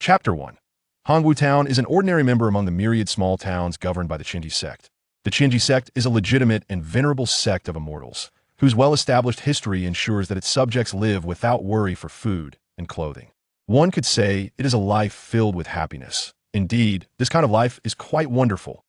Chapter 1. Hongwu Town is an ordinary member among the myriad small towns governed by the Qinji sect. The Qinji sect is a legitimate and venerable sect of immortals, whose well-established history ensures that its subjects live without worry for food and clothing. One could say it is a life filled with happiness. Indeed, this kind of life is quite wonderful.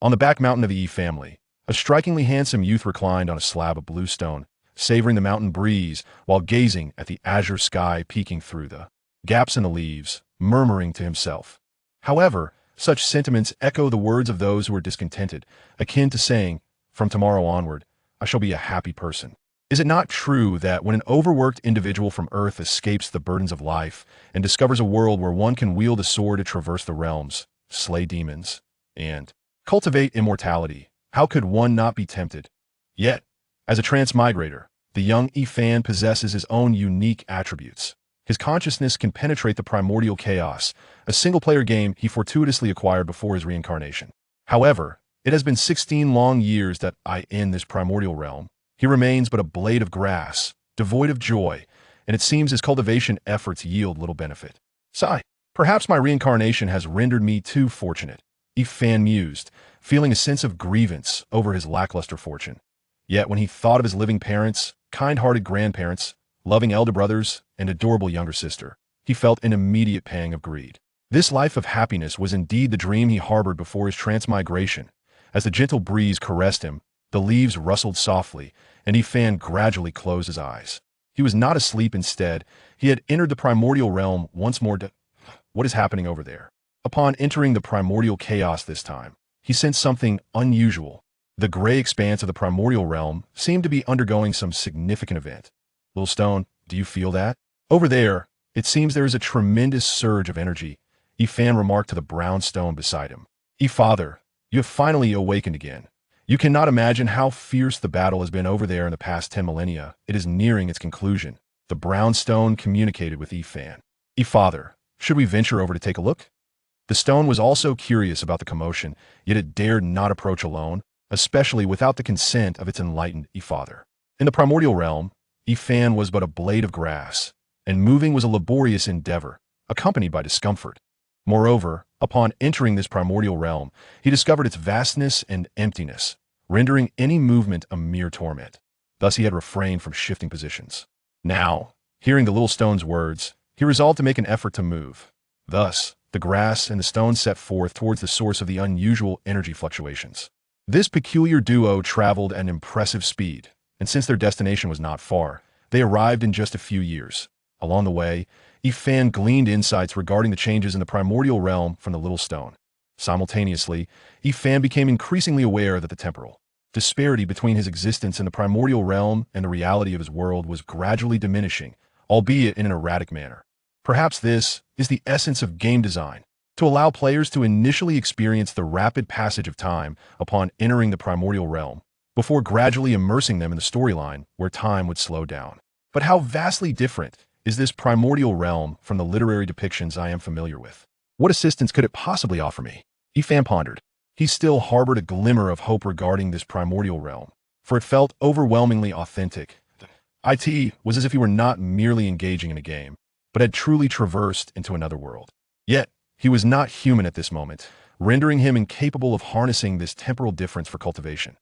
On the back mountain of the Yi family, a strikingly handsome youth reclined on a slab of blue stone, savoring the mountain breeze while gazing at the azure sky peeking through the gaps in the leaves, murmuring to himself. However, such sentiments echo the words of those who are discontented, akin to saying, "From tomorrow onward, I shall be a happy person." Is it not true that when an overworked individual from Earth escapes the burdens of life and discovers a world where one can wield a sword to traverse the realms, slay demons, and cultivate immortality, how could one not be tempted? Yet, as a transmigrator, the young Ifan possesses his own unique attributes. His consciousness can penetrate the primordial chaos, a single-player game he fortuitously acquired before his reincarnation. However, it has been 16 long years that in this primordial realm, he remains but a blade of grass, devoid of joy, and it seems his cultivation efforts yield little benefit. Sigh. Perhaps my reincarnation has rendered me too fortunate, Ifan mused, feeling a sense of grievance over his lackluster fortune. Yet when he thought of his living parents, kind-hearted grandparents, loving elder brothers, and adorable younger sister, he felt an immediate pang of greed. This life of happiness was indeed the dream he harbored before his transmigration. As the gentle breeze caressed him, the leaves rustled softly, and Ifan gradually closed his eyes. He was not asleep. Instead, he had entered the primordial realm once more. What is happening over there? Upon entering the primordial chaos this time, he sensed something unusual. The gray expanse of the primordial realm seemed to be undergoing some significant event. Little Stone, do you feel that? Over there, it seems there is a tremendous surge of energy, Ifan remarked to the brown stone beside him. Father, you have finally awakened again. You cannot imagine how fierce the battle has been over there in the past 10 millennia. It is nearing its conclusion. The brown stone communicated with Ifan. Father, should we venture over to take a look? The stone was also curious about the commotion, yet it dared not approach alone, especially without the consent of its enlightened father. In the primordial realm, Ifan was but a blade of grass, and moving was a laborious endeavor, accompanied by discomfort. Moreover, upon entering this primordial realm, he discovered its vastness and emptiness, rendering any movement a mere torment. Thus he had refrained from shifting positions. Now, hearing the little stone's words, he resolved to make an effort to move. Thus, the grass and the stone set forth towards the source of the unusual energy fluctuations. This peculiar duo traveled at an impressive speed, and since their destination was not far, they arrived in just a few years. Along the way, Ifan gleaned insights regarding the changes in the primordial realm from the little stone. Simultaneously, Ifan became increasingly aware that the temporal disparity between his existence in the primordial realm and the reality of his world was gradually diminishing, albeit in an erratic manner. Perhaps this is the essence of game design, to allow players to initially experience the rapid passage of time upon entering the primordial realm, before gradually immersing them in the storyline where time would slow down. But how vastly different is this primordial realm from the literary depictions I am familiar with? What assistance could it possibly offer me? Ifan pondered. He still harbored a glimmer of hope regarding this primordial realm, for it felt overwhelmingly authentic. It was as if he were not merely engaging in a game, but had truly traversed into another world. Yet, he was not human at this moment, rendering him incapable of harnessing this temporal difference for cultivation.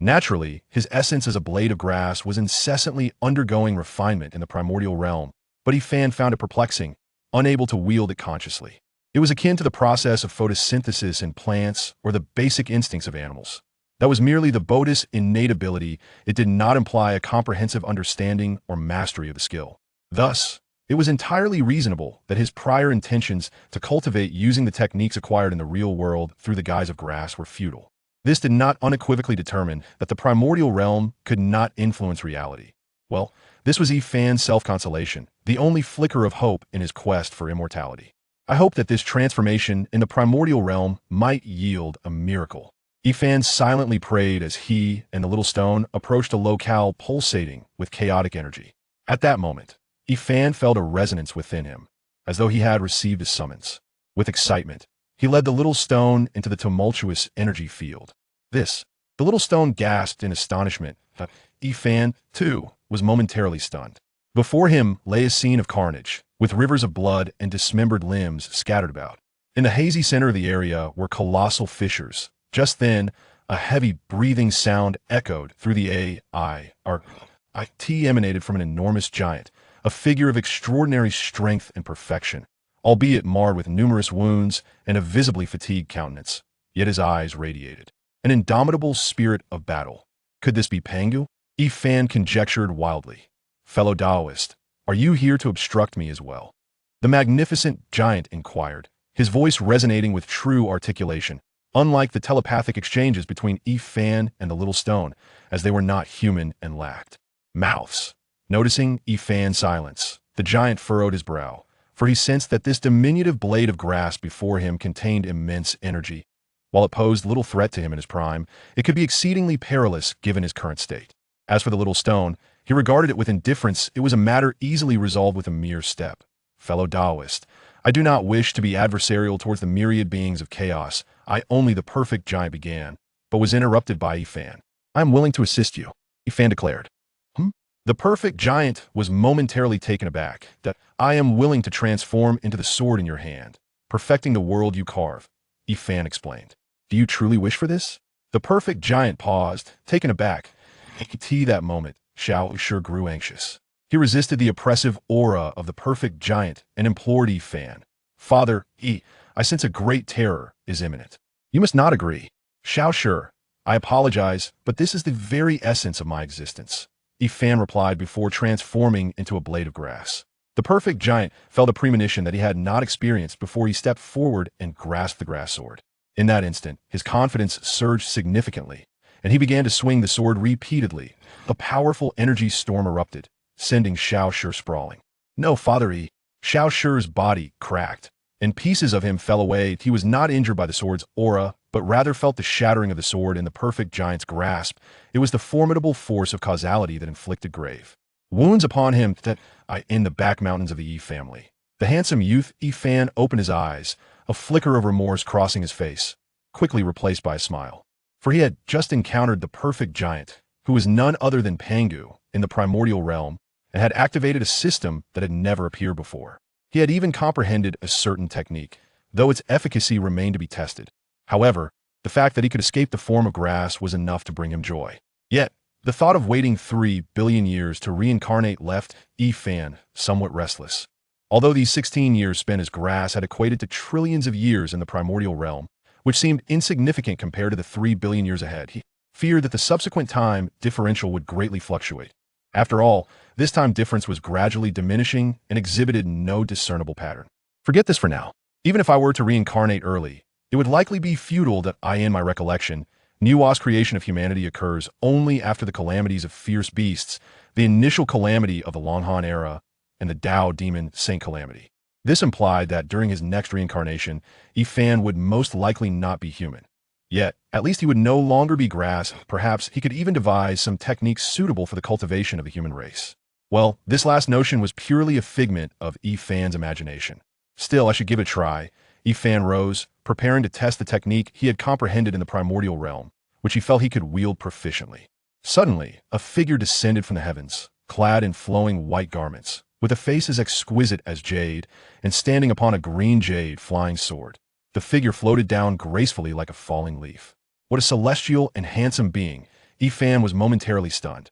Naturally, his essence as a blade of grass was incessantly undergoing refinement in the primordial realm, but Ifan found it perplexing, unable to wield it consciously. It was akin to the process of photosynthesis in plants or the basic instincts of animals. That was merely the bodhi's innate ability. It did not imply a comprehensive understanding or mastery of the skill. Thus, it was entirely reasonable that his prior intentions to cultivate using the techniques acquired in the real world through the guise of grass were futile. This did not unequivocally determine that the primordial realm could not influence reality. Well, this was Ifan's self-consolation, the only flicker of hope in his quest for immortality. I hope that this transformation in the primordial realm might yield a miracle. Ifan silently prayed as he and the little stone approached a locale pulsating with chaotic energy. At that moment, Ifan felt a resonance within him, as though he had received a summons. With excitement, he led the little stone into the tumultuous energy field. The little stone gasped in astonishment. Ifan, too, was momentarily stunned. Before him lay a scene of carnage, with rivers of blood and dismembered limbs scattered about. In the hazy center of the area were colossal fissures. Just then, a heavy breathing sound echoed through the IT emanated from an enormous giant, a figure of extraordinary strength and perfection, albeit marred with numerous wounds and a visibly fatigued countenance. Yet his eyes radiated an indomitable spirit of battle. Could this be Pangu? Fan conjectured wildly. Fellow Taoist, are you here to obstruct me as well? The magnificent giant inquired, his voice resonating with true articulation, unlike the telepathic exchanges between Fan and the little stone, as they were not human and lacked mouths. Noticing Fan's silence, the giant furrowed his brow, for he sensed that this diminutive blade of grass before him contained immense energy. While it posed little threat to him in his prime, it could be exceedingly perilous given his current state. As for the little stone, he regarded it with indifference. It was a matter easily resolved with a mere step. Fellow Taoist, I do not wish to be adversarial towards the myriad beings of chaos. I only the perfect giant began, but was interrupted by Fan. I am willing to assist you, Fan declared. The perfect giant was momentarily taken aback. That I am willing to transform into the sword in your hand, perfecting the world you carve, Fan explained. Do you truly wish for this? The perfect giant paused, taken aback. That moment, Xiao sure grew anxious. He resisted the oppressive aura of the perfect giant and implored Fan. Father, I sense a great terror is imminent. You must not agree. Xiao sure, I apologize, but this is the very essence of my existence, Fan replied before transforming into a blade of grass. The perfect giant felt a premonition that he had not experienced before he stepped forward and grasped the grass sword. In that instant, his confidence surged significantly, and he began to swing the sword repeatedly. A powerful energy storm erupted, sending Xiao Shi sprawling. No, Father Xiao Shi's body cracked, and pieces of him fell away. He was not injured by the sword's aura, but rather felt the shattering of the sword in the perfect giant's grasp. It was the formidable force of causality that inflicted grave wounds upon him in the back mountains of the Yi family. The handsome youth Fan opened his eyes, a flicker of remorse crossing his face, quickly replaced by a smile. For he had just encountered the perfect giant, who was none other than Pangu, in the primordial realm, and had activated a system that had never appeared before. He had even comprehended a certain technique, though its efficacy remained to be tested. However, the fact that he could escape the form of grass was enough to bring him joy. Yet, the thought of waiting 3 billion years to reincarnate left Fan somewhat restless. Although these 16 years spent as grass had equated to trillions of years in the primordial realm, which seemed insignificant compared to the 3 billion years ahead, he feared that the subsequent time differential would greatly fluctuate. After all, this time difference was gradually diminishing and exhibited no discernible pattern. Forget this for now. Even if I were to reincarnate early, it would likely be futile that in my recollection, Nua's creation of humanity occurs only after the calamities of fierce beasts, the initial calamity of the Longhan era, and the Tao demon Saint Calamity. This implied that during his next reincarnation, Fan would most likely not be human. Yet, at least he would no longer be grass. Perhaps he could even devise some techniques suitable for the cultivation of the human race. Well, this last notion was purely a figment of Fan's imagination. Still, I should give it a try. Fan rose, preparing to test the technique he had comprehended in the primordial realm, which he felt he could wield proficiently. Suddenly, a figure descended from the heavens, clad in flowing white garments, with a face as exquisite as jade, and standing upon a green jade flying sword. The figure floated down gracefully like a falling leaf. What a celestial and handsome being! Fan was momentarily stunned.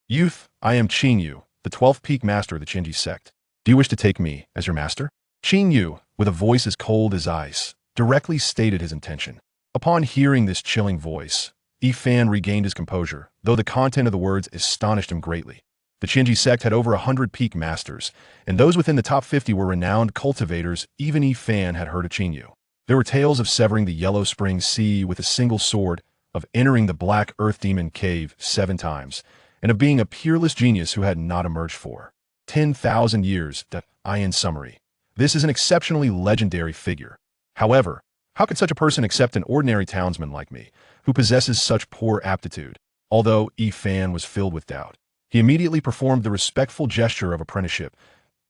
Youth, I am Qing Yu, the 12th peak master of the Qingji sect. Do you wish to take me as your master? Qing Yu, with a voice as cold as ice, directly stated his intention. Upon hearing this chilling voice, Fan regained his composure, though the content of the words astonished him greatly. The Qingji sect had over 100 peak masters, and those within the top 50 were renowned cultivators. Even Fan had heard of Qing Yu. There were tales of severing the Yellow Spring Sea with a single sword, of entering the Black Earth Demon Cave 7 times, and of being a peerless genius who had not emerged for 10,000 years. In summary, this is an exceptionally legendary figure. However, how could such a person accept an ordinary townsman like me, who possesses such poor aptitude? Although Fan was filled with doubt, he immediately performed the respectful gesture of apprenticeship.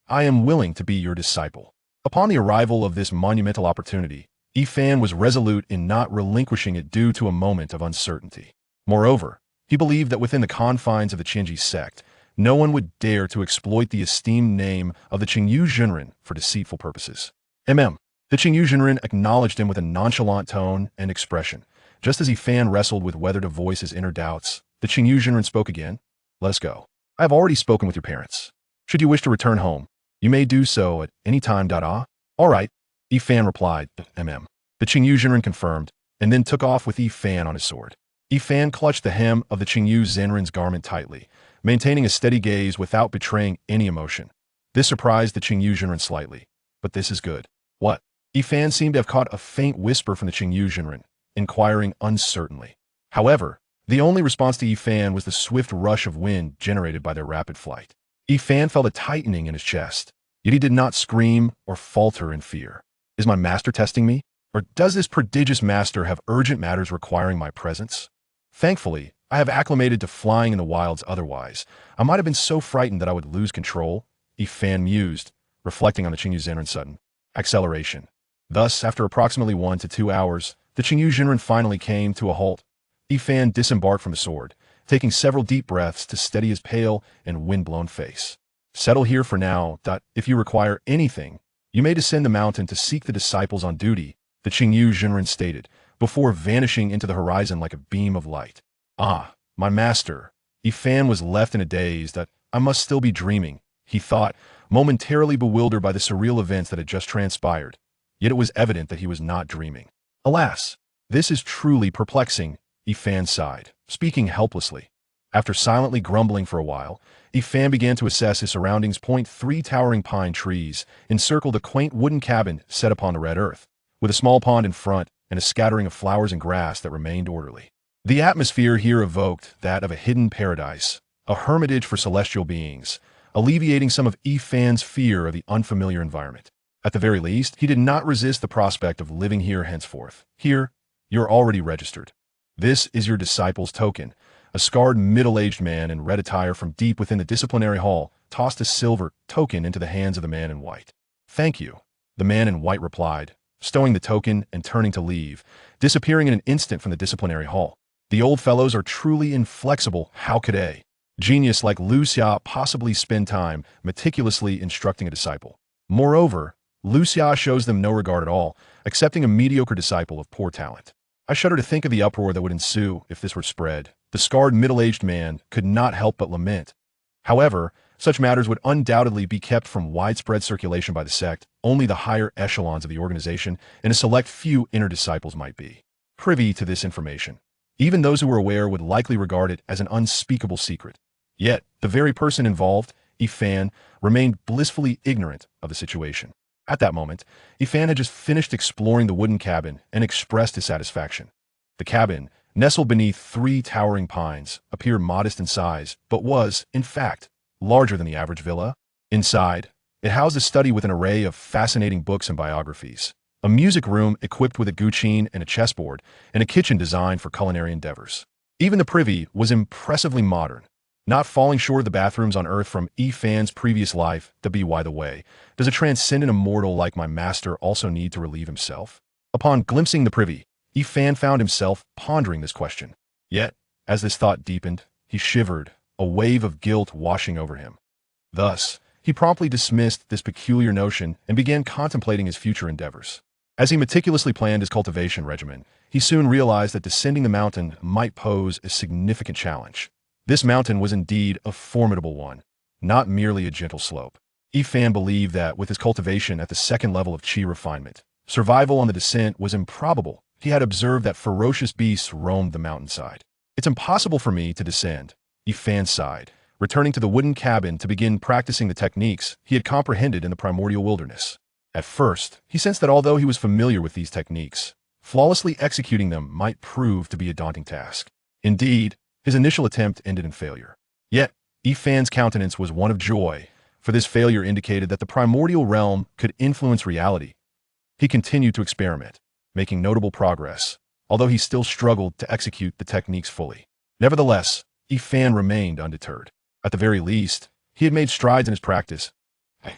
I am willing to be your disciple. Upon the arrival of this monumental opportunity, Fan was resolute in not relinquishing it due to a moment of uncertainty. Moreover, he believed that within the confines of the Qingji sect, No one would dare to exploit the esteemed name of the Qingyu Zhenren for deceitful purposes. The Qingyu Zhenren acknowledged him with a nonchalant tone and expression. Just as Fan wrestled with whether to voice his inner doubts, the Qingyu Zhenren spoke again. Let us go. I have already spoken with your parents. Should you wish to return home, you may do so at any time. All right, Fan replied. The Qingyu Zhenren confirmed, and then took off with Fan on his sword. Fan clutched the hem of the Qingyu Zhenren's garment tightly, maintaining a steady gaze without betraying any emotion. This surprised the Qingyu Zhenren slightly. But this is good. What? Fan seemed to have caught a faint whisper from the Qingyu Zhenren, inquiring uncertainly. However, the only response to Fan was the swift rush of wind generated by their rapid flight. Fan felt a tightening in his chest, yet he did not scream or falter in fear. Is my master testing me? Or does this prodigious master have urgent matters requiring my presence? Thankfully, I have acclimated to flying in the wilds otherwise. I might have been so frightened that I would lose control, Fan mused, reflecting on the Qingyu Zhenren's sudden acceleration. Thus, after approximately 1 to 2 hours, the Qingyu Zhenren finally came to a halt. Fan disembarked from his sword, taking several deep breaths to steady his pale and wind-blown face. Settle here for now. If you require anything, you may descend the mountain to seek the disciples on duty, the Qingyu Zhenren stated, before vanishing into the horizon like a beam of light. Ah, my master. Fan was left in a daze. I must still be dreaming, he thought, momentarily bewildered by the surreal events that had just transpired. Yet it was evident that he was not dreaming. Alas, this is truly perplexing, Fan sighed, speaking helplessly. After silently grumbling for a while, Fan began to assess his surroundings. 3 towering pine trees encircled a quaint wooden cabin set upon the red earth, with a small pond in front and a scattering of flowers and grass that remained orderly. The atmosphere here evoked that of a hidden paradise, a hermitage for celestial beings, alleviating some of Fan's fear of the unfamiliar environment. At the very least, he did not resist the prospect of living here henceforth. Here, you're already registered. This is your disciple's token. A scarred middle-aged man in red attire from deep within the disciplinary hall tossed a silver token into the hands of the man in white. Thank you, the man in white replied, stowing the token and turning to leave, disappearing in an instant from the disciplinary hall. The old fellows are truly inflexible. How could a genius like Lu Xia possibly spend time meticulously instructing a disciple? Moreover, Lu Xia shows them no regard at all, accepting a mediocre disciple of poor talent. I shudder to think of the uproar that would ensue if this were spread. The scarred middle-aged man could not help but lament. However, such matters would undoubtedly be kept from widespread circulation by the sect. Only the higher echelons of the organization and a select few inner disciples might be privy to this information. Even those who were aware would likely regard it as an unspeakable secret. Yet, the very person involved, Fan, remained blissfully ignorant of the situation. At that moment, Fan had just finished exploring the wooden cabin and expressed his satisfaction. The cabin, nestled beneath 3 towering pines, appeared modest in size, but was, in fact, larger than the average villa. Inside, it housed a study with an array of fascinating books and biographies, a music room equipped with a guqin and a chessboard, and a kitchen designed for culinary endeavors. Even the privy was impressively modern, not falling short of the bathrooms on Earth from Fan's previous life. By the way, does a transcendent immortal like my master also need to relieve himself? Upon glimpsing the privy, Fan found himself pondering this question. Yet, as this thought deepened, he shivered, a wave of guilt washing over him. Thus, he promptly dismissed this peculiar notion and began contemplating his future endeavors. As he meticulously planned his cultivation regimen, he soon realized that descending the mountain might pose a significant challenge. This mountain was indeed a formidable one, not merely a gentle slope. Fan believed that with his cultivation at the 2nd level of Qi refinement, survival on the descent was improbable. He had observed that ferocious beasts roamed the mountainside. It's impossible for me to descend, Fan sighed, returning to the wooden cabin to begin practicing the techniques he had comprehended in the primordial wilderness. At first, he sensed that although he was familiar with these techniques, flawlessly executing them might prove to be a daunting task. Indeed, his initial attempt ended in failure. Yet, Fan's countenance was one of joy, for this failure indicated that the primordial realm could influence reality. He continued to experiment, making notable progress, although he still struggled to execute the techniques fully. Nevertheless, Fan remained undeterred. At the very least, he had made strides in his practice.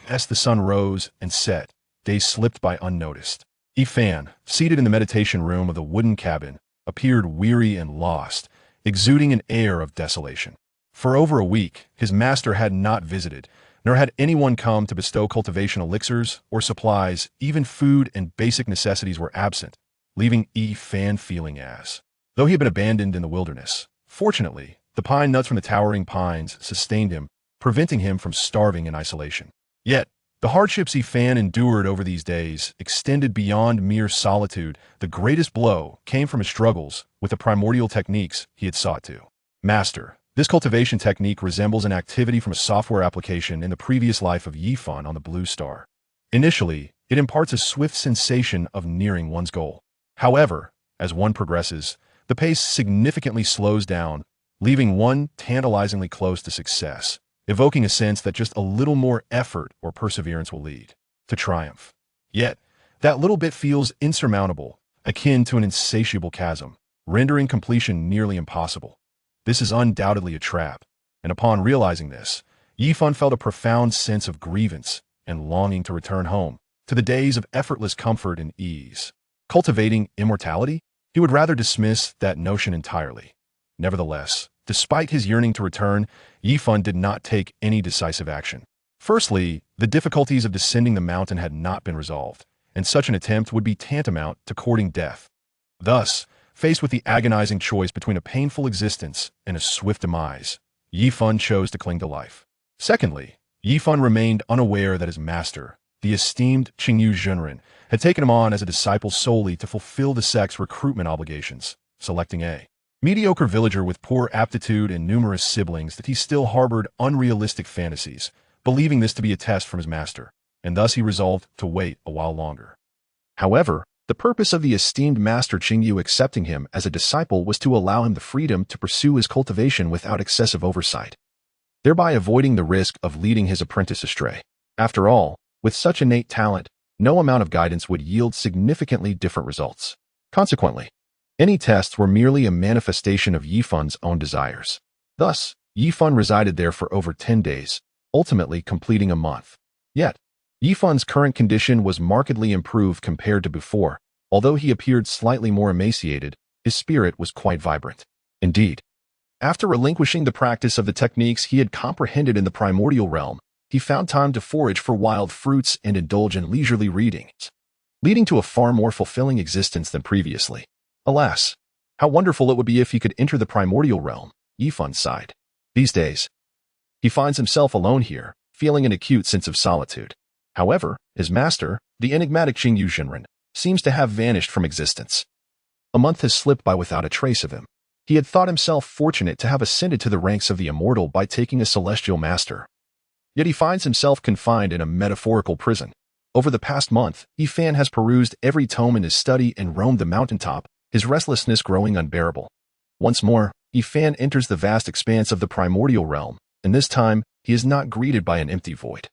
As the sun rose and set, days slipped by unnoticed. Fan, seated in the meditation room of the wooden cabin, appeared weary and lost, exuding an air of desolation. For over a week, his master had not visited, nor had anyone come to bestow cultivation elixirs or supplies. Even food and basic necessities were absent, leaving Yi Fan feeling as though he had been abandoned in the wilderness. Fortunately, the pine nuts from the towering pines sustained him, preventing him from starving in isolation. Yet, the hardships Yi Fan endured over these days extended beyond mere solitude. The greatest blow came from his struggles with the primordial techniques he had sought to master. This cultivation technique resembles an activity from a software application in the previous life of Yi Fan on the Blue Star. Initially, it imparts a swift sensation of nearing one's goal. However, as one progresses, the pace significantly slows down, leaving one tantalizingly close to success, evoking a sense that just a little more effort or perseverance will lead to triumph. Yet, that little bit feels insurmountable, akin to an insatiable chasm, rendering completion nearly impossible. This is undoubtedly a trap, and upon realizing this, Yi Fan felt a profound sense of grievance and longing to return home, to the days of effortless comfort and ease. Cultivating immortality? He would rather dismiss that notion entirely. Nevertheless, despite his yearning to return, Yi Fan did not take any decisive action. Firstly, the difficulties of descending the mountain had not been resolved, and such an attempt would be tantamount to courting death. Thus, faced with the agonizing choice between a painful existence and a swift demise, Yi Fan chose to cling to life. Secondly, Yi Fan remained unaware that his master, the esteemed Qingyu Zhenren, had taken him on as a disciple solely to fulfill the sect's recruitment obligations, selecting a mediocre villager with poor aptitude and numerous siblings. That he still harbored unrealistic fantasies, believing this to be a test from his master, and thus he resolved to wait a while longer. However, the purpose of the esteemed master Qingyu accepting him as a disciple was to allow him the freedom to pursue his cultivation without excessive oversight, thereby avoiding the risk of leading his apprentice astray. After all, with such innate talent, no amount of guidance would yield significantly different results. Consequently, any tests were merely a manifestation of Yi Fan's own desires. Thus, Yi Fan resided there for over 10 days, ultimately completing a month. Yet, Yi Fan's current condition was markedly improved compared to before. Although he appeared slightly more emaciated, his spirit was quite vibrant. Indeed, after relinquishing the practice of the techniques he had comprehended in the primordial realm, he found time to forage for wild fruits and indulge in leisurely readings, leading to a far more fulfilling existence than previously. Alas, how wonderful it would be if he could enter the primordial realm, Yi Fan sighed. These days, he finds himself alone here, feeling an acute sense of solitude. However, his master, the enigmatic Qingyu Zhenren, seems to have vanished from existence. A month has slipped by without a trace of him. He had thought himself fortunate to have ascended to the ranks of the immortal by taking a celestial master. Yet he finds himself confined in a metaphorical prison. Over the past month, Yi Fan has perused every tome in his study and roamed the mountaintop, his restlessness growing unbearable. Once more, Yi Fan enters the vast expanse of the primordial realm, and this time, he is not greeted by an empty void.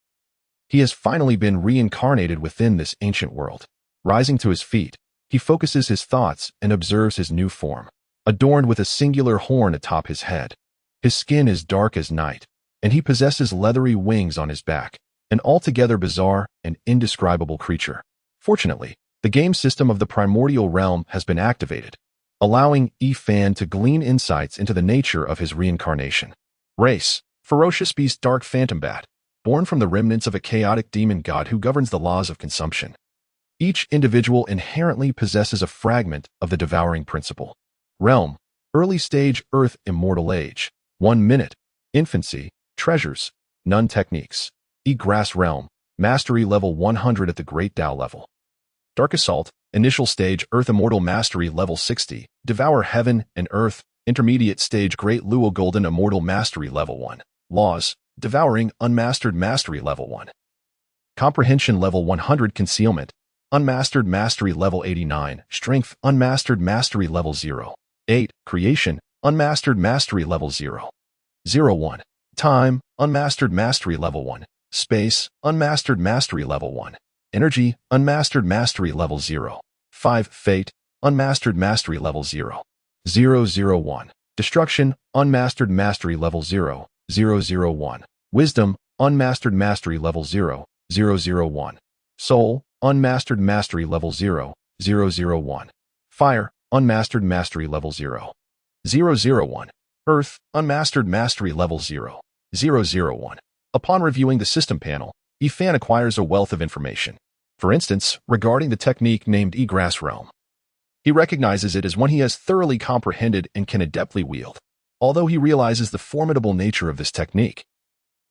He has finally been reincarnated within this ancient world. Rising to his feet, he focuses his thoughts and observes his new form, adorned with a singular horn atop his head. His skin is dark as night, and he possesses leathery wings on his back, an altogether bizarre and indescribable creature. Fortunately, the game system of the primordial realm has been activated, allowing Yi Fan to glean insights into the nature of his reincarnation. Race: ferocious beast dark phantom bat, born from the remnants of a chaotic demon god who governs the laws of consumption. Each individual inherently possesses a fragment of the devouring principle. Realm: early stage Earth immortal age, 1 minute, infancy, treasures, none techniques. Grass realm, mastery level 100 at the Great Tao level. Dark assault, initial stage Earth immortal mastery level 60, devour heaven and earth, intermediate stage Great Luo golden immortal mastery level 1. Laws, devouring unmastered mastery level 1. Comprehension level 100 concealment, unmastered mastery level 89, strength unmastered mastery level 0. 8. Creation, unmastered mastery level 0. 01. Time, unmastered mastery level 1. Space, unmastered mastery level 1. Energy, unmastered mastery level 0. 5. Fate, unmastered mastery level 0. 001. Destruction, unmastered mastery level 0. 001. Wisdom, unmastered mastery level 0. 001. Soul, unmastered mastery level 0. 001. Fire, unmastered mastery level 0. 001. Earth, Unmastered Mastery Level 0.001. Upon reviewing the system panel, Yifan acquires a wealth of information. For instance, regarding the technique named Egrass Realm. He recognizes it as one he has thoroughly comprehended and can adeptly wield. Although he realizes the formidable nature of this technique,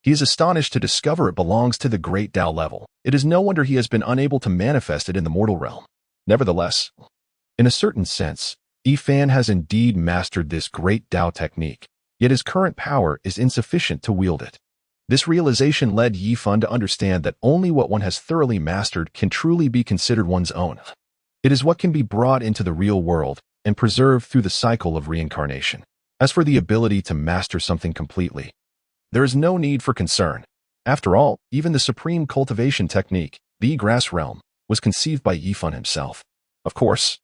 he is astonished to discover it belongs to the Great Tao level. It is no wonder he has been unable to manifest it in the mortal realm. Nevertheless, in a certain sense, Yifan has indeed mastered this Great Tao technique, yet his current power is insufficient to wield it. This realization led Yifan to understand that only what one has thoroughly mastered can truly be considered one's own. It is what can be brought into the real world and preserved through the cycle of reincarnation. As for the ability to master something completely, there is no need for concern. After all, even the supreme cultivation technique, the Egrass Realm, was conceived by Yifan himself. Of course,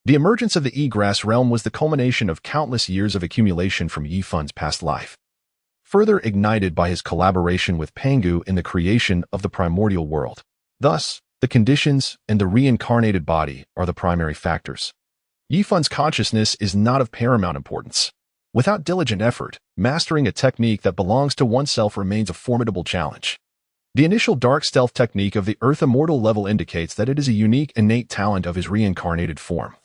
the emergence of the Egrass Realm was the culmination of countless years of accumulation from Yifan's past life, further ignited by his collaboration with Pangu in the creation of the primordial world. Thus, the conditions and the reincarnated body are the primary factors. Yifan's consciousness is not of paramount importance. Without diligent effort, mastering a technique that belongs to oneself remains a formidable challenge. The initial dark stealth technique of the Earth Immortal level indicates that it is a unique innate talent of his reincarnated form,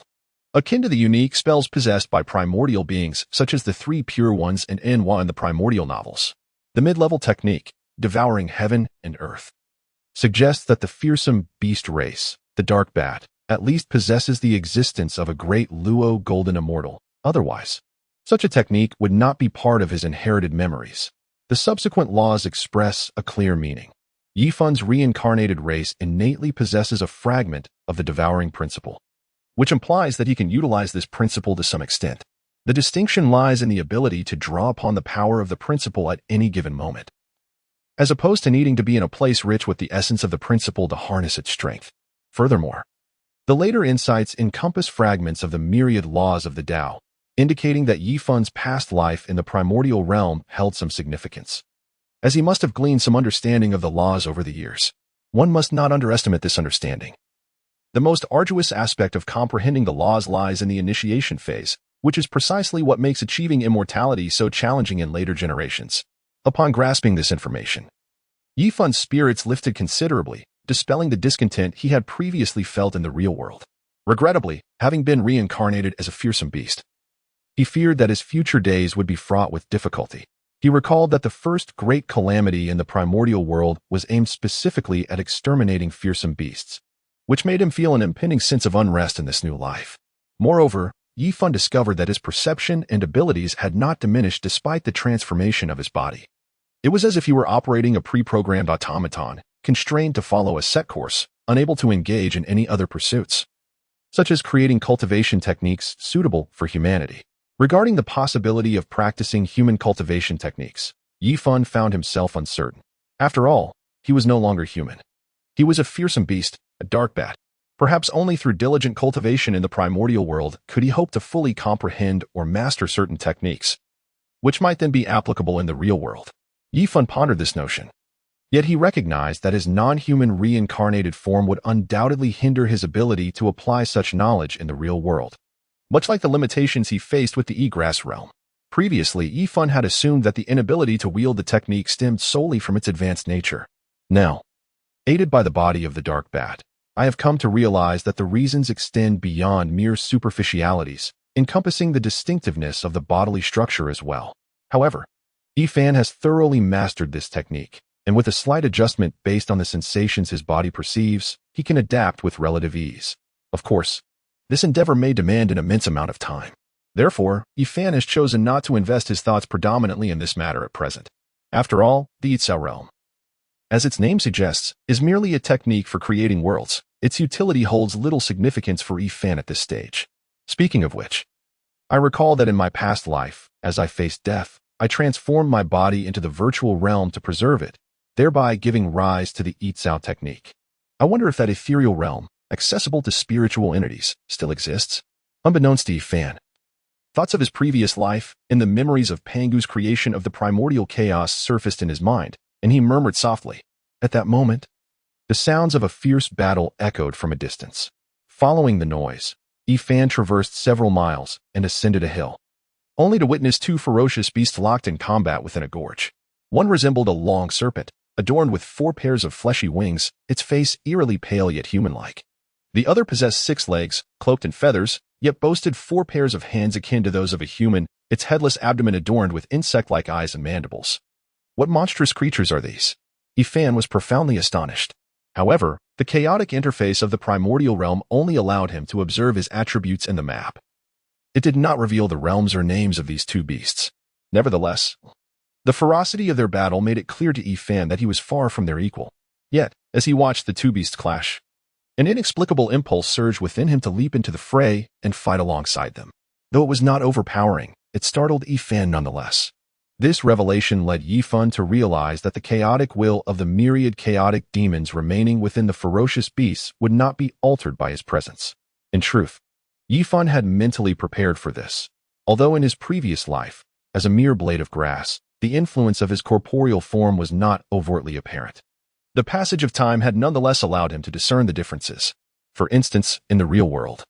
akin to the unique spells possessed by primordial beings such as the Three Pure Ones and Enwa in the primordial novels. The mid-level technique, Devouring Heaven and Earth, suggests that the fearsome beast race, the Dark Bat, at least possesses the existence of a great Luo golden immortal. Otherwise, such a technique would not be part of his inherited memories. The subsequent laws express a clear meaning. Yifan's reincarnated race innately possesses a fragment of the devouring principle, which implies that he can utilize this principle to some extent. The distinction lies in the ability to draw upon the power of the principle at any given moment, as opposed to needing to be in a place rich with the essence of the principle to harness its strength. Furthermore, the later insights encompass fragments of the myriad laws of the Tao, indicating that Yifan's past life in the primordial realm held some significance, as he must have gleaned some understanding of the laws over the years. One must not underestimate this understanding. The most arduous aspect of comprehending the laws lies in the initiation phase, which is precisely what makes achieving immortality so challenging in later generations. Upon grasping this information, Yifan's spirits lifted considerably, dispelling the discontent he had previously felt in the real world. Regrettably, having been reincarnated as a fearsome beast, he feared that his future days would be fraught with difficulty. He recalled that the first great calamity in the primordial world was aimed specifically at exterminating fearsome beasts, which made him feel an impending sense of unrest in this new life. Moreover, Yifan discovered that his perception and abilities had not diminished despite the transformation of his body. It was as if he were operating a pre-programmed automaton, constrained to follow a set course, unable to engage in any other pursuits, such as creating cultivation techniques suitable for humanity. Regarding the possibility of practicing human cultivation techniques, Yifan found himself uncertain. After all, he was no longer human. He was a fearsome beast, a dark bat. Perhaps only through diligent cultivation in the primordial world could he hope to fully comprehend or master certain techniques, which might then be applicable in the real world. Yifan pondered this notion. Yet he recognized that his non-human reincarnated form would undoubtedly hinder his ability to apply such knowledge in the real world, much like the limitations he faced with the Egrass Realm. Previously, Yifan had assumed that the inability to wield the technique stemmed solely from its advanced nature. Now, aided by the body of the Dark Bat, I have come to realize that the reasons extend beyond mere superficialities, encompassing the distinctiveness of the bodily structure as well. However, Yifan has thoroughly mastered this technique, and with a slight adjustment based on the sensations his body perceives, he can adapt with relative ease. Of course, this endeavor may demand an immense amount of time. Therefore, Yifan has chosen not to invest his thoughts predominantly in this matter at present. After all, the Itzel realm, as its name suggests, is merely a technique for creating worlds. Its utility holds little significance for Yifan at this stage. Speaking of which, I recall that in my past life, as I faced death, I transformed my body into the virtual realm to preserve it, thereby giving rise to the Itzel technique. I wonder if that ethereal realm, accessible to spiritual entities, still exists? Unbeknownst to Yifan, thoughts of his previous life and the memories of Pangu's creation of the primordial chaos surfaced in his mind, and he murmured softly. At that moment, the sounds of a fierce battle echoed from a distance. Following the noise, Yifan traversed several miles and ascended a hill. only to witness two ferocious beasts locked in combat within a gorge. One resembled a long serpent, adorned with 4 pairs of fleshy wings, its face eerily pale yet human-like. The other possessed 6 legs, cloaked in feathers, yet boasted 4 pairs of hands akin to those of a human, its headless abdomen adorned with insect-like eyes and mandibles. What monstrous creatures are these? Yifan was profoundly astonished. However, the chaotic interface of the primordial realm only allowed him to observe his attributes in the map. It did not reveal the realms or names of these two beasts. Nevertheless, the ferocity of their battle made it clear to Yifan that he was far from their equal. Yet, as he watched the two beasts clash, an inexplicable impulse surged within him to leap into the fray and fight alongside them. Though it was not overpowering, it startled Yifan nonetheless. This revelation led Yifan to realize that the chaotic will of the myriad chaotic demons remaining within the ferocious beasts would not be altered by his presence. In truth, Yifan had mentally prepared for this. Although in his previous life, as a mere blade of grass, the influence of his corporeal form was not overtly apparent. The passage of time had nonetheless allowed him to discern the differences. For instance, in the real world,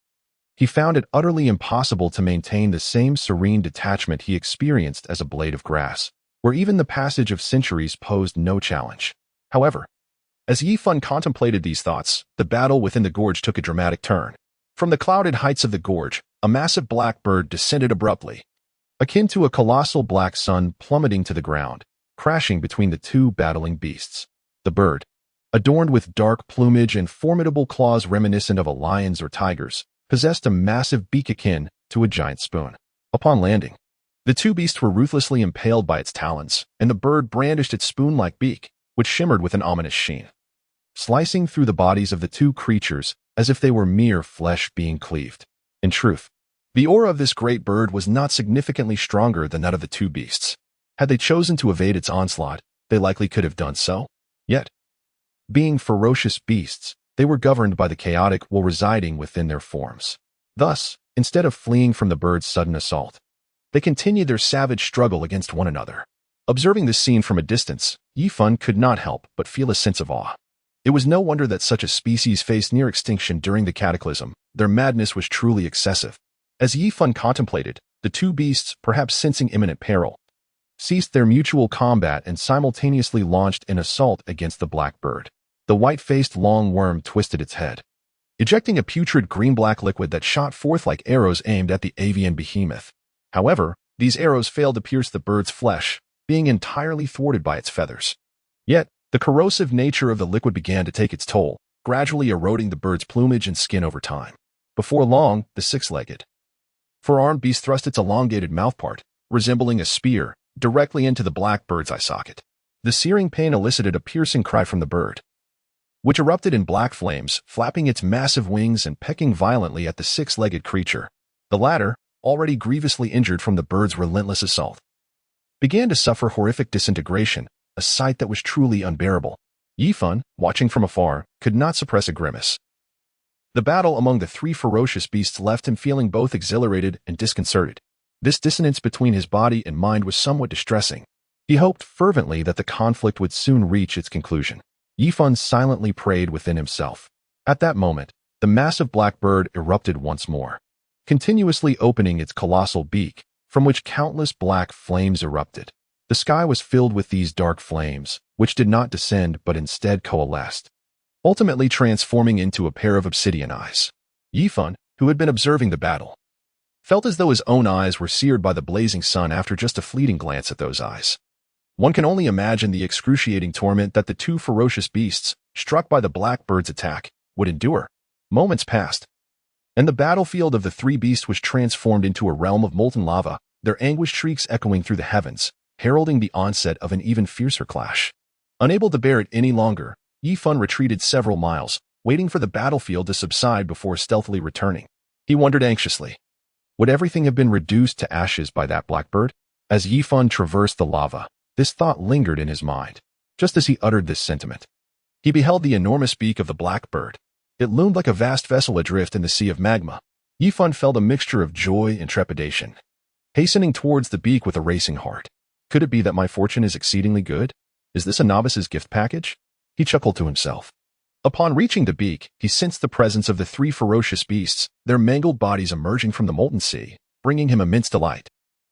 he found it utterly impossible to maintain the same serene detachment he experienced as a blade of grass, where even the passage of centuries posed no challenge. However, as Yifan contemplated these thoughts, the battle within the gorge took a dramatic turn. From the clouded heights of the gorge, a massive black bird descended abruptly, akin to a colossal black sun plummeting to the ground, crashing between the two battling beasts. The bird, adorned with dark plumage and formidable claws reminiscent of a lion's or tiger's, possessed a massive beak akin to a giant spoon. Upon landing, the two beasts were ruthlessly impaled by its talons, and the bird brandished its spoon-like beak, which shimmered with an ominous sheen, slicing through the bodies of the two creatures as if they were mere flesh being cleaved. In truth, the aura of this great bird was not significantly stronger than that of the two beasts. Had they chosen to evade its onslaught, they likely could have done so. Yet, being ferocious beasts, they were governed by the chaotic will residing within their forms. Thus, instead of fleeing from the bird's sudden assault, they continued their savage struggle against one another. Observing this scene from a distance, Yifan could not help but feel a sense of awe. It was no wonder that such a species faced near extinction during the cataclysm. Their madness was truly excessive. As Yifan contemplated, the two beasts, perhaps sensing imminent peril, ceased their mutual combat and simultaneously launched an assault against the black bird. The white-faced long worm twisted its head, ejecting a putrid green-black liquid that shot forth like arrows aimed at the avian behemoth. However, these arrows failed to pierce the bird's flesh, being entirely thwarted by its feathers. Yet, the corrosive nature of the liquid began to take its toll, gradually eroding the bird's plumage and skin over time. Before long, the six-legged, four-armed beast thrust its elongated mouthpart, resembling a spear, directly into the black bird's eye socket. The searing pain elicited a piercing cry from the bird, which erupted in black flames, flapping its massive wings and pecking violently at the six-legged creature. The latter, already grievously injured from the bird's relentless assault, began to suffer horrific disintegration, a sight that was truly unbearable. Yifan, watching from afar, could not suppress a grimace. The battle among the three ferocious beasts left him feeling both exhilarated and disconcerted. This dissonance between his body and mind was somewhat distressing. He hoped fervently that the conflict would soon reach its conclusion. Yifan silently prayed within himself. At that moment, the massive black bird erupted once more, continuously opening its colossal beak, from which countless black flames erupted. The sky was filled with these dark flames, which did not descend but instead coalesced, ultimately transforming into a pair of obsidian eyes. Yifan, who had been observing the battle, felt as though his own eyes were seared by the blazing sun after just a fleeting glance at those eyes. One can only imagine the excruciating torment that the two ferocious beasts, struck by the black bird's attack, would endure. Moments passed, and the battlefield of the three beasts was transformed into a realm of molten lava, their anguished shrieks echoing through the heavens, heralding the onset of an even fiercer clash. Unable to bear it any longer, Yifan retreated several miles, waiting for the battlefield to subside before stealthily returning. He wondered anxiously, would everything have been reduced to ashes by that blackbird? As Yifan traversed the lava, this thought lingered in his mind. Just as he uttered this sentiment, he beheld the enormous beak of the blackbird. It loomed like a vast vessel adrift in the sea of magma. Yifan felt a mixture of joy and trepidation, hastening towards the beak with a racing heart. Could it be that my fortune is exceedingly good? Is this a novice's gift package? He chuckled to himself. Upon reaching the beak, he sensed the presence of the three ferocious beasts, their mangled bodies emerging from the molten sea, bringing him immense delight.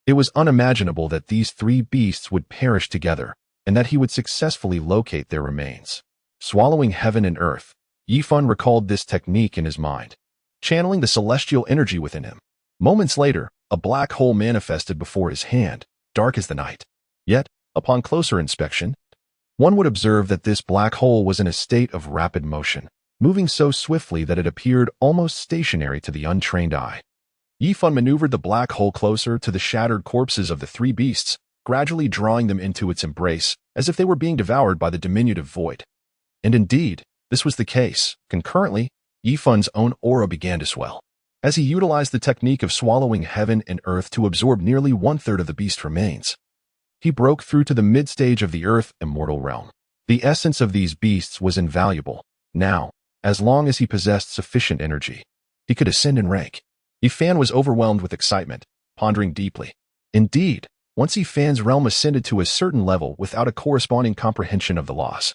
It was unimaginable that these three beasts would perish together, and that he would successfully locate their remains. Swallowing heaven and earth, Yifan recalled this technique in his mind, channeling the celestial energy within him. Moments later, a black hole manifested before his hand, dark as the night. Yet, upon closer inspection, one would observe that this black hole was in a state of rapid motion, moving so swiftly that it appeared almost stationary to the untrained eye. Yifan maneuvered the black hole closer to the shattered corpses of the three beasts, gradually drawing them into its embrace, as if they were being devoured by the diminutive void. And indeed, this was the case. Concurrently, Yifan's own aura began to swell. As he utilized the technique of swallowing heaven and earth to absorb nearly one-third of the beast's remains, he broke through to the mid-stage of the earth immortal realm. The essence of these beasts was invaluable. Now, as long as he possessed sufficient energy, he could ascend in rank. Yifan was overwhelmed with excitement, pondering deeply. Indeed, once Yifan's realm ascended to a certain level without a corresponding comprehension of the loss,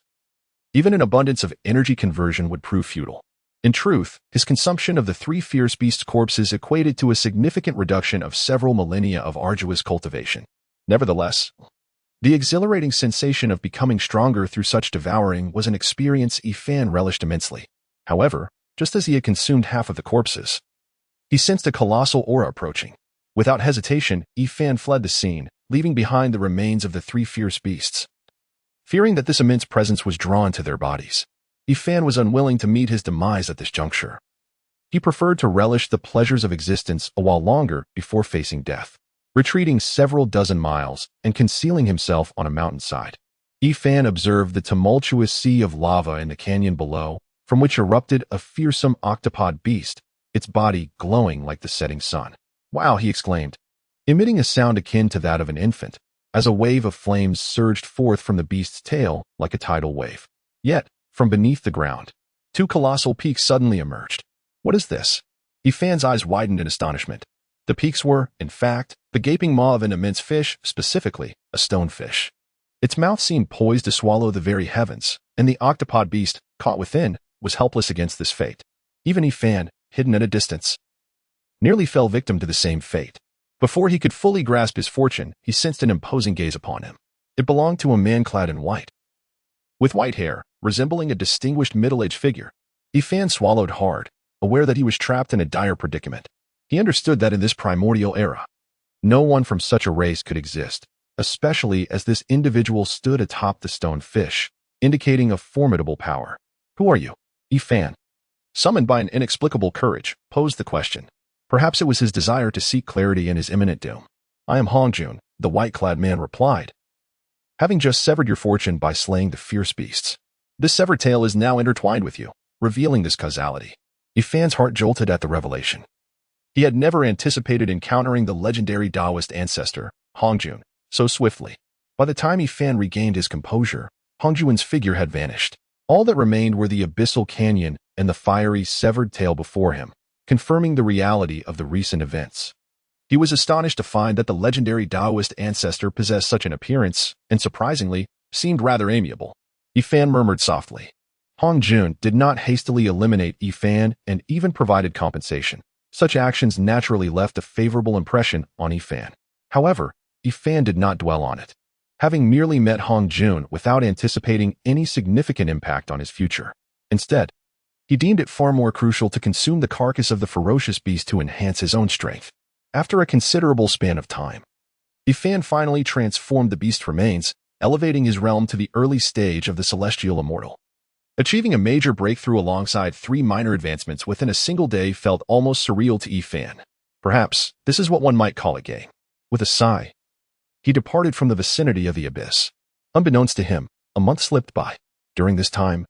even an abundance of energy conversion would prove futile. In truth, his consumption of the three fierce beasts' corpses equated to a significant reduction of several millennia of arduous cultivation. Nevertheless, the exhilarating sensation of becoming stronger through such devouring was an experience Yifan relished immensely. However, just as he had consumed half of the corpses, he sensed a colossal aura approaching. Without hesitation, Yifan fled the scene, leaving behind the remains of the three fierce beasts. Fearing that this immense presence was drawn to their bodies, Yifan was unwilling to meet his demise at this juncture. He preferred to relish the pleasures of existence a while longer before facing death. Retreating several dozen miles and concealing himself on a mountainside, Yifan observed the tumultuous sea of lava in the canyon below, from which erupted a fearsome octopod beast, its body glowing like the setting sun. "Wow," he exclaimed, emitting a sound akin to that of an infant, as a wave of flames surged forth from the beast's tail like a tidal wave. Yet, from beneath the ground, two colossal peaks suddenly emerged. "What is this?" Yifan's eyes widened in astonishment. The peaks were, in fact, the gaping maw of an immense fish, specifically, a stonefish. Its mouth seemed poised to swallow the very heavens, and the octopod beast, caught within, was helpless against this fate. Even Yifan, hidden at a distance, nearly fell victim to the same fate. Before he could fully grasp his fortune, he sensed an imposing gaze upon him. It belonged to a man clad in white, with white hair, resembling a distinguished middle-aged figure. Yifan swallowed hard, aware that he was trapped in a dire predicament. He understood that in this primordial era, no one from such a race could exist, especially as this individual stood atop the stone fish, indicating a formidable power. "Who are you?" Yifan, summoned by an inexplicable courage, posed the question. Perhaps it was his desire to seek clarity in his imminent doom. "I am Hongjun," the white-clad man replied, "having just severed your fortune by slaying the fierce beasts. This severed tail is now intertwined with you, revealing this causality." Yifan's heart jolted at the revelation. He had never anticipated encountering the legendary Taoist ancestor, Hongjun, so swiftly. By the time Yifan regained his composure, Hongjun's figure had vanished. All that remained were the abyssal canyon and the fiery, severed tail before him, confirming the reality of the recent events. He was astonished to find that the legendary Taoist ancestor possessed such an appearance and, surprisingly, seemed rather amiable. Yifan murmured softly. Hongjun did not hastily eliminate Yifan and even provided compensation. Such actions naturally left a favorable impression on Yifan. However, Yifan did not dwell on it, having merely met Hongjun without anticipating any significant impact on his future. Instead, he deemed it far more crucial to consume the carcass of the ferocious beast to enhance his own strength. After a considerable span of time, Yifan finally transformed the beast's remains, elevating his realm to the early stage of the celestial immortal. Achieving a major breakthrough alongside three minor advancements within a single day felt almost surreal to Yifan. Perhaps this is what one might call a game. With a sigh, he departed from the vicinity of the abyss. Unbeknownst to him, a month slipped by. During this time,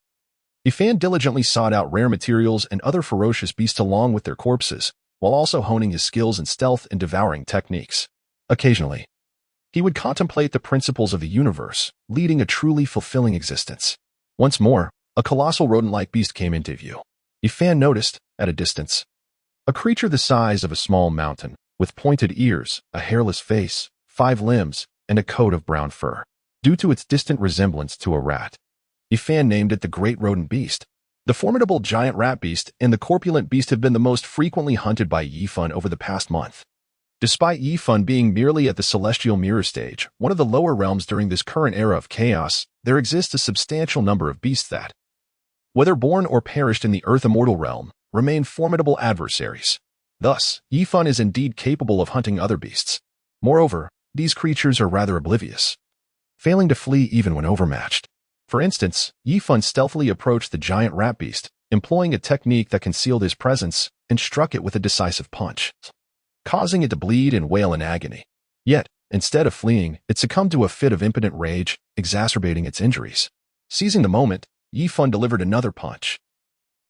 Yifan diligently sought out rare materials and other ferocious beasts along with their corpses, while also honing his skills in stealth and devouring techniques. Occasionally, he would contemplate the principles of the universe, leading a truly fulfilling existence. Once more, a colossal rodent-like beast came into view. Yifan noticed, at a distance, a creature the size of a small mountain, with pointed ears, a hairless face, 5 limbs, and a coat of brown fur. Due to its distant resemblance to a rat, Yifan named it the Great Rodent Beast. The formidable giant rat beast and the corpulent beast have been the most frequently hunted by Yifan over the past month. Despite Yifan being merely at the celestial mirror stage, one of the lower realms during this current era of chaos, there exists a substantial number of beasts that, whether born or perished in the Earth Immortal realm, remain formidable adversaries. Thus, Yifan is indeed capable of hunting other beasts. Moreover, these creatures are rather oblivious, failing to flee even when overmatched. For instance, Yifan stealthily approached the giant rat beast, employing a technique that concealed his presence, and struck it with a decisive punch, causing it to bleed and wail in agony. Yet, instead of fleeing, it succumbed to a fit of impotent rage, exacerbating its injuries. Seizing the moment, Yifan delivered another punch,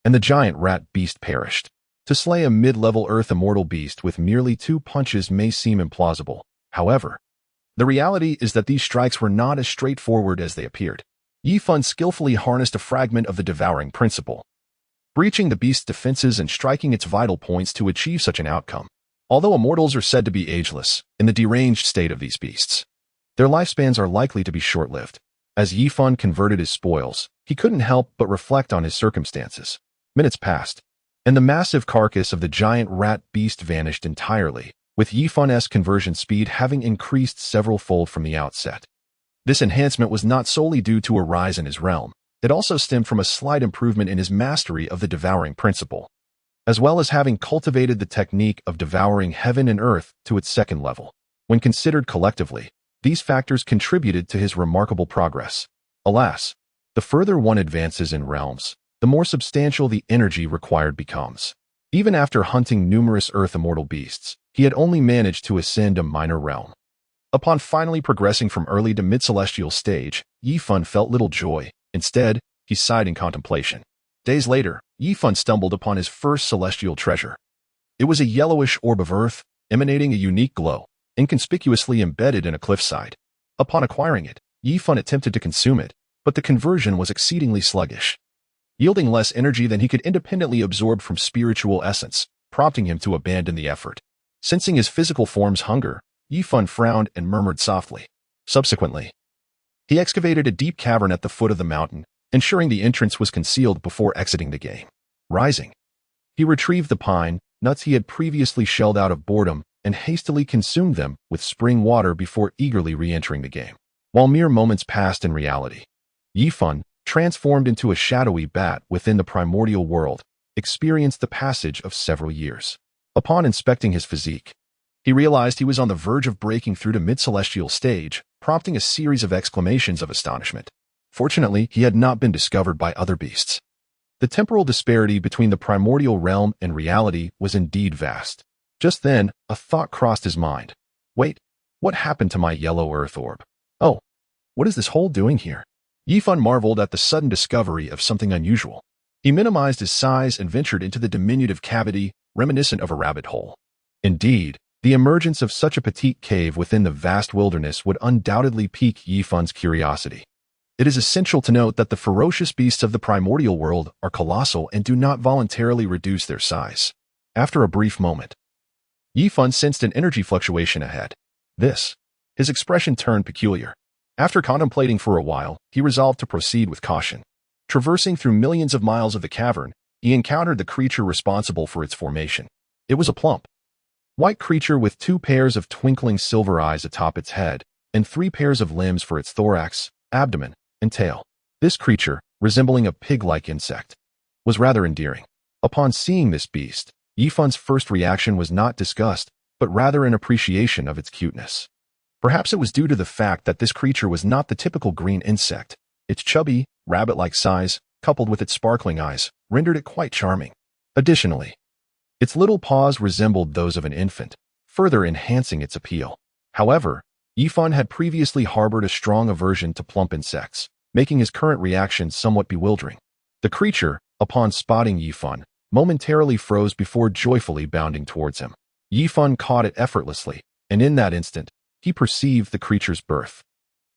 and the giant rat beast perished. To slay a mid-level Earth Immortal beast with merely 2 punches may seem implausible. However, the reality is that these strikes were not as straightforward as they appeared. Yifan skillfully harnessed a fragment of the devouring principle, breaching the beast's defenses and striking its vital points to achieve such an outcome. Although immortals are said to be ageless, in the deranged state of these beasts, their lifespans are likely to be short-lived. As Yifan converted his spoils, he couldn't help but reflect on his circumstances. Minutes passed, and the massive carcass of the giant rat beast vanished entirely, with Yifan's conversion speed having increased several-fold from the outset. This enhancement was not solely due to a rise in his realm. It also stemmed from a slight improvement in his mastery of the devouring principle, as well as having cultivated the technique of devouring heaven and earth to its second level. When considered collectively, these factors contributed to his remarkable progress. Alas, the further one advances in realms, the more substantial the energy required becomes. Even after hunting numerous Earth Immortal beasts, he had only managed to ascend a minor realm. Upon finally progressing from early to mid-celestial stage, Yifan felt little joy. Instead, he sighed in contemplation. Days later, Yifan stumbled upon his first celestial treasure. It was a yellowish orb of earth, emanating a unique glow, inconspicuously embedded in a cliffside. Upon acquiring it, Yifan attempted to consume it, but the conversion was exceedingly sluggish, yielding less energy than he could independently absorb from spiritual essence, prompting him to abandon the effort. Sensing his physical form's hunger, Yifan frowned and murmured softly. Subsequently, he excavated a deep cavern at the foot of the mountain, ensuring the entrance was concealed before exiting the game. Rising, he retrieved the pine nuts he had previously shelled out of boredom and hastily consumed them with spring water before eagerly re-entering the game. While mere moments passed in reality, Yifan, transformed into a shadowy bat within the primordial world, experienced the passage of several years. Upon inspecting his physique, he realized he was on the verge of breaking through to mid-celestial stage, prompting a series of exclamations of astonishment. Fortunately, he had not been discovered by other beasts. The temporal disparity between the primordial realm and reality was indeed vast. Just then, a thought crossed his mind. Wait, what happened to my yellow earth orb? Oh, what is this hole doing here? Yifan marveled at the sudden discovery of something unusual. He minimized his size and ventured into the diminutive cavity, reminiscent of a rabbit hole. Indeed, the emergence of such a petite cave within the vast wilderness would undoubtedly pique Yifan's curiosity. It is essential to note that the ferocious beasts of the primordial world are colossal and do not voluntarily reduce their size. After a brief moment, Yifan sensed an energy fluctuation ahead. His expression turned peculiar. After contemplating for a while, he resolved to proceed with caution. Traversing through millions of miles of the cavern, he encountered the creature responsible for its formation. It was a plump, white creature with 2 pairs of twinkling silver eyes atop its head, and 3 pairs of limbs for its thorax, abdomen, and tail. This creature, resembling a pig-like insect, was rather endearing. Upon seeing this beast, Yifan's first reaction was not disgust, but rather an appreciation of its cuteness. Perhaps it was due to the fact that this creature was not the typical green insect. Its chubby, rabbit-like size, coupled with its sparkling eyes, rendered it quite charming. Additionally, its little paws resembled those of an infant, further enhancing its appeal. However, Yifan had previously harbored a strong aversion to plump insects, making his current reaction somewhat bewildering. The creature, upon spotting Yifan, momentarily froze before joyfully bounding towards him. Yifan caught it effortlessly, and in that instant, he perceived the creature's birth.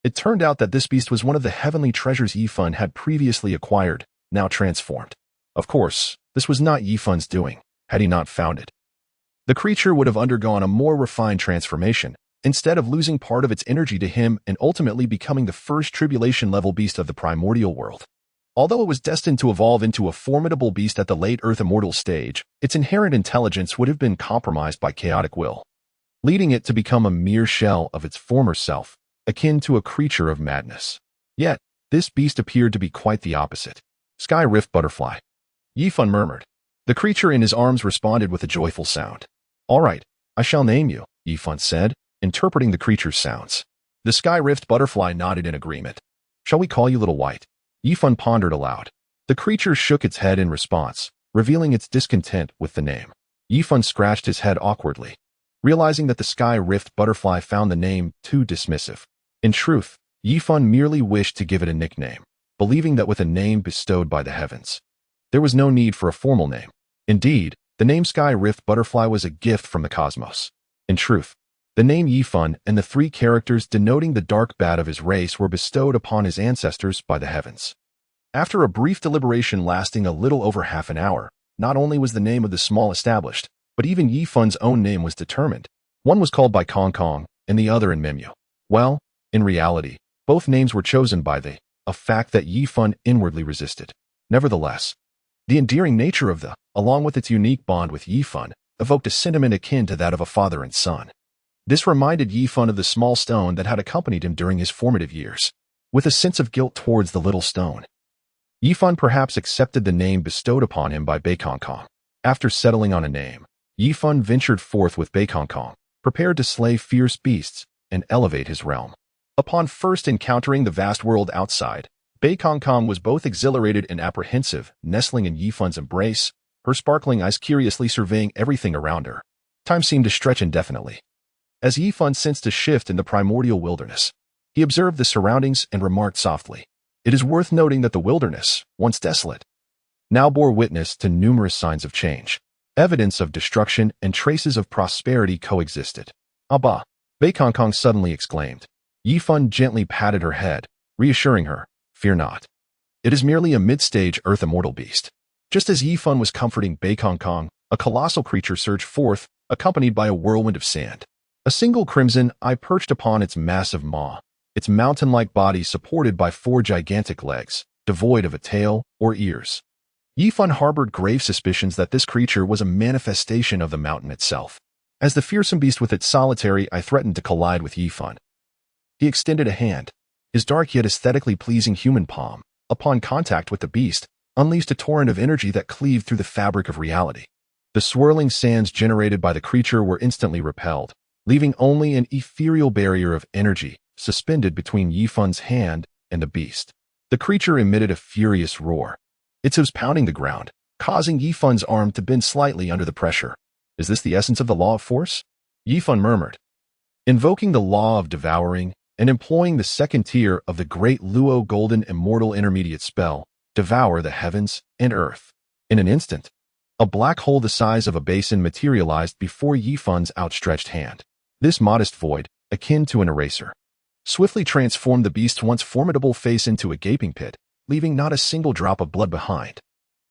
It turned out that this beast was one of the heavenly treasures Yifan had previously acquired, now transformed. Of course, this was not Yifan's doing, had he not found it. The creature would have undergone a more refined transformation, instead of losing part of its energy to him and ultimately becoming the first tribulation-level beast of the primordial world. Although it was destined to evolve into a formidable beast at the late Earth Immortal stage, its inherent intelligence would have been compromised by chaotic will. leading it to become a mere shell of its former self, akin to a creature of madness. Yet, this beast appeared to be quite the opposite. Sky Rift Butterfly. Yifan murmured. The creature in his arms responded with a joyful sound. All right, I shall name you, Yifan said, interpreting the creature's sounds. The Sky Rift Butterfly nodded in agreement. Shall we call you Little White? Yifan pondered aloud. The creature shook its head in response, revealing its discontent with the name. Yifan scratched his head awkwardly, realizing that the Sky Rift Butterfly found the name too dismissive. In truth, Yifan merely wished to give it a nickname, believing that with a name bestowed by the heavens, there was no need for a formal name. Indeed, the name Sky Rift Butterfly was a gift from the cosmos. In truth, the name Yifan and the three characters denoting the dark bat of his race were bestowed upon his ancestors by the heavens. After a brief deliberation lasting a little over half an hour, not only was the name of the small established, but even Yifan's own name was determined. One was called by Kong Kong, and the other in Mimyu. Well, in reality, both names were chosen by a fact that Yifan inwardly resisted. Nevertheless, the endearing nature of along with its unique bond with Yifan, evoked a sentiment akin to that of a father and son. This reminded Yifan of the small stone that had accompanied him during his formative years. With a sense of guilt towards the little stone, Yifan perhaps accepted the name bestowed upon him by Beikong. After settling on a name, Yifan ventured forth with Beikong, prepared to slay fierce beasts and elevate his realm. Upon first encountering the vast world outside, Beikong was both exhilarated and apprehensive, nestling in Yifan's embrace, her sparkling eyes curiously surveying everything around her. Time seemed to stretch indefinitely. As Yifan sensed a shift in the primordial wilderness, he observed the surroundings and remarked softly, "It is worth noting that the wilderness, once desolate, now bore witness to numerous signs of change. Evidence of destruction and traces of prosperity coexisted." "Abba," Beikong suddenly exclaimed. Yifan gently patted her head, reassuring her, "Fear not. It is merely a mid-stage Earth Immortal beast." Just as Yifan was comforting Beikong, a colossal creature surged forth, accompanied by a whirlwind of sand. A single crimson eye perched upon its massive maw, its mountain-like body supported by 4 gigantic legs, devoid of a tail or ears. Yifan harbored grave suspicions that this creature was a manifestation of the mountain itself. As the fearsome beast with its solitary eye threatened to collide with Yifan, he extended a hand. His dark yet aesthetically pleasing human palm, upon contact with the beast, unleashed a torrent of energy that cleaved through the fabric of reality. The swirling sands generated by the creature were instantly repelled, leaving only an ethereal barrier of energy suspended between Yifan's hand and the beast. The creature emitted a furious roar. Its hooves pounding the ground, causing Yifan's arm to bend slightly under the pressure. "Is this the essence of the law of force?" Yifan murmured. Invoking the law of devouring, and employing the second tier of the great Luo Golden Immortal Intermediate spell, Devour the Heavens and Earth. In an instant, a black hole the size of a basin materialized before Yifan's outstretched hand. This modest void, akin to an eraser, swiftly transformed the beast's once formidable face into a gaping pit, leaving not a single drop of blood behind.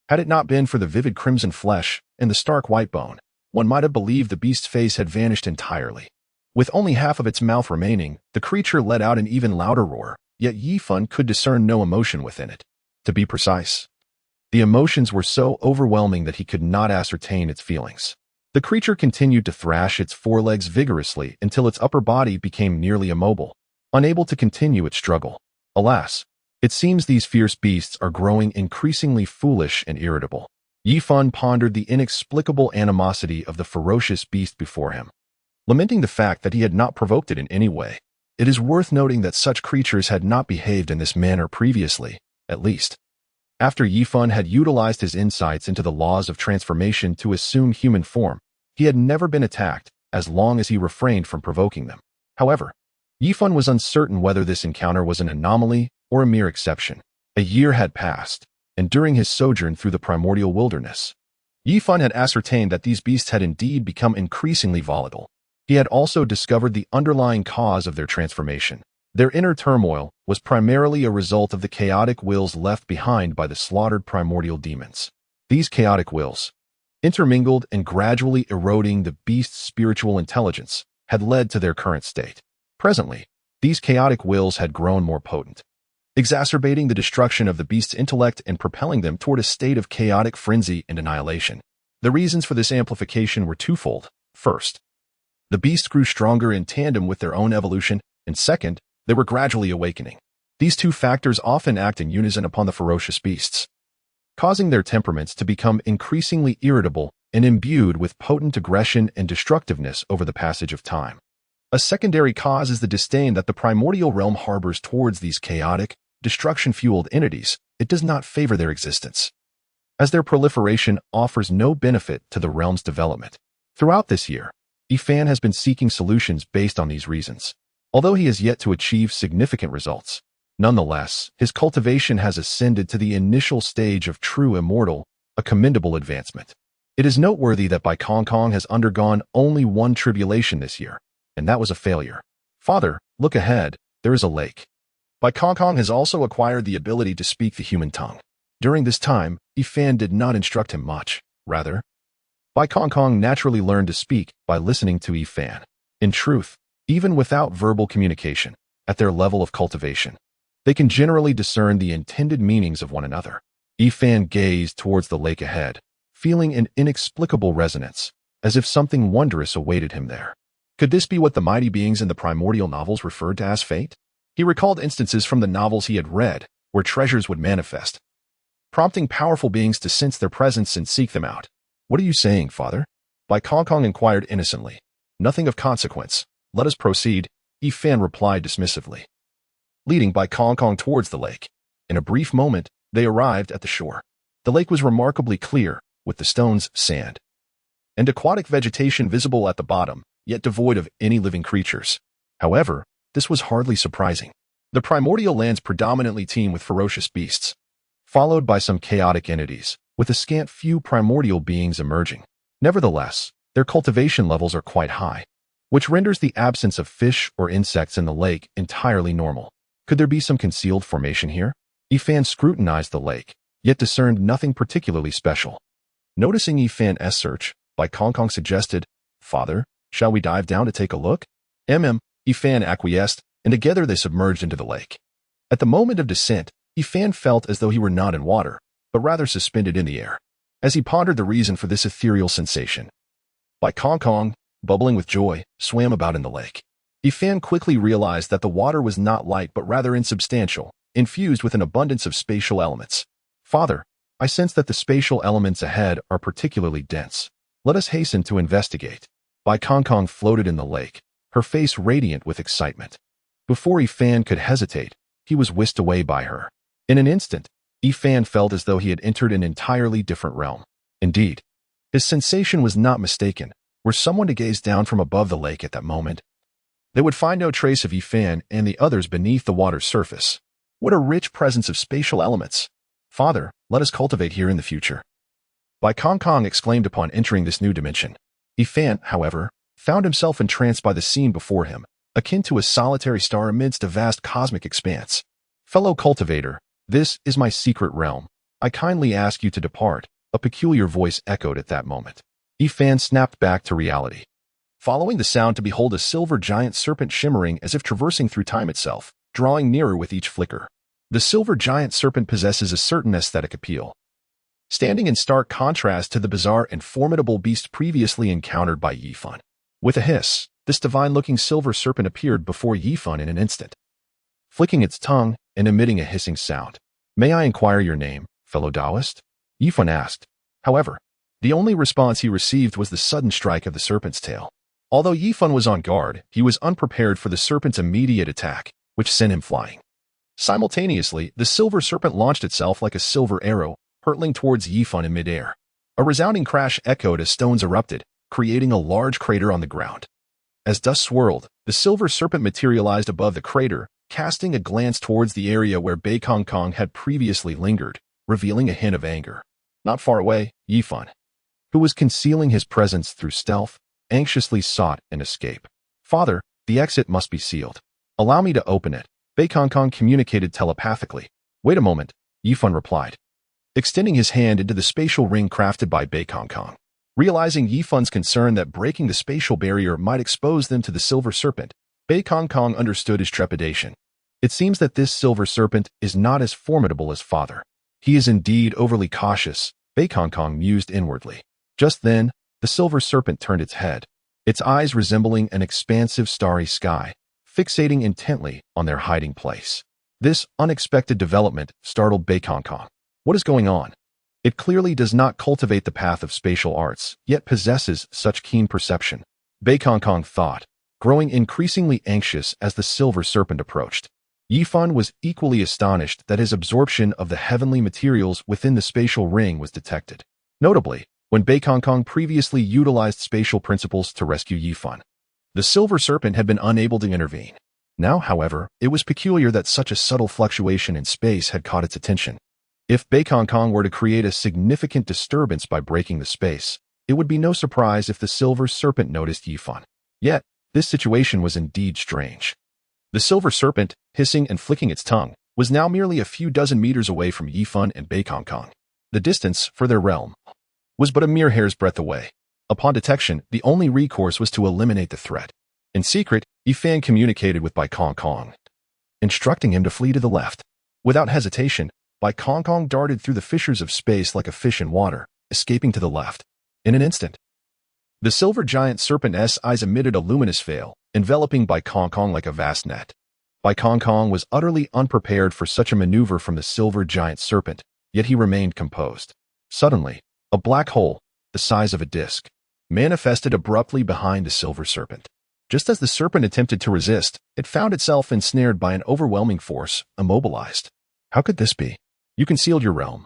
Had it not been for the vivid crimson flesh and the stark white bone, one might have believed the beast's face had vanished entirely. With only half of its mouth remaining, the creature let out an even louder roar, yet Yifan could discern no emotion within it. To be precise, the emotions were so overwhelming that he could not ascertain its feelings. The creature continued to thrash its forelegs vigorously until its upper body became nearly immobile, unable to continue its struggle. Alas, it seems these fierce beasts are growing increasingly foolish and irritable. Yifan pondered the inexplicable animosity of the ferocious beast before him, lamenting the fact that he had not provoked it in any way. It is worth noting that such creatures had not behaved in this manner previously, at least. After Yifan had utilized his insights into the laws of transformation to assume human form, he had never been attacked, as long as he refrained from provoking them. However, Yifan was uncertain whether this encounter was an anomaly or a mere exception. A year had passed, and during his sojourn through the primordial wilderness, Yifan had ascertained that these beasts had indeed become increasingly volatile. He had also discovered the underlying cause of their transformation. Their inner turmoil was primarily a result of the chaotic wills left behind by the slaughtered primordial demons. These chaotic wills, intermingled and gradually eroding the beast's spiritual intelligence, had led to their current state. Presently, these chaotic wills had grown more potent, exacerbating the destruction of the beast's intellect and propelling them toward a state of chaotic frenzy and annihilation. The reasons for this amplification were twofold. First, The beasts grew stronger in tandem with their own evolution, and second, they were gradually awakening. These two factors often act in unison upon the ferocious beasts, causing their temperaments to become increasingly irritable and imbued with potent aggression and destructiveness over the passage of time. A secondary cause is the disdain that the primordial realm harbors towards these chaotic, destruction-fueled entities. It does not favor their existence, as their proliferation offers no benefit to the realm's development. Throughout this year, Ifan has been seeking solutions based on these reasons. Although he has yet to achieve significant results, nonetheless, his cultivation has ascended to the initial stage of true immortal, a commendable advancement. It is noteworthy that Bai Kong has undergone only one tribulation this year, and that was a failure. Father, look ahead, there is a lake. Bai Kong has also acquired the ability to speak the human tongue. During this time, Ifan did not instruct him much. Rather, Bai Kong naturally learned to speak by listening to Ifan. In truth, even without verbal communication, at their level of cultivation, they can generally discern the intended meanings of one another. Ifan gazed towards the lake ahead, feeling an inexplicable resonance, as if something wondrous awaited him there. Could this be what the mighty beings in the primordial novels referred to as fate? He recalled instances from the novels he had read, where treasures would manifest, prompting powerful beings to sense their presence and seek them out. What are you saying, Father? Bai Kong inquired innocently. Nothing of consequence. Let us proceed, Ifan replied dismissively, leading Bai Kong towards the lake. In a brief moment, they arrived at the shore. The lake was remarkably clear, with the stones, sand, and aquatic vegetation visible at the bottom, yet devoid of any living creatures. However, this was hardly surprising. The primordial lands predominantly teem with ferocious beasts, followed by some chaotic entities, with a scant few primordial beings emerging. Nevertheless, their cultivation levels are quite high, which renders the absence of fish or insects in the lake entirely normal. Could there be some concealed formation here? Ifan scrutinized the lake, yet discerned nothing particularly special. Noticing Ifan's search, Bai Kong suggested, Father, shall we dive down to take a look? Ifan acquiesced, and together they submerged into the lake. At the moment of descent, Ifan felt as though he were not in water, but rather suspended in the air. As he pondered the reason for this ethereal sensation, Bai Kong, bubbling with joy, swam about in the lake. Ifan quickly realized that the water was not light but rather insubstantial, infused with an abundance of spatial elements. Father, I sense that the spatial elements ahead are particularly dense. Let us hasten to investigate. Bai Kong floated in the lake, her face radiant with excitement. Before Ifan could hesitate, he was whisked away by her. In an instant, Ifan felt as though he had entered an entirely different realm. Indeed, his sensation was not mistaken. Were someone to gaze down from above the lake at that moment, they would find no trace of Ifan and the others beneath the water's surface. What a rich presence of spatial elements. Father, let us cultivate here in the future. Bai Kong exclaimed upon entering this new dimension. Ifan, however, found himself entranced by the scene before him, akin to a solitary star amidst a vast cosmic expanse. Fellow cultivator, this is my secret realm. I kindly ask you to depart, a peculiar voice echoed at that moment. Ifan snapped back to reality, following the sound to behold a silver giant serpent shimmering as if traversing through time itself, drawing nearer with each flicker. The silver giant serpent possesses a certain aesthetic appeal, standing in stark contrast to the bizarre and formidable beast previously encountered by Yifan. With a hiss, this divine-looking silver serpent appeared before Yifan in an instant, flicking its tongue and emitting a hissing sound. May I inquire your name, fellow Taoist? Yifan asked. However, the only response he received was the sudden strike of the serpent's tail. Although Yifan was on guard, he was unprepared for the serpent's immediate attack, which sent him flying. Simultaneously, the silver serpent launched itself like a silver arrow, hurtling towards Yifan in midair. A resounding crash echoed as stones erupted, creating a large crater on the ground. As dust swirled, the silver serpent materialized above the crater, casting a glance towards the area where Bai Kong had previously lingered, revealing a hint of anger. Not far away, Yifan, who was concealing his presence through stealth, anxiously sought an escape. Father, the exit must be sealed. Allow me to open it, Bai Kong communicated telepathically. Wait a moment, Yifan replied, extending his hand into the spatial ring crafted by Bai Kong. Realizing Yifan's concern that breaking the spatial barrier might expose them to the silver serpent, Bai Kong understood his trepidation. It seems that this silver serpent is not as formidable as Father. He is indeed overly cautious, Bai Kong mused inwardly. Just then, the silver serpent turned its head. its eyes resembling an expansive starry sky, fixating intently on their hiding place. This unexpected development startled Baikongkong. What is going on? It clearly does not cultivate the path of spatial arts, yet possesses such keen perception. Baikongkong thought, growing increasingly anxious as the silver serpent approached. Yifan was equally astonished that his absorption of the heavenly materials within the spatial ring was detected. Notably, when Baikongkong previously utilized spatial principles to rescue Yifan, the silver serpent had been unable to intervene. Now, however, it was peculiar that such a subtle fluctuation in space had caught its attention. If Baikongkong were to create a significant disturbance by breaking the space, it would be no surprise if the silver serpent noticed Yifan. Yet, this situation was indeed strange. The silver serpent, hissing and flicking its tongue, was now merely a few dozen meters away from Yifan and Baikongkong. The distance, for their realm, was but a mere hair's breadth away. Upon detection, the only recourse was to eliminate the threat. In secret, Yifan communicated with Baikongkong, instructing him to flee to the left. Without hesitation, Baikongkong darted through the fissures of space like a fish in water, escaping to the left. In an instant, the silver giant serpent's eyes emitted a luminous veil, enveloping Baikongkong like a vast net. Baikongkong was utterly unprepared for such a maneuver from the silver giant serpent, yet he remained composed. Suddenly, a black hole, the size of a disc, manifested abruptly behind the silver serpent. Just as the serpent attempted to resist, it found itself ensnared by an overwhelming force, immobilized. How could this be? You concealed your realm.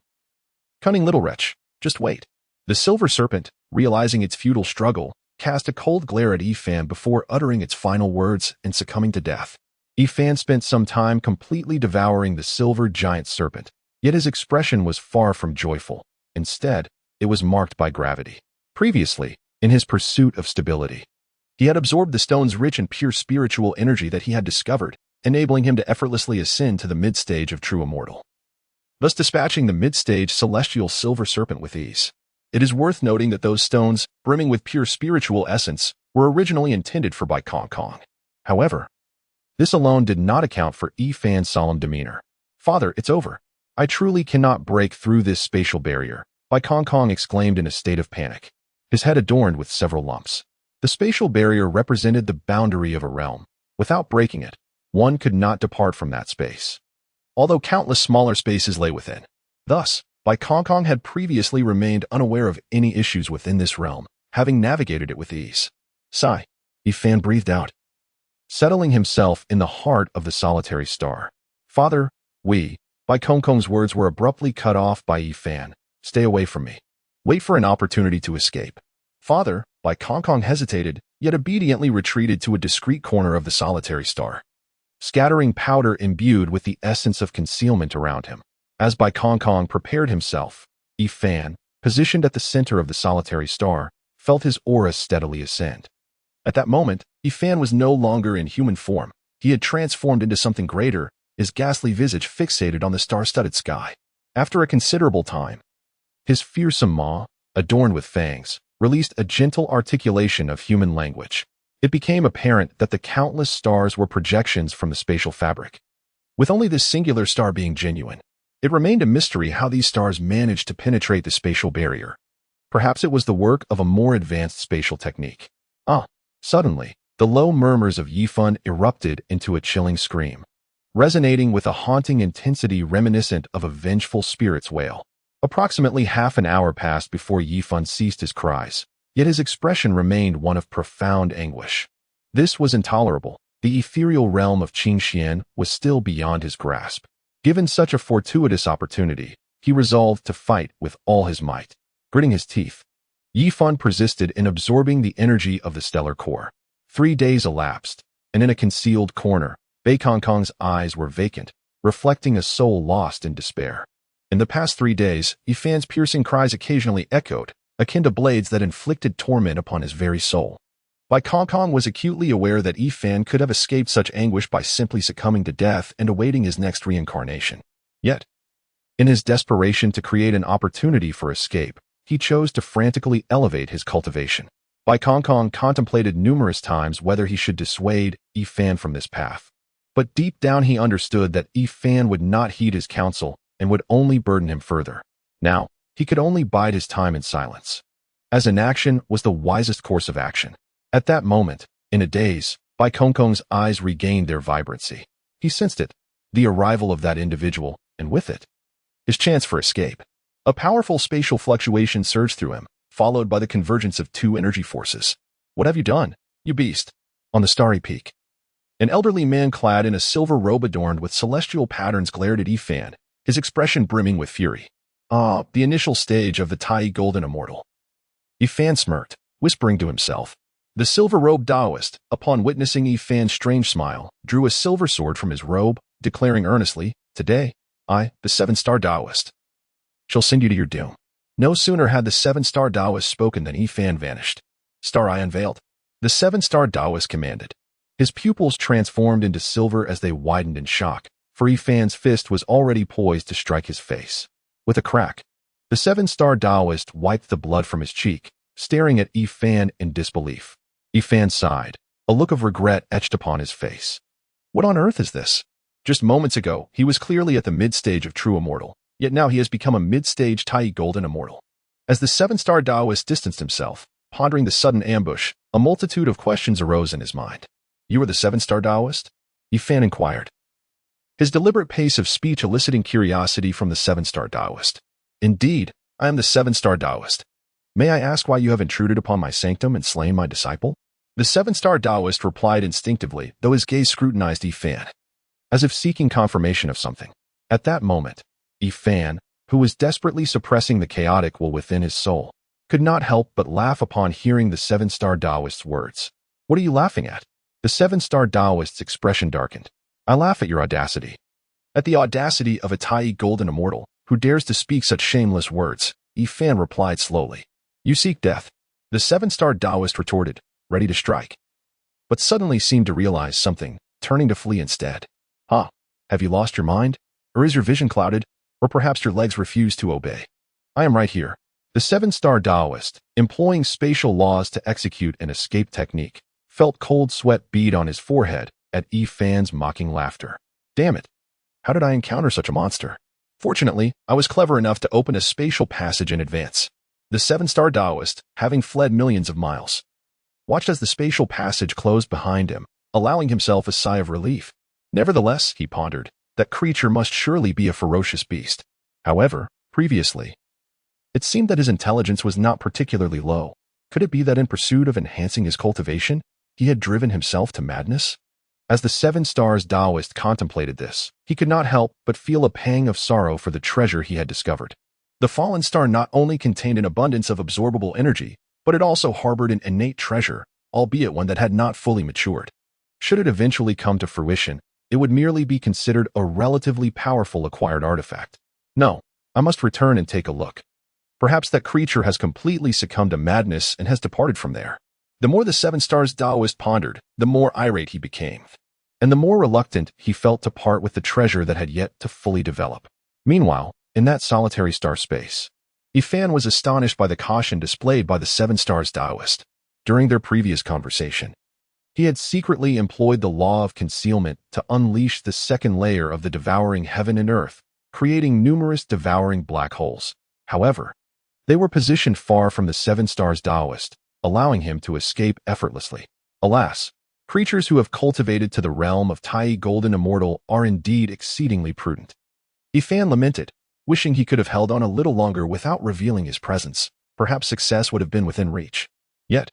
Cunning little wretch, just wait. The silver serpent, realizing its futile struggle, cast a cold glare at Yifan before uttering its final words and succumbing to death. Yifan spent some time completely devouring the silver giant serpent, yet his expression was far from joyful. Instead, it was marked by gravity. Previously, in his pursuit of stability, he had absorbed the stone's rich and pure spiritual energy that he had discovered, enabling him to effortlessly ascend to the mid-stage of true immortal, thus dispatching the mid-stage celestial silver serpent with ease. It is worth noting that those stones, brimming with pure spiritual essence, were originally intended for Baikongkong. However, this alone did not account for Yifan's solemn demeanor. Father, it's over. I truly cannot break through this spatial barrier, Baikongkong exclaimed in a state of panic, his head adorned with several lumps. The spatial barrier represented the boundary of a realm. Without breaking it, one could not depart from that space, although countless smaller spaces lay within. Thus, Baikongkong had previously remained unaware of any issues within this realm, having navigated it with ease. Sigh, Yifan breathed out, settling himself in the heart of the solitary star. Father, Baikongkong's words were abruptly cut off by Yifan. Stay away from me. Wait for an opportunity to escape. Father, Baikongkong hesitated, yet obediently retreated to a discreet corner of the solitary star, scattering powder imbued with the essence of concealment around him. As Baikongkong prepared himself, Yifan, positioned at the center of the solitary star, felt his aura steadily ascend. At that moment, Yifan was no longer in human form. He had transformed into something greater, his ghastly visage fixated on the star-studded sky. After a considerable time, his fearsome maw, adorned with fangs, released a gentle articulation of human language. It became apparent that the countless stars were projections from the spatial fabric, with only this singular star being genuine. It remained a mystery how these stars managed to penetrate the spatial barrier. Perhaps it was the work of a more advanced spatial technique. Suddenly, the low murmurs of Yifan erupted into a chilling scream, resonating with a haunting intensity reminiscent of a vengeful spirit's wail. Approximately half an hour passed before Yifan ceased his cries, yet his expression remained one of profound anguish. This was intolerable. The ethereal realm of Qingxian was still beyond his grasp. Given such a fortuitous opportunity, he resolved to fight with all his might. Gritting his teeth, Yifan persisted in absorbing the energy of the stellar core. 3 days elapsed, and in a concealed corner, Baikongkong's eyes were vacant, reflecting a soul lost in despair. In the past 3 days, Yifan's piercing cries occasionally echoed, akin to blades that inflicted torment upon his very soul. Baikongkong was acutely aware that Yifan could have escaped such anguish by simply succumbing to death and awaiting his next reincarnation. Yet, in his desperation to create an opportunity for escape, he chose to frantically elevate his cultivation. Baikongkong contemplated numerous times whether he should dissuade Yifan from this path. But deep down he understood that Yifan would not heed his counsel and would only burden him further. Now, he could only bide his time in silence, as inaction was the wisest course of action. At that moment, in a daze, Bai Kongkong's eyes regained their vibrancy. He sensed it, the arrival of that individual, and with it, his chance for escape. A powerful spatial fluctuation surged through him, followed by the convergence of two energy forces. What have you done, you beast? On the starry peak, an elderly man clad in a silver robe adorned with celestial patterns glared at Yifan, his expression brimming with fury. Ah, the initial stage of the Tai Golden Immortal. Yifan smirked, whispering to himself. The silver-robed Taoist, upon witnessing Yifan's strange smile, drew a silver sword from his robe, declaring earnestly, "Today, I, the seven-star Taoist, shall send you to your doom." No sooner had the seven-star Taoist spoken than Yifan vanished. Star Eye unveiled. The seven-star Taoist commanded. His pupils transformed into silver as they widened in shock, for Yifan's fist was already poised to strike his face. With a crack, the seven-star Taoist wiped the blood from his cheek, staring at Yifan in disbelief. Yifan sighed, a look of regret etched upon his face. What on earth is this? Just moments ago, he was clearly at the mid-stage of true immortal, yet now he has become a mid-stage Tai Golden Immortal. As the seven-star Taoist distanced himself, pondering the sudden ambush, a multitude of questions arose in his mind. You are the seven-star Taoist? Yifan inquired, his deliberate pace of speech eliciting curiosity from the seven-star Taoist. Indeed, I am the seven-star Taoist. May I ask why you have intruded upon my sanctum and slain my disciple? The seven-star Taoist replied instinctively, though his gaze scrutinized Yifan, as if seeking confirmation of something. At that moment, Yifan, who was desperately suppressing the chaotic will within his soul, could not help but laugh upon hearing the seven-star Taoist's words. What are you laughing at? The seven-star Taoist's expression darkened. I laugh at your audacity. At the audacity of a Tai Golden Immortal, who dares to speak such shameless words, Yifan replied slowly. You seek death. The seven-star Taoist retorted, ready to strike, but suddenly seemed to realize something, turning to flee instead. Huh? Have you lost your mind? Or is your vision clouded? Or perhaps your legs refuse to obey? I am right here. The seven-star Taoist, employing spatial laws to execute an escape technique, felt cold sweat bead on his forehead at Yifan's mocking laughter. Damn it! How did I encounter such a monster? Fortunately, I was clever enough to open a spatial passage in advance. The seven-star Taoist, having fled millions of miles, watched as the spatial passage closed behind him, allowing himself a sigh of relief. Nevertheless, he pondered, that creature must surely be a ferocious beast. However, previously, it seemed that his intelligence was not particularly low. Could it be that in pursuit of enhancing his cultivation, he had driven himself to madness? As the seven stars Taoist contemplated this, he could not help but feel a pang of sorrow for the treasure he had discovered. The fallen star not only contained an abundance of absorbable energy, but it also harbored an innate treasure, albeit one that had not fully matured. Should it eventually come to fruition, it would merely be considered a relatively powerful acquired artifact. No, I must return and take a look. Perhaps that creature has completely succumbed to madness and has departed from there. The more the seven stars Taoist pondered, the more irate he became, and the more reluctant he felt to part with the treasure that had yet to fully develop. Meanwhile, in that solitary star space, Yifan was astonished by the caution displayed by the seven stars Taoist. During their previous conversation, he had secretly employed the law of concealment to unleash the second layer of the devouring heaven and earth, creating numerous devouring black holes. However, they were positioned far from the seven stars Taoist, allowing him to escape effortlessly. Alas, creatures who have cultivated to the realm of Tai Golden Immortal are indeed exceedingly prudent. Yifan lamented, wishing he could have held on a little longer without revealing his presence. Perhaps success would have been within reach. Yet,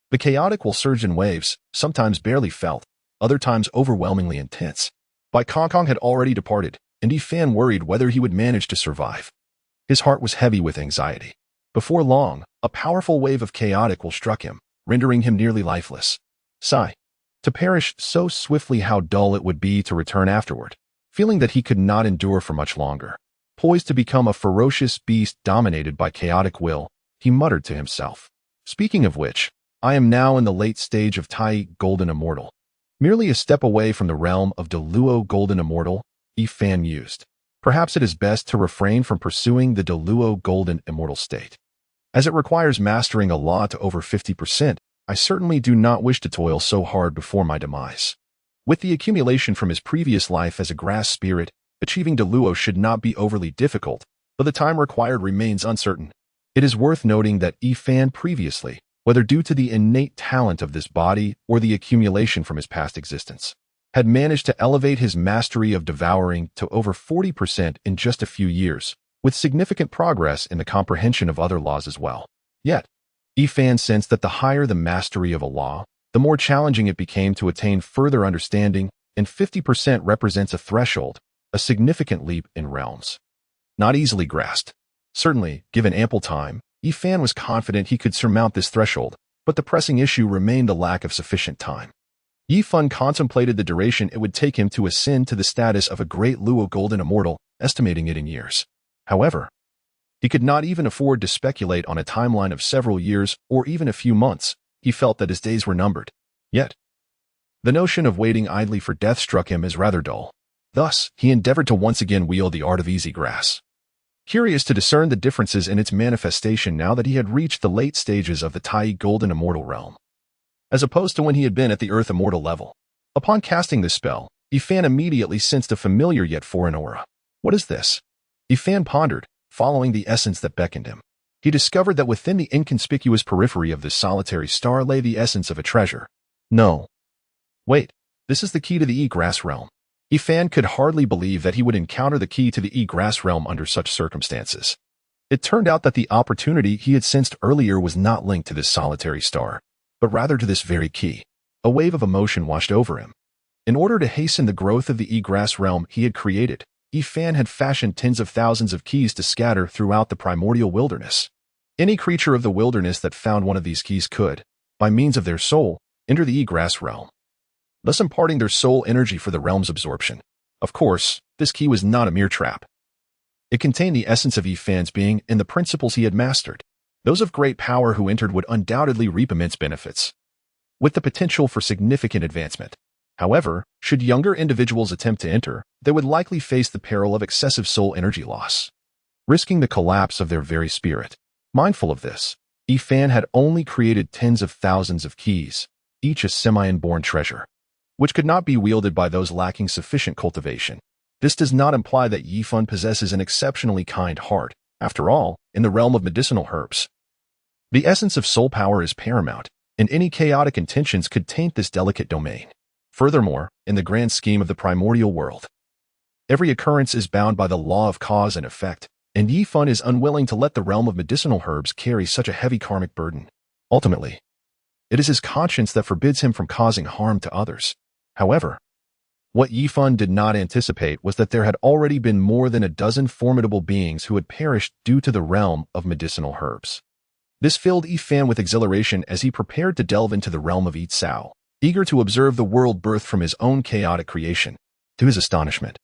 the chaotic will surge in waves, sometimes barely felt, other times overwhelmingly intense. Bai Kongkong had already departed, and Yifan worried whether he would manage to survive. His heart was heavy with anxiety. Before long, a powerful wave of chaotic will struck him, rendering him nearly lifeless. Sigh. To perish so swiftly, how dull it would be to return afterward. Feeling that he could not endure for much longer, poised to become a ferocious beast dominated by chaotic will, he muttered to himself. Speaking of which, I am now in the late stage of Tai Golden Immortal. Merely a step away from the realm of Deluo Golden Immortal, Yifan mused. Perhaps it is best to refrain from pursuing the Deluo Golden Immortal state. As it requires mastering a law to over 50%, I certainly do not wish to toil so hard before my demise. With the accumulation from his previous life as a grass spirit, achieving Deluo should not be overly difficult, though the time required remains uncertain. It is worth noting that Yifan previously, whether due to the innate talent of this body or the accumulation from his past existence, had managed to elevate his mastery of devouring to over 40% in just a few years, with significant progress in the comprehension of other laws as well. Yet, Yifan sensed that the higher the mastery of a law, the more challenging it became to attain further understanding, and 50% represents a threshold, a significant leap in realms. Not easily grasped. Certainly, given ample time, Yifan was confident he could surmount this threshold, but the pressing issue remained the lack of sufficient time. Yifan contemplated the duration it would take him to ascend to the status of a great Luo Golden Immortal, estimating it in years. However, he could not even afford to speculate on a timeline of several years or even a few months. He felt that his days were numbered. Yet, the notion of waiting idly for death struck him as rather dull. Thus, he endeavored to once again wield the art of easy grass. Curious to discern the differences in its manifestation now that he had reached the late stages of the Tai Golden Immortal realm, as opposed to when he had been at the Earth Immortal level. Upon casting this spell, Yifan immediately sensed a familiar yet foreign aura. What is this? Yifan pondered, following the essence that beckoned him. He discovered that within the inconspicuous periphery of this solitary star lay the essence of a treasure. No. Wait, this is the key to the E-Grass realm. Yifan could hardly believe that he would encounter the key to the E-Grass realm under such circumstances. It turned out that the opportunity he had sensed earlier was not linked to this solitary star, but rather to this very key. A wave of emotion washed over him. In order to hasten the growth of the E-Grass realm he had created, Yifan had fashioned tens of thousands of keys to scatter throughout the primordial wilderness. Any creature of the wilderness that found one of these keys could, by means of their soul, enter the E-Grass realm, thus imparting their soul energy for the realm's absorption. Of course, this key was not a mere trap. It contained the essence of Yifan's being and the principles he had mastered. Those of great power who entered would undoubtedly reap immense benefits, with the potential for significant advancement. However, should younger individuals attempt to enter, they would likely face the peril of excessive soul energy loss, risking the collapse of their very spirit. Mindful of this, Yifan had only created tens of thousands of keys, each a semi-inborn treasure, which could not be wielded by those lacking sufficient cultivation. This does not imply that Yifan possesses an exceptionally kind heart. After all, in the realm of medicinal herbs, the essence of soul power is paramount, and any chaotic intentions could taint this delicate domain. Furthermore, in the grand scheme of the primordial world, every occurrence is bound by the law of cause and effect, and Yifan is unwilling to let the realm of medicinal herbs carry such a heavy karmic burden. Ultimately, it is his conscience that forbids him from causing harm to others. However, what Yifan did not anticipate was that there had already been more than a dozen formidable beings who had perished due to the realm of medicinal herbs. This filled Yifan with exhilaration as he prepared to delve into the realm of Yitzhao, eager to observe the world birthed from his own chaotic creation. To his astonishment,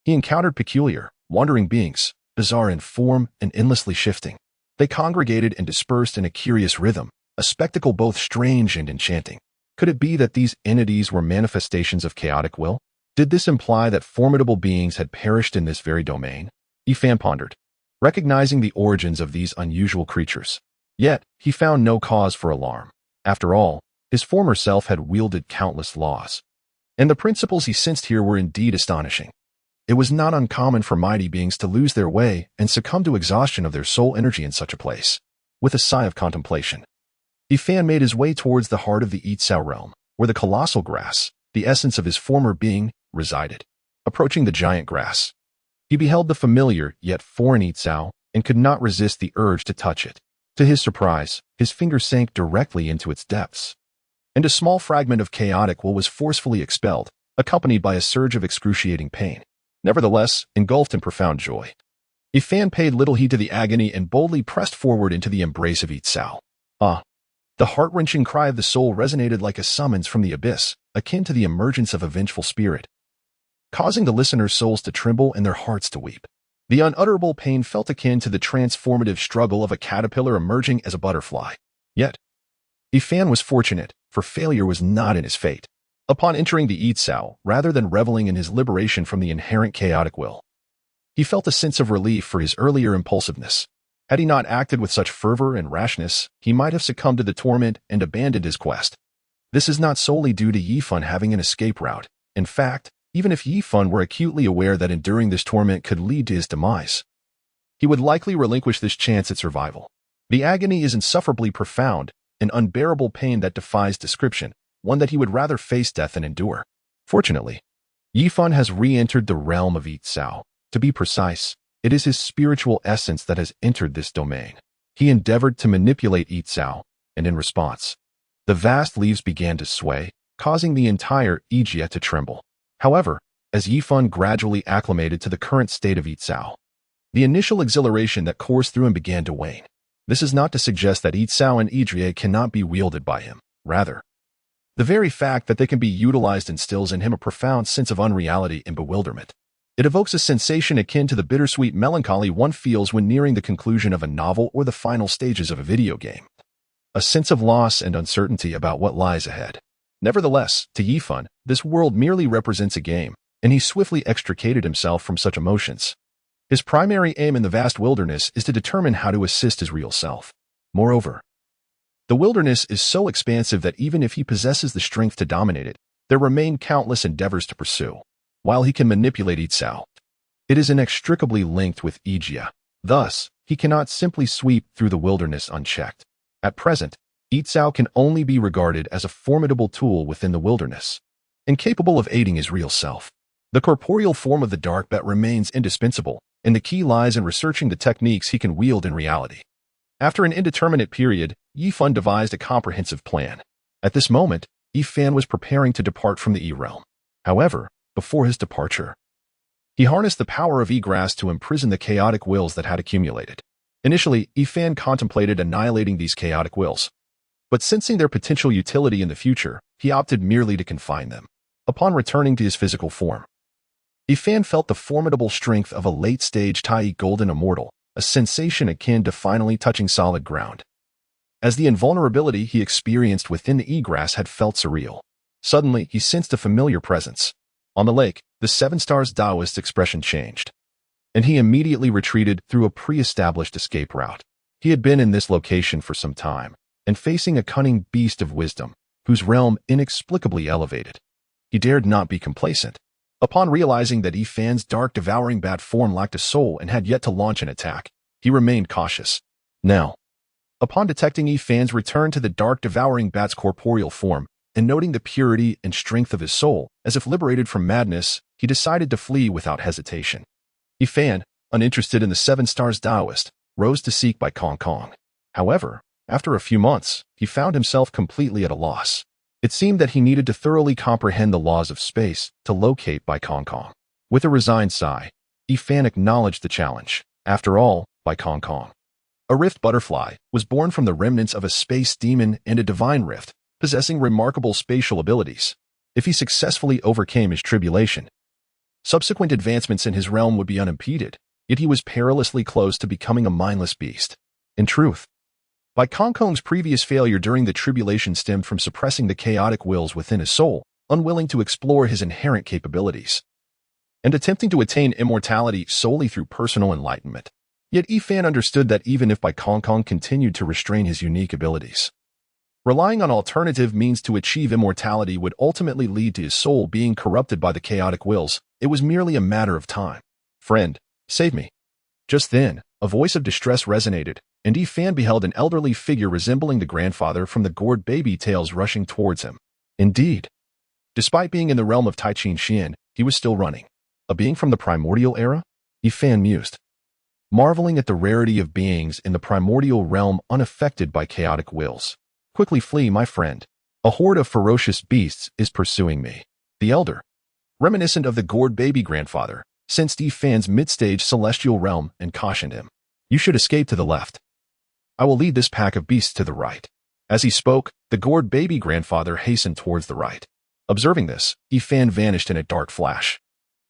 he encountered peculiar, wandering beings, bizarre in form and endlessly shifting. They congregated and dispersed in a curious rhythm, a spectacle both strange and enchanting. Could it be that these entities were manifestations of chaotic will? Did this imply that formidable beings had perished in this very domain? Yifan pondered, recognizing the origins of these unusual creatures. Yet, he found no cause for alarm. After all, his former self had wielded countless laws, and the principles he sensed here were indeed astonishing. It was not uncommon for mighty beings to lose their way and succumb to exhaustion of their soul energy in such a place. With a sigh of contemplation, Yifan made his way towards the heart of the Yitzhao realm, where the colossal grass, the essence of his former being, resided. Approaching the giant grass, he beheld the familiar yet foreign Yitzhao and could not resist the urge to touch it. To his surprise, his finger sank directly into its depths, and a small fragment of chaotic will was forcefully expelled, accompanied by a surge of excruciating pain. Nevertheless, engulfed in profound joy, Yifan paid little heed to the agony and boldly pressed forward into the embrace of Yitzhao. Ah! The heart-wrenching cry of the soul resonated like a summons from the abyss, akin to the emergence of a vengeful spirit, causing the listeners' souls to tremble and their hearts to weep. The unutterable pain felt akin to the transformative struggle of a caterpillar emerging as a butterfly. Yet, Yifan was fortunate, for failure was not in his fate. Upon entering the Yitzhao, rather than reveling in his liberation from the inherent chaotic will, he felt a sense of relief for his earlier impulsiveness. Had he not acted with such fervor and rashness, he might have succumbed to the torment and abandoned his quest. This is not solely due to Yifan having an escape route. In fact, even if Yifan were acutely aware that enduring this torment could lead to his demise, he would likely relinquish this chance at survival. The agony is insufferably profound, an unbearable pain that defies description, one that he would rather face death than endure. Fortunately, Yifan has re-entered the realm of Yitzhao. To be precise, it is his spiritual essence that has entered this domain. He endeavored to manipulate Yitzhao, and in response, the vast leaves began to sway, causing the entire Ijia to tremble. However, as Yifan gradually acclimated to the current state of Yitzhao, the initial exhilaration that coursed through him began to wane. This is not to suggest that Yitzhao and Ijia cannot be wielded by him. Rather, the very fact that they can be utilized instills in him a profound sense of unreality and bewilderment. It evokes a sensation akin to the bittersweet melancholy one feels when nearing the conclusion of a novel or the final stages of a video game. A sense of loss and uncertainty about what lies ahead. Nevertheless, to Yifan, this world merely represents a game, and he swiftly extricated himself from such emotions. His primary aim in the vast wilderness is to determine how to assist his real self. Moreover, the wilderness is so expansive that even if he possesses the strength to dominate it, there remain countless endeavors to pursue. While he can manipulate Yitzhao, it is inextricably linked with Ijia. Thus, he cannot simply sweep through the wilderness unchecked. At present, Yitzhao can only be regarded as a formidable tool within the wilderness, incapable of aiding his real self. The corporeal form of the dark bat remains indispensable, and the key lies in researching the techniques he can wield in reality. After an indeterminate period, Yifan devised a comprehensive plan. At this moment, Yifan was preparing to depart from the E-realm. However, before his departure, he harnessed the power of Egrass to imprison the chaotic wills that had accumulated. Initially, Yifan contemplated annihilating these chaotic wills, but sensing their potential utility in the future, he opted merely to confine them. Upon returning to his physical form, Yifan felt the formidable strength of a late-stage Tai Golden Immortal, a sensation akin to finally touching solid ground. As the invulnerability he experienced within the Egrass had felt surreal, suddenly he sensed a familiar presence. On the lake, the Seven Stars Taoist expression changed, and he immediately retreated through a pre-established escape route. He had been in this location for some time, and facing a cunning beast of wisdom, whose realm inexplicably elevated. He dared not be complacent. Upon realizing that Yifan's dark devouring bat form lacked a soul and had yet to launch an attack, he remained cautious. Now, upon detecting Yifan's return to the dark devouring bat's corporeal form, and noting the purity and strength of his soul, as if liberated from madness, he decided to flee without hesitation. Yifan, uninterested in the Seven Stars Taoist, rose to seek Bai Kong Kong. However, after a few months, he found himself completely at a loss. It seemed that he needed to thoroughly comprehend the laws of space to locate Bai Kong Kong. With a resigned sigh, Yifan acknowledged the challenge. After all, Bai Kong Kong, a rift butterfly, was born from the remnants of a space demon and a divine rift, possessing remarkable spatial abilities. If he successfully overcame his tribulation, subsequent advancements in his realm would be unimpeded, yet he was perilously close to becoming a mindless beast. In truth, Bai Kong Kong's previous failure during the tribulation stemmed from suppressing the chaotic wills within his soul, unwilling to explore his inherent capabilities, and attempting to attain immortality solely through personal enlightenment. Yet Yifan understood that even if Bai Kong Kong continued to restrain his unique abilities, relying on alternative means to achieve immortality would ultimately lead to his soul being corrupted by the chaotic wills. It was merely a matter of time. "Friend, save me." Just then, a voice of distress resonated, and Yifan beheld an elderly figure resembling the grandfather from the gourd baby tales rushing towards him. Indeed, despite being in the realm of Taichin Xian, he was still running. A being from the Primordial era? Yifan mused, marveling at the rarity of beings in the Primordial realm unaffected by chaotic wills. "Quickly flee, my friend. A horde of ferocious beasts is pursuing me." The elder, reminiscent of the gourd baby grandfather, sensed Yifan's mid-stage celestial realm and cautioned him. "You should escape to the left. I will lead this pack of beasts to the right." As he spoke, the gourd baby grandfather hastened towards the right. Observing this, Yifan vanished in a dark flash,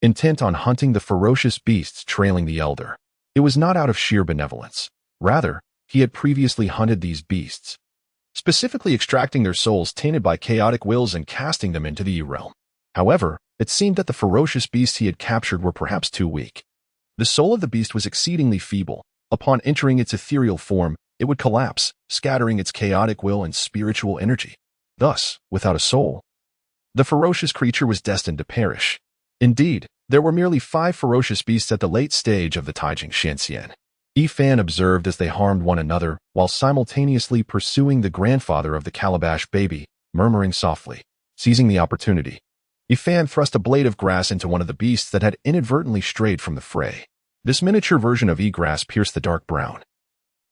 intent on hunting the ferocious beasts trailing the elder. It was not out of sheer benevolence. Rather, he had previously hunted these beasts, specifically extracting their souls tainted by chaotic wills and casting them into the E-realm. However, it seemed that the ferocious beasts he had captured were perhaps too weak. The soul of the beast was exceedingly feeble. Upon entering its ethereal form, it would collapse, scattering its chaotic will and spiritual energy. Thus, without a soul, the ferocious creature was destined to perish. Indeed, there were merely 5 ferocious beasts at the late stage of the Taijing Shenxian. Yifan observed as they harmed one another while simultaneously pursuing the grandfather of the calabash baby, murmuring softly. Seizing the opportunity, Yifan thrust a blade of grass into one of the beasts that had inadvertently strayed from the fray. This miniature version of grass pierced the dark brown,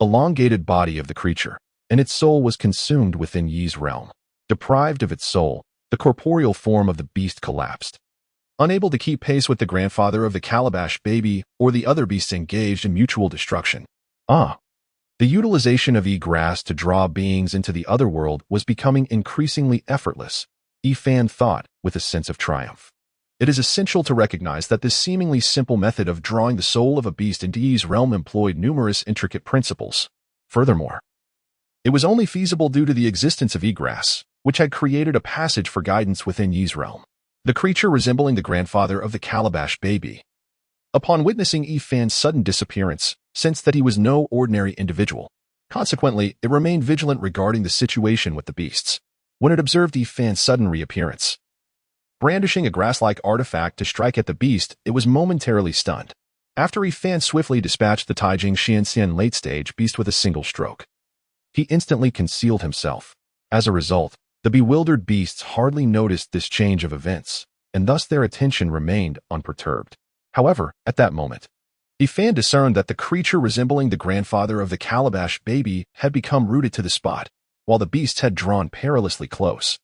elongated body of the creature, and its soul was consumed within Yi's realm. Deprived of its soul, the corporeal form of the beast collapsed. Unable to keep pace with the grandfather of the calabash baby or the other beasts engaged in mutual destruction. The utilization of grass to draw beings into the otherworld was becoming increasingly effortless, Yifan thought with a sense of triumph. It is essential to recognize that this seemingly simple method of drawing the soul of a beast into Yi's realm employed numerous intricate principles. Furthermore, it was only feasible due to the existence of grass, which had created a passage for guidance within Yi's realm. The creature resembling the grandfather of the calabash baby, upon witnessing Yifan's sudden disappearance, sensed that he was no ordinary individual. Consequently, it remained vigilant regarding the situation with the beasts. When it observed Yifan's sudden reappearance, brandishing a grass-like artifact to strike at the beast, it was momentarily stunned. After Yifan swiftly dispatched the Taijing Xianxian late-stage beast with a single stroke, he instantly concealed himself. As a result, the bewildered beasts hardly noticed this change of events, and thus their attention remained unperturbed. However, at that moment, Yifan discerned that the creature resembling the grandfather of the calabash baby had become rooted to the spot, while the beasts had drawn perilously close,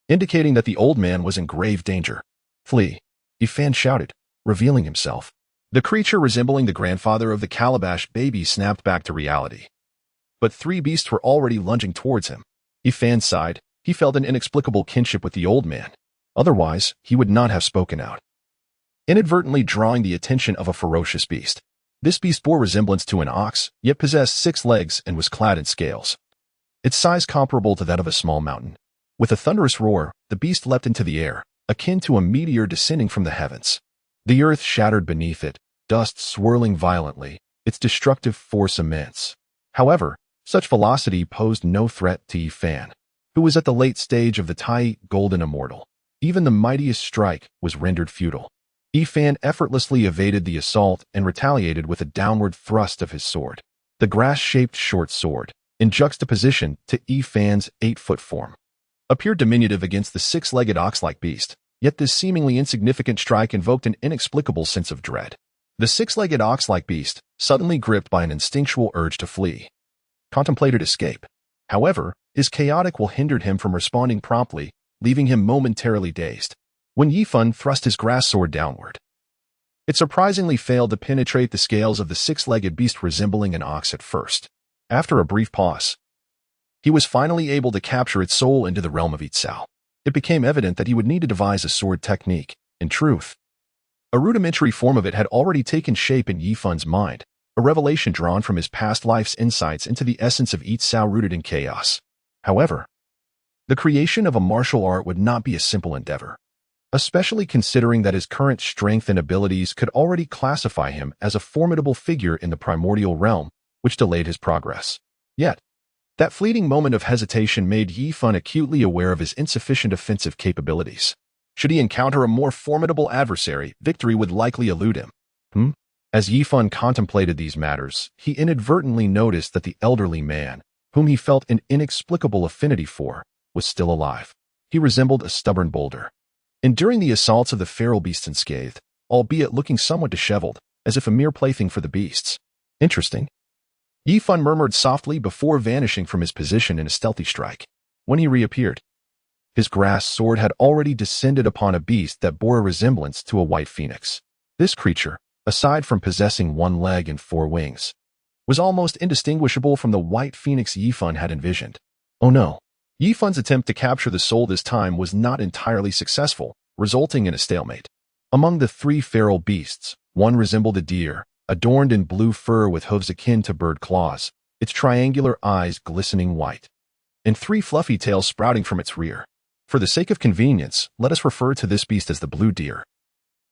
indicating that the old man was in grave danger. "Flee!" Yifan shouted, revealing himself. The creature resembling the grandfather of the calabash baby snapped back to reality. But three beasts were already lunging towards him. Yifan sighed. He felt an inexplicable kinship with the old man. Otherwise, he would not have spoken out, inadvertently drawing the attention of a ferocious beast. This beast bore resemblance to an ox, yet possessed 6 legs and was clad in scales, its size comparable to that of a small mountain. With a thunderous roar, the beast leapt into the air, akin to a meteor descending from the heavens. The earth shattered beneath it, dust swirling violently, its destructive force immense. However, such velocity posed no threat to Yifan, who was at the late stage of the Tai Golden Immortal. Even the mightiest strike was rendered futile. Yifan effortlessly evaded the assault and retaliated with a downward thrust of his sword. The grass-shaped short sword, in juxtaposition to Yifan's 8-foot form, appeared diminutive against the 6-legged ox-like beast, yet this seemingly insignificant strike invoked an inexplicable sense of dread. The 6-legged ox-like beast, suddenly gripped by an instinctual urge to flee, contemplated escape. However, his chaotic will hindered him from responding promptly, leaving him momentarily dazed. When Yifan thrust his grass sword downward, it surprisingly failed to penetrate the scales of the 6-legged beast resembling an ox at first. After a brief pause, he was finally able to capture its soul into the realm of Yitzhao. It became evident that he would need to devise a sword technique. In truth, a rudimentary form of it had already taken shape in Yifan's mind, a revelation drawn from his past life's insights into the essence of Yitzhao rooted in chaos. However, the creation of a martial art would not be a simple endeavor, especially considering that his current strength and abilities could already classify him as a formidable figure in the primordial realm, which delayed his progress. Yet, that fleeting moment of hesitation made Yifan acutely aware of his insufficient offensive capabilities. Should he encounter a more formidable adversary, victory would likely elude him. As Yifan contemplated these matters, he inadvertently noticed that the elderly man, whom he felt an inexplicable affinity for, was still alive. He resembled a stubborn boulder, enduring the assaults of the feral beasts unscathed, albeit looking somewhat disheveled, as if a mere plaything for the beasts. Interesting. Yifan murmured softly before vanishing from his position in a stealthy strike. When he reappeared, his grass sword had already descended upon a beast that bore a resemblance to a white phoenix. This creature, aside from possessing 1 leg and 4 wings, was almost indistinguishable from the white phoenix Yifan had envisioned. Oh no. Yifan's attempt to capture the soul this time was not entirely successful, resulting in a stalemate. Among the 3 feral beasts, one resembled a deer, adorned in blue fur with hooves akin to bird claws, its triangular eyes glistening white, and 3 fluffy tails sprouting from its rear. For the sake of convenience, let us refer to this beast as the blue deer,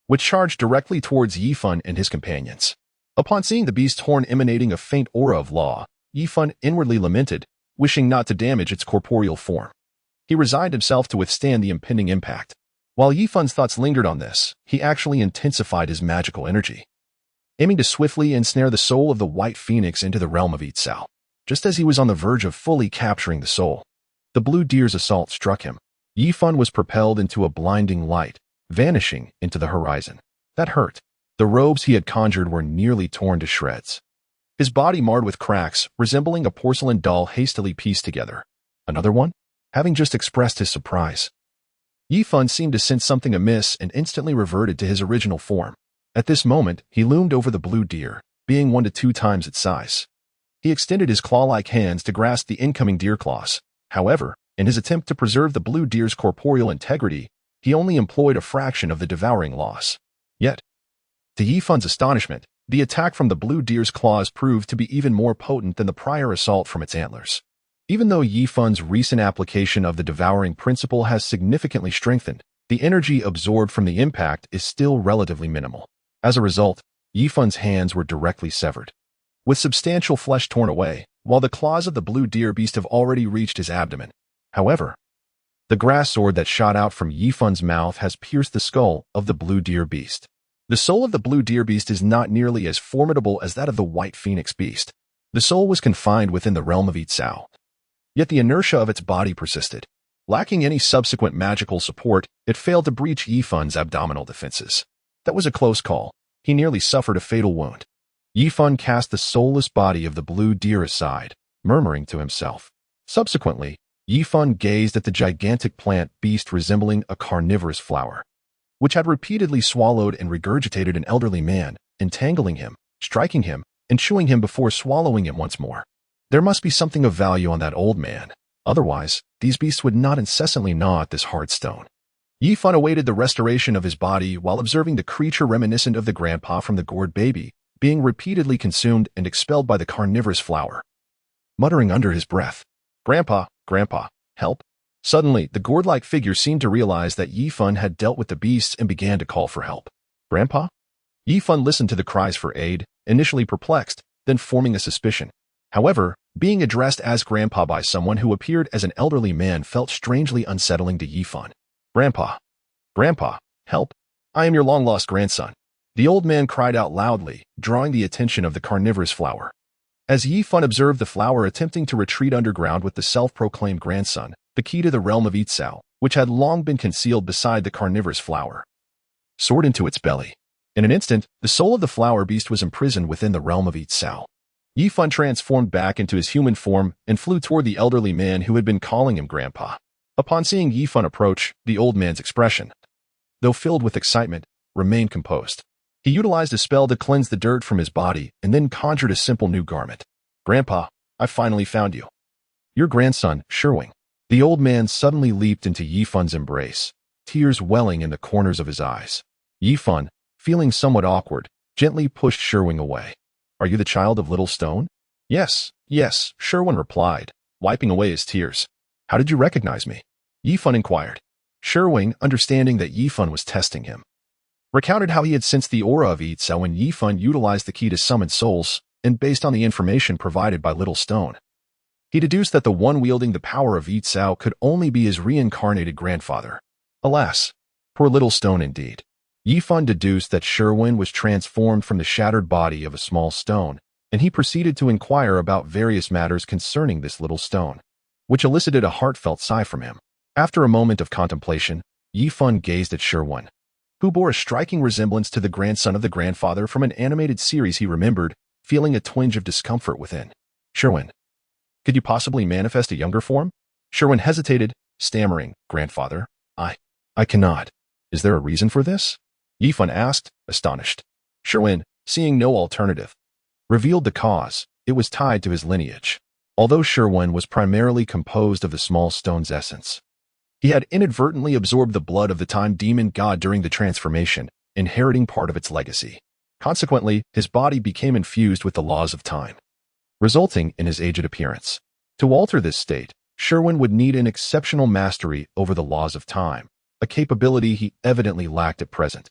which charged directly towards Yifan and his companions. Upon seeing the beast's horn emanating a faint aura of law, Yifan inwardly lamented, wishing not to damage its corporeal form. He resigned himself to withstand the impending impact. While Yifan's thoughts lingered on this, he actually intensified his magical energy. aiming to swiftly ensnare the soul of the White Phoenix into the realm of Yitzhao. Just as he was on the verge of fully capturing the soul, the Blue Deer's assault struck him. Yifan was propelled into a blinding light, vanishing into the horizon. That hurt. The robes he had conjured were nearly torn to shreds. His body marred with cracks, resembling a porcelain doll hastily pieced together. Another one? Having just expressed his surprise, Yifan seemed to sense something amiss and instantly reverted to his original form. At this moment, he loomed over the Blue Deer, being 1 to 2 times its size. He extended his claw-like hands to grasp the incoming deer claws. However, in his attempt to preserve the Blue Deer's corporeal integrity, he only employed a fraction of the devouring loss. Yet, to Yifan's astonishment, the attack from the Blue Deer's claws proved to be even more potent than the prior assault from its antlers. Even though Yifan's recent application of the devouring principle has significantly strengthened, the energy absorbed from the impact is still relatively minimal. As a result, Yifan's hands were directly severed, with substantial flesh torn away, while the claws of the Blue Deer beast have already reached his abdomen. However, the grass sword that shot out from Yifan's mouth has pierced the skull of the Blue Deer beast. The soul of the Blue Deer beast is not nearly as formidable as that of the White Phoenix beast. The soul was confined within the realm of Yitzhao. Yet the inertia of its body persisted. Lacking any subsequent magical support, it failed to breach Yifan's abdominal defenses. That was a close call. He nearly suffered a fatal wound. Yifan cast the soulless body of the Blue Deer aside, murmuring to himself. Subsequently, Yifan gazed at the gigantic plant beast resembling a carnivorous flower, which had repeatedly swallowed and regurgitated an elderly man, entangling him, striking him, and chewing him before swallowing him once more. There must be something of value on that old man. Otherwise, these beasts would not incessantly gnaw at this hard stone. Yifan awaited the restoration of his body while observing the creature reminiscent of the grandpa from the gourd baby, being repeatedly consumed and expelled by the carnivorous flower. Muttering under his breath, "Grandpa, Grandpa, help." Suddenly, the gourd-like figure seemed to realize that Yifan had dealt with the beasts and began to call for help. "Grandpa?" Yifan listened to the cries for aid, initially perplexed, then forming a suspicion. However, being addressed as Grandpa by someone who appeared as an elderly man felt strangely unsettling to Yifan. "Grandpa, Grandpa, help. I am your long-lost grandson." The old man cried out loudly, drawing the attention of the carnivorous flower. As Yifan observed the flower attempting to retreat underground with the self-proclaimed grandson, the key to the realm of Yitzhao, which had long been concealed beside the carnivorous flower, soared into its belly. In an instant, the soul of the flower beast was imprisoned within the realm of Yitzhao. Yifan transformed back into his human form and flew toward the elderly man who had been calling him Grandpa. Upon seeing Yifan approach, the old man's expression, though filled with excitement, remained composed. He utilized a spell to cleanse the dirt from his body and then conjured a simple new garment. "Grandpa, I finally found you. Your grandson, Sherwing." The old man suddenly leaped into Yifan's embrace, tears welling in the corners of his eyes. Yifan, feeling somewhat awkward, gently pushed Sherwing away. "Are you the child of Little Stone?" Yes, Sherwin replied, wiping away his tears. "How did you recognize me?" Yifan inquired. Sherwing, understanding that Yifan was testing him, recounted how he had sensed the aura of Yitzhao when Yifan utilized the key to summon souls, and based on the information provided by Little Stone, he deduced that the one wielding the power of Yitzhao could only be his reincarnated grandfather. Alas, poor Little Stone indeed. Yifan deduced that Sherwin was transformed from the shattered body of a small stone, and he proceeded to inquire about various matters concerning this little stone, which elicited a heartfelt sigh from him. After a moment of contemplation, Yifan gazed at Sherwin, who bore a striking resemblance to the grandson of the grandfather from an animated series he remembered, feeling a twinge of discomfort within. "Sherwin, could you possibly manifest a younger form?" Sherwin hesitated, stammering, "Grandfather, I cannot. Is there a reason for this?" Yifan asked, astonished. Sherwin, seeing no alternative, revealed the cause. It was tied to his lineage. Although Sherwin was primarily composed of the small stone's essence, he had inadvertently absorbed the blood of the time demon god during the transformation, inheriting part of its legacy. Consequently, his body became infused with the laws of time, resulting in his aged appearance. To alter this state, Sherwin would need an exceptional mastery over the laws of time, a capability he evidently lacked at present.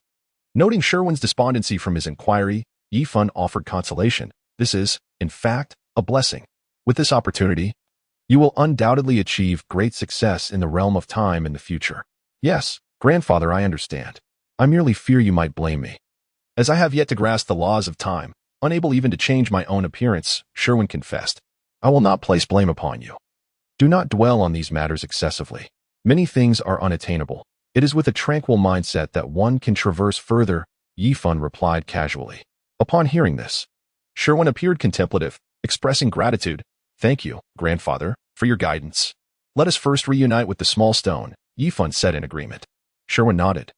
Noting Sherwin's despondency from his inquiry, Yifan offered consolation. "This is, in fact, a blessing. With this opportunity, you will undoubtedly achieve great success in the realm of time in the future." "Yes, grandfather, I understand. I merely fear you might blame me." As I have yet to grasp the laws of time, unable even to change my own appearance, Sherwin confessed, I will not place blame upon you. Do not dwell on these matters excessively. Many things are unattainable. It is with a tranquil mindset that one can traverse further, Yifan replied casually. Upon hearing this, Sherwin appeared contemplative, expressing gratitude. Thank you, grandfather, for your guidance. Let us first reunite with the small stone, Yifan said in agreement. Sherwin nodded,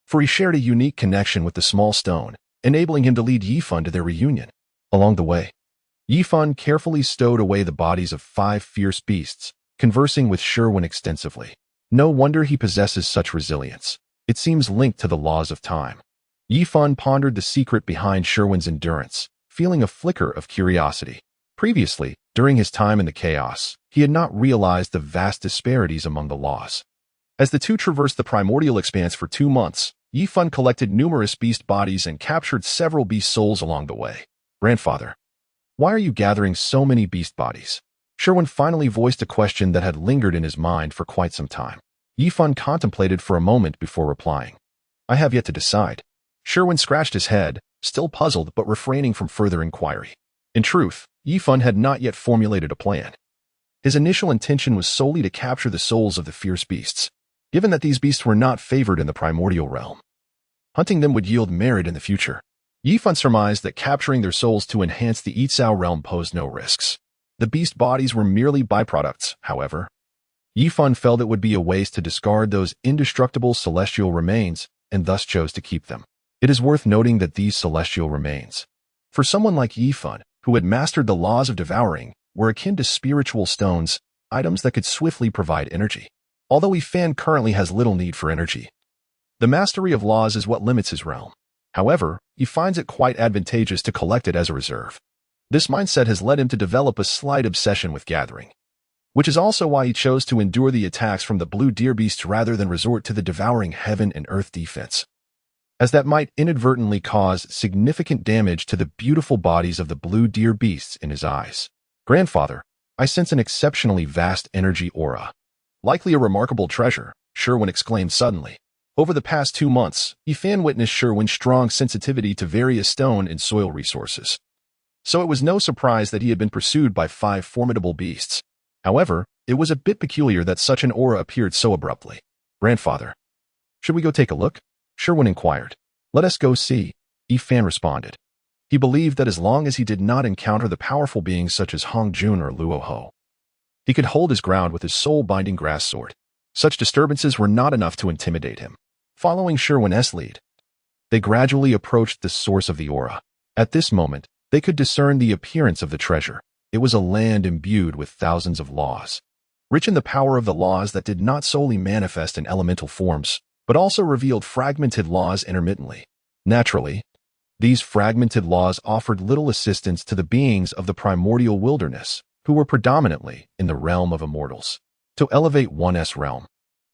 for he shared a unique connection with the small stone, enabling him to lead Yifan to their reunion. Along the way, Yifan carefully stowed away the bodies of 5 fierce beasts, conversing with Sherwin extensively. No wonder he possesses such resilience. It seems linked to the laws of time. Yifan pondered the secret behind Sherwin's endurance, feeling a flicker of curiosity. Previously, during his time in the chaos, he had not realized the vast disparities among the laws. As the two traversed the primordial expanse for 2 months, Yifan collected numerous beast bodies and captured several beast souls along the way. Grandfather, why are you gathering so many beast bodies? Sherwin finally voiced a question that had lingered in his mind for quite some time. Yifan contemplated for a moment before replying. I have yet to decide. Sherwin scratched his head, still puzzled but refraining from further inquiry. In truth, Yifan had not yet formulated a plan. His initial intention was solely to capture the souls of the fierce beasts, given that these beasts were not favored in the primordial realm. Hunting them would yield merit in the future. Yifan surmised that capturing their souls to enhance the Yitzhao realm posed no risks. The beast bodies were merely byproducts, however. Yifan felt it would be a waste to discard those indestructible celestial remains, and thus chose to keep them. It is worth noting that these celestial remains, for someone like Yifan, who had mastered the laws of devouring, were akin to spiritual stones, items that could swiftly provide energy. Although Yifan currently has little need for energy, the mastery of laws is what limits his realm. However, he finds it quite advantageous to collect it as a reserve. This mindset has led him to develop a slight obsession with gathering, which is also why he chose to endure the attacks from the blue deer beasts rather than resort to the devouring heaven and earth defense, as that might inadvertently cause significant damage to the beautiful bodies of the blue deer beasts in his eyes. Grandfather, I sense an exceptionally vast energy aura. Likely a remarkable treasure, Sherwin exclaimed suddenly. Over the past 2 months, Yifan witnessed Sherwin's strong sensitivity to various stone and soil resources. So it was no surprise that he had been pursued by 5 formidable beasts. However, it was a bit peculiar that such an aura appeared so abruptly. Grandfather, should we go take a look? Sherwin inquired. Let us go see, Yifan responded. He believed that as long as he did not encounter the powerful beings such as Hong Jun or Luo Ho, he could hold his ground with his soul-binding grass sword. Such disturbances were not enough to intimidate him. Following Sherwin's lead, they gradually approached the source of the aura. At this moment, they could discern the appearance of the treasure. It was a land imbued with thousands of laws, rich in the power of the laws that did not solely manifest in elemental forms, but also revealed fragmented laws intermittently. Naturally, these fragmented laws offered little assistance to the beings of the primordial wilderness, who were predominantly in the realm of immortals. To elevate one's realm,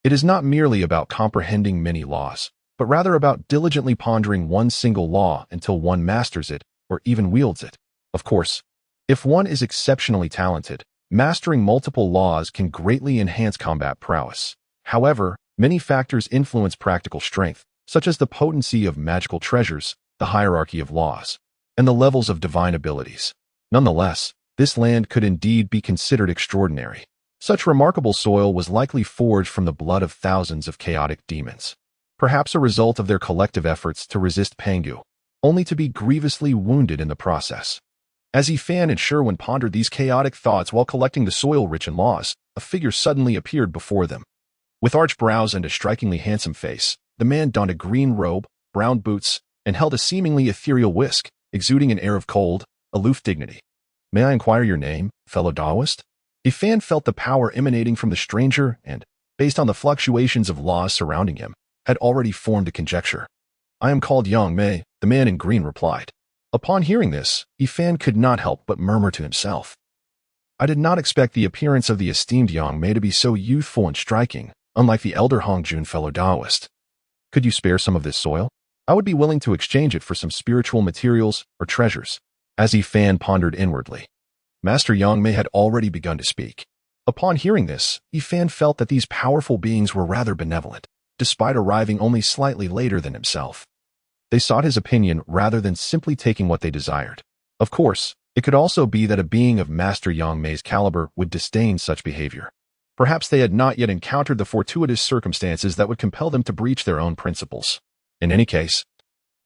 it is not merely about comprehending many laws, but rather about diligently pondering one single law until one masters it or even wields it. Of course, if one is exceptionally talented, mastering multiple laws can greatly enhance combat prowess. However, many factors influence practical strength, such as the potency of magical treasures, the hierarchy of laws, and the levels of divine abilities. Nonetheless, this land could indeed be considered extraordinary. Such remarkable soil was likely forged from the blood of thousands of chaotic demons, perhaps a result of their collective efforts to resist Pangu, only to be grievously wounded in the process. As Yifan and Sherwin pondered these chaotic thoughts while collecting the soil rich in laws, a figure suddenly appeared before them. With arched brows and a strikingly handsome face, the man donned a green robe, brown boots, and held a seemingly ethereal whisk, exuding an air of cold, aloof dignity. May I inquire your name, fellow Taoist? Yifan felt the power emanating from the stranger and, based on the fluctuations of laws surrounding him, had already formed a conjecture. I am called Yangmei, the man in green replied. Upon hearing this, Yifan could not help but murmur to himself. I did not expect the appearance of the esteemed Yangmei to be so youthful and striking, unlike the elder Hongjun fellow Taoist. Could you spare some of this soil? I would be willing to exchange it for some spiritual materials or treasures. As Yifan pondered inwardly, Master Yangmei had already begun to speak. Upon hearing this, Yifan felt that these powerful beings were rather benevolent, despite arriving only slightly later than himself. They sought his opinion rather than simply taking what they desired. Of course, it could also be that a being of Master Yangmei's caliber would disdain such behavior. Perhaps they had not yet encountered the fortuitous circumstances that would compel them to breach their own principles. In any case,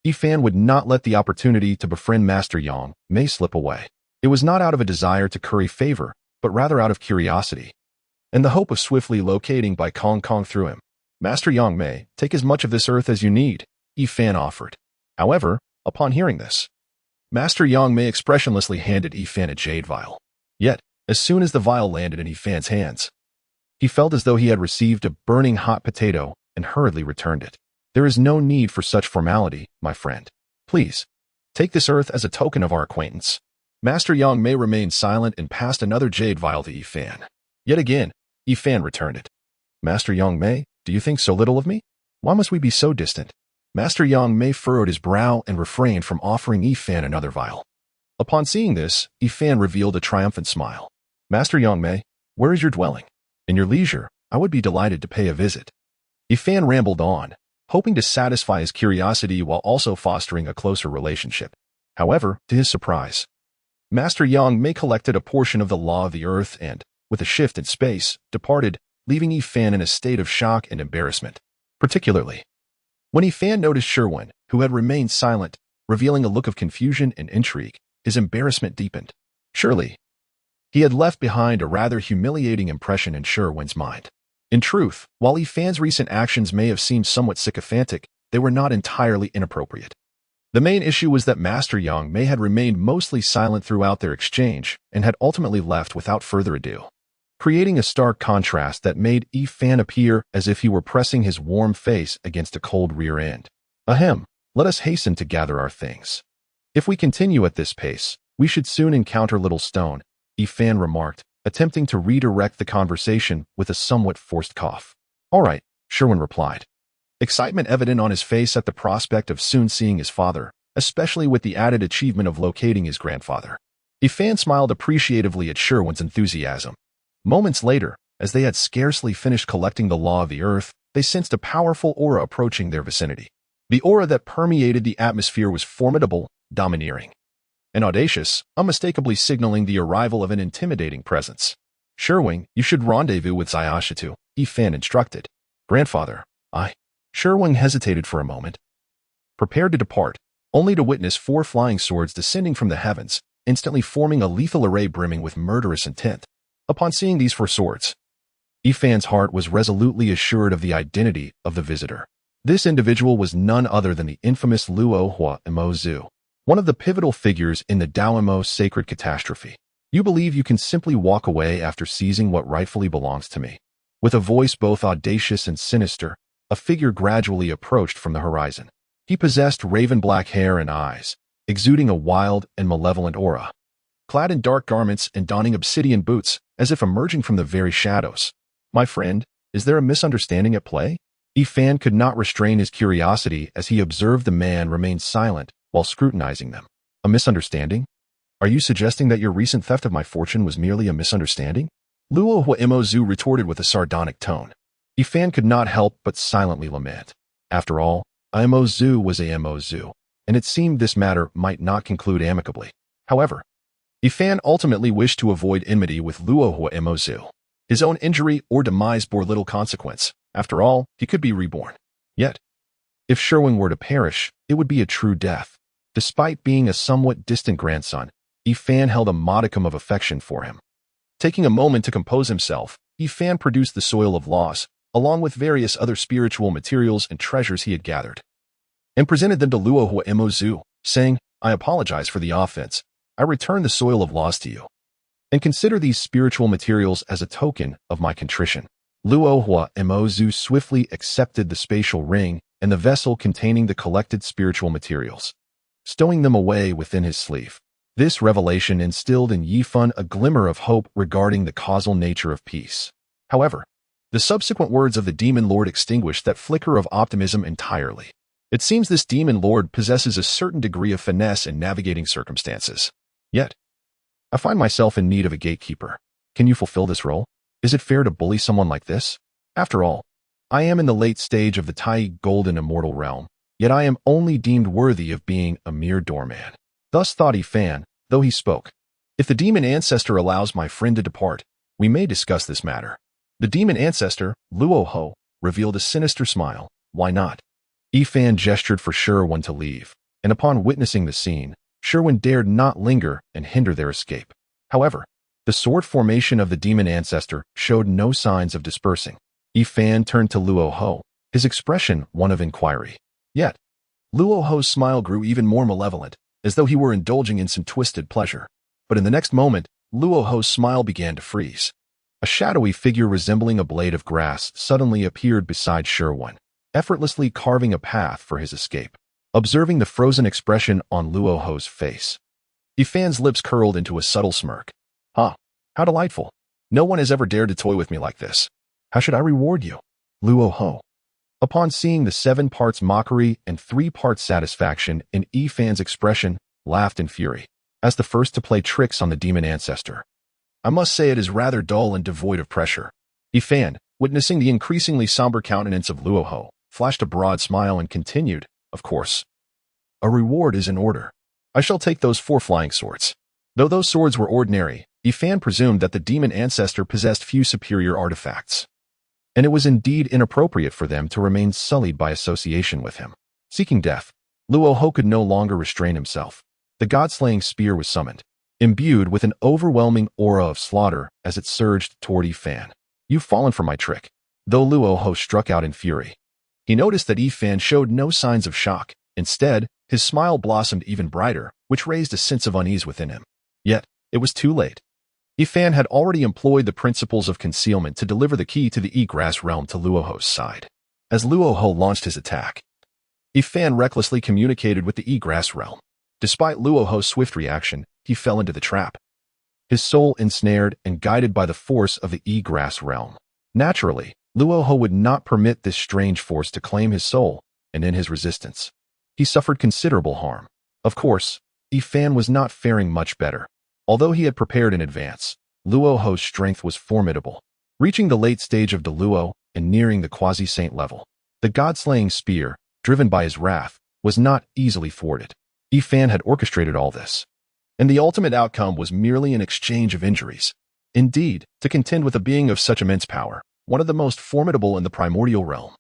Yifan would not let the opportunity to befriend Master Yangmei slip away. It was not out of a desire to curry favor, but rather out of curiosity, and the hope of swiftly locating Bai Kong through him. Master Yangmei, take as much of this earth as you need, Yifan offered. However, upon hearing this, Master Yangmei expressionlessly handed Yifan a jade vial. Yet, as soon as the vial landed in Yifan's hands, he felt as though he had received a burning hot potato and hurriedly returned it. There is no need for such formality, my friend. Please, take this earth as a token of our acquaintance. Master Yangmei remained silent and passed another jade vial to Yifan. Yet again, Yifan returned it. Master Yangmei, do you think so little of me? Why must we be so distant? Master Yangmei furrowed his brow and refrained from offering Yifan another vial. Upon seeing this, Yifan revealed a triumphant smile. Master Yangmei, where is your dwelling? In your leisure, I would be delighted to pay a visit. Yifan rambled on, hoping to satisfy his curiosity while also fostering a closer relationship. However, to his surprise, Master Yangmei collected a portion of the law of the earth and, with a shift in space, departed, leaving Yifan in a state of shock and embarrassment. Particularly, when Yifan noticed Sherwin, who had remained silent, revealing a look of confusion and intrigue, his embarrassment deepened. Surely, he had left behind a rather humiliating impression in Sherwin's mind. In truth, while Yifan's recent actions may have seemed somewhat sycophantic, they were not entirely inappropriate. The main issue was that Master Yangmei had remained mostly silent throughout their exchange and had ultimately left without further ado, creating a stark contrast that made Yifan appear as if he were pressing his warm face against a cold rear end. Ahem, let us hasten to gather our things. If we continue at this pace, we should soon encounter Little Stone, Yifan remarked, attempting to redirect the conversation with a somewhat forced cough. All right, Sherwin replied, excitement evident on his face at the prospect of soon seeing his father, especially with the added achievement of locating his grandfather. Yifan smiled appreciatively at Sherwin's enthusiasm. Moments later, as they had scarcely finished collecting the law of the earth, they sensed a powerful aura approaching their vicinity. The aura that permeated the atmosphere was formidable, domineering, and audacious, unmistakably signaling the arrival of an intimidating presence. Sherwin, you should rendezvous with Zayashitu, Yifan instructed. Grandfather, Sherwin hesitated for a moment, prepared to depart, only to witness 4 flying swords descending from the heavens, instantly forming a lethal array brimming with murderous intent. Upon seeing these 4 swords, Yifan's heart was resolutely assured of the identity of the visitor. This individual was none other than the infamous Luo Hua Imo, one of the pivotal figures in the Daoimo sacred catastrophe. You believe you can simply walk away after seizing what rightfully belongs to me. With a voice both audacious and sinister, a figure gradually approached from the horizon. He possessed raven-black hair and eyes, exuding a wild and malevolent aura. Clad in dark garments and donning obsidian boots, as if emerging from the very shadows. My friend, is there a misunderstanding at play? Yifan could not restrain his curiosity as he observed the man remain silent while scrutinizing them. A misunderstanding? Are you suggesting that your recent theft of my fortune was merely a misunderstanding? Luo Hua Imo retorted with a sardonic tone. Yifan could not help but silently lament. After all, Imo was a Imo, and it seemed this matter might not conclude amicably. However, Yifan ultimately wished to avoid enmity with Luo Hua Imo. His own injury or demise bore little consequence. After all, he could be reborn. Yet, if Sherwin were to perish, it would be a true death. Despite being a somewhat distant grandson, Yifan held a modicum of affection for him. Taking a moment to compose himself, Yifan produced the soil of loss, along with various other spiritual materials and treasures he had gathered, and presented them to Luo Hua Imo, saying, I apologize for the offense. I return the soil of loss to you, and consider these spiritual materials as a token of my contrition. Luo Hua Imo swiftly accepted the spatial ring and the vessel containing the collected spiritual materials, stowing them away within his sleeve. This revelation instilled in Yifan a glimmer of hope regarding the causal nature of peace. However, the subsequent words of the Demon Lord extinguished that flicker of optimism entirely. It seems this Demon Lord possesses a certain degree of finesse in navigating circumstances. Yet, I find myself in need of a gatekeeper. Can you fulfill this role? Is it fair to bully someone like this? After all, I am in the late stage of the Tai Golden Immortal realm, yet I am only deemed worthy of being a mere doorman. Thus thought Fan, though he spoke. If the demon ancestor allows my friend to depart, we may discuss this matter. The demon ancestor, Luo Ho, revealed a sinister smile. Why not? Fan gestured for Sherwin to leave, and upon witnessing the scene, Sherwin dared not linger and hinder their escape. However, the sword formation of the demon ancestor showed no signs of dispersing. Fan turned to Luo Ho, his expression one of inquiry. Yet, Luo Ho's smile grew even more malevolent, as though he were indulging in some twisted pleasure. But in the next moment, Luo Ho's smile began to freeze. A shadowy figure resembling a blade of grass suddenly appeared beside Sherwin, effortlessly carving a path for his escape. Observing the frozen expression on Luo Ho's face, Fan's lips curled into a subtle smirk. Huh, how delightful. No one has ever dared to toy with me like this. How should I reward you? Luo Ho. Upon seeing the 7 parts mockery and 3 parts satisfaction in Fan's expression, laughed in fury, as the first to play tricks on the demon ancestor. I must say it is rather dull and devoid of pressure. Fan, witnessing the increasingly somber countenance of Luo Ho, flashed a broad smile and continued, of course. A reward is in order. I shall take those 4 flying swords. Though those swords were ordinary, Fan presumed that the demon ancestor possessed few superior artifacts, and it was indeed inappropriate for them to remain sullied by association with him. Seeking death, Luo Ho could no longer restrain himself. The god-slaying spear was summoned, imbued with an overwhelming aura of slaughter as it surged toward Fan. You've fallen for my trick. Though Luo Ho struck out in fury, he noticed that Fan showed no signs of shock. Instead, his smile blossomed even brighter, which raised a sense of unease within him. Yet, it was too late. Fan had already employed the principles of concealment to deliver the key to the E-Grass realm to Luo Ho's side. As Luo Ho launched his attack, Fan recklessly communicated with the E-Grass realm. Despite Luo Ho's swift reaction, he fell into the trap, his soul ensnared and guided by the force of the E-Grass realm. Naturally, Luo Ho would not permit this strange force to claim his soul, and in his resistance, he suffered considerable harm. Of course, Fan was not faring much better. Although he had prepared in advance, Luo Ho's strength was formidable. Reaching the late stage of Deluo and nearing the quasi-saint level, the god-slaying spear, driven by his wrath, was not easily thwarted. Fan had orchestrated all this, and the ultimate outcome was merely an exchange of injuries. Indeed, to contend with a being of such immense power, one of the most formidable in the primordial realm,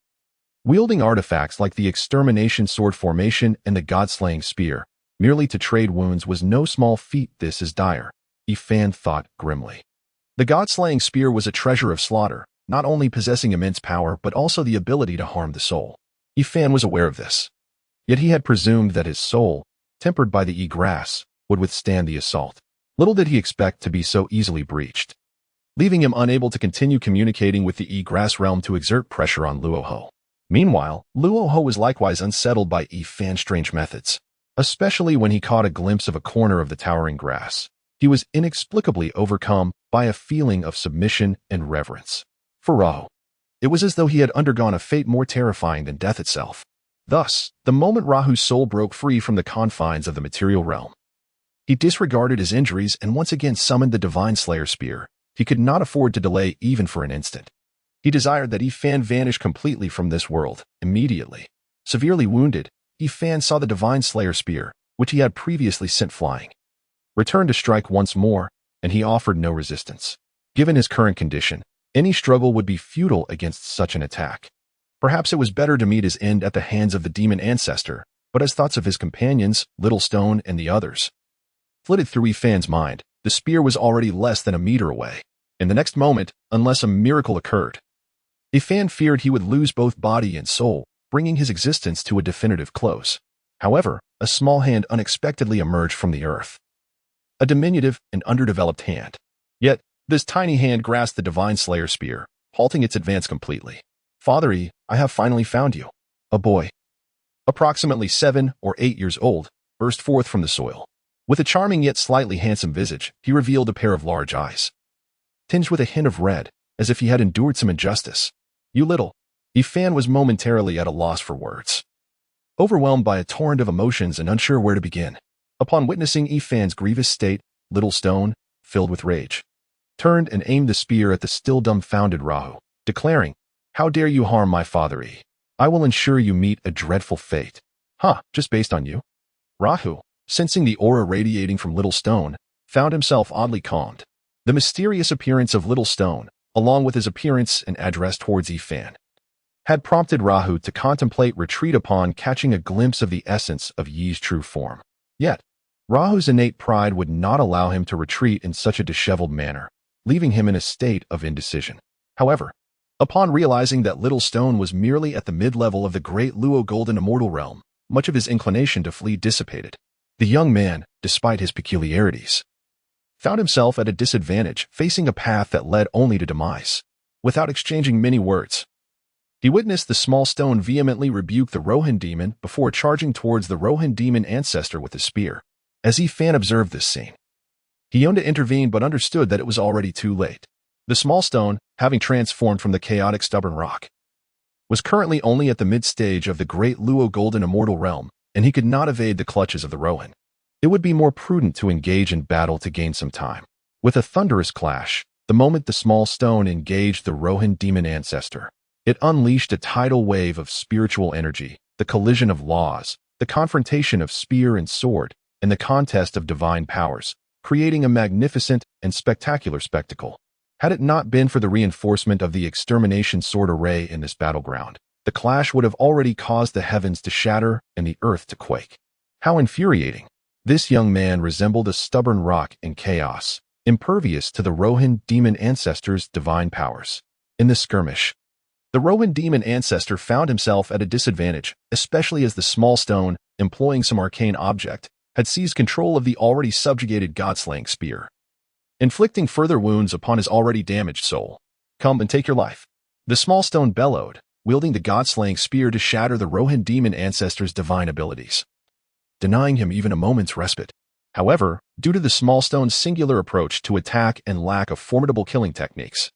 wielding artifacts like the extermination sword formation and the god-slaying spear, merely to trade wounds was no small feat. This is dire, Fan thought grimly. The god-slaying spear was a treasure of slaughter, not only possessing immense power but also the ability to harm the soul. Fan was aware of this. Yet he had presumed that his soul, tempered by the E-Grass, would withstand the assault. Little did he expect to be so easily breached, leaving him unable to continue communicating with the E-Grass realm to exert pressure on Luo Ho. Meanwhile, Luo Ho was likewise unsettled by Fan's strange methods, especially when he caught a glimpse of a corner of the towering grass. He was inexplicably overcome by a feeling of submission and reverence for Rahu. It was as though he had undergone a fate more terrifying than death itself. Thus, the moment Rahu's soul broke free from the confines of the material realm, he disregarded his injuries and once again summoned the Divine Slayer Spear. He could not afford to delay even for an instant. He desired that Fan vanish completely from this world, immediately. Severely wounded, Fan saw the Divine Slayer Spear, which he had previously sent flying, return to strike once more, and he offered no resistance. Given his current condition, any struggle would be futile against such an attack. Perhaps it was better to meet his end at the hands of the demon ancestor, but as thoughts of his companions, Little Stone and the others flitted through Fan's mind, the spear was already less than a meter away. In the next moment, unless a miracle occurred, Fan feared he would lose both body and soul, bringing his existence to a definitive close. However, a small hand unexpectedly emerged from the earth. A diminutive and underdeveloped hand. Yet, this tiny hand grasped the Divine Slayer Spear, halting its advance completely. Father I have finally found you. A boy, approximately 7 or 8 years old, burst forth from the soil. With a charming yet slightly handsome visage, he revealed a pair of large eyes, tinged with a hint of red, as if he had endured some injustice. You little. Fan was momentarily at a loss for words, overwhelmed by a torrent of emotions and unsure where to begin. Upon witnessing Fan's grievous state, Little Stone, filled with rage, turned and aimed the spear at the still dumbfounded Rahu, declaring, How dare you harm my father I will ensure you meet a dreadful fate. Just based on you? Rahu, sensing the aura radiating from Little Stone, found himself oddly calmed. The mysterious appearance of Little Stone, along with his appearance and address towards Ifan, had prompted Rahu to contemplate retreat upon catching a glimpse of the essence of Yi's true form. Yet, Rahu's innate pride would not allow him to retreat in such a disheveled manner, leaving him in a state of indecision. However, upon realizing that Little Stone was merely at the mid-level of the great Luo Golden Immortal realm, much of his inclination to flee dissipated. The young man, despite his peculiarities, found himself at a disadvantage, facing a path that led only to demise. Without exchanging many words, he witnessed the small stone vehemently rebuke the Rohan demon before charging towards the Rohan demon ancestor with a spear. As Ifan observed this scene, he yearned to intervene but understood that it was already too late. The small stone, having transformed from the chaotic stubborn rock, was currently only at the mid-stage of the great Luo Golden Immortal realm, and he could not evade the clutches of the Rohan. It would be more prudent to engage in battle to gain some time. With a thunderous clash, the moment the small stone engaged the Rohan demon ancestor, it unleashed a tidal wave of spiritual energy, the collision of laws, the confrontation of spear and sword, and the contest of divine powers, creating a magnificent and spectacular spectacle. Had it not been for the reinforcement of the extermination sword array in this battleground, the clash would have already caused the heavens to shatter and the earth to quake. How infuriating! This young man resembled a stubborn rock in chaos, impervious to the Rohan demon ancestor's divine powers. In this skirmish, the Rohan demon ancestor found himself at a disadvantage, especially as the small stone, employing some arcane object, had seized control of the already subjugated god-slaying spear, inflicting further wounds upon his already damaged soul. Come and take your life. The small stone bellowed, wielding the god-slaying spear to shatter the Rohan demon ancestor's divine abilities, denying him even a moment's respite. However, due to the small stone's singular approach to attack and lack of formidable killing techniques,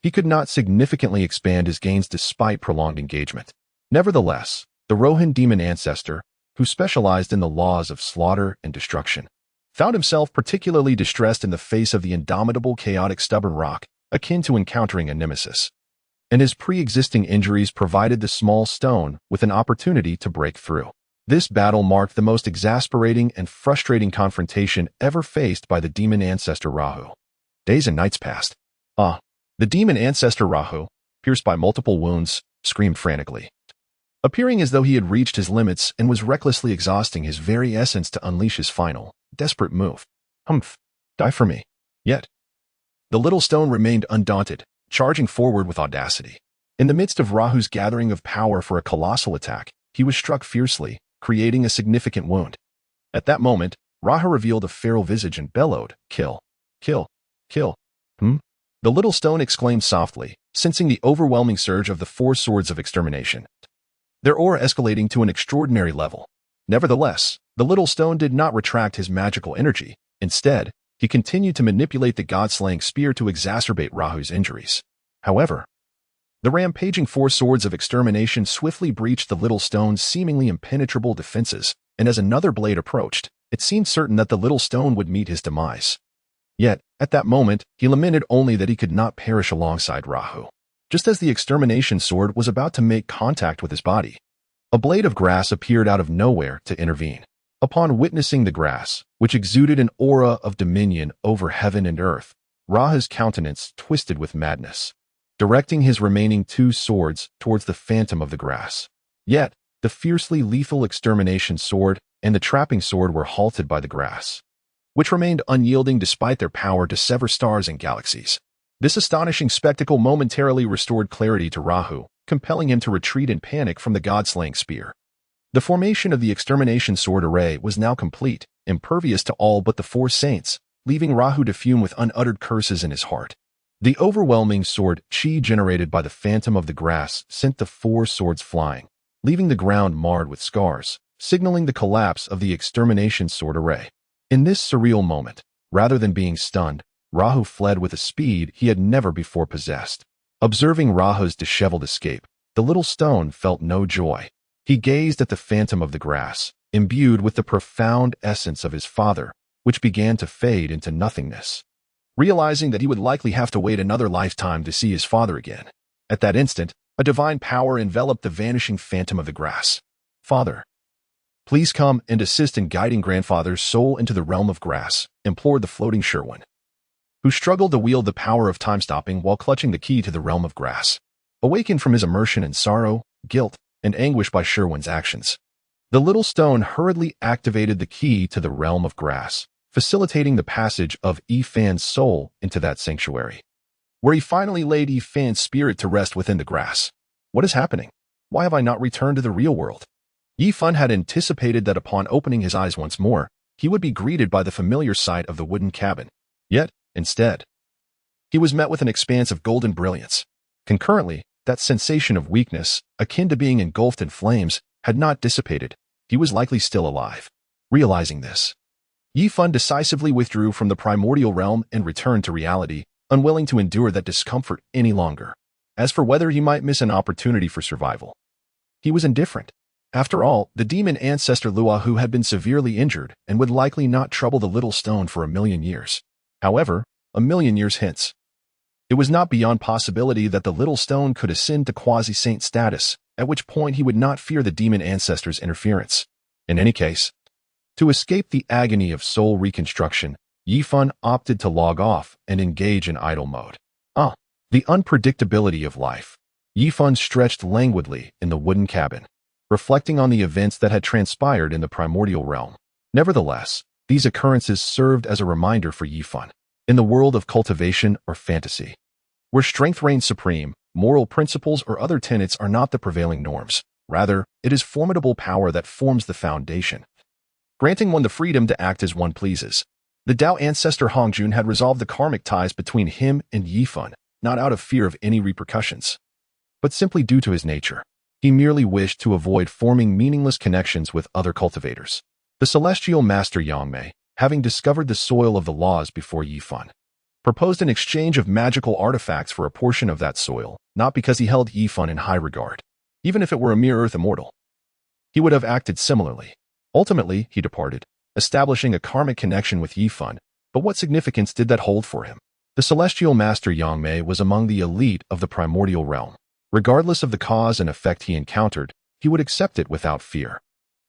he could not significantly expand his gains despite prolonged engagement. Nevertheless, the Rohan demon ancestor, who specialized in the laws of slaughter and destruction, found himself particularly distressed in the face of the indomitable chaotic stubborn rock, akin to encountering a nemesis. And his pre-existing injuries provided the small stone with an opportunity to break through. This battle marked the most exasperating and frustrating confrontation ever faced by the demon ancestor Rahu. Days and nights passed. The demon ancestor Rahu, pierced by multiple wounds, screamed frantically, appearing as though he had reached his limits and was recklessly exhausting his very essence to unleash his final, desperate move. Die for me. Yet, the little stone remained undaunted, charging forward with audacity. In the midst of Rahu's gathering of power for a colossal attack, he was struck fiercely, creating a significant wound. At that moment, Rahu revealed a feral visage and bellowed, "Kill! Kill! Kill!" The little stone exclaimed softly, sensing the overwhelming surge of the four swords of extermination, their aura escalating to an extraordinary level. Nevertheless, the little stone did not retract his magical energy. Instead, he continued to manipulate the god-slaying spear to exacerbate Rahu's injuries. However, the rampaging four swords of extermination swiftly breached the little stone's seemingly impenetrable defenses, and as another blade approached, it seemed certain that the little stone would meet his demise. Yet, at that moment, he lamented only that he could not perish alongside Rahu. Just as the extermination sword was about to make contact with his body, a blade of grass appeared out of nowhere to intervene. Upon witnessing the grass, which exuded an aura of dominion over heaven and earth, Rahu's countenance twisted with madness, directing his remaining two swords towards the phantom of the grass. Yet, the fiercely lethal extermination sword and the trapping sword were halted by the grass, which remained unyielding despite their power to sever stars and galaxies. This astonishing spectacle momentarily restored clarity to Rahu, compelling him to retreat in panic from the god-slaying spear. The formation of the extermination sword array was now complete, impervious to all but the four saints, leaving Rahu to fume with unuttered curses in his heart. The overwhelming sword chi generated by the phantom of the grass sent the four swords flying, leaving the ground marred with scars, signaling the collapse of the extermination sword array. In this surreal moment, rather than being stunned, Rahu fled with a speed he had never before possessed. Observing Rahu's disheveled escape, the little stone felt no joy. He gazed at the phantom of the grass, imbued with the profound essence of his father, which began to fade into nothingness. Realizing that he would likely have to wait another lifetime to see his father again, at that instant, a divine power enveloped the vanishing phantom of the grass. "Father." Please come and assist in guiding grandfather's soul into the realm of grass, implored the floating Sherwin, who struggled to wield the power of time-stopping while clutching the key to the realm of grass. Awakened from his immersion in sorrow, guilt, and anguish by Sherwin's actions, the little stone hurriedly activated the key to the realm of grass, facilitating the passage of Yifan's soul into that sanctuary, where he finally laid Yifan's spirit to rest within the grass. What is happening? Why have I not returned to the real world? Yifan had anticipated that upon opening his eyes once more, he would be greeted by the familiar sight of the wooden cabin. Yet, instead, he was met with an expanse of golden brilliance. Concurrently, that sensation of weakness, akin to being engulfed in flames, had not dissipated. He was likely still alive. Realizing this, Yifan decisively withdrew from the primordial realm and returned to reality, unwilling to endure that discomfort any longer. As for whether he might miss an opportunity for survival, he was indifferent. After all, the demon ancestor Luahu had been severely injured and would likely not trouble the little stone for 1,000,000 years. However, 1,000,000 years hence, it was not beyond possibility that the little stone could ascend to quasi-saint status, at which point he would not fear the demon ancestor's interference. In any case, to escape the agony of soul reconstruction, Yifan opted to log off and engage in idle mode. The unpredictability of life. Yifan stretched languidly in the wooden cabin, reflecting on the events that had transpired in the primordial realm. Nevertheless, these occurrences served as a reminder for Yifan. In the world of cultivation or fantasy, where strength reigns supreme, moral principles or other tenets are not the prevailing norms. Rather, it is formidable power that forms the foundation, granting one the freedom to act as one pleases. The Dao ancestor Hongjun had resolved the karmic ties between him and Yifan, not out of fear of any repercussions, but simply due to his nature. He merely wished to avoid forming meaningless connections with other cultivators. The celestial master Yangmei, having discovered the soil of the laws before Yifan, proposed an exchange of magical artifacts for a portion of that soil, not because he held Yifan in high regard. Even if it were a mere earth immortal, he would have acted similarly. Ultimately, he departed, establishing a karmic connection with Yifan, but what significance did that hold for him? The celestial master Yangmei was among the elite of the primordial realm. Regardless of the cause and effect he encountered, he would accept it without fear.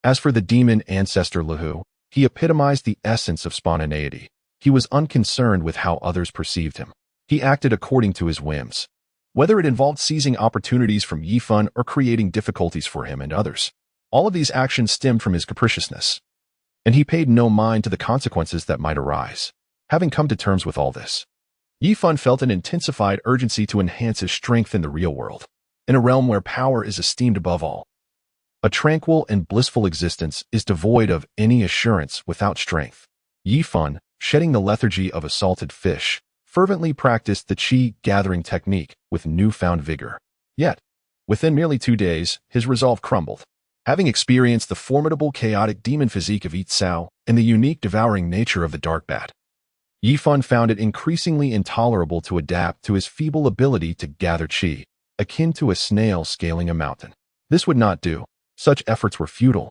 As for the demon ancestor Luhu, he epitomized the essence of spontaneity. He was unconcerned with how others perceived him. He acted according to his whims, whether it involved seizing opportunities from Yifan or creating difficulties for him and others. All of these actions stemmed from his capriciousness, and he paid no mind to the consequences that might arise. Having come to terms with all this, Yifan felt an intensified urgency to enhance his strength in the real world. In a realm where power is esteemed above all, a tranquil and blissful existence is devoid of any assurance without strength. Yifan, shedding the lethargy of a salted fish, fervently practiced the qi-gathering technique with newfound vigor. Yet, within merely 2 days, his resolve crumbled. Having experienced the formidable chaotic demon physique of Yitzhao and the unique devouring nature of the dark bat, Yifan found it increasingly intolerable to adapt to his feeble ability to gather qi, akin to a snail scaling a mountain. This would not do. Such efforts were futile,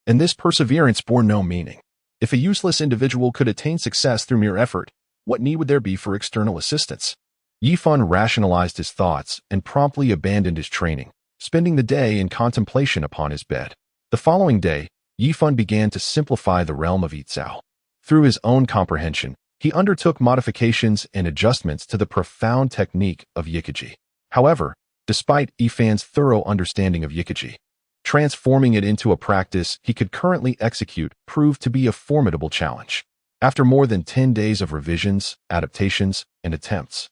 and this perseverance bore no meaning. If a useless individual could attain success through mere effort, what need would there be for external assistance? Yifan rationalized his thoughts and promptly abandoned his training, spending the day in contemplation upon his bed. The following day, Yifan began to simplify the realm of Yitzhao. Through his own comprehension, he undertook modifications and adjustments to the profound technique of Yikiji. However, despite Yifan's thorough understanding of Yikiji, transforming it into a practice he could currently execute proved to be a formidable challenge. After more than 10 days of revisions, adaptations, and attempts,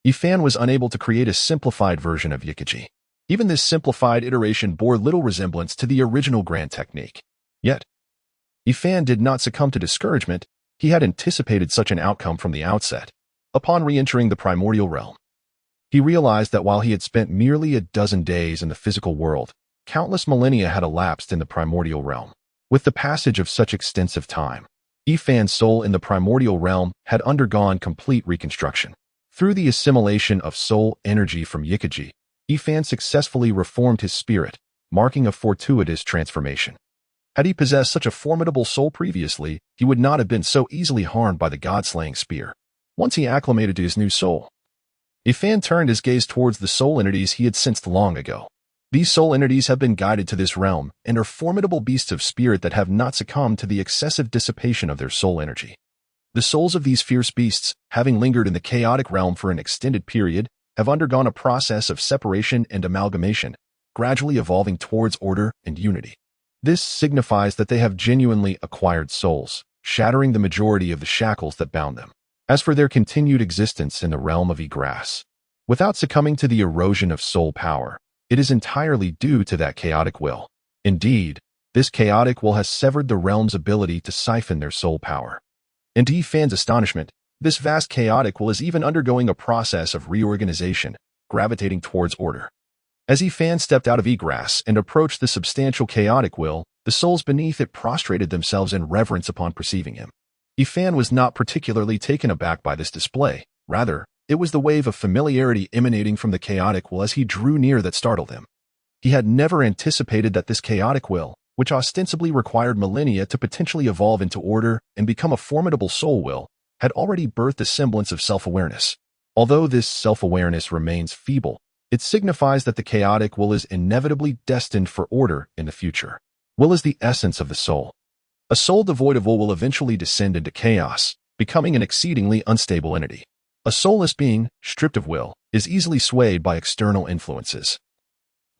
Yifan was unable to create a simplified version of Yikiji. Even this simplified iteration bore little resemblance to the original grand technique. Yet, Yifan did not succumb to discouragement. He had anticipated such an outcome from the outset. Upon re-entering the primordial realm, he realized that while he had spent merely a dozen days in the physical world, countless millennia had elapsed in the primordial realm. With the passage of such extensive time, Yifan's soul in the primordial realm had undergone complete reconstruction. Through the assimilation of soul energy from Yikiji, Yifan successfully reformed his spirit, marking a fortuitous transformation. Had he possessed such a formidable soul previously, he would not have been so easily harmed by the god-slaying spear. Once he acclimated to his new soul, Yifan turned his gaze towards the soul entities he had sensed long ago. These soul entities have been guided to this realm and are formidable beasts of spirit that have not succumbed to the excessive dissipation of their soul energy. The souls of these fierce beasts, having lingered in the chaotic realm for an extended period, have undergone a process of separation and amalgamation, gradually evolving towards order and unity. This signifies that they have genuinely acquired souls, shattering the majority of the shackles that bound them. As for their continued existence in the realm of Yggdrasil, without succumbing to the erosion of soul power, it is entirely due to that chaotic will. Indeed, this chaotic will has severed the realm's ability to siphon their soul power. And to Yi Fan's astonishment, this vast chaotic will is even undergoing a process of reorganization, gravitating towards order. As Yi Fan stepped out of Yggdrasil and approached the substantial chaotic will, the souls beneath it prostrated themselves in reverence upon perceiving him. Yi Fan was not particularly taken aback by this display. Rather, it was the wave of familiarity emanating from the chaotic will as he drew near that startled him. He had never anticipated that this chaotic will, which ostensibly required millennia to potentially evolve into order and become a formidable soul will, had already birthed a semblance of self-awareness. Although this self-awareness remains feeble, it signifies that the chaotic will is inevitably destined for order in the future. Will is the essence of the soul. A soul devoid of will eventually descend into chaos, becoming an exceedingly unstable entity. A soulless being, stripped of will, is easily swayed by external influences,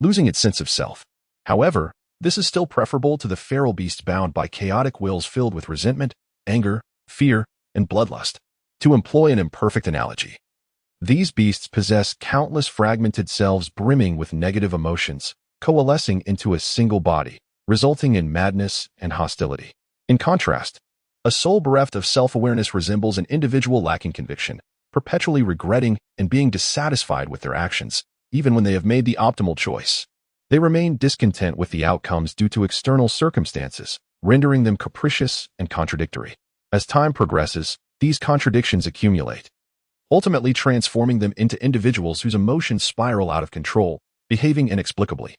losing its sense of self. However, this is still preferable to the feral beast bound by chaotic wills filled with resentment, anger, fear, and bloodlust. To employ an imperfect analogy, these beasts possess countless fragmented selves brimming with negative emotions, coalescing into a single body, resulting in madness and hostility. In contrast, a soul bereft of self-awareness resembles an individual lacking conviction, perpetually regretting and being dissatisfied with their actions, even when they have made the optimal choice. They remain discontent with the outcomes due to external circumstances, rendering them capricious and contradictory. As time progresses, these contradictions accumulate, ultimately transforming them into individuals whose emotions spiral out of control, behaving inexplicably.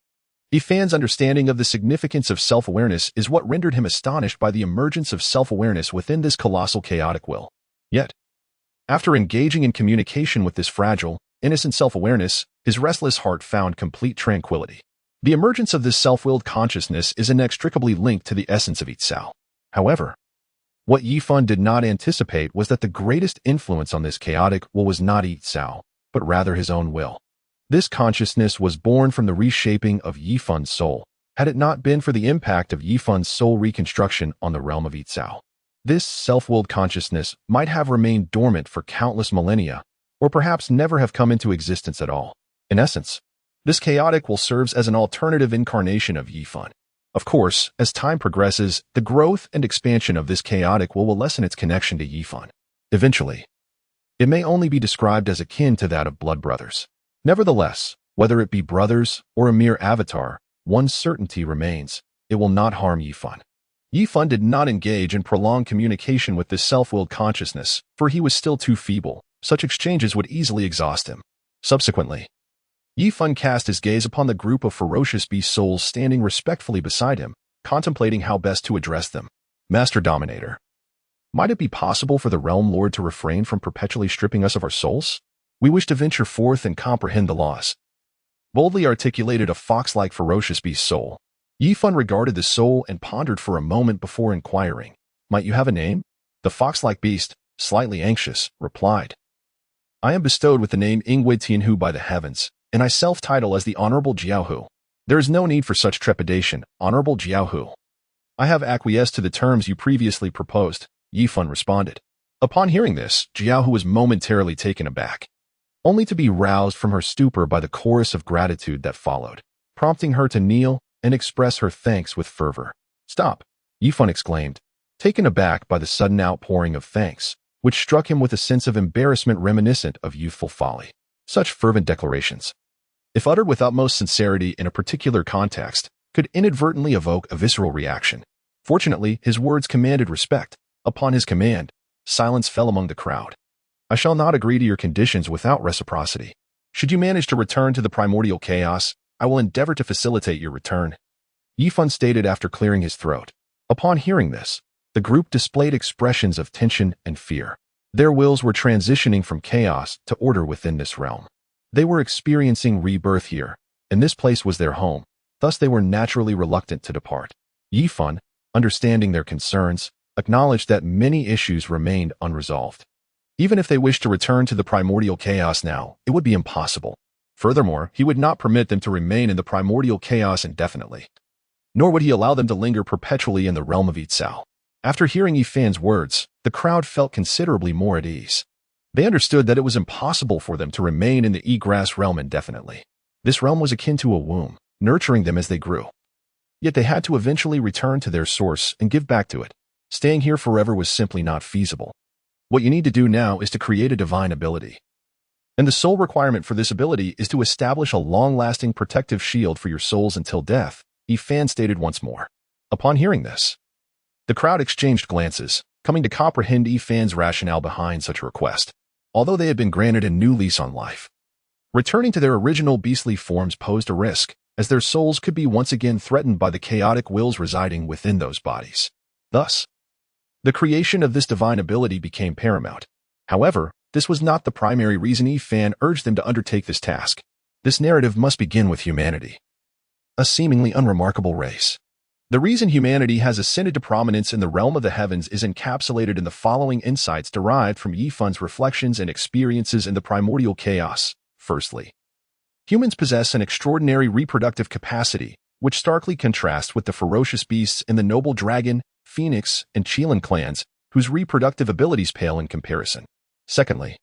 Yi Fan's understanding of the significance of self-awareness is what rendered him astonished by the emergence of self-awareness within this colossal chaotic will. Yet, after engaging in communication with this fragile, innocent self-awareness, his restless heart found complete tranquility. The emergence of this self-willed consciousness is inextricably linked to the essence of Yggdrasil. However, what Yi Fan did not anticipate was that the greatest influence on this chaotic will was not Yggdrasil, but rather his own will. This consciousness was born from the reshaping of Yi Fan's soul, had it not been for the impact of Yi Fan's soul reconstruction on the realm of Yggdrasil. This self-willed consciousness might have remained dormant for countless millennia, or perhaps never have come into existence at all. In essence, this chaotic will serves as an alternative incarnation of Yi Fan. Of course, as time progresses, the growth and expansion of this chaotic will lessen its connection to Yi Fan. Eventually, it may only be described as akin to that of blood brothers. Nevertheless, whether it be brothers or a mere avatar, one certainty remains: it will not harm Yi Fan. Yi Fan did not engage in prolonged communication with this self-willed consciousness, for he was still too feeble. Such exchanges would easily exhaust him. Subsequently, Yi Fan cast his gaze upon the group of ferocious beast souls standing respectfully beside him, contemplating how best to address them. Master Dominator, might it be possible for the Realm Lord to refrain from perpetually stripping us of our souls? We wish to venture forth and comprehend the laws. Boldly articulated a fox-like ferocious beast soul. Yi Fan regarded the soul and pondered for a moment before inquiring, "Might you have a name?" The fox-like beast, slightly anxious, replied, "I am bestowed with the name Yangmei Tianhu by the heavens, and I self-title as the Honorable Jiaohu. There is no need for such trepidation, Honorable Jiaohu. I have acquiesced to the terms you previously proposed," Yi Fan responded. Upon hearing this, Jiaohu was momentarily taken aback, only to be roused from her stupor by the chorus of gratitude that followed, prompting her to kneel and express her thanks with fervor. "Stop!" Yi Fan exclaimed, taken aback by the sudden outpouring of thanks, which struck him with a sense of embarrassment reminiscent of youthful folly. Such fervent declarations, if uttered with utmost sincerity in a particular context, could inadvertently evoke a visceral reaction. Fortunately, his words commanded respect. Upon his command, silence fell among the crowd. "I shall not agree to your conditions without reciprocity. Should you manage to return to the primordial chaos, I will endeavor to facilitate your return," Yi Fan stated after clearing his throat. Upon hearing this, the group displayed expressions of tension and fear. Their wills were transitioning from chaos to order within this realm. They were experiencing rebirth here, and this place was their home. Thus they were naturally reluctant to depart. Yifan, understanding their concerns, acknowledged that many issues remained unresolved. Even if they wished to return to the primordial chaos now, it would be impossible. Furthermore, he would not permit them to remain in the primordial chaos indefinitely. Nor would he allow them to linger perpetually in the realm of Yitzhao. After hearing Yifan's words, the crowd felt considerably more at ease. They understood that it was impossible for them to remain in the Ygrass realm indefinitely. This realm was akin to a womb, nurturing them as they grew. Yet they had to eventually return to their source and give back to it. Staying here forever was simply not feasible. What you need to do now is to create a divine ability. And the sole requirement for this ability is to establish a long-lasting protective shield for your souls until death, Yifan stated once more. Upon hearing this, the crowd exchanged glances, coming to comprehend Yifan's rationale behind such a request. Although they had been granted a new lease on life, returning to their original beastly forms posed a risk, as their souls could be once again threatened by the chaotic wills residing within those bodies. Thus, the creation of this divine ability became paramount. However, this was not the primary reason Yifan urged them to undertake this task. This narrative must begin with humanity, a seemingly unremarkable race. The reason humanity has ascended to prominence in the realm of the heavens is encapsulated in the following insights derived from Yifan's reflections and experiences in the primordial chaos. Firstly, humans possess an extraordinary reproductive capacity, which starkly contrasts with the ferocious beasts in the noble dragon, phoenix, and Qilin clans, whose reproductive abilities pale in comparison. Secondly,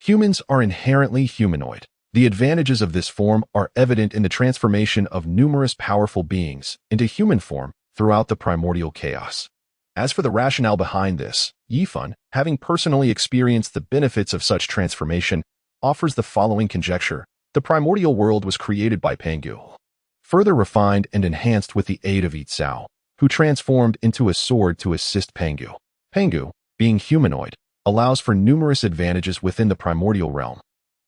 humans are inherently humanoid. The advantages of this form are evident in the transformation of numerous powerful beings into human form throughout the primordial chaos. As for the rationale behind this, Yifan, having personally experienced the benefits of such transformation, offers the following conjecture. The primordial world was created by Pangu, further refined and enhanced with the aid of Yitzhao, who transformed into a sword to assist Pangu. Pangu, being humanoid, allows for numerous advantages within the primordial realm,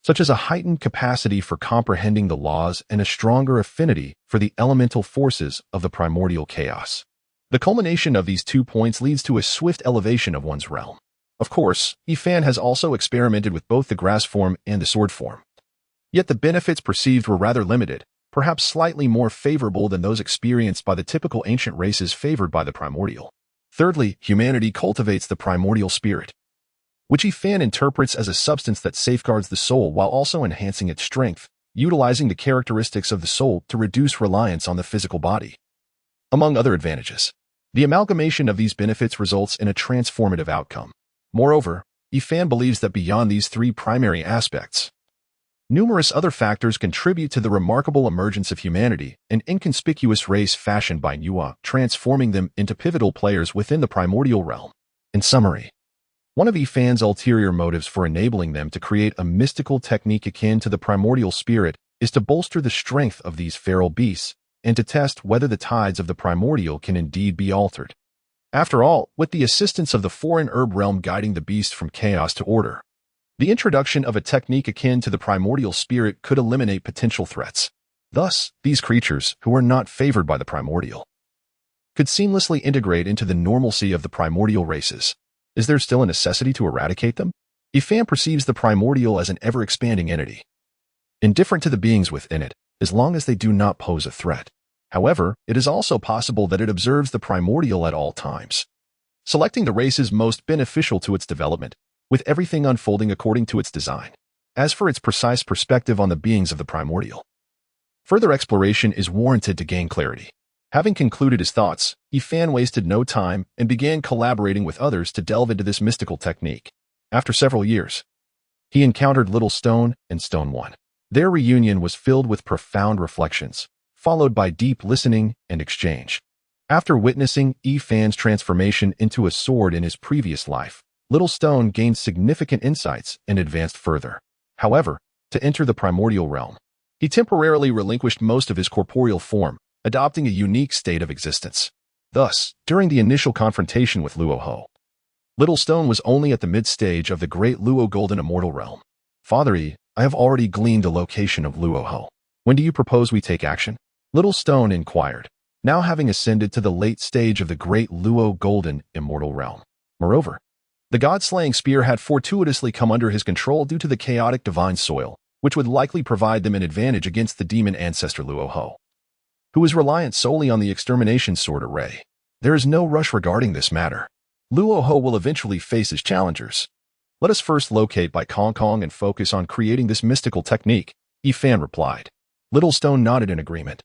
such as a heightened capacity for comprehending the laws and a stronger affinity for the elemental forces of the primordial chaos. The culmination of these 2 points leads to a swift elevation of one's realm. Of course, Yifan has also experimented with both the grass form and the sword form. Yet the benefits perceived were rather limited, perhaps slightly more favorable than those experienced by the typical ancient races favored by the primordial. Thirdly, humanity cultivates the primordial spirit, which Yifan interprets as a substance that safeguards the soul while also enhancing its strength, utilizing the characteristics of the soul to reduce reliance on the physical body. Among other advantages, the amalgamation of these benefits results in a transformative outcome. Moreover, Yifan believes that beyond these 3 primary aspects, numerous other factors contribute to the remarkable emergence of humanity, an inconspicuous race fashioned by Nuwa, transforming them into pivotal players within the primordial realm. In summary, one of Yifan's ulterior motives for enabling them to create a mystical technique akin to the primordial spirit is to bolster the strength of these feral beasts and to test whether the tides of the primordial can indeed be altered. After all, with the assistance of the foreign herb realm guiding the beast from chaos to order, the introduction of a technique akin to the primordial spirit could eliminate potential threats. Thus, these creatures, who are not favored by the primordial, could seamlessly integrate into the normalcy of the primordial races. Is there still a necessity to eradicate them? Yifan perceives the primordial as an ever-expanding entity, indifferent to the beings within it, as long as they do not pose a threat. However, it is also possible that it observes the primordial at all times, selecting the races most beneficial to its development, with everything unfolding according to its design. As for its precise perspective on the beings of the primordial, further exploration is warranted to gain clarity. Having concluded his thoughts, Yifan wasted no time and began collaborating with others to delve into this mystical technique. After several years, he encountered Little Stone and Stone One. Their reunion was filled with profound reflections, followed by deep listening and exchange. After witnessing Yifan's transformation into a sword in his previous life, Little Stone gained significant insights and advanced further. However, to enter the primordial realm, he temporarily relinquished most of his corporeal form, adopting a unique state of existence. Thus, during the initial confrontation with Luoho, Little Stone was only at the mid-stage of the great Luo Golden Immortal realm. Father E, I have already gleaned the location of Luoho. When do you propose we take action? Little Stone inquired, now having ascended to the late stage of the great Luo Golden Immortal realm. Moreover, the god-slaying spear had fortuitously come under his control due to the chaotic divine soil, which would likely provide them an advantage against the demon ancestor Luoho, who is reliant solely on the extermination sword array. There is no rush regarding this matter. Luoho will eventually face his challengers. Let us first locate Bai Kong Kong and focus on creating this mystical technique, Yifan replied. Little Stone nodded in agreement.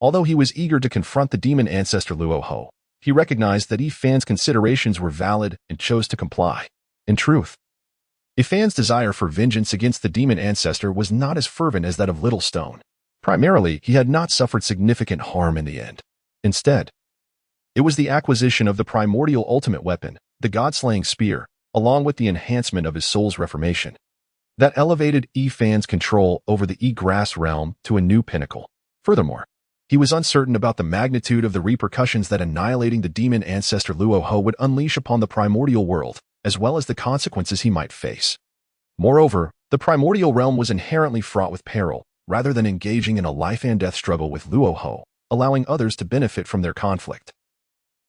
Although he was eager to confront the demon ancestor Luoho, he recognized that Yifan's considerations were valid and chose to comply. In truth, Yifan's desire for vengeance against the demon ancestor was not as fervent as that of Little Stone. Primarily, he had not suffered significant harm in the end. Instead, it was the acquisition of the primordial ultimate weapon, the god-slaying spear, along with the enhancement of his soul's reformation, that elevated Yifan's control over the E-Grass realm to a new pinnacle. Furthermore, he was uncertain about the magnitude of the repercussions that annihilating the demon ancestor Luoho would unleash upon the primordial world, as well as the consequences he might face. Moreover, the primordial realm was inherently fraught with peril, rather than engaging in a life-and-death struggle with Luoho, allowing others to benefit from their conflict.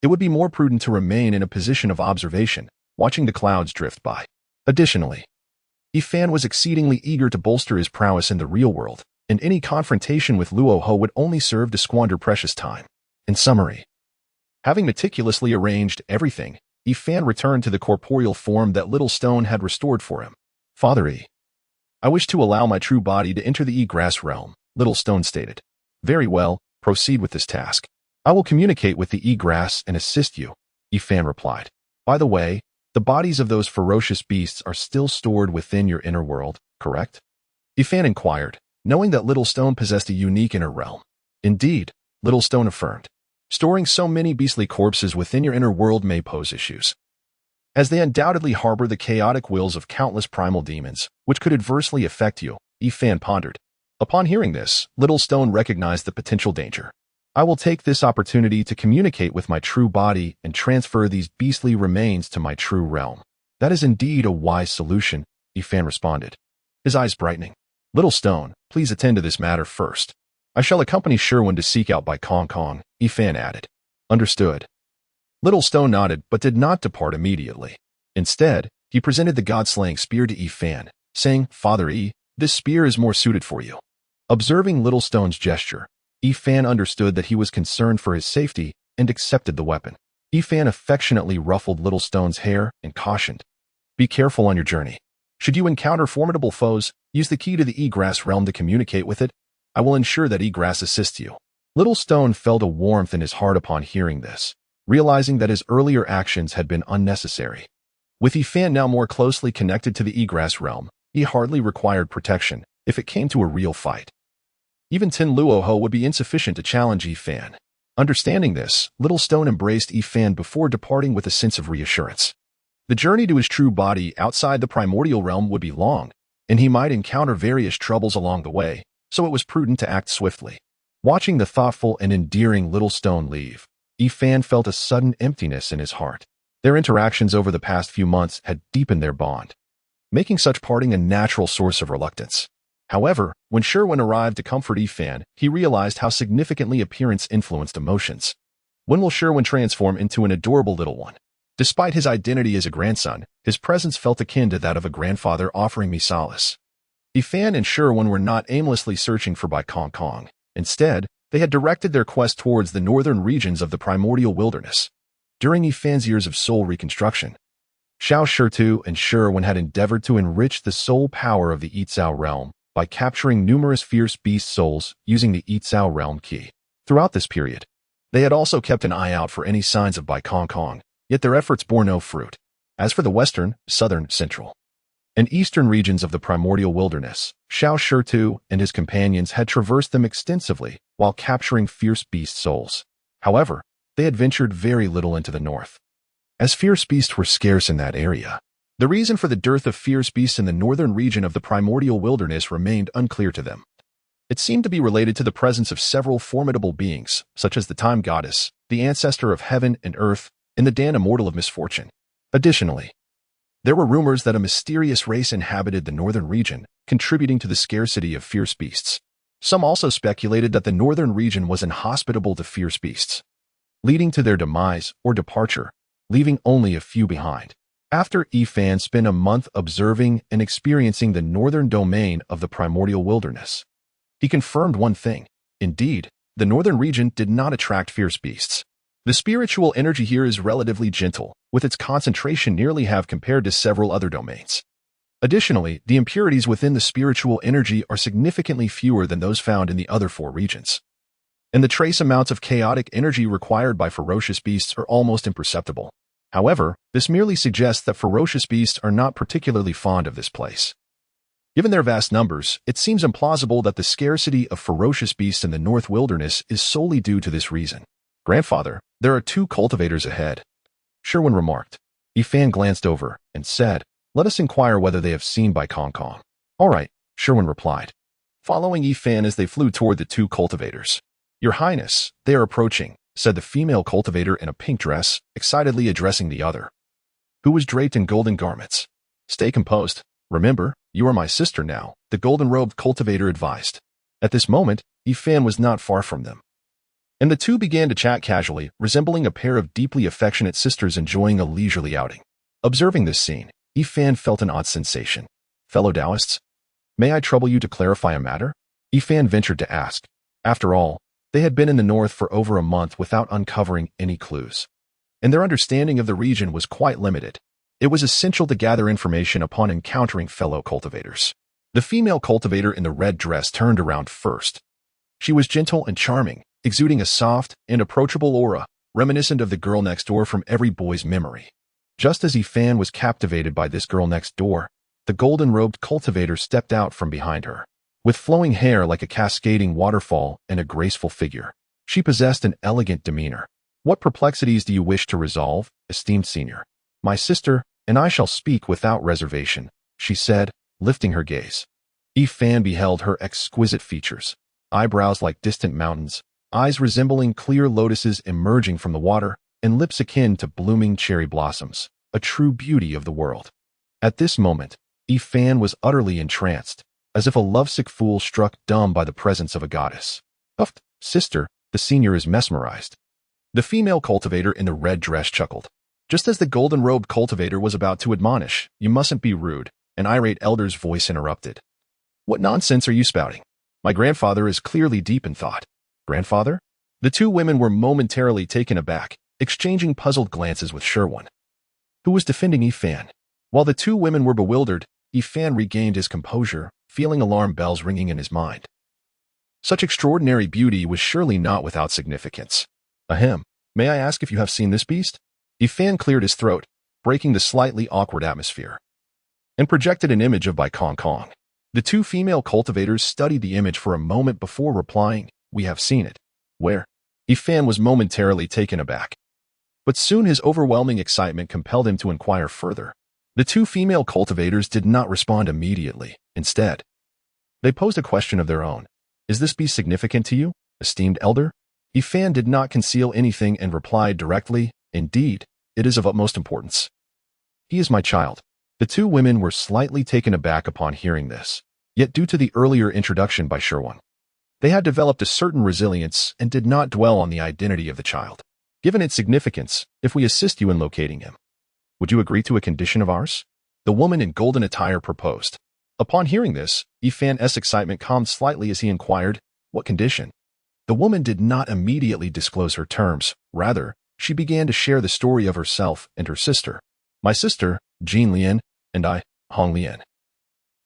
It would be more prudent to remain in a position of observation, watching the clouds drift by. Additionally, Yifan was exceedingly eager to bolster his prowess in the real world, and any confrontation with Luoho would only serve to squander precious time. In summary, having meticulously arranged everything, Yifan returned to the corporeal form that Little Stone had restored for him. Father E, I wish to allow my true body to enter the E-Grass realm, Little Stone stated. Very well, proceed with this task. I will communicate with the E-Grass and assist you, Yifan replied. By the way, the bodies of those ferocious beasts are still stored within your inner world, correct? Yifan inquired, knowing that Little Stone possessed a unique inner realm. Indeed, Little Stone affirmed. Storing so many beastly corpses within your inner world may pose issues, as they undoubtedly harbor the chaotic wills of countless primal demons, which could adversely affect you, Yifan pondered. Upon hearing this, Little Stone recognized the potential danger. I will take this opportunity to communicate with my true body and transfer these beastly remains to my true realm. That is indeed a wise solution, Yifan responded, his eyes brightening. Little Stone, please attend to this matter first. I shall accompany Sherwin to seek out Bai Kong Kong, Yifan added. Understood. Little Stone nodded but did not depart immediately. Instead, he presented the god-slaying spear to Yifan, saying, Father E, this spear is more suited for you. Observing Little Stone's gesture, Yifan understood that he was concerned for his safety and accepted the weapon. Yifan affectionately ruffled Little Stone's hair and cautioned, be careful on your journey. Should you encounter formidable foes, use the key to the E-Grass realm to communicate with it. I will ensure that E-Grass assists you. Little Stone felt a warmth in his heart upon hearing this, realizing that his earlier actions had been unnecessary. With Yifan now more closely connected to the E-Grass realm, he hardly required protection if it came to a real fight. Even Tin Luoho would be insufficient to challenge Yifan. Understanding this, Little Stone embraced Yifan before departing with a sense of reassurance. The journey to his true body outside the primordial realm would be long, and he might encounter various troubles along the way, so it was prudent to act swiftly. Watching the thoughtful and endearing Little Stone leave, Yifan felt a sudden emptiness in his heart. Their interactions over the past few months had deepened their bond, making such parting a natural source of reluctance. However, when Sherwin arrived to comfort Yifan, he realized how significantly appearance influenced emotions. When will Sherwin transform into an adorable little one? Despite his identity as a grandson, his presence felt akin to that of a grandfather offering me solace. Yifan and Sherwin were not aimlessly searching for Bai Kong Kong. Instead, they had directed their quest towards the northern regions of the primordial wilderness. During Yifan's years of soul reconstruction, Xiao Shirtu and Sherwin had endeavored to enrich the soul power of the Yitzhao realm by capturing numerous fierce beast souls using the Yitzhao realm key. Throughout this period, they had also kept an eye out for any signs of Bai Kong Kong, yet their efforts bore no fruit. As for the western, southern, central, and eastern regions of the primordial wilderness, Xiao Shirtu and his companions had traversed them extensively while capturing fierce beast souls. However, they had ventured very little into the north, as fierce beasts were scarce in that area. The reason for the dearth of fierce beasts in the northern region of the primordial wilderness remained unclear to them. It seemed to be related to the presence of several formidable beings, such as the Time Goddess, the ancestor of heaven and earth, and the Dan Immortal of misfortune. Additionally, there were rumors that a mysterious race inhabited the northern region, contributing to the scarcity of fierce beasts. Some also speculated that the northern region was inhospitable to fierce beasts, leading to their demise or departure, leaving only a few behind. After Yifan spent a month observing and experiencing the northern domain of the primordial wilderness, he confirmed one thing. Indeed, the northern region did not attract fierce beasts. The spiritual energy here is relatively gentle, with its concentration nearly half compared to several other domains. Additionally, the impurities within the spiritual energy are significantly fewer than those found in the other 4 regions. And the trace amounts of chaotic energy required by ferocious beasts are almost imperceptible. However, this merely suggests that ferocious beasts are not particularly fond of this place. Given their vast numbers, it seems implausible that the scarcity of ferocious beasts in the North Wilderness is solely due to this reason. Grandfather, there are 2 cultivators ahead, Sherwin remarked. Yifan glanced over and said, "Let us inquire whether they have seen Bai Kong Kong." "All right," Sherwin replied, following Yifan as they flew toward the 2 cultivators. "Your Highness, they are approaching," said the female cultivator in a pink dress, excitedly addressing the other, who was draped in golden garments. "Stay composed. Remember, you are my sister now," the golden-robed cultivator advised. At this moment, Yifan was not far from them, and the 2 began to chat casually, resembling a pair of deeply affectionate sisters enjoying a leisurely outing. Observing this scene, Yifan felt an odd sensation. "Fellow Taoists, may I trouble you to clarify a matter?" Yifan ventured to ask. After all, they had been in the north for over a month without uncovering any clues, and their understanding of the region was quite limited. It was essential to gather information upon encountering fellow cultivators. The female cultivator in the red dress turned around first. She was gentle and charming, exuding a soft and approachable aura, reminiscent of the girl next door from every boy's memory. Just as Yifan was captivated by this girl next door, the golden-robed cultivator stepped out from behind her. With flowing hair like a cascading waterfall and a graceful figure, she possessed an elegant demeanor. "What perplexities do you wish to resolve, esteemed senior?" "My sister, and I shall speak without reservation," she said, lifting her gaze. Yifan beheld her exquisite features, eyebrows like distant mountains, eyes resembling clear lotuses emerging from the water, and lips akin to blooming cherry blossoms, a true beauty of the world. At this moment, Yifan was utterly entranced, as if a lovesick fool struck dumb by the presence of a goddess. "Huft, sister, the senior is mesmerized." The female cultivator in the red dress chuckled. Just as the golden-robed cultivator was about to admonish, "You mustn't be rude," an irate elder's voice interrupted. "What nonsense are you spouting? My grandfather is clearly deep in thought." "Grandfather?" The 2 women were momentarily taken aback, exchanging puzzled glances with Sherwin, who was defending Yifan. While the 2 women were bewildered, Yifan regained his composure, feeling alarm bells ringing in his mind. Such extraordinary beauty was surely not without significance. "Ahem, may I ask if you have seen this beast?" Yifan cleared his throat, breaking the slightly awkward atmosphere, and projected an image of Bai Kong Kong. The 2 female cultivators studied the image for a moment before replying, "We have seen it." "Where?" Yifan was momentarily taken aback, but soon his overwhelming excitement compelled him to inquire further. The 2 female cultivators did not respond immediately. Instead, they posed a question of their own. "Is this beast significant to you, esteemed elder?" Yifan did not conceal anything and replied directly, "Indeed, it is of utmost importance. He is my child." The 2 women were slightly taken aback upon hearing this, yet due to the earlier introduction by Sherwin, they had developed a certain resilience and did not dwell on the identity of the child. "Given its significance, if we assist you in locating him, would you agree to a condition of ours?" the woman in golden attire proposed. Upon hearing this, Yifan's excitement calmed slightly as he inquired, "What condition?" The woman did not immediately disclose her terms. Rather, she began to share the story of herself and her sister. "My sister, Jean Lian, and I, Hong Lian,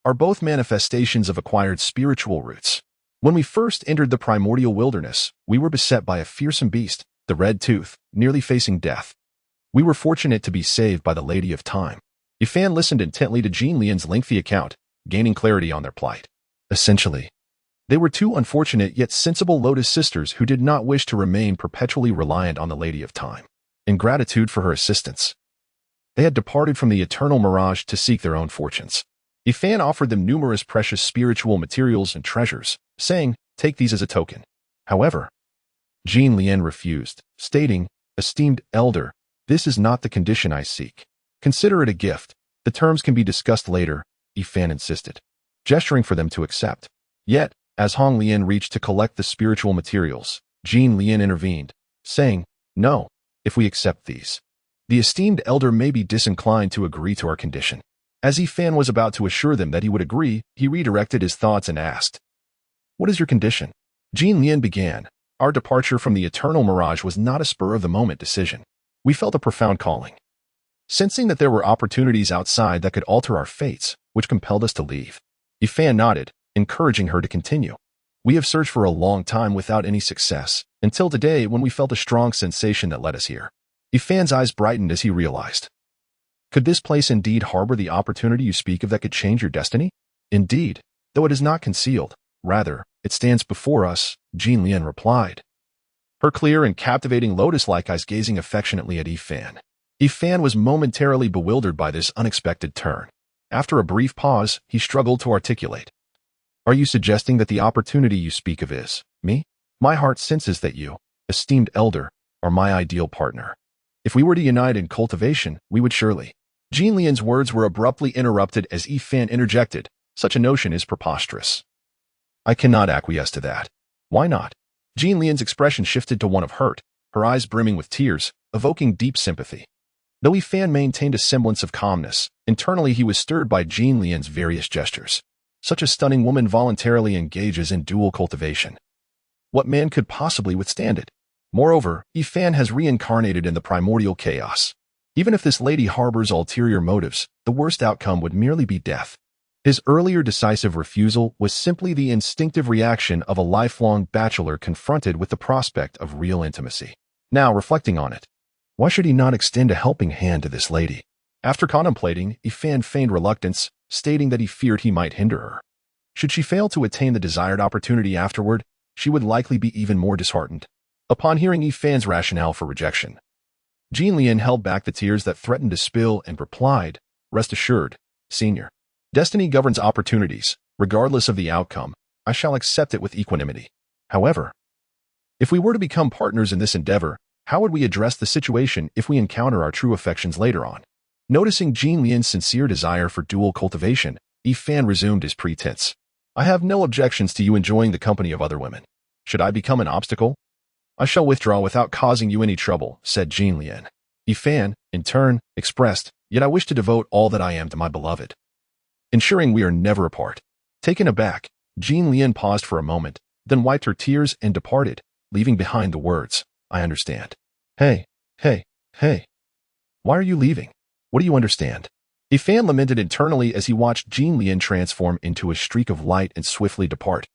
are both manifestations of acquired spiritual roots. When we first entered the primordial wilderness, we were beset by a fearsome beast, the Red Tooth, nearly facing death. We were fortunate to be saved by the Lady of Time." Yifan listened intently to Jean Lian's lengthy account, gaining clarity on their plight. Essentially, they were 2 unfortunate yet sensible Lotus sisters who did not wish to remain perpetually reliant on the Lady of Time. In gratitude for her assistance, they had departed from the eternal mirage to seek their own fortunes. Yifan offered them numerous precious spiritual materials and treasures, saying, "Take these as a token." However, Jean Lian refused, stating, "Esteemed elder, this is not the condition I seek. Consider it a gift. The terms can be discussed later," Yifan insisted, gesturing for them to accept. Yet, as Hong Lian reached to collect the spiritual materials, Jean Lian intervened, saying, "No, if we accept these, The esteemed elder may be disinclined to agree to our condition. As Fan was about to assure them that he would agree, he redirected his thoughts and asked, "What is your condition?" Jean Lian began. Our departure from the eternal mirage was not a spur-of-the-moment decision. We felt a profound calling. Sensing that there were opportunities outside that could alter our fates, which compelled us to leave. Fan nodded, encouraging her to continue. We have searched for a long time without any success, until today when we felt a strong sensation that led us here. Fan's eyes brightened as he realized. Could this place indeed harbor the opportunity you speak of that could change your destiny? Indeed, though it is not concealed. Rather, it stands before us, Jean Lian replied. Her clear and captivating lotus-like eyes gazing affectionately at Fan. Fan was momentarily bewildered by this unexpected turn. After a brief pause, he struggled to articulate. Are you suggesting that the opportunity you speak of is me? My heart senses that you, esteemed elder, are my ideal partner. If we were to unite in cultivation, we would surely. Jean Lian's words were abruptly interrupted as Fan interjected. Such a notion is preposterous. I cannot acquiesce to that. Why not? Jean Lian's expression shifted to one of hurt, her eyes brimming with tears, evoking deep sympathy. Though Fan maintained a semblance of calmness, internally he was stirred by Jean Lian's various gestures. Such a stunning woman voluntarily engages in dual cultivation. What man could possibly withstand it? Moreover, Fan has reincarnated in the primordial chaos. Even if this lady harbors ulterior motives, the worst outcome would merely be death. His earlier decisive refusal was simply the instinctive reaction of a lifelong bachelor confronted with the prospect of real intimacy. Now, reflecting on it, why should he not extend a helping hand to this lady? After contemplating, Fan feigned reluctance, stating that he feared he might hinder her. Should she fail to attain the desired opportunity afterward, she would likely be even more disheartened. Upon hearing Fan's rationale for rejection, Jean Lian held back the tears that threatened to spill and replied, Rest assured, Senior. Destiny governs opportunities. Regardless of the outcome, I shall accept it with equanimity. However, if we were to become partners in this endeavor, how would we address the situation if we encounter our true affections later on? Noticing Jean Lian's sincere desire for dual cultivation, Fan resumed his pretense. I have no objections to you enjoying the company of other women. Should I become an obstacle? I shall withdraw without causing you any trouble, said Jean Lian. Fan, in turn, expressed, Yet I wish to devote all that I am to my beloved, ensuring we are never apart. Taken aback, Jean Lian paused for a moment, then wiped her tears and departed, leaving behind the words, I understand. Hey. Why are you leaving? What do you understand? Fan lamented internally as he watched Jean Lian transform into a streak of light and swiftly depart.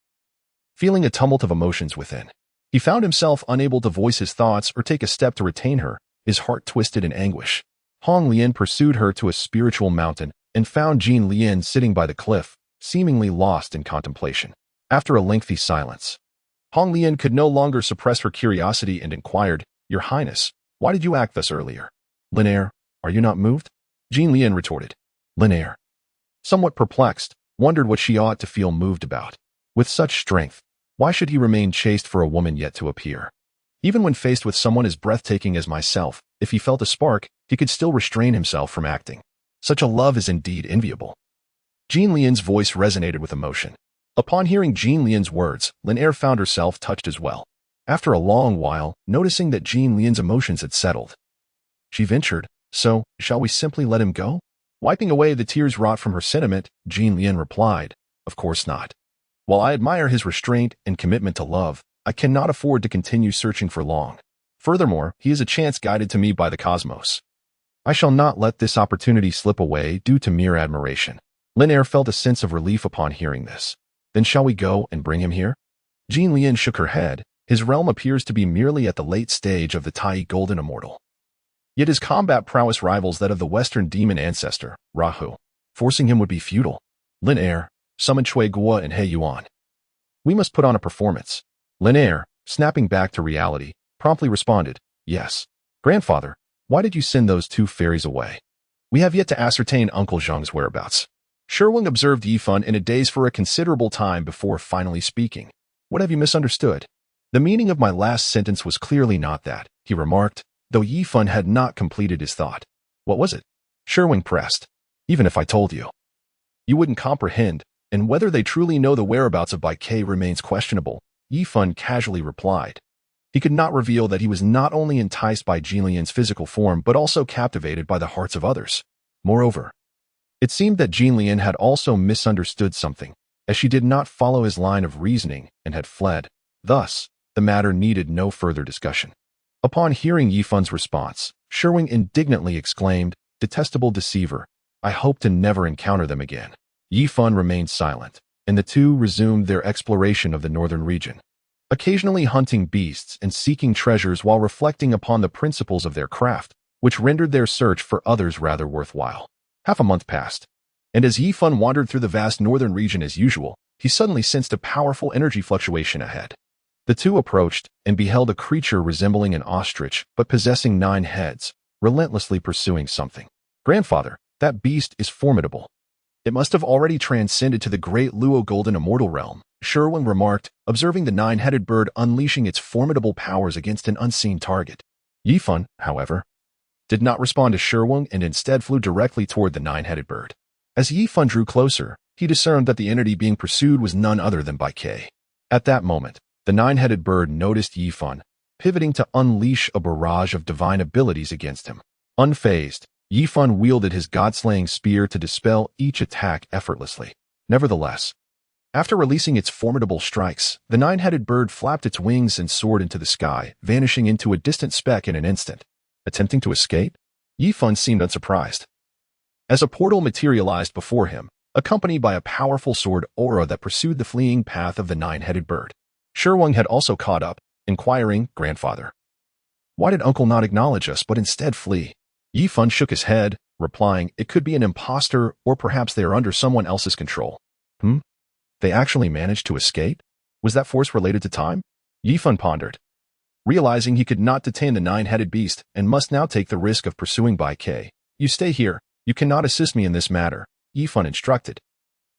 Feeling a tumult of emotions within, he found himself unable to voice his thoughts or take a step to retain her, his heart twisted in anguish. Hong Lian pursued her to a spiritual mountain and found Jean Lian sitting by the cliff, seemingly lost in contemplation. After a lengthy silence, Hong Lian could no longer suppress her curiosity and inquired, Your Highness, why did you act thus earlier? Linaire, are you not moved? Jean Lian retorted. Linaire, somewhat perplexed, wondered what she ought to feel moved about. With such strength, why should he remain chaste for a woman yet to appear? Even when faced with someone as breathtaking as myself, if he felt a spark, he could still restrain himself from acting. Such a love is indeed enviable. Jean Lian's voice resonated with emotion. Upon hearing Jean Lian's words, Linaire found herself touched as well. After a long while, noticing that Jean Lian's emotions had settled, she ventured, So, shall we simply let him go? Wiping away the tears wrought from her sentiment, Jean Lian replied, Of course not. While I admire his restraint and commitment to love, I cannot afford to continue searching for long. Furthermore, he is a chance guided to me by the cosmos. I shall not let this opportunity slip away due to mere admiration. Linaire felt a sense of relief upon hearing this. Then shall we go and bring him here? Jean Lian shook her head. His realm appears to be merely at the late stage of the Tai Golden Immortal. Yet his combat prowess rivals that of the Western demon ancestor, Rahu. Forcing him would be futile. Linaire, summon Cui Gua and He Yuan. We must put on a performance. Linaire, snapping back to reality, promptly responded, Yes. Grandfather, why did you send those two fairies away? We have yet to ascertain Uncle Zheng's whereabouts. Sherwing observed Yifan in a daze for a considerable time before finally speaking. What have you misunderstood? The meaning of my last sentence was clearly not that, he remarked, though Yifan had not completed his thought. What was it? Sherwing pressed. Even if I told you, you wouldn't comprehend, and whether they truly know the whereabouts of Bai Ke remains questionable, Yifan casually replied. He could not reveal that he was not only enticed by Jinlian's physical form but also captivated by the hearts of others. Moreover, it seemed that Jinlian had also misunderstood something, as she did not follow his line of reasoning and had fled. Thus, the matter needed no further discussion. Upon hearing Yifun's response, Sherwing indignantly exclaimed, "Detestable deceiver, I hope to never encounter them again." Yifun remained silent, and the two resumed their exploration of the northern region, occasionally hunting beasts and seeking treasures while reflecting upon the principles of their craft, which rendered their search for others rather worthwhile. Half a month passed, and as Yifun wandered through the vast northern region as usual, he suddenly sensed a powerful energy fluctuation ahead. The two approached and beheld a creature resembling an ostrich but possessing 9 heads, relentlessly pursuing something. "Grandfather, that beast is formidable. It must have already transcended to the great Luo Golden Immortal realm," Sherwin remarked, observing the 9-headed bird unleashing its formidable powers against an unseen target. Yifun, however, did not respond to Sherwin and instead flew directly toward the 9-headed bird. As Yifun drew closer, he discerned that the entity being pursued was none other than Bai Ke. At that moment, the 9-headed bird noticed Yifun, pivoting to unleash a barrage of divine abilities against him. Unfazed, Yifun wielded his god-slaying spear to dispel each attack effortlessly. Nevertheless, after releasing its formidable strikes, the 9-headed bird flapped its wings and soared into the sky, vanishing into a distant speck in an instant. Attempting to escape? Yifun seemed unsurprised, as a portal materialized before him, accompanied by a powerful sword aura that pursued the fleeing path of the 9-headed bird. Sherwang had also caught up, inquiring, "Grandfather, why did Uncle not acknowledge us but instead flee?" Yifun shook his head, replying, "It could be an imposter, or perhaps they are under someone else's control." They actually managed to escape? Was that force related to time? Yifun pondered, realizing he could not detain the 9-headed beast and must now take the risk of pursuing Bai Ke. "You stay here. You cannot assist me in this matter," Yifun instructed.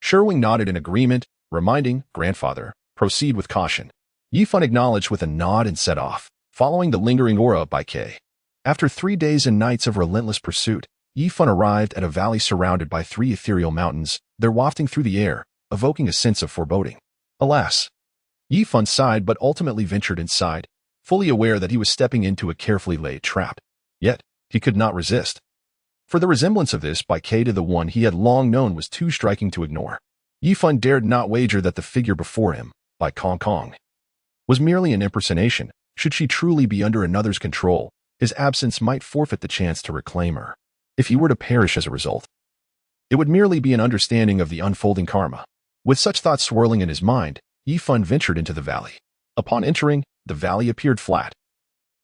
Sherwing nodded in agreement, reminding, "Grandfather, proceed with caution." Yifun acknowledged with a nod and set off, following the lingering aura of Bai Ke. After 3 days and nights of relentless pursuit, Yifun arrived at a valley surrounded by 3 ethereal mountains, their wafting through the air, evoking a sense of foreboding. Alas! Yifun sighed but ultimately ventured inside, fully aware that he was stepping into a carefully laid trap. Yet, he could not resist, for the resemblance of this Bai Ke to the one he had long known was too striking to ignore. Yifun dared not wager that the figure before him, Bai Kong, was merely an impersonation. Should she truly be under another's control, his absence might forfeit the chance to reclaim her. If he were to perish as a result, it would merely be an understanding of the unfolding karma. With such thoughts swirling in his mind, Yifun ventured into the valley. Upon entering, the valley appeared flat.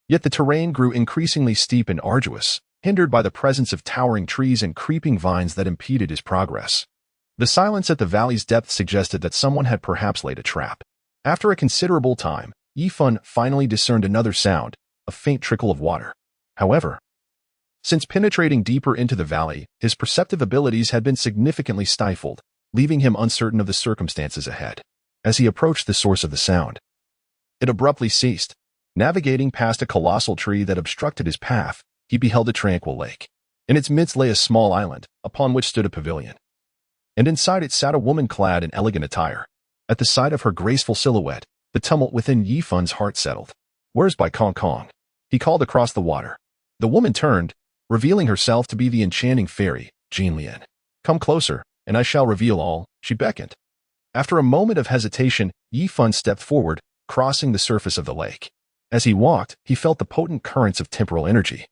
Yet the terrain grew increasingly steep and arduous, hindered by the presence of towering trees and creeping vines that impeded his progress. The silence at the valley's depth suggested that someone had perhaps laid a trap. After a considerable time, Yifun finally discerned another sound, a faint trickle of water. However, since penetrating deeper into the valley, his perceptive abilities had been significantly stifled, leaving him uncertain of the circumstances ahead. As he approached the source of the sound, it abruptly ceased. Navigating past a colossal tree that obstructed his path, he beheld a tranquil lake. In its midst lay a small island, upon which stood a pavilion, and inside it sat a woman clad in elegant attire. At the sight of her graceful silhouette, the tumult within Yifun's heart settled. "Where's Bai Kong?" he called across the water. The woman turned, revealing herself to be the enchanting fairy, Jinlian. "Come closer, and I shall reveal all," she beckoned. After a moment of hesitation, Yifun stepped forward, crossing the surface of the lake. As he walked, he felt the potent currents of temporal energy.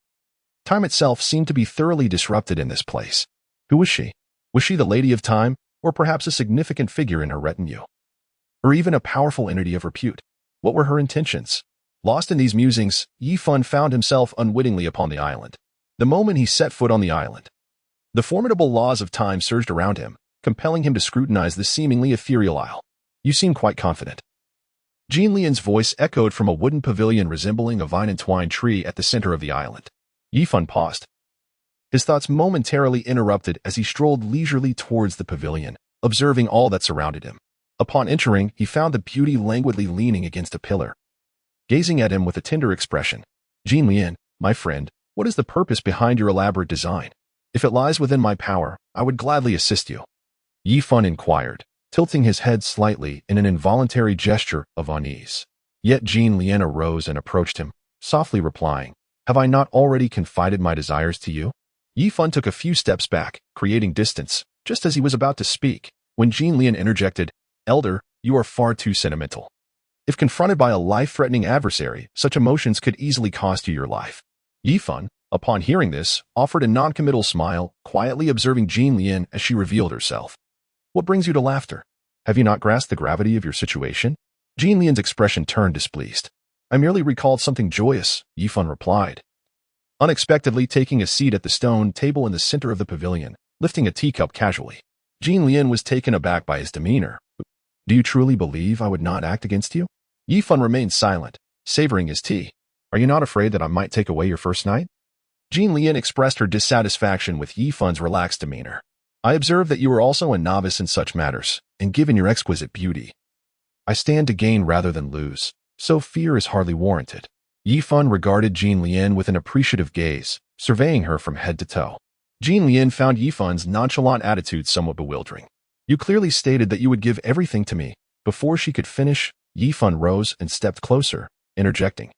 Time itself seemed to be thoroughly disrupted in this place. Who was she? Was she the Lady of Time, or perhaps a significant figure in her retinue? Or even a powerful entity of repute? What were her intentions? Lost in these musings, Yifun found himself unwittingly upon the island. The moment he set foot on the island, the formidable laws of time surged around him, compelling him to scrutinize the seemingly ethereal isle. "You seem quite confident." Jinlian's voice echoed from a wooden pavilion resembling a vine-entwined tree at the center of the island. Yifun paused, his thoughts momentarily interrupted as he strolled leisurely towards the pavilion, observing all that surrounded him. Upon entering, he found the beauty languidly leaning against a pillar, gazing at him with a tender expression. "Jinlian, my friend, what is the purpose behind your elaborate design? If it lies within my power, I would gladly assist you," Yifun inquired, tilting his head slightly in an involuntary gesture of unease. Yet Jean Lien arose and approached him, softly replying, "Have I not already confided my desires to you?" Yi Fun took a few steps back, creating distance, just as he was about to speak, when Jean Lien interjected, "Elder, you are far too sentimental. If confronted by a life-threatening adversary, such emotions could easily cost you your life." Yi Fun, upon hearing this, offered a non-committal smile, quietly observing Jean Lien as she revealed herself. "What brings you to laughter? Have you not grasped the gravity of your situation?" Jean Lien's expression turned displeased. "I merely recalled something joyous," Yi Fun replied. Unexpectedly taking a seat at the stone table in the center of the pavilion, lifting a teacup casually, Jean Lien was taken aback by his demeanor. "Do you truly believe I would not act against you?" Yi Fun remained silent, savoring his tea. "Are you not afraid that I might take away your first night?" Jean Lien expressed her dissatisfaction with Yi Fun's relaxed demeanor. "I observe that you are also a novice in such matters, and given your exquisite beauty, I stand to gain rather than lose, so fear is hardly warranted." Yi Fun regarded Jean Lien with an appreciative gaze, surveying her from head to toe. Jean Lien found Yi Fun's nonchalant attitude somewhat bewildering. "You clearly stated that you would give everything to me." Before she could finish, Yi Fun rose and stepped closer, interjecting,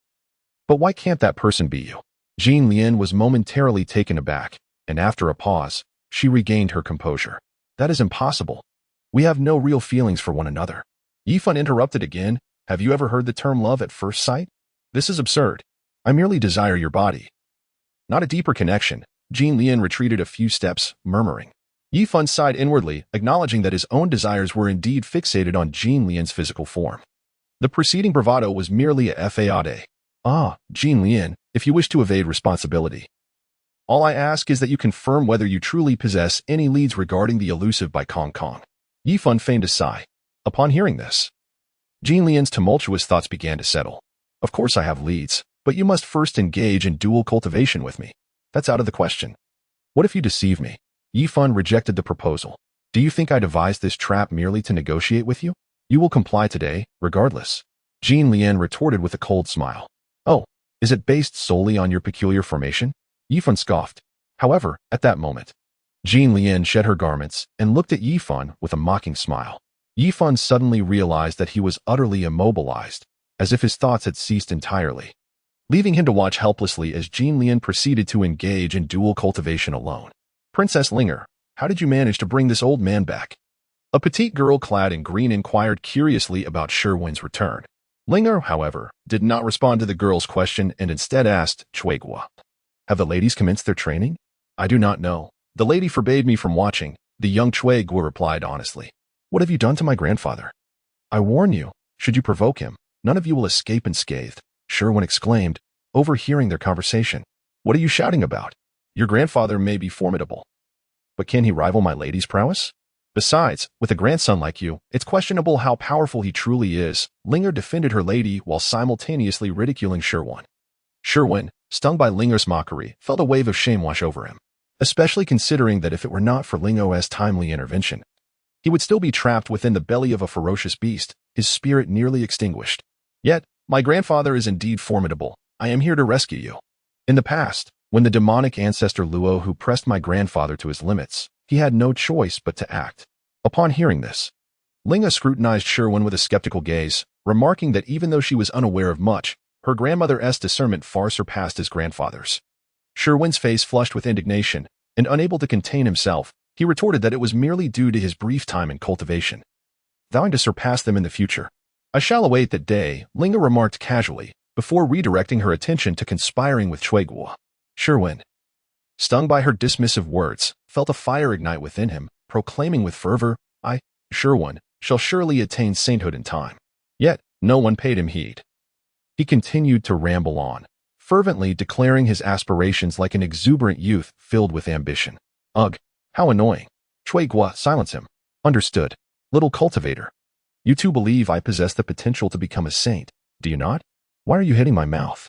"But why can't that person be you?" Jean Lien was momentarily taken aback, and after a pause, she regained her composure. "That is impossible. We have no real feelings for one another." Yi Fun interrupted again. "Have you ever heard the term love at first sight? This is absurd. I merely desire your body." Not a deeper connection. Jean Lien retreated a few steps, murmuring. Yi Fun sighed inwardly, acknowledging that his own desires were indeed fixated on Jean Lien's physical form. The preceding bravado was merely a fade. "Ah, Jean Lien, if you wish to evade responsibility, all I ask is that you confirm whether you truly possess any leads regarding the elusive by Kong Kong." Yi Fun feigned a sigh. Upon hearing this, Jean Lien's tumultuous thoughts began to settle. "Of course I have leads, but you must first engage in dual cultivation with me. That's out of the question." "What if you deceive me?" Yi Fun rejected the proposal. "Do you think I devised this trap merely to negotiate with you? You will comply today, regardless." Jean Lien retorted with a cold smile. "Oh, is it based solely on your peculiar formation?" Yi Fun scoffed. However, at that moment, Jean Lien shed her garments and looked at Yi Fun with a mocking smile. Yi Fun suddenly realized that he was utterly immobilized, as if his thoughts had ceased entirely, leaving him to watch helplessly as Jean Lien proceeded to engage in dual cultivation alone. "Princess Linger, how did you manage to bring this old man back?" A petite girl clad in green inquired curiously about Sherwin's return. Linger, however, did not respond to the girl's question and instead asked, "Chuegua, have the ladies commenced their training?" "I do not know. The lady forbade me from watching," the young Chuegua replied honestly. "What have you done to my grandfather?" "I warn you, should you provoke him, none of you will escape unscathed," Sherwin exclaimed, overhearing their conversation. "What are you shouting about? Your grandfather may be formidable, but can he rival my lady's prowess? Besides, with a grandson like you, it's questionable how powerful he truly is." Linger defended her lady while simultaneously ridiculing Sherwin. Sherwin, stung by Linger's mockery, felt a wave of shame wash over him, especially considering that if it were not for Lingo's timely intervention, he would still be trapped within the belly of a ferocious beast, his spirit nearly extinguished. "Yet, my grandfather is indeed formidable. I am here to rescue you. In the past, when the demonic ancestor Luo who pressed my grandfather to his limits, he had no choice but to act." Upon hearing this, Linga scrutinized Sherwin with a skeptical gaze, remarking that even though she was unaware of much, her grandmother's discernment far surpassed his grandfather's. Sherwin's face flushed with indignation, and unable to contain himself, he retorted that it was merely due to his brief time in cultivation, vowing to surpass them in the future. "I shall await that day," Linga remarked casually, before redirecting her attention to conspiring with Chuegua. Sherwin, stung by her dismissive words, felt a fire ignite within him, proclaiming with fervor, Sherwin, shall surely attain sainthood in time." Yet, no one paid him heed. He continued to ramble on, fervently declaring his aspirations like an exuberant youth filled with ambition. "Ugh, how annoying." Chuegua, silence him. "Understood. Little cultivator. You too believe I possess the potential to become a saint, do you not? Why are you hitting my mouth?"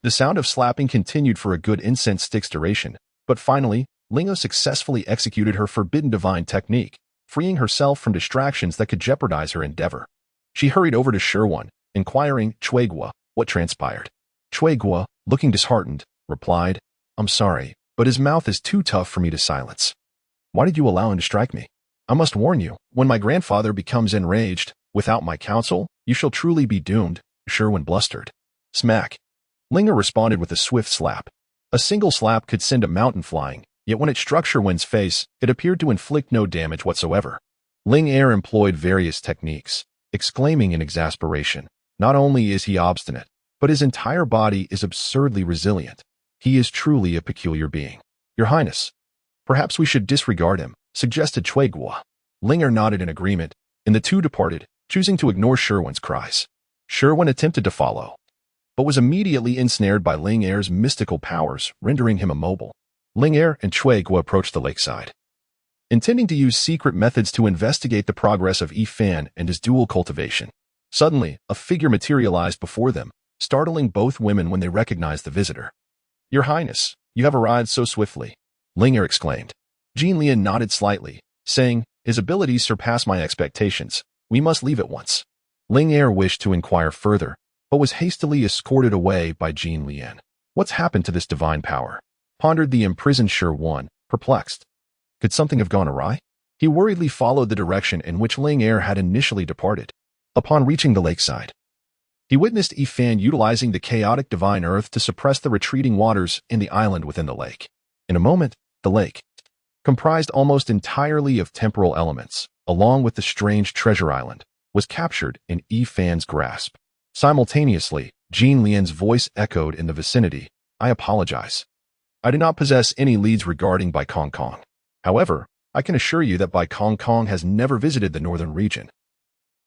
The sound of slapping continued for a good incense stick's duration, but finally, Lingo successfully executed her forbidden divine technique, freeing herself from distractions that could jeopardize her endeavor. She hurried over to Sherwin, inquiring, "Chuegua, what transpired?" Chuegua, looking disheartened, replied, "I'm sorry, but his mouth is too tough for me to silence." "Why did you allow him to strike me?" "I must warn you, when my grandfather becomes enraged, without my counsel, you shall truly be doomed." Sherwin blustered. Smack. Linger responded with a swift slap. A single slap could send a mountain flying, yet when it struck Sherwin's face, it appeared to inflict no damage whatsoever. Linger employed various techniques, exclaiming in exasperation, "Not only is he obstinate, but his entire body is absurdly resilient. He is truly a peculiar being. Your Highness, perhaps we should disregard him," suggested Cui Guo. Linger nodded in agreement, and the two departed, choosing to ignore Sherwin's cries. Sherwin attempted to follow, but was immediately ensnared by Linger's mystical powers, rendering him immobile. Linger and Cui Guo approached the lakeside, intending to use secret methods to investigate the progress of Yi Fan and his dual cultivation. Suddenly, a figure materialized before them, startling both women when they recognized the visitor. "Your Highness, you have arrived so swiftly," Linger exclaimed. Jean Lian nodded slightly, saying, "His abilities surpass my expectations. We must leave at once." Linger wished to inquire further, but was hastily escorted away by Jean Lian. What's happened to this divine power? Pondered the imprisoned Sherwin, perplexed. Could something have gone awry? He worriedly followed the direction in which Linger had initially departed. Upon reaching the lakeside, he witnessed Yi Fan utilizing the chaotic divine earth to suppress the retreating waters in the island within the lake. In a moment, the lake, comprised almost entirely of temporal elements, along with the strange treasure island, was captured in Yi Fan's grasp. Simultaneously, Jean Lian's voice echoed in the vicinity. "I apologize. I do not possess any leads regarding Bai Kong Kong. However, I can assure you that Bai Kong Kong has never visited the northern region.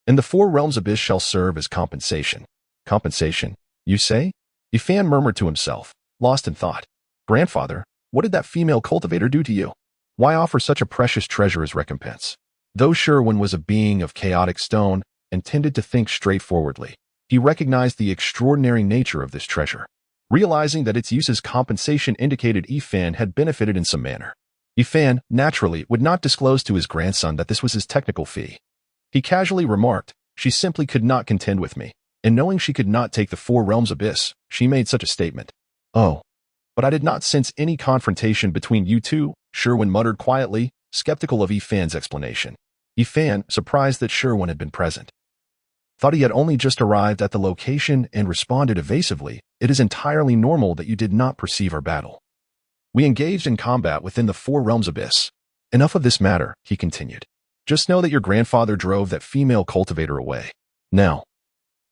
And the Four Realms Abyss shall serve as compensation." "Compensation, you say?" Yi Fan murmured to himself, lost in thought. "Grandfather, what did that female cultivator do to you? Why offer such a precious treasure as recompense?" Though Sherwin was a being of chaotic stone and tended to think straightforwardly, he recognized the extraordinary nature of this treasure. Realizing that its use as compensation indicated Yi Fan had benefited in some manner, Yi Fan, naturally, would not disclose to his grandson that this was his technical fee. He casually remarked, "She simply could not contend with me, and knowing she could not take the Four Realms Abyss, she made such a statement." "Oh, but I did not sense any confrontation between you two," Sherwin muttered quietly, skeptical of Yi Fan's explanation. Yi Fan, surprised that Sherwin had been present, thought he had only just arrived at the location and responded evasively, "It is entirely normal that you did not perceive our battle. We engaged in combat within the Four Realms Abyss. Enough of this matter," he continued. "Just know that your grandfather drove that female cultivator away. Now,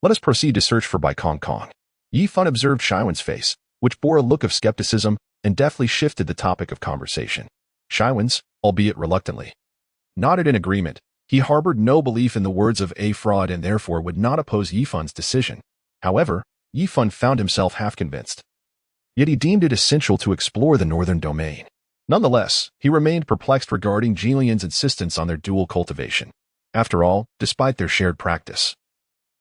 let us proceed to search for Bai Kong Kong." Yi Fan observed Sherwin's face, which bore a look of skepticism, and deftly shifted the topic of conversation. Sherwin's, albeit reluctantly, nodded in agreement. He harbored no belief in the words of a fraud and therefore would not oppose Yi Fan's decision. However, Yi Fan found himself half convinced. Yet he deemed it essential to explore the northern domain. Nonetheless, he remained perplexed regarding Jean Lian's insistence on their dual cultivation. After all, despite their shared practice,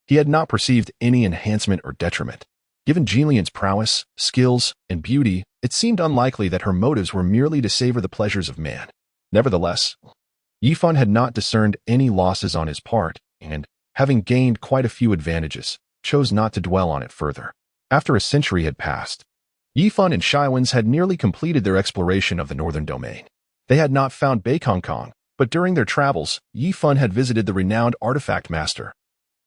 he had not perceived any enhancement or detriment. Given Jean Lian's prowess, skills, and beauty, it seemed unlikely that her motives were merely to savor the pleasures of man. Nevertheless, Yi Fan had not discerned any losses on his part, and, having gained quite a few advantages, chose not to dwell on it further. After a century had passed, Yi Fan and Sherwin's had nearly completed their exploration of the northern domain. They had not found Bai Kong Kong, but during their travels, Yi Fan had visited the renowned artifact master,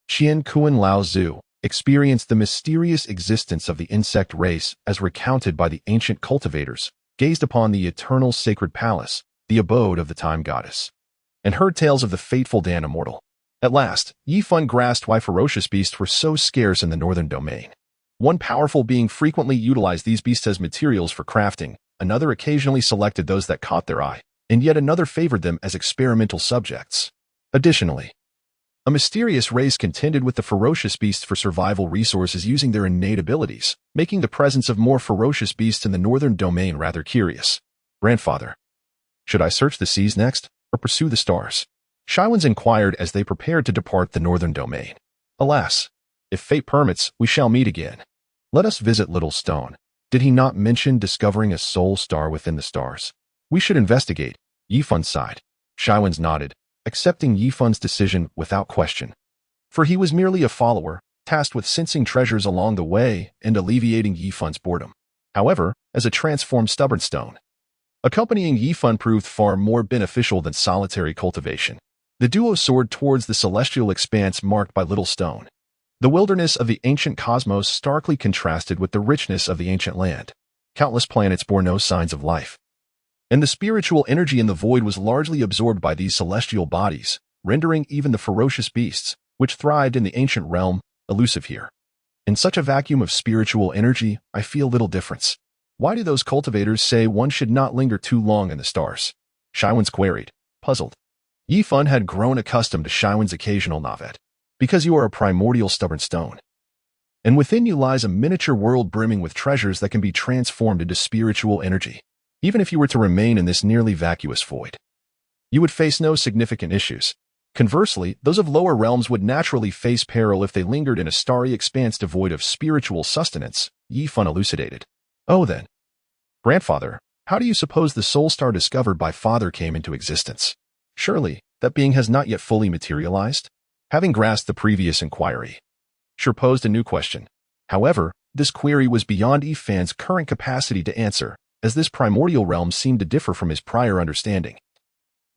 Qian Kuan Lao Zu, experienced the mysterious existence of the insect race as recounted by the ancient cultivators, gazed upon the eternal sacred palace, the abode of the time goddess, and heard tales of the fateful Dan Immortal. At last, Yi Fan grasped why ferocious beasts were so scarce in the northern domain. One powerful being frequently utilized these beasts as materials for crafting, another occasionally selected those that caught their eye, and yet another favored them as experimental subjects. Additionally, a mysterious race contended with the ferocious beasts for survival resources using their innate abilities, making the presence of more ferocious beasts in the northern domain rather curious. "Grandfather, should I search the seas next, or pursue the stars?" Sherwin inquired as they prepared to depart the northern domain. "Alas, if fate permits, we shall meet again. Let us visit Little Stone. Did he not mention discovering a soul star within the stars? We should investigate." Yi Fan sighed. Sherwin nodded, accepting Yi Fan's decision without question. For he was merely a follower, tasked with sensing treasures along the way and alleviating Yi Fan's boredom. However, as a transformed stubborn stone, accompanying Yi Fan proved far more beneficial than solitary cultivation. The duo soared towards the celestial expanse marked by Little Stone. The wilderness of the ancient cosmos starkly contrasted with the richness of the ancient land. Countless planets bore no signs of life. And the spiritual energy in the void was largely absorbed by these celestial bodies, rendering even the ferocious beasts, which thrived in the ancient realm, elusive here. In such a vacuum of spiritual energy, I feel little difference. Why do those cultivators say one should not linger too long in the stars? Shaiwen's queried, puzzled. Yifan had grown accustomed to Shaiwen's occasional navet. Because you are a primordial stubborn stone. And within you lies a miniature world brimming with treasures that can be transformed into spiritual energy. Even if you were to remain in this nearly vacuous void, you would face no significant issues. Conversely, those of lower realms would naturally face peril if they lingered in a starry expanse devoid of spiritual sustenance, Yifan elucidated. Oh then. Grandfather, how do you suppose the soul star discovered by father came into existence? Surely, that being has not yet fully materialized? Having grasped the previous inquiry, Shur posed a new question. However, this query was beyond Yifan's current capacity to answer, as this primordial realm seemed to differ from his prior understanding.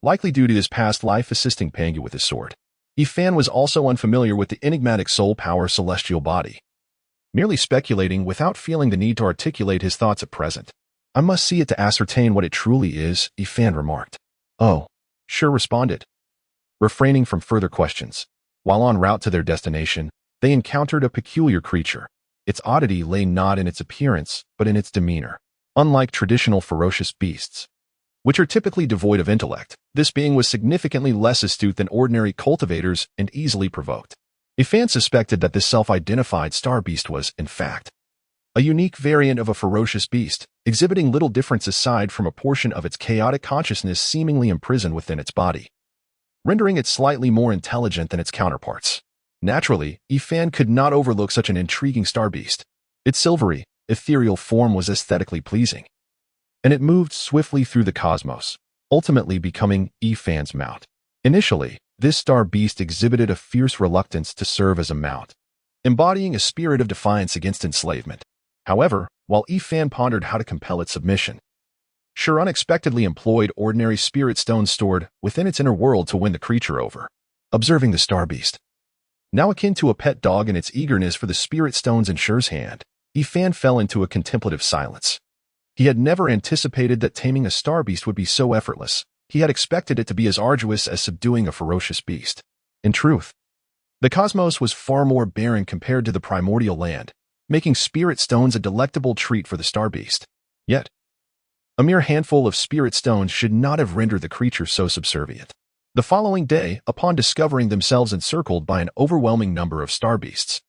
Likely due to his past life assisting Pangu with his sword, Yifan was also unfamiliar with the enigmatic soul power celestial body. Merely speculating without feeling the need to articulate his thoughts at present. I must see it to ascertain what it truly is, Yifan remarked. Oh, Shur responded, refraining from further questions. While en route to their destination, they encountered a peculiar creature. Its oddity lay not in its appearance, but in its demeanor. Unlike traditional ferocious beasts, which are typically devoid of intellect, this being was significantly less astute than ordinary cultivators and easily provoked. Yifan suspected that this self-identified star beast was, in fact, a unique variant of a ferocious beast, exhibiting little difference aside from a portion of its chaotic consciousness seemingly imprisoned within its body, rendering it slightly more intelligent than its counterparts. Naturally, Yifan could not overlook such an intriguing star beast. Its silvery, ethereal form was aesthetically pleasing, and it moved swiftly through the cosmos, ultimately becoming Yifan's mount. Initially, this star beast exhibited a fierce reluctance to serve as a mount, embodying a spirit of defiance against enslavement. However, while Yifan pondered how to compel its submission, Shur unexpectedly employed ordinary spirit stones stored within its inner world to win the creature over. Observing the star beast, now akin to a pet dog in its eagerness for the spirit stones in Shur's hand, Yifan fell into a contemplative silence. He had never anticipated that taming a star beast would be so effortless. He had expected it to be as arduous as subduing a ferocious beast. In truth, the cosmos was far more barren compared to the primordial land, making spirit stones a delectable treat for the star beast. Yet, a mere handful of spirit stones should not have rendered the creature so subservient. The following day, upon discovering themselves encircled by an overwhelming number of star beasts,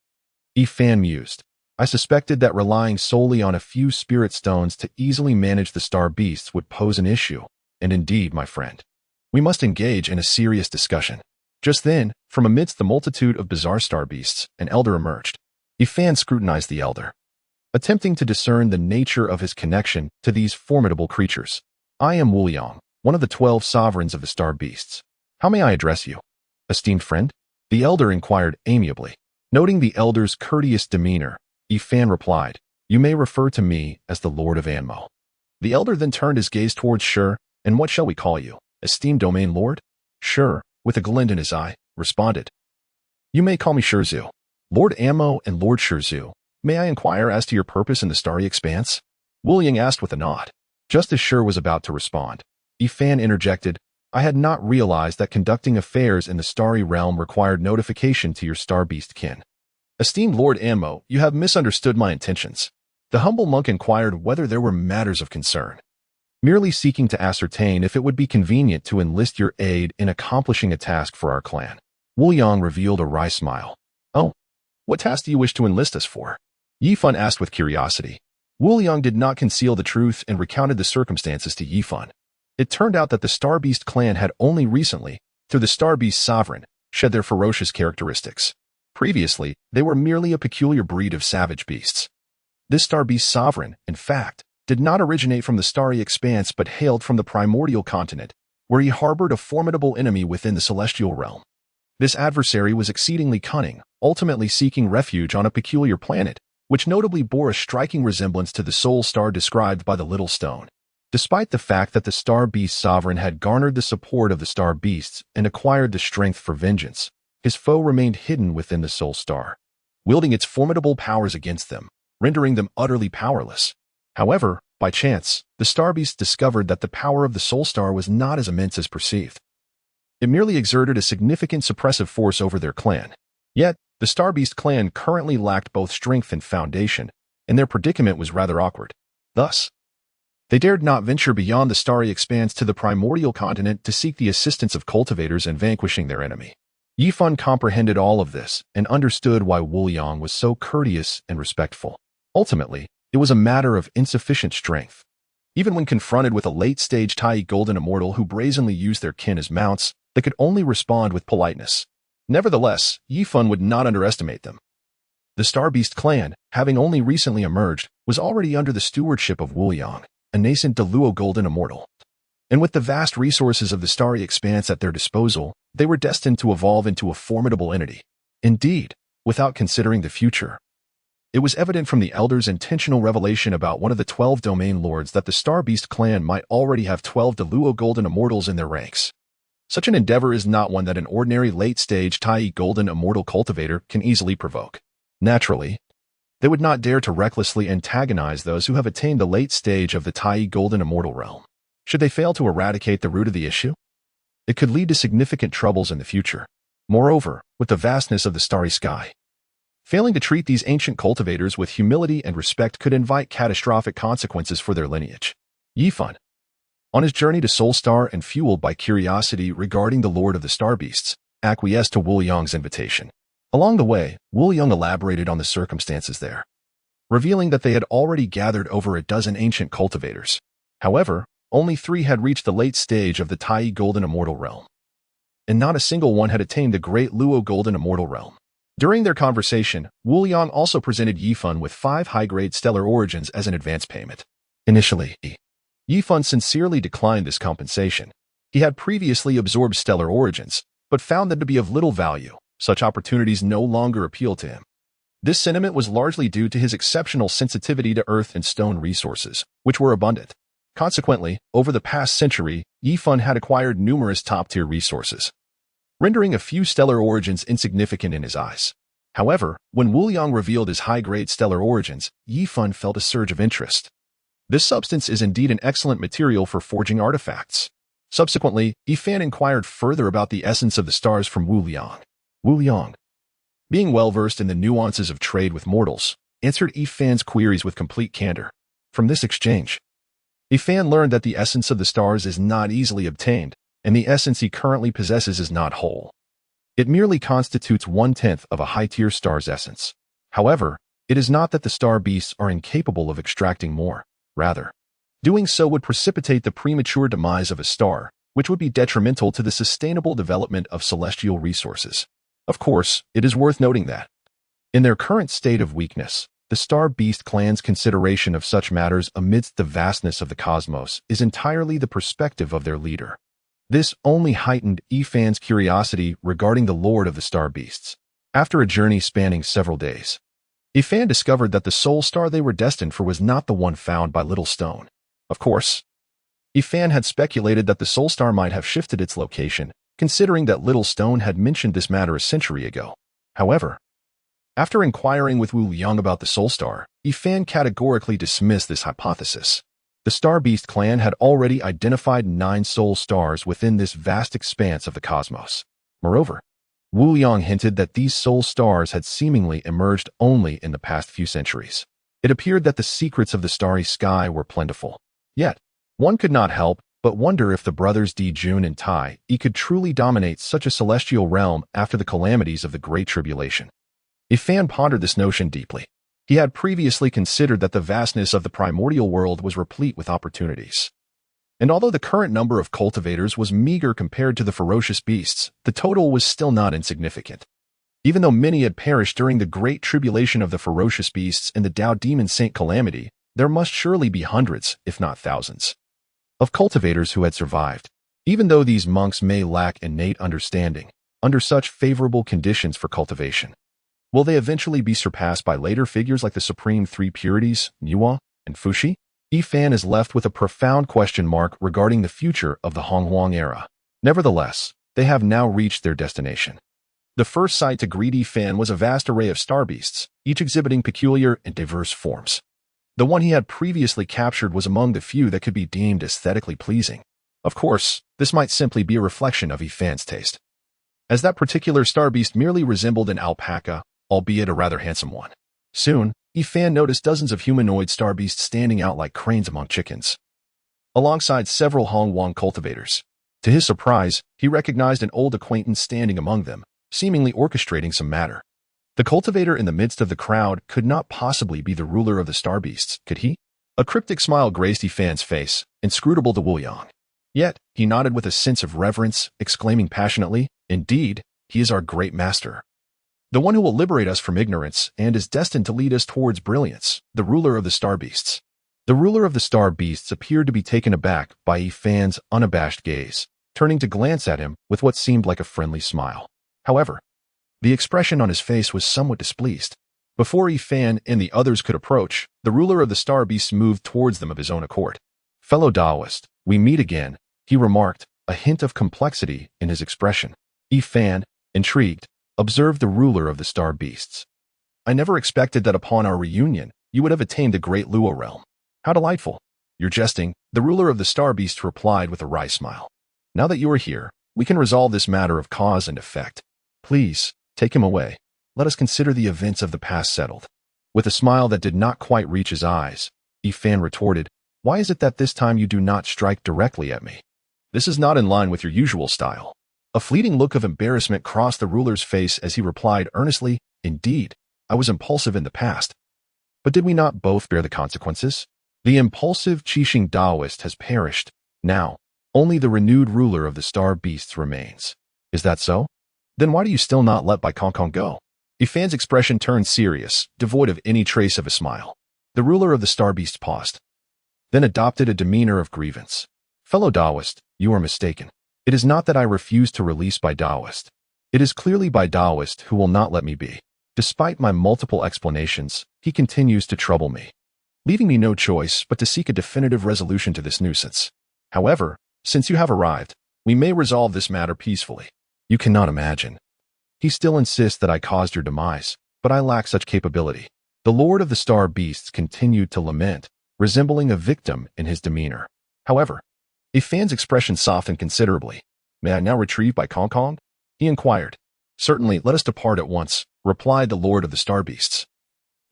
Yifan mused, I suspected that relying solely on a few spirit stones to easily manage the star beasts would pose an issue. And indeed, my friend, we must engage in a serious discussion. Just then, from amidst the multitude of bizarre star beasts, an elder emerged. Yifan scrutinized the elder, attempting to discern the nature of his connection to these formidable creatures. I am Wuliang, one of the 12 sovereigns of the star beasts. How may I address you? Esteemed friend? The elder inquired amiably. Noting the elder's courteous demeanor, Yifan replied, You may refer to me as the Lord of Anmo. The elder then turned his gaze towards Shur, and what shall we call you, esteemed domain lord? Shur, with a glint in his eye, responded, You may call me Shurzu. Lord Anmo and Lord Shurzu, may I inquire as to your purpose in the starry expanse? Wuliang asked with a nod. Just as Shur was about to respond, Yifan interjected, I had not realized that conducting affairs in the starry realm required notification to your star beast kin. Esteemed Lord Anmo, you have misunderstood my intentions. The humble monk inquired whether there were matters of concern, merely seeking to ascertain if it would be convenient to enlist your aid in accomplishing a task for our clan. Wuliang revealed a wry smile. Oh, what task do you wish to enlist us for? Yifan asked with curiosity. Wuliang did not conceal the truth and recounted the circumstances to Yifan. It turned out that the Star Beast clan had only recently, through the Star Beast sovereign, shed their ferocious characteristics. Previously, they were merely a peculiar breed of savage beasts. This Star Beast sovereign, in fact, did not originate from the starry expanse but hailed from the primordial continent, where he harbored a formidable enemy within the celestial realm. This adversary was exceedingly cunning, ultimately seeking refuge on a peculiar planet, which notably bore a striking resemblance to the soul star described by the Little Stone. Despite the fact that the Star Beast sovereign had garnered the support of the Star Beasts and acquired the strength for vengeance, his foe remained hidden within the soul star. wielding its formidable powers against them, rendering them utterly powerless. However, by chance, the Star Beast discovered that the power of the Soul Star was not as immense as perceived. It merely exerted a significant suppressive force over their clan. Yet, the Star Beast clan currently lacked both strength and foundation, and their predicament was rather awkward. Thus, they dared not venture beyond the starry expanse to the primordial continent to seek the assistance of cultivators in vanquishing their enemy. Yifan comprehended all of this and understood why Wu Yang was so courteous and respectful. Ultimately, it was a matter of insufficient strength. Even when confronted with a late-stage Tai Golden Immortal who brazenly used their kin as mounts, they could only respond with politeness. Nevertheless, Yifan would not underestimate them. The Star Beast clan, having only recently emerged, was already under the stewardship of Wu Yang, a nascent Deluo Golden Immortal. And with the vast resources of the starry expanse at their disposal, they were destined to evolve into a formidable entity. Indeed, without considering the future, it was evident from the Elder's intentional revelation about one of the 12 domain lords that the Star Beast clan might already have 12 Deluo Golden Immortals in their ranks. Such an endeavor is not one that an ordinary late-stage Tai Golden Immortal cultivator can easily provoke. Naturally, they would not dare to recklessly antagonize those who have attained the late stage of the Tai Golden Immortal realm. Should they fail to eradicate the root of the issue, it could lead to significant troubles in the future. Moreover, with the vastness of the starry sky, failing to treat these ancient cultivators with humility and respect could invite catastrophic consequences for their lineage. Yifan, on his journey to Soul Star and fueled by curiosity regarding the Lord of the Star Beasts, acquiesced to Wu Yang's invitation. Along the way, Wu Yang elaborated on the circumstances there, revealing that they had already gathered over a dozen ancient cultivators. However, only 3 had reached the late stage of the Tai Golden Immortal realm, and not a single one had attained the great Luo Golden Immortal realm. During their conversation, Wu Yang also presented Yifan with 5 high-grade stellar origins as an advance payment. Initially, Yifan sincerely declined this compensation. He had previously absorbed stellar origins, but found them to be of little value. Such opportunities no longer appealed to him. This sentiment was largely due to his exceptional sensitivity to earth and stone resources, which were abundant. Consequently, over the past century, Yifan had acquired numerous top-tier resources, rendering a few stellar origins insignificant in his eyes. However, when Wu Yang revealed his high-grade stellar origins, Yifan felt a surge of interest. This substance is indeed an excellent material for forging artifacts. Subsequently, Yifan inquired further about the essence of the stars from Wu Yang. Wu Yang, being well-versed in the nuances of trade with mortals, answered Yifan's queries with complete candor. From this exchange, Yifan learned that the essence of the stars is not easily obtained, and the essence he currently possesses is not whole. It merely constitutes 1/10 of a high-tier star's essence. However, it is not that the star beasts are incapable of extracting more. Rather, doing so would precipitate the premature demise of a star, which would be detrimental to the sustainable development of celestial resources. Of course, it is worth noting that, in their current state of weakness, the Star Beast clan's consideration of such matters amidst the vastness of the cosmos is entirely the perspective of their leader. This only heightened Yifan's curiosity regarding the Lord of the Star Beasts. After a journey spanning several days, Yifan discovered that the soul star they were destined for was not the one found by Little Stone. Of course, Yifan had speculated that the soul star might have shifted its location, considering that Little Stone had mentioned this matter a century ago. However, after inquiring with Wu Yang about the Soul Star, Yifan categorically dismissed this hypothesis. The Star Beast clan had already identified 9 soul stars within this vast expanse of the cosmos. Moreover, Wu Yang hinted that these soul stars had seemingly emerged only in the past few centuries. It appeared that the secrets of the starry sky were plentiful. Yet, one could not help but wonder if the brothers Di Jun and Tai Yi could truly dominate such a celestial realm after the calamities of the Great Tribulation. Yifan pondered this notion deeply. He had previously considered that the vastness of the primordial world was replete with opportunities. And although the current number of cultivators was meager compared to the ferocious beasts, the total was still not insignificant. Even though many had perished during the Great Tribulation of the ferocious beasts and the Dao Demon Saint calamity, there must surely be hundreds, if not thousands, of cultivators who had survived. Even though these monks may lack innate understanding, under such favorable conditions for cultivation, will they eventually be surpassed by later figures like the Supreme Three Purities, Nuwa, and Fushi? Yifan is left with a profound question mark regarding the future of the Honghuang era. Nevertheless, they have now reached their destination. The first sight to greedy Fan was a vast array of star beasts, each exhibiting peculiar and diverse forms. The one he had previously captured was among the few that could be deemed aesthetically pleasing. Of course, this might simply be a reflection of Fan's taste, as that particular star beast merely resembled an alpaca, albeit a rather handsome one. Soon, Fan noticed dozens of humanoid star beasts standing out like cranes among chickens, alongside several Hongwang cultivators. To his surprise, he recognized an old acquaintance standing among them, seemingly orchestrating some matter. The cultivator in the midst of the crowd could not possibly be the ruler of the star beasts, could he? A cryptic smile graced Fan's face, inscrutable to Wu Yang. Yet, he nodded with a sense of reverence, exclaiming passionately, "Indeed, he is our great master. The one who will liberate us from ignorance and is destined to lead us towards brilliance, the ruler of the star beasts." The ruler of the star beasts appeared to be taken aback by Fan's unabashed gaze, turning to glance at him with what seemed like a friendly smile. However, the expression on his face was somewhat displeased. Before Fan and the others could approach, the ruler of the star beasts moved towards them of his own accord. "Fellow Taoist, we meet again," he remarked, a hint of complexity in his expression. Fan, intrigued, observed the ruler of the star beasts. "I never expected that upon our reunion, you would have attained the great Luo realm. How delightful." "You're jesting," the ruler of the star beasts replied with a wry smile. "Now that you are here, we can resolve this matter of cause and effect. Please, take him away. Let us consider the events of the past settled." With a smile that did not quite reach his eyes, Fan retorted, "Why is it that this time you do not strike directly at me? This is not in line with your usual style." A fleeting look of embarrassment crossed the ruler's face as he replied earnestly, "Indeed, I was impulsive in the past. But did we not both bear the consequences? The impulsive Qixing Taoist has perished. Now, only the renewed ruler of the star beasts remains. Is that so? Then why do you still not let Bai Kongkong go?" Fan's expression turned serious, devoid of any trace of a smile. The ruler of the star beasts paused, then adopted a demeanor of grievance. "Fellow Taoist, you are mistaken. It is not that I refuse to release Bai Taoist. It is clearly Bai Taoist who will not let me be. Despite my multiple explanations, he continues to trouble me, leaving me no choice but to seek a definitive resolution to this nuisance. However, since you have arrived, we may resolve this matter peacefully. You cannot imagine. He still insists that I caused your demise, but I lack such capability." The Lord of the Star Beasts continued to lament, resembling a victim in his demeanor. However, Fan's expression softened considerably. "May I now retrieve Bai Kongkong?" he inquired. "Certainly, let us depart at once," replied the Lord of the Star Beasts,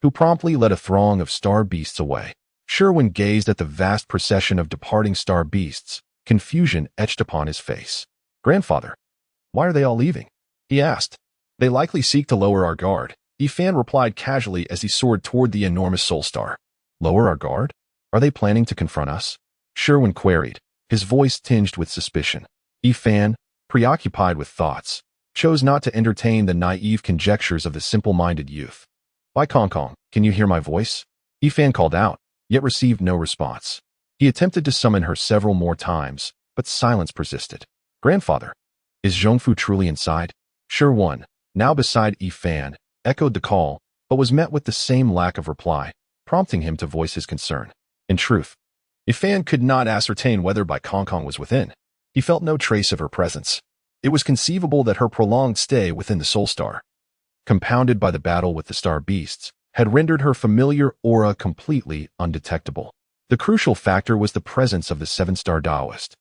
who promptly led a throng of star beasts away. Sherwin gazed at the vast procession of departing star beasts, confusion etched upon his face. "Grandfather, why are they all leaving?" he asked. "They likely seek to lower our guard," Fan replied casually as he soared toward the enormous soul star. "Lower our guard? Are they planning to confront us?" Sherwin queried, his voice tinged with suspicion. Fan, preoccupied with thoughts, chose not to entertain the naive conjectures of the simple-minded youth. "Bai Kongkong, can you hear my voice?" Fan called out, yet received no response. He attempted to summon her several more times, but silence persisted. "Grandfather, is Zhongfu truly inside?" Sherwin, now beside Fan, echoed the call, but was met with the same lack of reply, prompting him to voice his concern. In truth, Fan could not ascertain whether Bai Kongkong was within. He felt no trace of her presence. It was conceivable that her prolonged stay within the Soul Star, compounded by the battle with the star beasts, had rendered her familiar aura completely undetectable. The crucial factor was the presence of the seven-star Taoist,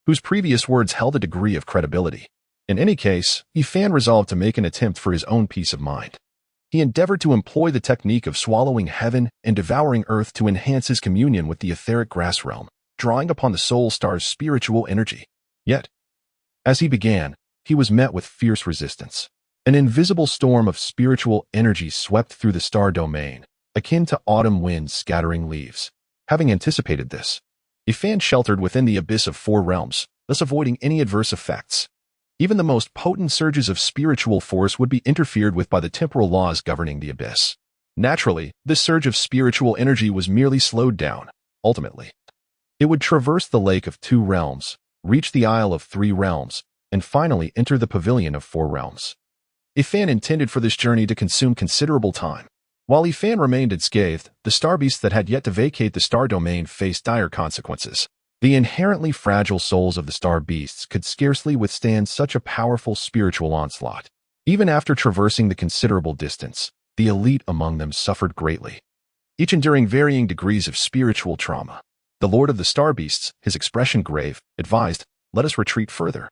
whose previous words held a degree of credibility. In any case, Fan resolved to make an attempt for his own peace of mind. He endeavored to employ the technique of swallowing heaven and devouring earth to enhance his communion with the etheric grass realm, drawing upon the Soul Star's spiritual energy. Yet, as he began, he was met with fierce resistance. An invisible storm of spiritual energy swept through the star domain, akin to autumn winds scattering leaves. Having anticipated this, Fan sheltered within the abyss of four realms, thus avoiding any adverse effects. Even the most potent surges of spiritual force would be interfered with by the temporal laws governing the abyss. Naturally, this surge of spiritual energy was merely slowed down. Ultimately, it would traverse the lake of two realms, reach the isle of three realms, and finally enter the pavilion of four realms. Fan intended for this journey to consume considerable time. While Fan remained unscathed, the star beasts that had yet to vacate the star domain faced dire consequences. The inherently fragile souls of the star beasts could scarcely withstand such a powerful spiritual onslaught. Even after traversing the considerable distance, the elite among them suffered greatly, each enduring varying degrees of spiritual trauma. The Lord of the Star Beasts, his expression grave, advised, "Let us retreat further."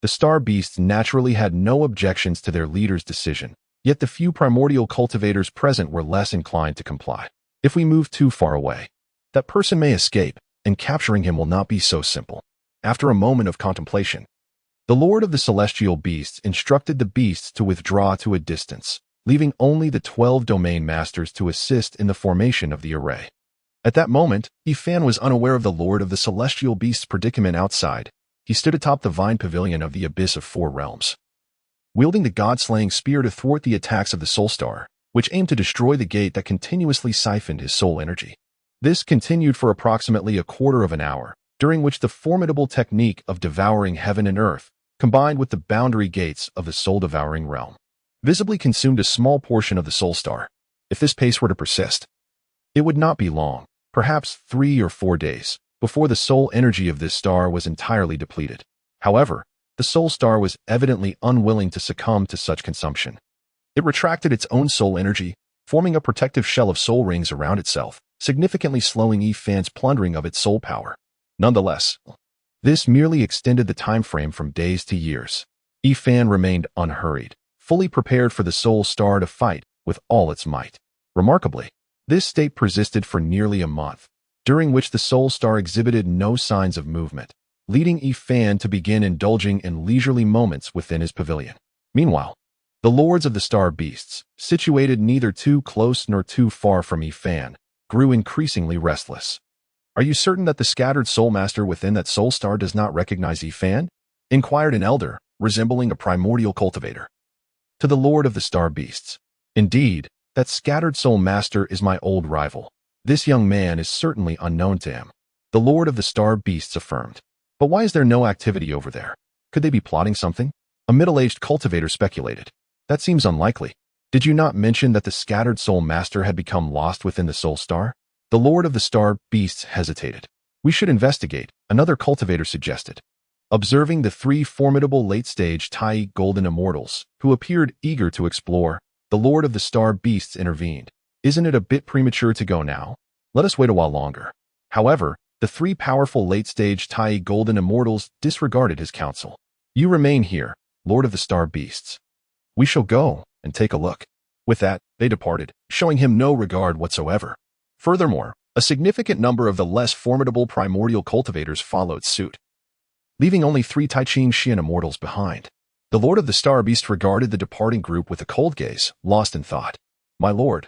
The Star Beasts naturally had no objections to their leader's decision, yet the few primordial cultivators present were less inclined to comply. If we move too far away, that person may escape, and capturing him will not be so simple. After a moment of contemplation, the Lord of the Celestial Beasts instructed the beasts to withdraw to a distance, leaving only the 12 domain masters to assist in the formation of the array. At that moment, Ifan was unaware of the Lord of the Celestial Beasts' predicament outside. He stood atop the vine pavilion of the Abyss of Four Realms, wielding the god-slaying spear to thwart the attacks of the Soul Star, which aimed to destroy the gate that continuously siphoned his soul energy. This continued for approximately a quarter of an hour, during which the formidable technique of devouring heaven and earth, combined with the boundary gates of the soul-devouring realm, visibly consumed a small portion of the Soul Star. If this pace were to persist, it would not be long, perhaps 3 or 4 days, before the soul energy of this star was entirely depleted. However, the Soul Star was evidently unwilling to succumb to such consumption. It retracted its own soul energy, forming a protective shell of soul rings around itself, significantly slowing Ifan's plundering of its soul power. Nonetheless, this merely extended the time frame from days to years. Ifan remained unhurried, fully prepared for the Soul Star to fight with all its might. Remarkably, this state persisted for nearly a month, during which the Soul Star exhibited no signs of movement, leading Ifan to begin indulging in leisurely moments within his pavilion. Meanwhile, the Lords of the Star Beasts, situated neither too close nor too far from Ifan, grew increasingly restless. "Are you certain that the scattered Soul Master within that Soul Star does not recognize Ifan?" inquired an elder, resembling a primordial cultivator, to the Lord of the Star Beasts. "Indeed, that scattered Soul Master is my old rival. This young man is certainly unknown to him," the Lord of the Star Beasts affirmed. "But why is there no activity over there? Could they be plotting something?" a middle-aged cultivator speculated. "That seems unlikely. Did you not mention that the scattered Soul Master had become lost within the Soul Star?" The Lord of the Star Beasts hesitated. "We should investigate," another cultivator suggested. Observing the 3 formidable late-stage Tai Golden Immortals, who appeared eager to explore, the Lord of the Star Beasts intervened. "Isn't it a bit premature to go now? Let us wait a while longer." However, the 3 powerful late-stage Tai Golden Immortals disregarded his counsel. "You remain here, Lord of the Star Beasts. We shall go and take a look." With that, they departed, showing him no regard whatsoever. Furthermore, a significant number of the less formidable primordial cultivators followed suit, leaving only 3 Tai-Ching Xian Immortals behind. The Lord of the Star Beast regarded the departing group with a cold gaze, lost in thought. "My lord,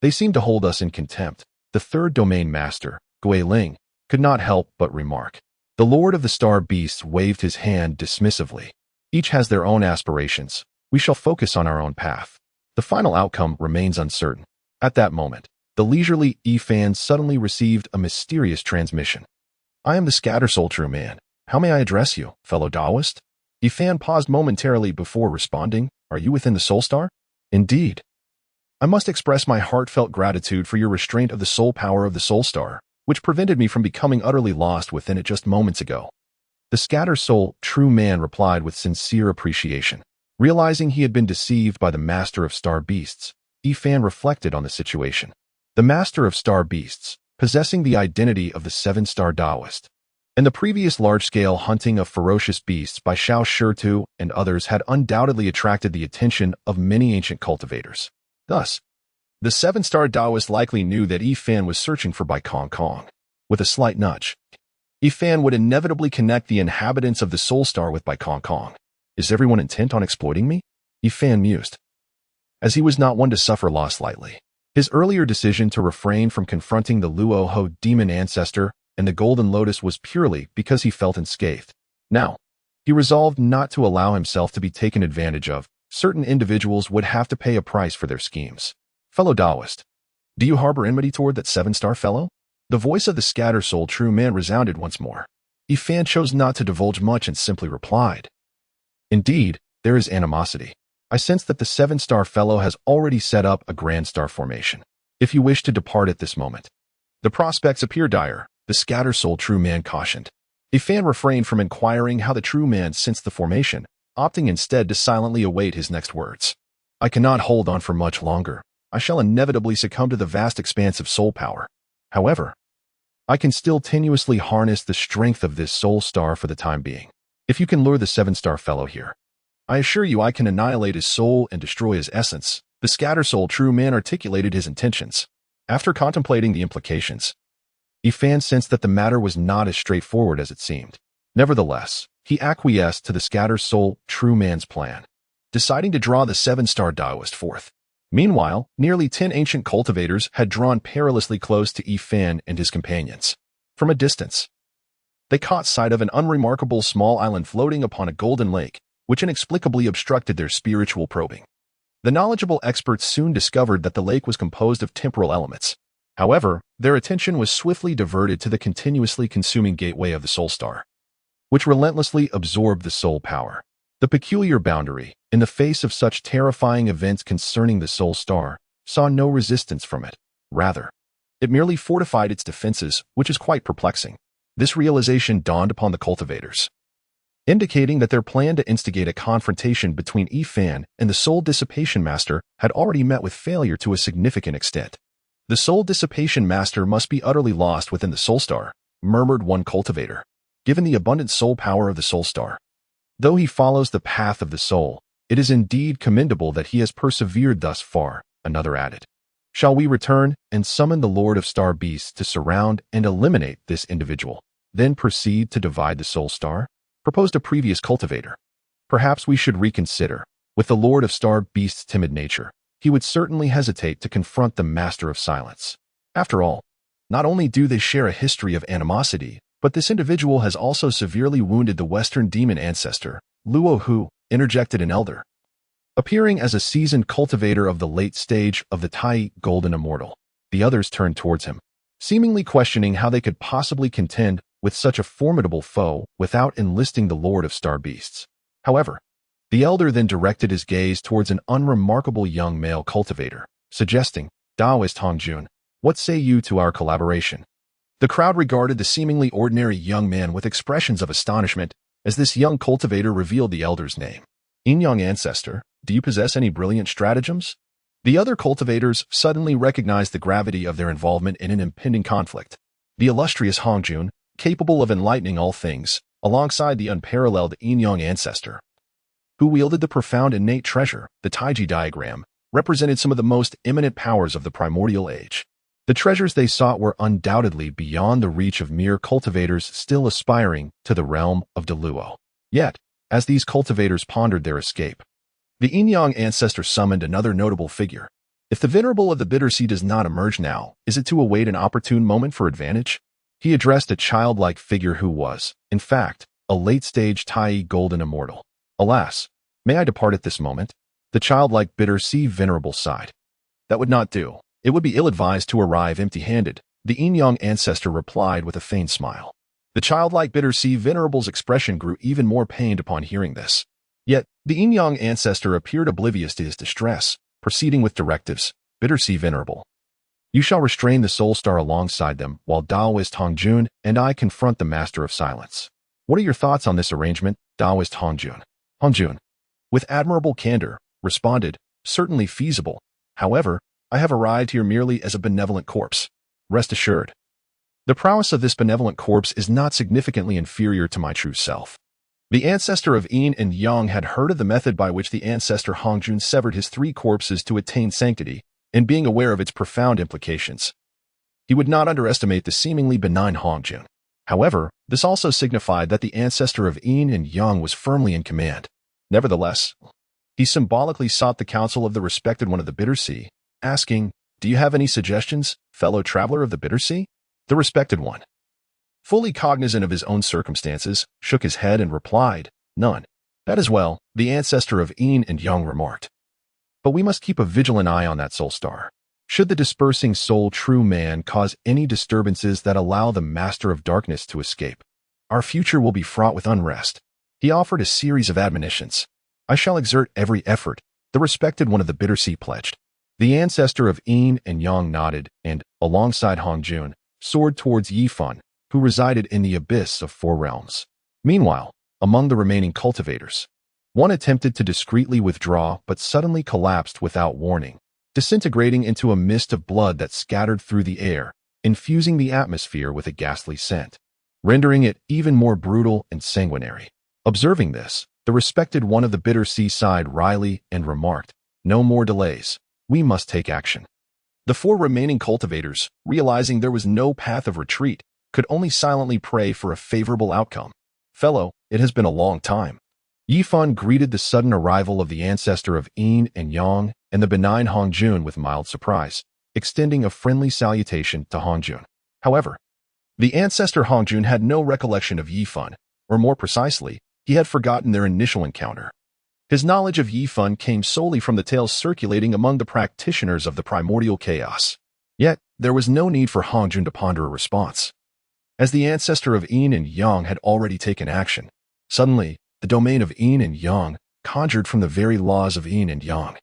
they seem to hold us in contempt," the 3rd domain master, Gui Ling, could not help but remark. The Lord of the Star Beasts waved his hand dismissively. "Each has their own aspirations. We shall focus on our own path. The final outcome remains uncertain." At that moment, the leisurely Ifan suddenly received a mysterious transmission. "I am the Scattersoul True Man. How may I address you, fellow Taoist?" Ifan paused momentarily before responding. "Are you within the Soul Star?" "Indeed. I must express my heartfelt gratitude for your restraint of the soul power of the Soul Star, which prevented me from becoming utterly lost within it just moments ago." The Scattersoul True Man replied with sincere appreciation. Realizing he had been deceived by the Master of Star Beasts, Ifan reflected on the situation. The Master of Star Beasts, possessing the identity of the 7-star Taoist, and the previous large-scale hunting of ferocious beasts by Xiao Shirtu and others had undoubtedly attracted the attention of many ancient cultivators. Thus, the 7-star Taoist likely knew that Ifan was searching for Bai Kong Kong. With a slight nudge, Ifan would inevitably connect the inhabitants of the Soul Star with Bai Kong Kong. "Is everyone intent on exploiting me?" Ifan mused, as he was not one to suffer loss lightly. His earlier decision to refrain from confronting the Luo Ho demon ancestor and the Golden Lotus was purely because he felt unscathed. Now, he resolved not to allow himself to be taken advantage of. Certain individuals would have to pay a price for their schemes. "Fellow Taoist, do you harbor enmity toward that 7-star fellow?" The voice of the Scattersoul True Man resounded once more. Ifan chose not to divulge much and simply replied, "Indeed, there is animosity. I sense that the 7-star fellow has already set up a grand star formation. If you wish to depart at this moment, the prospects appear dire," the Scattersoul True Man cautioned. Ifan refrained from inquiring how the True Man sensed the formation, opting instead to silently await his next words. I cannot hold on for much longer. I shall inevitably succumb to the vast expanse of soul power. However, I can still tenuously harness the strength of this soul star for the time being. If you can lure the 7-star fellow here, I assure you I can annihilate his soul and destroy his essence. The scatter-soul true man articulated his intentions. After contemplating the implications, Ifan sensed that the matter was not as straightforward as it seemed. Nevertheless, he acquiesced to the scatter-soul true man's plan, deciding to draw the 7-star Taoist forth. Meanwhile, nearly 10 ancient cultivators had drawn perilously close to Ifan and his companions. From a distance, they caught sight of an unremarkable small island floating upon a golden lake, which inexplicably obstructed their spiritual probing. The knowledgeable experts soon discovered that the lake was composed of temporal elements. However, their attention was swiftly diverted to the continuously consuming gateway of the soul star, which relentlessly absorbed the soul power. The peculiar boundary, in the face of such terrifying events concerning the soul star, saw no resistance from it. Rather, it merely fortified its defenses, which is quite perplexing. This realization dawned upon the cultivators, indicating that their plan to instigate a confrontation between Ifan and the Soul Dissipation Master had already met with failure to a significant extent. The Soul Dissipation Master must be utterly lost within the Soul Star, murmured one cultivator, given the abundant soul power of the Soul Star. Though he follows the path of the soul, it is indeed commendable that he has persevered thus far, another added. Shall we return and summon the Lord of Star Beasts to surround and eliminate this individual, then proceed to divide the Soul Star? Proposed a previous cultivator. Perhaps we should reconsider. With the Lord of Star Beast's timid nature, he would certainly hesitate to confront the Master of Silence. After all, not only do they share a history of animosity, but this individual has also severely wounded the Western demon ancestor, Luo Hu, interjected an elder, appearing as a seasoned cultivator of the late stage of the Tai Golden Immortal. The others turned towards him, seemingly questioning how they could possibly contend with such a formidable foe without enlisting the Lord of Star Beasts. However, the elder then directed his gaze towards an unremarkable young male cultivator, suggesting, Taoist Hongjun, what say you to our collaboration? The crowd regarded the seemingly ordinary young man with expressions of astonishment as this young cultivator revealed the elder's name. Yin-Yang Ancestor, do you possess any brilliant stratagems? The other cultivators suddenly recognized the gravity of their involvement in an impending conflict. The illustrious Hongjun, capable of enlightening all things, alongside the unparalleled Yin-Yang Ancestor, who wielded the profound innate treasure, the Taiji diagram, represented some of the most eminent powers of the primordial age. The treasures they sought were undoubtedly beyond the reach of mere cultivators still aspiring to the realm of Deluo. Yet, as these cultivators pondered their escape, the Yin-Yang Ancestor summoned another notable figure. If the Venerable of the Bitter Sea does not emerge now, is it to await an opportune moment for advantage? He addressed a childlike figure who was, in fact, a late-stage Tai Golden Immortal. Alas, may I depart at this moment? The childlike Bitter Sea Venerable sighed. That would not do. It would be ill-advised to arrive empty-handed, the Yin-Yang Ancestor replied with a faint smile. The childlike Bitter Sea Venerable's expression grew even more pained upon hearing this. Yet, the Yin-Yang Ancestor appeared oblivious to his distress, proceeding with directives. Bitter Sea Venerable, you shall restrain the Soul Star alongside them while Taoist Hongjun and I confront the Master of Silence. What are your thoughts on this arrangement, Taoist Hongjun? Hongjun, with admirable candor, responded, certainly feasible. However, I have arrived here merely as a benevolent corpse. Rest assured, the prowess of this benevolent corpse is not significantly inferior to my true self. The ancestor of Yin and Yang had heard of the method by which the ancestor Hongjun severed his 3 corpses to attain sanctity, and being aware of its profound implications, he would not underestimate the seemingly benign Hongjun. However, this also signified that the ancestor of Yin and Yang was firmly in command. Nevertheless, he symbolically sought the counsel of the respected one of the Bitter Sea, asking, do you have any suggestions, fellow traveler of the Bitter Sea? The respected one, fully cognizant of his own circumstances, shook his head and replied, none. That is well, the ancestor of Yin and Yang remarked. But we must keep a vigilant eye on that soul star. Should the dispersing soul true man cause any disturbances that allow the Master of Darkness to escape, our future will be fraught with unrest. He offered a series of admonitions. I shall exert every effort, the respected one of the Bitter Sea pledged. The ancestor of Yin and Yang nodded and, alongside Hongjun, soared towards Yifan, who resided in the abyss of 4 realms. Meanwhile, among the remaining cultivators, One attempted to discreetly withdraw but suddenly collapsed without warning, disintegrating into a mist of blood that scattered through the air, infusing the atmosphere with a ghastly scent, rendering it even more brutal and sanguinary. Observing this, the respected one of the bitter sea sighed wryly and remarked, "No more delays. We must take action." The four remaining cultivators, realizing there was no path of retreat, could only silently pray for a favorable outcome. "Fellow, it has been a long time." Yifan greeted the sudden arrival of the ancestor of Yin and Yang and the benign Hongjun with mild surprise, extending a friendly salutation to Hongjun. However, the ancestor Hongjun had no recollection of Yifan, or more precisely, he had forgotten their initial encounter. His knowledge of Yifan came solely from the tales circulating among the practitioners of the primordial chaos. Yet, there was no need for Hongjun to ponder a response. As the ancestor of Yin and Yang had already taken action, suddenly, the domain of Yin and Yang, conjured from the very laws of Yin and Yang,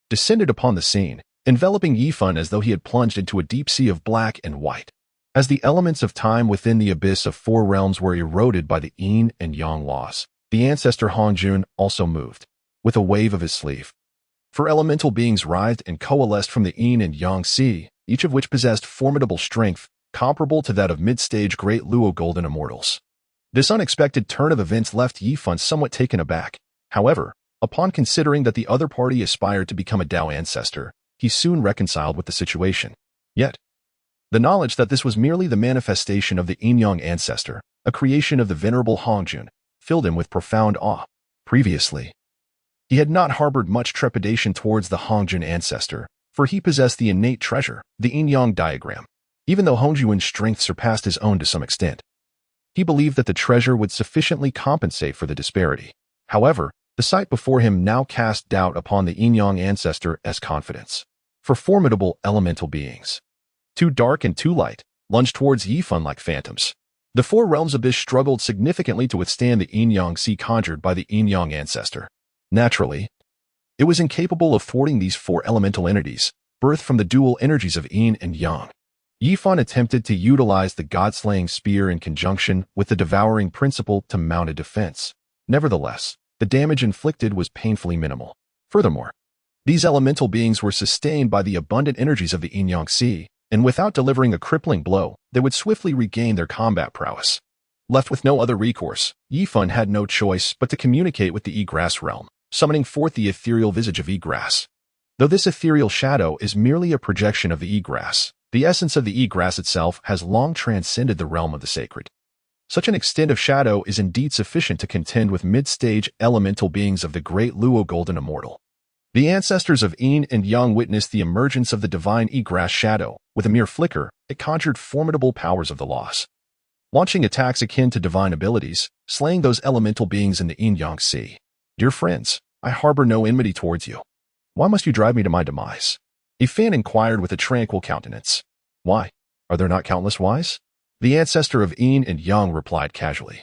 descended upon the scene, enveloping Yifan as though he had plunged into a deep sea of black and white. As the elements of time within the abyss of four realms were eroded by the Yin and Yang laws, the ancestor Hongjun also moved, with a wave of his sleeve. Four elemental beings writhed and coalesced from the Yin and Yang sea, each of which possessed formidable strength, comparable to that of mid-stage great Luo Golden Immortals. This unexpected turn of events left Yifan somewhat taken aback. However, upon considering that the other party aspired to become a Dao ancestor, he soon reconciled with the situation. Yet, the knowledge that this was merely the manifestation of the Yin-Yang ancestor, a creation of the venerable Hongjun, filled him with profound awe. Previously, he had not harbored much trepidation towards the Hongjun ancestor, for he possessed the innate treasure, the Yin-Yang diagram. Even though Hongjun's strength surpassed his own to some extent, he believed that the treasure would sufficiently compensate for the disparity. However, the sight before him now cast doubt upon the Yin-Yang ancestor as confidence. For formidable elemental beings, too dark and too light, lunged towards Yifan like phantoms. The four realms abyss struggled significantly to withstand the Yin-Yang sea conjured by the Yin-Yang ancestor. Naturally, it was incapable of thwarting these four elemental entities, birthed from the dual energies of Yin and Yang. Yifan attempted to utilize the god-slaying spear in conjunction with the devouring principle to mount a defense. Nevertheless, the damage inflicted was painfully minimal. Furthermore, these elemental beings were sustained by the abundant energies of the Yin-Yang sea, and without delivering a crippling blow, they would swiftly regain their combat prowess. Left with no other recourse, Yifan had no choice but to communicate with the Egrass realm, summoning forth the ethereal visage of Egrass. Though this ethereal shadow is merely a projection of the Egrass, the essence of the Egrass itself has long transcended the realm of the sacred. Such an extent of shadow is indeed sufficient to contend with mid-stage elemental beings of the great Luo Golden Immortal. The ancestors of Yin and Yang witnessed the emergence of the divine Egrass shadow. With a mere flicker, it conjured formidable powers of the loss, launching attacks akin to divine abilities, slaying those elemental beings in the Yin-Yang sea. "Dear friends, I harbor no enmity towards you. Why must you drive me to my demise?" A fan inquired with a tranquil countenance. "Why? Are there not countless whys?" The ancestor of Yin and Yang replied casually,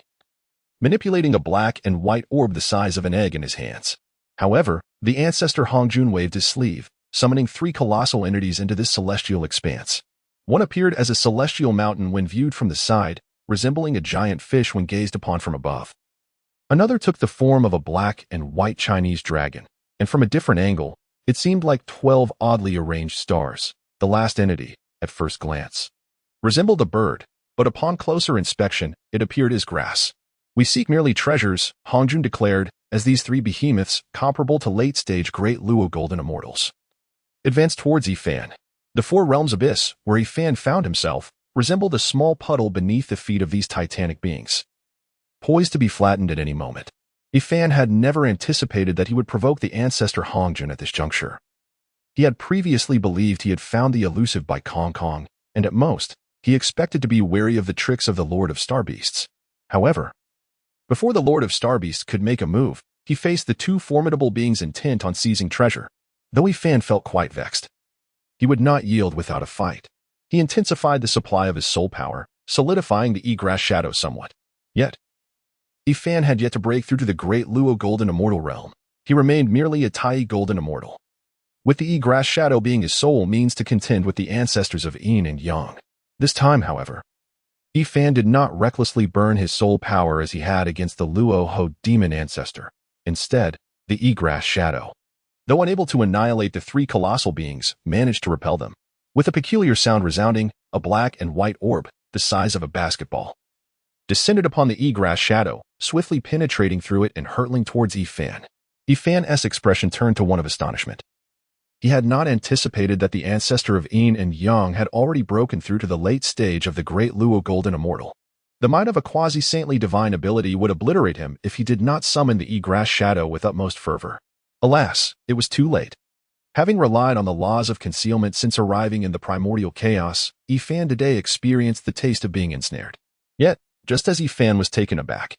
manipulating a black and white orb the size of an egg in his hands. However, the ancestor Hongjun waved his sleeve, summoning three colossal entities into this celestial expanse. One appeared as a celestial mountain when viewed from the side, resembling a giant fish when gazed upon from above. Another took the form of a black and white Chinese dragon, and from a different angle, it seemed like 12 oddly arranged stars. The last entity, at first glance, resembled a bird, but upon closer inspection, it appeared as grass. "We seek merely treasures," Hongjun declared, as these three behemoths, comparable to late-stage great Luo Golden Immortals, advanced towards Yifan. The four realms abyss, where Yifan found himself, resembled a small puddle beneath the feet of these titanic beings, poised to be flattened at any moment. Yifan had never anticipated that he would provoke the ancestor Hongjun at this juncture. He had previously believed he had found the elusive by Kong Kong, and at most, he expected to be wary of the tricks of the Lord of Starbeasts. However, before the Lord of Starbeasts could make a move, he faced the two formidable beings intent on seizing treasure. Though Yifan felt quite vexed, he would not yield without a fight. He intensified the supply of his soul power, solidifying the Egrass shadow somewhat. Yet, Yifan had yet to break through to the great Luo Golden Immortal realm. He remained merely a Tai Golden Immortal, with the Egrass shadow being his sole means to contend with the ancestors of Yin and Yang. This time, however, Yifan did not recklessly burn his soul power as he had against the Luo Ho demon ancestor. Instead, the Egrass shadow, though unable to annihilate the three colossal beings, managed to repel them. With a peculiar sound resounding, a black and white orb, the size of a basketball, descended upon the Egrass shadow, swiftly penetrating through it and hurtling towards Yifan. Yifan's expression turned to one of astonishment. He had not anticipated that the ancestor of Yin and Yang had already broken through to the late stage of the great Luo Golden Immortal. The might of a quasi-saintly divine ability would obliterate him if he did not summon the Egrass shadow with utmost fervor. Alas, it was too late. Having relied on the laws of concealment since arriving in the primordial chaos, Yifan today experienced the taste of being ensnared. Yet, just as Yifan was taken aback,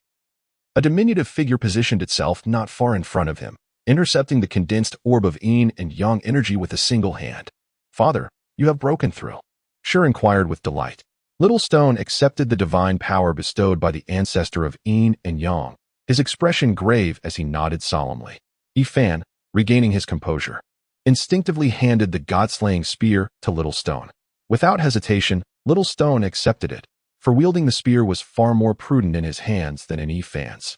a diminutive figure positioned itself not far in front of him, intercepting the condensed orb of Yin and Yang energy with a single hand. "Father, you have broken through," Sure inquired with delight. Little Stone accepted the divine power bestowed by the ancestor of Yin and Yang, his expression grave as he nodded solemnly. Yifan, regaining his composure, instinctively handed the god-slaying spear to Little Stone. Without hesitation, Little Stone accepted it, for wielding the spear was far more prudent in his hands than in Yifan's.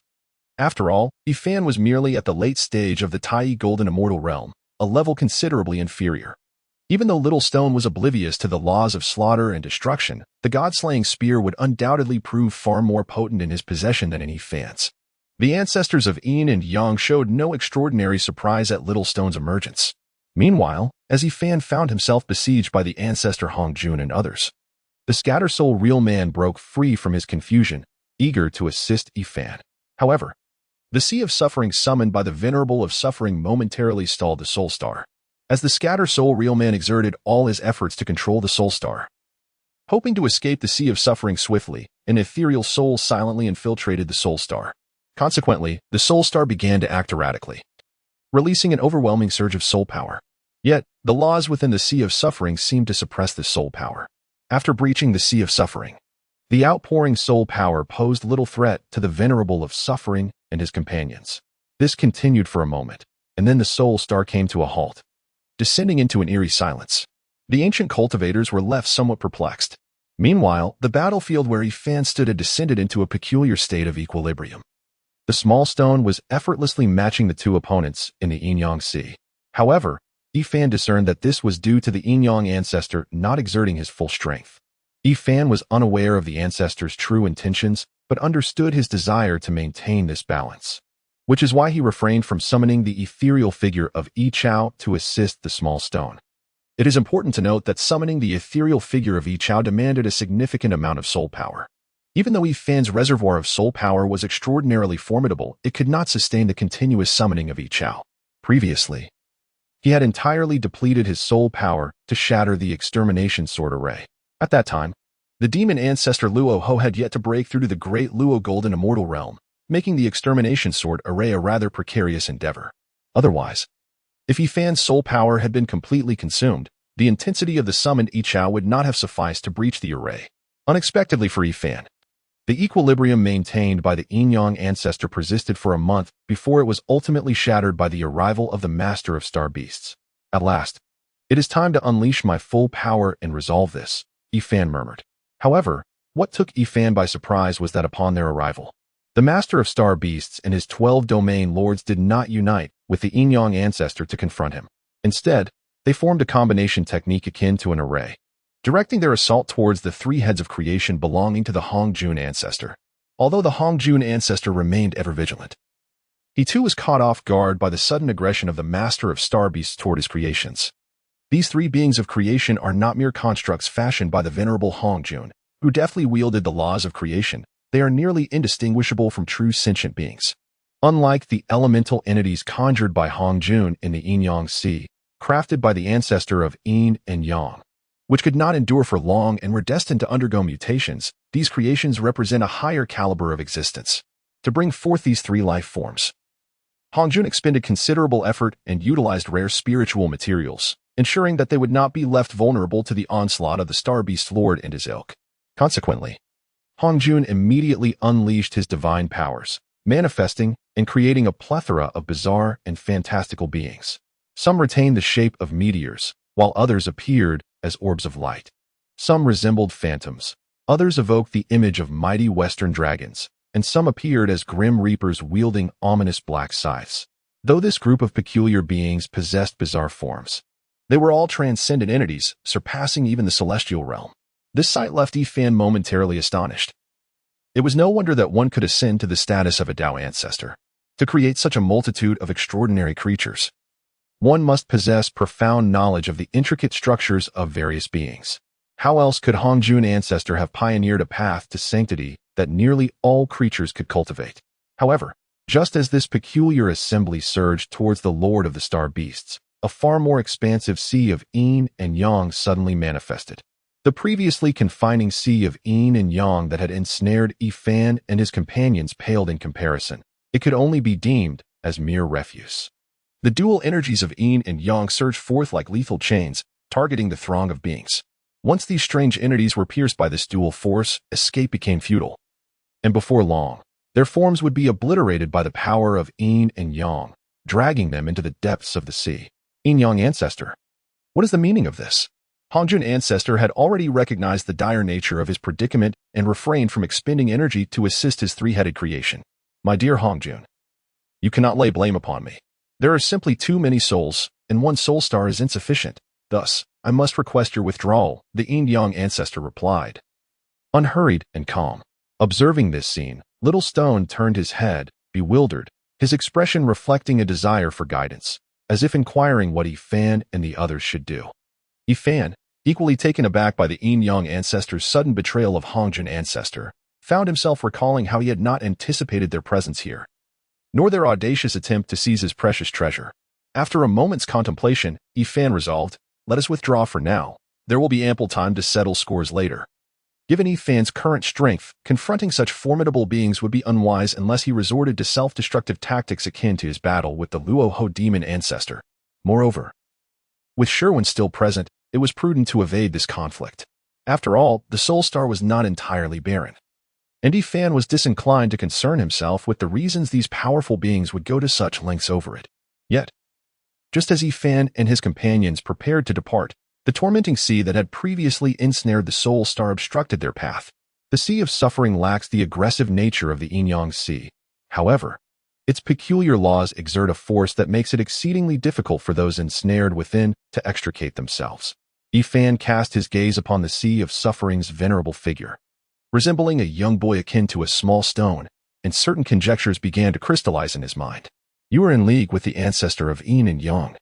After all, Yifan was merely at the late stage of the Tai Golden Immortal realm, a level considerably inferior. Even though Little Stone was oblivious to the laws of slaughter and destruction, the god-slaying spear would undoubtedly prove far more potent in his possession than in Yifan's. The ancestors of Yin and Yang showed no extraordinary surprise at Little Stone's emergence. Meanwhile, as Yifan found himself besieged by the ancestor Hongjun and others, the Scatter-Soul Real Man broke free from his confusion, eager to assist Yifan. However, the Sea of Suffering summoned by the Venerable of Suffering momentarily stalled the Soul Star, as the Scatter-Soul Real Man exerted all his efforts to control the Soul Star. Hoping to escape the Sea of Suffering swiftly, an ethereal soul silently infiltrated the Soul Star. Consequently, the Soul Star began to act erratically, releasing an overwhelming surge of soul power. Yet, the laws within the Sea of Suffering seemed to suppress this soul power. After breaching the Sea of Suffering, the outpouring soul power posed little threat to the Venerable of Suffering and his companions. This continued for a moment, and then the Soul Star came to a halt, descending into an eerie silence. The ancient cultivators were left somewhat perplexed. Meanwhile, the battlefield where Yifan stood had descended into a peculiar state of equilibrium. The small stone was effortlessly matching the two opponents in the Yin-Yang Sea. However, Yifan discerned that this was due to the Yin-Yang ancestor not exerting his full strength. Yifan was unaware of the ancestor's true intentions, but understood his desire to maintain this balance, which is why he refrained from summoning the ethereal figure of Yi Chao to assist the small stone. It is important to note that summoning the ethereal figure of Yi Chao demanded a significant amount of soul power. Even though Yifan's reservoir of soul power was extraordinarily formidable, it could not sustain the continuous summoning of Yi Chao. Previously, he had entirely depleted his soul power to shatter the extermination sword array. At that time, the demon ancestor Luo Ho had yet to break through to the great Luo Golden Immortal realm, making the extermination sword array a rather precarious endeavor. Otherwise, if Yifan's soul power had been completely consumed, the intensity of the summoned Yi Chao would not have sufficed to breach the array. Unexpectedly for Yifan, the equilibrium maintained by the Yin-Yang ancestor persisted for a month before it was ultimately shattered by the arrival of the Master of Star Beasts. At last, "It is time to unleash my full power and resolve this," Yifan murmured. However, what took Yifan by surprise was that upon their arrival, the Master of Star Beasts and his 12 domain lords did not unite with the Yin-Yang ancestor to confront him. Instead, they formed a combination technique akin to an array, directing their assault towards the three heads of creation belonging to the Hongjun ancestor. Although the Hongjun ancestor remained ever vigilant, he too was caught off guard by the sudden aggression of the Master of Star Beasts toward his creations. These three beings of creation are not mere constructs fashioned by the venerable Hongjun, who deftly wielded the laws of creation. They are nearly indistinguishable from true sentient beings. Unlike the elemental entities conjured by Hongjun in the Yin-Yang Sea, crafted by the ancestor of Yin and Yang, which could not endure for long and were destined to undergo mutations, these creations represent a higher caliber of existence. To bring forth these three life forms, Hongjun expended considerable effort and utilized rare spiritual materials, ensuring that they would not be left vulnerable to the onslaught of the Star Beast Lord and his ilk. Consequently, Hongjun immediately unleashed his divine powers, manifesting and creating a plethora of bizarre and fantastical beings. Some retained the shape of meteors, while others appeared as orbs of light. Some resembled phantoms, others evoked the image of mighty western dragons, and some appeared as grim reapers wielding ominous black scythes. Though this group of peculiar beings possessed bizarre forms, they were all transcendent entities, surpassing even the celestial realm. This sight left Yifan momentarily astonished. It was no wonder that one could ascend to the status of a Tao ancestor. To create such a multitude of extraordinary creatures, one must possess profound knowledge of the intricate structures of various beings. How else could Hongjun ancestor have pioneered a path to sanctity that nearly all creatures could cultivate? However, just as this peculiar assembly surged towards the Lord of the Star Beasts, a far more expansive sea of yin and yang suddenly manifested. The previously confining sea of yin and yang that had ensnared Yifan and his companions paled in comparison. It could only be deemed as mere refuse. The dual energies of yin and yang surged forth like lethal chains, targeting the throng of beings. Once these strange entities were pierced by this dual force, escape became futile. And before long, their forms would be obliterated by the power of yin and yang, dragging them into the depths of the sea. Yin-yang ancestor. What is the meaning of this? Hongjun ancestor had already recognized the dire nature of his predicament and refrained from expending energy to assist his three-headed creation. My dear Hongjun, you cannot lay blame upon me. There are simply too many souls, and one soul star is insufficient. Thus, I must request your withdrawal, the yin-yang ancestor replied. Unhurried and calm. Observing this scene, Little Stone turned his head, bewildered, his expression reflecting a desire for guidance, as if inquiring what Yifan and the others should do. Yifan, equally taken aback by the yin-yang ancestor's sudden betrayal of Hongjun ancestor, found himself recalling how he had not anticipated their presence here, nor their audacious attempt to seize his precious treasure. After a moment's contemplation, Yifan resolved, let us withdraw for now. There will be ample time to settle scores later. Given Yifan's current strength, confronting such formidable beings would be unwise unless he resorted to self-destructive tactics akin to his battle with the Luoho demon ancestor. Moreover, with Sherwin still present, it was prudent to evade this conflict. After all, the Soul Star was not entirely barren, and Yifan was disinclined to concern himself with the reasons these powerful beings would go to such lengths over it. Yet, just as Yifan and his companions prepared to depart, the tormenting sea that had previously ensnared the Soul Star obstructed their path. The Sea of Suffering lacks the aggressive nature of the Yin-Yang Sea. However, its peculiar laws exert a force that makes it exceedingly difficult for those ensnared within to extricate themselves. Yifan cast his gaze upon the Sea of Suffering's venerable figure, resembling a young boy akin to a small stone, and certain conjectures began to crystallize in his mind. You are in league with the ancestor of Yin and Yang.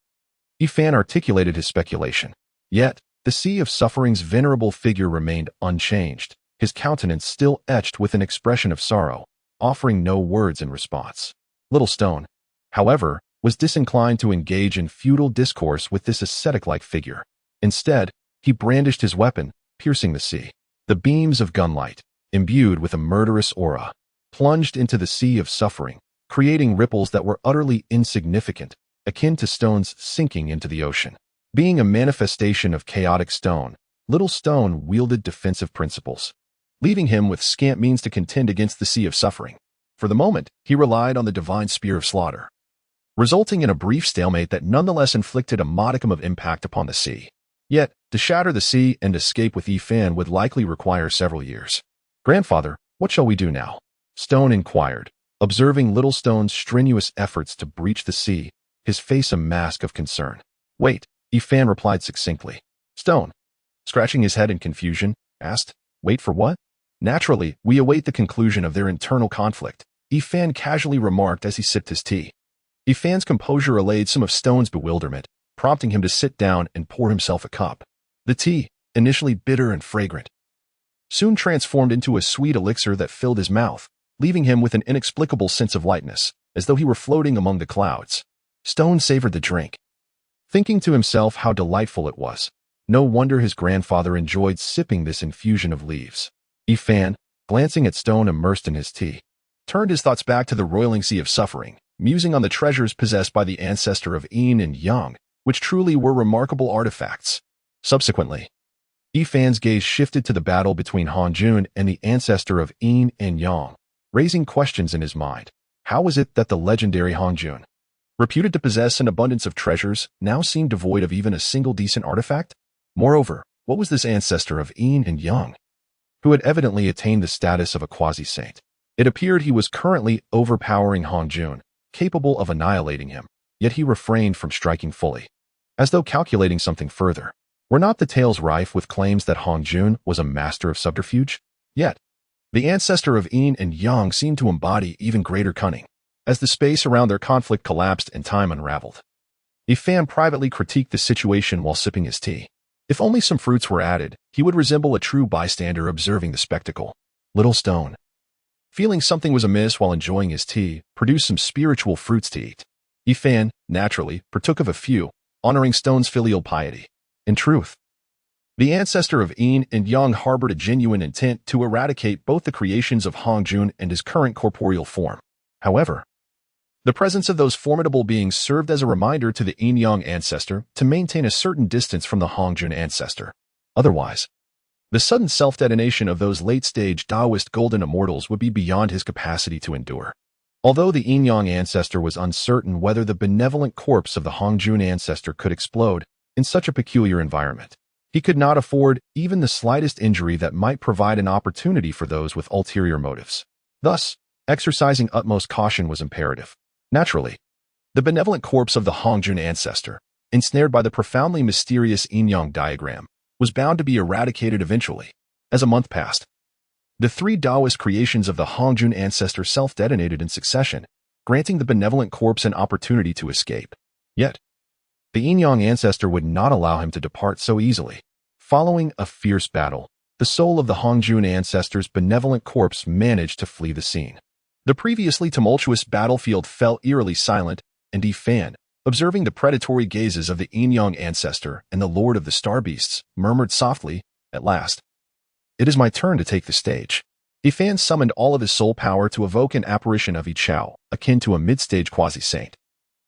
Yifan articulated his speculation. Yet, the Sea of Suffering's venerable figure remained unchanged, his countenance still etched with an expression of sorrow, offering no words in response. Little Stone, however, was disinclined to engage in futile discourse with this ascetic-like figure. Instead, he brandished his weapon, piercing the sea. The beams of gunlight, imbued with a murderous aura, plunged into the Sea of Suffering, creating ripples that were utterly insignificant, akin to stones sinking into the ocean. Being a manifestation of chaotic stone, Little Stone wielded defensive principles, leaving him with scant means to contend against the Sea of Suffering. For the moment, he relied on the divine spear of slaughter, resulting in a brief stalemate that nonetheless inflicted a modicum of impact upon the sea. Yet, to shatter the sea and escape with Yifan would likely require several years. Grandfather, what shall we do now? Stone inquired, observing Little Stone's strenuous efforts to breach the sea, his face a mask of concern. Wait, Yifan replied succinctly. Stone, scratching his head in confusion, asked, wait for what? Naturally, we await the conclusion of their internal conflict, Yifan casually remarked as he sipped his tea. Yifan's composure allayed some of Stone's bewilderment, prompting him to sit down and pour himself a cup. The tea, initially bitter and fragrant, soon transformed into a sweet elixir that filled his mouth, leaving him with an inexplicable sense of lightness, as though he were floating among the clouds. Stone savored the drink, thinking to himself how delightful it was. No wonder his grandfather enjoyed sipping this infusion of leaves. Yifan, glancing at Stone immersed in his tea, turned his thoughts back to the roiling Sea of Suffering, musing on the treasures possessed by the ancestor of Yin and Yang, which truly were remarkable artifacts. Subsequently, Yifan's gaze shifted to the battle between Hongjun and the ancestor of Yin and Yang, raising questions in his mind. How was it that the legendary Hongjun, reputed to possess an abundance of treasures, now seemed devoid of even a single decent artifact? Moreover, what was this ancestor of Yin and Yang, who had evidently attained the status of a quasi-saint? It appeared he was currently overpowering Hongjun, capable of annihilating him, yet he refrained from striking fully, as though calculating something further. Were not the tales rife with claims that Hongjun was a master of subterfuge? Yet, the ancestor of Yin and Yang seemed to embody even greater cunning. As the space around their conflict collapsed and time unraveled, Ifan privately critiqued the situation while sipping his tea. If only some fruits were added, he would resemble a true bystander observing the spectacle. Little Stone, feeling something was amiss while enjoying his tea, produced some spiritual fruits to eat. Ifan, naturally, partook of a few, honoring Stone's filial piety. In truth, the ancestor of Yin and Yang harbored a genuine intent to eradicate both the creations of Hongjun and his current corporeal form. However, the presence of those formidable beings served as a reminder to the Yin-Yang ancestor to maintain a certain distance from the Hongjun ancestor. Otherwise, the sudden self-detonation of those late-stage Taoist golden immortals would be beyond his capacity to endure. Although the Yin-Yang ancestor was uncertain whether the benevolent corpse of the Hongjun ancestor could explode in such a peculiar environment, he could not afford even the slightest injury that might provide an opportunity for those with ulterior motives. Thus, exercising utmost caution was imperative. Naturally, the benevolent corpse of the Hongjun ancestor, ensnared by the profoundly mysterious Yin-Yang diagram, was bound to be eradicated eventually. As a month passed, the three Taoist creations of the Hongjun ancestor self-detonated in succession, granting the benevolent corpse an opportunity to escape. Yet, the Yin-Yang ancestor would not allow him to depart so easily. Following a fierce battle, the soul of the Hongjun ancestor's benevolent corpse managed to flee the scene. The previously tumultuous battlefield fell eerily silent, and Ifan, observing the predatory gazes of the Yin-Yang ancestor and the Lord of the Star Beasts, murmured softly, "At last, it is my turn to take the stage." Ifan summoned all of his soul power to evoke an apparition of Yichao, akin to a mid-stage quasi-saint.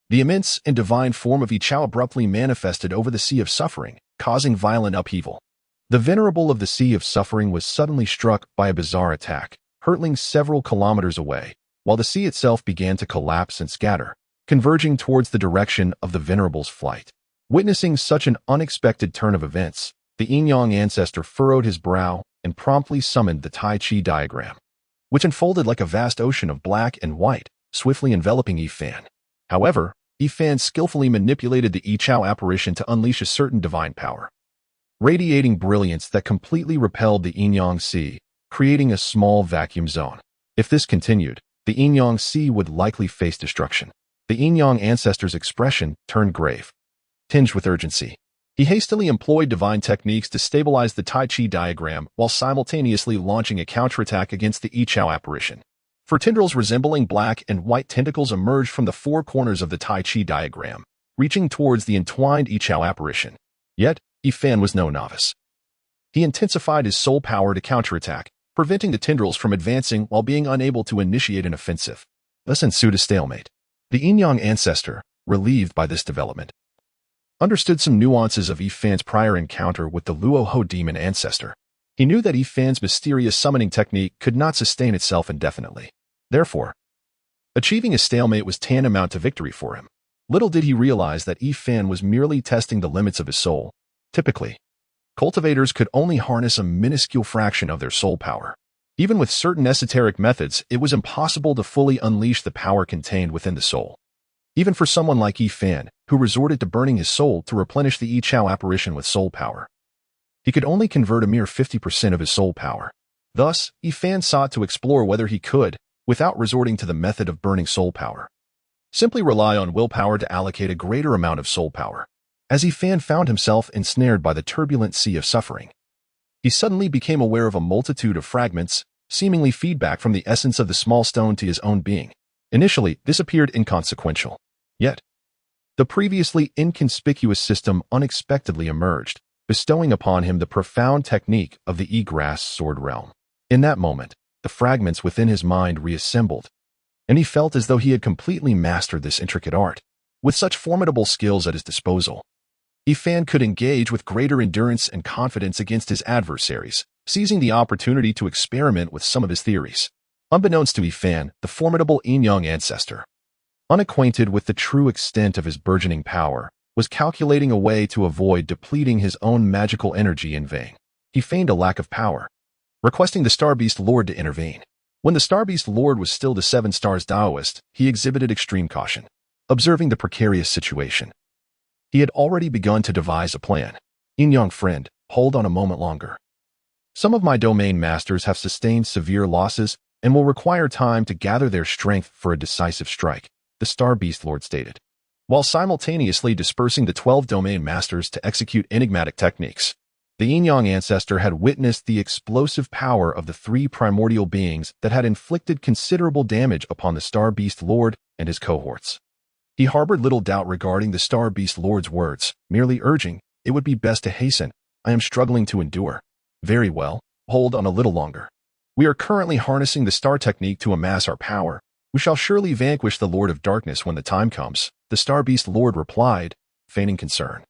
The immense and divine form of Yichao abruptly manifested over the Sea of Suffering, causing violent upheaval. The Venerable of the Sea of Suffering was suddenly struck by a bizarre attack, hurtling several kilometers away, while the sea itself began to collapse and scatter, converging towards the direction of the Venerable's flight. Witnessing such an unexpected turn of events, the Yin-Yang ancestor furrowed his brow and promptly summoned the Tai Chi diagram, which unfolded like a vast ocean of black and white, swiftly enveloping Ifan. However, Ifan skillfully manipulated the Yichao apparition to unleash a certain divine power, radiating brilliance that completely repelled the Yin-Yang Sea, creating a small vacuum zone. If this continued, the Yin-Yang Sea would likely face destruction. The Yin-Yang ancestor's expression turned grave, tinged with urgency. He hastily employed divine techniques to stabilize the Tai Chi diagram while simultaneously launching a counterattack against the Yichao apparition. For tendrils resembling black and white tentacles emerged from the four corners of the Tai Chi diagram, reaching towards the entwined Yichao apparition. Yet, Ifan was no novice. He intensified his soul power to counterattack, preventing the tendrils from advancing while being unable to initiate an offensive. Thus ensued a stalemate. The Yin-Yang ancestor, relieved by this development, understood some nuances of Ifan's prior encounter with the Luoho demon ancestor. He knew that Ifan's mysterious summoning technique could not sustain itself indefinitely. Therefore, achieving a stalemate was tantamount to victory for him. Little did he realize that Ifan was merely testing the limits of his soul. Typically, cultivators could only harness a minuscule fraction of their soul power. Even with certain esoteric methods, it was impossible to fully unleash the power contained within the soul. Even for someone like Ifan, who resorted to burning his soul to replenish the Yichao apparition with soul power, he could only convert a mere 50% of his soul power. Thus, Ifan sought to explore whether he could, without resorting to the method of burning soul power, simply rely on willpower to allocate a greater amount of soul power. As Ifan found himself ensnared by the turbulent sea of suffering, he suddenly became aware of a multitude of fragments, seemingly feedback from the essence of the small stone to his own being. Initially, this appeared inconsequential. Yet, the previously inconspicuous system unexpectedly emerged, bestowing upon him the profound technique of the E-Grass sword realm. In that moment, the fragments within his mind reassembled, and he felt as though he had completely mastered this intricate art. With such formidable skills at his disposal, Ifan could engage with greater endurance and confidence against his adversaries, seizing the opportunity to experiment with some of his theories. Unbeknownst to Ifan, the formidable Yin-Yang ancestor, unacquainted with the true extent of his burgeoning power, was calculating a way to avoid depleting his own magical energy in vain. He feigned a lack of power, requesting the Star Beast Lord to intervene. When the Star Beast Lord was still the 7 stars Taoist, he exhibited extreme caution, observing the precarious situation. He had already begun to devise a plan. Yin-Yang friend, hold on a moment longer. Some of my domain masters have sustained severe losses and will require time to gather their strength for a decisive strike, the Star Beast Lord stated, while simultaneously dispersing the 12 domain masters to execute enigmatic techniques. The Yin-Yang ancestor had witnessed the explosive power of the 3 primordial beings that had inflicted considerable damage upon the Star Beast Lord and his cohorts. He harbored little doubt regarding the Star Beast Lord's words, merely urging, "It would be best to hasten. I am struggling to endure." "Very well, hold on a little longer. We are currently harnessing the star technique to amass our power. We shall surely vanquish the Lord of Darkness when the time comes," the Star Beast Lord replied, feigning concern.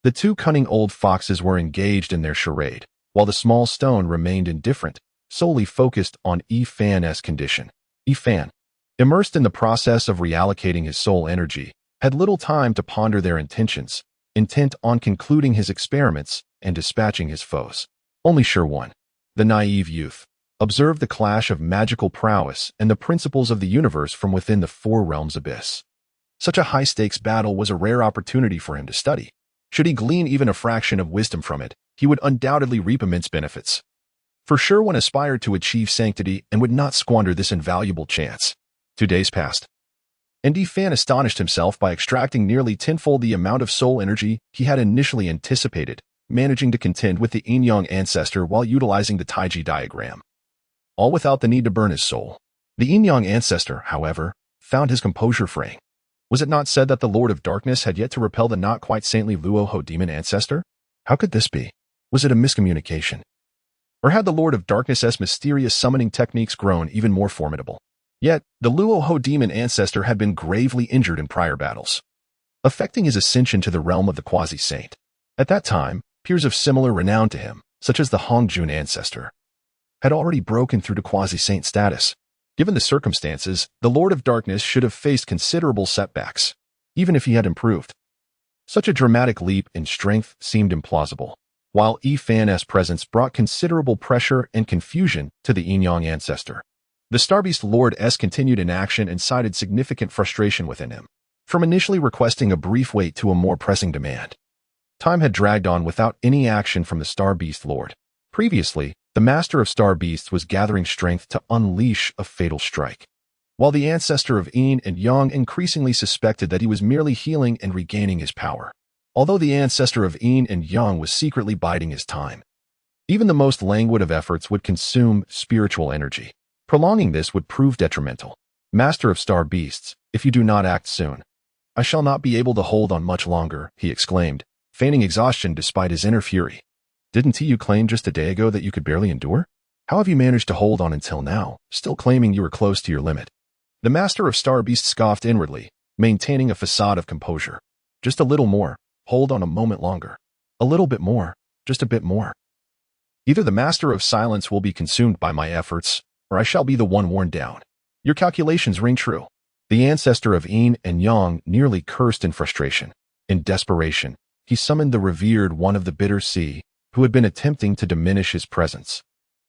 The 2 cunning old foxes were engaged in their charade, while the small stone remained indifferent, solely focused on Yifan's condition. Yifan, immersed in the process of reallocating his soul energy, had little time to ponder their intentions, intent on concluding his experiments and dispatching his foes. Only Sure One, the naive youth, observed the clash of magical prowess and the principles of the universe from within the 4 realms abyss. Such a high-stakes battle was a rare opportunity for him to study. Should he glean even a fraction of wisdom from it, he would undoubtedly reap immense benefits. For sure one aspired to achieve sanctity and would not squander this invaluable chance. 2 days passed, and Yifan astonished himself by extracting nearly tenfold the amount of soul energy he had initially anticipated, managing to contend with the Yin-Yang ancestor while utilizing the Taiji diagram, all without the need to burn his soul. The Yin-Yang ancestor, however, found his composure fraying. Was it not said that the Lord of Darkness had yet to repel the not-quite-saintly Luoho demon ancestor? How could this be? Was it a miscommunication? Or had the Lord of Darkness's mysterious summoning techniques grown even more formidable? Yet, the Luoho demon ancestor had been gravely injured in prior battles, affecting his ascension to the realm of the quasi-saint. At that time, peers of similar renown to him, such as the Hongjun ancestor, had already broken through to quasi-saint status. Given the circumstances, the Lord of Darkness should have faced considerable setbacks, even if he had improved. Such a dramatic leap in strength seemed implausible, while Yifan's presence brought considerable pressure and confusion to the Yin-Yang ancestor. The Starbeast Lord's continued inaction incited significant frustration within him, from initially requesting a brief wait to a more pressing demand. Time had dragged on without any action from the Star Beast Lord. Previously, the Master of Star Beasts was gathering strength to unleash a fatal strike, while the ancestor of Yin and Yang increasingly suspected that he was merely healing and regaining his power, although the ancestor of Yin and Yang was secretly biding his time. Even the most languid of efforts would consume spiritual energy. Prolonging this would prove detrimental. "Master of Star Beasts, if you do not act soon, I shall not be able to hold on much longer," he exclaimed, feigning exhaustion despite his inner fury. "Didn't you claim just a day ago that you could barely endure? How have you managed to hold on until now, still claiming you were close to your limit?" The Master of Star Beasts scoffed inwardly, maintaining a facade of composure. "Just a little more, hold on a moment longer. A little bit more, just a bit more. Either the Master of Silence will be consumed by my efforts, or I shall be the one worn down. Your calculations ring true." The ancestor of Yin and Yang nearly cursed in frustration. In desperation, he summoned the revered one of the Bitter Sea, who had been attempting to diminish his presence,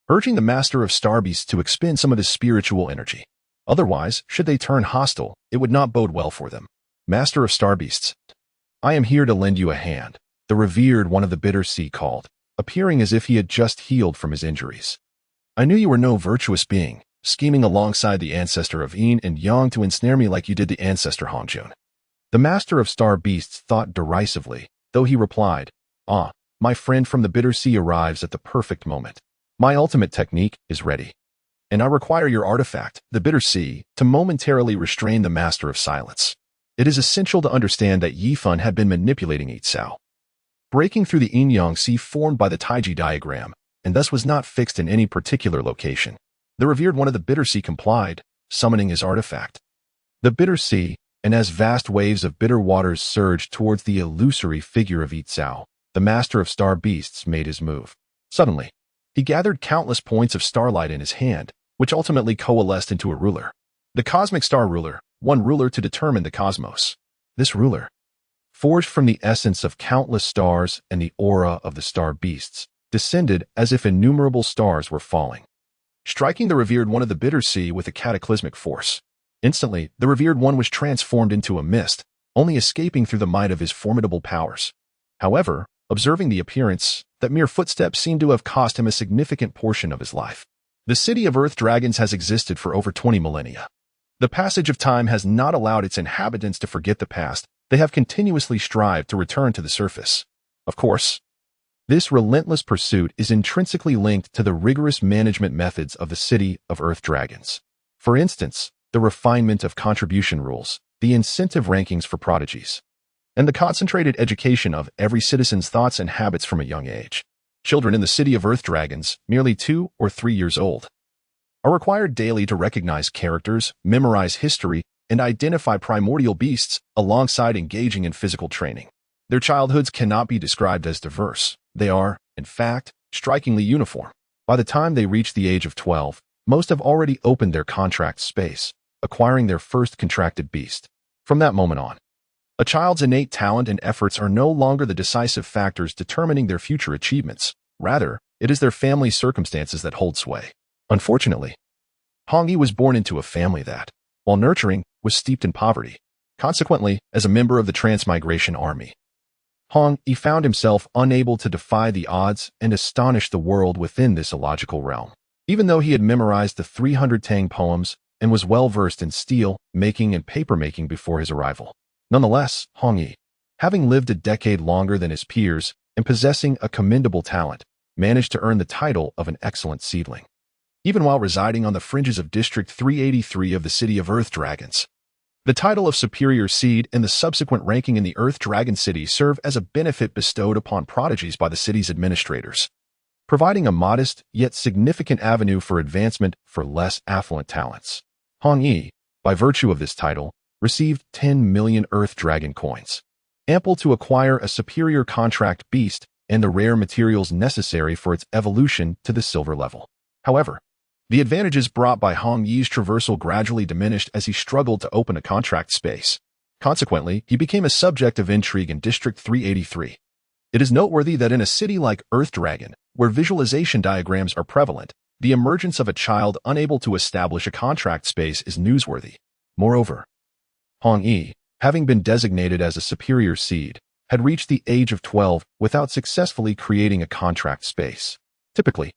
urging the Master of Star Beasts to expend some of his spiritual energy. Otherwise, should they turn hostile, it would not bode well for them. "Master of Star Beasts, I am here to lend you a hand," the revered one of the Bitter Sea called, appearing as if he had just healed from his injuries. "I knew you were no virtuous being, scheming alongside the ancestor of Yin and Yang to ensnare me like you did the ancestor Hongjun." The Master of Star Beasts thought derisively, though he replied, "Ah, my friend from the Bitter Sea arrives at the perfect moment. My ultimate technique is ready, and I require your artifact, the Bitter Sea, to momentarily restrain the Master of Silence." It is essential to understand that Yifan had been manipulating Yitzhao, breaking through the Yin-Yang Sea formed by the Taiji diagram, and thus was not fixed in any particular location. The revered one of the Bitter Sea complied, summoning his artifact, the Bitter Sea, and as vast waves of bitter waters surged towards the illusory figure of Yitzhao, the Master of Star Beasts made his move. Suddenly, he gathered countless points of starlight in his hand, which ultimately coalesced into a ruler. The Cosmic Star Ruler, one ruler to determine the cosmos. This ruler, forged from the essence of countless stars and the aura of the Star Beasts, descended as if innumerable stars were falling, striking the revered one of the bitter sea with a cataclysmic force. Instantly, the revered one was transformed into a mist, only escaping through the might of his formidable powers. However, observing the appearance, that mere footsteps seemed to have cost him a significant portion of his life. The city of Earth Dragons has existed for over 20 millennia. The passage of time has not allowed its inhabitants to forget the past. They have continuously strived to return to the surface. Of course, this relentless pursuit is intrinsically linked to the rigorous management methods of the city of Earth Dragons. For instance, the refinement of contribution rules, the incentive rankings for prodigies, and the concentrated education of every citizen's thoughts and habits from a young age. Children in the city of Earth Dragons, merely 2 or 3 years old, are required daily to recognize characters, memorize history, and identify primordial beasts alongside engaging in physical training. Their childhoods cannot be described as diverse. They are, in fact, strikingly uniform. By the time they reach the age of 12, most have already opened their contract space, acquiring their first contracted beast. From that moment on, a child's innate talent and efforts are no longer the decisive factors determining their future achievements. Rather, it is their family's circumstances that hold sway. Unfortunately, Hongyi was born into a family that, while nurturing, was steeped in poverty. Consequently, as a member of the Transmigration Army, Hongyi found himself unable to defy the odds and astonish the world within this illogical realm. Even though he had memorized the 300 Tang poems and was well-versed in steel making and paper-making before his arrival. Nonetheless, Hongyi, having lived a decade longer than his peers and possessing a commendable talent, managed to earn the title of an excellent seedling. Even while residing on the fringes of District 383 of the City of Earth Dragons, the title of Superior Seed and the subsequent ranking in the Earth Dragon City serve as a benefit bestowed upon prodigies by the city's administrators, providing a modest yet significant avenue for advancement for less affluent talents. Hongyi, by virtue of this title, received 10 million Earth Dragon coins, ample to acquire a superior contract beast and the rare materials necessary for its evolution to the silver level. However, the advantages brought by Hongyi's traversal gradually diminished as he struggled to open a contract space. Consequently, he became a subject of intrigue in District 383. It is noteworthy that in a city like Earth Dragon, where visualization diagrams are prevalent, the emergence of a child unable to establish a contract space is newsworthy. Moreover, Hongyi, having been designated as a superior seed, had reached the age of 12 without successfully creating a contract space. Typically,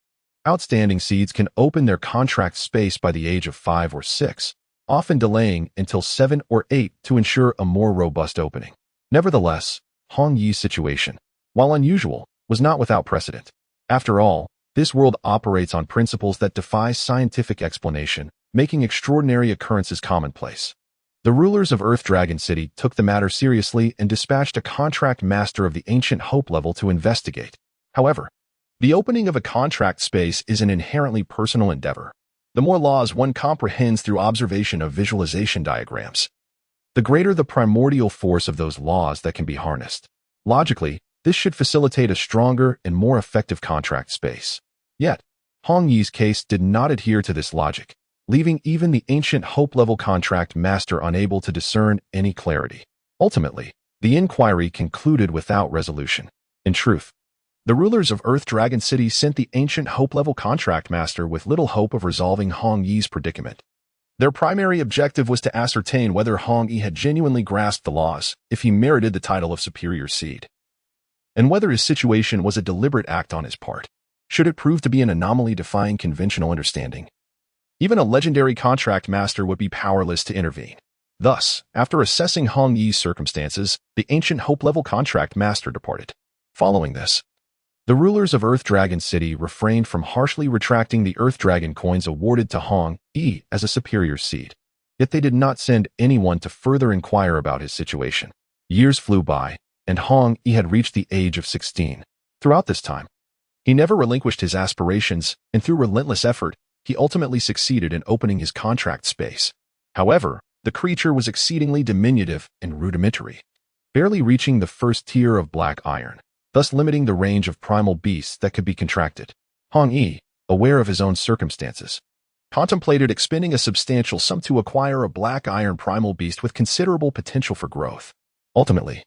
outstanding seeds can open their contract space by the age of 5 or 6, often delaying until 7 or 8 to ensure a more robust opening. Nevertheless, Hongyi's situation, while unusual, was not without precedent. After all, this world operates on principles that defy scientific explanation, making extraordinary occurrences commonplace. The rulers of Earth Dragon City took the matter seriously and dispatched a contract master of the ancient hope level to investigate. However, the opening of a contract space is an inherently personal endeavor. The more laws one comprehends through observation of visualization diagrams, the greater the primordial force of those laws that can be harnessed. Logically, this should facilitate a stronger and more effective contract space. Yet, Hongyi's case did not adhere to this logic, leaving even the ancient hope-level contract master unable to discern any clarity. Ultimately, the inquiry concluded without resolution. In truth, the rulers of Earth Dragon City sent the ancient hope-level contract master with little hope of resolving Hongyi's predicament. Their primary objective was to ascertain whether Hongyi had genuinely grasped the laws, if he merited the title of Superior Seed, and whether his situation was a deliberate act on his part. Should it prove to be an anomaly defying conventional understanding, even a legendary contract master would be powerless to intervene. Thus, after assessing Hongyi's circumstances, the ancient hope-level contract master departed. Following this, the rulers of Earth Dragon City refrained from harshly retracting the Earth Dragon coins awarded to Hongyi as a superior seed. Yet they did not send anyone to further inquire about his situation. Years flew by, and Hongyi had reached the age of 16. Throughout this time, he never relinquished his aspirations, and through relentless effort, he ultimately succeeded in opening his contract space. However, the creature was exceedingly diminutive and rudimentary, barely reaching the first tier of black iron, thus limiting the range of primal beasts that could be contracted. Hongyi, aware of his own circumstances, contemplated expending a substantial sum to acquire a black iron primal beast with considerable potential for growth. Ultimately,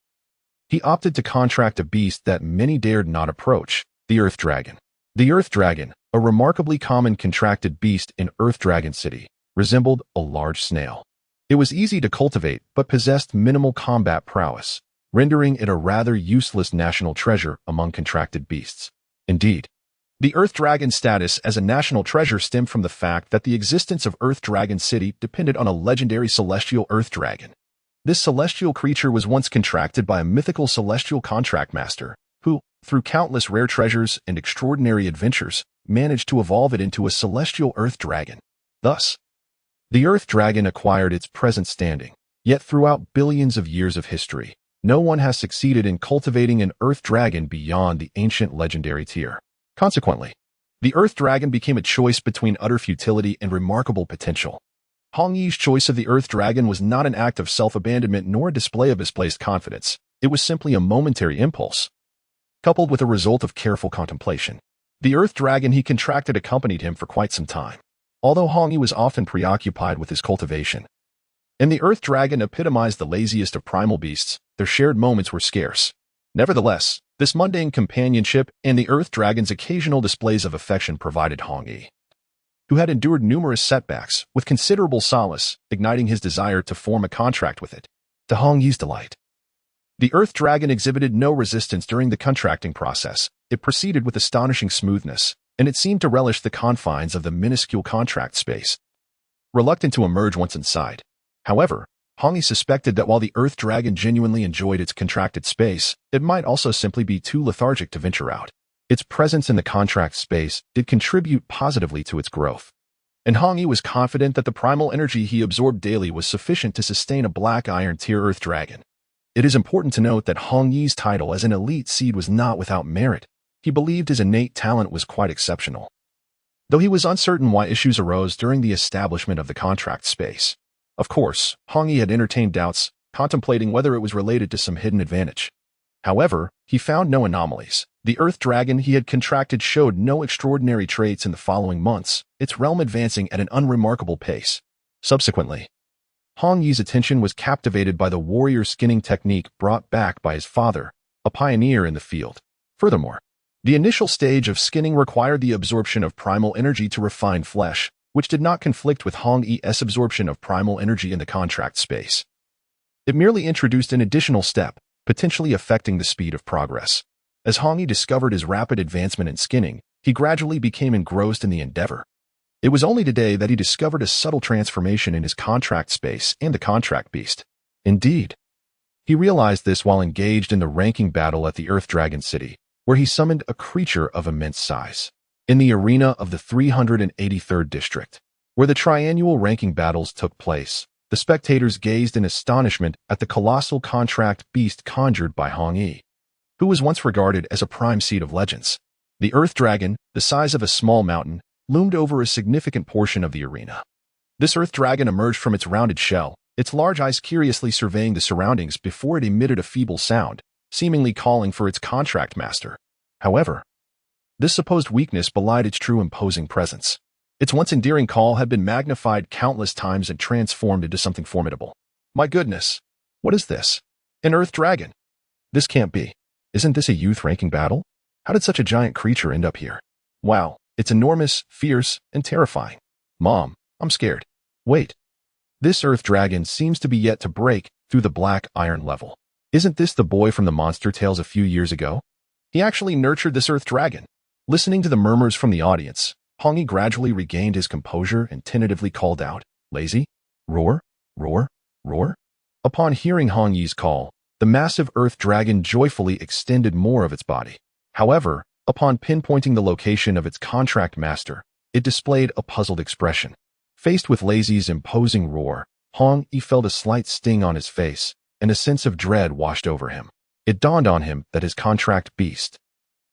he opted to contract a beast that many dared not approach, the Earth Dragon. The Earth Dragon, a remarkably common contracted beast in Earth Dragon City, resembled a large snail. It was easy to cultivate but possessed minimal combat prowess, rendering it a rather useless national treasure among contracted beasts. Indeed, the Earth Dragon status as a national treasure stemmed from the fact that the existence of Earth Dragon City depended on a legendary celestial Earth Dragon. This celestial creature was once contracted by a mythical celestial contract master, who, through countless rare treasures and extraordinary adventures, managed to evolve it into a celestial Earth Dragon. Thus, the Earth Dragon acquired its present standing. Yet throughout billions of years of history, no one has succeeded in cultivating an Earth Dragon beyond the ancient legendary tier. Consequently, the Earth Dragon became a choice between utter futility and remarkable potential. Hong Yi's choice of the Earth Dragon was not an act of self-abandonment nor a display of misplaced confidence. It was simply a momentary impulse, coupled with a result of careful contemplation. The Earth Dragon he contracted accompanied him for quite some time, although Hong Yi was often preoccupied with his cultivation. And the Earth Dragon epitomized the laziest of primal beasts. Their shared moments were scarce. Nevertheless, this mundane companionship and the Earth Dragon's occasional displays of affection provided Hong Yi, who had endured numerous setbacks, with considerable solace, igniting his desire to form a contract with it. To Hong Yi's delight, the Earth Dragon exhibited no resistance during the contracting process. It proceeded with astonishing smoothness, and it seemed to relish the confines of the minuscule contract space, reluctant to emerge once inside. However, Hong Yi suspected that while the Earth Dragon genuinely enjoyed its contracted space, it might also simply be too lethargic to venture out. Its presence in the contract space did contribute positively to its growth, and Hong Yi was confident that the primal energy he absorbed daily was sufficient to sustain a Black Iron Tier Earth Dragon. It is important to note that Hong Yi's title as an elite seed was not without merit. He believed his innate talent was quite exceptional, though he was uncertain why issues arose during the establishment of the contract space. Of course, Hong Yi had entertained doubts, contemplating whether it was related to some hidden advantage. However, he found no anomalies. The Earth Dragon he had contracted showed no extraordinary traits in the following months, its realm advancing at an unremarkable pace. Subsequently, Hong Yi's attention was captivated by the warrior skinning technique brought back by his father, a pioneer in the field. Furthermore, the initial stage of skinning required the absorption of primal energy to refine flesh, which did not conflict with Hong Yi's absorption of primal energy in the contract space. It merely introduced an additional step, potentially affecting the speed of progress. As Hong Yi discovered his rapid advancement in skinning, he gradually became engrossed in the endeavor. It was only today that he discovered a subtle transformation in his contract space and the contract beast. Indeed, he realized this while engaged in the ranking battle at the Earth Dragon City, where he summoned a creature of immense size. In the arena of the 383rd District, where the triannual ranking battles took place, the spectators gazed in astonishment at the colossal contract beast conjured by Hong Yi, who was once regarded as a prime seed of legends. The Earth Dragon, the size of a small mountain, loomed over a significant portion of the arena. This Earth Dragon emerged from its rounded shell, its large eyes curiously surveying the surroundings before it emitted a feeble sound, seemingly calling for its contract master. However, this supposed weakness belied its true imposing presence. Its once endearing call had been magnified countless times and transformed into something formidable. My goodness! What is this? An Earth Dragon? This can't be. Isn't this a youth ranking battle? How did such a giant creature end up here? Wow, it's enormous, fierce, and terrifying. Mom, I'm scared. Wait. This Earth Dragon seems to be yet to break through the Black Iron level. Isn't this the boy from the Monster Tales a few years ago? He actually nurtured this Earth Dragon. Listening to the murmurs from the audience, Hong Yi gradually regained his composure and tentatively called out, "Lazy? Roar, roar, roar." Upon hearing Hong Yi's call, the massive Earth Dragon joyfully extended more of its body. However, upon pinpointing the location of its contract master, it displayed a puzzled expression. Faced with Lazy's imposing roar, Hong Yi felt a slight sting on his face, and a sense of dread washed over him. It dawned on him that his contract beast,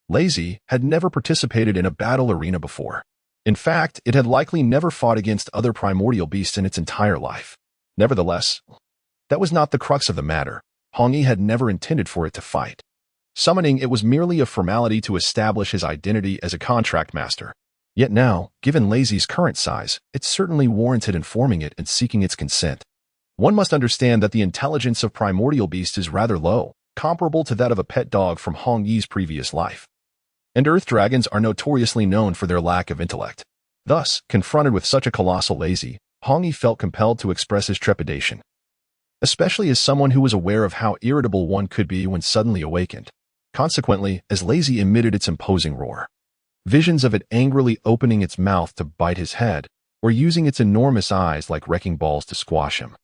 Lazy, had never participated in a battle arena before. In fact, it had likely never fought against other primordial beasts in its entire life. Nevertheless, that was not the crux of the matter. Hong Yi had never intended for it to fight. Summoning it was merely a formality to establish his identity as a contract master. Yet now, given Lazy's current size, it certainly warranted informing it and seeking its consent. One must understand that the intelligence of primordial beasts is rather low, comparable to that of a pet dog from Hong Yi's previous life. and earth dragons are notoriously known for their lack of intellect. Thus, confronted with such a colossal lazy, Hong Yi felt compelled to express his trepidation, especially as someone who was aware of how irritable one could be when suddenly awakened. Consequently, as Lazy emitted its imposing roar, visions of it angrily opening its mouth to bite his head, or using its enormous eyes like wrecking balls to squash him,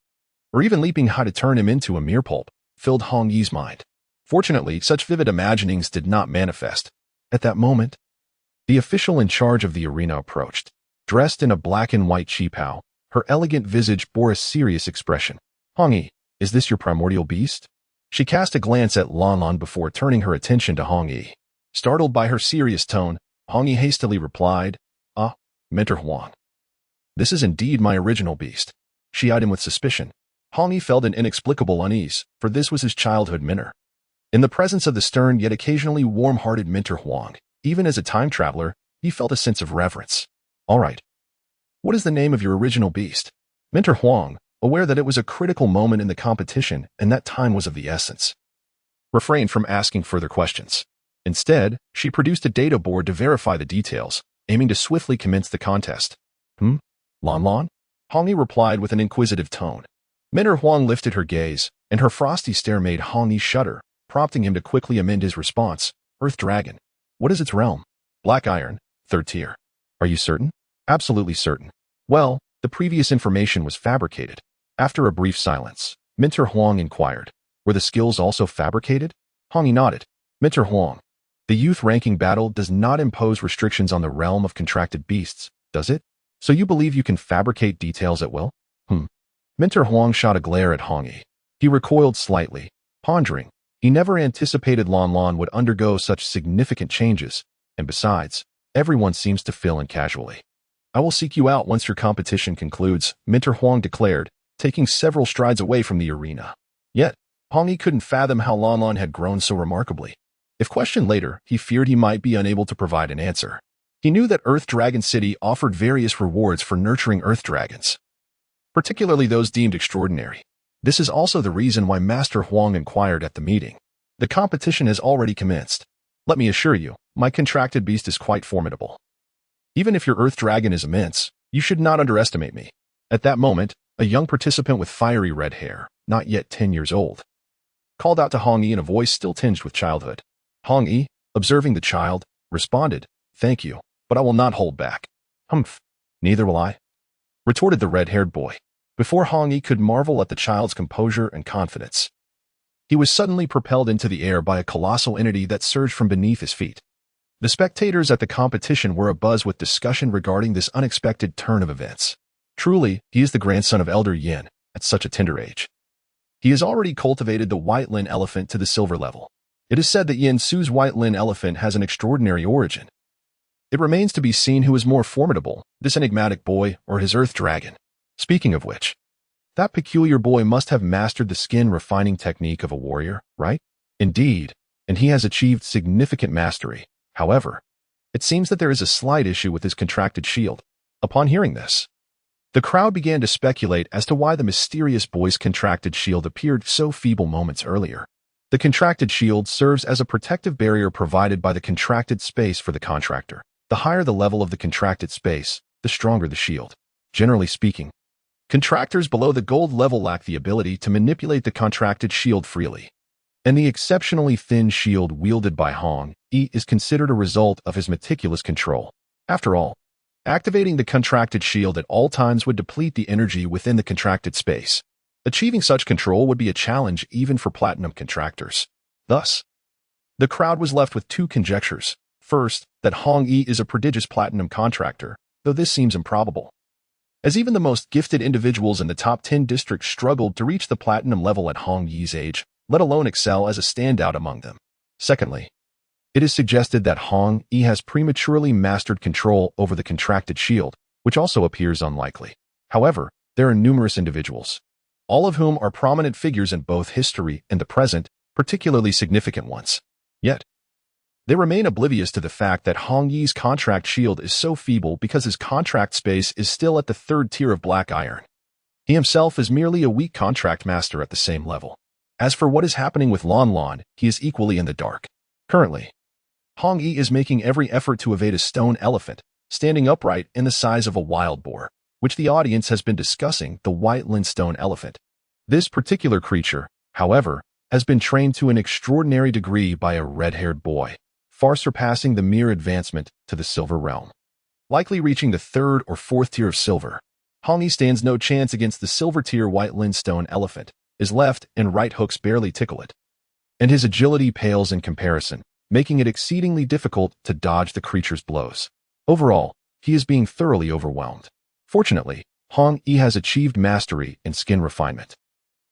or even leaping high to turn him into a mere pulp, filled Hong Yi's mind. Fortunately, such vivid imaginings did not manifest. At that moment, the official in charge of the arena approached. Dressed in a black and white qipao, her elegant visage bore a serious expression. Hong Yi, is this your primordial beast? She cast a glance at Lan Lan before turning her attention to Hong Yi. Startled by her serious tone, Hong Yi hastily replied, "Ah, Mentor Huang. This is indeed my original beast." She eyed him with suspicion. Hong Yi felt an inexplicable unease, for this was his childhood mentor. In the presence of the stern yet occasionally warm-hearted Mentor Huang, even as a time traveler, he felt a sense of reverence. "All right. What is the name of your original beast?" Mentor Huang, aware that it was a critical moment in the competition and that time was of the essence, refrained from asking further questions. Instead, she produced a data board to verify the details, aiming to swiftly commence the contest. Lan Lan? Hong Yi replied with an inquisitive tone. Mentor Huang lifted her gaze, and her frosty stare made Hong Yi shudder, prompting him to quickly amend his response. "Earth Dragon. What is its realm?" "Black Iron, 3rd tier." "Are you certain?" "Absolutely certain." "Well, the previous information was fabricated." After a brief silence, Mentor Huang inquired, "Were the skills also fabricated?" Hong Yi nodded. "Mentor Huang, the youth ranking battle does not impose restrictions on the realm of contracted beasts, does it? So you believe you can fabricate details at will?" Mentor Huang shot a glare at Hong Yi. He recoiled slightly, pondering. He never anticipated Lan Lan would undergo such significant changes, and besides, everyone seems to fill in casually. "I will seek you out once your competition concludes," Mentor Huang declared, taking several strides away from the arena. Yet, Hong Yi couldn't fathom how Lan Lan had grown so remarkably. If questioned later, he feared he might be unable to provide an answer. He knew that Earth Dragon City offered various rewards for nurturing Earth Dragons, particularly those deemed extraordinary. This is also the reason why Master Huang inquired at the meeting. "The competition has already commenced. Let me assure you, my contracted beast is quite formidable. Even if your Earth Dragon is immense, you should not underestimate me." At that moment, a young participant with fiery red hair, not yet 10 years old, called out to Hong Yi in a voice still tinged with childhood. Hong Yi, observing the child, responded, "Thank you, but I will not hold back." "Humph, neither will I," retorted the red-haired boy. Before Hong Yi could marvel at the child's composure and confidence, he was suddenly propelled into the air by a colossal entity that surged from beneath his feet. The spectators at the competition were abuzz with discussion regarding this unexpected turn of events. Truly, he is the grandson of Elder Yin, at such a tender age. He has already cultivated the white Lin elephant to the silver level. It is said that Yin Su's white Lin elephant has an extraordinary origin. It remains to be seen who is more formidable, this enigmatic boy or his Earth Dragon. Speaking of which, that peculiar boy must have mastered the skin refining technique of a warrior, right? Indeed, and he has achieved significant mastery. However, it seems that there is a slight issue with his contracted shield. Upon hearing this, the crowd began to speculate as to why the mysterious boy's contracted shield appeared so feeble moments earlier. The contracted shield serves as a protective barrier provided by the contracted space for the contractor. The higher the level of the contracted space, the stronger the shield. Generally speaking, contractors below the gold level lack the ability to manipulate the contracted shield freely, and the exceptionally thin shield wielded by Hong Yi is considered a result of his meticulous control. After all, activating the contracted shield at all times would deplete the energy within the contracted space. Achieving such control would be a challenge even for platinum contractors. Thus, the crowd was left with two conjectures. First, that Hong Yi is a prodigious platinum contractor, though this seems improbable, as even the most gifted individuals in the top 10 districts struggled to reach the platinum level at Hong Yi's age, let alone excel as a standout among them. Secondly, it is suggested that Hong Yi has prematurely mastered control over the contracted shield, which also appears unlikely. However, there are numerous individuals, all of whom are prominent figures in both history and the present, particularly significant ones. Yet, they remain oblivious to the fact that Hong Yi's contract shield is so feeble because his contract space is still at the 3rd tier of Black Iron. He himself is merely a weak contract master at the same level. As for what is happening with Lan Lan, he is equally in the dark. Currently, Hong Yi is making every effort to evade a stone elephant, standing upright in the size of a wild boar, which the audience has been discussing, the white linstone elephant. This particular creature, however, has been trained to an extraordinary degree by a red-haired boy, far surpassing the mere advancement to the silver realm. Likely reaching the 3rd or 4th tier of silver, Hong Yi stands no chance against the silver tier white linstone elephant. His left and right hooks barely tickle it, and his agility pales in comparison, making it exceedingly difficult to dodge the creature's blows. Overall, he is being thoroughly overwhelmed. Fortunately, Hong Yi has achieved mastery in skin refinement,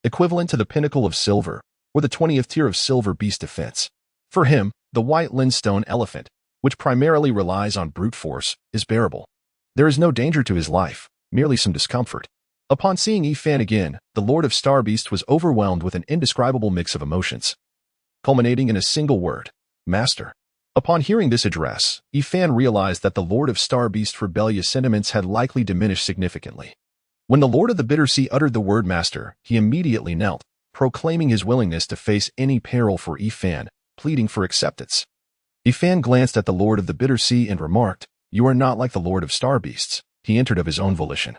equivalent to the pinnacle of silver, or the 20th tier of silver beast defense. For him, the white linstone elephant, which primarily relies on brute force, is bearable. There is no danger to his life, merely some discomfort. Upon seeing Yi Fan again, the Lord of Star Beasts was overwhelmed with an indescribable mix of emotions, culminating in a single word: Master. Upon hearing this address, Yi Fan realized that the Lord of Star Beast's rebellious sentiments had likely diminished significantly. When the Lord of the Bitter Sea uttered the word Master, he immediately knelt, proclaiming his willingness to face any peril for Yi Fan, pleading for acceptance. Yi Fan glanced at the Lord of the Bitter Sea and remarked, "You are not like the Lord of Star Beasts." He entered of his own volition,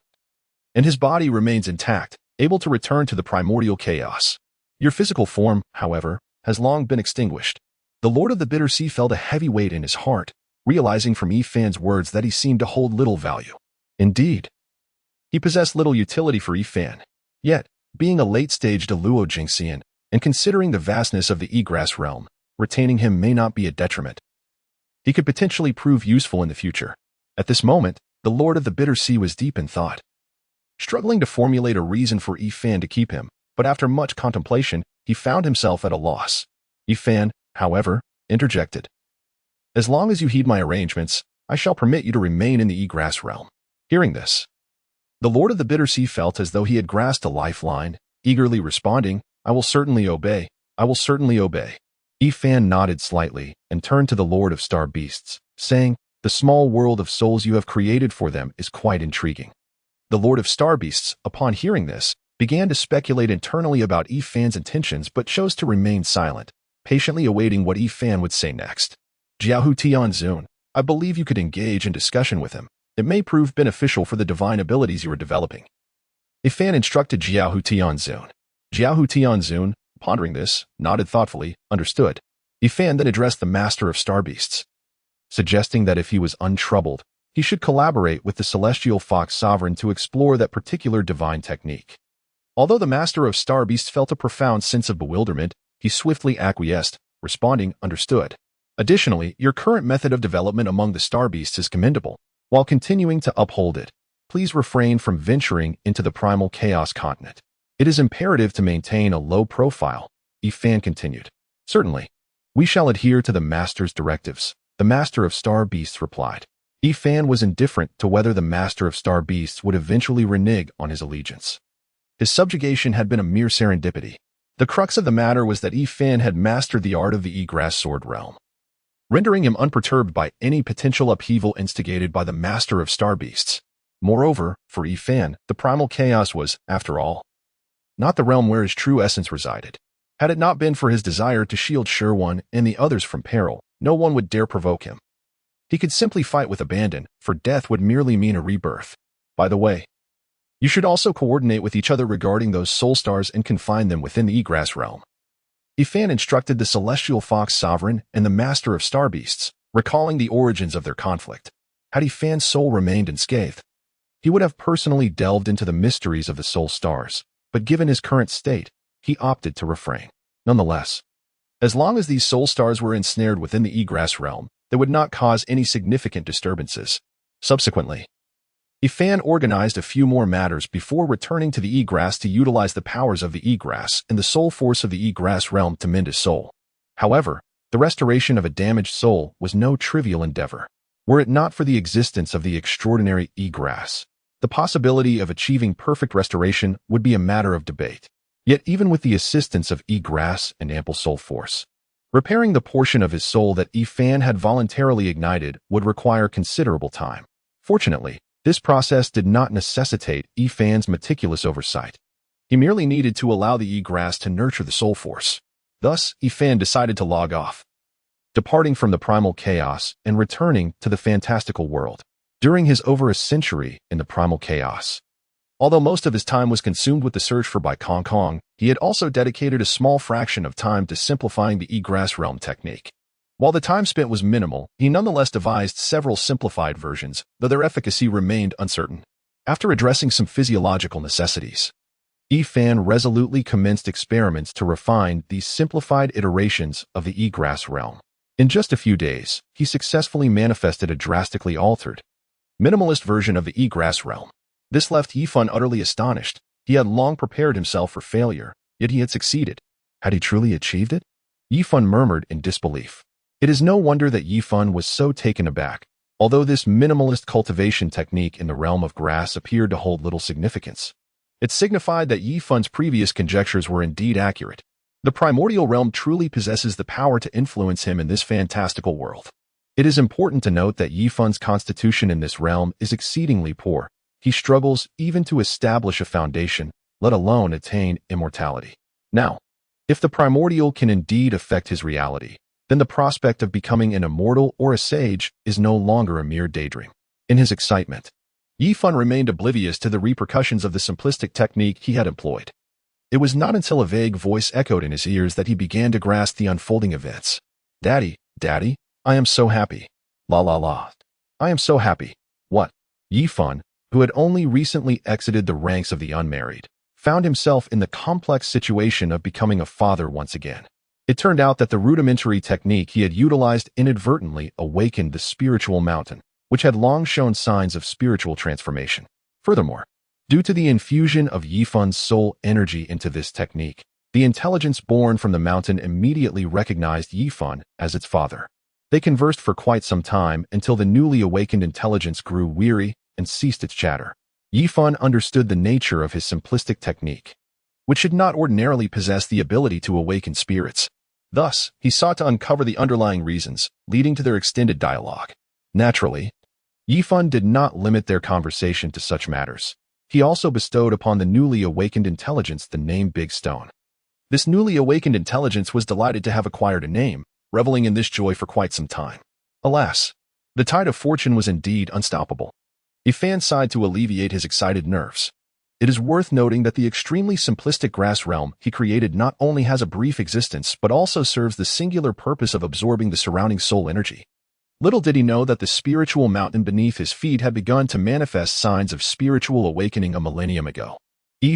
and his body remains intact, able to return to the primordial chaos. Your physical form, however, has long been extinguished. The Lord of the Bitter Sea felt a heavy weight in his heart, realizing from Yi Fan's words that he seemed to hold little value. Indeed, he possessed little utility for Yi Fan. Yet, being a late-stage Deluo Jingxian, and considering the vastness of the Egrass realm, retaining him may not be a detriment. He could potentially prove useful in the future. At this moment, the Lord of the Bitter Sea was deep in thought, struggling to formulate a reason for Yi Fan to keep him, but after much contemplation, he found himself at a loss. Yi Fan, however, interjected, "As long as you heed my arrangements, I shall permit you to remain in the Egrass realm." Hearing this, the Lord of the Bitter Sea felt as though he had grasped a lifeline, eagerly responding, "I will certainly obey. I will certainly obey." Yi Fan nodded slightly and turned to the Lord of Star Beasts, saying, "The small world of souls you have created for them is quite intriguing." The Lord of Star Beasts, upon hearing this, began to speculate internally about Yi Fan's intentions but chose to remain silent, patiently awaiting what Yi Fan would say next. "Jiahu Tianzun, I believe you could engage in discussion with him. It may prove beneficial for the divine abilities you are developing." Yi Fan instructed Jiahu Tianzun. Jiahu Tianzun, pondering this, nodded thoughtfully, understood. Yi Fan then addressed the Master of Star Beasts, suggesting that if he was untroubled, he should collaborate with the Celestial Fox Sovereign to explore that particular divine technique. Although the Master of Star Beasts felt a profound sense of bewilderment, he swiftly acquiesced, responding, "Understood. Additionally, your current method of development among the Star Beasts is commendable. While continuing to uphold it, please refrain from venturing into the primal chaos continent. It is imperative to maintain a low profile," Yi Fan continued. "Certainly. We shall adhere to the Master's directives," the Master of Star Beasts replied. Yi Fan was indifferent to whether the Master of Star Beasts would eventually renege on his allegiance. His subjugation had been a mere serendipity. The crux of the matter was that Yi Fan had mastered the art of the Egrass sword realm, rendering him unperturbed by any potential upheaval instigated by the Master of Star Beasts. Moreover, for Yi Fan, the primal chaos was, after all, not the realm where his true essence resided. Had it not been for his desire to shield Sherwan and the others from peril, no one would dare provoke him. He could simply fight with abandon, for death would merely mean a rebirth. By the way, you should also coordinate with each other regarding those soul stars and confine them within the Egrass realm. Yi Fan instructed the Celestial Fox Sovereign and the Master of Star Beasts, recalling the origins of their conflict. Had Yi Fan's soul remained unscathed, he would have personally delved into the mysteries of the soul stars, but given his current state, he opted to refrain. Nonetheless, as long as these soul stars were ensnared within the Egrass realm, they would not cause any significant disturbances. Subsequently, Yi Fan organized a few more matters before returning to the Egrass to utilize the powers of the Egrass and the soul force of the Egrass realm to mend his soul. However, the restoration of a damaged soul was no trivial endeavor. Were it not for the existence of the extraordinary Egrass, the possibility of achieving perfect restoration would be a matter of debate. Yet even with the assistance of Egrass and ample soul force, repairing the portion of his soul that Yi Fan had voluntarily ignited would require considerable time. Fortunately, this process did not necessitate Yi Fan's meticulous oversight. He merely needed to allow the Egrass to nurture the soul force. Thus, Yi Fan decided to log off, departing from the primal chaos and returning to the fantastical world. During his over a century in the primal chaos, although most of his time was consumed with the search for Bai Kong Kong, he had also dedicated a small fraction of time to simplifying the E-Grass Realm technique. While the time spent was minimal, he nonetheless devised several simplified versions, though their efficacy remained uncertain. After addressing some physiological necessities, Fan resolutely commenced experiments to refine these simplified iterations of the E-Grass Realm. In just a few days, he successfully manifested a drastically altered, minimalist version of the E-Grass Realm. This left Yifan utterly astonished. He had long prepared himself for failure, yet he had succeeded. Had he truly achieved it? Yifan murmured in disbelief. It is no wonder that Yifan was so taken aback. Although this minimalist cultivation technique in the realm of grass appeared to hold little significance, it signified that Yifan's previous conjectures were indeed accurate. The primordial realm truly possesses the power to influence him in this fantastical world. It is important to note that Yifan's constitution in this realm is exceedingly poor. He struggles even to establish a foundation, let alone attain immortality. Now, if the primordial can indeed affect his reality, then the prospect of becoming an immortal or a sage is no longer a mere daydream. In his excitement, Yifan remained oblivious to the repercussions of the simplistic technique he had employed. It was not until a vague voice echoed in his ears that he began to grasp the unfolding events. Daddy, Daddy, I am so happy. La la la. I am so happy. What? Yifan, who had only recently exited the ranks of the unmarried, found himself in the complex situation of becoming a father once again. It turned out that the rudimentary technique he had utilized inadvertently awakened the spiritual mountain, which had long shown signs of spiritual transformation. Furthermore, due to the infusion of Yifan's soul energy into this technique, the intelligence born from the mountain immediately recognized Yifan as its father. They conversed for quite some time until the newly awakened intelligence grew weary and ceased its chatter. Yifan understood the nature of his simplistic technique, which should not ordinarily possess the ability to awaken spirits. Thus, he sought to uncover the underlying reasons, leading to their extended dialogue. Naturally, Yifan did not limit their conversation to such matters. He also bestowed upon the newly awakened intelligence the name Big Stone. This newly awakened intelligence was delighted to have acquired a name, reveling in this joy for quite some time. Alas, the tide of fortune was indeed unstoppable. Fan sighed to alleviate his excited nerves. It is worth noting that the extremely simplistic grass realm he created not only has a brief existence but also serves the singular purpose of absorbing the surrounding soul energy. Little did he know that the spiritual mountain beneath his feet had begun to manifest signs of spiritual awakening a millennium ago.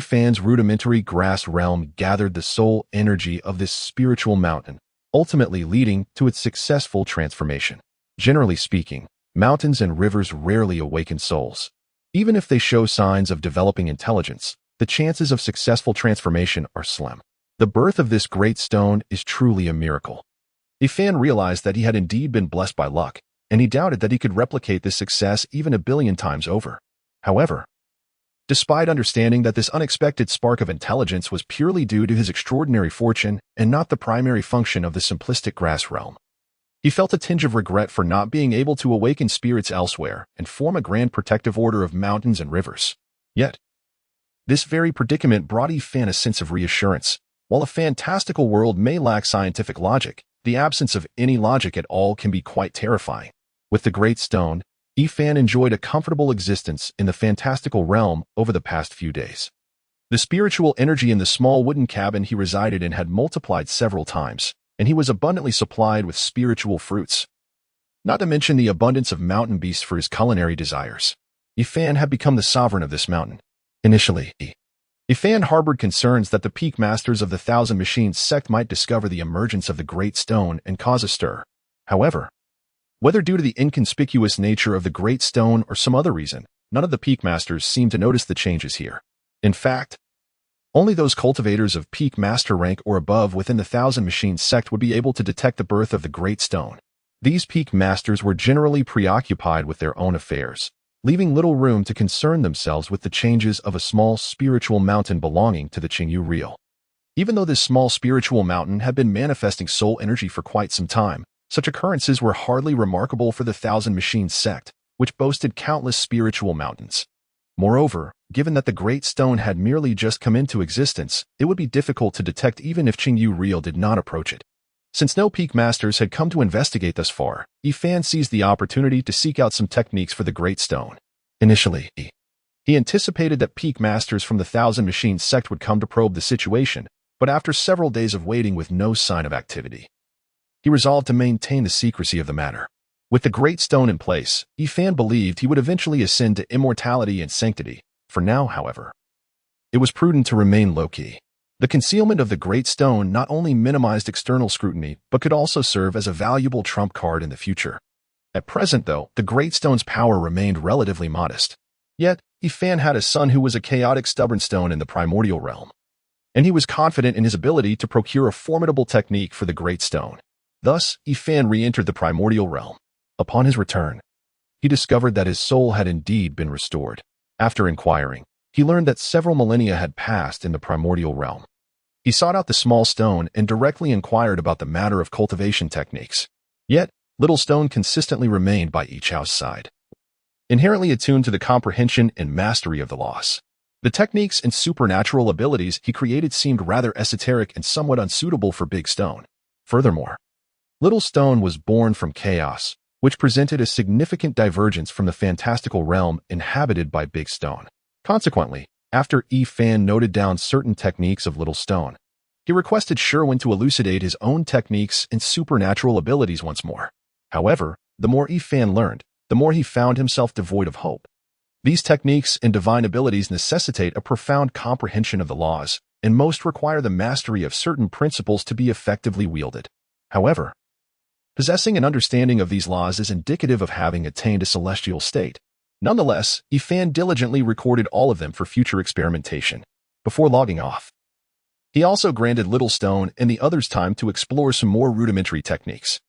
Fan's rudimentary grass realm gathered the soul energy of this spiritual mountain, ultimately leading to its successful transformation. Generally speaking, mountains and rivers rarely awaken souls. Even if they show signs of developing intelligence, the chances of successful transformation are slim. The birth of this great stone is truly a miracle. Fan realized that he had indeed been blessed by luck, and he doubted that he could replicate this success even a billion times over. However, despite understanding that this unexpected spark of intelligence was purely due to his extraordinary fortune and not the primary function of the simplistic grass realm, he felt a tinge of regret for not being able to awaken spirits elsewhere and form a grand protective order of mountains and rivers. Yet, this very predicament brought Fan a sense of reassurance. While a fantastical world may lack scientific logic, the absence of any logic at all can be quite terrifying. With the Great Stone, Fan enjoyed a comfortable existence in the fantastical realm over the past few days. The spiritual energy in the small wooden cabin he resided in had multiplied several times, and he was abundantly supplied with spiritual fruits. Not to mention the abundance of mountain beasts for his culinary desires. Fan had become the sovereign of this mountain. Initially, Fan harbored concerns that the peak masters of the Thousand Machines sect might discover the emergence of the Great Stone and cause a stir. However, whether due to the inconspicuous nature of the Great Stone or some other reason, none of the peak masters seemed to notice the changes here. In fact, only those cultivators of peak master rank or above within the Thousand Machines sect would be able to detect the birth of the Great Stone. These peak masters were generally preoccupied with their own affairs, leaving little room to concern themselves with the changes of a small spiritual mountain belonging to the Qingyu Real. Even though this small spiritual mountain had been manifesting soul energy for quite some time, such occurrences were hardly remarkable for the Thousand Machines sect, which boasted countless spiritual mountains. Moreover, given that the Great Stone had merely just come into existence, it would be difficult to detect even if Qingyu Real did not approach it. Since no peak masters had come to investigate thus far, Yifan seized the opportunity to seek out some techniques for the Great Stone. Initially, he anticipated that peak masters from the Thousand Machines sect would come to probe the situation, but after several days of waiting with no sign of activity, he resolved to maintain the secrecy of the matter. With the Great Stone in place, Yifan believed he would eventually ascend to immortality and sanctity. For now, however, it was prudent to remain low-key. The concealment of the Great Stone not only minimized external scrutiny, but could also serve as a valuable trump card in the future. At present, though, the Great Stone's power remained relatively modest. Yet, Yifan had a son who was a chaotic stubborn stone in the Primordial realm, and he was confident in his ability to procure a formidable technique for the Great Stone. Thus, Yifan re-entered the Primordial realm. Upon his return, he discovered that his soul had indeed been restored. After inquiring, he learned that several millennia had passed in the Primordial realm. He sought out the small stone and directly inquired about the matter of cultivation techniques. Yet, Little Stone consistently remained by each house's side, inherently attuned to the comprehension and mastery of the laws. The techniques and supernatural abilities he created seemed rather esoteric and somewhat unsuitable for Big Stone. Furthermore, Little Stone was born from chaos, which presented a significant divergence from the fantastical realm inhabited by Big Stone. Consequently, after Yifan noted down certain techniques of Little Stone, he requested Sherwin to elucidate his own techniques and supernatural abilities once more. However, the more Yifan learned, the more he found himself devoid of hope. These techniques and divine abilities necessitate a profound comprehension of the laws, and most require the mastery of certain principles to be effectively wielded. However, possessing an understanding of these laws is indicative of having attained a celestial state. Nonetheless, Yifan diligently recorded all of them for future experimentation. Before logging off, he also granted Little Stone and the others time to explore some more rudimentary techniques.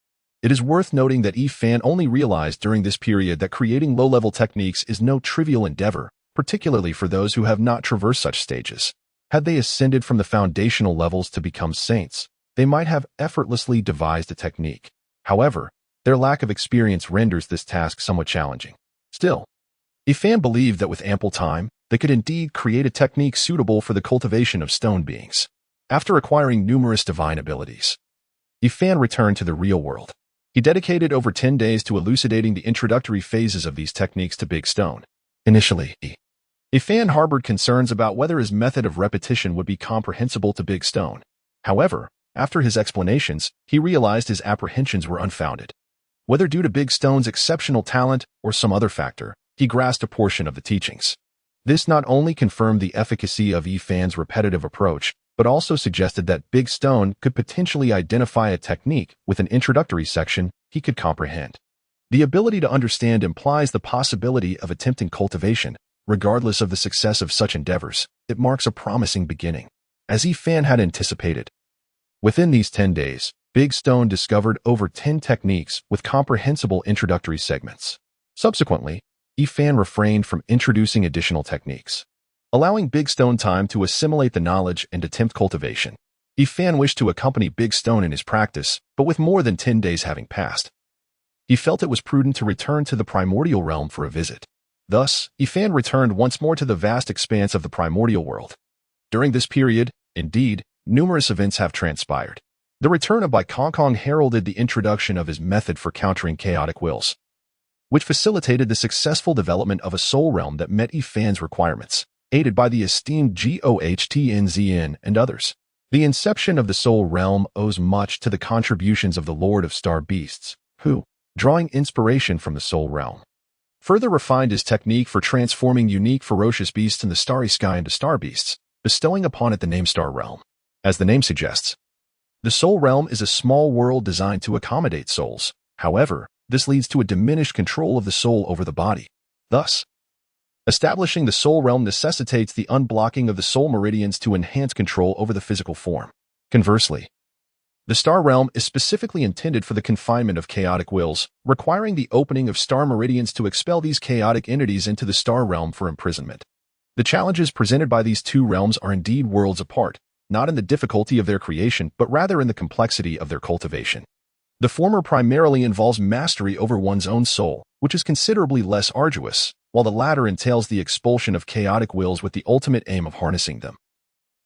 It is worth noting that Yifan only realized during this period that creating low-level techniques is no trivial endeavor, particularly for those who have not traversed such stages. Had they ascended from the foundational levels to become saints, they might have effortlessly devised a technique. However, their lack of experience renders this task somewhat challenging. Still, Yifan believed that with ample time, they could indeed create a technique suitable for the cultivation of stone beings. After acquiring numerous divine abilities, Yifan returned to the real world. He dedicated over 10 days to elucidating the introductory phases of these techniques to Big Stone. Initially, Yifan harbored concerns about whether his method of repetition would be comprehensible to Big Stone. However, after his explanations, he realized his apprehensions were unfounded. Whether due to Big Stone's exceptional talent or some other factor, he grasped a portion of the teachings. This not only confirmed the efficacy of Yifan's repetitive approach, but also suggested that Big Stone could potentially identify a technique with an introductory section he could comprehend. The ability to understand implies the possibility of attempting cultivation, regardless of the success of such endeavors. It marks a promising beginning. As Yifan had anticipated, within these 10 days, Big Stone discovered over 10 techniques with comprehensible introductory segments. Subsequently, Yifan refrained from introducing additional techniques, allowing Big Stone time to assimilate the knowledge and attempt cultivation. Yifan wished to accompany Big Stone in his practice, but with more than 10 days having passed, he felt it was prudent to return to the Primordial realm for a visit. Thus, Yifan returned once more to the vast expanse of the Primordial world. During this period, indeed, numerous events have transpired. The return of Bai Kong heralded the introduction of his method for countering chaotic wills, which facilitated the successful development of a soul realm that met Yifan's requirements, aided by the esteemed Gohtnzn and others. The inception of the soul realm owes much to the contributions of the Lord of Star Beasts, who, drawing inspiration from the soul realm, further refined his technique for transforming unique ferocious beasts in the starry sky into star beasts, bestowing upon it the name Star Realm. As the name suggests, the soul realm is a small world designed to accommodate souls. However, this leads to a diminished control of the soul over the body. Thus, establishing the soul realm necessitates the unblocking of the soul meridians to enhance control over the physical form. Conversely, the star realm is specifically intended for the confinement of chaotic wills, requiring the opening of star meridians to expel these chaotic entities into the star realm for imprisonment. The challenges presented by these two realms are indeed worlds apart, not in the difficulty of their creation, but rather in the complexity of their cultivation. The former primarily involves mastery over one's own soul, which is considerably less arduous, while the latter entails the expulsion of chaotic wills with the ultimate aim of harnessing them,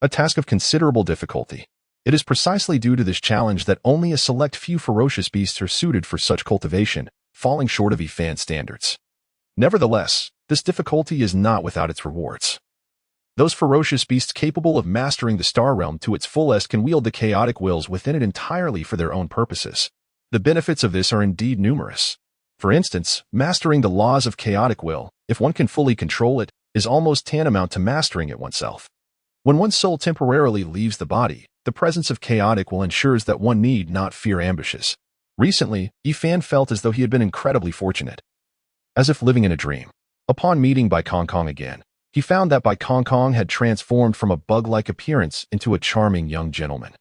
a task of considerable difficulty. It is precisely due to this challenge that only a select few ferocious beasts are suited for such cultivation, falling short of Yifan's standards. Nevertheless, this difficulty is not without its rewards. Those ferocious beasts capable of mastering the Star Realm to its fullest can wield the chaotic wills within it entirely for their own purposes. The benefits of this are indeed numerous. For instance, mastering the laws of chaotic will, if one can fully control it, is almost tantamount to mastering it oneself. When one's soul temporarily leaves the body, the presence of chaotic will ensures that one need not fear ambushes. Recently, Yifan felt as though he had been incredibly fortunate. As if living in a dream. Upon meeting Bai Kong again, he found that Bai Kong had transformed from a bug-like appearance into a charming young gentleman.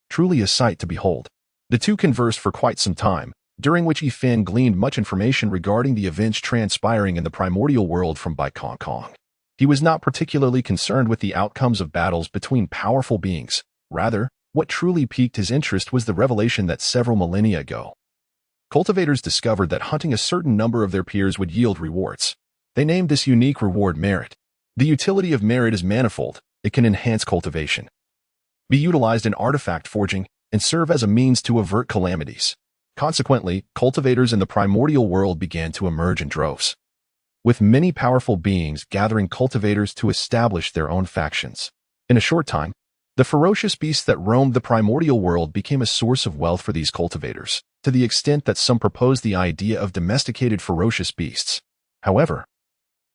Truly a sight to behold. The two conversed for quite some time, during which Yifan gleaned much information regarding the events transpiring in the primordial world from Bai Kong. He was not particularly concerned with the outcomes of battles between powerful beings. Rather, what truly piqued his interest was the revelation that several millennia ago, cultivators discovered that hunting a certain number of their peers would yield rewards. They named this unique reward merit. The utility of merit is manifold. It can enhance cultivation, be utilized in artifact forging, and serve as a means to avert calamities. Consequently, cultivators in the primordial world began to emerge in droves, with many powerful beings gathering cultivators to establish their own factions. In a short time, the ferocious beasts that roamed the primordial world became a source of wealth for these cultivators, to the extent that some proposed the idea of domesticated ferocious beasts. However,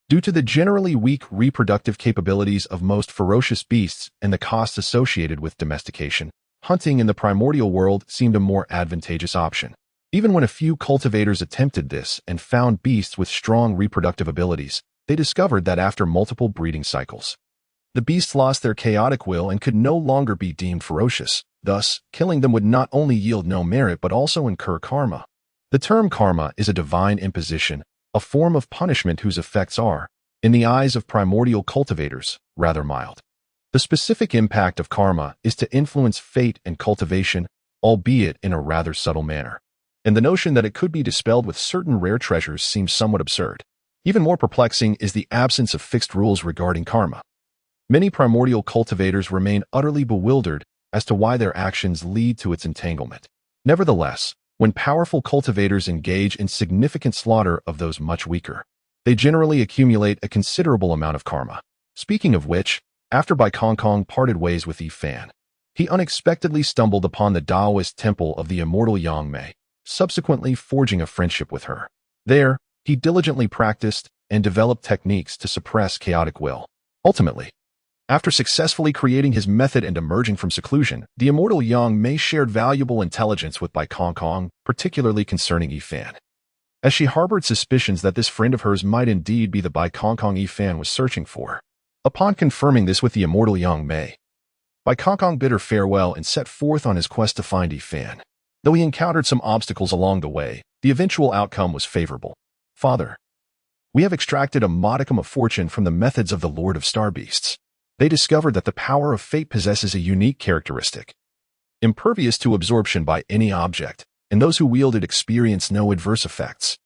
due to the generally weak reproductive capabilities of most ferocious beasts and the costs associated with domestication, hunting in the primordial world seemed a more advantageous option. Even when a few cultivators attempted this and found beasts with strong reproductive abilities, they discovered that after multiple breeding cycles, the beasts lost their chaotic will and could no longer be deemed ferocious. Thus, killing them would not only yield no merit but also incur karma. The term karma is a divine imposition, a form of punishment whose effects are, in the eyes of primordial cultivators, rather mild. The specific impact of karma is to influence fate and cultivation, albeit in a rather subtle manner. And the notion that it could be dispelled with certain rare treasures seems somewhat absurd. Even more perplexing is the absence of fixed rules regarding karma. Many primordial cultivators remain utterly bewildered as to why their actions lead to its entanglement. Nevertheless, when powerful cultivators engage in significant slaughter of those much weaker, they generally accumulate a considerable amount of karma. Speaking of which, after Bai Kong parted ways with Yifan, he unexpectedly stumbled upon the Taoist temple of the immortal Yangmei, subsequently forging a friendship with her. There, he diligently practiced and developed techniques to suppress chaotic will. Ultimately, after successfully creating his method and emerging from seclusion, the immortal Yangmei shared valuable intelligence with Bai Kong, particularly concerning Yifan, as she harbored suspicions that this friend of hers might indeed be the Bai Kong Yifan was searching for. Upon confirming this with the immortal Yangmei, Bai Kong bid her farewell and set forth on his quest to find Yifan. Though he encountered some obstacles along the way, the eventual outcome was favorable. Father, we have extracted a modicum of fortune from the methods of the Lord of Star Beasts. They discovered that the power of fate possesses a unique characteristic, impervious to absorption by any object, and those who wield it experience no adverse effects.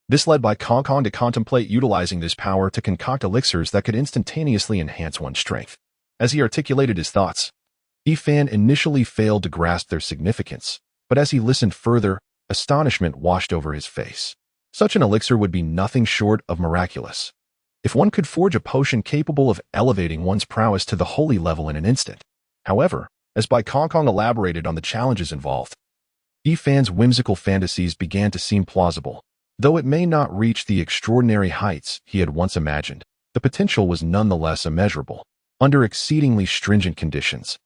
This led Bai Kong to contemplate utilizing this power to concoct elixirs that could instantaneously enhance one's strength. As he articulated his thoughts, Yifan initially failed to grasp their significance, but as he listened further, astonishment washed over his face. Such an elixir would be nothing short of miraculous. If one could forge a potion capable of elevating one's prowess to the holy level in an instant. However, as Bai Kong elaborated on the challenges involved, Yifan's whimsical fantasies began to seem plausible. Though it may not reach the extraordinary heights he had once imagined, the potential was nonetheless immeasurable. Under exceedingly stringent conditions,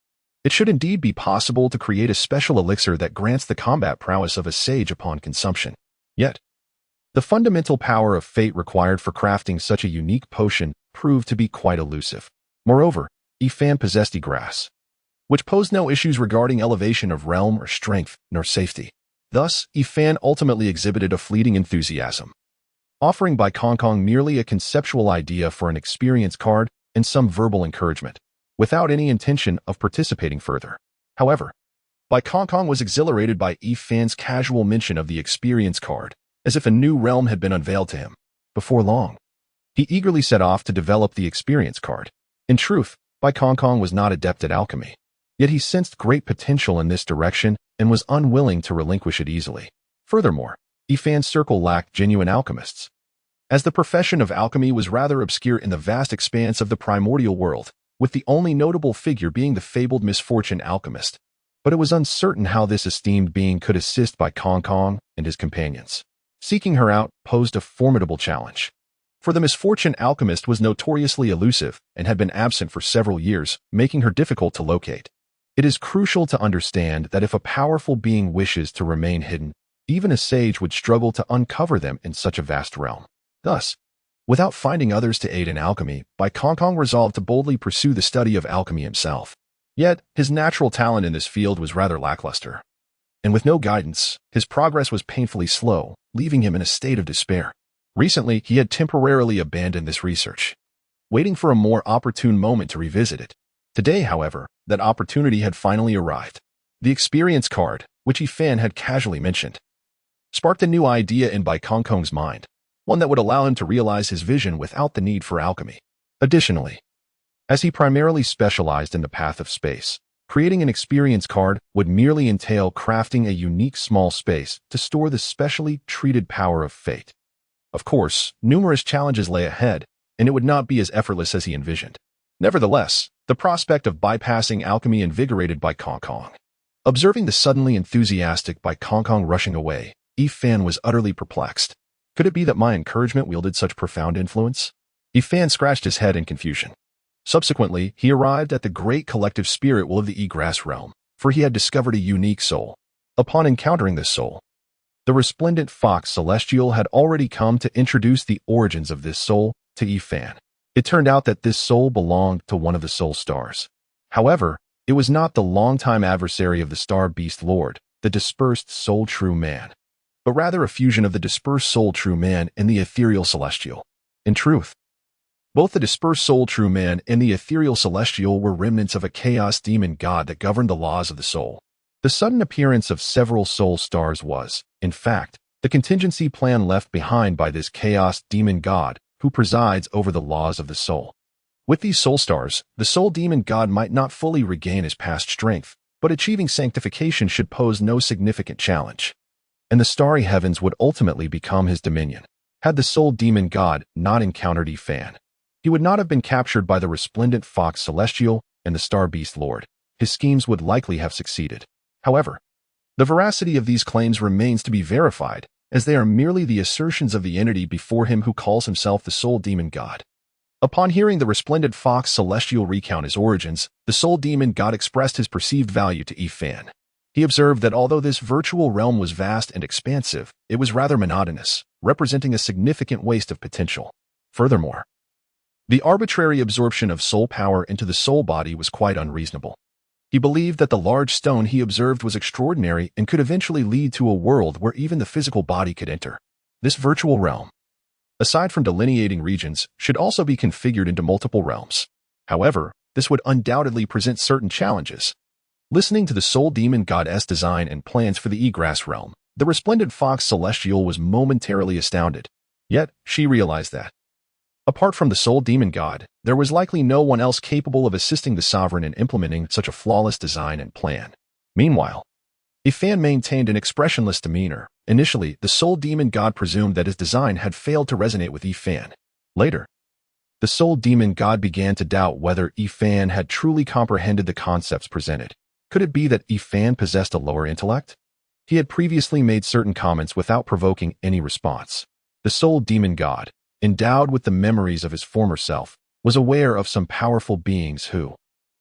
it should indeed be possible to create a special elixir that grants the combat prowess of a sage upon consumption. Yet, the fundamental power of fate required for crafting such a unique potion proved to be quite elusive. Moreover, Yifan possessed egress, which posed no issues regarding elevation of realm or strength, nor safety. Thus, Yifan ultimately exhibited a fleeting enthusiasm, offering Bai Kong merely a conceptual idea for an experience card and some verbal encouragement, without any intention of participating further. However, Bai Kong was exhilarated by Yifan's casual mention of the experience card, as if a new realm had been unveiled to him. Before long, he eagerly set off to develop the experience card. In truth, Bai Kong was not adept at alchemy. Yet he sensed great potential in this direction and was unwilling to relinquish it easily. Furthermore, Yifan's circle lacked genuine alchemists, as the profession of alchemy was rather obscure in the vast expanse of the primordial world, with the only notable figure being the fabled misfortune alchemist. But it was uncertain how this esteemed being could assist by Kong Kong and his companions. Seeking her out posed a formidable challenge. For the misfortune alchemist was notoriously elusive and had been absent for several years, making her difficult to locate. It is crucial to understand that if a powerful being wishes to remain hidden, even a sage would struggle to uncover them in such a vast realm. Thus, without finding others to aid in alchemy, Bai Kongkong resolved to boldly pursue the study of alchemy himself. Yet, his natural talent in this field was rather lackluster. And with no guidance, his progress was painfully slow, leaving him in a state of despair. Recently, he had temporarily abandoned this research, waiting for a more opportune moment to revisit it. Today, however, that opportunity had finally arrived. The experience card, which Yifan had casually mentioned, sparked a new idea in Bai Kongkong's mind, one that would allow him to realize his vision without the need for alchemy. Additionally, as he primarily specialized in the path of space, creating an experience card would merely entail crafting a unique small space to store the specially treated power of fate. Of course, numerous challenges lay ahead, and it would not be as effortless as he envisioned. Nevertheless, the prospect of bypassing alchemy invigorated Bai Kongkong. Observing the suddenly enthusiastic Bai Kongkong rushing away, Yifan was utterly perplexed. Could it be that my encouragement wielded such profound influence? Yifan scratched his head in confusion. Subsequently, he arrived at the great collective spirit will of the Ygrass realm, for he had discovered a unique soul. Upon encountering this soul, the resplendent fox celestial had already come to introduce the origins of this soul to Yifan. It turned out that this soul belonged to one of the soul stars. However, it was not the longtime adversary of the star beast lord, the dispersed soul true man, but rather a fusion of the dispersed soul true man and the ethereal celestial. In truth, both the dispersed soul true man and the ethereal celestial were remnants of a chaos demon god that governed the laws of the soul. The sudden appearance of several soul stars was, in fact, the contingency plan left behind by this chaos demon god who presides over the laws of the soul. With these soul stars, the soul demon god might not fully regain his past strength, but achieving sanctification should pose no significant challenge, and the starry heavens would ultimately become his dominion. Had the soul demon god not encountered Yifan, he would not have been captured by the resplendent fox celestial and the star beast lord. His schemes would likely have succeeded. However, the veracity of these claims remains to be verified, as they are merely the assertions of the entity before him who calls himself the soul demon god. Upon hearing the resplendent fox celestial recount his origins, the soul demon god expressed his perceived value to Yifan. He observed that although this virtual realm was vast and expansive, it was rather monotonous, representing a significant waste of potential. Furthermore, the arbitrary absorption of soul power into the soul body was quite unreasonable. He believed that the large stone he observed was extraordinary and could eventually lead to a world where even the physical body could enter. This virtual realm, aside from delineating regions, should also be configured into multiple realms. However, this would undoubtedly present certain challenges. Listening to the soul demon goddess design and plans for the Ygrass realm, the resplendent fox celestial was momentarily astounded. Yet, she realized that, apart from the soul demon god, there was likely no one else capable of assisting the sovereign in implementing such a flawless design and plan. Meanwhile, Yifan maintained an expressionless demeanor. Initially, the soul demon god presumed that his design had failed to resonate with Yifan. Later, the soul demon god began to doubt whether Yifan had truly comprehended the concepts presented. Could it be that Yifan possessed a lower intellect? He had previously made certain comments without provoking any response. The soul demon god, endowed with the memories of his former self, was aware of some powerful beings who,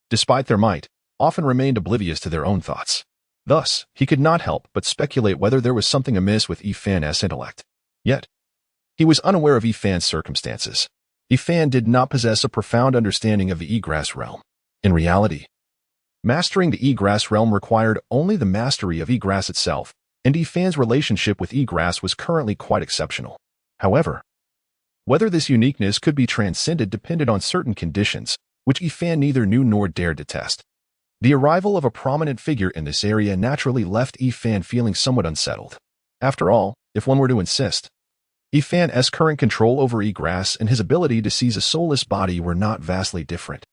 despite their might, often remained oblivious to their own thoughts. Thus, he could not help but speculate whether there was something amiss with Yifan's intellect. Yet, he was unaware of Yifan's circumstances. Yifan did not possess a profound understanding of the Ygrass realm. In reality, mastering the Ygrass realm required only the mastery of Ygrass itself, and Yifan's relationship with Ygrass was currently quite exceptional. However, whether this uniqueness could be transcended depended on certain conditions, which Yifan neither knew nor dared to test. The arrival of a prominent figure in this area naturally left Yifan feeling somewhat unsettled. After all, if one were to insist, Yifan's current control over Ygrass and his ability to seize a soulless body were not vastly different.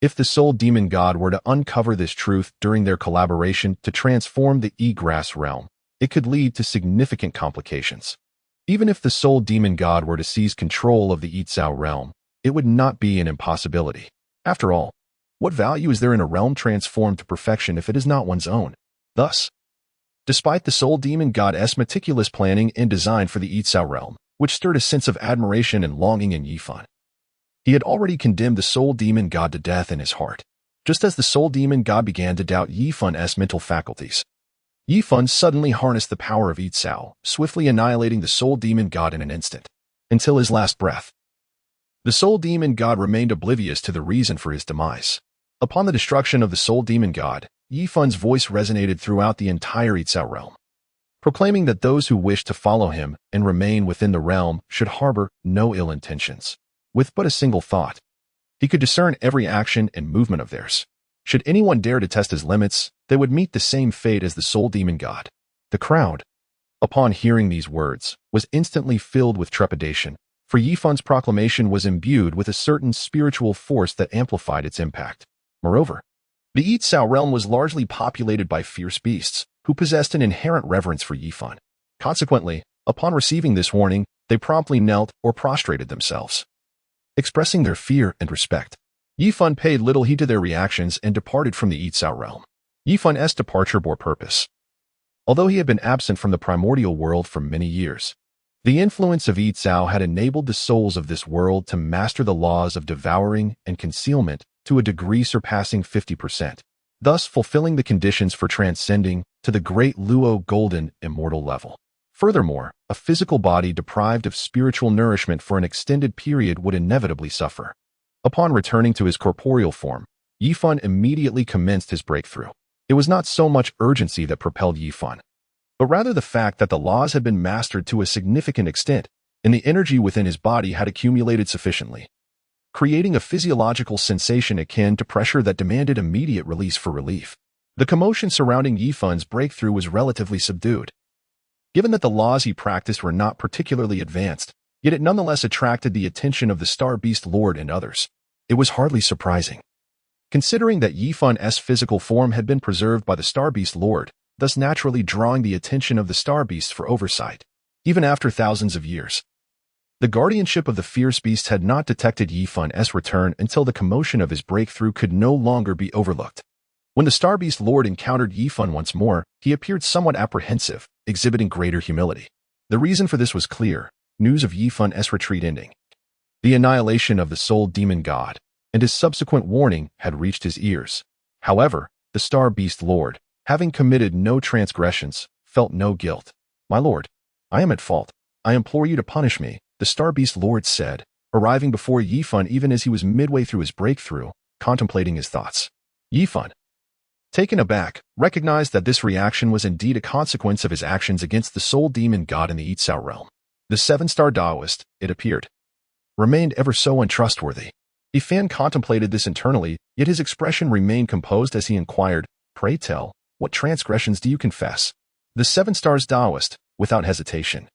If the Soul Demon God were to uncover this truth during their collaboration to transform the E-Grass realm, it could lead to significant complications. Even if the Soul Demon God were to seize control of the Yitzhao realm, it would not be an impossibility. After all, what value is there in a realm transformed to perfection if it is not one's own? Thus, despite the Soul Demon God's meticulous planning and design for the Yitzhao realm, which stirred a sense of admiration and longing in Yifan, he had already condemned the Soul Demon God to death in his heart. Just as the Soul Demon God began to doubt Yifan's mental faculties, Yifan suddenly harnessed the power of Yitzhao, swiftly annihilating the Soul Demon God in an instant, until his last breath. The Soul Demon God remained oblivious to the reason for his demise. Upon the destruction of the Soul Demon God, Yifan's voice resonated throughout the entire Yitzhao realm, proclaiming that those who wished to follow him and remain within the realm should harbor no ill intentions. With but a single thought, he could discern every action and movement of theirs. Should anyone dare to test his limits, they would meet the same fate as the Soul Demon God. The crowd, upon hearing these words, was instantly filled with trepidation, for Yifan's proclamation was imbued with a certain spiritual force that amplified its impact. Moreover, the Yitzhao realm was largely populated by fierce beasts, who possessed an inherent reverence for Yifan. Consequently, upon receiving this warning, they promptly knelt or prostrated themselves, expressing their fear and respect. Yifan paid little heed to their reactions and departed from the Yitzhao realm. Yifan's departure bore purpose. Although he had been absent from the primordial world for many years, the influence of Yitzhao had enabled the souls of this world to master the laws of devouring and concealment to a degree surpassing 50%, thus fulfilling the conditions for transcending to the great Luo golden immortal level. Furthermore, a physical body deprived of spiritual nourishment for an extended period would inevitably suffer. Upon returning to his corporeal form, Yifan immediately commenced his breakthrough. It was not so much urgency that propelled Yifan, but rather the fact that the laws had been mastered to a significant extent, and the energy within his body had accumulated sufficiently, creating a physiological sensation akin to pressure that demanded immediate release for relief. The commotion surrounding Yifan's breakthrough was relatively subdued. Given that the laws he practiced were not particularly advanced, yet it nonetheless attracted the attention of the Star Beast Lord and others. It was hardly surprising, considering that Yifan's physical form had been preserved by the Star Beast Lord, thus naturally drawing the attention of the Star Beasts for oversight. Even after thousands of years, the guardianship of the fierce beasts had not detected Yifan's return until the commotion of his breakthrough could no longer be overlooked. When the Star Beast Lord encountered Yifan once more, he appeared somewhat apprehensive, exhibiting greater humility. The reason for this was clear: news of Yifan's retreat ending, the annihilation of the Soul Demon God, and his subsequent warning had reached his ears. However, the Star Beast Lord, having committed no transgressions, felt no guilt. "My lord, I am at fault. I implore you to punish me," the Star Beast Lord said, arriving before Yifan even as he was midway through his breakthrough, contemplating his thoughts. Yifan, taken aback, recognized that this reaction was indeed a consequence of his actions against the Soul Demon God in the Yitzhao realm. The seven-star Taoist, it appeared, remained ever so untrustworthy. Yifan contemplated this internally, yet his expression remained composed as he inquired, "Pray tell, what transgressions do you confess?" The seven stars Taoist, without hesitation,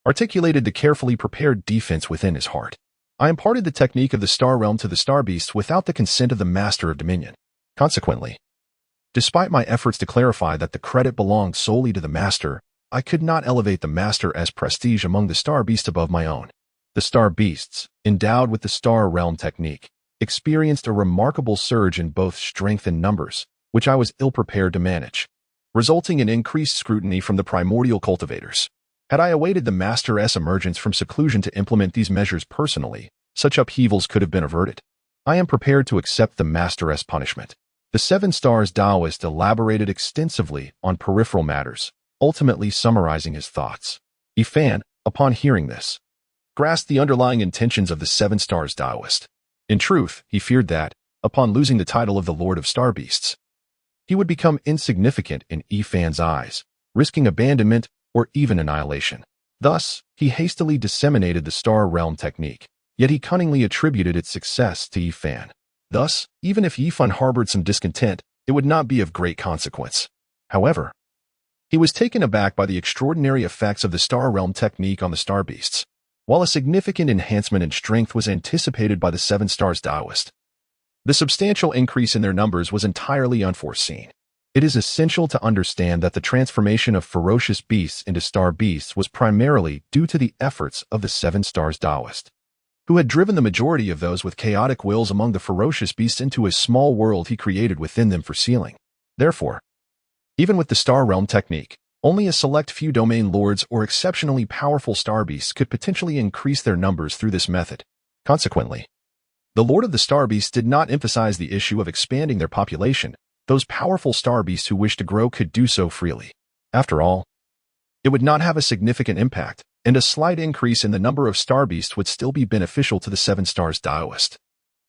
articulated the carefully prepared defense within his heart. "I imparted the technique of the Star Realm to the Star Beasts without the consent of the Master of Dominion. Consequently, despite my efforts to clarify that the credit belonged solely to the Master, I could not elevate the Master as prestige among the Star Beasts above my own." The Star Beasts, endowed with the Star Realm technique, experienced a remarkable surge in both strength and numbers, which I was ill-prepared to manage, resulting in increased scrutiny from the primordial cultivators. Had I awaited the Master's emergence from seclusion to implement these measures personally, such upheavals could have been averted. I am prepared to accept the Master's punishment. The Seven Stars Taoist elaborated extensively on peripheral matters, ultimately summarizing his thoughts. Yifan, upon hearing this, grasped the underlying intentions of the Seven Stars Taoist. In truth, he feared that, upon losing the title of the Lord of Star Beasts, he would become insignificant in Yifan's eyes, risking abandonment or even annihilation. Thus, he hastily disseminated the Star Realm technique, yet he cunningly attributed its success to Yifan. Thus, even if Yifan harbored some discontent, it would not be of great consequence. However, he was taken aback by the extraordinary effects of the Star Realm technique on the Star Beasts. While a significant enhancement in strength was anticipated by the Seven Stars Taoist, The substantial increase in their numbers was entirely unforeseen. It is essential to understand that the transformation of ferocious beasts into star beasts was primarily due to the efforts of the Seven Stars Taoist, who had driven the majority of those with chaotic wills among the ferocious beasts into a small world he created within them for sealing. Therefore, even with the Star Realm technique, only a select few domain lords or exceptionally powerful star beasts could potentially increase their numbers through this method. Consequently, the Lord of the Star Beasts did not emphasize the issue of expanding their population. Those powerful star beasts who wished to grow could do so freely. After all, it would not have a significant impact, and a slight increase in the number of star beasts would still be beneficial to the Seven Stars Taoist.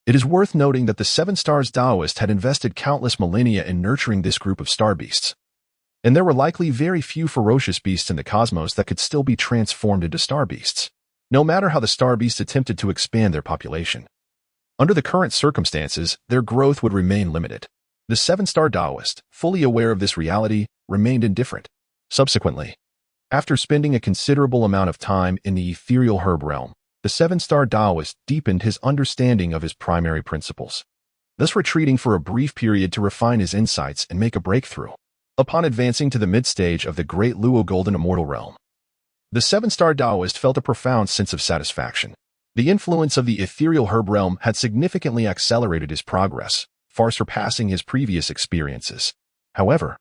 It is worth noting that the Seven Stars Taoist had invested countless millennia in nurturing this group of star beasts, and there were likely very few ferocious beasts in the cosmos that could still be transformed into star beasts, no matter how the star beasts attempted to expand their population. Under the current circumstances, their growth would remain limited. The Seven-Star Taoist, fully aware of this reality, remained indifferent. Subsequently, after spending a considerable amount of time in the ethereal herb realm, the Seven-Star Taoist deepened his understanding of his primary principles, thus retreating for a brief period to refine his insights and make a breakthrough. Upon advancing to the mid-stage of the Great Luo Golden Immortal Realm, the Seven-Star Taoist felt a profound sense of satisfaction. The influence of the ethereal herb realm had significantly accelerated his progress, far surpassing his previous experiences. However,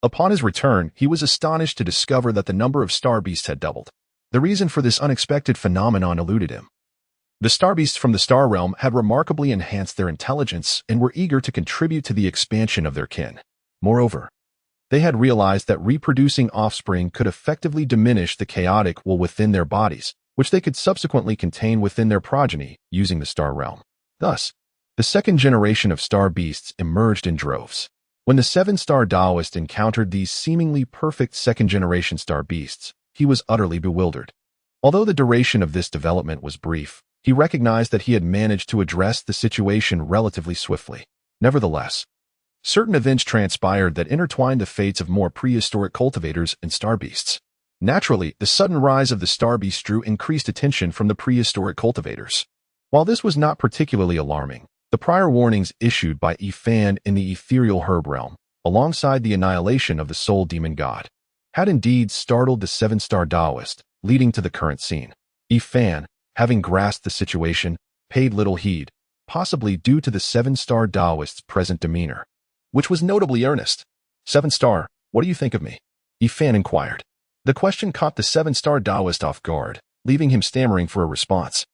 upon his return, he was astonished to discover that the number of star beasts had doubled. The reason for this unexpected phenomenon eluded him. The star beasts from the star realm had remarkably enhanced their intelligence and were eager to contribute to the expansion of their kin. Moreover, they had realized that reproducing offspring could effectively diminish the chaotic will within their bodies, which they could subsequently contain within their progeny using the star realm. Thus, the second generation of star beasts emerged in droves. When the Seven-Star Taoist encountered these seemingly perfect second-generation star beasts, he was utterly bewildered. Although the duration of this development was brief, he recognized that he had managed to address the situation relatively swiftly. Nevertheless, certain events transpired that intertwined the fates of more prehistoric cultivators and star beasts. Naturally, the sudden rise of the star beast drew increased attention from the prehistoric cultivators. While this was not particularly alarming, the prior warnings issued by Ifan in the ethereal herb realm, alongside the annihilation of the soul demon god, had indeed startled the Seven-Star Taoist, leading to the current scene. Ifan, having grasped the situation, paid little heed, possibly due to the Seven-Star Taoist's present demeanor, which was notably earnest. "Seven-Star, what do you think of me?" Ifan inquired. The question caught the Seven-Star Taoist off guard, leaving him stammering for a response.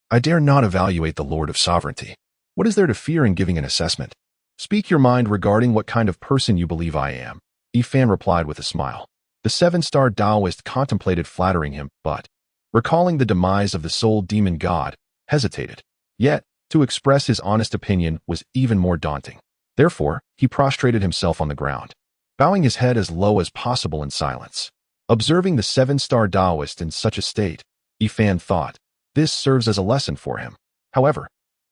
I dare not evaluate the Lord of Sovereignty. What is there to fear in giving an assessment? Speak your mind regarding what kind of person you believe I am, Ifan replied with a smile. The Seven-Star Taoist contemplated flattering him, but, recalling the demise of the soul demon god, hesitated. Yet, to express his honest opinion was even more daunting. Therefore, he prostrated himself on the ground, bowing his head as low as possible in silence. Observing the Seven-Star Taoist in such a state, Ifan thought, this serves as a lesson for him. However,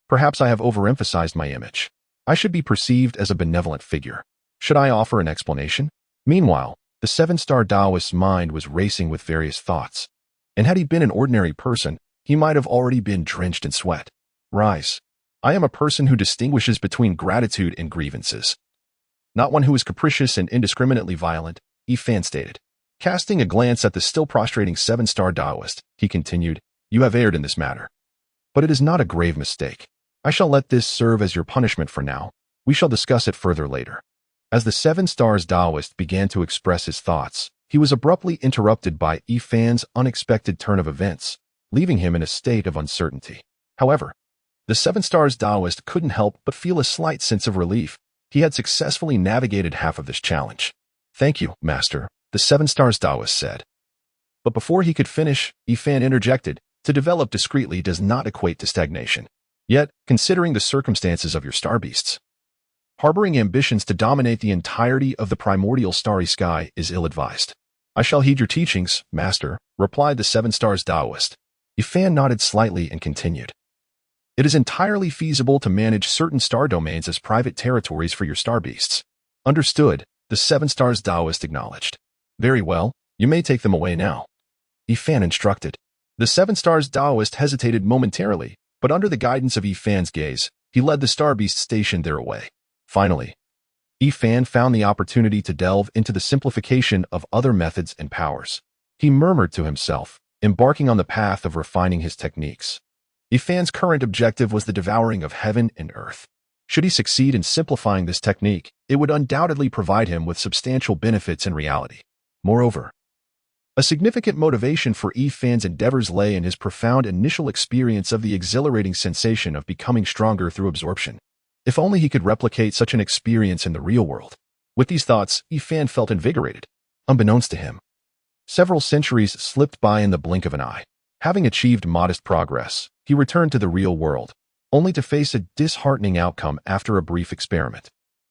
perhaps I have overemphasized my image. I should be perceived as a benevolent figure. Should I offer an explanation? Meanwhile, the Seven-Star Taoist's mind was racing with various thoughts, and had he been an ordinary person, he might have already been drenched in sweat. Rise. I am a person who distinguishes between gratitude and grievances, not one who is capricious and indiscriminately violent, Ifan stated. Casting a glance at the still prostrating Seven-Star Taoist, he continued, You have erred in this matter. But it is not a grave mistake. I shall let this serve as your punishment for now. We shall discuss it further later. As the Seven Stars Taoist began to express his thoughts, he was abruptly interrupted by Ifan's unexpected turn of events, leaving him in a state of uncertainty. However, the Seven Stars Taoist couldn't help but feel a slight sense of relief. He had successfully navigated half of this challenge. Thank you, Master, the Seven Stars Taoist said. But before he could finish, Ifan interjected, To develop discreetly does not equate to stagnation. Yet, considering the circumstances of your star beasts, harboring ambitions to dominate the entirety of the primordial starry sky is ill-advised. I shall heed your teachings, Master, replied the Seven Stars Taoist. Ifan nodded slightly and continued. It is entirely feasible to manage certain star domains as private territories for your star beasts. Understood, the Seven Stars Taoist acknowledged. Very well, you may take them away now. Ifan instructed. The Seven Stars Taoist hesitated momentarily, but under the guidance of Yifan's gaze, he led the star beast stationed there away. Finally, Yifan found the opportunity to delve into the simplification of other methods and powers. He murmured to himself, embarking on the path of refining his techniques. Yifan's current objective was the devouring of heaven and earth. Should he succeed in simplifying this technique, it would undoubtedly provide him with substantial benefits in reality. Moreover, a significant motivation for Yifan's endeavors lay in his profound initial experience of the exhilarating sensation of becoming stronger through absorption. If only he could replicate such an experience in the real world. With these thoughts, Yifan felt invigorated. Unbeknownst to him, several centuries slipped by in the blink of an eye. Having achieved modest progress, he returned to the real world, only to face a disheartening outcome after a brief experiment.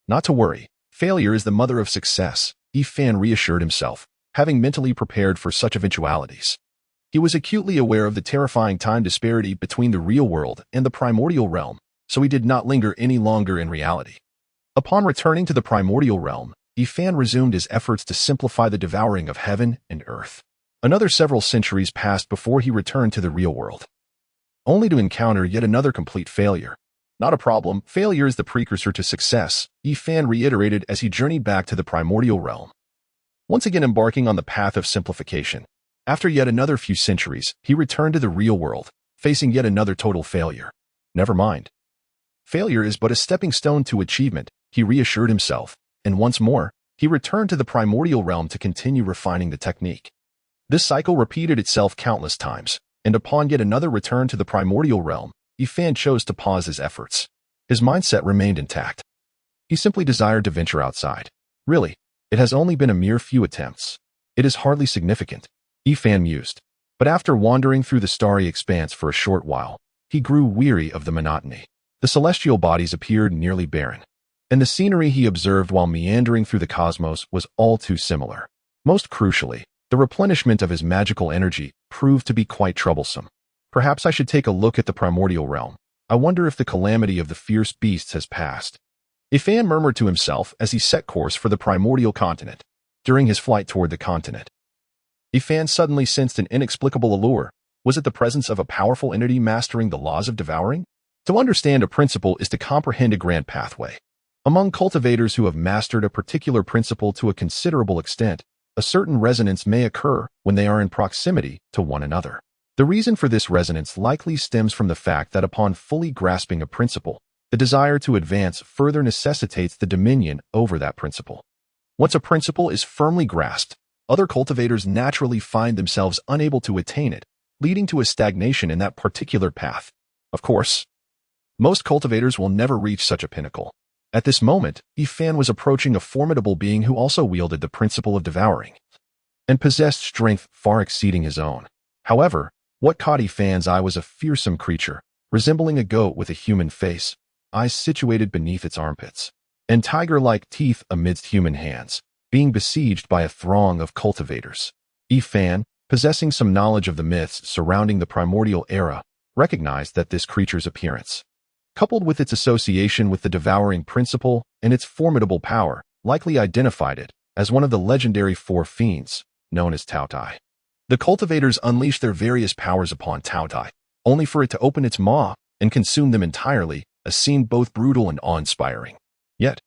Not to worry, failure is the mother of success, Yifan reassured himself, having mentally prepared for such eventualities. He was acutely aware of the terrifying time disparity between the real world and the primordial realm, so he did not linger any longer in reality. Upon returning to the primordial realm, Yifan resumed his efforts to simplify the devouring of heaven and earth. Another several centuries passed before he returned to the real world, only to encounter yet another complete failure. Not a problem, failure is the precursor to success, Yifan reiterated as he journeyed back to the primordial realm, once again embarking on the path of simplification. After yet another few centuries, he returned to the real world, facing yet another total failure. Never mind. Failure is but a stepping stone to achievement, he reassured himself, and once more, he returned to the primordial realm to continue refining the technique. This cycle repeated itself countless times, and upon yet another return to the primordial realm, Yifan chose to pause his efforts. His mindset remained intact. He simply desired to venture outside. Really, it has only been a mere few attempts. It is hardly significant, Yifan mused. But after wandering through the starry expanse for a short while, he grew weary of the monotony. The celestial bodies appeared nearly barren, and the scenery he observed while meandering through the cosmos was all too similar. Most crucially, the replenishment of his magical energy proved to be quite troublesome. Perhaps I should take a look at the primordial realm. I wonder if the calamity of the fierce beasts has passed. Yifan murmured to himself as he set course for the primordial continent. During his flight toward the continent, Yifan suddenly sensed an inexplicable allure. Was it the presence of a powerful entity mastering the laws of devouring? To understand a principle is to comprehend a grand pathway. Among cultivators who have mastered a particular principle to a considerable extent, a certain resonance may occur when they are in proximity to one another. The reason for this resonance likely stems from the fact that upon fully grasping a principle, the desire to advance further necessitates the dominion over that principle. Once a principle is firmly grasped, other cultivators naturally find themselves unable to attain it, leading to a stagnation in that particular path. Of course, most cultivators will never reach such a pinnacle. At this moment, Yifan was approaching a formidable being who also wielded the principle of devouring, and possessed strength far exceeding his own. However, what caught Yifan's eye was a fearsome creature, resembling a goat with a human face, eyes situated beneath its armpits, and tiger-like teeth amidst human hands, being besieged by a throng of cultivators. Yifan, possessing some knowledge of the myths surrounding the primordial era, recognized that this creature's appearance, coupled with its association with the devouring principle and its formidable power, likely identified it as one of the legendary four fiends, known as Taotai. The cultivators unleashed their various powers upon Taotai, only for it to open its maw and consume them entirely, a scene both brutal and awe-inspiring. Yet,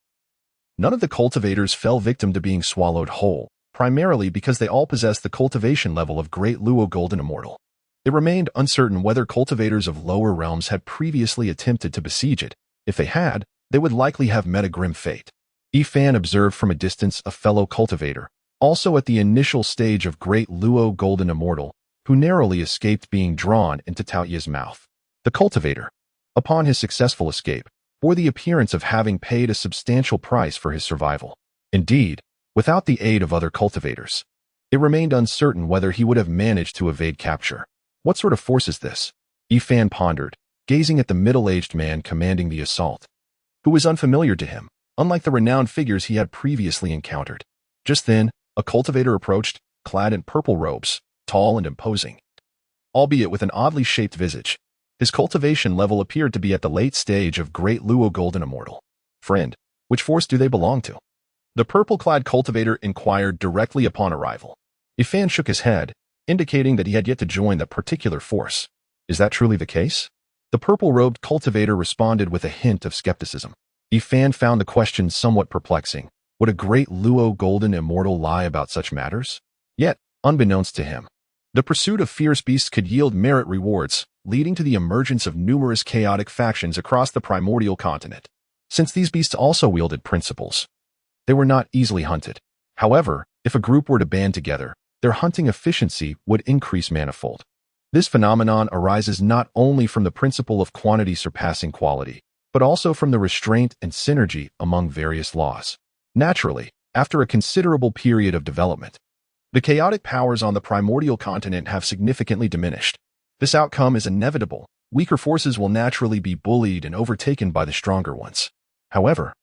none of the cultivators fell victim to being swallowed whole, primarily because they all possessed the cultivation level of Great Luo Golden Immortal. It remained uncertain whether cultivators of lower realms had previously attempted to besiege it. If they had, they would likely have met a grim fate. Yifan observed from a distance a fellow cultivator, also at the initial stage of Great Luo Golden Immortal, who narrowly escaped being drawn into Taoya's mouth. The cultivator, upon his successful escape, bore the appearance of having paid a substantial price for his survival. Indeed, without the aid of other cultivators, it remained uncertain whether he would have managed to evade capture. What sort of force is this? Yifan pondered, gazing at the middle-aged man commanding the assault, who was unfamiliar to him, unlike the renowned figures he had previously encountered. Just then, a cultivator approached, clad in purple robes, tall and imposing, albeit with an oddly shaped visage. His cultivation level appeared to be at the late stage of Great Luo Golden Immortal. Friend, which force do they belong to? The purple-clad cultivator inquired directly upon arrival. Yifan shook his head, indicating that he had yet to join that particular force. Is that truly the case? The purple-robed cultivator responded with a hint of skepticism. Yifan found the question somewhat perplexing. Would a great Luo golden immortal lie about such matters? Yet, unbeknownst to him, the pursuit of fierce beasts could yield merit rewards, leading to the emergence of numerous chaotic factions across the primordial continent. Since these beasts also wielded principles, they were not easily hunted. However, if a group were to band together, their hunting efficiency would increase manifold. This phenomenon arises not only from the principle of quantity surpassing quality, but also from the restraint and synergy among various laws. Naturally, after a considerable period of development, the chaotic powers on the primordial continent have significantly diminished. This outcome is inevitable. Weaker forces will naturally be bullied and overtaken by the stronger ones. However,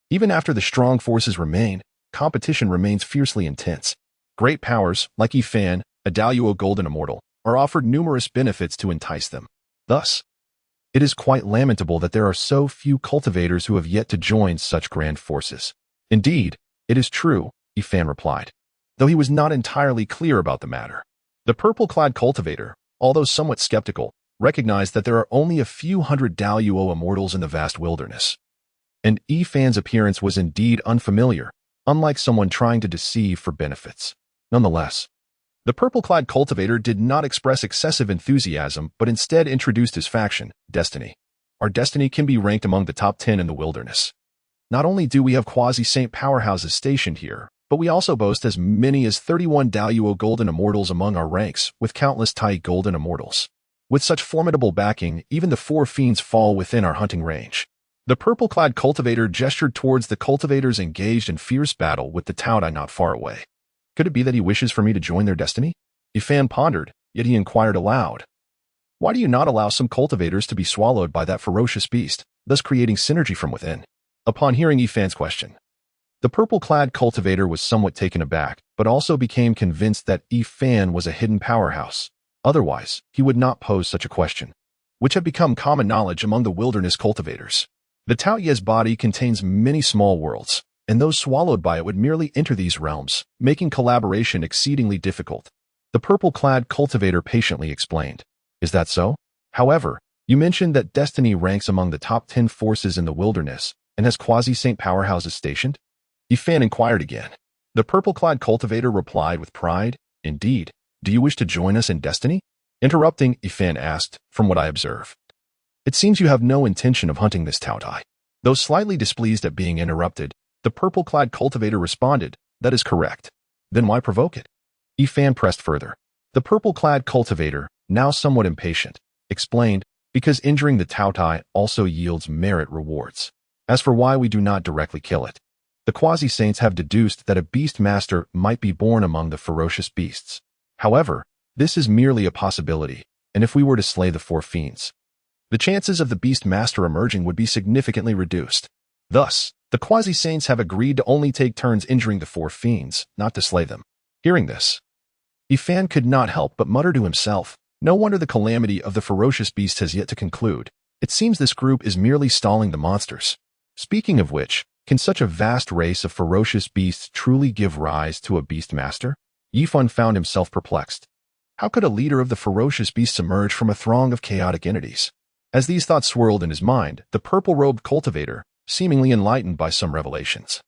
even after the strong forces remain, competition remains fiercely intense. Great powers, like Yifan, a Daluo Golden Immortal, are offered numerous benefits to entice them. Thus, it is quite lamentable that there are so few cultivators who have yet to join such grand forces. Indeed, it is true, Yifan replied, though he was not entirely clear about the matter. The purple-clad cultivator, although somewhat skeptical, recognized that there are only a few hundred Daluo immortals in the vast wilderness. And Yifan's appearance was indeed unfamiliar, unlike someone trying to deceive for benefits. Nonetheless, the purple-clad cultivator did not express excessive enthusiasm but instead introduced his faction, Destiny. Our destiny can be ranked among the top 10 in the wilderness. Not only do we have quasi-saint powerhouses stationed here, but we also boast as many as 31 Daluo Golden Immortals among our ranks, with countless Tai Golden Immortals. With such formidable backing, even the four fiends fall within our hunting range. The purple-clad cultivator gestured towards the cultivators engaged in fierce battle with the Taodai not far away. Could it be that he wishes for me to join their destiny? Yifan pondered, yet he inquired aloud. Why do you not allow some cultivators to be swallowed by that ferocious beast, thus creating synergy from within? Upon hearing Yifan's question, the purple-clad cultivator was somewhat taken aback, but also became convinced that Yifan was a hidden powerhouse. Otherwise, he would not pose such a question, which had become common knowledge among the wilderness cultivators. The Taoye's body contains many small worlds, and those swallowed by it would merely enter these realms, making collaboration exceedingly difficult. The purple-clad cultivator patiently explained. Is that so? However, you mentioned that Destiny ranks among the top 10 forces in the wilderness and has quasi-saint powerhouses stationed? Yifan inquired again. The purple-clad cultivator replied with pride, Indeed. Do you wish to join us in Destiny? Interrupting, Yifan asked, From what I observe, it seems you have no intention of hunting this Taodai. Though slightly displeased at being interrupted, the purple-clad cultivator responded, That is correct. Then why provoke it? Yifan pressed further. The purple-clad cultivator, now somewhat impatient, explained, Because injuring the Taodai also yields merit rewards. As for why we do not directly kill it, the quasi-saints have deduced that a beast master might be born among the ferocious beasts. However, this is merely a possibility, and if we were to slay the four fiends, the chances of the beast master emerging would be significantly reduced. Thus, the quasi-saints have agreed to only take turns injuring the four fiends, not to slay them. Hearing this, Yifan could not help but mutter to himself, No wonder the calamity of the ferocious beast has yet to conclude. It seems this group is merely stalling the monsters. Speaking of which, can such a vast race of ferocious beasts truly give rise to a beast master? Yifan found himself perplexed. How could a leader of the ferocious beasts emerge from a throng of chaotic entities? As these thoughts swirled in his mind, the purple-robed cultivator, seemingly enlightened by some revelations,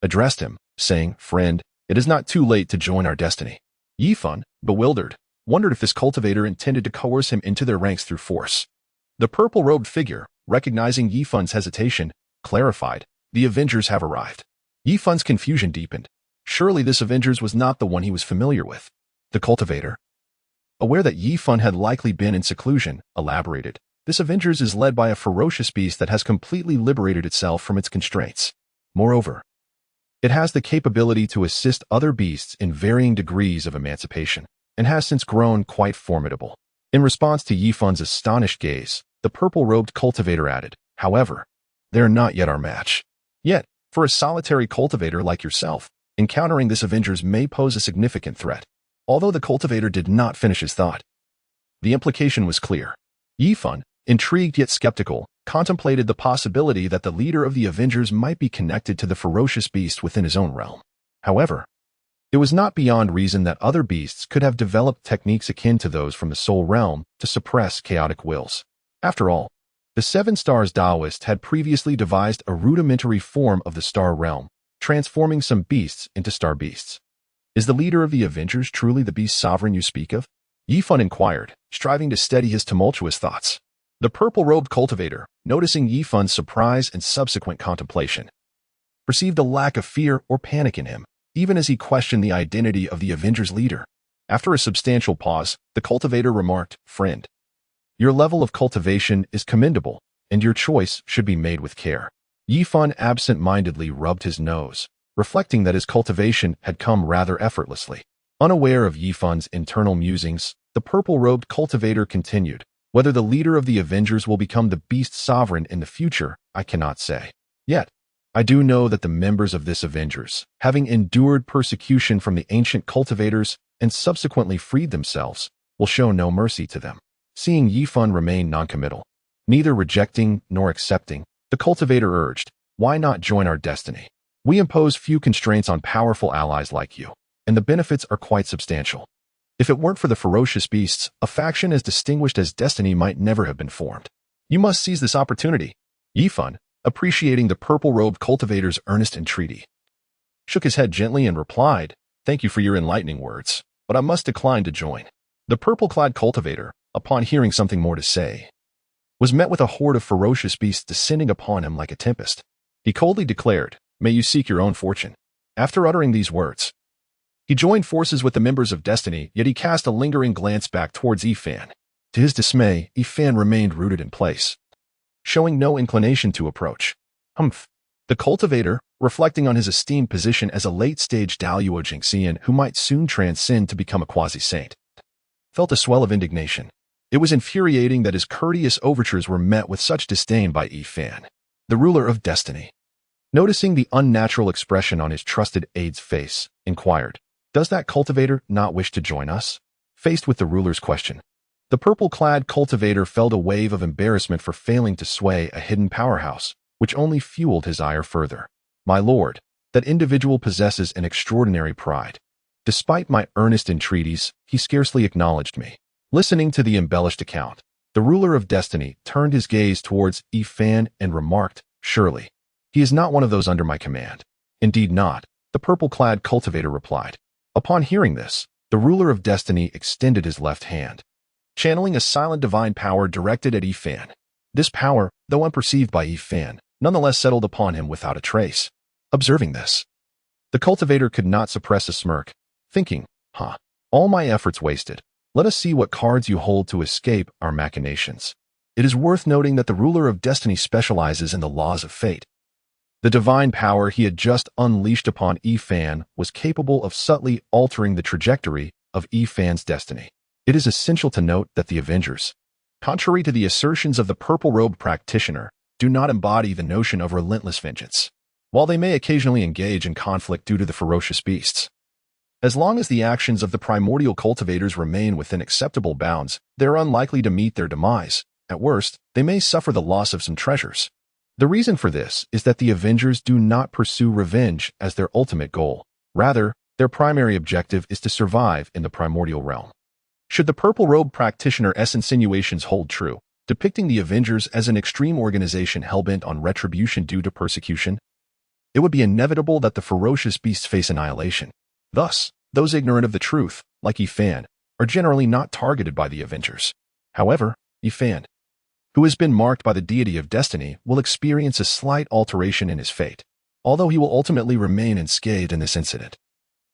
addressed him, saying, Friend, it is not too late to join our destiny. Yifan, bewildered, wondered if this cultivator intended to coerce him into their ranks through force. The purple-robed figure, recognizing Yifan's hesitation, clarified, The Avengers have arrived. Yifan's confusion deepened. Surely this Avengers was not the one he was familiar with. The cultivator, aware that Yifan had likely been in seclusion, elaborated, This Avengers is led by a ferocious beast that has completely liberated itself from its constraints. Moreover, it has the capability to assist other beasts in varying degrees of emancipation, and has since grown quite formidable. In response to Yifan's astonished gaze, the purple-robed cultivator added, However, they are not yet our match. Yet, for a solitary cultivator like yourself, encountering this Avengers may pose a significant threat. Although the cultivator did not finish his thought, the implication was clear. Yifan, intrigued yet skeptical, contemplated the possibility that the leader of the Avengers might be connected to the ferocious beast within his own realm. However, it was not beyond reason that other beasts could have developed techniques akin to those from the soul realm to suppress chaotic wills. After all, the Seven Stars Taoist had previously devised a rudimentary form of the star realm, transforming some beasts into star beasts. Is the leader of the Avengers truly the beast sovereign you speak of? Yifan inquired, striving to steady his tumultuous thoughts. The purple-robed cultivator, noticing Yifan's surprise and subsequent contemplation, perceived a lack of fear or panic in him, even as he questioned the identity of the Avengers leader. After a substantial pause, the cultivator remarked, "Friend, your level of cultivation is commendable, and your choice should be made with care." Yifan absent-mindedly rubbed his nose, reflecting that his cultivation had come rather effortlessly. Unaware of Yifan's internal musings, the purple-robed cultivator continued, "Whether the leader of the Avengers will become the beast sovereign in the future, I cannot say. Yet, I do know that the members of this Avengers, having endured persecution from the ancient cultivators and subsequently freed themselves, will show no mercy to them." Seeing Yifan remain noncommittal, neither rejecting nor accepting, the cultivator urged, "Why not join our destiny? We impose few constraints on powerful allies like you, and the benefits are quite substantial. If it weren't for the ferocious beasts, a faction as distinguished as Destiny might never have been formed. You must seize this opportunity." Yifan, appreciating the purple-robed cultivator's earnest entreaty, shook his head gently and replied, "Thank you for your enlightening words, but I must decline to join." The purple-clad cultivator, upon hearing something more to say, was met with a horde of ferocious beasts descending upon him like a tempest. He coldly declared, "May you seek your own fortune." After uttering these words, he joined forces with the members of Destiny, yet he cast a lingering glance back towards Yifan. To his dismay, Yifan remained rooted in place, showing no inclination to approach. Humph. The cultivator, reflecting on his esteemed position as a late-stage Daluo Jingxian who might soon transcend to become a quasi-saint, felt a swell of indignation. It was infuriating that his courteous overtures were met with such disdain by Yifan, the ruler of Destiny. Noticing the unnatural expression on his trusted aide's face, inquired, "Does that cultivator not wish to join us?" Faced with the ruler's question, the purple-clad cultivator felt a wave of embarrassment for failing to sway a hidden powerhouse, which only fueled his ire further. "My lord, that individual possesses an extraordinary pride. Despite my earnest entreaties, he scarcely acknowledged me." Listening to the embellished account, the ruler of Destiny turned his gaze towards Yifan and remarked, "Surely, he is not one of those under my command." "Indeed not," the purple-clad cultivator replied. Upon hearing this, the ruler of Destiny extended his left hand, channeling a silent divine power directed at Yifan. This power, though unperceived by Yifan, nonetheless settled upon him without a trace. Observing this, the cultivator could not suppress a smirk, thinking, "All my efforts wasted. Let us see what cards you hold to escape our machinations." It is worth noting that the ruler of Destiny specializes in the laws of fate. The divine power he had just unleashed upon Yifan was capable of subtly altering the trajectory of Yifan's destiny. It is essential to note that the Avengers, contrary to the assertions of the purple-robed practitioner, do not embody the notion of relentless vengeance. While they may occasionally engage in conflict due to the ferocious beasts, as long as the actions of the primordial cultivators remain within acceptable bounds, they are unlikely to meet their demise. At worst, they may suffer the loss of some treasures. The reason for this is that the Avengers do not pursue revenge as their ultimate goal. Rather, their primary objective is to survive in the primordial realm. Should the purple-robed practitioner's insinuations hold true, depicting the Avengers as an extreme organization hell-bent on retribution due to persecution, it would be inevitable that the ferocious beasts face annihilation. Thus, those ignorant of the truth, like Yifan, are generally not targeted by the Avengers. However, Yifan, who has been marked by the deity of Destiny, will experience a slight alteration in his fate, although he will ultimately remain unscathed in this incident.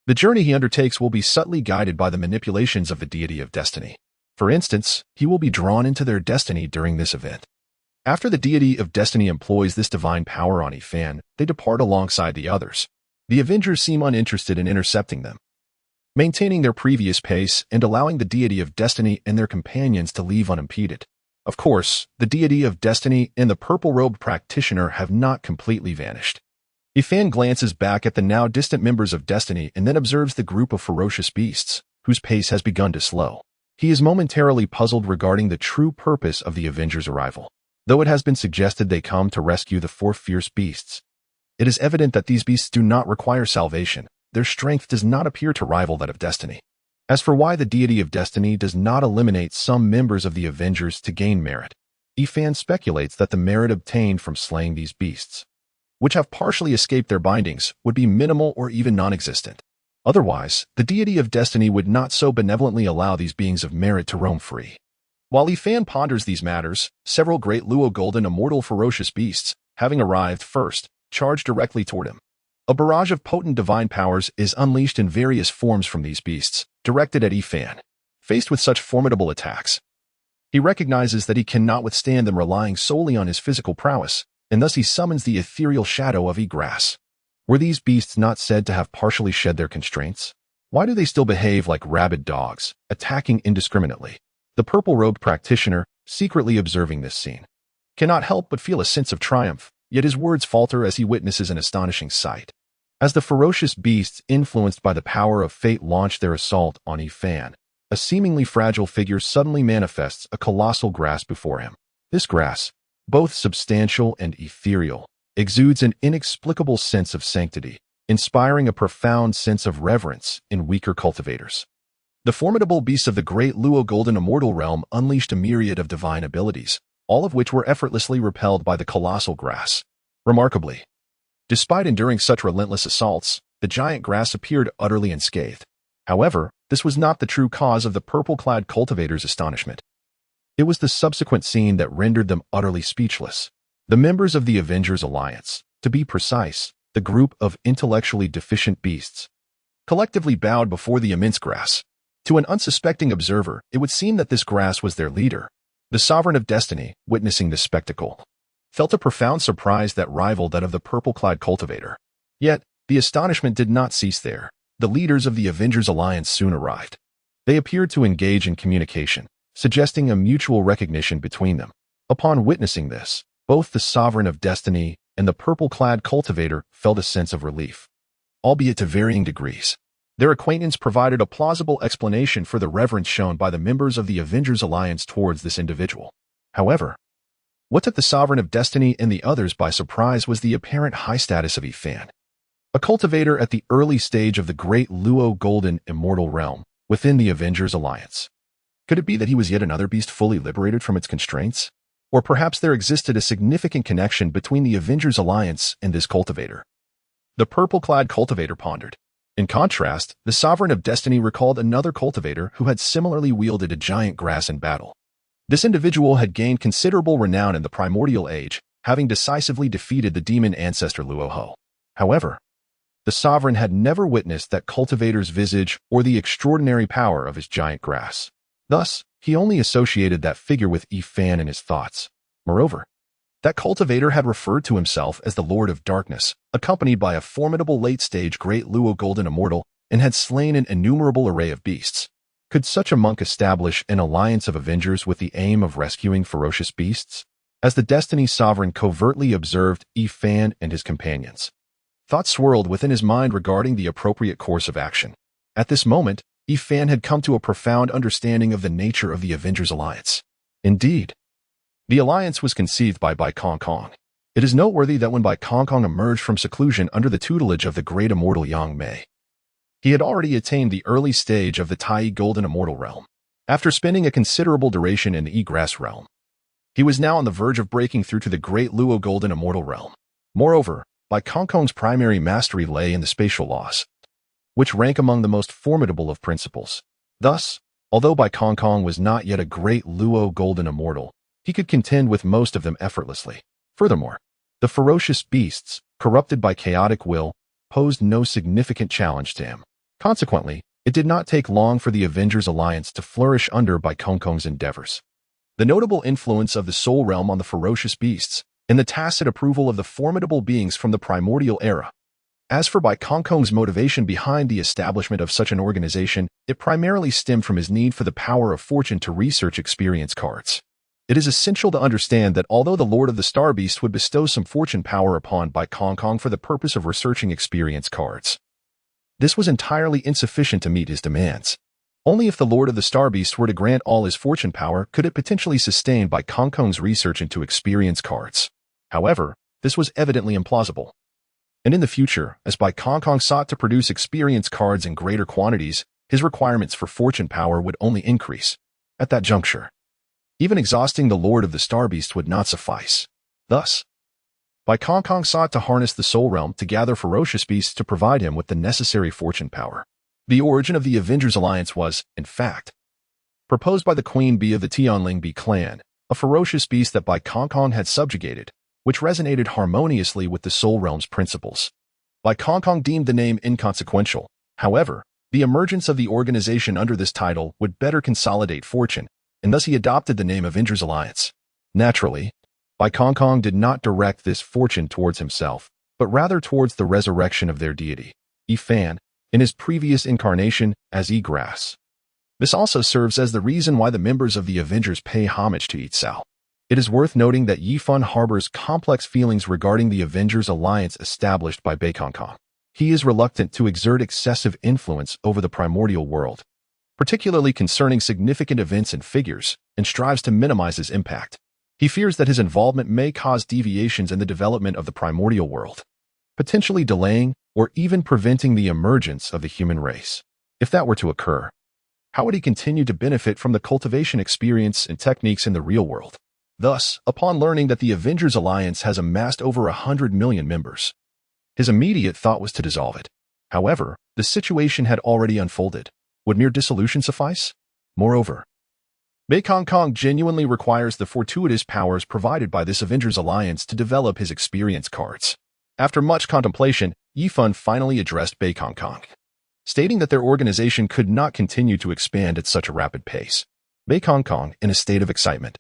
The journey he undertakes will be subtly guided by the manipulations of the deity of Destiny. For instance, he will be drawn into their destiny during this event. After the deity of Destiny employs this divine power on Yifan, they depart alongside the others. The Avengers seem uninterested in intercepting them, maintaining their previous pace and allowing the deity of Destiny and their companions to leave unimpeded. Of course, the deity of Destiny and the purple-robed practitioner have not completely vanished. Yifan glances back at the now distant members of Destiny and then observes the group of ferocious beasts, whose pace has begun to slow. He is momentarily puzzled regarding the true purpose of the Avengers' arrival. Though it has been suggested they come to rescue the four fierce beasts, it is evident that these beasts do not require salvation. Their strength does not appear to rival that of Destiny. As for why the deity of Destiny does not eliminate some members of the Avengers to gain merit, Yifan speculates that the merit obtained from slaying these beasts, which have partially escaped their bindings, would be minimal or even non-existent. Otherwise, the deity of destiny would not so benevolently allow these beings of merit to roam free. While Yifan ponders these matters, several great Luo golden immortal ferocious beasts, having arrived first, charge directly toward him. A barrage of potent divine powers is unleashed in various forms from these beasts, directed at Yifan. Faced with such formidable attacks, he recognizes that he cannot withstand them relying solely on his physical prowess, and thus he summons the ethereal shadow of Yggdrass. Were these beasts not said to have partially shed their constraints? Why do they still behave like rabid dogs, attacking indiscriminately? The purple-robed practitioner, secretly observing this scene, cannot help but feel a sense of triumph, yet his words falter as he witnesses an astonishing sight. As the ferocious beasts influenced by the power of fate launch their assault on Yifan, a seemingly fragile figure suddenly manifests a colossal grass before him. This grass, both substantial and ethereal, exudes an inexplicable sense of sanctity, inspiring a profound sense of reverence in weaker cultivators. The formidable beasts of the great Luo Golden Immortal realm unleashed a myriad of divine abilities, all of which were effortlessly repelled by the colossal grass. Remarkably, despite enduring such relentless assaults, the giant grass appeared utterly unscathed. However, this was not the true cause of the purple-clad cultivators' astonishment. It was the subsequent scene that rendered them utterly speechless. The members of the Avengers Alliance, to be precise, the group of intellectually deficient beasts, collectively bowed before the immense grass. To an unsuspecting observer, it would seem that this grass was their leader. The sovereign of destiny, witnessing this spectacle, felt a profound surprise that rivaled that of the purple-clad cultivator. Yet, the astonishment did not cease there. The leaders of the Avengers Alliance soon arrived. They appeared to engage in communication, suggesting a mutual recognition between them. Upon witnessing this, both the sovereign of destiny and the purple-clad cultivator felt a sense of relief, albeit to varying degrees. Their acquaintance provided a plausible explanation for the reverence shown by the members of the Avengers Alliance towards this individual. However, what took the sovereign of destiny and the others by surprise was the apparent high status of Yifan, a cultivator at the early stage of the great Luo Golden Immortal realm within the Avengers Alliance. Could it be that he was yet another beast fully liberated from its constraints? Or perhaps there existed a significant connection between the Avengers Alliance and this cultivator? The purple-clad cultivator pondered. In contrast, the Sovereign of Destiny recalled another cultivator who had similarly wielded a giant grass in battle. This individual had gained considerable renown in the Primordial Age, having decisively defeated the demon ancestor Luoho. However, the Sovereign had never witnessed that cultivator's visage or the extraordinary power of his giant grass. Thus, he only associated that figure with Yifan in his thoughts. Moreover, that cultivator had referred to himself as the Lord of Darkness, accompanied by a formidable late-stage great Luo Golden Immortal, and had slain an innumerable array of beasts. Could such a monk establish an alliance of Avengers with the aim of rescuing ferocious beasts? As the Destiny Sovereign covertly observed Yifan and his companions, thoughts swirled within his mind regarding the appropriate course of action. At this moment, Yifan had come to a profound understanding of the nature of the Avengers Alliance. Indeed, the alliance was conceived by Bai Kong. It is noteworthy that when Bai Kong emerged from seclusion under the tutelage of the great immortal Yangmei, he had already attained the early stage of the Tai Golden Immortal realm. After spending a considerable duration in the Yggdrass realm, he was now on the verge of breaking through to the great Luo Golden Immortal realm. Moreover, Bai Kong's primary mastery lay in the spatial laws, which rank among the most formidable of principles. Thus, although Bai Kong was not yet a great Luo Golden Immortal, he could contend with most of them effortlessly. Furthermore, the ferocious beasts, corrupted by chaotic will, posed no significant challenge to him. Consequently, it did not take long for the Avengers Alliance to flourish under Bai Kong's endeavors. The notable influence of the Soul Realm on the ferocious beasts, and the tacit approval of the formidable beings from the Primordial era. As for Bai Kong's motivation behind the establishment of such an organization, it primarily stemmed from his need for the power of fortune to research experience cards. It is essential to understand that although the Lord of the Star Beast would bestow some fortune power upon Bai Kong for the purpose of researching experience cards, this was entirely insufficient to meet his demands. Only if the Lord of the Star Beast were to grant all his fortune power could it potentially sustain Bai Kong's research into experience cards. However, this was evidently implausible. And in the future, as Bai Kong sought to produce experience cards in greater quantities, his requirements for fortune power would only increase. At that juncture, Even exhausting the Lord of the Star Beasts would not suffice. Thus, Bai Kong sought to harness the Soul Realm to gather ferocious beasts to provide him with the necessary fortune power. The origin of the Avengers Alliance was, in fact, proposed by the Queen Bee of the Tianling Bee clan, a ferocious beast that Bai Kong had subjugated, which resonated harmoniously with the Soul Realm's principles. Bai Kong deemed the name inconsequential. However, the emergence of the organization under this title would better consolidate fortune, and thus he adopted the name Avengers Alliance. Naturally, Bai Kong did not direct this fortune towards himself, but rather towards the resurrection of their deity, Yi Fan, in his previous incarnation as Yi Grass. This also serves as the reason why the members of the Avengers pay homage to Yi Cao. It is worth noting that Yi Fan harbors complex feelings regarding the Avengers Alliance established by Bai Kong. He is reluctant to exert excessive influence over the primordial world, particularly concerning significant events and figures, and strives to minimize his impact. He fears that his involvement may cause deviations in the development of the primordial world, potentially delaying or even preventing the emergence of the human race. If that were to occur, how would he continue to benefit from the cultivation experience and techniques in the real world? Thus, upon learning that the Avengers Alliance has amassed over 100 million members, his immediate thought was to dissolve it. However, the situation had already unfolded. Would mere dissolution suffice? Moreover, Bai Kong genuinely requires the fortuitous powers provided by this Avengers Alliance to develop his experience cards. After much contemplation, Yi Fan finally addressed Bai Kong, stating that their organization could not continue to expand at such a rapid pace. Bai Kong, in a state of excitement,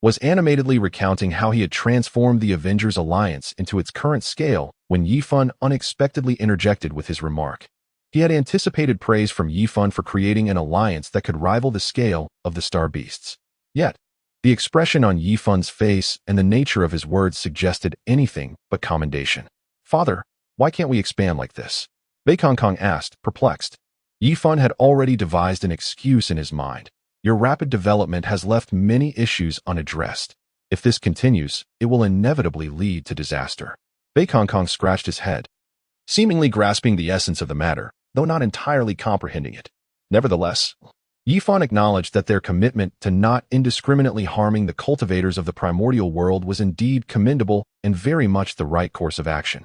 was animatedly recounting how he had transformed the Avengers Alliance into its current scale when Yi Fan unexpectedly interjected with his remark. He had anticipated praise from Yi Fan for creating an alliance that could rival the scale of the Star Beasts. Yet, the expression on Yi Fan's face and the nature of his words suggested anything but commendation. "Father, why can't we expand like this?" Bai Kong asked, perplexed. Yi Fan had already devised an excuse in his mind. "Your rapid development has left many issues unaddressed. If this continues, it will inevitably lead to disaster." Bai Kong scratched his head, seemingly grasping the essence of the matter, though not entirely comprehending it. Nevertheless, Yi Fan acknowledged that their commitment to not indiscriminately harming the cultivators of the primordial world was indeed commendable and very much the right course of action.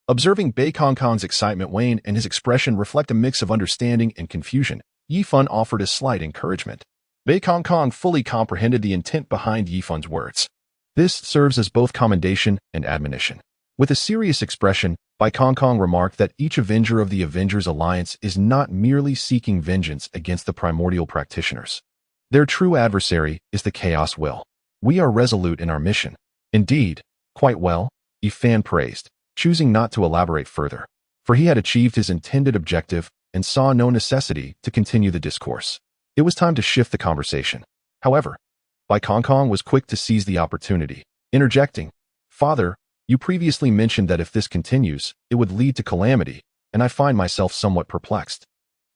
Observing Bai Kong's excitement wane and his expression reflect a mix of understanding and confusion, Yi Fan offered a slight encouragement. Bai Kong fully comprehended the intent behind Yi Fan's words. This serves as both commendation and admonition. With a serious expression, Bai Kong remarked that each Avenger of the Avengers Alliance is not merely seeking vengeance against the primordial practitioners. Their true adversary is the Chaos Will. "We are resolute in our mission." "Indeed, quite well," Yi Fan praised, choosing not to elaborate further, for he had achieved his intended objective and saw no necessity to continue the discourse. It was time to shift the conversation. However, Bai Kong was quick to seize the opportunity, interjecting, "Father, you previously mentioned that if this continues, it would lead to calamity, and I find myself somewhat perplexed.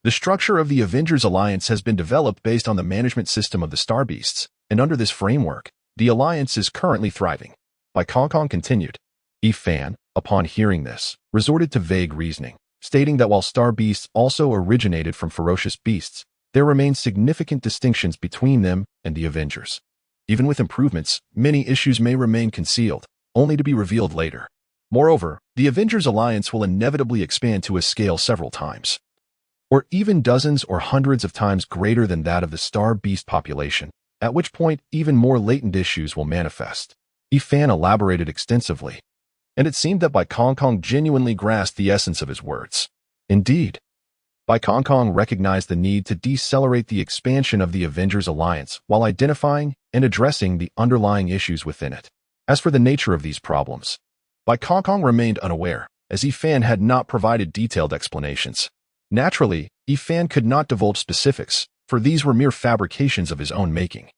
The structure of the Avengers Alliance has been developed based on the management system of the Star Beasts, and under this framework, the Alliance is currently thriving." Bai Kong continued. Yi Fan, upon hearing this, resorted to vague reasoning, stating that while Star Beasts also originated from ferocious beasts, there remain significant distinctions between them and the Avengers. Even with improvements, many issues may remain concealed, only to be revealed later. Moreover, the Avengers Alliance will inevitably expand to a scale several times, or even dozens or hundreds of times greater than that of the Star Beast population, at which point even more latent issues will manifest. Yi Fan elaborated extensively, and it seemed that Bai Kong genuinely grasped the essence of his words. Indeed, Bai Kong recognized the need to decelerate the expansion of the Avengers Alliance while identifying and addressing the underlying issues within it. As for the nature of these problems, Bai Kong remained unaware, as Yi Fan had not provided detailed explanations. Naturally, Yi Fan could not divulge specifics, for these were mere fabrications of his own making.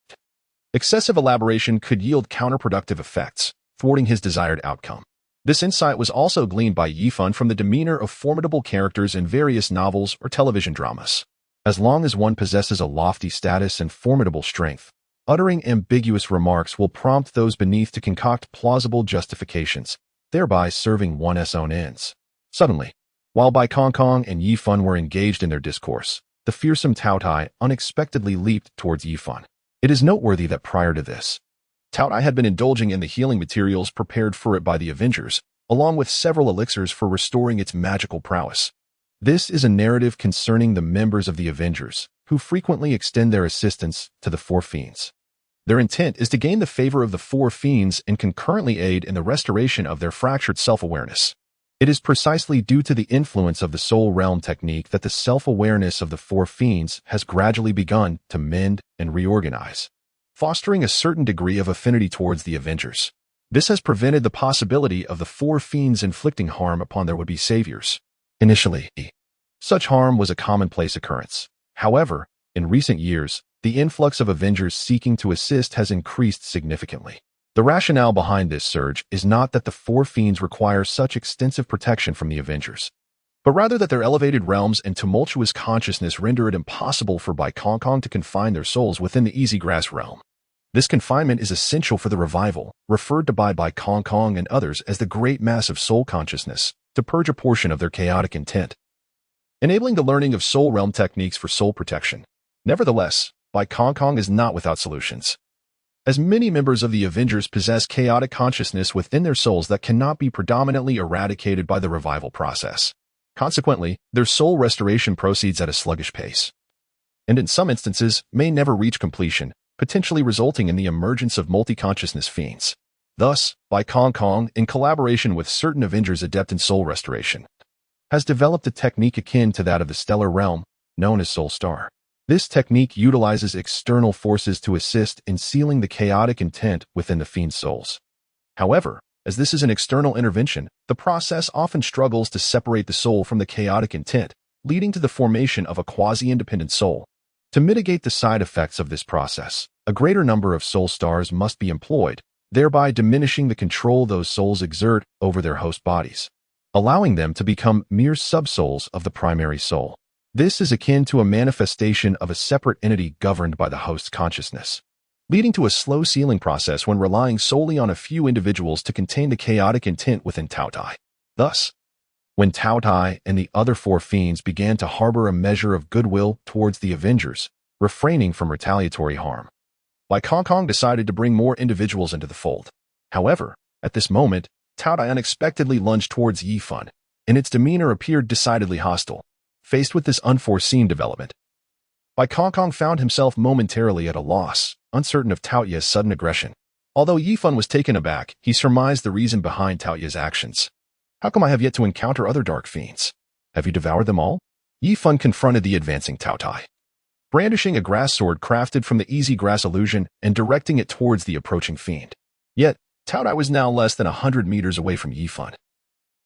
Excessive elaboration could yield counterproductive effects, thwarting his desired outcome. This insight was also gleaned by Yi Fan from the demeanor of formidable characters in various novels or television dramas. As long as one possesses a lofty status and formidable strength, uttering ambiguous remarks will prompt those beneath to concoct plausible justifications, thereby serving one's own ends. Suddenly, while Bai Kong and Yi Fan were engaged in their discourse, the fearsome Tao Tai unexpectedly leaped towards Yi Fan. It is noteworthy that prior to this, Taotai had been indulging in the healing materials prepared for it by the Avengers, along with several elixirs for restoring its magical prowess. This is a narrative concerning the members of the Avengers, who frequently extend their assistance to the Four Fiends. Their intent is to gain the favor of the Four Fiends and concurrently aid in the restoration of their fractured self-awareness. It is precisely due to the influence of the Soul Realm technique that the self-awareness of the Four Fiends has gradually begun to mend and reorganize, fostering a certain degree of affinity towards the Avengers. This has prevented the possibility of the Four Fiends inflicting harm upon their would-be saviors. Initially, such harm was a commonplace occurrence. However, in recent years, the influx of Avengers seeking to assist has increased significantly. The rationale behind this surge is not that the Four Fiends require such extensive protection from the Avengers, but rather that their elevated realms and tumultuous consciousness render it impossible for Bai Kong Kong to confine their souls within the easy grass realm. This confinement is essential for the revival, referred to by Bai Kong Kong and others as the great mass of soul consciousness, to purge a portion of their chaotic intent, enabling the learning of soul realm techniques for soul protection. Nevertheless, Bai Kong Kong is not without solutions, as many members of the Avengers possess chaotic consciousness within their souls that cannot be predominantly eradicated by the revival process. Consequently, their soul restoration proceeds at a sluggish pace, and in some instances may never reach completion, potentially resulting in the emergence of multi-consciousness fiends. Thus, Bai Kong Kong, in collaboration with certain Avengers adept in soul restoration, has developed a technique akin to that of the stellar realm, known as Soul Star. This technique utilizes external forces to assist in sealing the chaotic intent within the fiend's souls. However, as this is an external intervention, the process often struggles to separate the soul from the chaotic intent, leading to the formation of a quasi-independent soul. To mitigate the side effects of this process, a greater number of soul stars must be employed, thereby diminishing the control those souls exert over their host bodies, allowing them to become mere subsouls of the primary soul. This is akin to a manifestation of a separate entity governed by the host's consciousness, leading to a slow sealing process when relying solely on a few individuals to contain the chaotic intent within Taotai. Thus, when Taotai and the other Four Fiends began to harbor a measure of goodwill towards the Avengers, refraining from retaliatory harm, Bai Kong Kong decided to bring more individuals into the fold. However, at this moment, Taotai unexpectedly lunged towards Yifan, and its demeanor appeared decidedly hostile. Faced with this unforeseen development, Bai Kong Kong found himself momentarily at a loss, uncertain of Taoya's sudden aggression. Although Yifan was taken aback, he surmised the reason behind Taoya's actions. How come I have yet to encounter other dark fiends? Have you devoured them all? Yifan confronted the advancing Taotai, brandishing a grass sword crafted from the easy grass illusion and directing it towards the approaching fiend. Yet, Taotai was now less than 100 meters away from Yifan,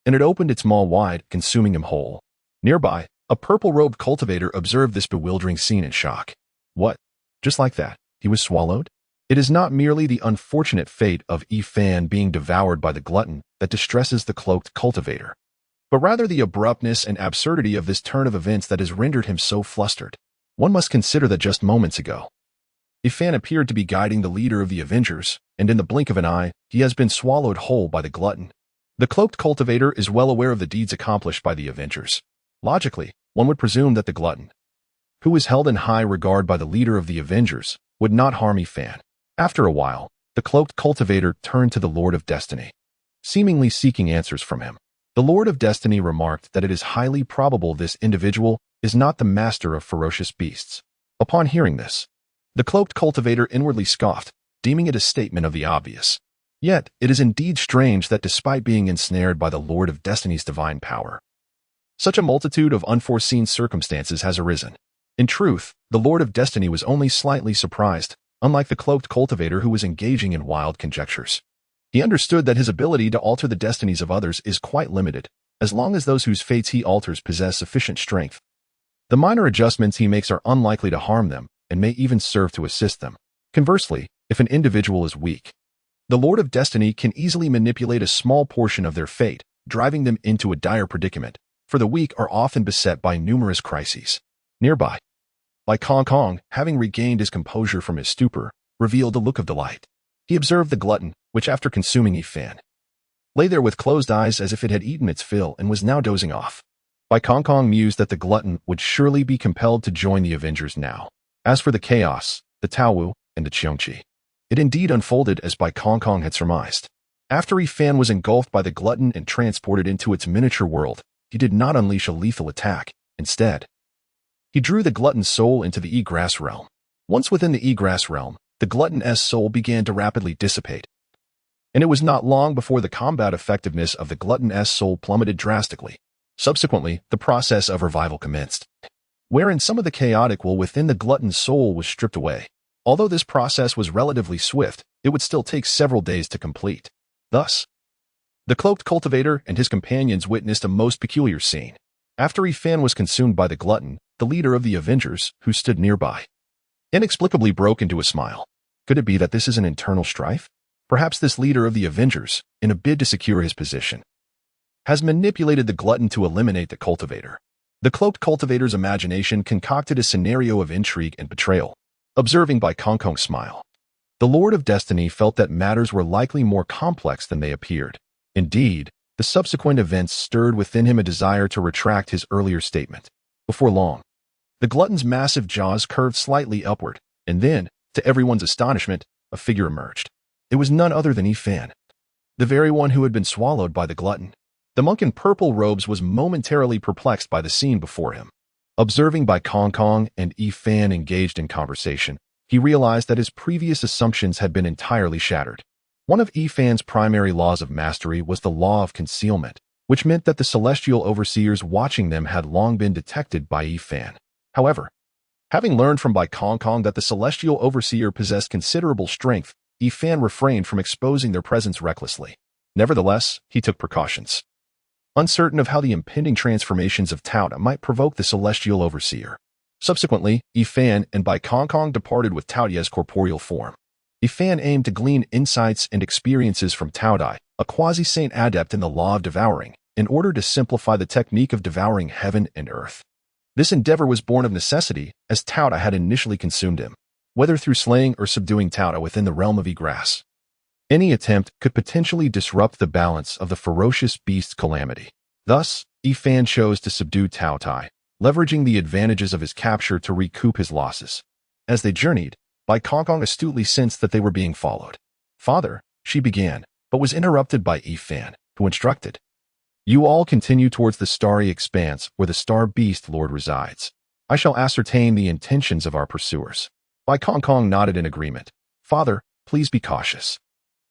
and it opened its maw wide, consuming him whole. Nearby, a purple-robed cultivator observed this bewildering scene in shock. What? Just like that, he was swallowed? It is not merely the unfortunate fate of Yifan being devoured by the glutton that distresses the cloaked cultivator, but rather the abruptness and absurdity of this turn of events that has rendered him so flustered. One must consider that just moments ago, Yifan appeared to be guiding the leader of the Avengers, and in the blink of an eye, he has been swallowed whole by the glutton. The cloaked cultivator is well aware of the deeds accomplished by the Avengers. Logically, one would presume that the glutton, who is held in high regard by the leader of the Avengers, would not harm Yifan. After a while, the cloaked cultivator turned to the Lord of Destiny, seemingly seeking answers from him. The Lord of Destiny remarked that it is highly probable this individual is not the master of ferocious beasts. Upon hearing this, the cloaked cultivator inwardly scoffed, deeming it a statement of the obvious. Yet, it is indeed strange that despite being ensnared by the Lord of Destiny's divine power, such a multitude of unforeseen circumstances has arisen. In truth, the Lord of Destiny was only slightly surprised, unlike the cloaked cultivator who was engaging in wild conjectures. He understood that his ability to alter the destinies of others is quite limited, as long as those whose fates he alters possess sufficient strength. The minor adjustments he makes are unlikely to harm them, and may even serve to assist them. Conversely, if an individual is weak, the Lord of Destiny can easily manipulate a small portion of their fate, driving them into a dire predicament, for the weak are often beset by numerous crises. Nearby, Bai Kong Kong, having regained his composure from his stupor, revealed a look of delight. He observed the glutton, which after consuming Yifan, lay there with closed eyes as if it had eaten its fill and was now dozing off. Bai Kong Kong mused that the glutton would surely be compelled to join the Avengers now. As for the chaos, the Taowu, and the Qiongqi. It indeed unfolded as Bai Kongkong had surmised. After Yifan was engulfed by the glutton and transported into its miniature world, he did not unleash a lethal attack. Instead, he drew the glutton's soul into the E-Grass realm. Once within the E-Grass realm, the glutton's soul began to rapidly dissipate, and it was not long before the combat effectiveness of the glutton's soul plummeted drastically. Subsequently, the process of revival commenced, wherein some of the chaotic will within the glutton's soul was stripped away. Although this process was relatively swift, it would still take several days to complete. Thus, the cloaked cultivator and his companions witnessed a most peculiar scene. After Yifan was consumed by the glutton, the leader of the Avengers, who stood nearby, inexplicably broke into a smile. Could it be that this is an internal strife? Perhaps this leader of the Avengers, in a bid to secure his position, has manipulated the glutton to eliminate the cultivator. The cloaked cultivator's imagination concocted a scenario of intrigue and betrayal. Observing Bai Kongkong's smile, the Lord of Destiny felt that matters were likely more complex than they appeared. Indeed, the subsequent events stirred within him a desire to retract his earlier statement. Before long, the glutton's massive jaws curved slightly upward, and then, to everyone's astonishment, a figure emerged. It was none other than Yifan, the very one who had been swallowed by the glutton. The monk in purple robes was momentarily perplexed by the scene before him. Observing Bai Kongkong and Yifan engaged in conversation, he realized that his previous assumptions had been entirely shattered. One of Yifan's primary laws of mastery was the law of concealment, which meant that the celestial overseers watching them had long been detected by Yifan. However, having learned from Bai Kongkong that the celestial overseer possessed considerable strength, Yifan refrained from exposing their presence recklessly. Nevertheless, he took precautions, uncertain of how the impending transformations of Tauta might provoke the celestial overseer. Subsequently, Yifan and Bai Kongkong departed with Taotia's corporeal form. Yifan aimed to glean insights and experiences from Taotai, a quasi-saint adept in the law of devouring, in order to simplify the technique of devouring heaven and earth. This endeavor was born of necessity, as Tauta had initially consumed him. Whether through slaying or subduing Tauta within the realm of E-Grass, any attempt could potentially disrupt the balance of the ferocious beast's calamity. Thus, Yifan chose to subdue Taotai, leveraging the advantages of his capture to recoup his losses. As they journeyed, Bai Kongkong astutely sensed that they were being followed. "Father," she began, but was interrupted by Yifan, who instructed, "You all continue towards the starry expanse where the Star Beast Lord resides. I shall ascertain the intentions of our pursuers." Bai Kongkong nodded in agreement. "Father, please be cautious."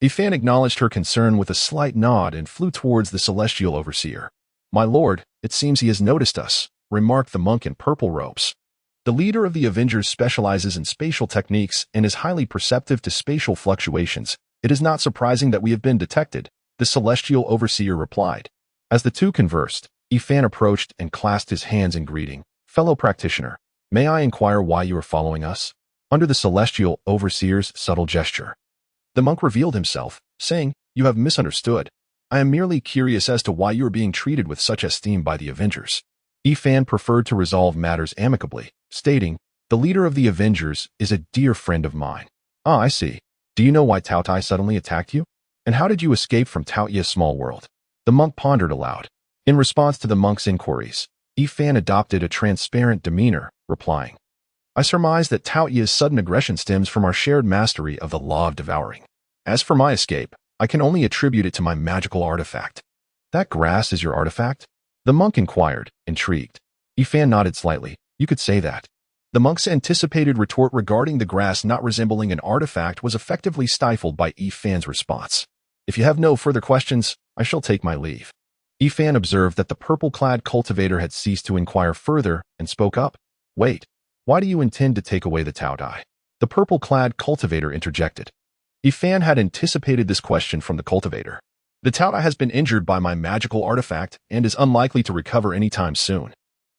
Yifan acknowledged her concern with a slight nod and flew towards the celestial overseer. "My lord, it seems he has noticed us," remarked the monk in purple robes. The leader of the Avengers specializes in spatial techniques and is highly perceptive to spatial fluctuations. "It is not surprising that we have been detected," the celestial overseer replied. As the two conversed, Yifan approached and clasped his hands in greeting. "Fellow practitioner, may I inquire why you are following us?" Under the celestial overseer's subtle gesture, the monk revealed himself, saying, "You have misunderstood. I am merely curious as to why you are being treated with such esteem by the Avengers." Yifan preferred to resolve matters amicably, stating, "The leader of the Avengers is a dear friend of mine." "Ah, I see. Do you know why Taotai suddenly attacked you? And how did you escape from Taotia's small world?" The monk pondered aloud. In response to the monk's inquiries, Yifan adopted a transparent demeanor, replying, "I surmise that Taotia's sudden aggression stems from our shared mastery of the law of devouring. As for my escape, I can only attribute it to my magical artifact." "That grass is your artifact?" the monk inquired, intrigued. Yifan nodded slightly. "You could say that." The monk's anticipated retort regarding the grass not resembling an artifact was effectively stifled by Yifan's response. "If you have no further questions, I shall take my leave." Yifan observed that the purple-clad cultivator had ceased to inquire further and spoke up. "Wait, why do you intend to take away the Taotai?" The purple-clad cultivator interjected. Yifan had anticipated this question from the cultivator. "The Taotai has been injured by my magical artifact and is unlikely to recover anytime soon.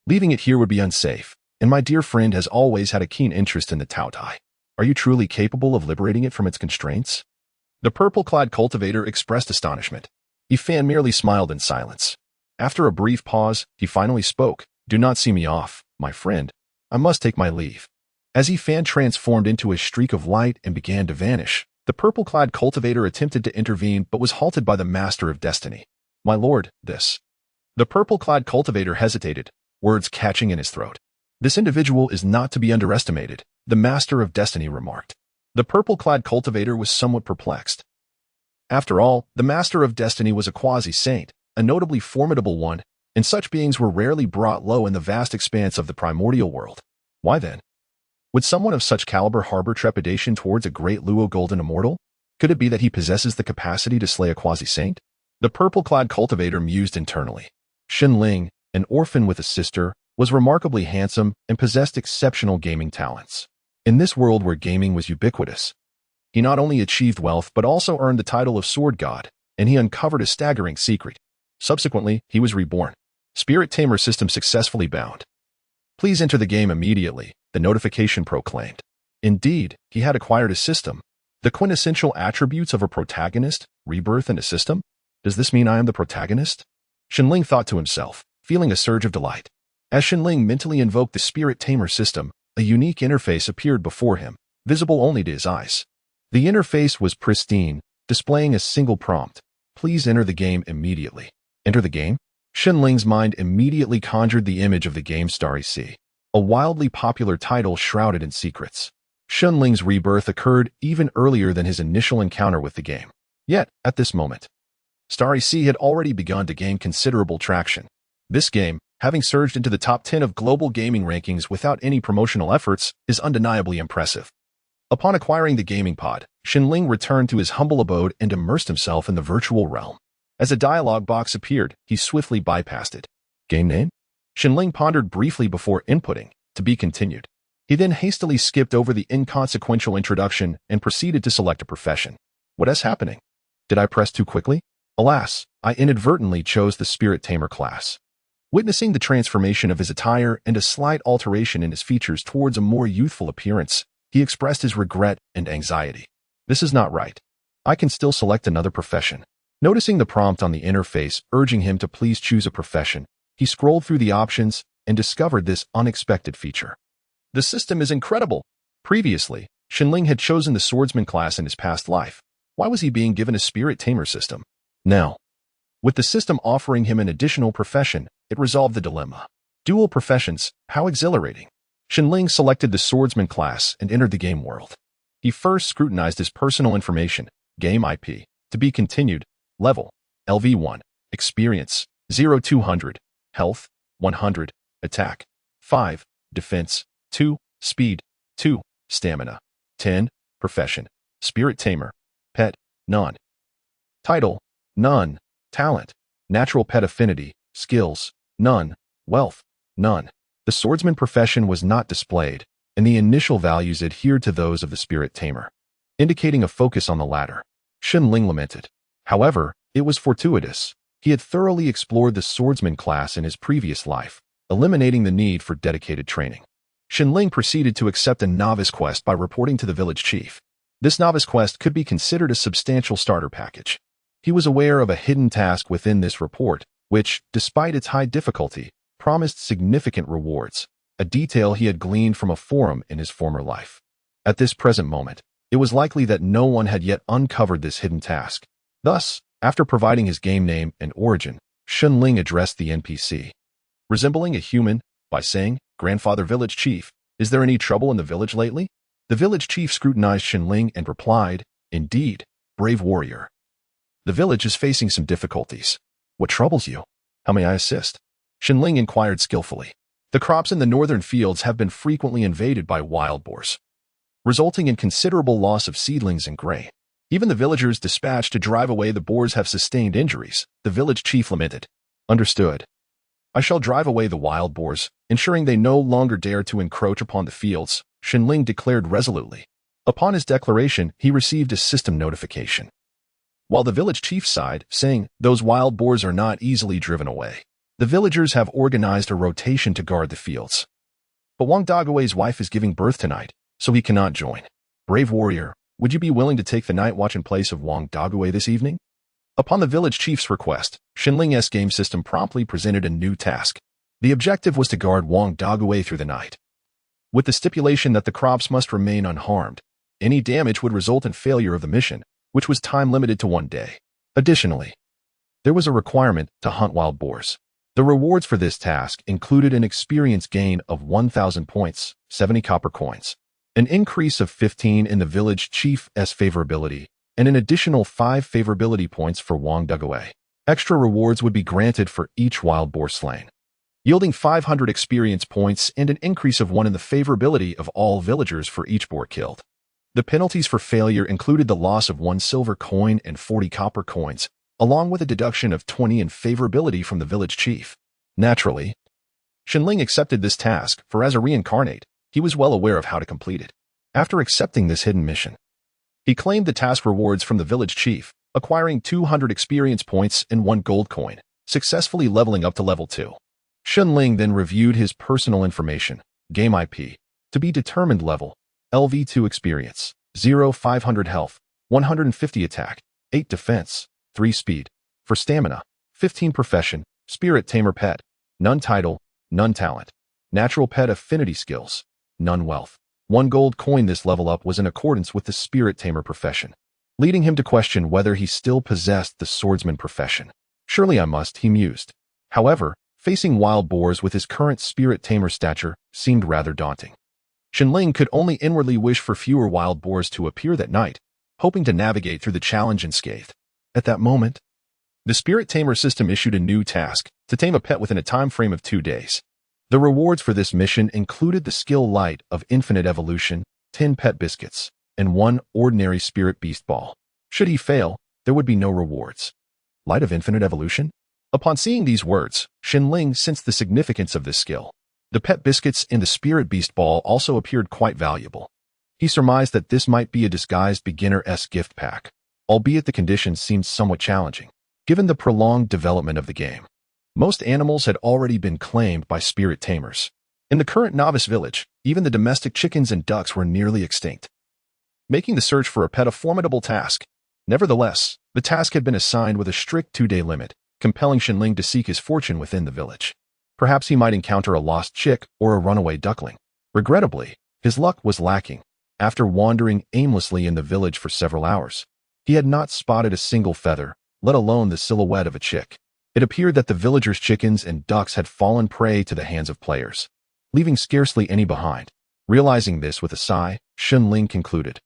Leaving it here would be unsafe, and my dear friend has always had a keen interest in the Taotai. Are you truly capable of liberating it from its constraints?" The purple-clad cultivator expressed astonishment. Yifan merely smiled in silence. After a brief pause, he finally spoke. "Do not see me off, my friend. I must take my leave." As Yifan transformed into a streak of light and began to vanish, the purple-clad cultivator attempted to intervene but was halted by the Master of Destiny. "My lord, this..." The purple-clad cultivator hesitated, words catching in his throat. "This individual is not to be underestimated," the Master of Destiny remarked. The purple-clad cultivator was somewhat perplexed. After all, the Master of Destiny was a quasi-saint, a notably formidable one, and such beings were rarely brought low in the vast expanse of the primordial world. Why then? Would someone of such caliber harbor trepidation towards a great Luo golden immortal? Could it be that he possesses the capacity to slay a quasi-saint? The purple-clad cultivator mused internally. Xinling, an orphan with a sister, was remarkably handsome and possessed exceptional gaming talents. In this world where gaming was ubiquitous, he not only achieved wealth but also earned the title of Sword God, and he uncovered a staggering secret. Subsequently, he was reborn. Spirit Tamer system successfully bound. Please enter the game immediately, the notification proclaimed. Indeed, he had acquired a system. The quintessential attributes of a protagonist, rebirth, and a system? Does this mean I am the protagonist? Xinling thought to himself, feeling a surge of delight. As Xinling mentally invoked the Spirit Tamer system, a unique interface appeared before him, visible only to his eyes. The interface was pristine, displaying a single prompt. Please enter the game immediately. Enter the game? Xinling's mind immediately conjured the image of the game Starry Sea, a wildly popular title shrouded in secrets. Xinling's rebirth occurred even earlier than his initial encounter with the game. Yet, at this moment, Starry Sea had already begun to gain considerable traction. This game, having surged into the top 10 of global gaming rankings without any promotional efforts, is undeniably impressive. Upon acquiring the gaming pod, Xinling returned to his humble abode and immersed himself in the virtual realm. As a dialog box appeared, he swiftly bypassed it. Game name? Xinling pondered briefly before inputting, to be continued. He then hastily skipped over the inconsequential introduction and proceeded to select a profession. What is happening? Did I press too quickly? Alas, I inadvertently chose the Spirit Tamer class. Witnessing the transformation of his attire and a slight alteration in his features towards a more youthful appearance, he expressed his regret and anxiety. This is not right. I can still select another profession. Noticing the prompt on the interface urging him to please choose a profession, he scrolled through the options and discovered this unexpected feature. The system is incredible. Previously, Xinling had chosen the swordsman class in his past life. Why was he being given a Spirit Tamer system? Now, with the system offering him an additional profession, it resolved the dilemma. Dual professions, how exhilarating. Xinling selected the swordsman class and entered the game world. He first scrutinized his personal information, game IP, to be continued, level, LV1, experience, 0-200, health, 100, attack, 5, defense, 2, speed, 2, stamina, 10, profession, Spirit Tamer, pet, none. Title, none. Talent, natural pet affinity, skills, none. Wealth, none. The swordsman profession was not displayed, and the initial values adhered to those of the Spirit Tamer, indicating a focus on the latter. Xinling lamented. However, it was fortuitous. He had thoroughly explored the swordsman class in his previous life, eliminating the need for dedicated training. Xinling proceeded to accept a novice quest by reporting to the village chief. This novice quest could be considered a substantial starter package. He was aware of a hidden task within this report, which, despite its high difficulty, promised significant rewards, a detail he had gleaned from a forum in his former life. At this present moment, it was likely that no one had yet uncovered this hidden task. Thus, after providing his game name and origin, Xinling addressed the NPC, resembling a human, by saying, "Grandfather Village Chief, is there any trouble in the village lately?" The village chief scrutinized Xinling and replied, "Indeed, brave warrior. The village is facing some difficulties. What troubles you? How may I assist?" Xinling inquired skillfully. The crops in the northern fields have been frequently invaded by wild boars, resulting in considerable loss of seedlings and grain. Even the villagers dispatched to drive away the boars have sustained injuries, the village chief lamented. Understood. I shall drive away the wild boars, ensuring they no longer dare to encroach upon the fields, Xinling declared resolutely. Upon his declaration, he received a system notification, while the village chief sighed, saying, "Those wild boars are not easily driven away. The villagers have organized a rotation to guard the fields. But Wang Dagui's wife is giving birth tonight, so he cannot join. Brave warrior, would you be willing to take the night watch in place of Wang Dagui this evening?" Upon the village chief's request, Xinling's game system promptly presented a new task. The objective was to guard Wang Dagui through the night, with the stipulation that the crops must remain unharmed. Any damage would result in failure of the mission, which was time-limited to 1 day. Additionally, there was a requirement to hunt wild boars. The rewards for this task included an experience gain of 1,000 points, 70 copper coins, an increase of 15 in the village chief's favorability, and an additional 5 favorability points for Wang Dugaway. Extra rewards would be granted for each wild boar slain, yielding 500 experience points and an increase of 1 in the favorability of all villagers for each boar killed. The penalties for failure included the loss of 1 silver coin and 40 copper coins, along with a deduction of 20 in favorability from the village chief. Naturally, Shenling accepted this task, for as a reincarnate, he was well aware of how to complete it. After accepting this hidden mission, he claimed the task rewards from the village chief, acquiring 200 experience points and 1 gold coin, successfully leveling up to level 2. Shenling then reviewed his personal information, game IP, to be determined level, LV2 experience, 500 health, 150 attack, 8 defense, 3 speed, for stamina, 15 profession, spirit tamer pet, none title, none talent, natural pet affinity skills, none wealth. 1 gold coin. This level up was in accordance with the spirit tamer profession, leading him to question whether he still possessed the swordsman profession. Surely I must, he mused. However, facing wild boars with his current spirit tamer stature seemed rather daunting. Shenling could only inwardly wish for fewer wild boars to appear that night, hoping to navigate through the challenge unscathed. At that moment, the spirit tamer system issued a new task to tame a pet within a time frame of 2 days. The rewards for this mission included the skill light of infinite evolution, 10 pet biscuits, and 1 ordinary spirit beast ball. Should he fail, there would be no rewards. Light of infinite evolution? Upon seeing these words, Shenling sensed the significance of this skill. The pet biscuits and the spirit beast ball also appeared quite valuable. He surmised that this might be a disguised beginner-esque gift pack, albeit the conditions seemed somewhat challenging, given the prolonged development of the game. Most animals had already been claimed by spirit tamers. In the current novice village, even the domestic chickens and ducks were nearly extinct, making the search for a pet a formidable task. Nevertheless, the task had been assigned with a strict 2-day limit, compelling Shenling to seek his fortune within the village. Perhaps he might encounter a lost chick or a runaway duckling. Regrettably, his luck was lacking. After wandering aimlessly in the village for several hours, he had not spotted a single feather, let alone the silhouette of a chick. It appeared that the villagers' chickens and ducks had fallen prey to the hands of players, leaving scarcely any behind. Realizing this with a sigh, Shenling concluded,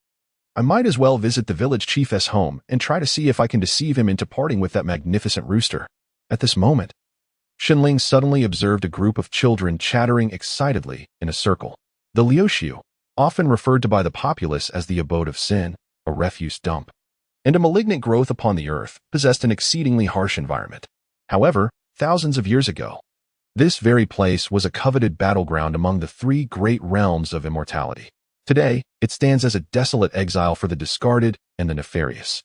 I might as well visit the village chief's home and try to see if I can deceive him into parting with that magnificent rooster. At this moment, Shenling suddenly observed a group of children chattering excitedly in a circle. The Liuxiu, often referred to by the populace as the abode of sin, a refuse dump, and a malignant growth upon the earth, possessed an exceedingly harsh environment. However, thousands of years ago, this very place was a coveted battleground among the 3 great realms of immortality. Today, it stands as a desolate exile for the discarded and the nefarious.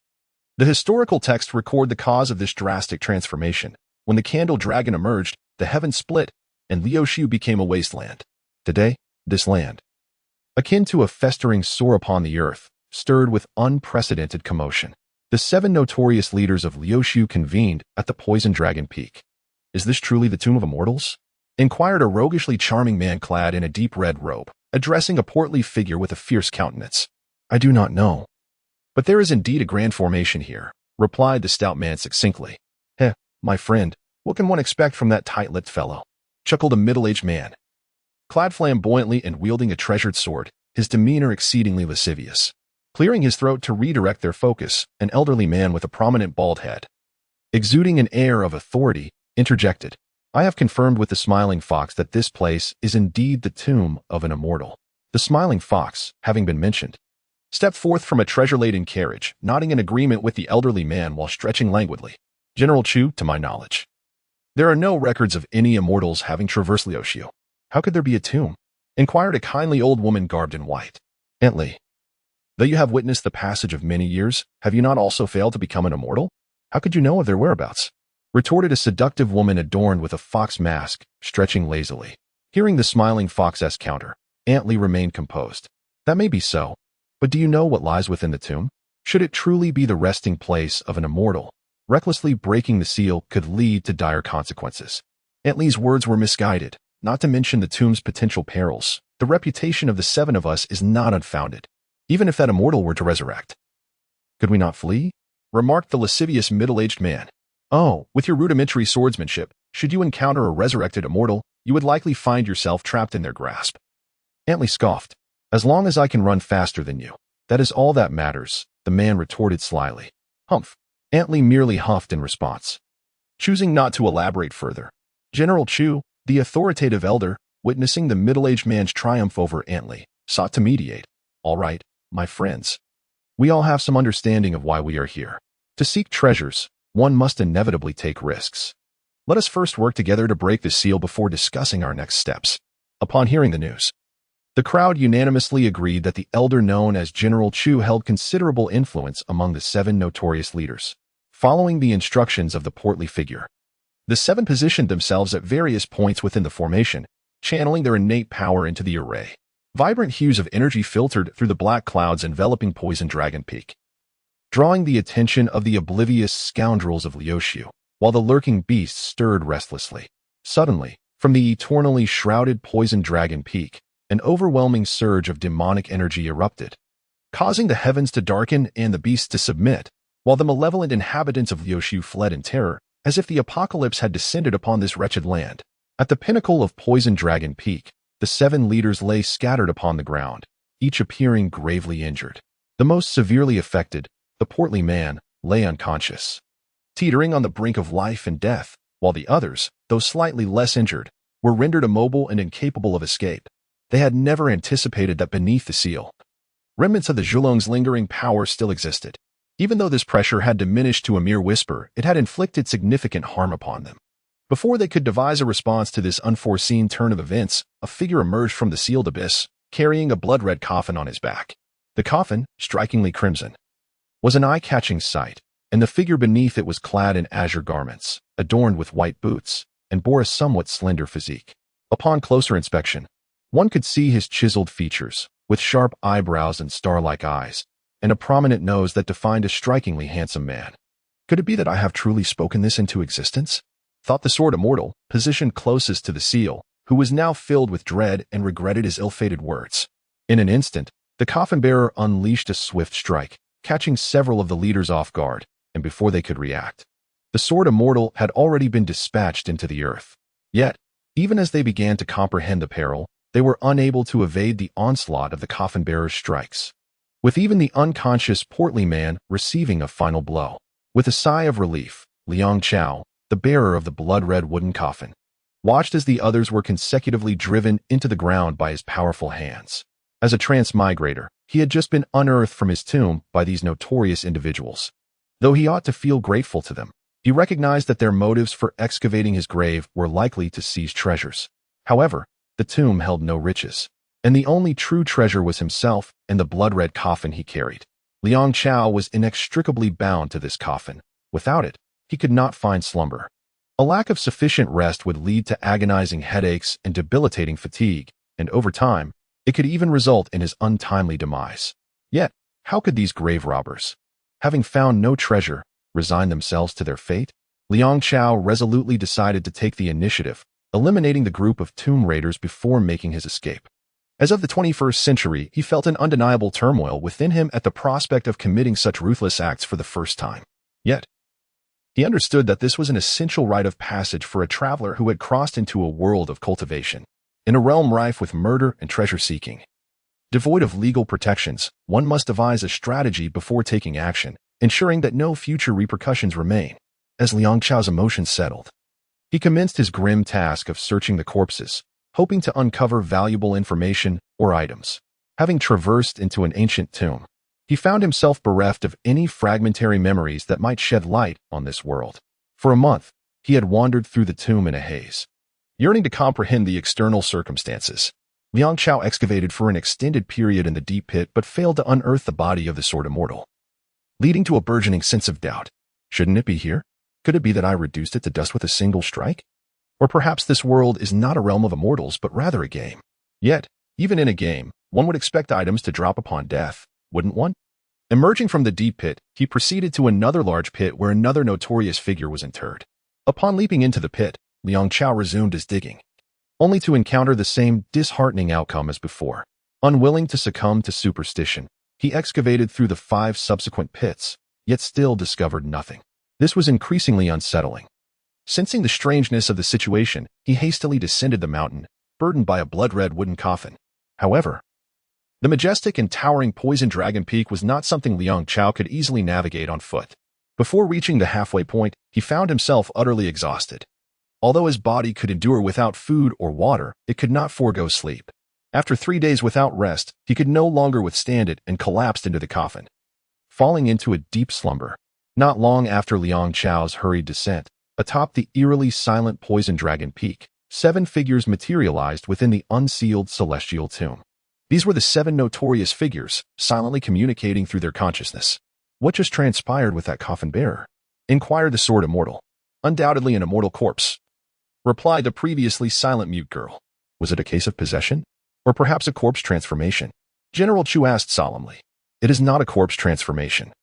The historical texts record the cause of this drastic transformation. When the candle dragon emerged, the heavens split, and Liuxiu became a wasteland. Today, this land, akin to a festering sore upon the earth, stirred with unprecedented commotion. The 7 notorious leaders of Liuxiu convened at the Poison Dragon Peak. Is this truly the Tomb of Immortals? Inquired a roguishly charming man clad in a deep red robe, addressing a portly figure with a fierce countenance. I do not know. But there is indeed a grand formation here, replied the stout man succinctly. Heh, my friend, what can one expect from that tight-lipped fellow? Chuckled a middle-aged man, clad flamboyantly and wielding a treasured sword, his demeanor exceedingly lascivious. Clearing his throat to redirect their focus, an elderly man with a prominent bald head, exuding an air of authority, interjected, I have confirmed with the Smiling Fox that this place is indeed the tomb of an immortal. The Smiling Fox, having been mentioned, stepped forth from a treasure-laden carriage, nodding in agreement with the elderly man while stretching languidly. General Chu, to my knowledge, there are no records of any immortals having traversed Liuxiu. How could there be a tomb? Inquired a kindly old woman garbed in white. Bentley, though you have witnessed the passage of many years, have you not also failed to become an immortal? How could you know of their whereabouts? Retorted a seductive woman adorned with a fox mask, stretching lazily. Hearing the Smiling Fox's counter, Antley remained composed. That may be so, but do you know what lies within the tomb? Should it truly be the resting place of an immortal, recklessly breaking the seal could lead to dire consequences. Antley's words were misguided, not to mention the tomb's potential perils. The reputation of the 7 of us is not unfounded, even if that immortal were to resurrect. Could we not flee? Remarked the lascivious middle-aged man. Oh, with your rudimentary swordsmanship, should you encounter a resurrected immortal, you would likely find yourself trapped in their grasp. Antley scoffed. As long as I can run faster than you, that is all that matters, the man retorted slyly. Humph. Antley merely huffed in response, choosing not to elaborate further. General Chu, the authoritative elder, witnessing the middle-aged man's triumph over Antley, sought to mediate. All right, my friends. We all have some understanding of why we are here. To seek treasures, one must inevitably take risks. Let us first work together to break the seal before discussing our next steps. Upon hearing the news, the crowd unanimously agreed that the elder known as General Chu held considerable influence among the 7 notorious leaders. Following the instructions of the portly figure, the 7 positioned themselves at various points within the formation, channeling their innate power into the array. Vibrant hues of energy filtered through the black clouds enveloping Poison Dragon Peak, drawing the attention of the oblivious scoundrels of Liuxiu, while the lurking beasts stirred restlessly. Suddenly, from the eternally shrouded Poison Dragon Peak, an overwhelming surge of demonic energy erupted, causing the heavens to darken and the beasts to submit, while the malevolent inhabitants of Liuxiu fled in terror, as if the apocalypse had descended upon this wretched land. At the pinnacle of Poison Dragon Peak, the 7 leaders lay scattered upon the ground, each appearing gravely injured. The most severely affected, the portly man, lay unconscious, teetering on the brink of life and death, while the others, though slightly less injured, were rendered immobile and incapable of escape. They had never anticipated that beneath the seal, remnants of the Zhulong's lingering power still existed. Even though this pressure had diminished to a mere whisper, it had inflicted significant harm upon them. Before they could devise a response to this unforeseen turn of events, a figure emerged from the sealed abyss, carrying a blood-red coffin on his back. The coffin, strikingly crimson, was an eye-catching sight, and the figure beneath it was clad in azure garments, adorned with white boots, and bore a somewhat slender physique. Upon closer inspection, one could see his chiseled features, with sharp eyebrows and star-like eyes, and a prominent nose that defined a strikingly handsome man. Could it be that I have truly spoken this into existence? Thought the Sword Immortal, positioned closest to the seal, who was now filled with dread and regretted his ill-fated words. In an instant, the coffin-bearer unleashed a swift strike, catching several of the leaders off guard, and before they could react, the Sword Immortal had already been dispatched into the earth. Yet, even as they began to comprehend the peril, they were unable to evade the onslaught of the coffin-bearer's strikes, with even the unconscious portly man receiving a final blow. With a sigh of relief, Liang Chao, the bearer of the blood-red wooden coffin, watched as the others were consecutively driven into the ground by his powerful hands. As a transmigrator, he had just been unearthed from his tomb by these notorious individuals. Though he ought to feel grateful to them, he recognized that their motives for excavating his grave were likely to seize treasures. However, the tomb held no riches, and the only true treasure was himself and the blood-red coffin he carried. Liang Chao was inextricably bound to this coffin. Without it, he could not find slumber. A lack of sufficient rest would lead to agonizing headaches and debilitating fatigue, and over time, it could even result in his untimely demise. Yet, how could these grave robbers, having found no treasure, resign themselves to their fate? Liang Chao resolutely decided to take the initiative, eliminating the group of tomb raiders before making his escape. As of the 21st century, he felt an undeniable turmoil within him at the prospect of committing such ruthless acts for the first time. Yet, he understood that this was an essential rite of passage for a traveler who had crossed into a world of cultivation, in a realm rife with murder and treasure-seeking. Devoid of legal protections, one must devise a strategy before taking action, ensuring that no future repercussions remain. As Liang Chao's emotions settled, he commenced his grim task of searching the corpses, hoping to uncover valuable information or items. Having traversed into an ancient tomb, he found himself bereft of any fragmentary memories that might shed light on this world. For a month, he had wandered through the tomb in a haze, yearning to comprehend the external circumstances. Liang Chao excavated for an extended period in the deep pit but failed to unearth the body of the Sword Immortal, leading to a burgeoning sense of doubt. Shouldn't it be here? Could it be that I reduced it to dust with a single strike? Or perhaps this world is not a realm of immortals, but rather a game. Yet, even in a game, one would expect items to drop upon death, wouldn't one? Emerging from the deep pit, he proceeded to another large pit where another notorious figure was interred. Upon leaping into the pit, Liang Chao resumed his digging, only to encounter the same disheartening outcome as before. Unwilling to succumb to superstition, he excavated through the 5 subsequent pits, yet still discovered nothing. This was increasingly unsettling. Sensing the strangeness of the situation, he hastily descended the mountain, burdened by a blood-red wooden coffin. However, The majestic and towering Poison Dragon Peak was not something Liang Chao could easily navigate on foot. Before reaching the halfway point, he found himself utterly exhausted. Although his body could endure without food or water, it could not forego sleep. After 3 days without rest, he could no longer withstand it and collapsed into the coffin, falling into a deep slumber. Not long after Liang Chao's hurried descent, atop the eerily silent Poison Dragon Peak, 7 figures materialized within the unsealed celestial tomb. These were the 7 notorious figures, silently communicating through their consciousness. "What just transpired with that coffin bearer?" inquired the Sword Immortal. "Undoubtedly an immortal corpse," replied the previously silent mute girl. "Was it a case of possession? Or perhaps a corpse transformation?" General Chu asked solemnly. "It is not a corpse transformation.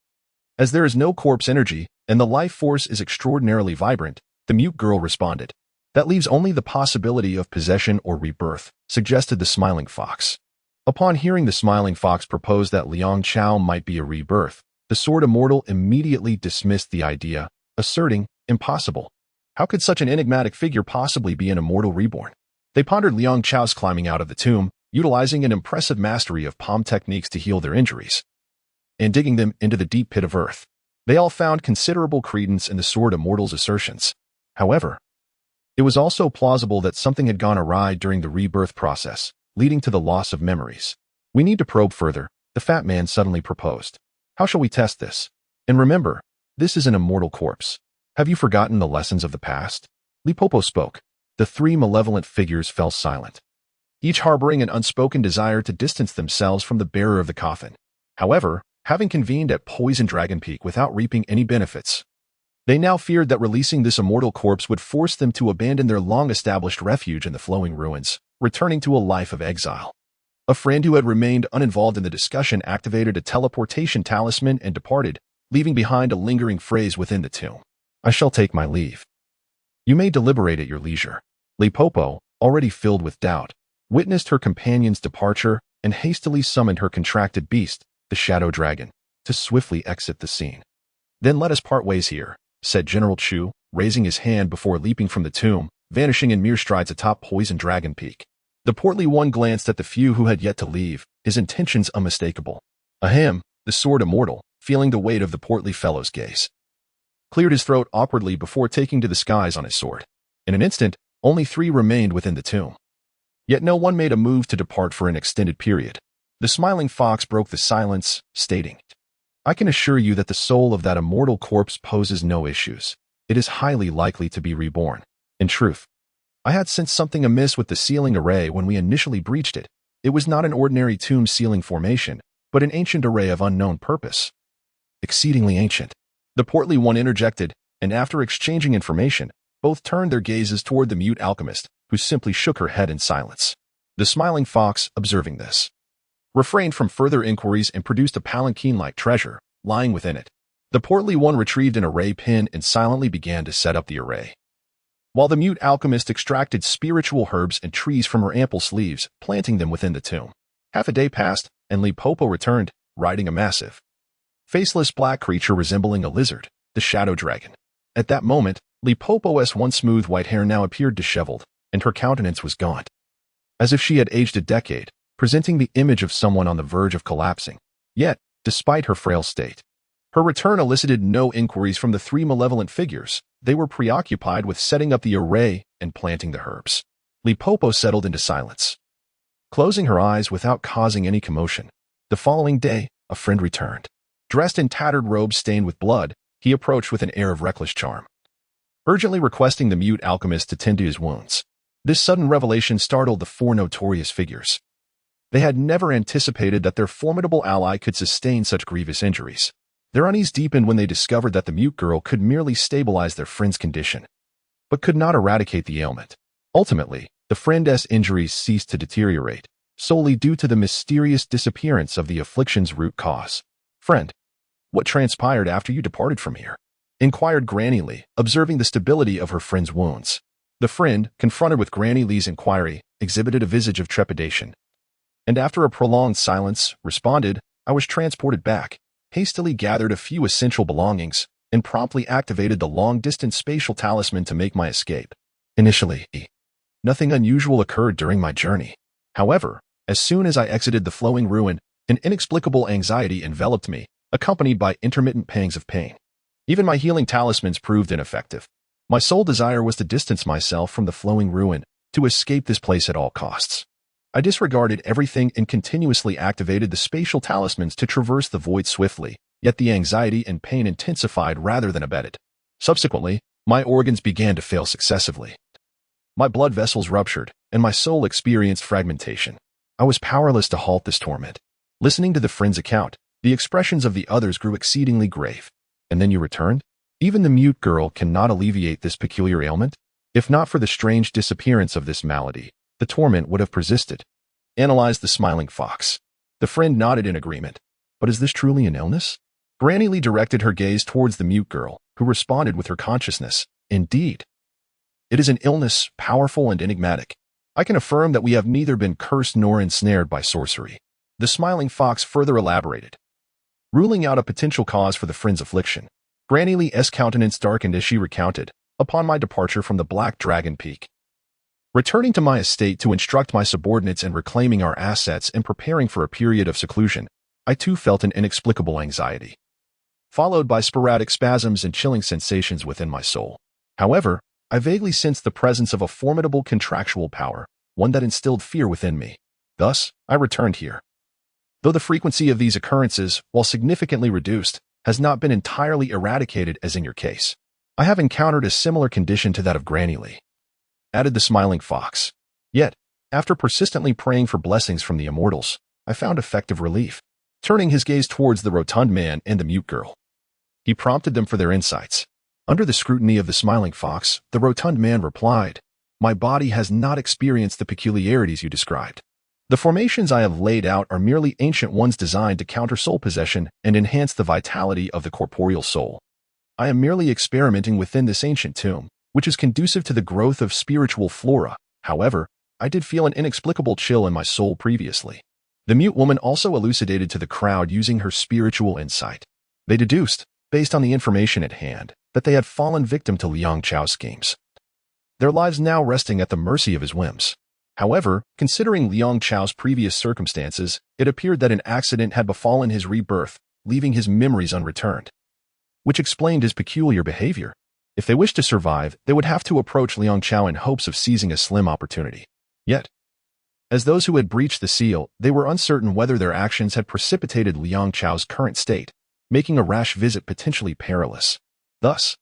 As there is no corpse energy, and the life force is extraordinarily vibrant," the mute girl responded. "That leaves only the possibility of possession or rebirth," suggested the Smiling Fox. Upon hearing the Smiling Fox propose that Liang Chao might be a rebirth, the Sword Immortal immediately dismissed the idea, asserting, "Impossible. How could such an enigmatic figure possibly be an immortal reborn?" They pondered Liang Chao's climbing out of the tomb, utilizing an impressive mastery of palm techniques to heal their injuries, and digging them into the deep pit of earth. They all found considerable credence in the Sword Immortal's assertions. However, it was also plausible that something had gone awry during the rebirth process, leading to the loss of memories. "We need to probe further," the fat man suddenly proposed. "How shall we test this? And remember, this is an immortal corpse. Have you forgotten the lessons of the past?" Lipopo spoke. The 3 malevolent figures fell silent, each harboring an unspoken desire to distance themselves from the bearer of the coffin. However, having convened at Poison Dragon Peak without reaping any benefits, they now feared that releasing this immortal corpse would force them to abandon their long-established refuge in the flowing ruins, returning to a life of exile. A friend who had remained uninvolved in the discussion activated a teleportation talisman and departed, leaving behind a lingering phrase within the tomb. "I shall take my leave. You may deliberate at your leisure." Lipopo, already filled with doubt, witnessed her companion's departure and hastily summoned her contracted beast, the Shadow Dragon, to swiftly exit the scene. "Then let us part ways here," said General Chu, raising his hand before leaping from the tomb, vanishing in mere strides atop Poison Dragon Peak. The portly one glanced at the few who had yet to leave, his intentions unmistakable. Ahem, the Sword Immortal, feeling the weight of the portly fellow's gaze, cleared his throat awkwardly before taking to the skies on his sword. In an instant, only 3 remained within the tomb. Yet no one made a move to depart for an extended period. The Smiling Fox broke the silence, stating, "I can assure you that the soul of that immortal corpse poses no issues. It is highly likely to be reborn. In truth, I had sensed something amiss with the sealing array when we initially breached it. It was not an ordinary tomb sealing formation, but an ancient array of unknown purpose. Exceedingly ancient." The portly one interjected, and after exchanging information, both turned their gazes toward the mute alchemist, who simply shook her head in silence. The Smiling Fox, observing this, refrained from further inquiries and produced a palanquin-like treasure, lying within it. The portly one retrieved an array pin and silently began to set up the array, while the mute alchemist extracted spiritual herbs and trees from her ample sleeves, planting them within the tomb. Half a day passed, and Lipopo returned, riding a massive, faceless black creature resembling a lizard, the Shadow Dragon. At that moment, Lipopo's once smooth white hair now appeared disheveled, and her countenance was gaunt, as if she had aged a decade, presenting the image of someone on the verge of collapsing. Yet, despite her frail state, her return elicited no inquiries from the 3 malevolent figures. They were preoccupied with setting up the array and planting the herbs. Lipopo settled into silence, closing her eyes without causing any commotion. The following day, a friend returned. Dressed in tattered robes stained with blood, he approached with an air of reckless charm, urgently requesting the mute alchemist to tend to his wounds. This sudden revelation startled the 4 notorious figures. They had never anticipated that their formidable ally could sustain such grievous injuries. Their unease deepened when they discovered that the mute girl could merely stabilize their friend's condition, but could not eradicate the ailment. Ultimately, the friend's injuries ceased to deteriorate, solely due to the mysterious disappearance of the affliction's root cause. "Friend, what transpired after you departed from here?" inquired Granny Lee, observing the stability of her friend's wounds. The friend, confronted with Granny Lee's inquiry, exhibited a visage of trepidation, and after a prolonged silence, responded, "I was transported back, hastily gathered a few essential belongings, and promptly activated the long-distance spatial talisman to make my escape. Initially, nothing unusual occurred during my journey. However, As soon as I exited the flowing ruin, an inexplicable anxiety enveloped me, accompanied by intermittent pangs of pain. Even my healing talismans proved ineffective. My sole desire was to distance myself from the flowing ruin, to escape this place at all costs. I disregarded everything and continuously activated the spatial talismans to traverse the void swiftly, yet the anxiety and pain intensified rather than abated. Subsequently, my organs began to fail successively. My blood vessels ruptured, and my soul experienced fragmentation. I was powerless to halt this torment. Listening to the friend's account, the expressions of the others grew exceedingly grave. And then you returned? Even the mute girl cannot alleviate this peculiar ailment? If not for the strange disappearance of this malady, the torment would have persisted. Analyzed the smiling fox. The friend nodded in agreement. But is this truly an illness? Granny Lee directed her gaze towards the mute girl, who responded with her consciousness. Indeed. It is an illness, powerful and enigmatic. I can affirm that we have neither been cursed nor ensnared by sorcery. The smiling fox further elaborated, ruling out a potential cause for the friend's affliction. Granny Lee's countenance darkened as she recounted, upon my departure from the Black Dragon Peak. Returning to my estate to instruct my subordinates and reclaiming our assets and preparing for a period of seclusion, I too felt an inexplicable anxiety, followed by sporadic spasms and chilling sensations within my soul. However, I vaguely sensed the presence of a formidable contractual power, one that instilled fear within me. Thus, I returned here. Though the frequency of these occurrences, while significantly reduced, has not been entirely eradicated as in your case, I have encountered a similar condition to that of Granny Lee, added the smiling fox. Yet, after persistently praying for blessings from the immortals, I found effective relief. Turning his gaze towards the rotund man and the mute girl, he prompted them for their insights. Under the scrutiny of the smiling fox, the rotund man replied, "My body has not experienced the peculiarities you described. The formations I have laid out are merely ancient ones designed to counter soul possession and enhance the vitality of the corporeal soul. I am merely experimenting within this ancient tomb, which is conducive to the growth of spiritual flora. However, I did feel an inexplicable chill in my soul previously." The mute woman also elucidated to the crowd using her spiritual insight. They deduced, based on the information at hand, that they had fallen victim to Liang Chao's schemes, their lives now resting at the mercy of his whims. However, considering Liang Chao's previous circumstances, it appeared that an accident had befallen his rebirth, leaving his memories unreturned, which explained his peculiar behavior. If they wished to survive, they would have to approach Liang Chao in hopes of seizing a slim opportunity. Yet, as those who had breached the seal, they were uncertain whether their actions had precipitated Liang Chao's current state, making a rash visit potentially perilous. Thus,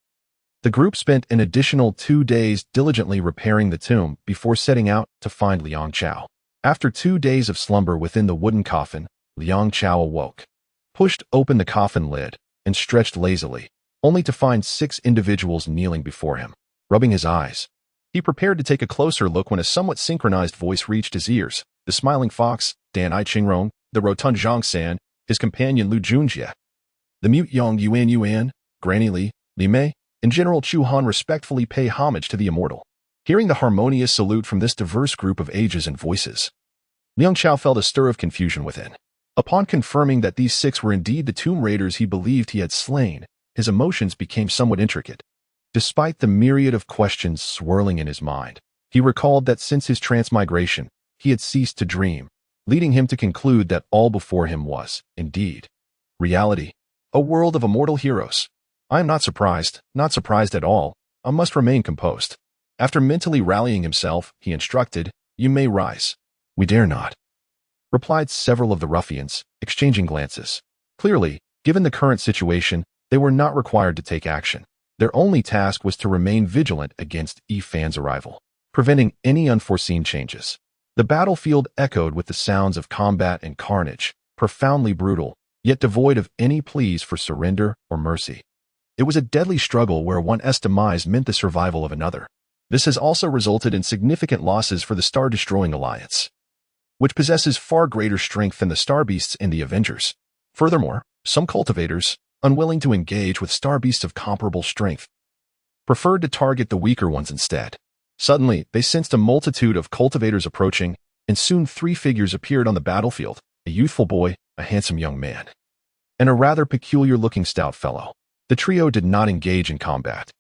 the group spent an additional 2 days diligently repairing the tomb before setting out to find Liang Chao. After 2 days of slumber within the wooden coffin, Liang Chao awoke, pushed open the coffin lid, and stretched lazily, only to find 6 individuals kneeling before him. Rubbing his eyes, he prepared to take a closer look when a somewhat synchronized voice reached his ears. The smiling fox, Dan I Qingrong, the rotund Zhang San, his companion Lu Junjie, the mute Yang Yuan, Granny Lee, Li Mei, and General Chu Han respectfully pay homage to the immortal. Hearing the harmonious salute from this diverse group of ages and voices, Liang Chao felt a stir of confusion within. Upon confirming that these 6 were indeed the tomb raiders he believed he had slain, his emotions became somewhat intricate. Despite the myriad of questions swirling in his mind, he recalled that since his transmigration, he had ceased to dream, leading him to conclude that all before him was, indeed, reality, a world of immortal heroes. I am not surprised at all. I must remain composed. After mentally rallying himself, he instructed, "You may rise." "We dare not," replied several of the ruffians, exchanging glances. Clearly, given the current situation, they were not required to take action. Their only task was to remain vigilant against Fan's arrival, preventing any unforeseen changes. The battlefield echoed with the sounds of combat and carnage, profoundly brutal, yet devoid of any pleas for surrender or mercy. It was a deadly struggle where one's demise meant the survival of another. This has also resulted in significant losses for the Star-Destroying Alliance, which possesses far greater strength than the Star Beasts and the Avengers. Furthermore, some cultivators, unwilling to engage with Star Beasts of comparable strength, preferred to target the weaker ones instead. Suddenly, they sensed a multitude of cultivators approaching, and soon 3 figures appeared on the battlefield, a youthful boy, a handsome young man, and a rather peculiar-looking stout fellow. The trio did not engage in combat.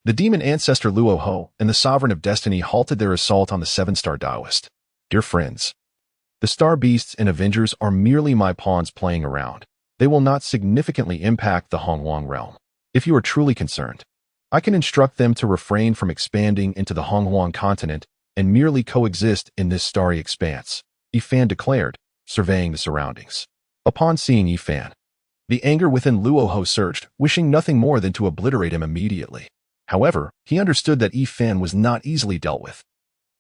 The demon ancestor Luo Ho and the Sovereign of Destiny halted their assault on the 7-star Taoist. "Dear friends," The star beasts and Avengers are merely my pawns playing around. They will not significantly impact the Hongwang realm. If you are truly concerned, I can instruct them to refrain from expanding into the Hongwang continent and merely coexist in this starry expanse, Yifan declared, surveying the surroundings. Upon seeing Yifan, the anger within Luoho surged, wishing nothing more than to obliterate him immediately. However, he understood that Yifan was not easily dealt with.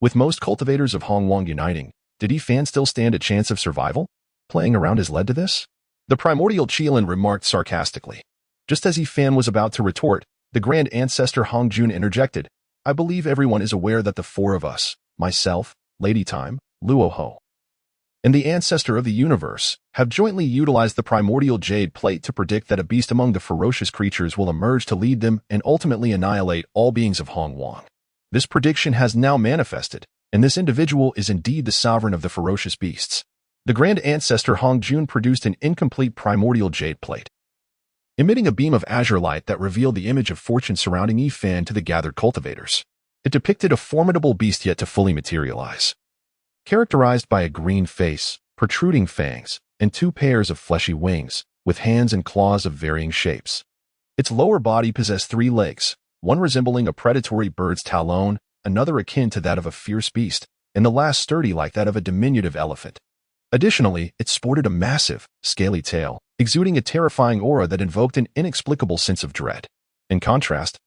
With most cultivators of Hongwang uniting, did Yifan still stand a chance of survival? Playing around has led to this? The primordial Qilin remarked sarcastically. Just as Yifan was about to retort, the Grand Ancestor Hongjun interjected, I believe everyone is aware that the four of us, myself, Lady Time, Luoho, and the Ancestor of the Universe, have jointly utilized the primordial jade plate to predict that a beast among the ferocious creatures will emerge to lead them and ultimately annihilate all beings of Hongwang. This prediction has now manifested, and this individual is indeed the sovereign of the ferocious beasts. The Grand Ancestor Hongjun produced an incomplete primordial jade plate, emitting a beam of azure light that revealed the image of fortune surrounding Yifan to the gathered cultivators. It depicted a formidable beast yet to fully materialize, characterized by a green face, protruding fangs, and two pairs of fleshy wings, with hands and claws of varying shapes. Its lower body possessed 3 legs, one resembling a predatory bird's talon, another akin to that of a fierce beast, and the last sturdy like that of a diminutive elephant. Additionally, it sported a massive, scaly tail, exuding a terrifying aura that invoked an inexplicable sense of dread. In contrast,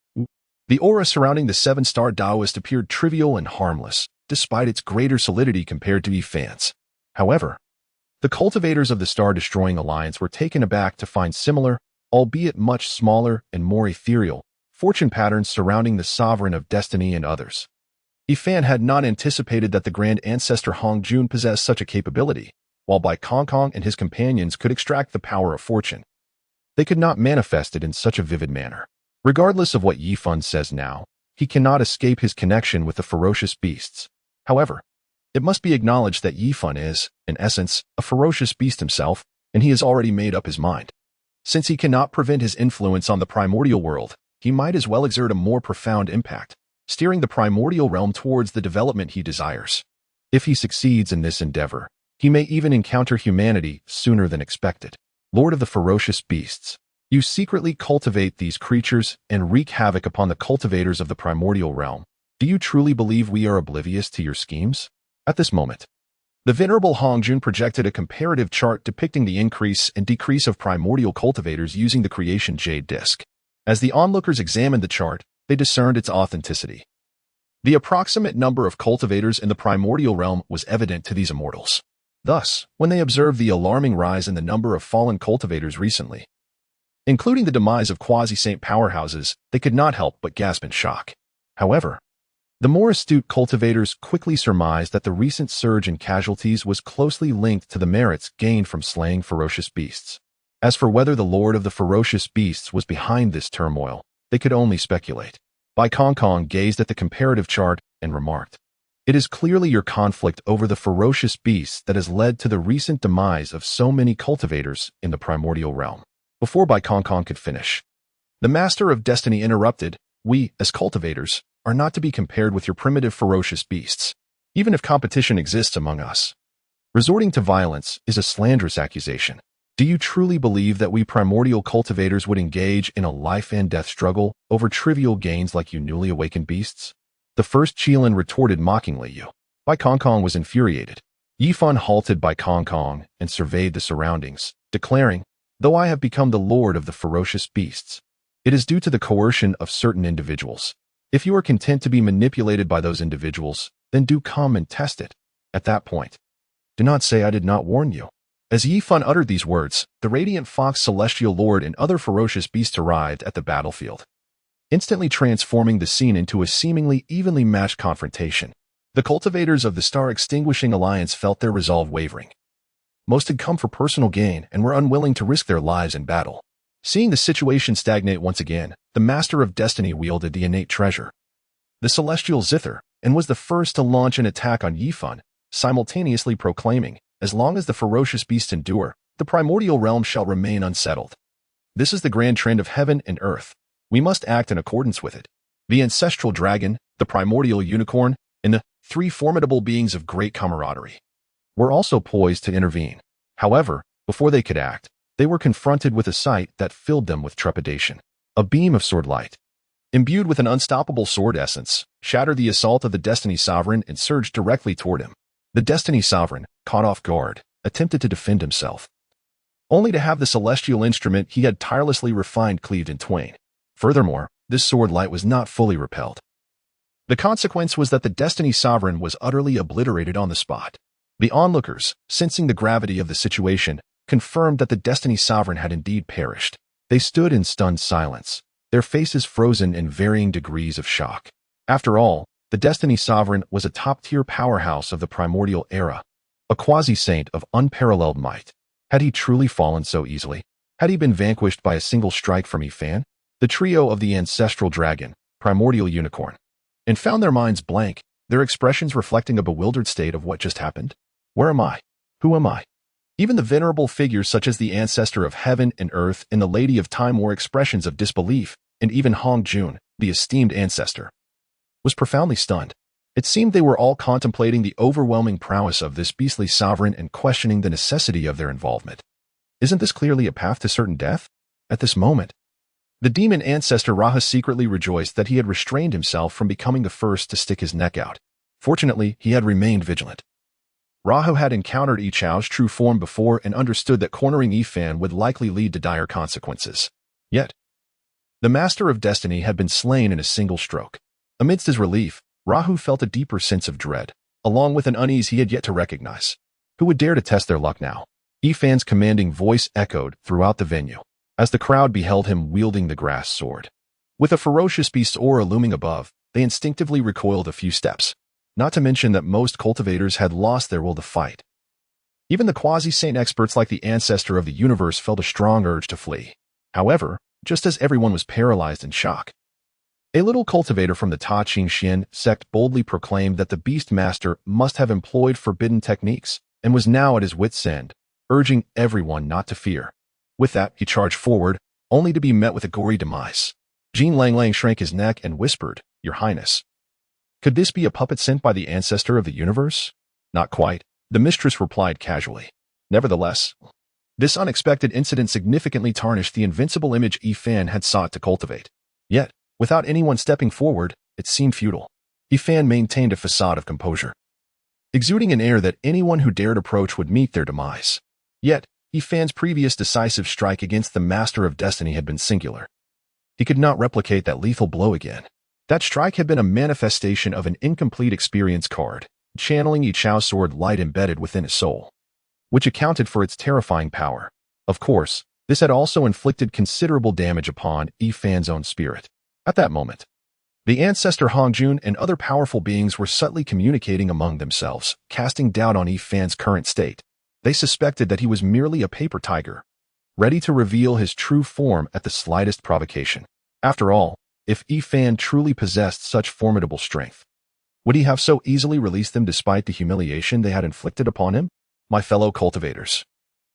the aura surrounding the 7-star Taoist appeared trivial and harmless, despite its greater solidity compared to Yifan's. However, the cultivators of the Star-Destroying Alliance were taken aback to find similar, albeit much smaller and more ethereal, fortune patterns surrounding the Sovereign of Destiny and others. Yifan had not anticipated that the Grand Ancestor Hongjun possessed such a capability, while Bai Kongkong and his companions could extract the power of fortune. They could not manifest it in such a vivid manner. Regardless of what Yifan says now, he cannot escape his connection with the ferocious beasts. However, it must be acknowledged that Yifan is, in essence, a ferocious beast himself, and he has already made up his mind. Since he cannot prevent his influence on the primordial world, he might as well exert a more profound impact, steering the primordial realm towards the development he desires. If he succeeds in this endeavor, he may even encounter humanity sooner than expected. Lord of the ferocious beasts, you secretly cultivate these creatures and wreak havoc upon the cultivators of the primordial realm. Do you truly believe we are oblivious to your schemes? At this moment, the venerable Hongjun projected a comparative chart depicting the increase and decrease of primordial cultivators using the creation jade disc. As the onlookers examined the chart, they discerned its authenticity. The approximate number of cultivators in the primordial realm was evident to these immortals. Thus, when they observed the alarming rise in the number of fallen cultivators recently, including the demise of quasi-saint powerhouses, they could not help but gasp in shock. However, the more astute cultivators quickly surmised that the recent surge in casualties was closely linked to the merits gained from slaying ferocious beasts. As for whether the Lord of the ferocious beasts was behind this turmoil, they could only speculate. Bai Kongkong gazed at the comparative chart and remarked, "It is clearly your conflict over the ferocious beasts that has led to the recent demise of so many cultivators in the primordial realm." Before Bai Kongkong could finish, the Master of Destiny interrupted, "We, as cultivators, are not to be compared with your primitive ferocious beasts, even if competition exists among us. Resorting to violence is a slanderous accusation. Do you truly believe that we primordial cultivators would engage in a life and death struggle over trivial gains like you newly awakened beasts?" The first Qilin retorted mockingly. Bai Kongkong was infuriated. Yifan halted Bai Kongkong and surveyed the surroundings, declaring, "Though I have become the lord of the ferocious beasts, it is due to the coercion of certain individuals. If you are content to be manipulated by those individuals, then do come and test it. At that point, do not say I did not warn you." As Yifan uttered these words, the radiant fox celestial lord and other ferocious beasts arrived at the battlefield, instantly transforming the scene into a seemingly evenly matched confrontation. The cultivators of the Star-Extinguishing Alliance felt their resolve wavering. Most had come for personal gain and were unwilling to risk their lives in battle. Seeing the situation stagnate once again, the Master of Destiny wielded the innate treasure, the celestial zither, and was the first to launch an attack on Yifan, simultaneously proclaiming, "As long as the ferocious beasts endure, the primordial realm shall remain unsettled. This is the grand trend of heaven and earth. We must act in accordance with it." The ancestral dragon, the primordial unicorn, and the 3 formidable beings of great camaraderie were also poised to intervene. However, before they could act, they were confronted with a sight that filled them with trepidation. A beam of sword light, imbued with an unstoppable sword essence, shattered the assault of the Destiny Sovereign and surged directly toward him. The Destiny Sovereign, caught off guard, attempted to defend himself, only to have the celestial instrument he had tirelessly refined cleaved in twain. Furthermore, this sword light was not fully repelled. The consequence was that the Destiny Sovereign was utterly obliterated on the spot. The onlookers, sensing the gravity of the situation, confirmed that the Destiny Sovereign had indeed perished. They stood in stunned silence, their faces frozen in varying degrees of shock. After all, the Destiny Sovereign was a top-tier powerhouse of the Primordial era, a quasi-saint of unparalleled might. Had he truly fallen so easily? Had he been vanquished by a single strike from Ifan? The trio of the Ancestral Dragon, Primordial Unicorn, and found their minds blank, their expressions reflecting a bewildered state of what just happened. Where am I? Who am I? Even the venerable figures such as the Ancestor of Heaven and Earth and the Lady of Time wore expressions of disbelief, and even Hong Jun, the esteemed ancestor, was profoundly stunned. It seemed they were all contemplating the overwhelming prowess of this beastly sovereign and questioning the necessity of their involvement. Isn't this clearly a path to certain death? At this moment, the demon ancestor Raha secretly rejoiced that he had restrained himself from becoming the first to stick his neck out. Fortunately, he had remained vigilant. Rahu had encountered Yi Chao's true form before and understood that cornering Ifan would likely lead to dire consequences. Yet, the Master of Destiny had been slain in a single stroke. Amidst his relief, Rahu felt a deeper sense of dread, along with an unease he had yet to recognize. Who would dare to test their luck now? Ifan's commanding voice echoed throughout the venue, as the crowd beheld him wielding the grass sword. With a ferocious beast's aura looming above, they instinctively recoiled a few steps, not to mention that most cultivators had lost their will to fight. Even the quasi-saint experts like the Ancestor of the Universe felt a strong urge to flee. However, just as everyone was paralyzed in shock, a little cultivator from the Ta Ching Xian sect boldly proclaimed that the Beast Master must have employed forbidden techniques and was now at his wit's end, urging everyone not to fear. With that, he charged forward, only to be met with a gory demise. Jean Lang Lang shrank his neck and whispered, "Your Highness. Could this be a puppet sent by the Ancestor of the Universe?" "Not quite," the mistress replied casually. Nevertheless, this unexpected incident significantly tarnished the invincible image Ifan had sought to cultivate. Yet, without anyone stepping forward, it seemed futile. Ifan maintained a facade of composure, exuding an air that anyone who dared approach would meet their demise. Yet, Ifan's previous decisive strike against the Master of Destiny had been singular. He could not replicate that lethal blow again. That strike had been a manifestation of an incomplete experience card, channeling Yi Chao's sword light embedded within his soul, which accounted for its terrifying power. Of course, this had also inflicted considerable damage upon Ifan's own spirit. At that moment, the Ancestor Hongjun and other powerful beings were subtly communicating among themselves, casting doubt on Ifan's current state. They suspected that he was merely a paper tiger, ready to reveal his true form at the slightest provocation. After all, if Ifan truly possessed such formidable strength, would he have so easily released them despite the humiliation they had inflicted upon him? My fellow cultivators,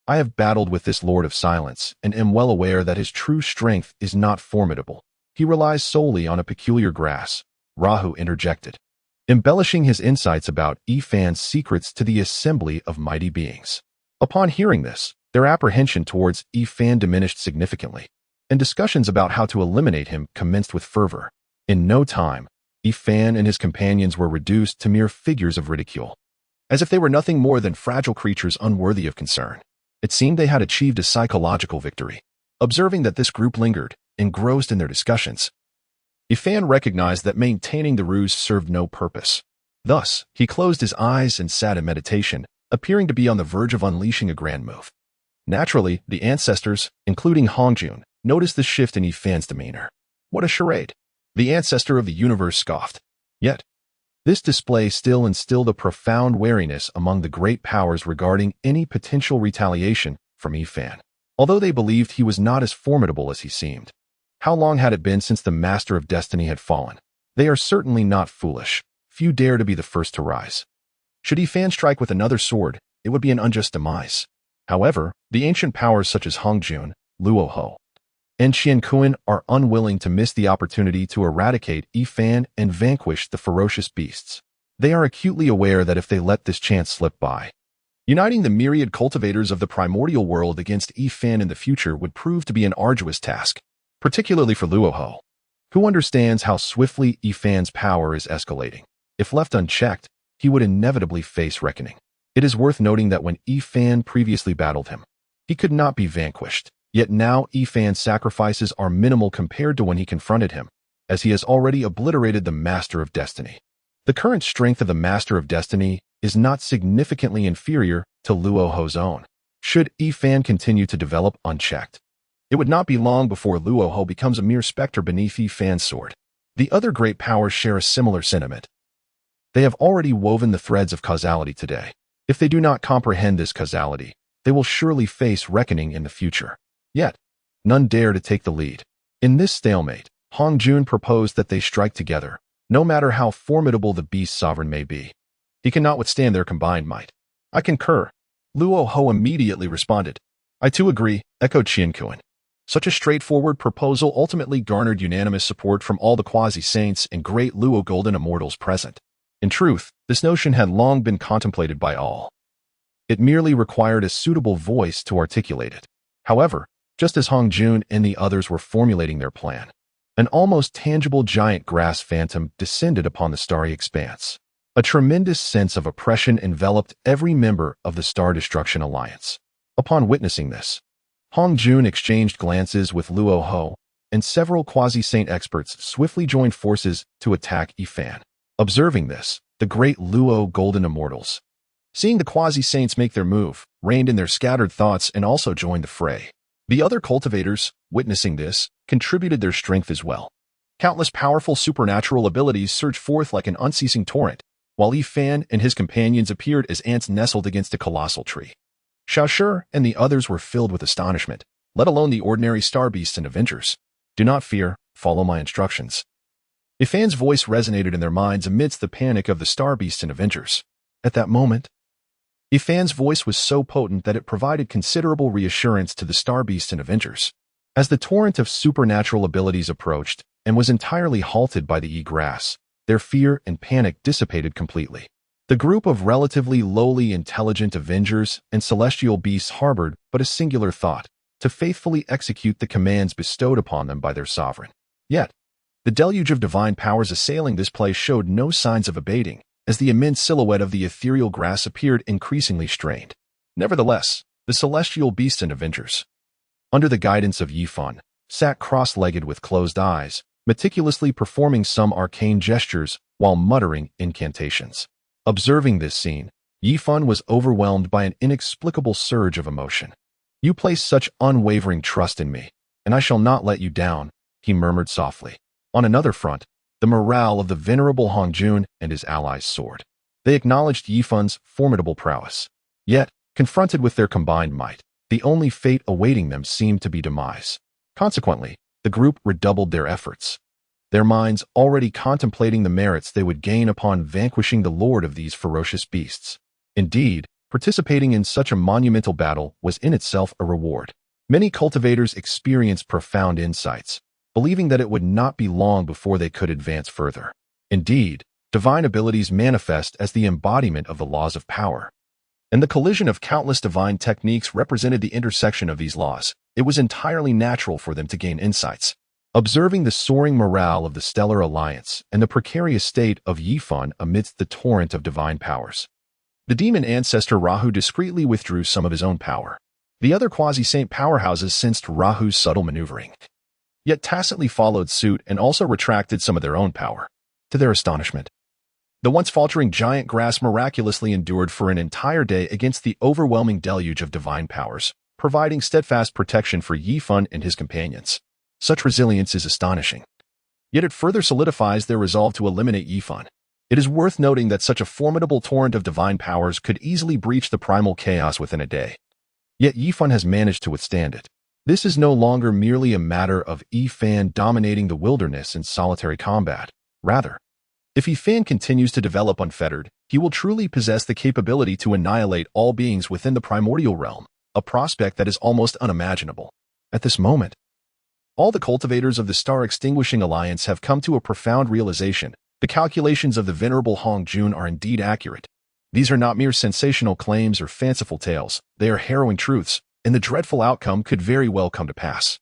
I have battled with this Lord of Silence and am well aware that his true strength is not formidable. He relies solely on a peculiar grass, Rahu interjected, embellishing his insights about Ifan's secrets to the assembly of mighty beings. Upon hearing this, their apprehension towards Ifan diminished significantly, and discussions about how to eliminate him commenced with fervor. In no time, Ifan and his companions were reduced to mere figures of ridicule, as if they were nothing more than fragile creatures unworthy of concern. It seemed they had achieved a psychological victory. Observing that this group lingered, engrossed in their discussions, Ifan recognized that maintaining the ruse served no purpose. Thus, he closed his eyes and sat in meditation, appearing to be on the verge of unleashing a grand move. Naturally, the ancestors, including Hongjun, noticed the shift in Ifan's demeanor. What a charade! The Ancestor of the Universe scoffed. Yet, this display still instilled a profound wariness among the great powers regarding any potential retaliation from Ifan, although they believed he was not as formidable as he seemed. How long had it been since the Master of Destiny had fallen? They are certainly not foolish. Few dare to be the first to rise. Should Ifan strike with another sword, it would be an unjust demise. However, the ancient powers such as Hongjun, Luoho, and Qiankuan are unwilling to miss the opportunity to eradicate Ifan and vanquish the ferocious beasts. They are acutely aware that if they let this chance slip by, Uniting the myriad cultivators of the primordial world against Yifan in the future would prove to be an arduous task, particularly for Luoho, who understands how swiftly Yifan's power is escalating. If left unchecked, he would inevitably face reckoning. It is worth noting that when Yifan previously battled him, he could not be vanquished, yet now Yifan's sacrifices are minimal compared to when he confronted him, as he has already obliterated the Master of Destiny. The current strength of the Master of Destiny is not significantly inferior to Luoho's own. Should Yifan continue to develop unchecked, it would not be long before Luoho becomes a mere specter beneath Yifan's sword. The other great powers share a similar sentiment. They have already woven the threads of causality today. If they do not comprehend this causality, they will surely face reckoning in the future. Yet, none dare to take the lead. In this stalemate, Hong Jun proposed that they strike together, no matter how formidable the beast sovereign may be. He cannot withstand their combined might. I concur. Luoho immediately responded. I too agree, echoed Qianquan. Such a straightforward proposal ultimately garnered unanimous support from all the quasi-saints and great Luo Golden Immortals present. In truth, this notion had long been contemplated by all. It merely required a suitable voice to articulate it. However, just as Hong Jun and the others were formulating their plan, an almost tangible giant grass phantom descended upon the starry expanse. A tremendous sense of oppression enveloped every member of the Star Destruction Alliance. Upon witnessing this, Hong Jun exchanged glances with Luoho, and several quasi-saint experts swiftly joined forces to attack Yifan. Observing this, the great Luo Golden Immortals, seeing the quasi-saints make their move, reined in their scattered thoughts and also joined the fray. The other cultivators, witnessing this, contributed their strength as well. Countless powerful supernatural abilities surged forth like an unceasing torrent, while Yifan and his companions appeared as ants nestled against a colossal tree. Xiaoshi and the others were filled with astonishment, let alone the ordinary star beasts and avengers. Do not fear, follow my instructions. Yifan's voice resonated in their minds amidst the panic of the star beasts and avengers. At that moment, Yifan's voice was so potent that it provided considerable reassurance to the star beasts and avengers. As the torrent of supernatural abilities approached and was entirely halted by the E-grass, their fear and panic dissipated completely. The group of relatively lowly intelligent avengers and celestial beasts harbored but a singular thought: to faithfully execute the commands bestowed upon them by their sovereign. Yet, the deluge of divine powers assailing this place showed no signs of abating, as the immense silhouette of the ethereal grass appeared increasingly strained. Nevertheless, the celestial beasts and avengers, under the guidance of Yifan, sat cross-legged with closed eyes, meticulously performing some arcane gestures while muttering incantations. Observing this scene, Yifan was overwhelmed by an inexplicable surge of emotion. You place such unwavering trust in me, and I shall not let you down, he murmured softly. On another front, the morale of the venerable Hong Jun and his allies soared. They acknowledged Yifan's formidable prowess. Yet, confronted with their combined might, the only fate awaiting them seemed to be demise. Consequently, the group redoubled their efforts, their minds already contemplating the merits they would gain upon vanquishing the lord of these ferocious beasts. Indeed, participating in such a monumental battle was in itself a reward. Many cultivators experienced profound insights, believing that it would not be long before they could advance further. Indeed, divine abilities manifest as the embodiment of the laws of power, and the collision of countless divine techniques represented the intersection of these laws. It was entirely natural for them to gain insights. Observing the soaring morale of the Stellar Alliance and the precarious state of Yifan amidst the torrent of divine powers, the demon ancestor Rahu discreetly withdrew some of his own power. The other quasi-saint powerhouses sensed Rahu's subtle maneuvering, yet tacitly followed suit and also retracted some of their own power. To their astonishment, the once faltering giant grass miraculously endured for an entire day against the overwhelming deluge of divine powers, providing steadfast protection for Yifan and his companions. Such resilience is astonishing. Yet it further solidifies their resolve to eliminate Yifan. It is worth noting that such a formidable torrent of divine powers could easily breach the primal chaos within a day. Yet Yifan has managed to withstand it. This is no longer merely a matter of Yifan dominating the wilderness in solitary combat. Rather, if Yifan continues to develop unfettered, he will truly possess the capability to annihilate all beings within the primordial realm, a prospect that is almost unimaginable. At this moment, all the cultivators of the Star Extinguishing Alliance have come to a profound realization. The calculations of the venerable Hong Jun are indeed accurate. These are not mere sensational claims or fanciful tales. They are harrowing truths, and the dreadful outcome could very well come to pass.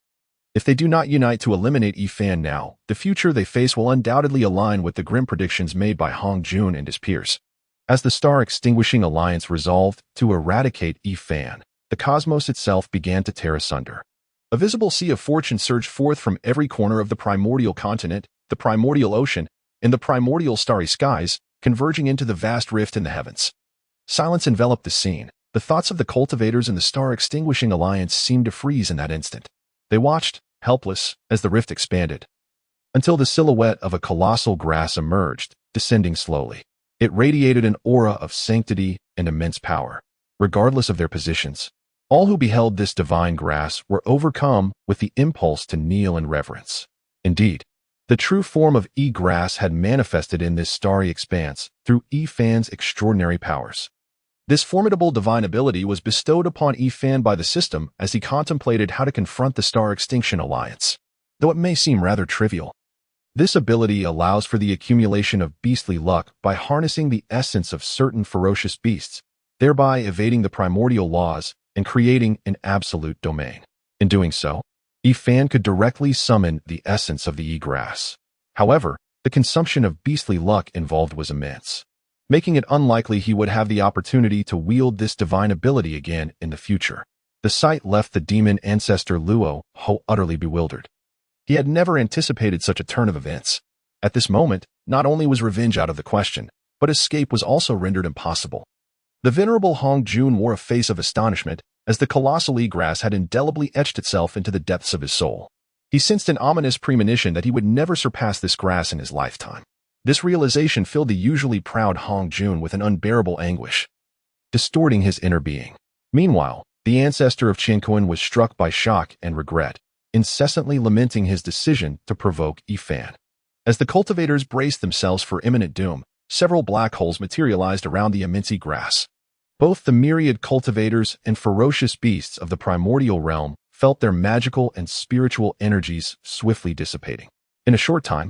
If they do not unite to eliminate Yifan now, the future they face will undoubtedly align with the grim predictions made by Hong Jun and his peers. As the Star-Extinguishing Alliance resolved to eradicate Yifan, the cosmos itself began to tear asunder. A visible sea of fortune surged forth from every corner of the primordial continent, the primordial ocean, and the primordial starry skies, converging into the vast rift in the heavens. Silence enveloped the scene. The thoughts of the cultivators in the Star-Extinguishing Alliance seemed to freeze in that instant. They watched, helpless, as the rift expanded, until the silhouette of a colossal grass emerged, descending slowly. It radiated an aura of sanctity and immense power. Regardless of their positions, all who beheld this divine grass were overcome with the impulse to kneel in reverence. Indeed, the true form of Yi-Grass had manifested in this starry expanse through Yifan's extraordinary powers. This formidable divine ability was bestowed upon Yifan by the system as he contemplated how to confront the Star-Extinction Alliance. Though it may seem rather trivial, this ability allows for the accumulation of beastly luck by harnessing the essence of certain ferocious beasts, thereby evading the primordial laws and creating an absolute domain. In doing so, Yifan could directly summon the essence of the Yi-Grass. However, the consumption of beastly luck involved was immense, making it unlikely he would have the opportunity to wield this divine ability again in the future. The sight left the demon ancestor Luo Ho utterly bewildered. He had never anticipated such a turn of events. At this moment, not only was revenge out of the question, but escape was also rendered impossible. The venerable Hong Jun wore a face of astonishment, as the colossal Yi-Grass had indelibly etched itself into the depths of his soul. He sensed an ominous premonition that he would never surpass this grass in his lifetime. This realization filled the usually proud Hong Jun with an unbearable anguish, distorting his inner being. Meanwhile, the ancestor of Qianquan was struck by shock and regret, incessantly lamenting his decision to provoke Yifan. As the cultivators braced themselves for imminent doom, several black holes materialized around the immense grass. Both the myriad cultivators and ferocious beasts of the primordial realm felt their magical and spiritual energies swiftly dissipating. In a short time,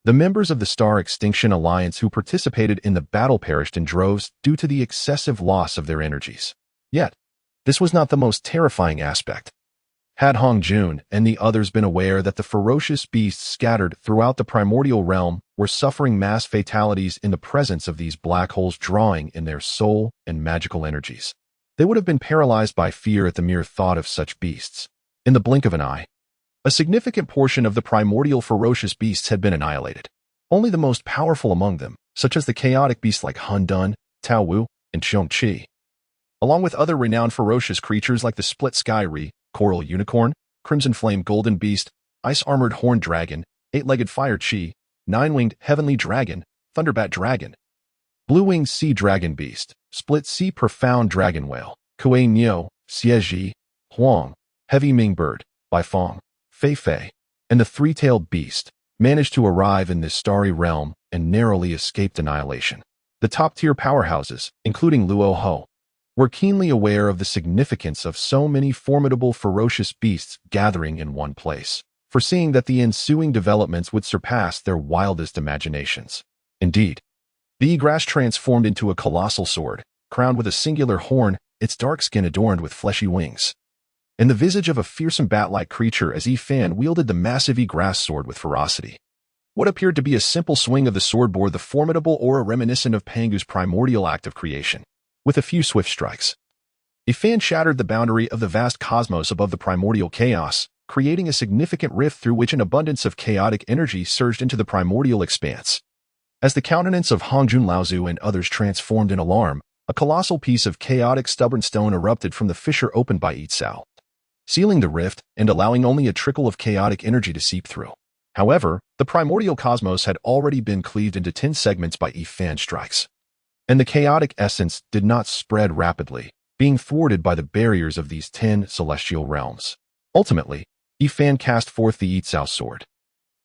the members of the Star-Extinction Alliance who participated in the battle perished in droves due to the excessive loss of their energies. Yet, this was not the most terrifying aspect. Had Hong Jun and the others been aware that the ferocious beasts scattered throughout the primordial realm were suffering mass fatalities in the presence of these black holes drawing in their soul and magical energies, they would have been paralyzed by fear at the mere thought of such beasts. In the blink of an eye, a significant portion of the primordial ferocious beasts had been annihilated. Only the most powerful among them, such as the chaotic beasts like Hun Dun, Tao Wu, and Xiong Qi, along with other renowned ferocious creatures like the split sky Ri, coral unicorn, crimson flame golden beast, ice-armored horned dragon, eight-legged fire Qi, nine-winged heavenly dragon, thunderbat dragon, blue-winged sea dragon beast, split sea profound dragon whale, Kuei Niu, Xieji, Huang, heavy Ming bird, Baifeng, Fei Fei, and the three-tailed beast, managed to arrive in this starry realm and narrowly escaped annihilation. The top-tier powerhouses, including Luo Ho, were keenly aware of the significance of so many formidable ferocious beasts gathering in one place, foreseeing that the ensuing developments would surpass their wildest imaginations. Indeed, the Yi-Grass transformed into a colossal sword, crowned with a singular horn, its dark skin adorned with fleshy wings, and the visage of a fearsome bat-like creature as Yifan wielded the massive Yi-Grass sword with ferocity. What appeared to be a simple swing of the sword bore the formidable aura reminiscent of Pangu's primordial act of creation. With a few swift strikes, Yifan shattered the boundary of the vast cosmos above the primordial chaos, creating a significant rift through which an abundance of chaotic energy surged into the primordial expanse. As the countenance of Hongjun Laozu and others transformed in alarm, a colossal piece of chaotic stubborn stone erupted from the fissure opened by Yitzhao, sealing the rift and allowing only a trickle of chaotic energy to seep through. However, the primordial cosmos had already been cleaved into 10 segments by Yifan strikes, and the chaotic essence did not spread rapidly, being thwarted by the barriers of these 10 celestial realms. Ultimately, Yifan cast forth the Yitzhao sword,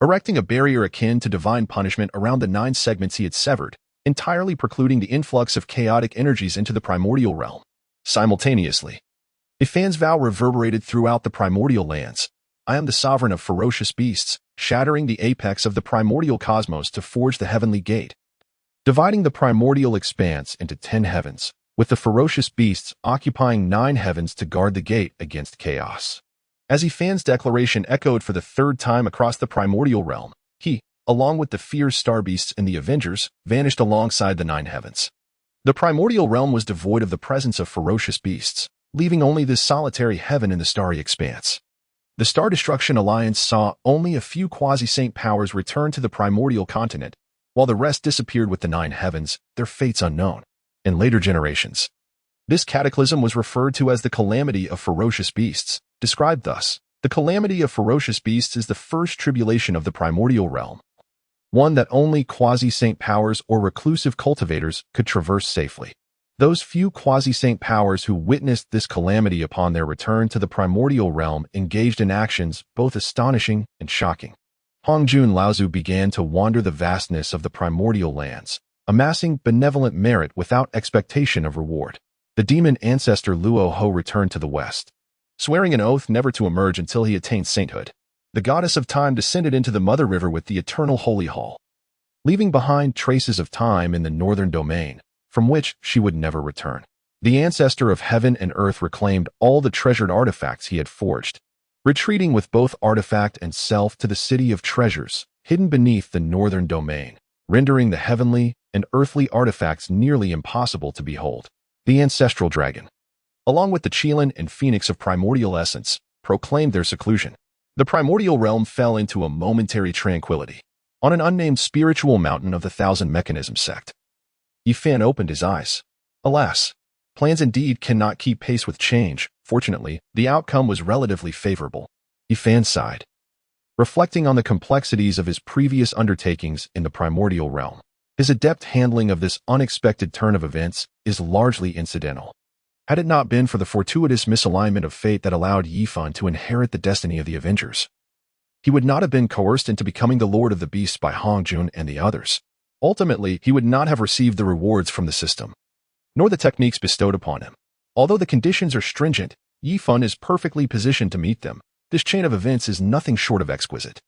erecting a barrier akin to divine punishment around the 9 segments he had severed, entirely precluding the influx of chaotic energies into the primordial realm. Simultaneously, Yifan's vow reverberated throughout the primordial lands. I am the sovereign of ferocious beasts, shattering the apex of the primordial cosmos to forge the heavenly gate. dividing the primordial expanse into 10 heavens, with the ferocious beasts occupying 9 heavens to guard the gate against chaos. As Yifan's declaration echoed for the 3rd time across the primordial realm, he, along with the fierce star beasts and the Avengers, vanished alongside the 9 heavens. The primordial realm was devoid of the presence of ferocious beasts, leaving only this solitary heaven in the starry expanse. The Star Destruction Alliance saw only a few quasi-saint powers return to the primordial continent, while the rest disappeared with the 9 heavens, their fates unknown. In later generations, this cataclysm was referred to as the Calamity of Ferocious Beasts, described thus: the Calamity of Ferocious Beasts is the first tribulation of the primordial realm, one that only quasi-saint powers or reclusive cultivators could traverse safely. Those few quasi-saint powers who witnessed this calamity upon their return to the primordial realm engaged in actions both astonishing and shocking. Hongjun Laozu began to wander the vastness of the primordial lands, amassing benevolent merit without expectation of reward. The demon ancestor Luo Ho returned to the west, swearing an oath never to emerge until he attained sainthood. The goddess of time descended into the Mother River with the eternal Holy Hall, leaving behind traces of time in the northern domain, from which she would never return. The ancestor of heaven and earth reclaimed all the treasured artifacts he had forged, retreating with both artifact and self to the city of treasures, hidden beneath the northern domain, rendering the heavenly and earthly artifacts nearly impossible to behold. The ancestral dragon, along with the Qilin and Phoenix of primordial essence, proclaimed their seclusion. The primordial realm fell into a momentary tranquility on an unnamed spiritual mountain of the Thousand Mechanisms sect. Yifan opened his eyes. Alas, plans indeed cannot keep pace with change. Fortunately, the outcome was relatively favorable. Yifan sighed, reflecting on the complexities of his previous undertakings in the primordial realm. His adept handling of this unexpected turn of events is largely incidental. Had it not been for the fortuitous misalignment of fate that allowed Yifan to inherit the destiny of the Avengers, he would not have been coerced into becoming the Lord of the Beasts by Hongjun and the others. Ultimately, he would not have received the rewards from the system, nor the techniques bestowed upon him. Although the conditions are stringent, Yifan is perfectly positioned to meet them. This chain of events is nothing short of exquisite.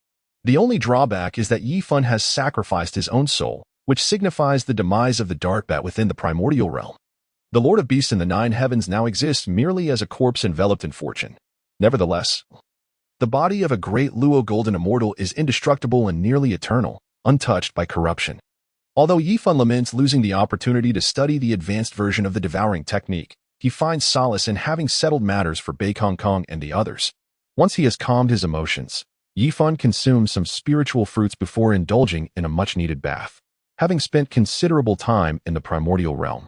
The only drawback is that Yifan has sacrificed his own soul, which signifies the demise of the dark bat within the primordial realm. The Lord of Beasts in the 9 heavens now exists merely as a corpse enveloped in fortune. Nevertheless, the body of a great Luo Golden Immortal is indestructible and nearly eternal, untouched by corruption. Although Yifan laments losing the opportunity to study the advanced version of the devouring technique, he finds solace in having settled matters for Bei Kong Kong and the others. Once he has calmed his emotions, Yifan consumes some spiritual fruits before indulging in a much-needed bath. Having spent considerable time in the primordial realm,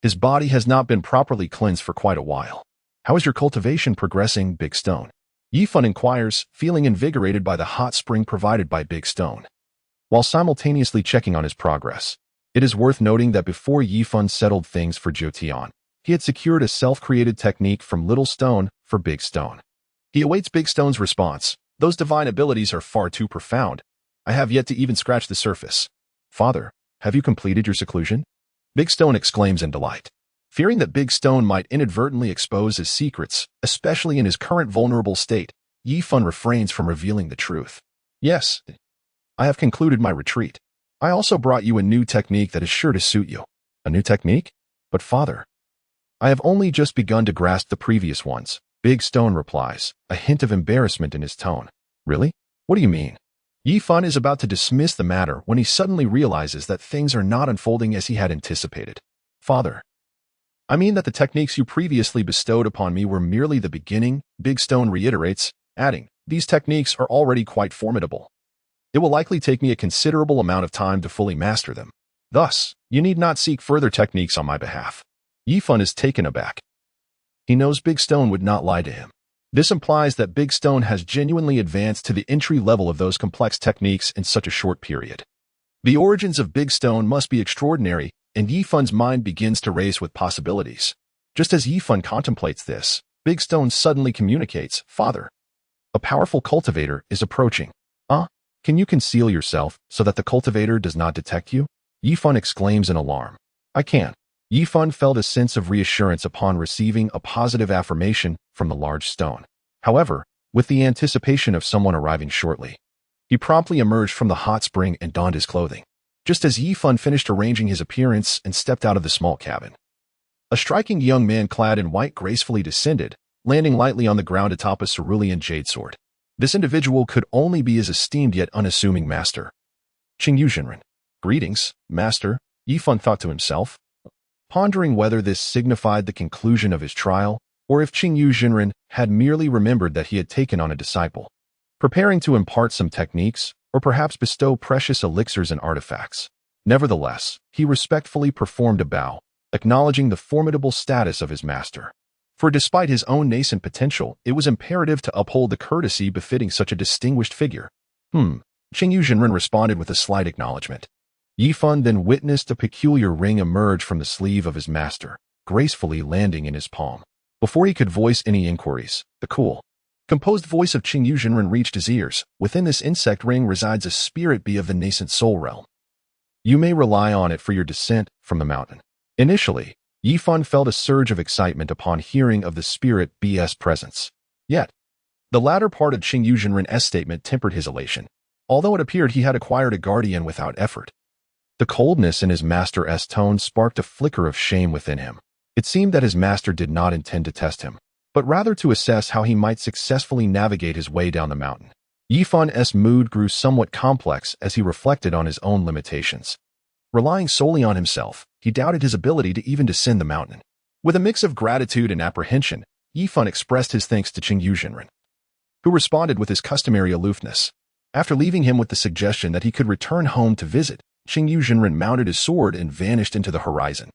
his body has not been properly cleansed for quite a while. How is your cultivation progressing, Big Stone? Yifan inquires, feeling invigorated by the hot spring provided by Big Stone. While simultaneously checking on his progress, it is worth noting that before Yifan settled things for Jotian, he had secured a self-created technique from Little Stone for Big Stone. He awaits Big Stone's response. Those divine abilities are far too profound. I have yet to even scratch the surface. Father, have you completed your seclusion? Big Stone exclaims in delight. Fearing that Big Stone might inadvertently expose his secrets, especially in his current vulnerable state, Yifan refrains from revealing the truth. Yes, I have concluded my retreat. I also brought you a new technique that is sure to suit you. A new technique? But father, I have only just begun to grasp the previous ones. Big Stone replies, a hint of embarrassment in his tone. Really? What do you mean? Yifan is about to dismiss the matter when he suddenly realizes that things are not unfolding as he had anticipated. Father, I mean that the techniques you previously bestowed upon me were merely the beginning, Big Stone reiterates, adding, these techniques are already quite formidable. It will likely take me a considerable amount of time to fully master them. Thus, you need not seek further techniques on my behalf. Yifan is taken aback. He knows Big Stone would not lie to him. This implies that Big Stone has genuinely advanced to the entry level of those complex techniques in such a short period. The origins of Big Stone must be extraordinary, and Yifan's mind begins to race with possibilities. Just as Yifan contemplates this, Big Stone suddenly communicates, Father, a powerful cultivator is approaching. Can you conceal yourself so that the cultivator does not detect you? Yifan exclaims in alarm. I can. Yifan felt a sense of reassurance upon receiving a positive affirmation from the large stone. However, with the anticipation of someone arriving shortly, he promptly emerged from the hot spring and donned his clothing. just as Yifan finished arranging his appearance and stepped out of the small cabin. A striking young man clad in white gracefully descended, landing lightly on the ground atop a cerulean jade sword. This individual could only be his esteemed yet unassuming master. Qingyu Jinren. Greetings, master, Yifan thought to himself, pondering whether this signified the conclusion of his trial, or if Qingyu Jinren had merely remembered that he had taken on a disciple, preparing to impart some techniques, or perhaps bestow precious elixirs and artifacts. Nevertheless, he respectfully performed a bow, acknowledging the formidable status of his master. For despite his own nascent potential, it was imperative to uphold the courtesy befitting such a distinguished figure. Qingyu Jinren responded with a slight acknowledgement. Yifan then witnessed a peculiar ring emerge from the sleeve of his master, gracefully landing in his palm. Before he could voice any inquiries, the cool, composed voice of Qingyu Jinren reached his ears. Within this insect ring resides a spirit bee of the nascent soul realm. You may rely on it for your descent from the mountain. Initially, Yifan felt a surge of excitement upon hearing of the spirit bee's presence. Yet, the latter part of Qingyu Jinren's statement tempered his elation, although it appeared he had acquired a guardian without effort. The coldness in his master's tone sparked a flicker of shame within him. It seemed that his master did not intend to test him, but rather to assess how he might successfully navigate his way down the mountain. Yifan's mood grew somewhat complex as he reflected on his own limitations. Relying solely on himself, he doubted his ability to even descend the mountain. With a mix of gratitude and apprehension, Yifan expressed his thanks to Qingyu Jinren, who responded with his customary aloofness. After leaving him with the suggestion that he could return home to visit, Qingyu Jinren mounted his sword and vanished into the horizon.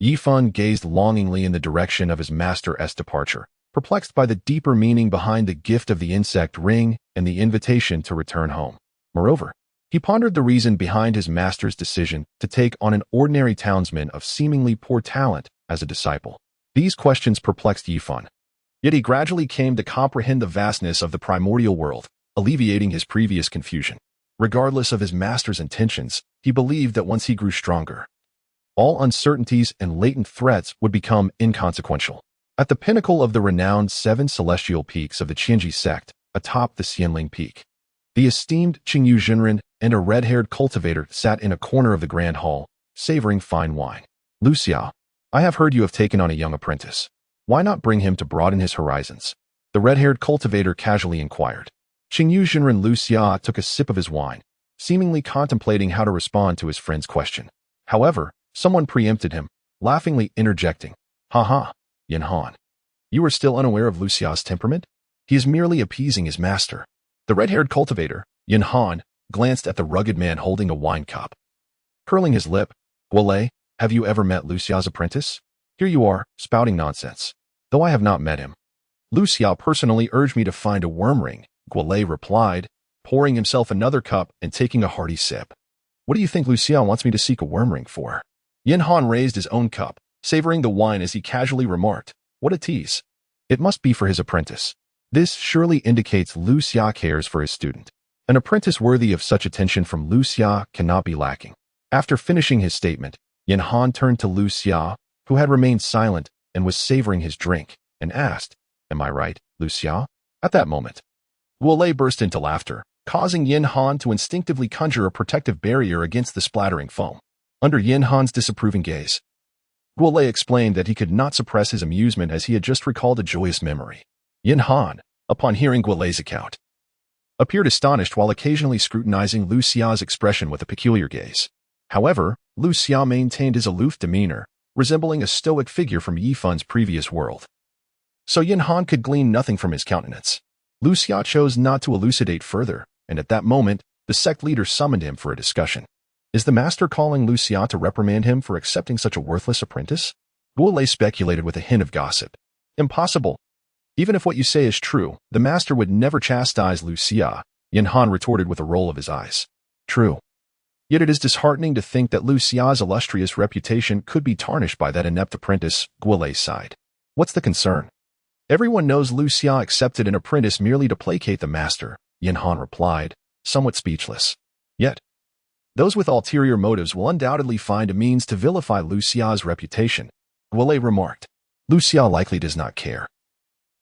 Yifan gazed longingly in the direction of his master's departure, perplexed by the deeper meaning behind the gift of the insect ring and the invitation to return home. Moreover, he pondered the reason behind his master's decision to take on an ordinary townsman of seemingly poor talent as a disciple. These questions perplexed Yifan. Yet he gradually came to comprehend the vastness of the primordial world, alleviating his previous confusion. Regardless of his master's intentions, he believed that once he grew stronger, all uncertainties and latent threats would become inconsequential. At the pinnacle of the renowned 7 celestial peaks of the Qianji sect, atop the Xianling Peak, the esteemed Qingyu Jinren and a red-haired cultivator sat in a corner of the grand hall, savoring fine wine. Lu Xia, I have heard you have taken on a young apprentice. Why not bring him to broaden his horizons? The red-haired cultivator casually inquired. Qingyu Jinren Lu Xia took a sip of his wine, seemingly contemplating how to respond to his friend's question. However, someone preempted him, laughingly interjecting, "Ha, Yan Han. You are still unaware of Lu Xia's temperament? He is merely appeasing his master." The red-haired cultivator, Yan Han, glanced at the rugged man holding a wine cup. Curling his lip, "Guolei, have you ever met Lu Xia's apprentice? Here you are, spouting nonsense." "Though I have not met him. Lu Xia personally urged me to find a worm ring," Guolei replied, pouring himself another cup and taking a hearty sip. "What do you think Lu Xia wants me to seek a worm ring for?" Yan Han raised his own cup, savoring the wine as he casually remarked, "What a tease. It must be for his apprentice. This surely indicates Lu Xia cares for his student. An apprentice worthy of such attention from Lu Xia cannot be lacking." After finishing his statement, Yan Han turned to Lu Xia, who had remained silent and was savoring his drink, and asked, "Am I right, Lu Xia?" At that moment, Guolei burst into laughter, causing Yan Han to instinctively conjure a protective barrier against the splattering foam. Under Yan Han's disapproving gaze, Guolei explained that he could not suppress his amusement as he had just recalled a joyous memory. Yan Han, upon hearing Guolei's account, appeared astonished while occasionally scrutinizing Lu Xia's expression with a peculiar gaze. However, Lu Xia maintained his aloof demeanor, resembling a stoic figure from Yifan's previous world. So Yan Han could glean nothing from his countenance. Lu Xia chose not to elucidate further, and at that moment, the sect leader summoned him for a discussion. Is the master calling Lu Xia to reprimand him for accepting such a worthless apprentice? Guolei speculated with a hint of gossip. Impossible. Even if what you say is true, the master would never chastise Lu Xia, Yan Han retorted with a roll of his eyes. True. Yet it is disheartening to think that Lu Xia's illustrious reputation could be tarnished by that inept apprentice, Guolei sighed. What's the concern? Everyone knows Lu Xia accepted an apprentice merely to placate the master, Yan Han replied, somewhat speechless. Yet, those with ulterior motives will undoubtedly find a means to vilify Lu Xia's reputation, Guolei remarked. Lu Xia likely does not care.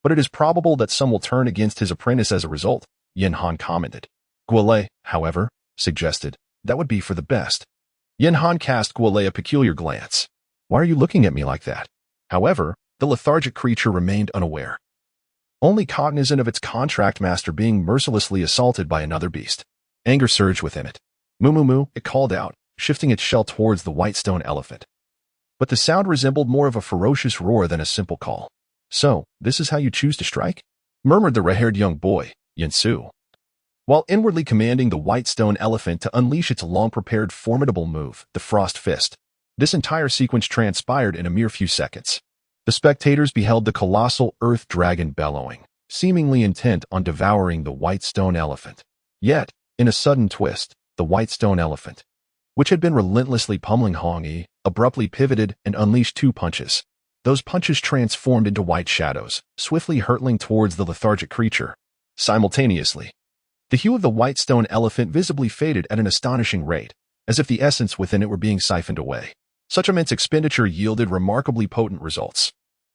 But it is probable that some will turn against his apprentice as a result, Yan Han commented. Guolei, however, suggested, that would be for the best. Yin Han cast Guole a peculiar glance. Why are you looking at me like that? However, the lethargic creature remained unaware, only cognizant of its contract master being mercilessly assaulted by another beast. Anger surged within it. Moo moo moo, it called out, shifting its shell towards the white stone elephant. But the sound resembled more of a ferocious roar than a simple call. So, this is how you choose to strike? Murmured the red-haired young boy, Yinsu, while inwardly commanding the white stone elephant to unleash its long-prepared formidable move, the Frost Fist. This entire sequence transpired in a mere few seconds. The spectators beheld the colossal earth dragon bellowing, seemingly intent on devouring the white stone elephant. Yet, in a sudden twist, the white stone elephant, which had been relentlessly pummeling Hong Yi, abruptly pivoted and unleashed two punches. Those punches transformed into white shadows, swiftly hurtling towards the lethargic creature. Simultaneously, the hue of the white stone elephant visibly faded at an astonishing rate, as if the essence within it were being siphoned away. Such immense expenditure yielded remarkably potent results.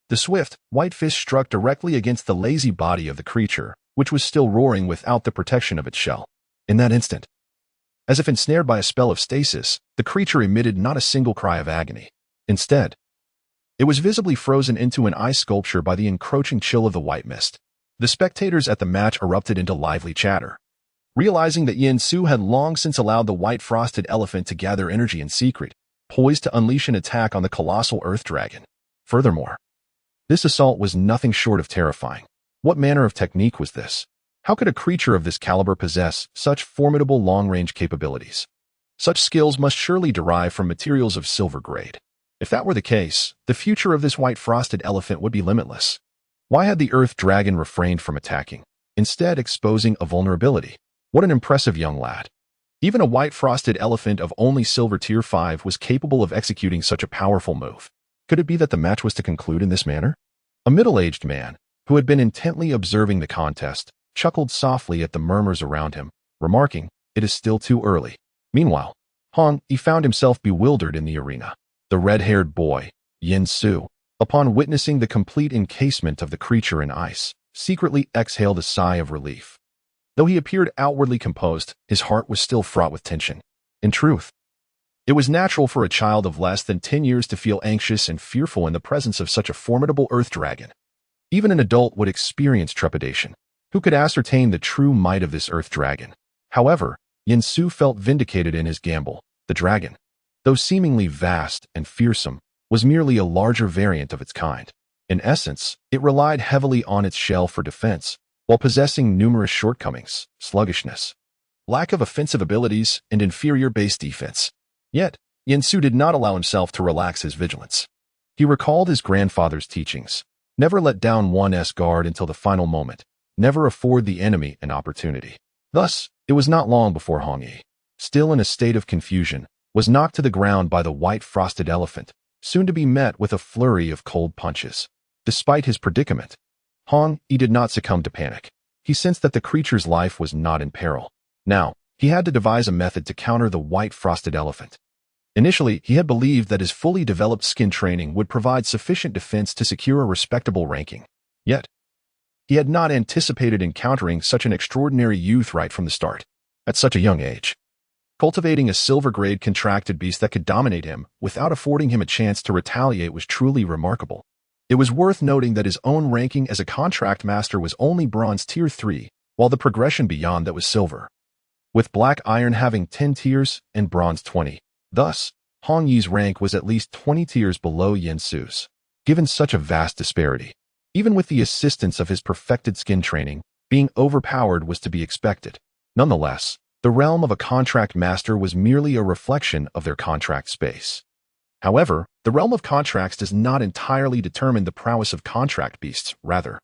The swift, white fist struck directly against the lazy body of the creature, which was still roaring without the protection of its shell. In that instant, as if ensnared by a spell of stasis, the creature emitted not a single cry of agony. Instead, it was visibly frozen into an ice sculpture by the encroaching chill of the white mist. The spectators at the match erupted into lively chatter. Realizing that Yin Su had long since allowed the white frosted elephant to gather energy in secret, poised to unleash an attack on the colossal earth dragon. Furthermore, this assault was nothing short of terrifying. What manner of technique was this? How could a creature of this caliber possess such formidable long-range capabilities? Such skills must surely derive from materials of silver grade. If that were the case, the future of this white frosted elephant would be limitless. Why had the earth dragon refrained from attacking, instead exposing a vulnerability? What an impressive young lad. Even a white frosted elephant of only silver tier 5 was capable of executing such a powerful move. Could it be that the match was to conclude in this manner? A middle-aged man, who had been intently observing the contest, chuckled softly at the murmurs around him, remarking, "It is still too early." Meanwhile, Hong Yi found himself bewildered in the arena. The red-haired boy, Yin Su, upon witnessing the complete encasement of the creature in ice, secretly exhaled a sigh of relief. Though he appeared outwardly composed, his heart was still fraught with tension. In truth, it was natural for a child of less than 10 years to feel anxious and fearful in the presence of such a formidable earth dragon. Even an adult would experience trepidation. Who could ascertain the true might of this earth dragon? However, Yin Su felt vindicated in his gamble. The dragon, though seemingly vast and fearsome, was merely a larger variant of its kind. In essence, it relied heavily on its shell for defense, while possessing numerous shortcomings, sluggishness, lack of offensive abilities, and inferior base defense. Yet, Yin Su did not allow himself to relax his vigilance. He recalled his grandfather's teachings. Never let down one's guard until the final moment. Never afford the enemy an opportunity. Thus, it was not long before Hong Yi, still in a state of confusion, was knocked to the ground by the white frosted elephant, soon to be met with a flurry of cold punches. Despite his predicament, Hong Yi did not succumb to panic. He sensed that the creature's life was not in peril. Now, he had to devise a method to counter the white frosted elephant. Initially, he had believed that his fully developed skin training would provide sufficient defense to secure a respectable ranking. Yet, he had not anticipated encountering such an extraordinary youth right from the start. At such a young age, cultivating a silver-grade contracted beast that could dominate him without affording him a chance to retaliate was truly remarkable. It was worth noting that his own ranking as a contract master was only bronze tier 3, while the progression beyond that was silver, with black iron having 10 tiers and bronze 20. Thus, Hong Yi's rank was at least 20 tiers below Yin Su's. Given such a vast disparity, even with the assistance of his perfected skin training, being overpowered was to be expected. Nonetheless, the realm of a contract master was merely a reflection of their contract space. However, the realm of contracts does not entirely determine the prowess of contract beasts, rather.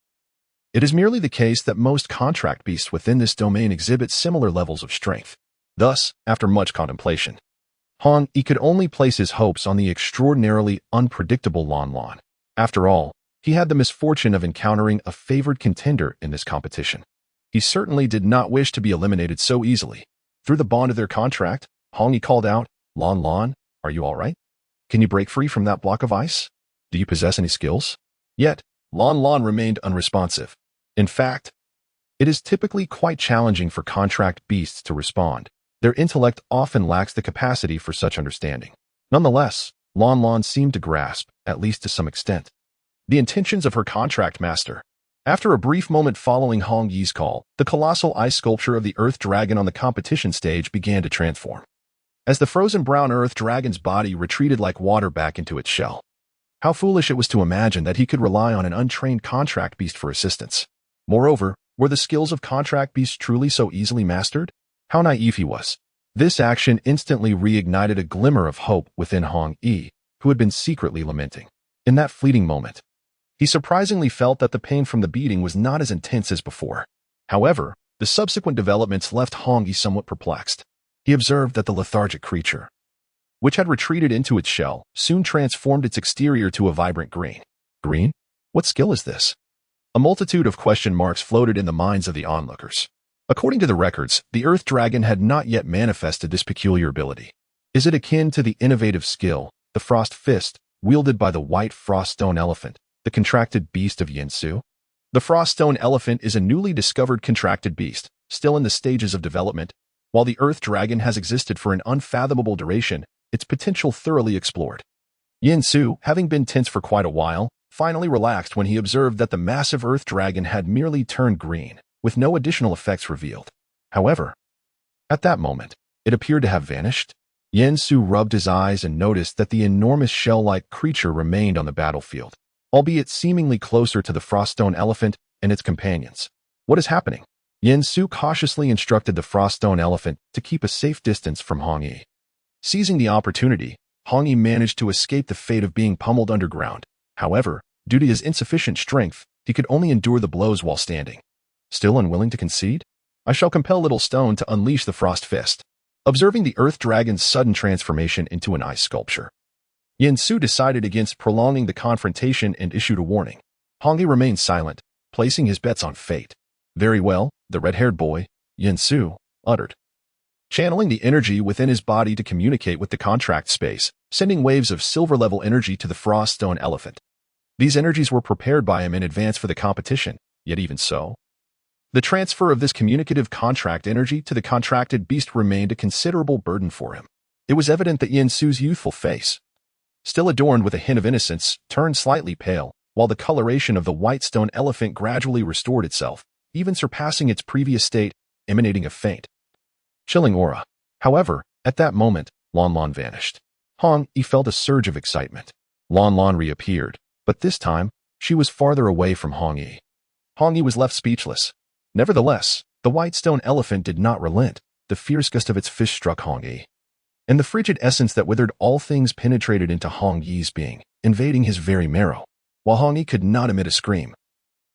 It is merely the case that most contract beasts within this domain exhibit similar levels of strength. Thus, after much contemplation, Hong Yi could only place his hopes on the extraordinarily unpredictable Lon Lon. After all, he had the misfortune of encountering a favored contender in this competition. He certainly did not wish to be eliminated so easily. Through the bond of their contract, Hong Yi called out, "Lon Lon, are you all right? Can you break free from that block of ice? Do you possess any skills?" Yet, Lon Lon remained unresponsive. In fact, it is typically quite challenging for contract beasts to respond. Their intellect often lacks the capacity for such understanding. Nonetheless, Lan Lan seemed to grasp, at least to some extent, the intentions of her contract master. After a brief moment following Hong Yi's call, the colossal ice sculpture of the Earth Dragon on the competition stage began to transform. As the frozen brown Earth Dragon's body retreated like water back into its shell. How foolish it was to imagine that he could rely on an untrained contract beast for assistance. Moreover, were the skills of contract beasts truly so easily mastered? How naive he was. This action instantly reignited a glimmer of hope within Hong Yi, who had been secretly lamenting. In that fleeting moment, he surprisingly felt that the pain from the beating was not as intense as before. However, the subsequent developments left Hong Yi somewhat perplexed. He observed that the lethargic creature, which had retreated into its shell, soon transformed its exterior to a vibrant green. Green? What skill is this? A multitude of question marks floated in the minds of the onlookers. According to the records, the Earth Dragon had not yet manifested this peculiar ability. Is it akin to the innovative skill, the Frost Fist, wielded by the White Froststone Elephant, the contracted beast of Yinsu? The Froststone Elephant is a newly discovered contracted beast, still in the stages of development. While the Earth Dragon has existed for an unfathomable duration, its potential thoroughly explored. Yinsu, having been tense for quite a while, finally relaxed when he observed that the massive Earth Dragon had merely turned green, with no additional effects revealed. However, at that moment, it appeared to have vanished. Yinsu rubbed his eyes and noticed that the enormous shell-like creature remained on the battlefield, albeit seemingly closer to the Froststone Elephant and its companions. What is happening? Yinsu cautiously instructed the Froststone Elephant to keep a safe distance from Hong Yi. Seizing the opportunity, Hong Yi managed to escape the fate of being pummeled underground. However, due to his insufficient strength, he could only endure the blows while standing. Still unwilling to concede? I shall compel Little Stone to unleash the Frost Fist. Observing the Earth Dragon's sudden transformation into an ice sculpture, Yinsu decided against prolonging the confrontation and issued a warning. Hong Yi remained silent, placing his bets on fate. Very well, the red-haired boy, Yinsu, uttered, channeling the energy within his body to communicate with the contract space, sending waves of silver-level energy to the Froststone Elephant. These energies were prepared by him in advance for the competition, yet even so, the transfer of this communicative contract energy to the contracted beast remained a considerable burden for him. It was evident that Yinsu's youthful face, still adorned with a hint of innocence, turned slightly pale, while the coloration of the white stone elephant gradually restored itself, even surpassing its previous state, emanating a faint, chilling aura. However, at that moment, Lan Lan vanished. Hong Yi felt a surge of excitement. Lan Lan reappeared, but this time, she was farther away from Hong Yi. Hong Yi was left speechless. Nevertheless, the white stone elephant did not relent. The fierce gust of its fish struck Hong Yi, and the frigid essence that withered all things penetrated into Hong Yi's being, invading his very marrow. While Hong Yi could not emit a scream,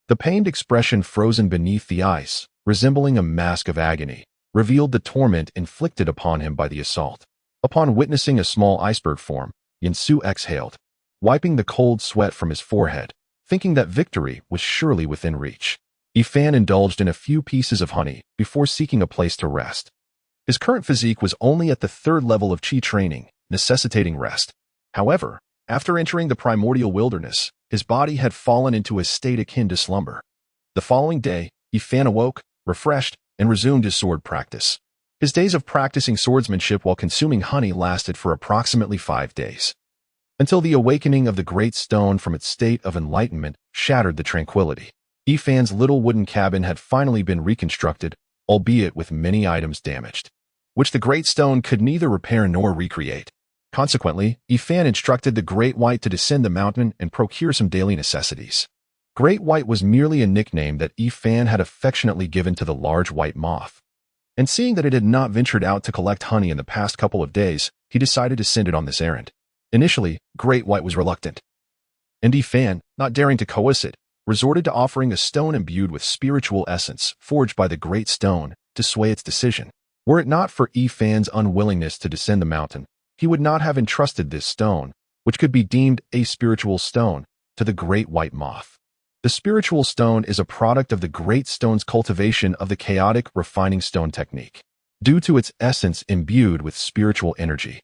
the pained expression frozen beneath the ice, resembling a mask of agony, revealed the torment inflicted upon him by the assault. Upon witnessing a small iceberg form, Yinsu exhaled, wiping the cold sweat from his forehead, thinking that victory was surely within reach. Yifan indulged in a few pieces of honey before seeking a place to rest. His current physique was only at the 3rd level of Qi training, necessitating rest. However, after entering the primordial wilderness, his body had fallen into a state akin to slumber. The following day, Yifan awoke, refreshed, and resumed his sword practice. His days of practicing swordsmanship while consuming honey lasted for approximately 5 days, until the awakening of the great stone from its state of enlightenment shattered the tranquility. Yifan's little wooden cabin had finally been reconstructed, albeit with many items damaged, which the great stone could neither repair nor recreate. Consequently, Yifan instructed the Great White to descend the mountain and procure some daily necessities. Great White was merely a nickname that Yifan had affectionately given to the large white moth. And seeing that it had not ventured out to collect honey in the past couple of days, he decided to send it on this errand. Initially, Great White was reluctant, and Yifan, not daring to coerce it, resorted to offering a stone imbued with spiritual essence forged by the Great Stone to sway its decision. Were it not for Yifan's unwillingness to descend the mountain, he would not have entrusted this stone, which could be deemed a spiritual stone, to the Great White Moth. The spiritual stone is a product of the Great Stone's cultivation of the chaotic refining stone technique, due to its essence imbued with spiritual energy.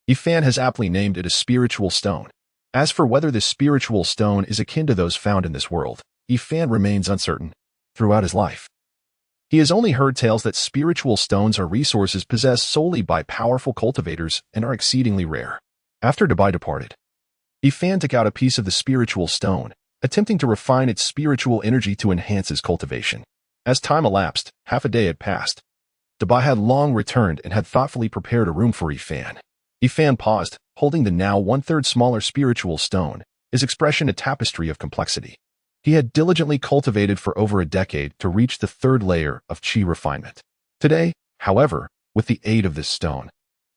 Yifan has aptly named it a spiritual stone. As for whether this spiritual stone is akin to those found in this world, Yifan remains uncertain throughout his life. He has only heard tales that spiritual stones are resources possessed solely by powerful cultivators and are exceedingly rare. After Dabai departed, Ifan took out a piece of the spiritual stone, attempting to refine its spiritual energy to enhance his cultivation. As time elapsed, half a day had passed. Dabai had long returned and had thoughtfully prepared a room for Ifan. Ifan paused, holding the now one-third smaller spiritual stone, his expression a tapestry of complexity. He had diligently cultivated for over a decade to reach the third layer of chi refinement. Today, however, with the aid of this stone,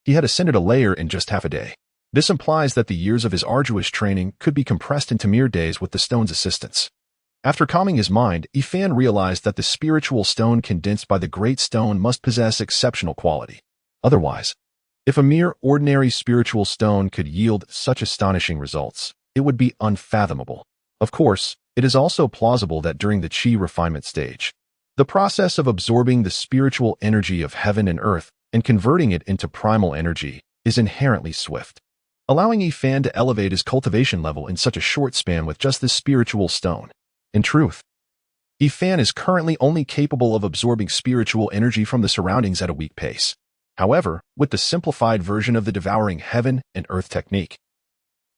he had ascended a layer in just half a day. This implies that the years of his arduous training could be compressed into mere days with the stone's assistance. After calming his mind, Ifan realized that the spiritual stone condensed by the great stone must possess exceptional quality. Otherwise, if a mere ordinary spiritual stone could yield such astonishing results, it would be unfathomable. Of course, it is also plausible that during the chi refinement stage, the process of absorbing the spiritual energy of heaven and earth and converting it into primal energy is inherently swift, allowing Ifan to elevate his cultivation level in such a short span with just this spiritual stone. In truth, Ifan is currently only capable of absorbing spiritual energy from the surroundings at a weak pace. However, with the simplified version of the devouring heaven and earth technique,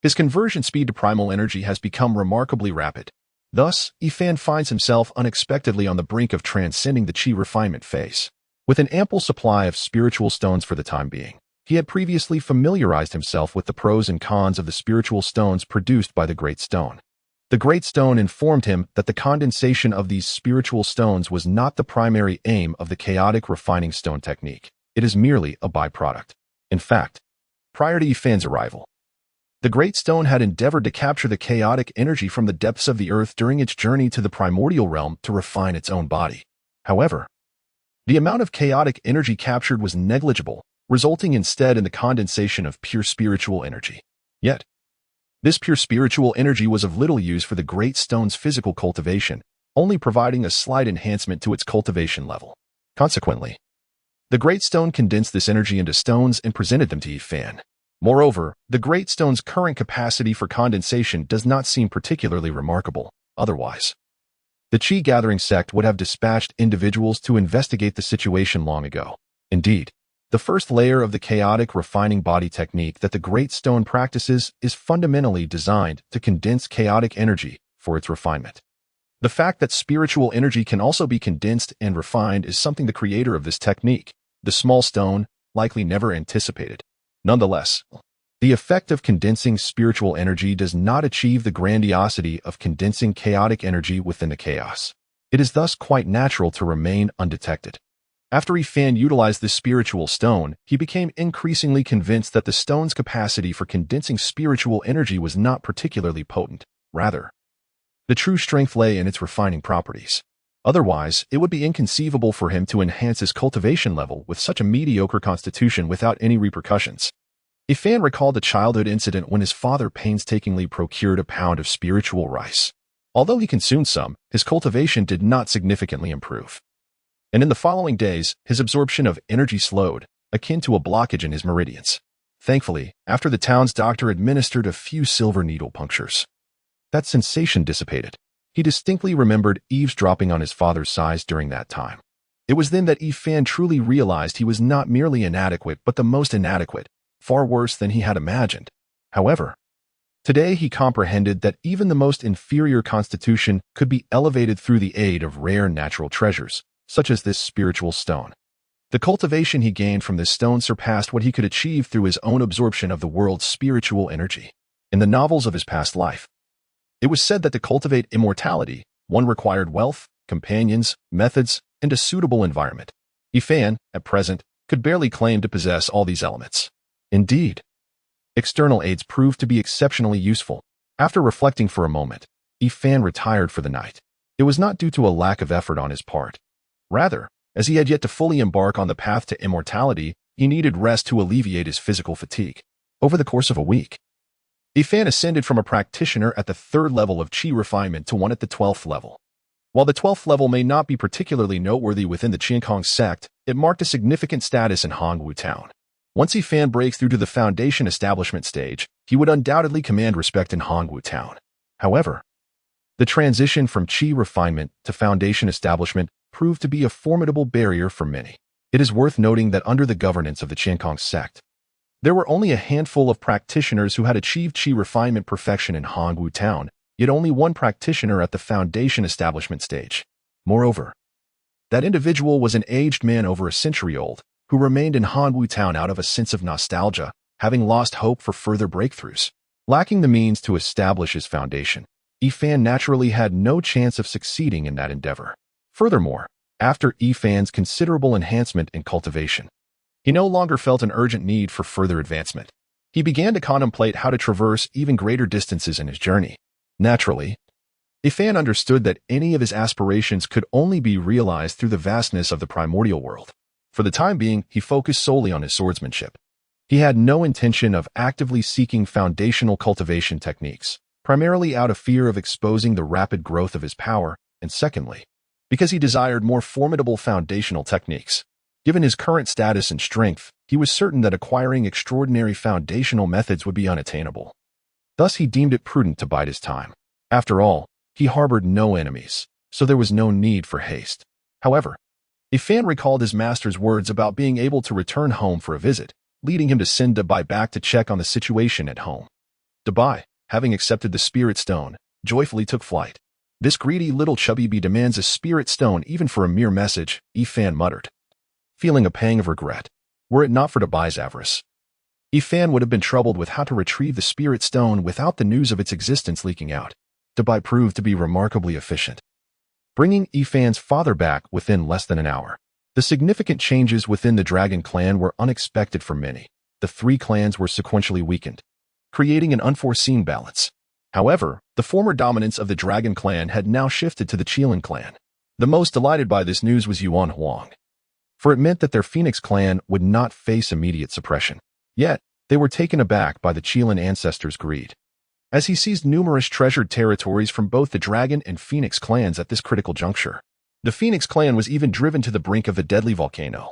his conversion speed to primal energy has become remarkably rapid. Thus, Ifan finds himself unexpectedly on the brink of transcending the chi refinement phase. With an ample supply of spiritual stones for the time being, he had previously familiarized himself with the pros and cons of the spiritual stones produced by the Great Stone. The Great Stone informed him that the condensation of these spiritual stones was not the primary aim of the chaotic refining stone technique. It is merely a byproduct. In fact, prior to Ifan's arrival, the Great Stone had endeavored to capture the chaotic energy from the depths of the earth during its journey to the primordial realm to refine its own body. However, the amount of chaotic energy captured was negligible, resulting instead in the condensation of pure spiritual energy. Yet, this pure spiritual energy was of little use for the Great Stone's physical cultivation, only providing a slight enhancement to its cultivation level. Consequently, the Great Stone condensed this energy into stones and presented them to Ifan. Moreover, the Great Stone's current capacity for condensation does not seem particularly remarkable. Otherwise, the Chi-gathering sect would have dispatched individuals to investigate the situation long ago. Indeed, the first layer of the chaotic refining body technique that the Great Stone practices is fundamentally designed to condense chaotic energy for its refinement. The fact that spiritual energy can also be condensed and refined is something the creator of this technique, the small stone, likely never anticipated. Nonetheless, the effect of condensing spiritual energy does not achieve the grandiosity of condensing chaotic energy within the chaos. It is thus quite natural to remain undetected. After Ifan utilized this spiritual stone, he became increasingly convinced that the stone's capacity for condensing spiritual energy was not particularly potent. Rather, the true strength lay in its refining properties. Otherwise, it would be inconceivable for him to enhance his cultivation level with such a mediocre constitution without any repercussions. Ifan recalled a childhood incident when his father painstakingly procured a pound of spiritual rice. Although he consumed some, his cultivation did not significantly improve. And in the following days, his absorption of energy slowed, akin to a blockage in his meridians. Thankfully, after the town's doctor administered a few silver needle punctures, that sensation dissipated. He distinctly remembered eavesdropping on his father's sighs during that time. It was then that Ifan truly realized he was not merely inadequate but the most inadequate, far worse than he had imagined. However, today he comprehended that even the most inferior constitution could be elevated through the aid of rare natural treasures, such as this spiritual stone. The cultivation he gained from this stone surpassed what he could achieve through his own absorption of the world's spiritual energy. In the novels of his past life, it was said that to cultivate immortality, one required wealth, companions, methods, and a suitable environment. Ifan, at present, could barely claim to possess all these elements. Indeed, external aids proved to be exceptionally useful. After reflecting for a moment, Ifan retired for the night. It was not due to a lack of effort on his part. Rather, as he had yet to fully embark on the path to immortality, he needed rest to alleviate his physical fatigue. Over the course of a week, Ifan ascended from a practitioner at the 3rd level of Qi refinement to one at the 12th level. While the 12th level may not be particularly noteworthy within the Qiankong sect, it marked a significant status in Hongwu Town. Once Ifan breaks through to the foundation establishment stage, he would undoubtedly command respect in Hongwu Town. However, the transition from Qi refinement to foundation establishment proved to be a formidable barrier for many. It is worth noting that under the governance of the Qiankong sect, there were only a handful of practitioners who had achieved Qi refinement perfection in Hongwu Town, yet only one practitioner at the foundation establishment stage. Moreover, that individual was an aged man over a century old, who remained in Hongwu Town out of a sense of nostalgia, having lost hope for further breakthroughs. Lacking the means to establish his foundation, Yifan naturally had no chance of succeeding in that endeavor. Furthermore, after Yifan's considerable enhancement in cultivation, he no longer felt an urgent need for further advancement. He began to contemplate how to traverse even greater distances in his journey. Naturally, Yifan understood that any of his aspirations could only be realized through the vastness of the primordial world. For the time being, he focused solely on his swordsmanship. He had no intention of actively seeking foundational cultivation techniques, primarily out of fear of exposing the rapid growth of his power, and secondly, because he desired more formidable foundational techniques. Given his current status and strength, he was certain that acquiring extraordinary foundational methods would be unattainable. Thus, he deemed it prudent to bide his time. After all, he harbored no enemies, so there was no need for haste. However, Yifan recalled his master's words about being able to return home for a visit, leading him to send Dabai back to check on the situation at home. Dabai, having accepted the spirit stone, joyfully took flight. This greedy little chubby bee demands a spirit stone even for a mere message, Yifan muttered, feeling a pang of regret. Were it not for Dabai's avarice, Yifan would have been troubled with how to retrieve the spirit stone without the news of its existence leaking out. Dabai proved to be remarkably efficient, bringing Yifan's father back within less than an hour. The significant changes within the Dragon clan were unexpected for many. The three clans were sequentially weakened, creating an unforeseen balance. However, the former dominance of the Dragon clan had now shifted to the Qilin clan. The most delighted by this news was Yuan Huang, for it meant that their Phoenix clan would not face immediate suppression. Yet, they were taken aback by the Qilin ancestors' greed, as he seized numerous treasured territories from both the Dragon and Phoenix clans at this critical juncture. The Phoenix clan was even driven to the brink of the deadly volcano.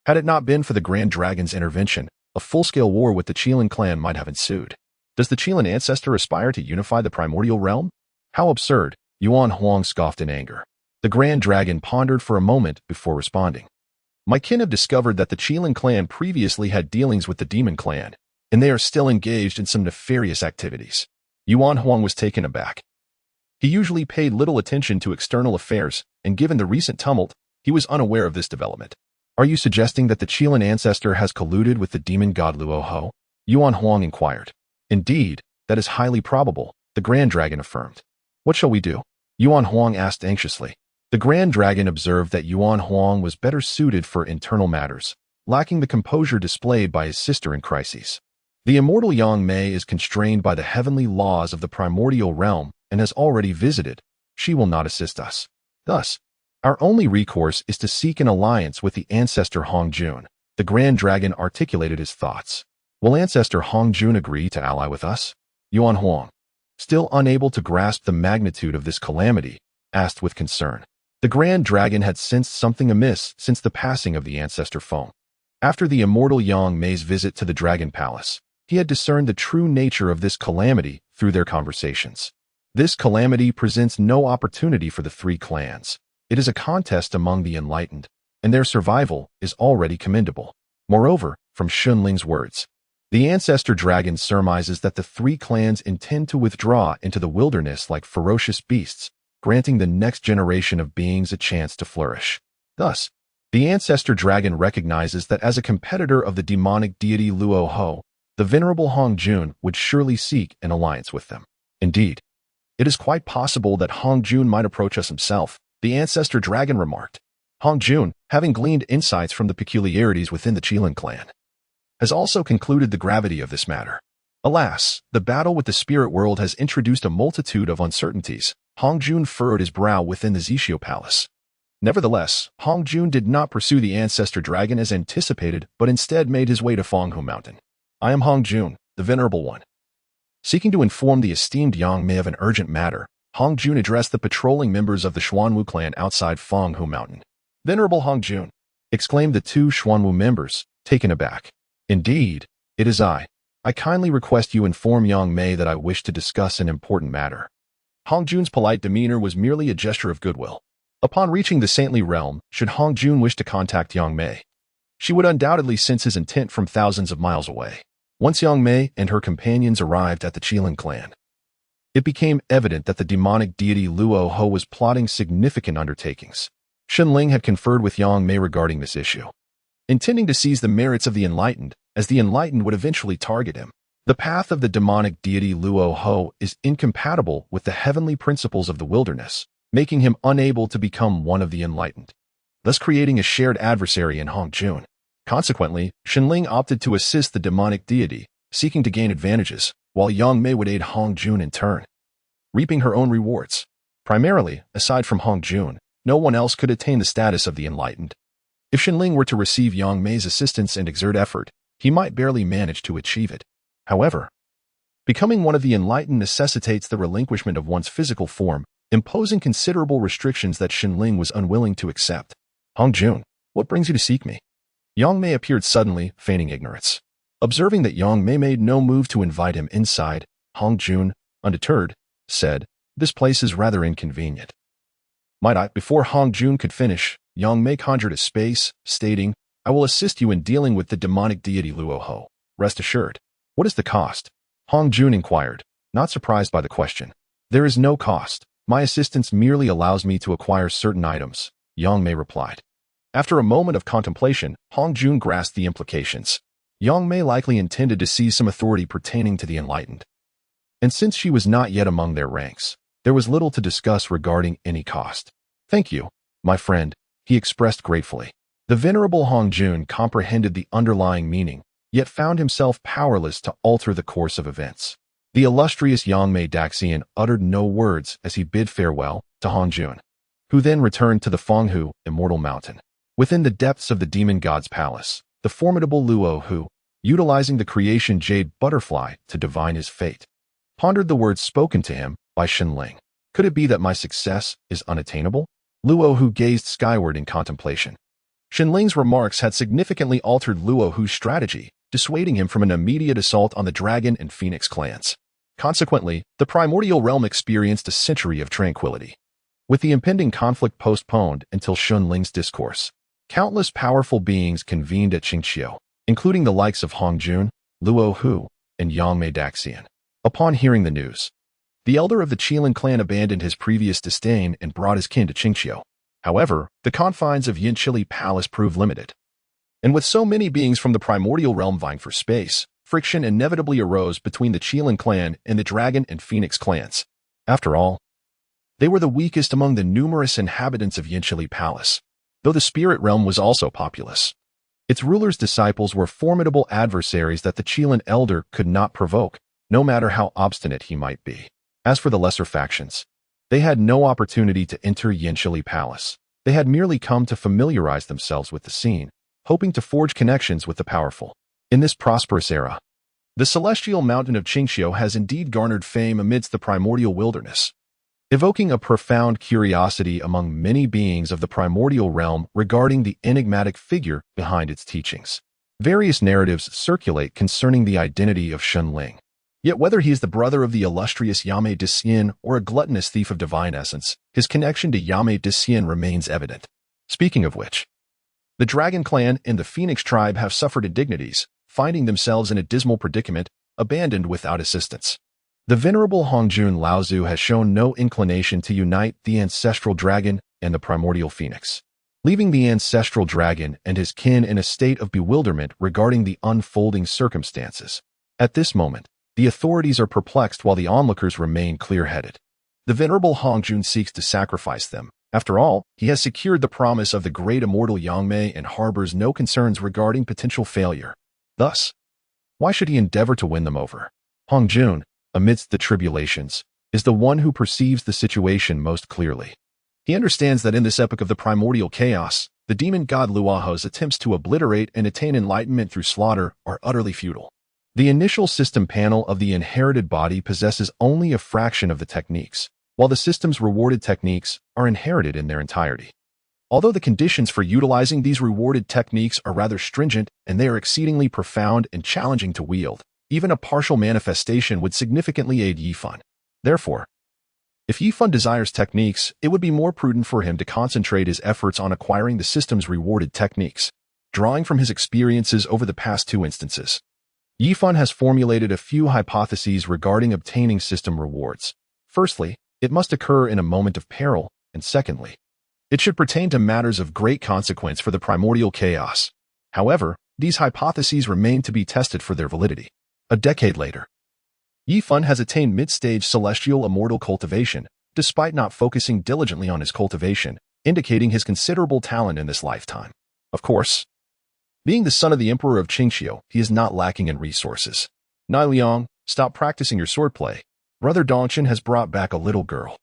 Had it not been for the Grand Dragon's intervention, a full-scale war with the Qilin clan might have ensued. Does the Qilin ancestor aspire to unify the primordial realm? How absurd, Yuan Huang scoffed in anger. The Grand Dragon pondered for a moment before responding. My kin have discovered that the Qilin clan previously had dealings with the Demon clan, and they are still engaged in some nefarious activities. Yuan Huang was taken aback. He usually paid little attention to external affairs, and given the recent tumult, he was unaware of this development. Are you suggesting that the Qilin ancestor has colluded with the demon god Luoho? Yuan Huang inquired. Indeed, that is highly probable, the Grand Dragon affirmed. What shall we do? Yuan Huang asked anxiously. The Grand Dragon observed that Yuan Huang was better suited for internal matters, lacking the composure displayed by his sister in crises. The immortal Yangmei is constrained by the heavenly laws of the primordial realm and has already visited. She will not assist us. Thus, our only recourse is to seek an alliance with the ancestor Hongjun. The Grand Dragon articulated his thoughts. Will ancestor Hongjun agree to ally with us? Yuan Huang, still unable to grasp the magnitude of this calamity, asked with concern. The Grand Dragon had sensed something amiss since the passing of the ancestor foam. After the immortal Yangmei's visit to the Dragon Palace, he had discerned the true nature of this calamity through their conversations. This calamity presents no opportunity for the three clans. It is a contest among the enlightened, and their survival is already commendable. Moreover, from Shunling's words, the ancestor dragon surmises that the three clans intend to withdraw into the wilderness like ferocious beasts, granting the next generation of beings a chance to flourish. Thus, the ancestor dragon recognizes that as a competitor of the demonic deity Luoho, the venerable Hongjun would surely seek an alliance with them. Indeed, it is quite possible that Hongjun might approach us himself, the ancestor dragon remarked. Hongjun, having gleaned insights from the peculiarities within the Qilin clan, has also concluded the gravity of this matter. Alas, the battle with the spirit world has introduced a multitude of uncertainties. Hongjun furrowed his brow within the Zixio Palace. Nevertheless, Hongjun did not pursue the ancestor dragon as anticipated, but instead made his way to Fanghu Mountain. I am Hongjun, the Venerable One. Seeking to inform the esteemed Yangmei of an urgent matter, Hongjun addressed the patrolling members of the Xuanwu clan outside Fanghu Mountain. Venerable Hongjun, exclaimed the two Xuanwu members, taken aback. Indeed, it is I. I kindly request you inform Yangmei that I wish to discuss an important matter. Hongjun's polite demeanor was merely a gesture of goodwill. Upon reaching the saintly realm, should Hongjun wish to contact Yangmei, she would undoubtedly sense his intent from thousands of miles away. Once Yangmei and her companions arrived at the Qilin clan, it became evident that the demonic deity Luo Ho was plotting significant undertakings. Shenling had conferred with Yangmei regarding this issue, intending to seize the merits of the enlightened, as the enlightened would eventually target him. The path of the demonic deity Luo Ho is incompatible with the heavenly principles of the wilderness, making him unable to become one of the enlightened, thus creating a shared adversary in Hongjun. Consequently, Shenling opted to assist the demonic deity, seeking to gain advantages, while Yangmei would aid Hongjun in turn, reaping her own rewards. Primarily, aside from Hongjun, no one else could attain the status of the enlightened. If Shenling were to receive Yangmei's assistance and exert effort, he might barely manage to achieve it. However, becoming one of the enlightened necessitates the relinquishment of one's physical form, imposing considerable restrictions that Shenling was unwilling to accept. Hongjun, what brings you to seek me? Yangmei appeared suddenly, feigning ignorance. Observing that Yangmei made no move to invite him inside, Hongjun, undeterred, said, "This place is rather inconvenient." Might I? Before Hongjun could finish, Yangmei conjured a space, stating, "I will assist you in dealing with the demonic deity Luo Ho. Rest assured." "What is the cost?" Hongjun inquired, not surprised by the question. "There is no cost. My assistance merely allows me to acquire certain items," Yangmei replied. After a moment of contemplation, Hongjun grasped the implications. Yangmei likely intended to seize some authority pertaining to the enlightened. And since she was not yet among their ranks, there was little to discuss regarding any cost. "Thank you, my friend," he expressed gratefully. The venerable Hongjun comprehended the underlying meaning, yet found himself powerless to alter the course of events. The illustrious Yangmei Daxian uttered no words as he bid farewell to Hongjun, who then returned to the Pangu Immortal Mountain. Within the depths of the demon god's palace, the formidable Luo Hu, utilizing the creation jade butterfly to divine his fate, pondered the words spoken to him by Shenling. Could it be that my success is unattainable? Luo Hu gazed skyward in contemplation. Shenling's remarks had significantly altered Luo Hu's strategy, dissuading him from an immediate assault on the Dragon and Phoenix clans. Consequently, the Primordial realm experienced a century of tranquility. With the impending conflict postponed until Shenling's discourse, countless powerful beings convened at Qingqiu, including the likes of Hongjun, Luo Hu, and Yangmei Daxian. Upon hearing the news, the elder of the Qilin clan abandoned his previous disdain and brought his kin to Qingqiu. However, the confines of Yinchili Palace proved limited. And with so many beings from the Primordial realm vying for space, friction inevitably arose between the Qilin clan and the Dragon and Phoenix clans. After all, they were the weakest among the numerous inhabitants of Yinchili Palace, though the spirit realm was also populous. Its ruler's disciples were formidable adversaries that the Qilin elder could not provoke, no matter how obstinate he might be. As for the lesser factions, they had no opportunity to enter Yinchili Palace. They had merely come to familiarize themselves with the scene, hoping to forge connections with the powerful. In this prosperous era, the celestial mountain of Qingqiu has indeed garnered fame amidst the primordial wilderness, evoking a profound curiosity among many beings of the primordial realm regarding the enigmatic figure behind its teachings. Various narratives circulate concerning the identity of Shenling. Yet whether he is the brother of the illustrious Yangmei Daxian or a gluttonous thief of divine essence, his connection to Yangmei Daxian remains evident. Speaking of which, the Dragon Clan and the Phoenix tribe have suffered indignities, finding themselves in a dismal predicament, abandoned without assistance. The venerable Hongjun Laozu has shown no inclination to unite the ancestral dragon and the primordial phoenix, leaving the ancestral dragon and his kin in a state of bewilderment regarding the unfolding circumstances. At this moment, the authorities are perplexed while the onlookers remain clear-headed. The venerable Hongjun seeks to sacrifice them. After all, he has secured the promise of the great immortal Yangmei and harbors no concerns regarding potential failure. Thus, why should he endeavor to win them over? Hongjun, amidst the tribulations, is the one who perceives the situation most clearly. He understands that in this epoch of the primordial chaos, the demon god Luaho's attempts to obliterate and attain enlightenment through slaughter are utterly futile. The initial system panel of the inherited body possesses only a fraction of the techniques, while the system's rewarded techniques are inherited in their entirety. Although the conditions for utilizing these rewarded techniques are rather stringent and they are exceedingly profound and challenging to wield, even a partial manifestation would significantly aid Yifan. Therefore, If Yifan desires techniques, it would be more prudent for him to concentrate his efforts on acquiring the system's rewarded techniques, drawing from his experiences over the past 2 instances. Yifan has formulated a few hypotheses regarding obtaining system rewards. Firstly, it must occur in a moment of peril, and secondly, it should pertain to matters of great consequence for the primordial chaos. However, these hypotheses remain to be tested for their validity. A decade later, Yifan has attained mid-stage celestial immortal cultivation, despite not focusing diligently on his cultivation, indicating his considerable talent in this lifetime. Of course, being the son of the Emperor of Qingxiu, he is not lacking in resources. Nai Liang, stop practicing your swordplay. Brother Dongchen has brought back a little girl.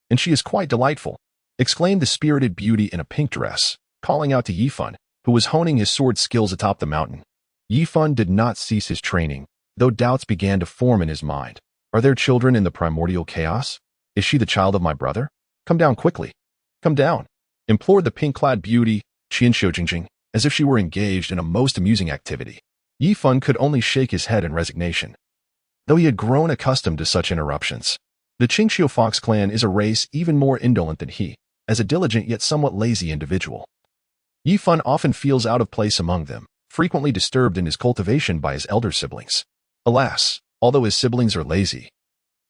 And she is quite delightful, exclaimed the spirited beauty in a pink dress, calling out to Yifan, who was honing his sword skills atop the mountain. Yifan did not cease his training, though doubts began to form in his mind. Are there children in the primordial chaos? Is she the child of my brother? Come down quickly. Come down, implored the pink-clad beauty, Qianxiu Jingjing, as if she were engaged in a most amusing activity. Yifan could only shake his head in resignation. Though he had grown accustomed to such interruptions, the Qingxiu Fox clan is a race even more indolent than he, as a diligent yet somewhat lazy individual. Yifan often feels out of place among them, frequently disturbed in his cultivation by his elder siblings. Alas, although his siblings are lazy,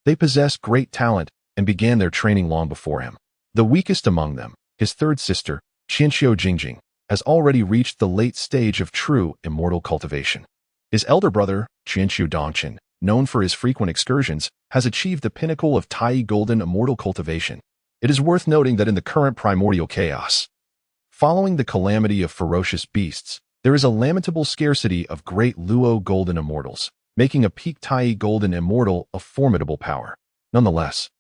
they possess great talent and began their training long before him. The weakest among them, his third sister, Qianxiu Jingjing, has already reached the late stage of true immortal cultivation. His elder brother, Qianxiu Dongchen, known for his frequent excursions, has achieved the pinnacle of Tai Golden immortal cultivation. It is worth noting that in the current primordial chaos, following the calamity of ferocious beasts, there is a lamentable scarcity of great Luo Golden immortals, making a peak Tai Golden immortal a formidable power. Nonetheless,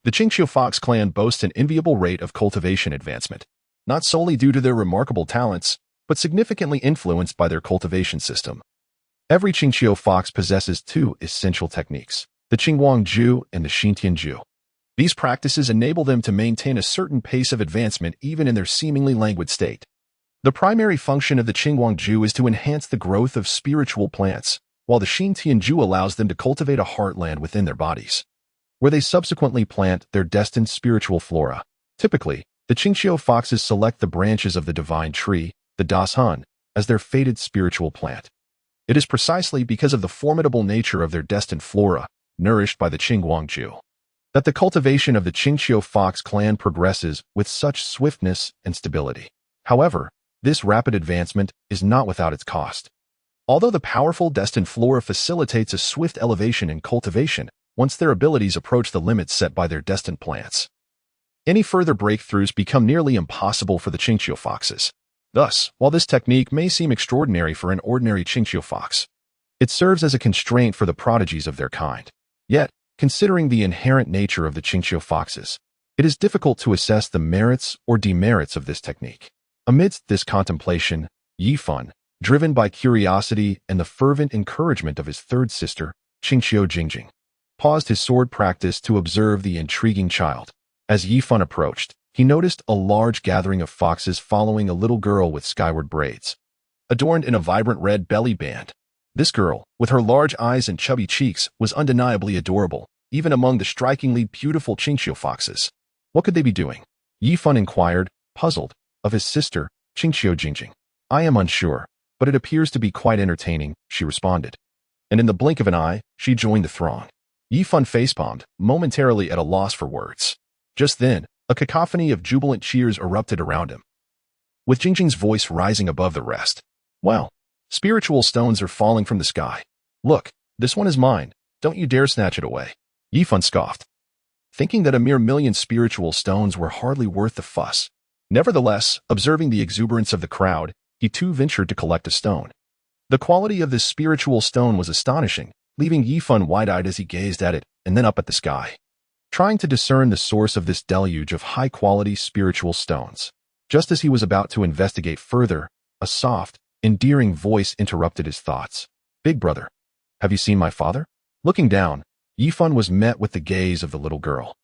the Qingxiu Fox clan boasts an enviable rate of cultivation advancement, not solely due to their remarkable talents, but significantly influenced by their cultivation system. Every Qingxiu Fox possesses 2 essential techniques, the Qingwang Ju and the Xintian Ju. These practices enable them to maintain a certain pace of advancement even in their seemingly languid state. The primary function of the Qingwang Ju is to enhance the growth of spiritual plants, while the Xintian Ju allows them to cultivate a heartland within their bodies, where they subsequently plant their destined spiritual flora. Typically, the Qingxiu Foxes select the branches of the divine tree, the Dashan, as their fated spiritual plant. It is precisely because of the formidable nature of their destined flora, nourished by the Qingwang Ju, that the cultivation of the Qingxiu Fox clan progresses with such swiftness and stability. However, this rapid advancement is not without its cost. Although the powerful destined flora facilitates a swift elevation in cultivation once their abilities approach the limits set by their destined plants, any further breakthroughs become nearly impossible for the Qingxiu Foxes. Thus, while this technique may seem extraordinary for an ordinary Qingxiu Fox, it serves as a constraint for the prodigies of their kind. Yet, considering the inherent nature of the Qingxiu Foxes, it is difficult to assess the merits or demerits of this technique. Amidst this contemplation, Yifan, driven by curiosity and the fervent encouragement of his third sister, Qingxiu Jingjing, paused his sword practice to observe the intriguing child. As Yifan approached, he noticed a large gathering of foxes following a little girl with skyward braids, adorned in a vibrant red belly band. This girl, with her large eyes and chubby cheeks, was undeniably adorable, even among the strikingly beautiful Qingxiu Foxes. What could they be doing? Yifan inquired, puzzled, of his sister, Qingxiu Jingjing. I am unsure, but it appears to be quite entertaining, she responded. And in the blink of an eye, she joined the throng. Yifan facepalmed, momentarily at a loss for words. Just then, a cacophony of jubilant cheers erupted around him, with Jingjing's voice rising above the rest. Well, spiritual stones are falling from the sky. Look, this one is mine. Don't you dare snatch it away. Yifan scoffed, thinking that a mere 1,000,000 spiritual stones were hardly worth the fuss. Nevertheless, observing the exuberance of the crowd, he too ventured to collect a stone. The quality of this spiritual stone was astonishing, leaving Yifan wide-eyed as he gazed at it and then up at the sky, trying to discern the source of this deluge of high-quality spiritual stones. Just as he was about to investigate further, a soft, endearing voice interrupted his thoughts. Big brother, have you seen my father? Looking down, Yifan was met with the gaze of the little girl,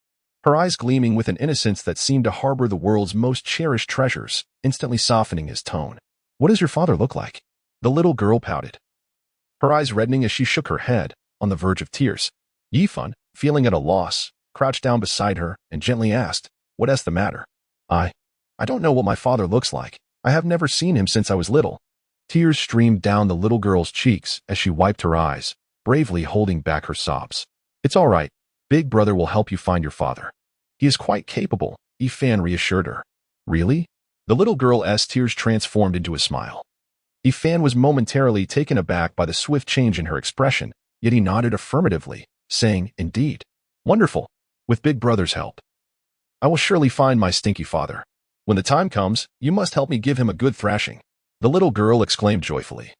her eyes gleaming with an innocence that seemed to harbor the world's most cherished treasures, instantly softening his tone. What does your father look like? The little girl pouted, her eyes reddening as she shook her head, on the verge of tears. Yifan, feeling at a loss, crouched down beside her and gently asked, "What's the matter?" I don't know what my father looks like. I have never seen him since I was little." Tears streamed down the little girl's cheeks as she wiped her eyes, bravely holding back her sobs. "It's all right. Big brother will help you find your father. He is quite capable," Ifan reassured her. "Really?" The little girl's tears transformed into a smile. Ifan was momentarily taken aback by the swift change in her expression, yet he nodded affirmatively, saying, "Indeed. Wonderful. With Big Brother's help, I will surely find my stinky father. When the time comes, you must help me give him a good thrashing," the little girl exclaimed joyfully,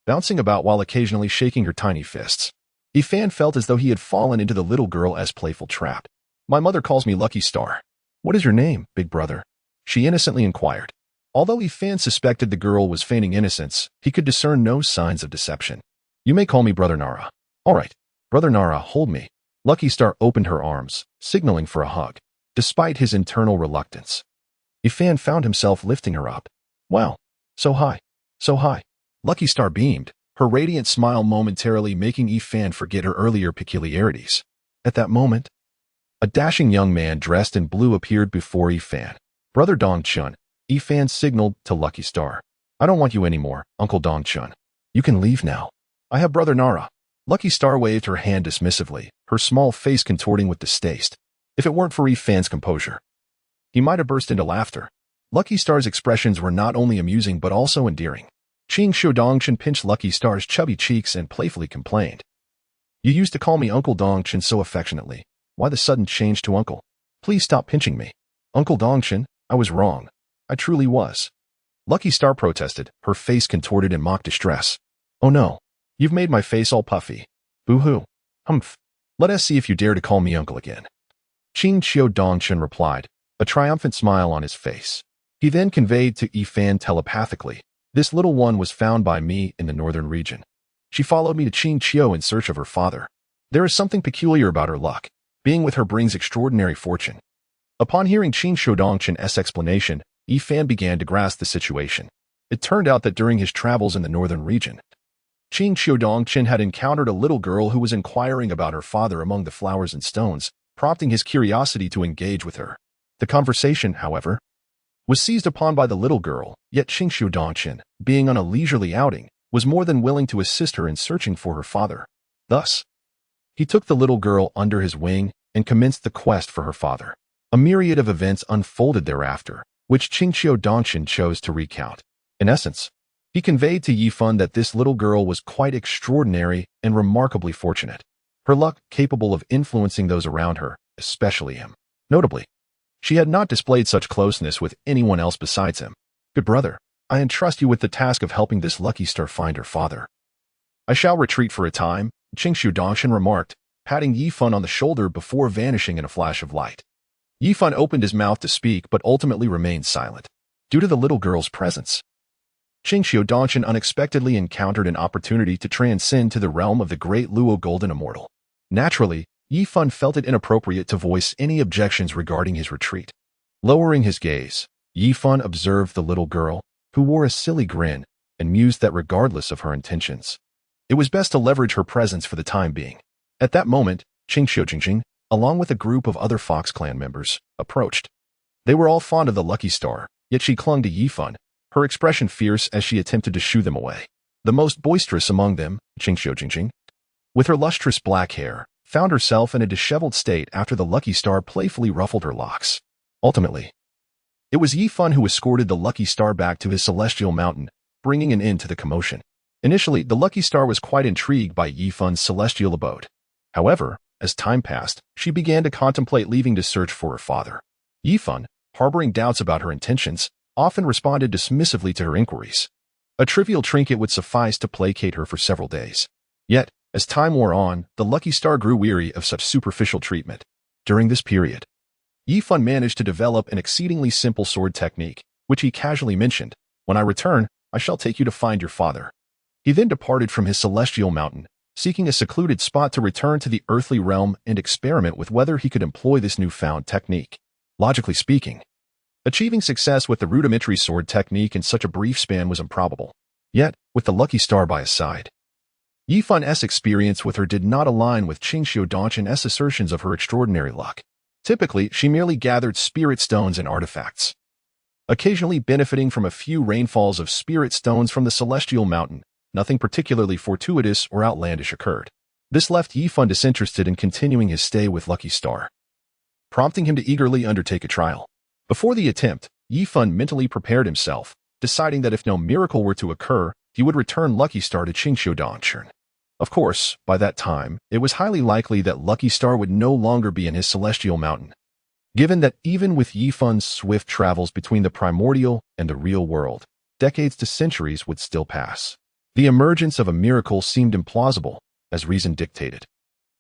bouncing about while occasionally shaking her tiny fists. Ifan felt as though he had fallen into the little girl's playful trap. "My mother calls me Lucky Star." "What is your name, Big Brother?" she innocently inquired. Although Ifan suspected the girl was feigning innocence, he could discern no signs of deception. "You may call me Brother Nara." "All right. Brother Nara, hold me." Lucky Star opened her arms, signaling for a hug. Despite his internal reluctance, Ifan found himself lifting her up. "Wow. So high. So high." Lucky Star beamed, her radiant smile momentarily making Ifan forget her earlier peculiarities. At that moment, a dashing young man dressed in blue appeared before Ifan. "Brother Dongchun," Ifan signaled to Lucky Star. "I don't want you anymore, Uncle Dongchun. You can leave now. I have Brother Nara." Lucky Star waved her hand dismissively, her small face contorting with distaste. If it weren't for Ifan's composure, he might have burst into laughter. Lucky Star's expressions were not only amusing but also endearing. Qing Dongchun pinched Lucky Star's chubby cheeks and playfully complained, "You used to call me Uncle Dongchun so affectionately. Why the sudden change to Uncle? Please stop pinching me." "Uncle Dongchun, I was wrong. I truly was." Lucky Star protested, her face contorted in mock distress. "Oh no. You've made my face all puffy. Boo-hoo. Humph. Let us see if you dare to call me uncle again." Qing Dongchun replied, a triumphant smile on his face. He then conveyed to Ifan telepathically, "This little one was found by me in the northern region. She followed me to Qingqiu in search of her father. There is something peculiar about her luck. Being with her brings extraordinary fortune." Upon hearing Qing Dongchun's explanation, Ifan began to grasp the situation. It turned out that during his travels in the northern region, Qing Dongchun had encountered a little girl who was inquiring about her father among the flowers and stones, prompting his curiosity to engage with her. The conversation, however, was seized upon by the little girl, yet Qing Dongchun, being on a leisurely outing, was more than willing to assist her in searching for her father. Thus, he took the little girl under his wing and commenced the quest for her father. A myriad of events unfolded thereafter, which Qing Dongchun chose to recount. In essence, he conveyed to Yifan that this little girl was quite extraordinary and remarkably fortunate. Her luck capable of influencing those around her, especially him. Notably, she had not displayed such closeness with anyone else besides him. "Good brother, I entrust you with the task of helping this Lucky Star find her father." "I shall retreat for a time," Qing Dongchun remarked, patting Yifan on the shoulder before vanishing in a flash of light. Yifan opened his mouth to speak but ultimately remained silent. Due to the little girl's presence, Qing Dongchun unexpectedly encountered an opportunity to transcend to the realm of the great Luo Golden Immortal. Naturally, Yifan felt it inappropriate to voice any objections regarding his retreat. Lowering his gaze, Yifan observed the little girl, who wore a silly grin, and mused that regardless of her intentions, it was best to leverage her presence for the time being. At that moment, Qing, along with a group of other Fox clan members, approached. They were all fond of the Lucky Star, yet she clung to Yifan, her expression fierce as she attempted to shoo them away. The most boisterous among them, Qing, with her lustrous black hair, found herself in a disheveled state after the Lucky Star playfully ruffled her locks. Ultimately, it was Yifan who escorted the Lucky Star back to his celestial mountain, bringing an end to the commotion. Initially, the Lucky Star was quite intrigued by Yifan's celestial abode. However, as time passed, she began to contemplate leaving to search for her father. Yifan, harboring doubts about her intentions, often responded dismissively to her inquiries. A trivial trinket would suffice to placate her for several days. Yet, as time wore on, the Lucky Star grew weary of such superficial treatment. During this period, Yifan managed to develop an exceedingly simple sword technique, which he casually mentioned, "When I return, I shall take you to find your father." He then departed from his celestial mountain, seeking a secluded spot to return to the earthly realm and experiment with whether he could employ this newfound technique. Logically speaking, achieving success with the rudimentary sword technique in such a brief span was improbable. Yet, with the Lucky Star by his side, Yifun's experience with her did not align with Qingxiu Danchen's assertions of her extraordinary luck. Typically, she merely gathered spirit stones and artifacts, occasionally benefiting from a few rainfalls of spirit stones from the celestial mountain. Nothing particularly fortuitous or outlandish occurred. This left Yifun disinterested in continuing his stay with Lucky Star, prompting him to eagerly undertake a trial. Before the attempt, Yifun mentally prepared himself, deciding that if no miracle were to occur, he would return Lucky Star to Qingxiu Danchen. Of course, by that time, it was highly likely that Lucky Star would no longer be in his celestial mountain, given that even with Yifun's swift travels between the primordial and the real world, decades to centuries would still pass. The emergence of a miracle seemed implausible, as reason dictated.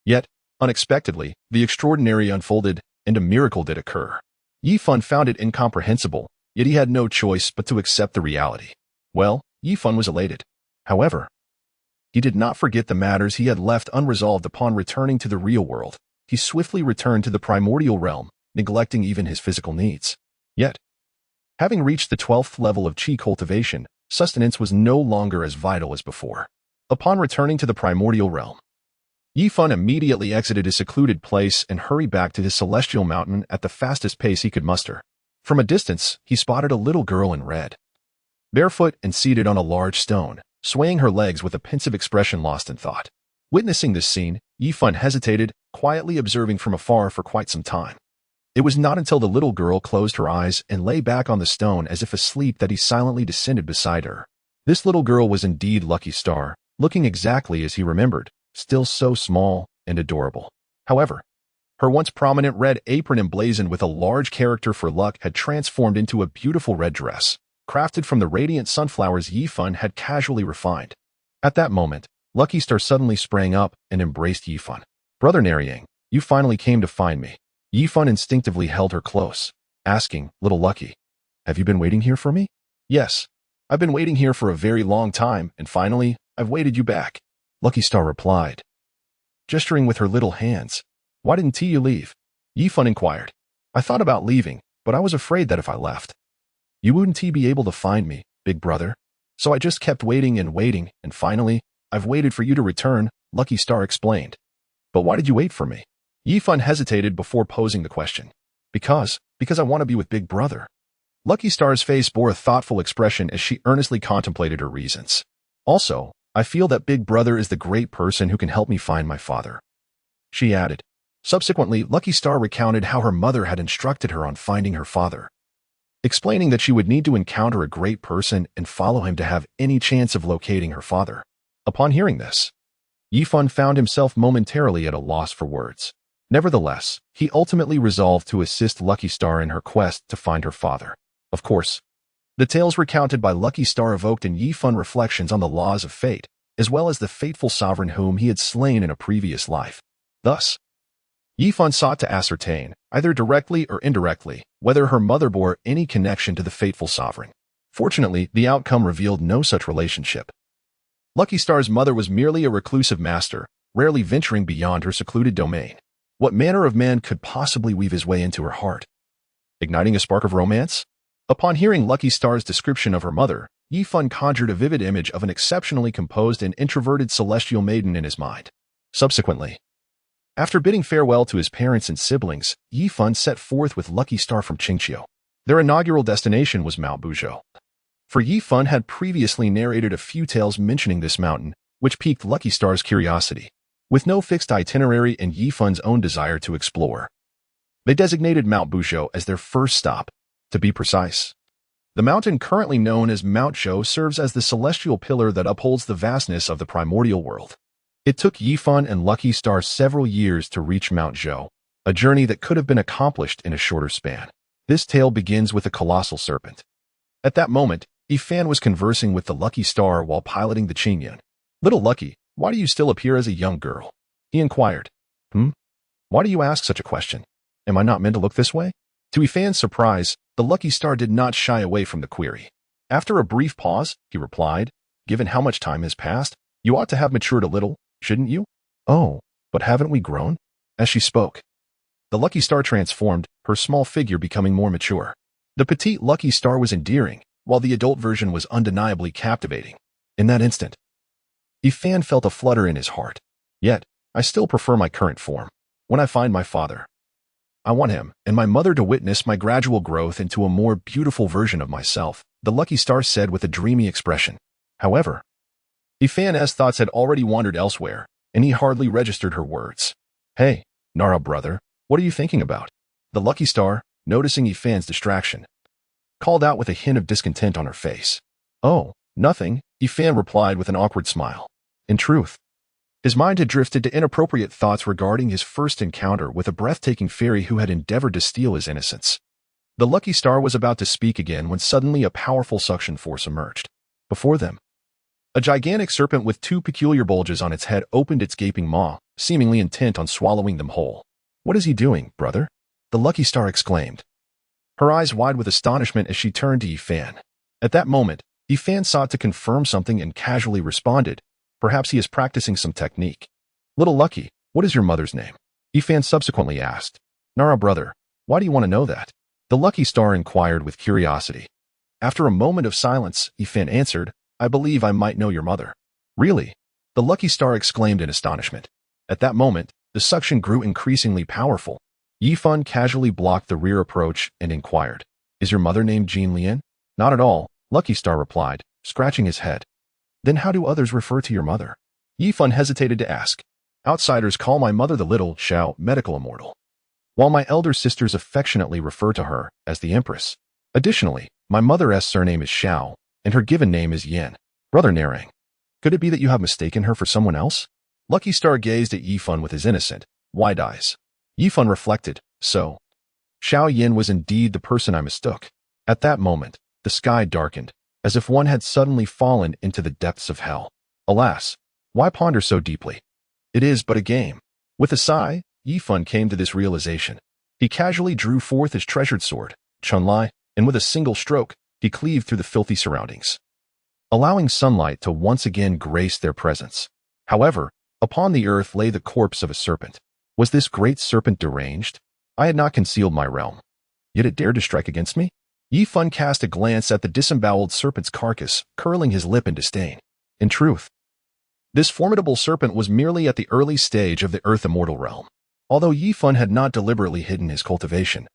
Yet, unexpectedly, the extraordinary unfolded, and a miracle did occur. Yifun found it incomprehensible, yet he had no choice but to accept the reality. Well, Yifun was elated. However, he did not forget the matters he had left unresolved upon returning to the real world. He swiftly returned to the primordial realm, neglecting even his physical needs. Yet, having reached the 12th level of qi cultivation, sustenance was no longer as vital as before. Upon returning to the primordial realm, Yifun immediately exited his secluded place and hurried back to his celestial mountain at the fastest pace he could muster. From a distance, he spotted a little girl in red, barefoot and seated on a large stone, swaying her legs with a pensive expression lost in thought. Witnessing this scene, Yifun hesitated, quietly observing from afar for quite some time. It was not until the little girl closed her eyes and lay back on the stone as if asleep that he silently descended beside her. This little girl was indeed Lucky Star, looking exactly as he remembered, still so small and adorable. However, her once prominent red apron emblazoned with a large character for luck had transformed into a beautiful red dress, crafted from the radiant sunflowers Yifun had casually refined. At that moment, Lucky Star suddenly sprang up and embraced Yifun. "Brother Naryang, you finally came to find me." Yifun instinctively held her close, asking, "Little Lucky, have you been waiting here for me?" "Yes, I've been waiting here for a very long time, and finally, I've waited you back," Lucky Star replied, gesturing with her little hands. "Why didn't you leave?" Yifun inquired. "I thought about leaving, but I was afraid that if I left, you wouldn't be able to find me, big brother. So I just kept waiting, and finally, I've waited for you to return," Lucky Star explained. "But why did you wait for me?" Yifun hesitated before posing the question. Because I want to be with Big Brother." Lucky Star's face bore a thoughtful expression as she earnestly contemplated her reasons. "Also, I feel that Big Brother is the great person who can help me find my father," she added. Subsequently, Lucky Star recounted how her mother had instructed her on finding her father, explaining that she would need to encounter a great person and follow him to have any chance of locating her father. Upon hearing this, Yifun found himself momentarily at a loss for words. Nevertheless, he ultimately resolved to assist Lucky Star in her quest to find her father. Of course, the tales recounted by Lucky Star evoked in Yifun reflections on the laws of fate, as well as the fateful sovereign whom he had slain in a previous life. Thus, Yifun sought to ascertain, either directly or indirectly, whether her mother bore any connection to the fateful sovereign. Fortunately, the outcome revealed no such relationship. Lucky Star's mother was merely a reclusive master, rarely venturing beyond her secluded domain. What manner of man could possibly weave his way into her heart, igniting a spark of romance? Upon hearing Lucky Star's description of her mother, Yifun conjured a vivid image of an exceptionally composed and introverted celestial maiden in his mind. Subsequently, after bidding farewell to his parents and siblings, Yifun set forth with Lucky Star from Qingqiu. Their inaugural destination was Mount Buzhou. For Yifun had previously narrated a few tales mentioning this mountain, which piqued Lucky Star's curiosity. With no fixed itinerary and Yifun's own desire to explore, they designated Mount Buzhou as their first stop. To be precise, the mountain currently known as Mount Zhou serves as the celestial pillar that upholds the vastness of the primordial world. It took Yifun and Lucky Star several years to reach Mount Zhou, a journey that could have been accomplished in a shorter span. This tale begins with a colossal serpent. At that moment, Yifan was conversing with the Lucky Star while piloting the Qingyun. "Little Lucky, why do you still appear as a young girl?" he inquired. Why do you ask such a question? Am I not meant to look this way?" To Yifan's surprise, the Lucky Star did not shy away from the query. After a brief pause, he replied, "Given how much time has passed, you ought to have matured a little, shouldn't you?" "Oh, but haven't we grown?" As she spoke, the Lucky Star transformed, her small figure becoming more mature. The petite Lucky Star was endearing, while the adult version was undeniably captivating. In that instant, Yifan felt a flutter in his heart. Yet, I still prefer my current form. When I find my father, I want him and my mother to witness my gradual growth into a more beautiful version of myself, the lucky star said with a dreamy expression. However, Yifan's thoughts had already wandered elsewhere, and he hardly registered her words. Hey, Nara brother, what are you thinking about? The lucky star, noticing Yifan's distraction, called out with a hint of discontent on her face. Oh, nothing, Yifan replied with an awkward smile. In truth, his mind had drifted to inappropriate thoughts regarding his first encounter with a breathtaking fairy who had endeavored to steal his innocence. The lucky star was about to speak again when suddenly a powerful suction force emerged. Before them, a gigantic serpent with two peculiar bulges on its head opened its gaping maw, seemingly intent on swallowing them whole. What is he doing, brother? The lucky star exclaimed, her eyes wide with astonishment as she turned to Yifan. At that moment, Yifan sought to confirm something and casually responded, perhaps he is practicing some technique. Little Lucky, what is your mother's name? Yifan subsequently asked. Nara brother, why do you want to know that? The lucky star inquired with curiosity. After a moment of silence, Yifan answered, I believe I might know your mother. Really? The lucky star exclaimed in astonishment. At that moment, the suction grew increasingly powerful. Yifan casually blocked the rear approach and inquired, is your mother named Jean Lian? Not at all, Lucky Star replied, scratching his head. Then how do others refer to your mother? Yifan hesitated to ask. Outsiders call my mother the little Xiao medical immortal, while my elder sisters affectionately refer to her as the Empress. Additionally, my mother's surname is Xiao, and her given name is Yin. Brother Narang, could it be that you have mistaken her for someone else? Lucky Star gazed at Yifan with his innocent, wide eyes. Yifan reflected, so, Xiao Yin was indeed the person I mistook. At that moment, the sky darkened, as if one had suddenly fallen into the depths of hell. Alas, why ponder so deeply? It is but a game. With a sigh, Yifan came to this realization. He casually drew forth his treasured sword, Chunlai, and with a single stroke, he cleaved through the filthy surroundings, allowing sunlight to once again grace their presence. However, upon the earth lay the corpse of a serpent. Was this great serpent deranged? I had not concealed my realm, yet it dared to strike against me? Yifan cast a glance at the disemboweled serpent's carcass, curling his lip in disdain. In truth, this formidable serpent was merely at the early stage of the Earth Immortal realm. Although Yifan had not deliberately hidden his cultivation,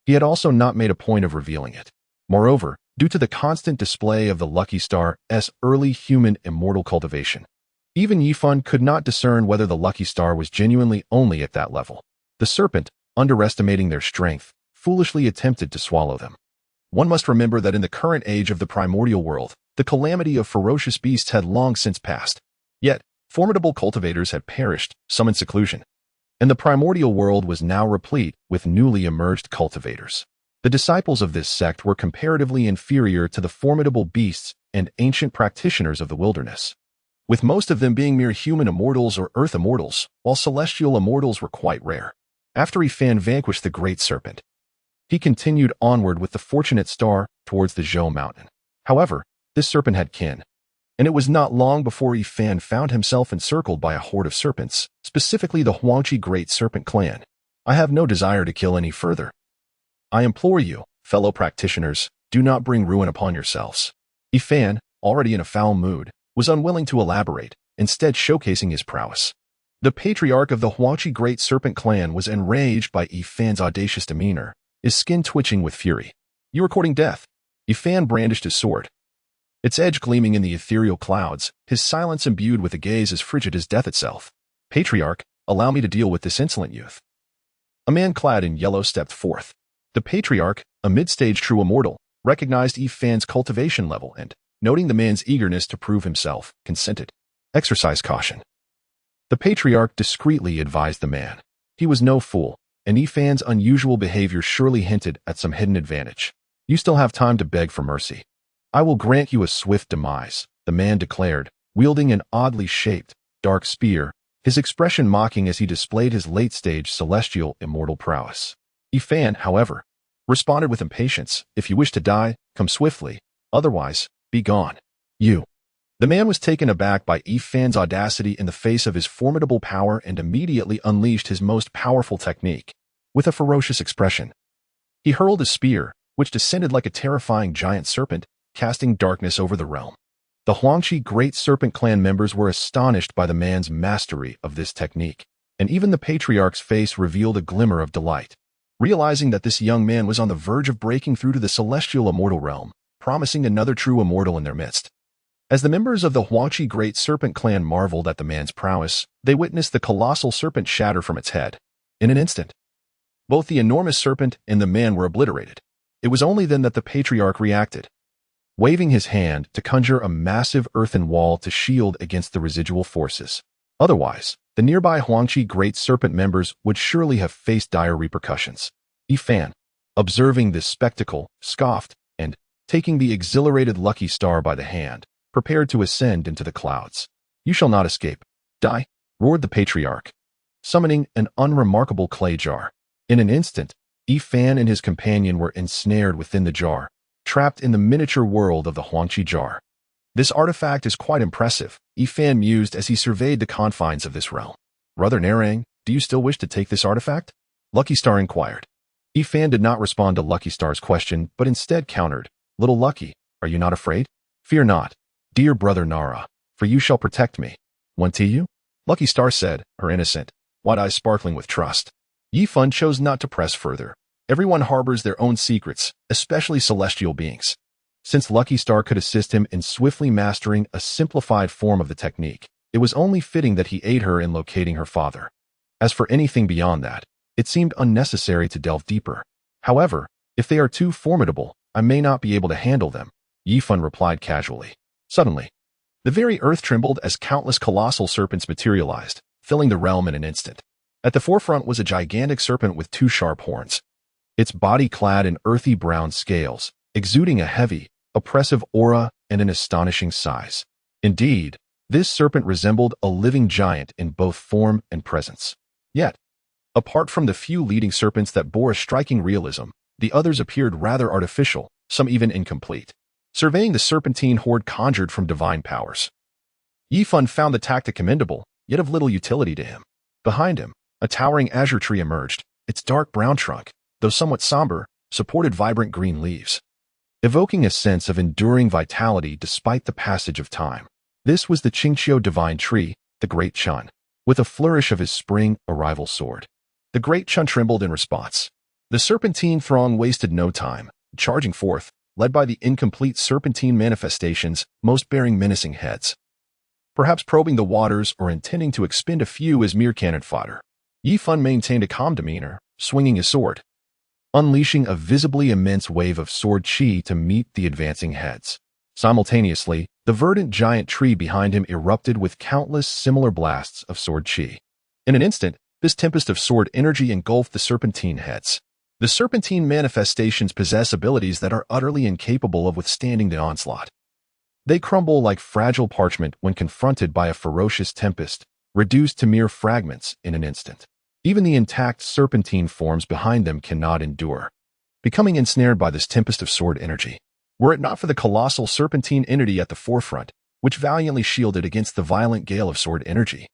he had also not made a point of revealing it. Moreover, due to the constant display of the Lucky Star's early human immortal cultivation, even Yifan could not discern whether the Lucky Star was genuinely only at that level. The serpent, underestimating their strength, foolishly attempted to swallow them. One must remember that in the current age of the primordial world, the calamity of ferocious beasts had long since passed. Yet, formidable cultivators had perished, some in seclusion, and the primordial world was now replete with newly emerged cultivators. The disciples of this sect were comparatively inferior to the formidable beasts and ancient practitioners of the wilderness, with most of them being mere human immortals or earth immortals, while celestial immortals were quite rare. After Yifan vanquished the great serpent, he continued onward with the fortunate star towards the Zhou mountain. However, this serpent had kin, and it was not long before Yifan found himself encircled by a horde of serpents, specifically the Huangqi Great Serpent clan. I have no desire to kill any further. I implore you, fellow practitioners, do not bring ruin upon yourselves. Yifan, already in a foul mood, was unwilling to elaborate, instead showcasing his prowess. The patriarch of the Huangqi Great Serpent clan was enraged by Yifan's audacious demeanor, his skin twitching with fury. You are courting death. Yifan brandished his sword, its edge gleaming in the ethereal clouds, his silence imbued with a gaze as frigid as death itself. Patriarch, allow me to deal with this insolent youth. A man clad in yellow stepped forth. The patriarch, a mid-stage true immortal, recognized Yifan's cultivation level and, noting the man's eagerness to prove himself, consented. Exercise caution. The patriarch discreetly advised the man. He was no fool, and Yifan's unusual behavior surely hinted at some hidden advantage. You still have time to beg for mercy. I will grant you a swift demise, the man declared, wielding an oddly shaped, dark spear, his expression mocking as he displayed his late-stage celestial immortal prowess. Yifan, however, responded with impatience, if you wish to die, come swiftly, otherwise, be gone. You. The man was taken aback by Yifan's audacity in the face of his formidable power and immediately unleashed his most powerful technique. With a ferocious expression, he hurled a spear, which descended like a terrifying giant serpent, casting darkness over the realm. The Huangqi Great Serpent Clan members were astonished by the man's mastery of this technique, and even the patriarch's face revealed a glimmer of delight, realizing that this young man was on the verge of breaking through to the celestial immortal realm, promising another true immortal in their midst. As the members of the Huangqi Great Serpent Clan marveled at the man's prowess, they witnessed the colossal serpent shatter from its head. In an instant, both the enormous serpent and the man were obliterated. It was only then that the patriarch reacted, waving his hand to conjure a massive earthen wall to shield against the residual forces. Otherwise, the nearby Huangqi Great Serpent members would surely have faced dire repercussions. Yifan, observing this spectacle, scoffed, and, taking the exhilarated Lucky Star by the hand, prepared to ascend into the clouds. "You shall not escape. Die!" roared the patriarch, summoning an unremarkable clay jar. In an instant, Yifan and his companion were ensnared within the jar, trapped in the miniature world of the Huangqi jar. "This artifact is quite impressive," Yifan mused as he surveyed the confines of this realm. "Brother Narang, do you still wish to take this artifact?" Lucky Star inquired. Yifan did not respond to Lucky Star's question, but instead countered, "Little Lucky, are you not afraid? Fear not, dear brother Nara, for you shall protect me." "Want you?" Lucky Star said, her innocent, wide eyes sparkling with trust. Yifan chose not to press further. Everyone harbors their own secrets, especially celestial beings. Since Lucky Star could assist him in swiftly mastering a simplified form of the technique, it was only fitting that he aid her in locating her father. As for anything beyond that, it seemed unnecessary to delve deeper. "However, if they are too formidable, I may not be able to handle them," Yifan replied casually. Suddenly, the very earth trembled as countless colossal serpents materialized, filling the realm in an instant. At the forefront was a gigantic serpent with two sharp horns, its body clad in earthy brown scales, exuding a heavy, oppressive aura and an astonishing size. Indeed, this serpent resembled a living giant in both form and presence. Yet, apart from the few leading serpents that bore a striking realism, the others appeared rather artificial, some even incomplete. Surveying the serpentine horde conjured from divine powers, Yifan found the tactic commendable, yet of little utility to him. Behind him, a towering azure tree emerged, its dark brown trunk, though somewhat somber, supported vibrant green leaves, evoking a sense of enduring vitality despite the passage of time. This was the Qingqiu divine tree, the Great Chun, with a flourish of his spring arrival sword. The Great Chun trembled in response. The serpentine throng wasted no time, charging forth, led by the incomplete serpentine manifestations, most bearing menacing heads, perhaps probing the waters or intending to expend a few as mere cannon fodder. Yifan maintained a calm demeanor, swinging his sword, unleashing a visibly immense wave of sword chi to meet the advancing heads. Simultaneously, the verdant giant tree behind him erupted with countless similar blasts of sword chi. In an instant, this tempest of sword energy engulfed the serpentine heads. The serpentine manifestations possess abilities that are utterly incapable of withstanding the onslaught. They crumble like fragile parchment when confronted by a ferocious tempest, reduced to mere fragments in an instant. Even the intact serpentine forms behind them cannot endure, becoming ensnared by this tempest of sword energy. Were it not for the colossal serpentine entity at the forefront, which valiantly shielded against the violent gale of sword energy,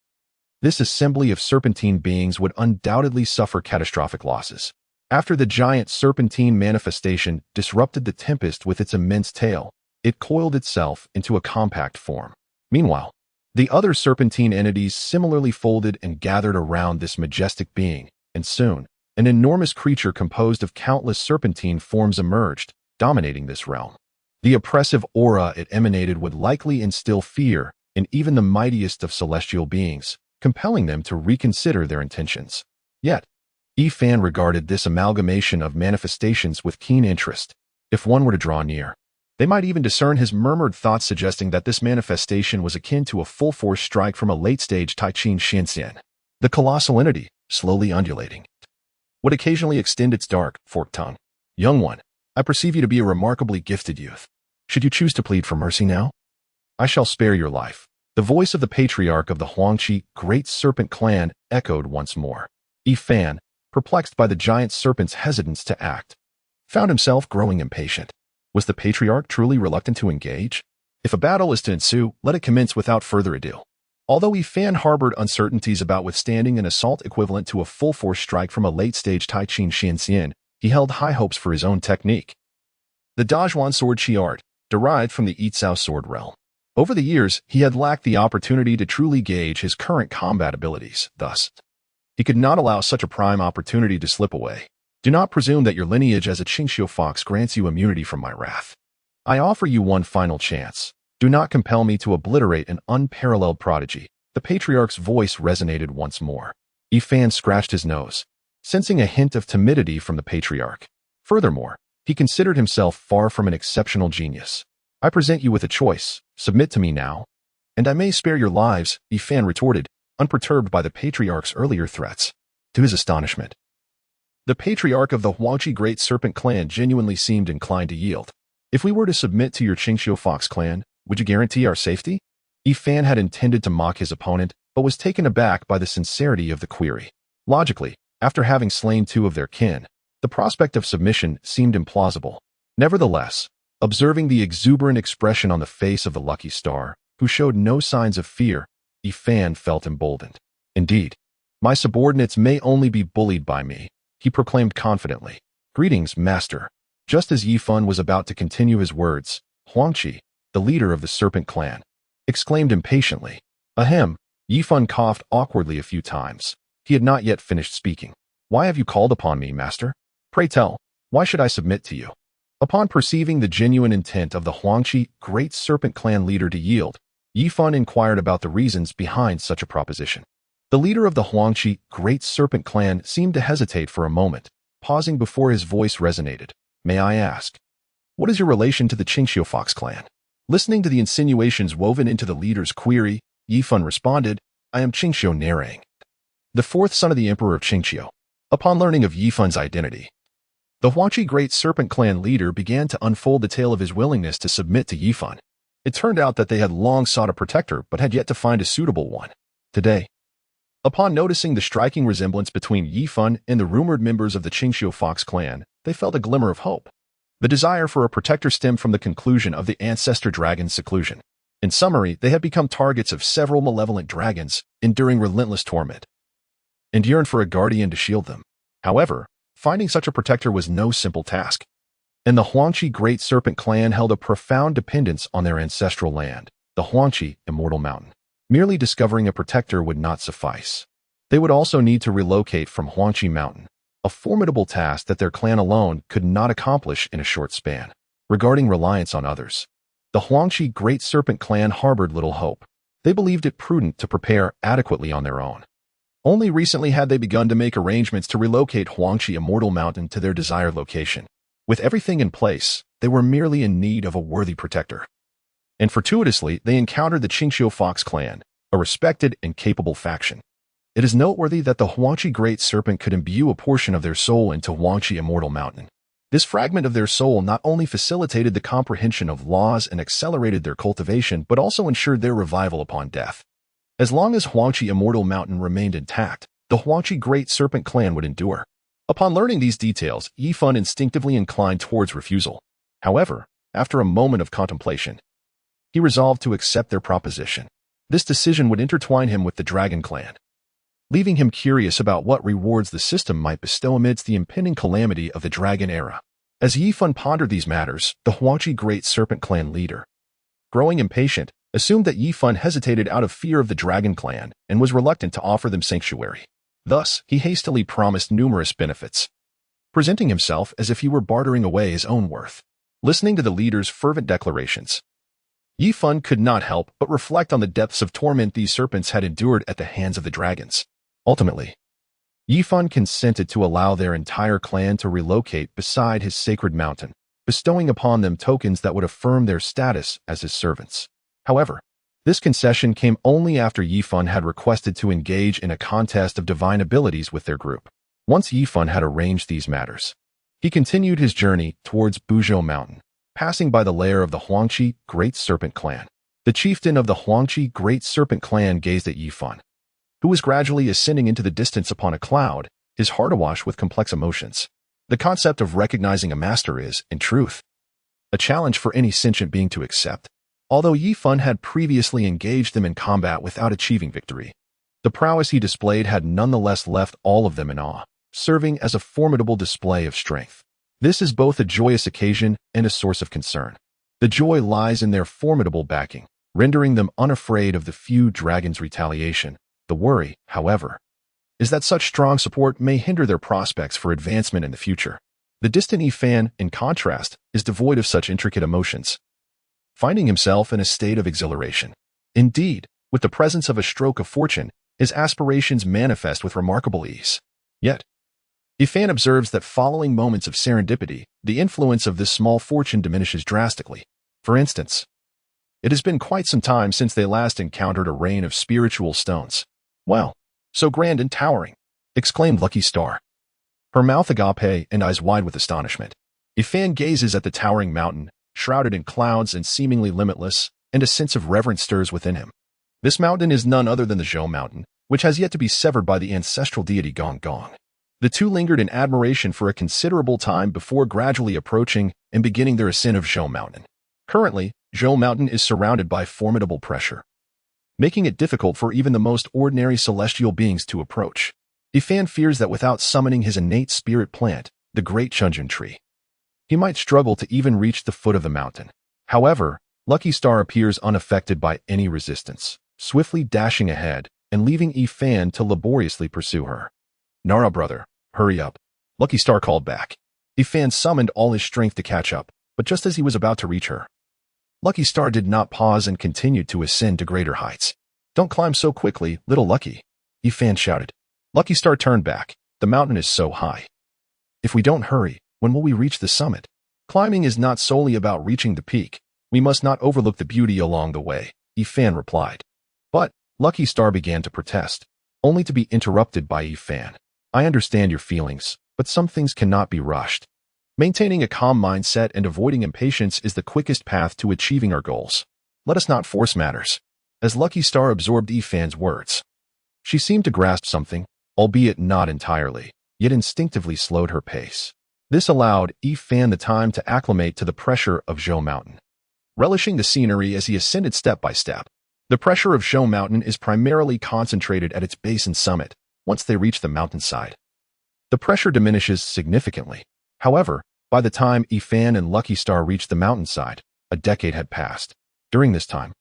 this assembly of serpentine beings would undoubtedly suffer catastrophic losses. After the giant serpentine manifestation disrupted the tempest with its immense tail, it coiled itself into a compact form. Meanwhile, the other serpentine entities similarly folded and gathered around this majestic being, and soon, an enormous creature composed of countless serpentine forms emerged, dominating this realm. The oppressive aura it emanated would likely instill fear in even the mightiest of celestial beings, compelling them to reconsider their intentions. Yet, Yifan regarded this amalgamation of manifestations with keen interest. If one were to draw near, they might even discern his murmured thoughts suggesting that this manifestation was akin to a full-force strike from a late-stage Taichin Xianxian. The colossal entity, slowly undulating, would occasionally extend its dark, forked tongue. "Young one, I perceive you to be a remarkably gifted youth. Should you choose to plead for mercy now, I shall spare your life." The voice of the patriarch of the Huangqi Great Serpent Clan echoed once more. Yifan, perplexed by the giant serpent's hesitance to act, found himself growing impatient. Was the patriarch truly reluctant to engage? If a battle is to ensue, let it commence without further ado. Although Yifan harbored uncertainties about withstanding an assault equivalent to a full-force strike from a late-stage Taichin Xianxian, he held high hopes for his own technique. The Dazhuan sword chi art, derived from the Yitzhao sword realm, Over the years, he had lacked the opportunity to truly gauge his current combat abilities. Thus, he could not allow such a prime opportunity to slip away. Do not presume that your lineage as a Qingxiu fox grants you immunity from my wrath. I offer you one final chance. Do not compel me to obliterate an unparalleled prodigy. The patriarch's voice resonated once more. Yifan scratched his nose, sensing a hint of timidity from the patriarch. Furthermore, he considered himself far from an exceptional genius. I present you with a choice. Submit to me now, and I may spare your lives, Yifan retorted, unperturbed by the patriarch's earlier threats. To his astonishment, the patriarch of the Huangqi Great Serpent clan genuinely seemed inclined to yield. If we were to submit to your Qingxiu Fox clan, would you guarantee our safety? Yifan had intended to mock his opponent, but was taken aback by the sincerity of the query. Logically, after having slain two of their kin, the prospect of submission seemed implausible. Nevertheless, observing the exuberant expression on the face of the lucky star, who showed no signs of fear, Yifan felt emboldened. Indeed, my subordinates may only be bullied by me, he proclaimed confidently. Greetings, master. Just as Yifan was about to continue his words, Huangqi, the leader of the serpent clan, exclaimed impatiently. Ahem. Yifan coughed awkwardly a few times. He had not yet finished speaking. Why have you called upon me, master? Pray tell, why should I submit to you? Upon perceiving the genuine intent of the Huangqi Great Serpent clan leader to yield, Yifan inquired about the reasons behind such a proposition. The leader of the Huangqi Great Serpent clan seemed to hesitate for a moment, pausing before his voice resonated. May I ask, what is your relation to the Qingxiu Fox clan? Listening to the insinuations woven into the leader's query, Yifan responded, I am Qingxiu Nerang, the fourth son of the Emperor of Qingxiu. Upon learning of Yifan's identity, the Huangqi Great Serpent clan leader began to unfold the tale of his willingness to submit to Yifan. It turned out that they had long sought a protector but had yet to find a suitable one. Today, upon noticing the striking resemblance between Yifan and the rumored members of the Qingxiu Fox clan, they felt a glimmer of hope. The desire for a protector stemmed from the conclusion of the ancestor dragon's seclusion. In summary, they had become targets of several malevolent dragons, enduring relentless torment, and yearned for a guardian to shield them. However, finding such a protector was no simple task, and the Huangqi Great Serpent clan held a profound dependence on their ancestral land, the Yangmei Immortal Mountain. Merely discovering a protector would not suffice. They would also need to relocate from Huangqi Mountain, a formidable task that their clan alone could not accomplish in a short span. Regarding reliance on others, the Huangqi Great Serpent clan harbored little hope. They believed it prudent to prepare adequately on their own. Only recently had they begun to make arrangements to relocate Huangqi Immortal Mountain to their desired location. With everything in place, they were merely in need of a worthy protector. And fortuitously, they encountered the Qingxiu Fox clan, a respected and capable faction. It is noteworthy that the Huangqi Great Serpent could imbue a portion of their soul into Huangqi Immortal Mountain. This fragment of their soul not only facilitated the comprehension of laws and accelerated their cultivation, but also ensured their revival upon death. As long as Huangqi Immortal Mountain remained intact, the Huangqi Great Serpent clan would endure. Upon learning these details, Yifan instinctively inclined towards refusal. However, after a moment of contemplation, he resolved to accept their proposition. This decision would intertwine him with the Dragon Clan, leaving him curious about what rewards the system might bestow amidst the impending calamity of the Dragon Era. As Yifan pondered these matters, the Huangqi Great Serpent clan leader, growing impatient, assumed that Yifan hesitated out of fear of the Dragon Clan and was reluctant to offer them sanctuary. Thus, he hastily promised numerous benefits, presenting himself as if he were bartering away his own worth. Listening to the leader's fervent declarations, Yifan could not help but reflect on the depths of torment these serpents had endured at the hands of the dragons. Ultimately, Yifan consented to allow their entire clan to relocate beside his sacred mountain, bestowing upon them tokens that would affirm their status as his servants. However, this concession came only after Yifan had requested to engage in a contest of divine abilities with their group. Once Yifan had arranged these matters, he continued his journey towards Buzhou Mountain, passing by the lair of the Huangqi Great Serpent clan. The chieftain of the Huangqi Great Serpent clan gazed at Yifan, who was gradually ascending into the distance upon a cloud, his heart awash with complex emotions. The concept of recognizing a master is, in truth, a challenge for any sentient being to accept. Although Yifan had previously engaged them in combat without achieving victory, the prowess he displayed had nonetheless left all of them in awe, serving as a formidable display of strength. This is both a joyous occasion and a source of concern. The joy lies in their formidable backing. rendering them unafraid of the few dragons' retaliation. The worry, however, is that such strong support may hinder their prospects for advancement in the future. The distant Yifan, in contrast, is devoid of such intricate emotions, finding himself in a state of exhilaration. Indeed, with the presence of a stroke of fortune, his aspirations manifest with remarkable ease. Yet, Yifan observes that following moments of serendipity, the influence of this small fortune diminishes drastically. For instance, it has been quite some time since they last encountered a rain of spiritual stones. "Wow, so grand and towering," exclaimed Lucky Star, her mouth agape and eyes wide with astonishment. Yifan gazes at the towering mountain, shrouded in clouds and seemingly limitless, and a sense of reverence stirs within him. This mountain is none other than the Zhou Mountain, which has yet to be severed by the ancestral deity Gong Gong. The two lingered in admiration for a considerable time before gradually approaching and beginning their ascent of Zhou Mountain. Currently, Zhou Mountain is surrounded by formidable pressure, making it difficult for even the most ordinary celestial beings to approach. Yifan fears that without summoning his innate spirit plant, the Great Chunjun Tree, he might struggle to even reach the foot of the mountain. However, Lucky Star appears unaffected by any resistance, swiftly dashing ahead and leaving Yifan to laboriously pursue her. "Nara, brother, hurry up," Lucky Star called back. Yifan summoned all his strength to catch up, but just as he was about to reach her, Lucky Star did not pause and continued to ascend to greater heights. "Don't climb so quickly, little Lucky," Yifan shouted. Lucky Star turned back. "The mountain is so high. If we don't hurry, when will we reach the summit? Climbing is not solely about reaching the peak. We must not overlook the beauty along the way," Yifan replied. But Lucky Star began to protest, only to be interrupted by Yifan. "I understand your feelings, but some things cannot be rushed. Maintaining a calm mindset and avoiding impatience is the quickest path to achieving our goals. Let us not force matters." As Lucky Star absorbed Yifan's words, she seemed to grasp something, albeit not entirely, yet instinctively slowed her pace. This allowed Yifan the time to acclimate to the pressure of Zhou Mountain. Relishing the scenery as he ascended step by step, the pressure of Zhou Mountain is primarily concentrated at its base and summit. Once they reach the mountainside, the pressure diminishes significantly. However, by the time Yifan and Lucky Star reached the mountainside, a decade had passed. During this time,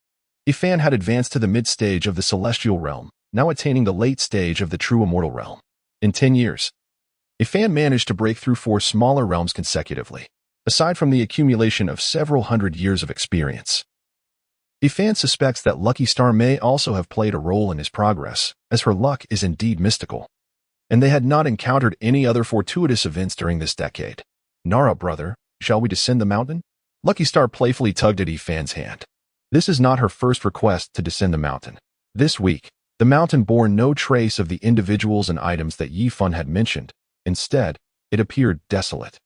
Yifan had advanced to the mid-stage of the celestial realm, now attaining the late stage of the true immortal realm. In 10 years, Yifan managed to break through 4 smaller realms consecutively. Aside from the accumulation of several hundred years of experience, Yifan suspects that Lucky Star may also have played a role in his progress, as her luck is indeed mystical, and they had not encountered any other fortuitous events during this decade. "Nara, brother, shall we descend the mountain?" Lucky Star playfully tugged at Yifan's hand. This is not her first request to descend the mountain. This week, the mountain bore no trace of the individuals and items that Yifan had mentioned. Instead, it appeared desolate,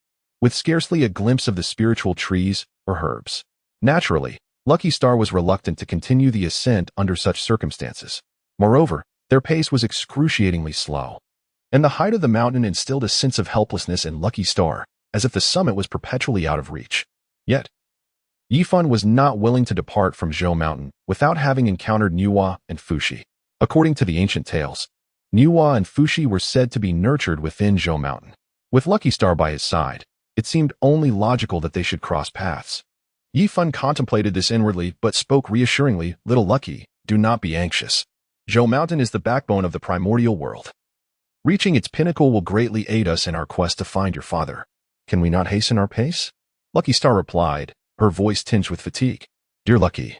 with scarcely a glimpse of the spiritual trees or herbs. Naturally, Lucky Star was reluctant to continue the ascent under such circumstances. Moreover, their pace was excruciatingly slow, and the height of the mountain instilled a sense of helplessness in Lucky Star, as if the summit was perpetually out of reach. Yet, Yifan was not willing to depart from Zhou Mountain without having encountered Nuwa and Fushi. According to the ancient tales, Nuwa and Fushi were said to be nurtured within Zhou Mountain. With Lucky Star by his side, it seemed only logical that they should cross paths. Yifan contemplated this inwardly but spoke reassuringly, "Little Lucky, do not be anxious. Zhou Mountain is the backbone of the primordial world. Reaching its pinnacle will greatly aid us in our quest to find your father. Can we not hasten our pace?" Lucky Star replied, her voice tinged with fatigue. "Dear Lucky,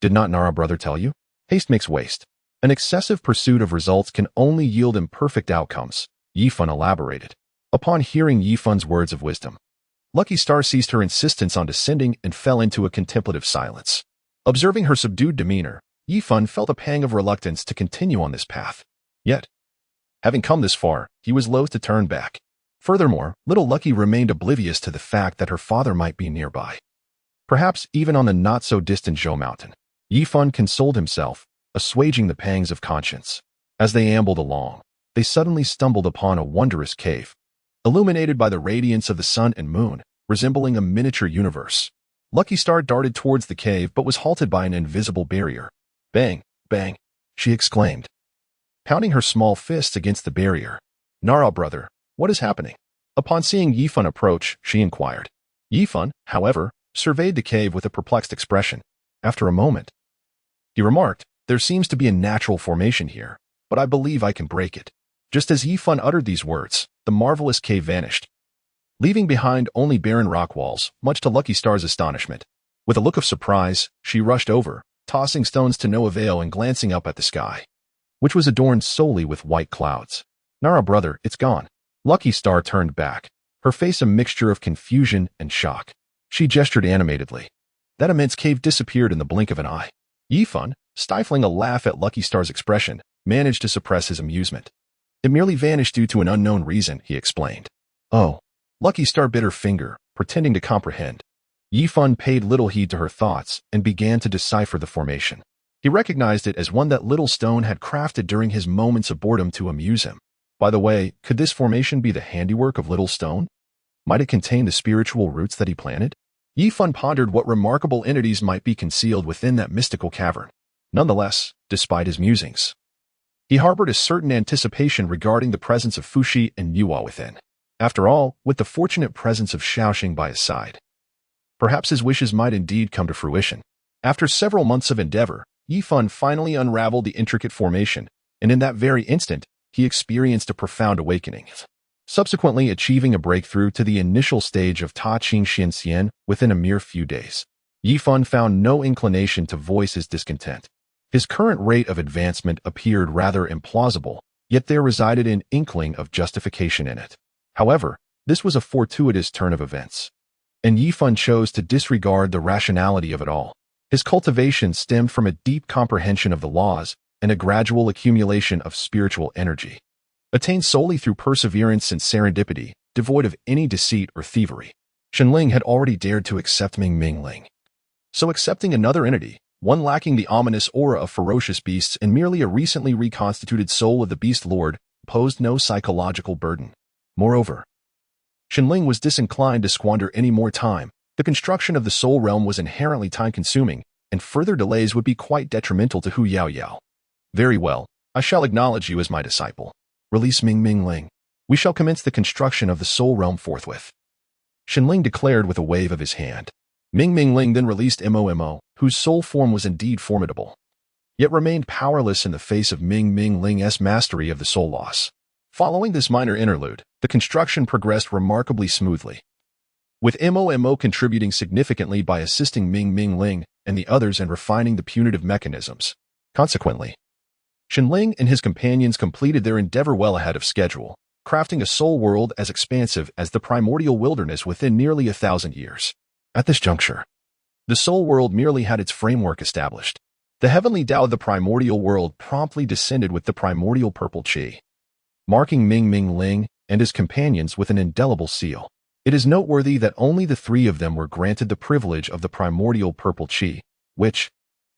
did not Nara brother tell you? Haste makes waste. An excessive pursuit of results can only yield imperfect outcomes," Yifan elaborated. Upon hearing Yifan's words of wisdom, Lucky Star ceased her insistence on descending and fell into a contemplative silence. Observing her subdued demeanor, Yifan felt a pang of reluctance to continue on this path. Yet, having come this far, he was loath to turn back. Furthermore, little Lucky remained oblivious to the fact that her father might be nearby, perhaps even on the not-so-distant Zhou Mountain. Yifan consoled himself, assuaging the pangs of conscience. As they ambled along, they suddenly stumbled upon a wondrous cave, illuminated by the radiance of the sun and moon, resembling a miniature universe. Lucky Star darted towards the cave but was halted by an invisible barrier. "Bang, bang," she exclaimed, pounding her small fists against the barrier. "Nara, brother, what is happening?" Upon seeing Yifan approach, she inquired. Yifan, however, surveyed the cave with a perplexed expression. After a moment, He remarked, "There seems to be a natural formation here, but I believe I can break it." Just as Yifan uttered these words, the marvelous cave vanished, leaving behind only barren rock walls, much to Lucky Star's astonishment. With a look of surprise, she rushed over, tossing stones to no avail and glancing up at the sky, which was adorned solely with white clouds. "Nara, brother, it's gone." Lucky Star turned back, her face a mixture of confusion and shock. She gestured animatedly. That immense cave disappeared in the blink of an eye. Yifan, stifling a laugh at Lucky Star's expression, managed to suppress his amusement. "It merely vanished due to an unknown reason," he explained. "Oh." Lucky Star bit her finger, pretending to comprehend. Yifan paid little heed to her thoughts and began to decipher the formation. He recognized it as one that Little Stone had crafted during his moments of boredom to amuse him. By the way, could this formation be the handiwork of Little Stone? Might it contain the spiritual roots that he planted? Yifan pondered what remarkable entities might be concealed within that mystical cavern. Nonetheless, despite his musings, he harbored a certain anticipation regarding the presence of Fushi and Yuwa within. After all, with the fortunate presence of Shaoxing by his side, perhaps his wishes might indeed come to fruition. After several months of endeavor, Yifan finally unraveled the intricate formation, and in that very instant, he experienced a profound awakening, subsequently achieving a breakthrough to the initial stage of Ta Qing Xian Xian within a mere few days. Yifan found no inclination to voice his discontent. His current rate of advancement appeared rather implausible, yet there resided an inkling of justification in it. However, this was a fortuitous turn of events, and Yifan chose to disregard the rationality of it all. His cultivation stemmed from a deep comprehension of the laws and a gradual accumulation of spiritual energy, attained solely through perseverance and serendipity, devoid of any deceit or thievery. Shenling had already dared to accept Ming Ming Ling. So accepting another entity, one lacking the ominous aura of ferocious beasts and merely a recently reconstituted soul of the Beast Lord, posed no psychological burden. Moreover, Shenling was disinclined to squander any more time. The construction of the Soul Realm was inherently time-consuming, and further delays would be quite detrimental to Hu Yao Yao. "Very well, I shall acknowledge you as my disciple. Release Ming Ming Ling. We shall commence the construction of the Soul Realm forthwith," Shenling declared with a wave of his hand. Ming Ming Ling then released Mo, whose soul form was indeed formidable, yet remained powerless in the face of Ming Ming Ling's mastery of the soul loss. Following this minor interlude, the construction progressed remarkably smoothly, with Mo contributing significantly by assisting Ming Ming Ling and the others in refining the punitive mechanisms. Consequently, Shenling and his companions completed their endeavor well ahead of schedule, crafting a soul world as expansive as the primordial wilderness within nearly 1,000 years. At this juncture, the soul world merely had its framework established. The heavenly Tao of the primordial world promptly descended with the primordial purple qi, marking Ming Ming Ling and his companions with an indelible seal. It is noteworthy that only the three of them were granted the privilege of the primordial purple qi, which,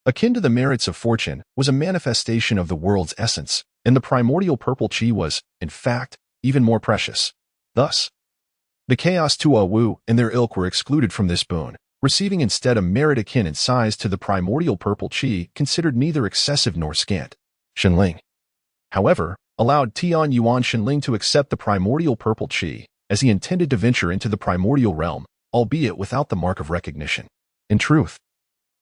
akin to the merits of fortune, was a manifestation of the world's essence, and the primordial purple qi was, in fact, even more precious. Thus, the Chaos Tua Wu and their ilk were excluded from this boon, receiving instead a merit akin in size to the primordial purple qi, considered neither excessive nor scant. Shenling, however, allowed Tian Yuan Shenling to accept the primordial purple qi, as he intended to venture into the primordial realm, albeit without the mark of recognition. In truth,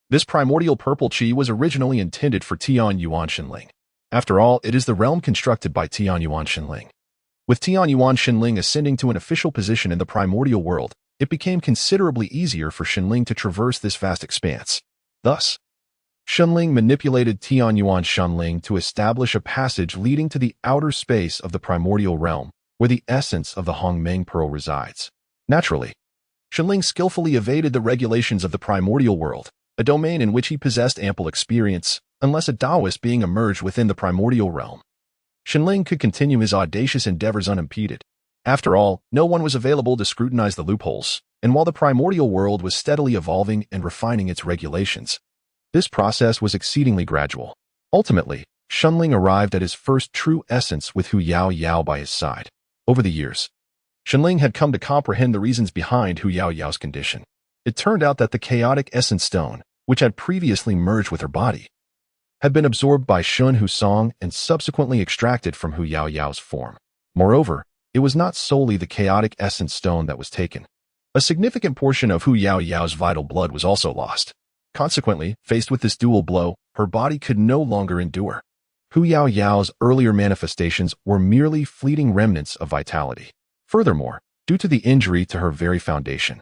this primordial purple qi was originally intended for Tian Yuan Shenling. After all, it is the realm constructed by Tian Yuan Shenling. With Tian Yuan Shenling ascending to an official position in the primordial world, it became considerably easier for Shenling to traverse this vast expanse. Thus, Shenling manipulated Tian Yuan Shenling to establish a passage leading to the outer space of the primordial realm, where the essence of the Hongmeng Pearl resides. Naturally, Shenling skillfully evaded the regulations of the primordial world, a domain in which he possessed ample experience, unless a Taoist being emerged within the primordial realm. Shenling could continue his audacious endeavors unimpeded. After all, no one was available to scrutinize the loopholes, and while the primordial world was steadily evolving and refining its regulations, this process was exceedingly gradual. Ultimately, Shenling arrived at his first true essence with Hu Yao Yao by his side. Over the years, Shenling had come to comprehend the reasons behind Hu Yao Yao's condition. It turned out that the chaotic essence stone, which had previously merged with her body, had been absorbed by Shun Hu Song and subsequently extracted from Hu Yao Yao's form. Moreover, it was not solely the chaotic essence stone that was taken. A significant portion of Hu Yao Yao's vital blood was also lost. Consequently, faced with this dual blow, her body could no longer endure. Hu Yao Yao's earlier manifestations were merely fleeting remnants of vitality. Furthermore, due to the injury to her very foundation,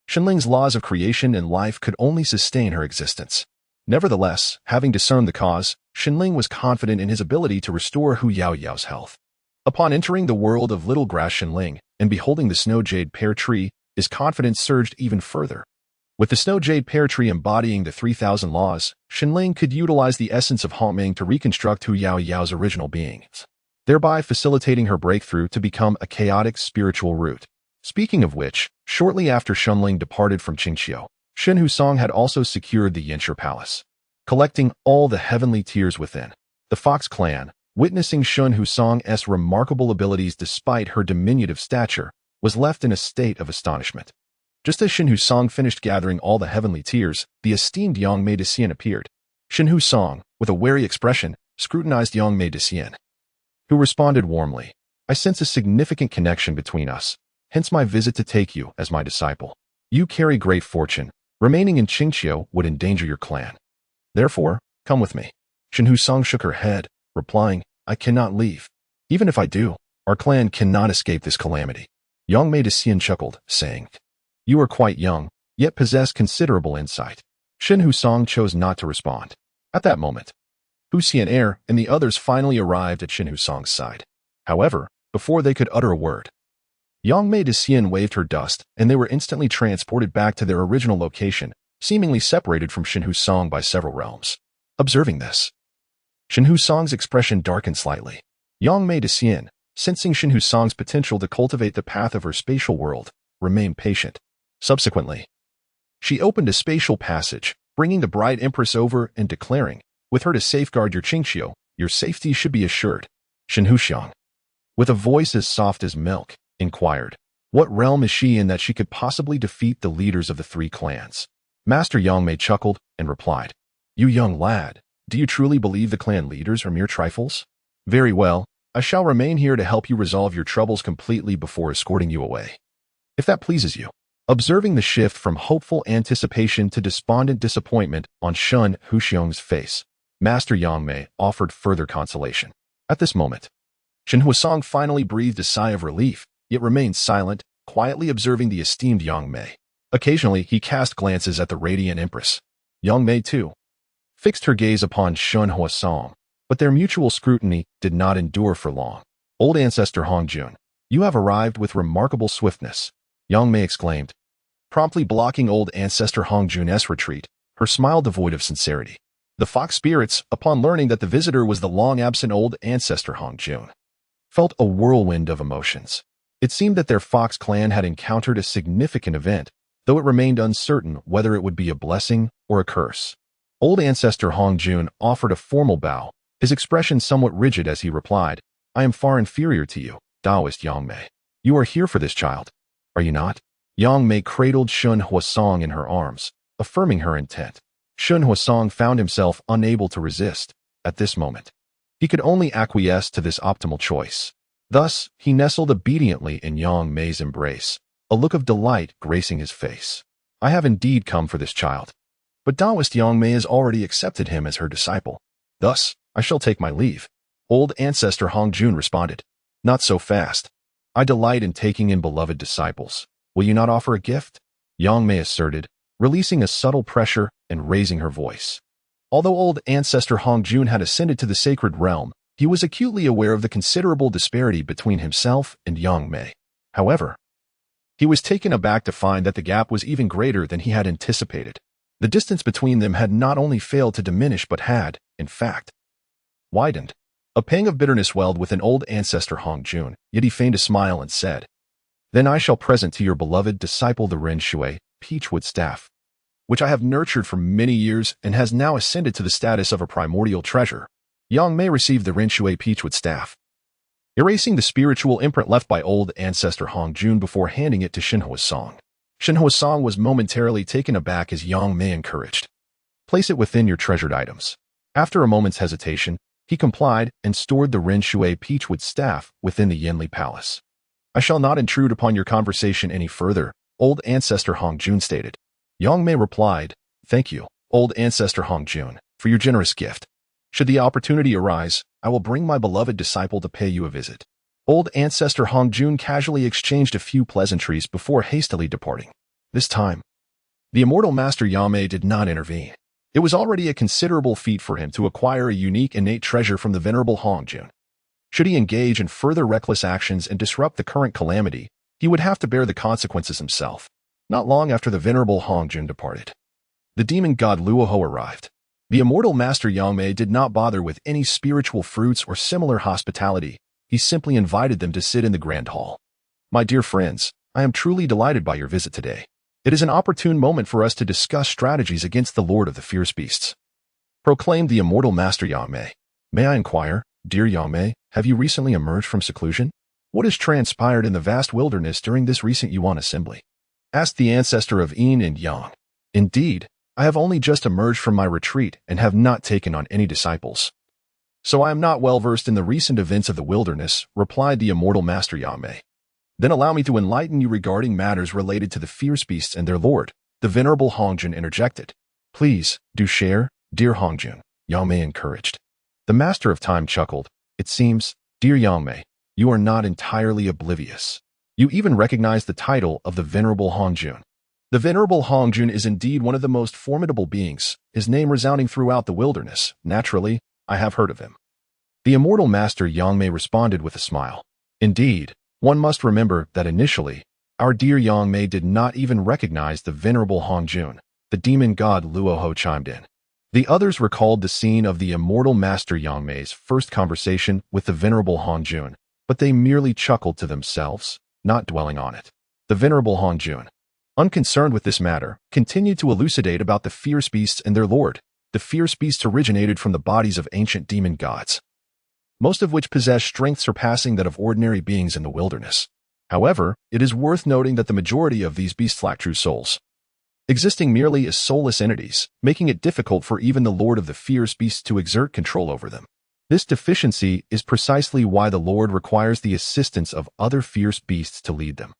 Shenling's laws of creation and life could only sustain her existence. Nevertheless, having discerned the cause, Shenling was confident in his ability to restore Hu Yao Yao's health. Upon entering the world of Little Grass Shenling and beholding the Snow Jade Pear Tree, his confidence surged even further. With the Snow Jade Pear Tree embodying the 3,000 laws, Shenling could utilize the essence of Hongming to reconstruct Hu Yao Yao's original being, thereby facilitating her breakthrough to become a chaotic spiritual root. Speaking of which, shortly after Shenling departed from Qingqiu, Shen Husong had also secured the Yanshi Palace, collecting all the heavenly tears within. The Fox clan, witnessing Shen Husong's remarkable abilities despite her diminutive stature, was left in a state of astonishment. Just as Shen Husong finished gathering all the heavenly tears, the esteemed Yangmei Immortal appeared. Shen Husong, with a wary expression, scrutinized Yangmei Immortal, who responded warmly, "I sense a significant connection between us, hence my visit to take you as my disciple. You carry great fortune. Remaining in Qingqiu would endanger your clan. Therefore, come with me." Shen Husong shook her head, replying, "I cannot leave. Even if I do, our clan cannot escape this calamity." Yangmei Immortal chuckled, saying, "You are quite young, yet possess considerable insight." Shen Husong chose not to respond. At that moment, Hu Xian'er and the others finally arrived at Shen Husong's side. However, before they could utter a word, Yangmei Immortal waved her dust, and they were instantly transported back to their original location, seemingly separated from Shen Husong by several realms. Observing this, Shen Husong's expression darkened slightly. Yangmei Immortal, sensing Shen Husong's potential to cultivate the path of her spatial world, remained patient. Subsequently, she opened a spatial passage, bringing the bride empress over and declaring, "With her to safeguard your Qingqiu, your safety should be assured." Shen Husong, with a voice as soft as milk, inquired, "What realm is she in that she could possibly defeat the leaders of the 3 clans?" Master Yangmei chuckled and replied, "You young lad, do you truly believe the clan leaders are mere trifles? Very well, I shall remain here to help you resolve your troubles completely before escorting you away, if that pleases you." Observing the shift from hopeful anticipation to despondent disappointment on Shen Husong's face, Master Yangmei offered further consolation. At this moment, Shen Husong finally breathed a sigh of relief, yet remained silent, quietly observing the esteemed Yangmei. Occasionally, he cast glances at the radiant empress. Yangmei, too, fixed her gaze upon Shen Husong, but their mutual scrutiny did not endure for long. "Old ancestor Hongjun, you have arrived with remarkable swiftness," Yangmei exclaimed, promptly blocking old ancestor Hongjun's retreat, her smile devoid of sincerity. The fox spirits, upon learning that the visitor was the long-absent old ancestor Hongjun, felt a whirlwind of emotions. It seemed that their fox clan had encountered a significant event, though it remained uncertain whether it would be a blessing or a curse. Old ancestor Hongjun offered a formal bow, his expression somewhat rigid as he replied, "I am far inferior to you, Taoist Yangmei. You are here for this child, are you not?" Yangmei cradled Shen Husong in her arms, affirming her intent. Shen Husong found himself unable to resist. At this moment, he could only acquiesce to this optimal choice. Thus, he nestled obediently in Yangmei's embrace, a look of delight gracing his face. "I have indeed come for this child, but Taoist Yangmei has already accepted him as her disciple. Thus, I shall take my leave." Old ancestor Hongjun responded, "Not so fast. I delight in taking in beloved disciples. Will you not offer a gift?" Yangmei asserted, releasing a subtle pressure and raising her voice. Although old ancestor Hongjun had ascended to the sacred realm, he was acutely aware of the considerable disparity between himself and Yangmei. However, he was taken aback to find that the gap was even greater than he had anticipated. The distance between them had not only failed to diminish but had, in fact, widened. A pang of bitterness welled within old ancestor Hongjun, yet he feigned a smile and said, "Then I shall present to your beloved disciple the Ren Shui Peachwood Staff, which I have nurtured for many years and has now ascended to the status of a primordial treasure." Yangmei received the Ren Shui Peachwood Staff, erasing the spiritual imprint left by old ancestor Hongjun before handing it to Shen Husong. Shen Husong was momentarily taken aback as Yangmei encouraged, "Place it within your treasured items." After a moment's hesitation, he complied and stored the Ren Shui Peachwood Staff within the Yanli Palace. "I shall not intrude upon your conversation any further," old ancestor Hongjun stated. Yangmei replied, "Thank you, Old Ancestor Hongjun, for your generous gift. Should the opportunity arise, I will bring my beloved disciple to pay you a visit. Old Ancestor Hongjun casually exchanged a few pleasantries before hastily departing. This time, the immortal Master Yangmei did not intervene. It was already a considerable feat for him to acquire a unique innate treasure from the venerable Hongjun. Should he engage in further reckless actions and disrupt the current calamity, he would have to bear the consequences himself. Not long after the venerable Hongjun departed, the demon god Luoho arrived. The immortal Master Yangmei did not bother with any spiritual fruits or similar hospitality. He simply invited them to sit in the grand hall. My dear friends, I am truly delighted by your visit today. It is an opportune moment for us to discuss strategies against the Lord of the Fierce Beasts, proclaimed the immortal Master Yangmei. May I inquire, dear Yangmei, have you recently emerged from seclusion? What has transpired in the vast wilderness during this recent Yuan assembly? Asked the ancestor of Yin and Yang. Indeed, I have only just emerged from my retreat and have not taken on any disciples. So I am not well versed in the recent events of the wilderness, replied the immortal Master Yangmei. Then allow me to enlighten you regarding matters related to the fierce beasts and their lord, the venerable Hongjun interjected. Please, do share, dear Hongjun, Yangmei encouraged. The Master of Time chuckled. It seems, dear Yangmei, you are not entirely oblivious. You even recognize the title of the venerable Hongjun. The venerable Hongjun is indeed one of the most formidable beings, his name resounding throughout the wilderness. Naturally, I have heard of him. The immortal Master Yangmei responded with a smile. Indeed, one must remember that initially, our dear Yangmei did not even recognize the venerable Hongjun. The demon god Luoho chimed in. The others recalled the scene of the immortal Master Yangmei's first conversation with the venerable Hongjun, but they merely chuckled to themselves, not dwelling on it. The venerable Hongjun, unconcerned with this matter, continued to elucidate about the fierce beasts and their lord. The fierce beasts originated from the bodies of ancient demon gods, most of which possess strength surpassing that of ordinary beings in the wilderness. However, it is worth noting that the majority of these beasts lack true souls, existing merely as soulless entities, making it difficult for even the lord of the fierce beasts to exert control over them. This deficiency is precisely why the lord requires the assistance of other fierce beasts to lead them.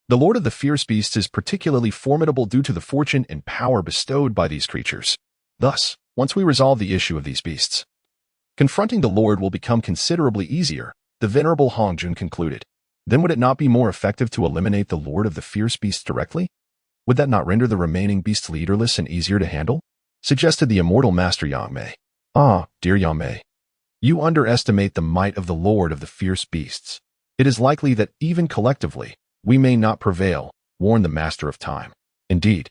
The lord of the fierce beasts is particularly formidable due to the fortune and power bestowed by these creatures. Thus, once we resolve the issue of these beasts, confronting the Lord will become considerably easier, the venerable Hongjun concluded. Then would it not be more effective to eliminate the Lord of the fierce beasts directly? Would that not render the remaining beasts leaderless and easier to handle? Suggested the immortal Master Yangmei. Ah, dear Yangmei, you underestimate the might of the Lord of the fierce beasts. It is likely that even collectively, we may not prevail, warned the Master of Time. Indeed,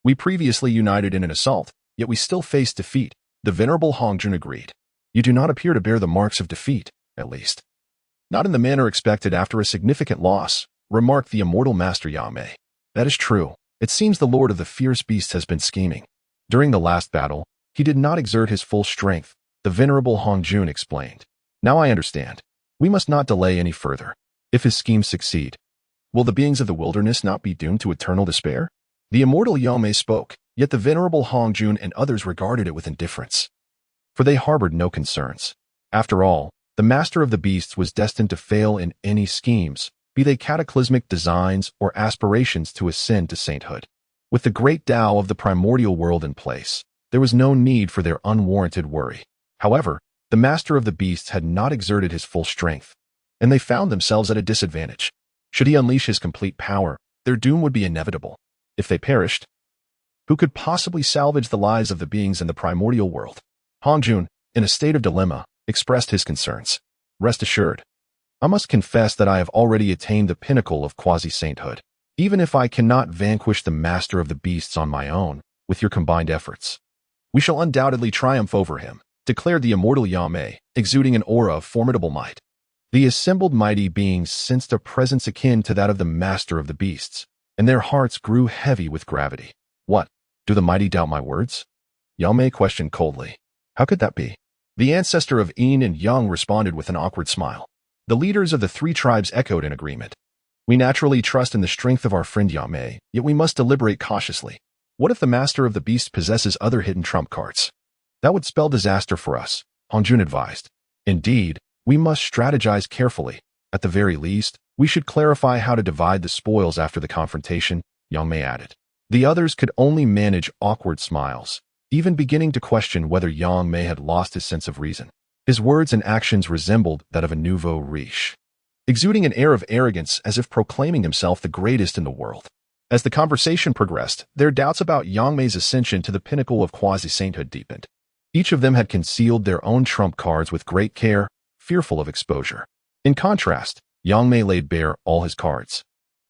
we previously united in an assault, yet we still face defeat, the venerable Hongjun agreed. You do not appear to bear the marks of defeat, at least. Not in the manner expected after a significant loss, remarked the immortal Master Yangmei. That is true. It seems the Lord of the fierce beasts has been scheming. During the last battle, he did not exert his full strength, the venerable Hongjun explained. Now I understand. We must not delay any further. If his schemes succeed, will the beings of the wilderness not be doomed to eternal despair? The immortal Yangmei spoke, yet the venerable Hongjun and others regarded it with indifference, for they harbored no concerns. After all, the master of the beasts was destined to fail in any schemes, be they cataclysmic designs or aspirations to ascend to sainthood. With the great Tao of the primordial world in place, there was no need for their unwarranted worry. However, the master of the beasts had not exerted his full strength, and they found themselves at a disadvantage. Should he unleash his complete power, their doom would be inevitable. If they perished, who could possibly salvage the lives of the beings in the primordial world? Hongjun, in a state of dilemma, expressed his concerns. Rest assured, I must confess that I have already attained the pinnacle of quasi-sainthood. Even if I cannot vanquish the master of the beasts on my own, with your combined efforts, we shall undoubtedly triumph over him, declared the immortal Yangmei, exuding an aura of formidable might. The assembled mighty beings sensed a presence akin to that of the master of the beasts, and their hearts grew heavy with gravity. What? Do the mighty doubt my words? Yangmei questioned coldly. How could that be? The ancestor of Yin and Yang responded with an awkward smile. The leaders of the three tribes echoed in agreement. We naturally trust in the strength of our friend Yangmei, yet we must deliberate cautiously. What if the master of the beast possesses other hidden trump cards? That would spell disaster for us, Hongjun advised. Indeed, we must strategize carefully. At the very least, we should clarify how to divide the spoils after the confrontation, Yangmei added. The others could only manage awkward smiles. even beginning to question whether Yangmei had lost his sense of reason. His words and actions resembled that of a nouveau riche, exuding an air of arrogance as if proclaiming himself the greatest in the world. As the conversation progressed, their doubts about Yangmei's ascension to the pinnacle of quasi-sainthood deepened. Each of them had concealed their own trump cards with great care, fearful of exposure. In contrast, Yangmei laid bare all his cards,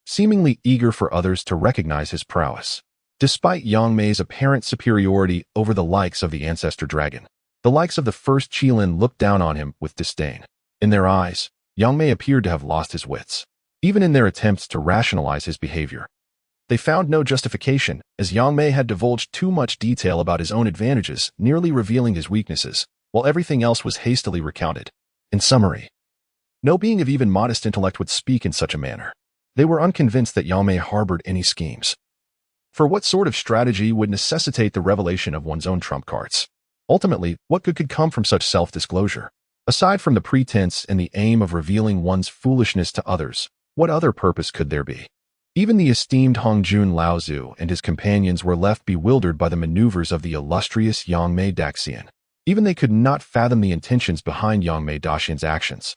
seemingly eager for others to recognize his prowess. Despite Yangmei's apparent superiority over the likes of the ancestor dragon, the likes of the first Qilin looked down on him with disdain. In their eyes, Yangmei appeared to have lost his wits, even in their attempts to rationalize his behavior. They found no justification, as Yangmei had divulged too much detail about his own advantages, nearly revealing his weaknesses, while everything else was hastily recounted. In summary, no being of even modest intellect would speak in such a manner. They were unconvinced that Yangmei harbored any schemes. For what sort of strategy would necessitate the revelation of one's own trump cards? Ultimately, what good could come from such self-disclosure? Aside from the pretense and the aim of revealing one's foolishness to others, what other purpose could there be? Even the esteemed Hongjun Laozu and his companions were left bewildered by the maneuvers of the illustrious Yangmei Daxian. Even they could not fathom the intentions behind Yangmei Daxian's actions.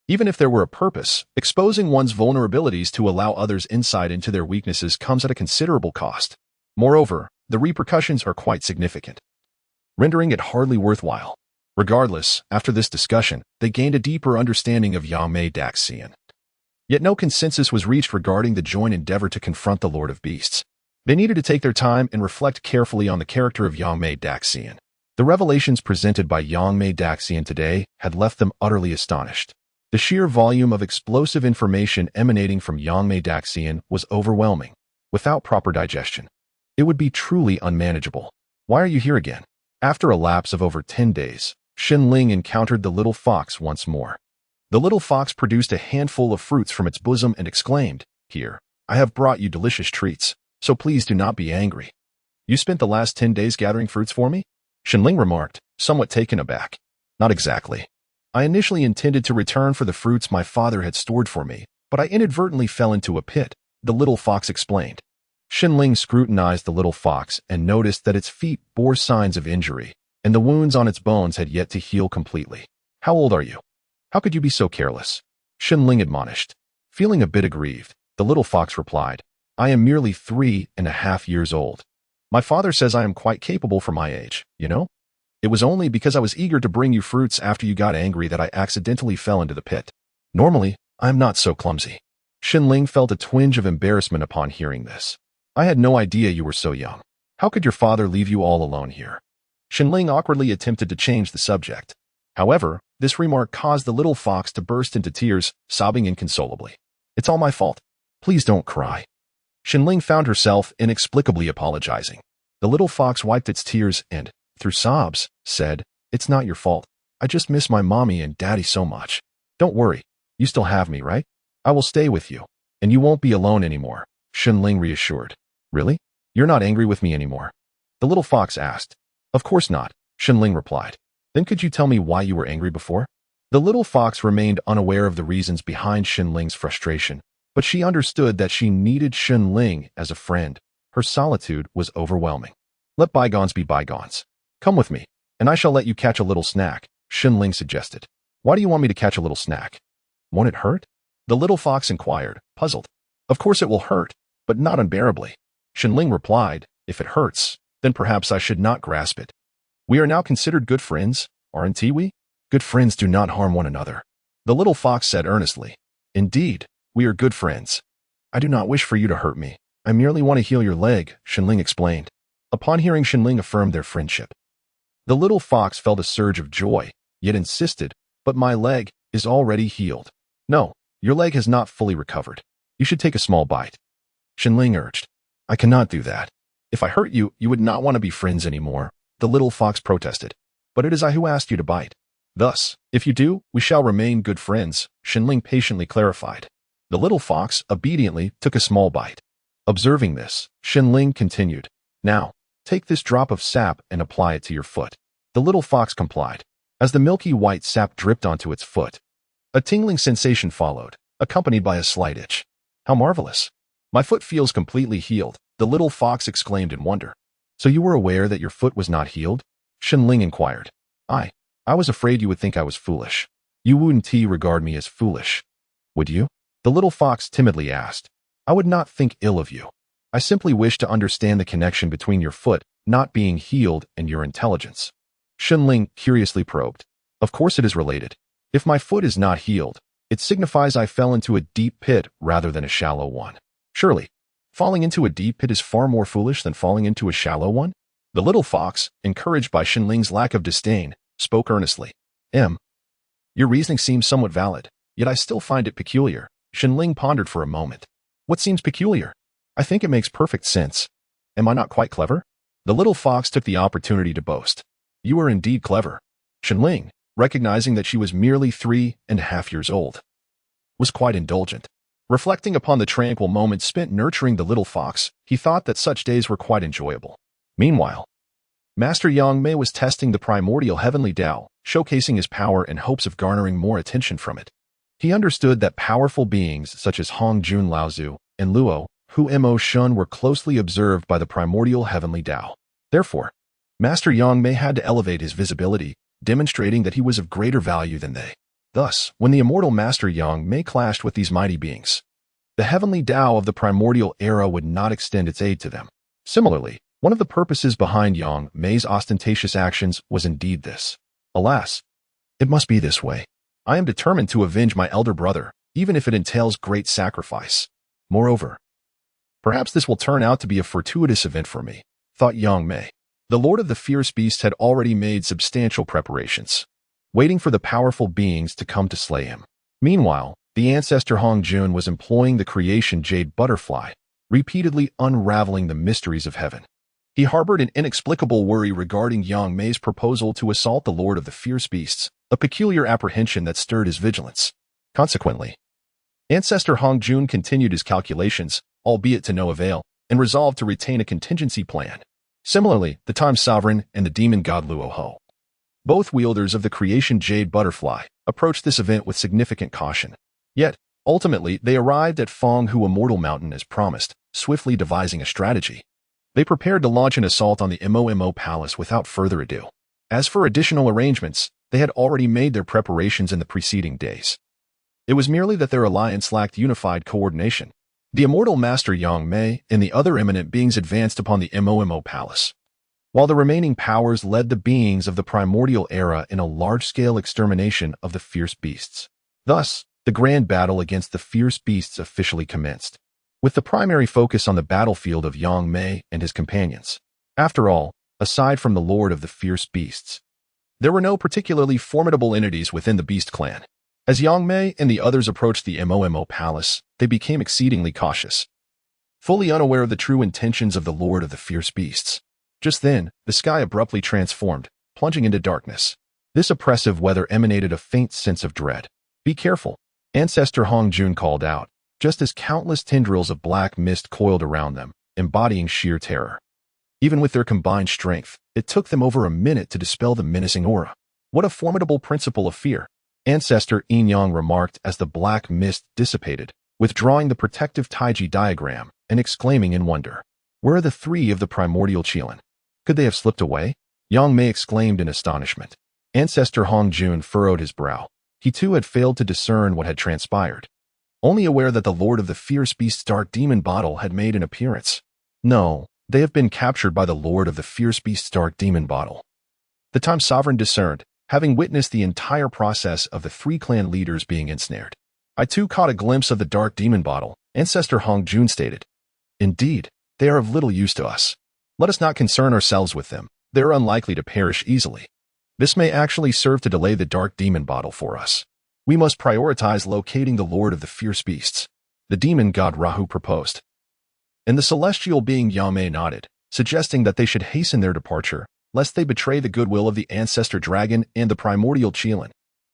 Even if there were a purpose, exposing one's vulnerabilities to allow others insight into their weaknesses comes at a considerable cost. Moreover, the repercussions are quite significant, rendering it hardly worthwhile. Regardless, after this discussion, they gained a deeper understanding of Yangmei Daxian. Yet no consensus was reached regarding the joint endeavor to confront the Lord of Beasts. They needed to take their time and reflect carefully on the character of Yangmei Daxian. The revelations presented by Yangmei Daxian today had left them utterly astonished. The sheer volume of explosive information emanating from Yangmei Daxian was overwhelming. Without proper digestion, it would be truly unmanageable. Why are you here again? After a lapse of over 10 days, Shenling encountered the little fox once more. The little fox produced a handful of fruits from its bosom and exclaimed, "Here, I have brought you delicious treats, so please do not be angry." "You spent the last 10 days gathering fruits for me?" Shenling remarked, somewhat taken aback. "Not exactly. I initially intended to return for the fruits my father had stored for me, but I inadvertently fell into a pit," the little fox explained. Shenling scrutinized the little fox and noticed that its feet bore signs of injury, and the wounds on its bones had yet to heal completely. "How old are you? How could you be so careless?" Shenling admonished. Feeling a bit aggrieved, the little fox replied, "I am merely 3.5 years old. My father says I am quite capable for my age, you know? It was only because I was eager to bring you fruits after you got angry that I accidentally fell into the pit. Normally, I am not so clumsy." Shenling felt a twinge of embarrassment upon hearing this. "I had no idea you were so young. How could your father leave you all alone here?" Shenling awkwardly attempted to change the subject. However, this remark caused the little fox to burst into tears, sobbing inconsolably. "It's all my fault. Please don't cry." Shenling found herself inexplicably apologizing. The little fox wiped its tears and, through sobs, said, "It's not your fault. I just miss my mommy and daddy so much. Don't worry. You still have me, right? I will stay with you, and you won't be alone anymore," Shenling reassured. "Really? You're not angry with me anymore?" the little fox asked. "Of course not," Shenling replied. "Then could you tell me why you were angry before?" The little fox remained unaware of the reasons behind Shenling's frustration, but she understood that she needed Shenling as a friend. Her solitude was overwhelming. "Let bygones be bygones. Come with me, and I shall let you catch a little snack," Shenling suggested. "Why do you want me to catch a little snack? Won't it hurt?" the little fox inquired, puzzled. "Of course it will hurt, but not unbearably," Shenling replied. "If it hurts, then perhaps I should not grasp it. We are now considered good friends, aren't we? Good friends do not harm one another," the little fox said earnestly. "Indeed, we are good friends. I do not wish for you to hurt me. I merely want to heal your leg," Shenling explained. Upon hearing Shenling affirm their friendship, the little fox felt a surge of joy, yet insisted, "But my leg is already healed." "No, your leg has not fully recovered. You should take a small bite," Shenling urged. "I cannot do that. If I hurt you, you would not want to be friends anymore," the little fox protested. "But it is I who asked you to bite. Thus, if you do, we shall remain good friends," Shenling patiently clarified. The little fox obediently took a small bite. Observing this, Shenling continued, "Now, take this drop of sap and apply it to your foot." The little fox complied. As the milky white sap dripped onto its foot, a tingling sensation followed, accompanied by a slight itch. "How marvelous! My foot feels completely healed," the little fox exclaimed in wonder. So you were aware that your foot was not healed? Shenling inquired. I was afraid you would think I was foolish. You wouldn't regard me as foolish, would you? The little fox timidly asked. I would not think ill of you. I simply wish to understand the connection between your foot not being healed and your intelligence. Shenling curiously probed. Of course it is related. If my foot is not healed, it signifies I fell into a deep pit rather than a shallow one. Surely, falling into a deep pit is far more foolish than falling into a shallow one? The little fox, encouraged by Shenling's lack of disdain, spoke earnestly. Your reasoning seems somewhat valid, yet I still find it peculiar. Shenling pondered for a moment. What seems peculiar? I think it makes perfect sense. Am I not quite clever? The little fox took the opportunity to boast. You are indeed clever. Shenling, recognizing that she was merely 3.5 years old, was quite indulgent. Reflecting upon the tranquil moments spent nurturing the little fox, he thought that such days were quite enjoyable. Meanwhile, Master Yangmei was testing the primordial heavenly Tao, showcasing his power in hopes of garnering more attention from it. He understood that powerful beings such as Hongjun Laozu and Luo, Hu Mo Shun were closely observed by the primordial heavenly Tao. Therefore, Master Yangmei had to elevate his visibility, demonstrating that he was of greater value than they. Thus, when the immortal Master Yangmei clashed with these mighty beings, the heavenly Tao of the primordial era would not extend its aid to them. Similarly, one of the purposes behind Yangmei's ostentatious actions was indeed this. Alas, it must be this way. I am determined to avenge my elder brother, even if it entails great sacrifice. Moreover, perhaps this will turn out to be a fortuitous event for me, thought Yangmei. The Lord of the Fierce Beast had already made substantial preparations, waiting for the powerful beings to come to slay him. Meanwhile, the ancestor Hongjun was employing the creation jade butterfly, repeatedly unraveling the mysteries of heaven. He harbored an inexplicable worry regarding Yangmei's proposal to assault the Lord of the Fierce Beasts, a peculiar apprehension that stirred his vigilance. Consequently, Ancestor Hongjun continued his calculations, albeit to no avail, and resolved to retain a contingency plan. Similarly, the Time Sovereign and the demon god Luoho, both wielders of the creation jade butterfly, approached this event with significant caution. Yet, ultimately, they arrived at Pangu Immortal Mountain as promised, swiftly devising a strategy. They prepared to launch an assault on the Mo Palace without further ado. As for additional arrangements, they had already made their preparations in the preceding days. It was merely that their alliance lacked unified coordination. The immortal Master Yangmei and the other eminent beings advanced upon the Mo Palace, while the remaining powers led the beings of the primordial era in a large-scale extermination of the fierce beasts. Thus, the grand battle against the fierce beasts officially commenced, with the primary focus on the battlefield of Yangmei and his companions. After all, aside from the Lord of the Fierce Beasts, there were no particularly formidable entities within the Beast clan. As Yangmei and the others approached the Mo Palace, they became exceedingly cautious, fully unaware of the true intentions of the Lord of the Fierce Beasts. Just then, the sky abruptly transformed, plunging into darkness. This oppressive weather emanated a faint sense of dread. Be careful, Ancestor Hongjun called out, just as countless tendrils of black mist coiled around them, embodying sheer terror. Even with their combined strength, it took them over a minute to dispel the menacing aura. What a formidable principle of fear, Ancestor Inyang remarked as the black mist dissipated, withdrawing the protective Taiji diagram and exclaiming in wonder. Where are the three of the primordial Qilin? Could they have slipped away? Yangmei exclaimed in astonishment. Ancestor Hongjun furrowed his brow. He too had failed to discern what had transpired, only aware that the Lord of the Fierce Beast's dark demon bottle had made an appearance. No, they have been captured by the Lord of the Fierce Beast's dark demon bottle. The Time Sovereign discerned, having witnessed the entire process of the three clan leaders being ensnared. I too caught a glimpse of the dark demon bottle, Ancestor Hongjun stated. Indeed, they are of little use to us. Let us not concern ourselves with them. They are unlikely to perish easily. This may actually serve to delay the dark demon bottle for us. We must prioritize locating the Lord of the Fierce Beasts, the demon god Rahu proposed. And the celestial being Yangmei nodded, suggesting that they should hasten their departure, lest they betray the goodwill of the ancestor dragon and the primordial Qilin.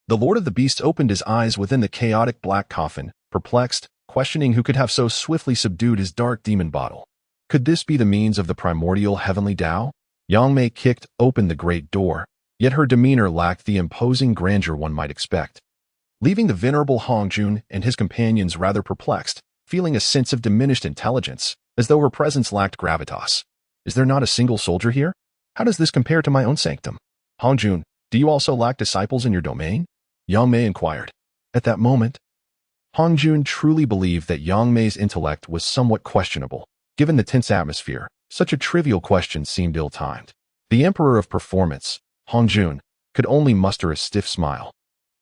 The Lord of the Beasts opened his eyes within the chaotic black coffin, perplexed, questioning who could have so swiftly subdued his dark demon bottle. Could this be the means of the primordial heavenly Tao? Yangmei kicked open the great door, yet her demeanor lacked the imposing grandeur one might expect, leaving the venerable Hongjun and his companions rather perplexed, feeling a sense of diminished intelligence, as though her presence lacked gravitas. Is there not a single soldier here? How does this compare to my own sanctum? Hongjun, do you also lack disciples in your domain? Yangmei inquired. At that moment, Hongjun truly believed that Yangmei's intellect was somewhat questionable. Given the tense atmosphere, such a trivial question seemed ill-timed. The emperor of performance, Hongjun, could only muster a stiff smile,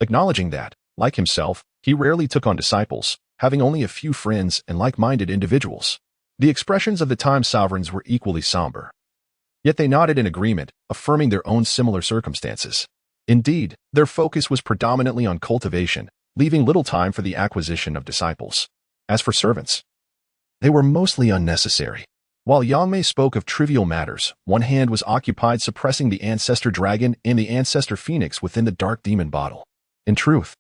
acknowledging that, like himself, he rarely took on disciples, having only a few friends and like-minded individuals. The expressions of the time sovereigns were equally somber. Yet they nodded in agreement, affirming their own similar circumstances. Indeed, their focus was predominantly on cultivation, leaving little time for the acquisition of disciples. As for servants, they were mostly unnecessary. While Yangmei spoke of trivial matters, one hand was occupied suppressing the ancestor dragon and the ancestor phoenix within the dark demon bottle. In truth,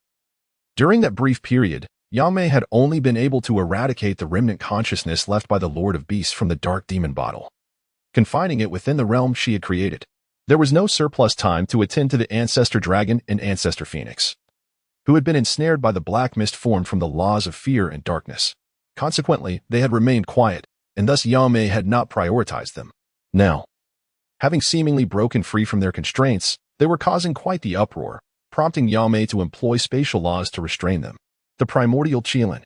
during that brief period, Yangmei had only been able to eradicate the remnant consciousness left by the Lord of Beasts from the dark demon bottle, confining it within the realm she had created. There was no surplus time to attend to the ancestor dragon and ancestor phoenix, who had been ensnared by the black mist formed from the laws of fear and darkness. Consequently, they had remained quiet, and thus Yangmei had not prioritized them. Now, having seemingly broken free from their constraints, they were causing quite the uproar, prompting Yangmei to employ spatial laws to restrain them. The Primordial Qilin,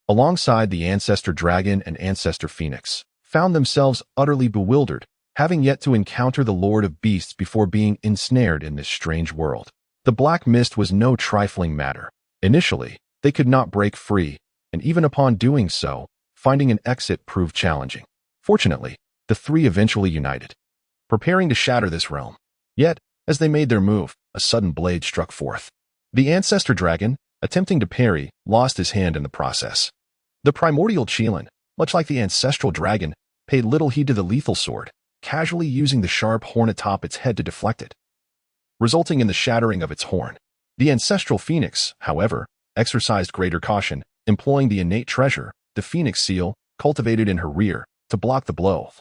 alongside the ancestor dragon and ancestor phoenix, found themselves utterly bewildered, having yet to encounter the Lord of Beasts before being ensnared in this strange world. The black mist was no trifling matter. Initially, they could not break free, and even upon doing so, finding an exit proved challenging. Fortunately, the three eventually united, preparing to shatter this realm. Yet, as they made their move, a sudden blade struck forth. The ancestor dragon, attempting to parry, lost his hand in the process. The Primordial Qilin, much like the ancestral dragon, paid little heed to the lethal sword, casually using the sharp horn atop its head to deflect it, resulting in the shattering of its horn. The ancestral phoenix, however, exercised greater caution, employing the innate treasure, the phoenix seal, cultivated in her rear, to block the blow,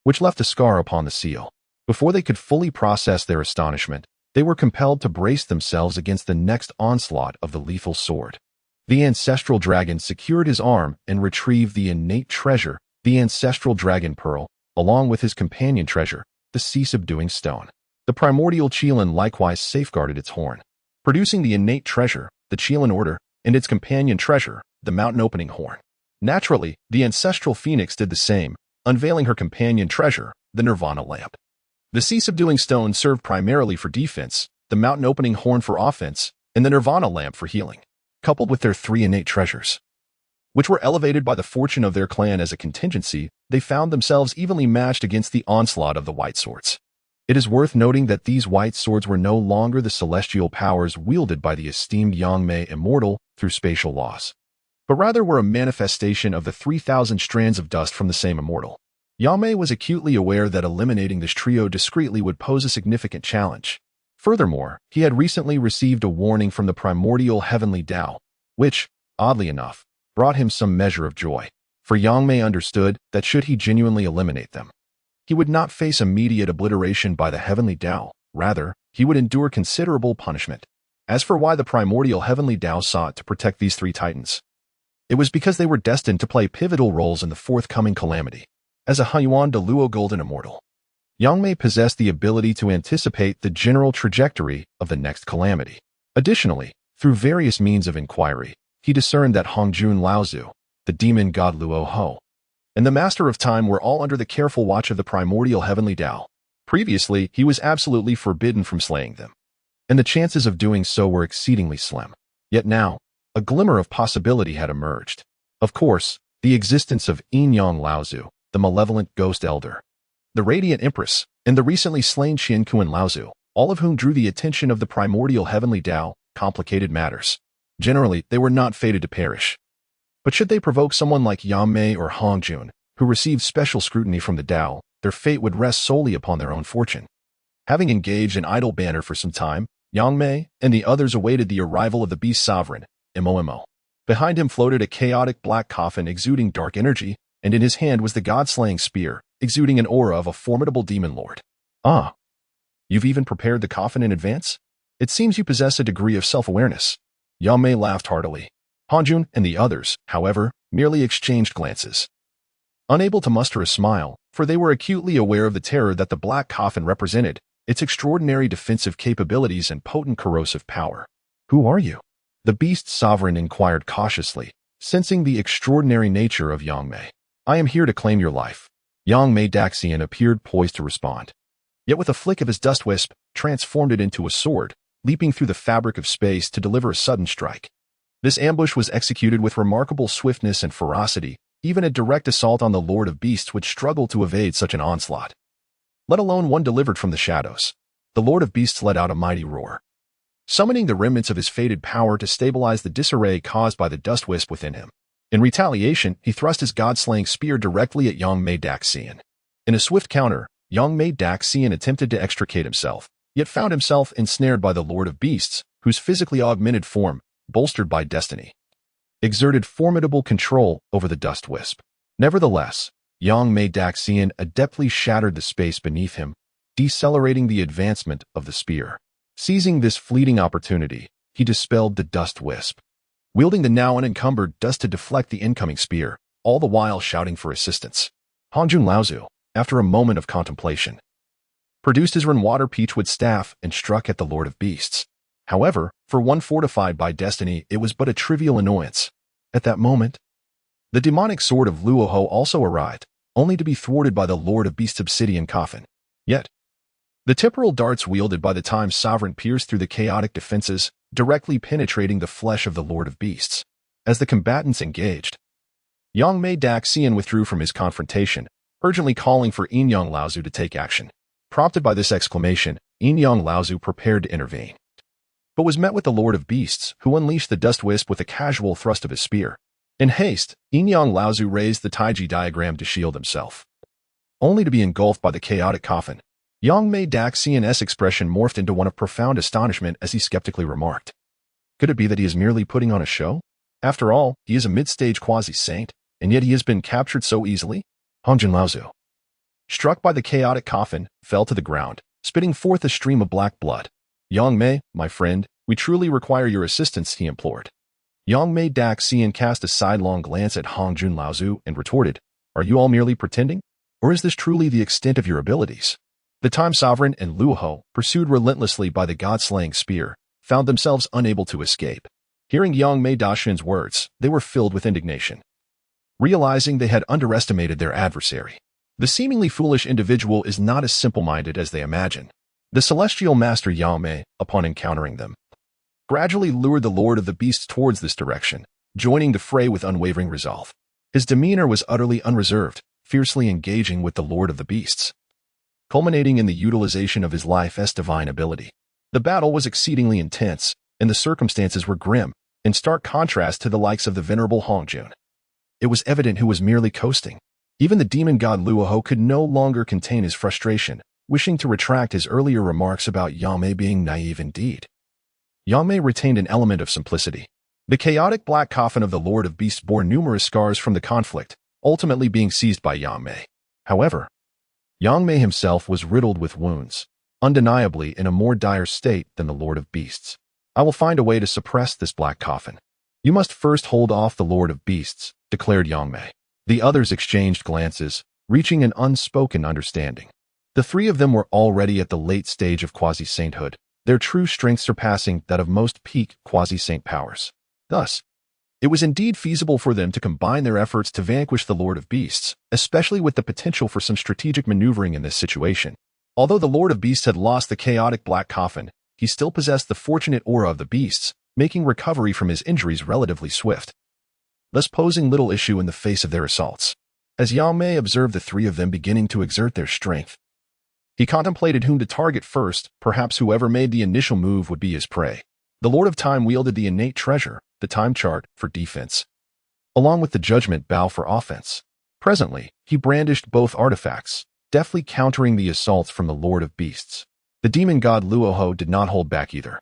which left a scar upon the seal. Before they could fully process their astonishment, they were compelled to brace themselves against the next onslaught of the lethal sword. The ancestral dragon secured his arm and retrieved the innate treasure, the ancestral dragon pearl, along with his companion treasure, the sea-subduing stone. The Primordial Qilin likewise safeguarded its horn, producing the innate treasure, the Qilin order, and its companion treasure, the mountain-opening horn. Naturally, the ancestral phoenix did the same, unveiling her companion treasure, the Nirvana lamp. The sea-subduing stone served primarily for defense, the mountain-opening horn for offense, and the Nirvana lamp for healing. Coupled with their three innate treasures, which were elevated by the fortune of their clan as a contingency, they found themselves evenly matched against the onslaught of the white swords. It is worth noting that these white swords were no longer the celestial powers wielded by the esteemed Yangmei Immortal through spatial laws, but rather were a manifestation of the 3,000 strands of dust from the same immortal. Yangmei was acutely aware that eliminating this trio discreetly would pose a significant challenge. Furthermore, he had recently received a warning from the primordial heavenly Tao, which, oddly enough, brought him some measure of joy. For Yangmei understood that should he genuinely eliminate them, he would not face immediate obliteration by the heavenly Tao. Rather, he would endure considerable punishment. As for why the primordial heavenly Tao sought to protect these three titans, it was because they were destined to play pivotal roles in the forthcoming calamity. As a Hunyuan de Luo Golden Immortal, Yangmei possessed the ability to anticipate the general trajectory of the next calamity. Additionally, through various means of inquiry, he discerned that Hongjun Laozu, the demon god Luo Ho, and the Master of Time were all under the careful watch of the primordial heavenly Tao. Previously, he was absolutely forbidden from slaying them, and the chances of doing so were exceedingly slim. Yet now, a glimmer of possibility had emerged. Of course, the existence of Yinyang Laozu, the malevolent ghost elder, the Radiant Empress, and the recently slain Qian Kuan Laozu, all of whom drew the attention of the primordial heavenly Tao, complicated matters. Generally, they were not fated to perish. But should they provoke someone like Yangmei or Hongjun, who received special scrutiny from the Tao, their fate would rest solely upon their own fortune. Having engaged in idle banter for some time, Yangmei and the others awaited the arrival of the beast sovereign, Momo. Behind him floated a chaotic black coffin exuding dark energy, and in his hand was the god-slaying spear, exuding an aura of a formidable demon lord. Ah, you've even prepared the coffin in advance? It seems you possess a degree of self-awareness. Yangmei laughed heartily. Hongjun and the others, however, merely exchanged glances, unable to muster a smile, for they were acutely aware of the terror that the black coffin represented, its extraordinary defensive capabilities and potent corrosive power. "Who are you?" the beast's sovereign inquired cautiously, sensing the extraordinary nature of Yangmei. "I am here to claim your life." Yangmei Daxian appeared poised to respond. Yet with a flick of his dust wisp, transformed it into a sword, leaping through the fabric of space to deliver a sudden strike. This ambush was executed with remarkable swiftness and ferocity. Even a direct assault on the Lord of Beasts would struggle to evade such an onslaught, let alone one delivered from the shadows. The Lord of Beasts let out a mighty roar, summoning the remnants of his fated power to stabilize the disarray caused by the dust wisp within him. In retaliation, he thrust his god-slaying spear directly at Yangmei Daxian. In a swift counter, Yangmei Daxian attempted to extricate himself, yet found himself ensnared by the Lord of Beasts, whose physically augmented form, bolstered by destiny, exerted formidable control over the dust wisp. Nevertheless, Yangmei Daxian adeptly shattered the space beneath him, decelerating the advancement of the spear. Seizing this fleeting opportunity, he dispelled the dust wisp, wielding the now unencumbered dust to deflect the incoming spear, all the while shouting for assistance. Hongjun Laozu, after a moment of contemplation, produced his Renwater Peachwood staff and struck at the Lord of Beasts. However, for one fortified by destiny, it was but a trivial annoyance. At that moment, the demonic sword of Luoho also arrived, only to be thwarted by the Lord of Beasts' obsidian coffin. Yet, the temporal darts wielded by the Time Sovereign pierced through the chaotic defenses, directly penetrating the flesh of the Lord of Beasts. As the combatants engaged, Yangmei Daxian withdrew from his confrontation, urgently calling for Yingyang Laozu to take action. Prompted by this exclamation, Yingyang Laozu prepared to intervene, but was met with the Lord of Beasts, who unleashed the dust wisp with a casual thrust of his spear. In haste, Yingyang Laozu raised the Taiji diagram to shield himself, only to be engulfed by the chaotic coffin. Yangmei Daxian's expression morphed into one of profound astonishment as he skeptically remarked, "Could it be that he is merely putting on a show? After all, he is a mid-stage quasi-saint, and yet he has been captured so easily?" Hongjun Laozu, struck by the chaotic coffin, fell to the ground, spitting forth a stream of black blood. "Yangmei, my friend, we truly require your assistance," he implored. Yangmei Daxian cast a sidelong glance at Hongjun Laozu and retorted, "Are you all merely pretending? Or is this truly the extent of your abilities?" The Time Sovereign and Luoho, pursued relentlessly by the god-slaying spear, found themselves unable to escape. Hearing Yangmei Daxian's words, they were filled with indignation, realizing they had underestimated their adversary. The seemingly foolish individual is not as simple-minded as they imagine. The celestial master Yangmei, upon encountering them, gradually lured the Lord of the Beasts towards this direction, joining the fray with unwavering resolve. His demeanor was utterly unreserved, fiercely engaging with the Lord of the Beasts, culminating in the utilization of his life's divine ability. The battle was exceedingly intense, and the circumstances were grim, in stark contrast to the likes of the venerable Hongjun. It was evident who was merely coasting. Even the demon god Luoho could no longer contain his frustration, wishing to retract his earlier remarks about Yangmei being naive indeed. Yangmei retained an element of simplicity. The chaotic black coffin of the Lord of Beasts bore numerous scars from the conflict, ultimately being seized by Yangmei. However, Yangmei himself was riddled with wounds, undeniably in a more dire state than the Lord of Beasts. "I will find a way to suppress this black coffin. You must first hold off the Lord of Beasts," declared Yangmei. The others exchanged glances, reaching an unspoken understanding. The three of them were already at the late stage of quasi-sainthood, their true strength surpassing that of most peak quasi-saint powers. Thus, it was indeed feasible for them to combine their efforts to vanquish the Lord of Beasts, especially with the potential for some strategic maneuvering in this situation. Although the Lord of Beasts had lost the chaotic black coffin, he still possessed the fortunate aura of the beasts, making recovery from his injuries relatively swift, thus posing little issue in the face of their assaults. As Yangmei observed the three of them beginning to exert their strength, he contemplated whom to target first. Perhaps whoever made the initial move would be his prey. The Lord of Time wielded the innate treasure, the time chart, for defense, along with the judgment bow for offense. Presently, he brandished both artifacts, deftly countering the assaults from the Lord of Beasts. The demon god Luoho did not hold back either,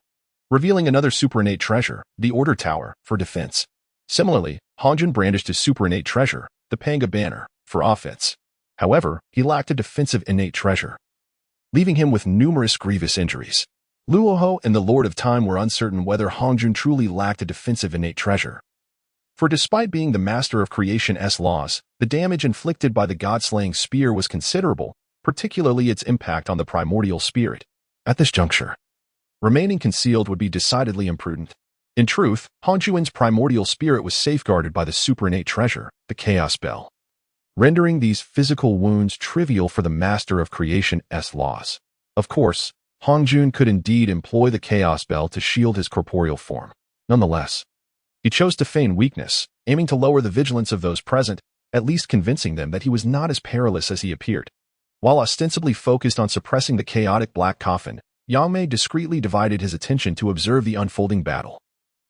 revealing another superinnate treasure, the Order Tower, for defense. Similarly, Hongjun brandished his superinnate treasure, the Pangu banner, for offense. However, he lacked a defensive innate treasure, leaving him with numerous grievous injuries. Luoho and the Lord of Time were uncertain whether Hongjun truly lacked a defensive innate treasure, For despite being the master of creation's laws, the damage inflicted by the god-slaying spear was considerable, particularly its impact on the primordial spirit. At this juncture, remaining concealed would be decidedly imprudent. In truth, Hongjuan's primordial spirit was safeguarded by the superinnate treasure, the Chaos Bell, rendering these physical wounds trivial for the master of creation's laws. Of course, Hongjun could indeed employ the Chaos Bell to shield his corporeal form. Nonetheless, he chose to feign weakness, aiming to lower the vigilance of those present, at least convincing them that he was not as perilous as he appeared. While ostensibly focused on suppressing the chaotic black coffin, Yangmei discreetly divided his attention to observe the unfolding battle.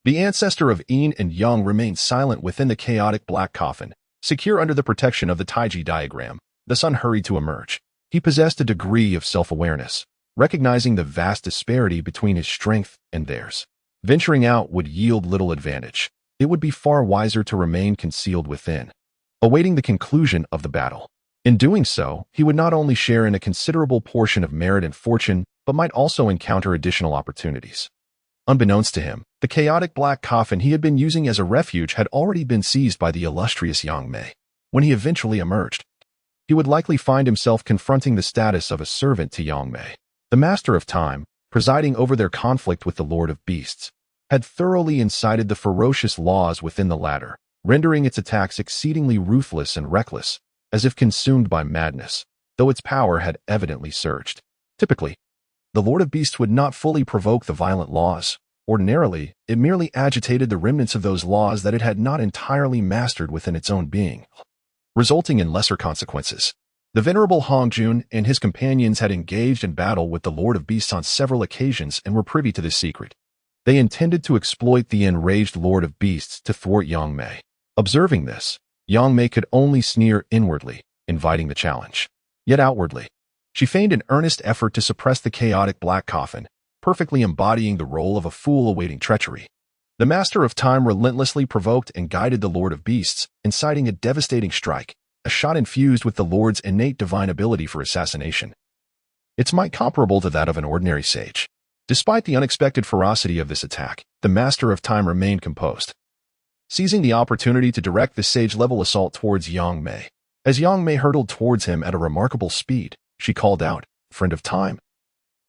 The ancestor of Yin and Yang remained silent within the chaotic black coffin, secure under the protection of the Taiji diagram, thus unhurried to emerge. He possessed a degree of self-awareness, recognizing the vast disparity between his strength and theirs. Venturing out would yield little advantage. It would be far wiser to remain concealed within, awaiting the conclusion of the battle. In doing so, he would not only share in a considerable portion of merit and fortune, but might also encounter additional opportunities. Unbeknownst to him, the chaotic black coffin he had been using as a refuge had already been seized by the illustrious Yangmei. When he eventually emerged, he would likely find himself confronting the status of a servant to Yangmei. The Master of Time, presiding over their conflict with the Lord of Beasts, had thoroughly incited the ferocious laws within the latter, rendering its attacks exceedingly ruthless and reckless, as if consumed by madness, though its power had evidently surged. Typically, the Lord of Beasts would not fully provoke the violent laws. Ordinarily, it merely agitated the remnants of those laws that it had not entirely mastered within its own being, resulting in lesser consequences. The venerable Hongjun and his companions had engaged in battle with the Lord of Beasts on several occasions and were privy to this secret. They intended to exploit the enraged Lord of Beasts to thwart Yangmei. Observing this, Yangmei could only sneer inwardly, inviting the challenge. Yet outwardly, she feigned an earnest effort to suppress the chaotic black coffin, perfectly embodying the role of a fool awaiting treachery. The Master of Time relentlessly provoked and guided the Lord of Beasts, inciting a devastating strike, a shot infused with the Lord's innate divine ability for assassination. Its might comparable to that of an ordinary sage. Despite the unexpected ferocity of this attack, the Master of Time remained composed, seizing the opportunity to direct the sage-level assault towards Yangmei. As Yangmei hurtled towards him at a remarkable speed, she called out, "Friend of Time,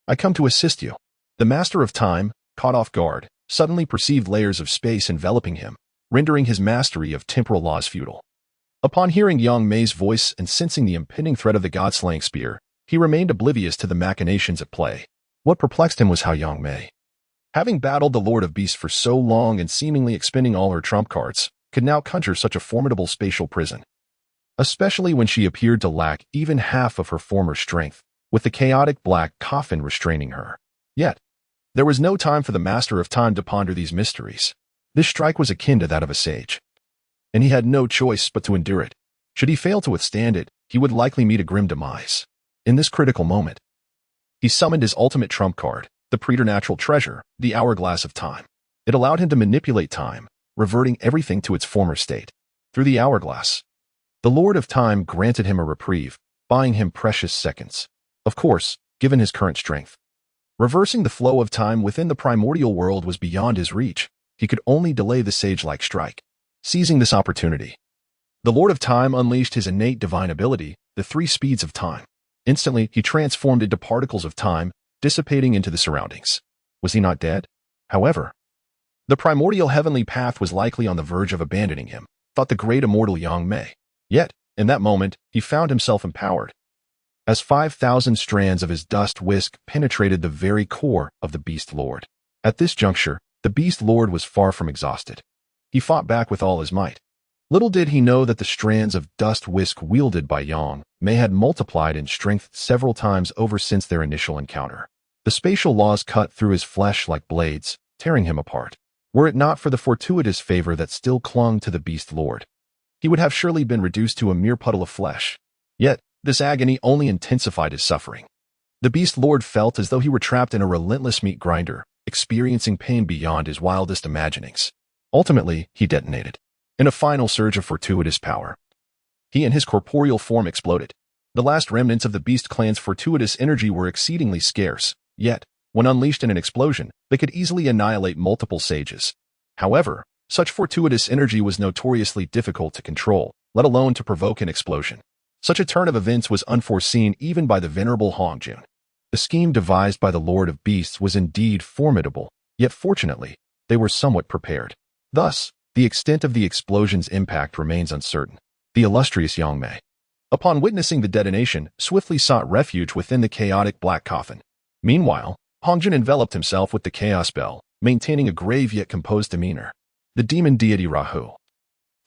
I come to assist you." The Master of Time, caught off guard, suddenly perceived layers of space enveloping him, rendering his mastery of temporal laws futile. Upon hearing Yangmei's voice and sensing the impending threat of the god-slaying spear, he remained oblivious to the machinations at play. What perplexed him was how Yangmei, having battled the Lord of Beasts for so long and seemingly expending all her trump cards, could now conjure such a formidable spatial prison, especially when she appeared to lack even half of her former strength, with the chaotic black coffin restraining her. Yet, there was no time for the Master of Time to ponder these mysteries. This strike was akin to that of a sage, and he had no choice but to endure it. Should he fail to withstand it, he would likely meet a grim demise. In this critical moment, he summoned his ultimate trump card, the preternatural treasure, the Hourglass of Time. It allowed him to manipulate time, reverting everything to its former state. Through the hourglass, the Lord of Time granted him a reprieve, buying him precious seconds. Of course, given his current strength, reversing the flow of time within the primordial world was beyond his reach. He could only delay the sage-like strike. Seizing this opportunity, the Lord of Time unleashed his innate divine ability, the three speeds of time. Instantly, he transformed into particles of time, dissipating into the surroundings. Was he not dead? However, the primordial heavenly path was likely on the verge of abandoning him, thought the great immortal Yangmei. Yet, in that moment, he found himself empowered, as 5,000 strands of his dust whisk penetrated the very core of the Beast Lord. At this juncture, the Beast Lord was far from exhausted. He fought back with all his might. Little did he know that the strands of dust whisk wielded by Yangmei had multiplied in strength several times over since their initial encounter. The spatial laws cut through his flesh like blades, tearing him apart. Were it not for the fortuitous favor that still clung to the Beast Lord, he would have surely been reduced to a mere puddle of flesh. Yet, this agony only intensified his suffering. The Beast Lord felt as though he were trapped in a relentless meat grinder, experiencing pain beyond his wildest imaginings. Ultimately, he detonated. In a final surge of fortuitous power, he and his corporeal form exploded. The last remnants of the Beast Clan's fortuitous energy were exceedingly scarce, yet, when unleashed in an explosion, they could easily annihilate multiple sages. However, Such fortuitous energy was notoriously difficult to control, let alone to provoke an explosion. Such a turn of events was unforeseen even by the venerable Hongjun. The scheme devised by the Lord of Beasts was indeed formidable, yet fortunately, they were somewhat prepared. Thus, the extent of the explosion's impact remains uncertain. The illustrious Yangmei, upon witnessing the detonation, swiftly sought refuge within the chaotic black coffin. Meanwhile, Hongjun enveloped himself with the chaos spell, maintaining a grave yet composed demeanor. The demon deity Rahu,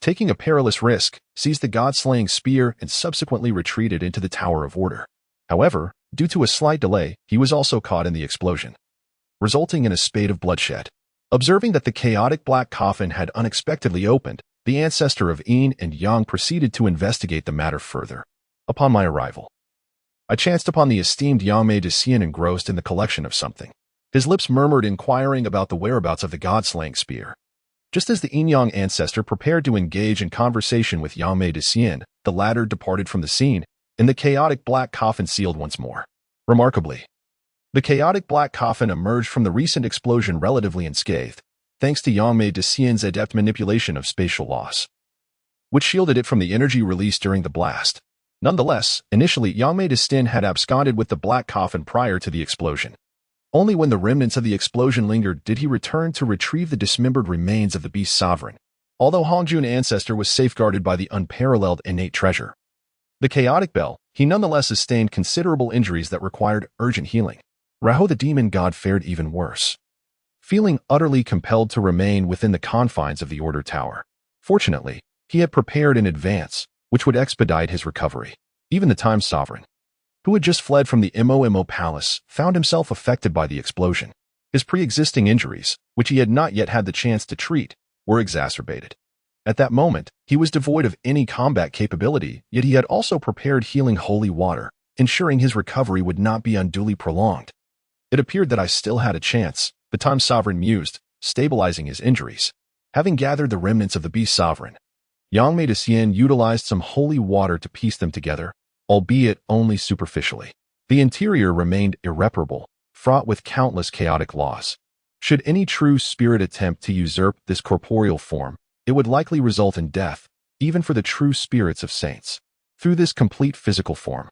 taking a perilous risk, seized the god-slaying spear and subsequently retreated into the Tower of Order. However, due to a slight delay, he was also caught in the explosion, resulting in a spate of bloodshed. Observing that the chaotic black coffin had unexpectedly opened, the ancestor of Yin and Yang proceeded to investigate the matter further. Upon my arrival, I chanced upon the esteemed Yangmei Immortal engrossed in the collection of something. His lips murmured, inquiring about the whereabouts of the god-slaying spear. Just as the Yin-Yang ancestor prepared to engage in conversation with Yangmei Immortal, the latter departed from the scene, and the chaotic black coffin sealed once more. Remarkably, the chaotic black coffin emerged from the recent explosion relatively unscathed, thanks to Yangmei Immortal's adept manipulation of spatial loss, which shielded it from the energy released during the blast. Nonetheless, initially Yangmei Immortal had absconded with the black coffin prior to the explosion. Only when the remnants of the explosion lingered did he return to retrieve the dismembered remains of the beast sovereign. Although Hongjun ancestor was safeguarded by the unparalleled innate treasure, the chaotic bell, he nonetheless sustained considerable injuries that required urgent healing. Rahu the demon god fared even worse, feeling utterly compelled to remain within the confines of the Order Tower. Fortunately, he had prepared in advance, which would expedite his recovery. Even the Time Sovereign, who had just fled from the Mo Palace, found himself affected by the explosion. His pre-existing injuries, which he had not yet had the chance to treat, were exacerbated. At that moment, he was devoid of any combat capability, yet he had also prepared healing holy water, ensuring his recovery would not be unduly prolonged. It appeared that I still had a chance, the Time Sovereign mused, stabilizing his injuries. Having gathered the remnants of the Beast Sovereign, Yangmei Immortal utilized some holy water to piece them together, albeit only superficially. The interior remained irreparable, fraught with countless chaotic laws. Should any true spirit attempt to usurp this corporeal form, it would likely result in death, even for the true spirits of saints. Through this complete physical form,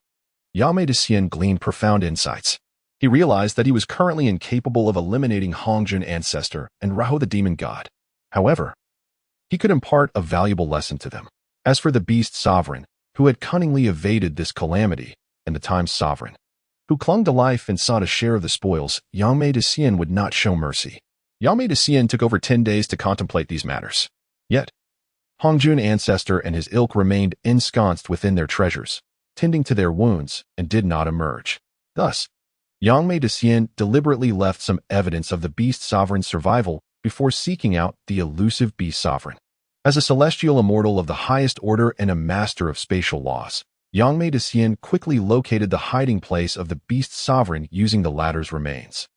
Yangmei Immortal gleaned profound insights. He realized that he was currently incapable of eliminating Hongjun ancestor and Rahu the demon god. However, he could impart a valuable lesson to them. As for the beast sovereign, who had cunningly evaded this calamity, and the Time Sovereign, who clung to life and sought a share of the spoils, Yangmei Immortal would not show mercy. Yangmei Immortal took over 10 days to contemplate these matters. Yet, Hongjun ancestor and his ilk remained ensconced within their treasures, tending to their wounds, and did not emerge. Thus, Yangmei Immortal deliberately left some evidence of the beast sovereign's survival before seeking out the elusive beast sovereign. As a celestial immortal of the highest order and a master of spatial laws, Yangmei Immortal quickly located the hiding place of the beast sovereign using the latter's remains.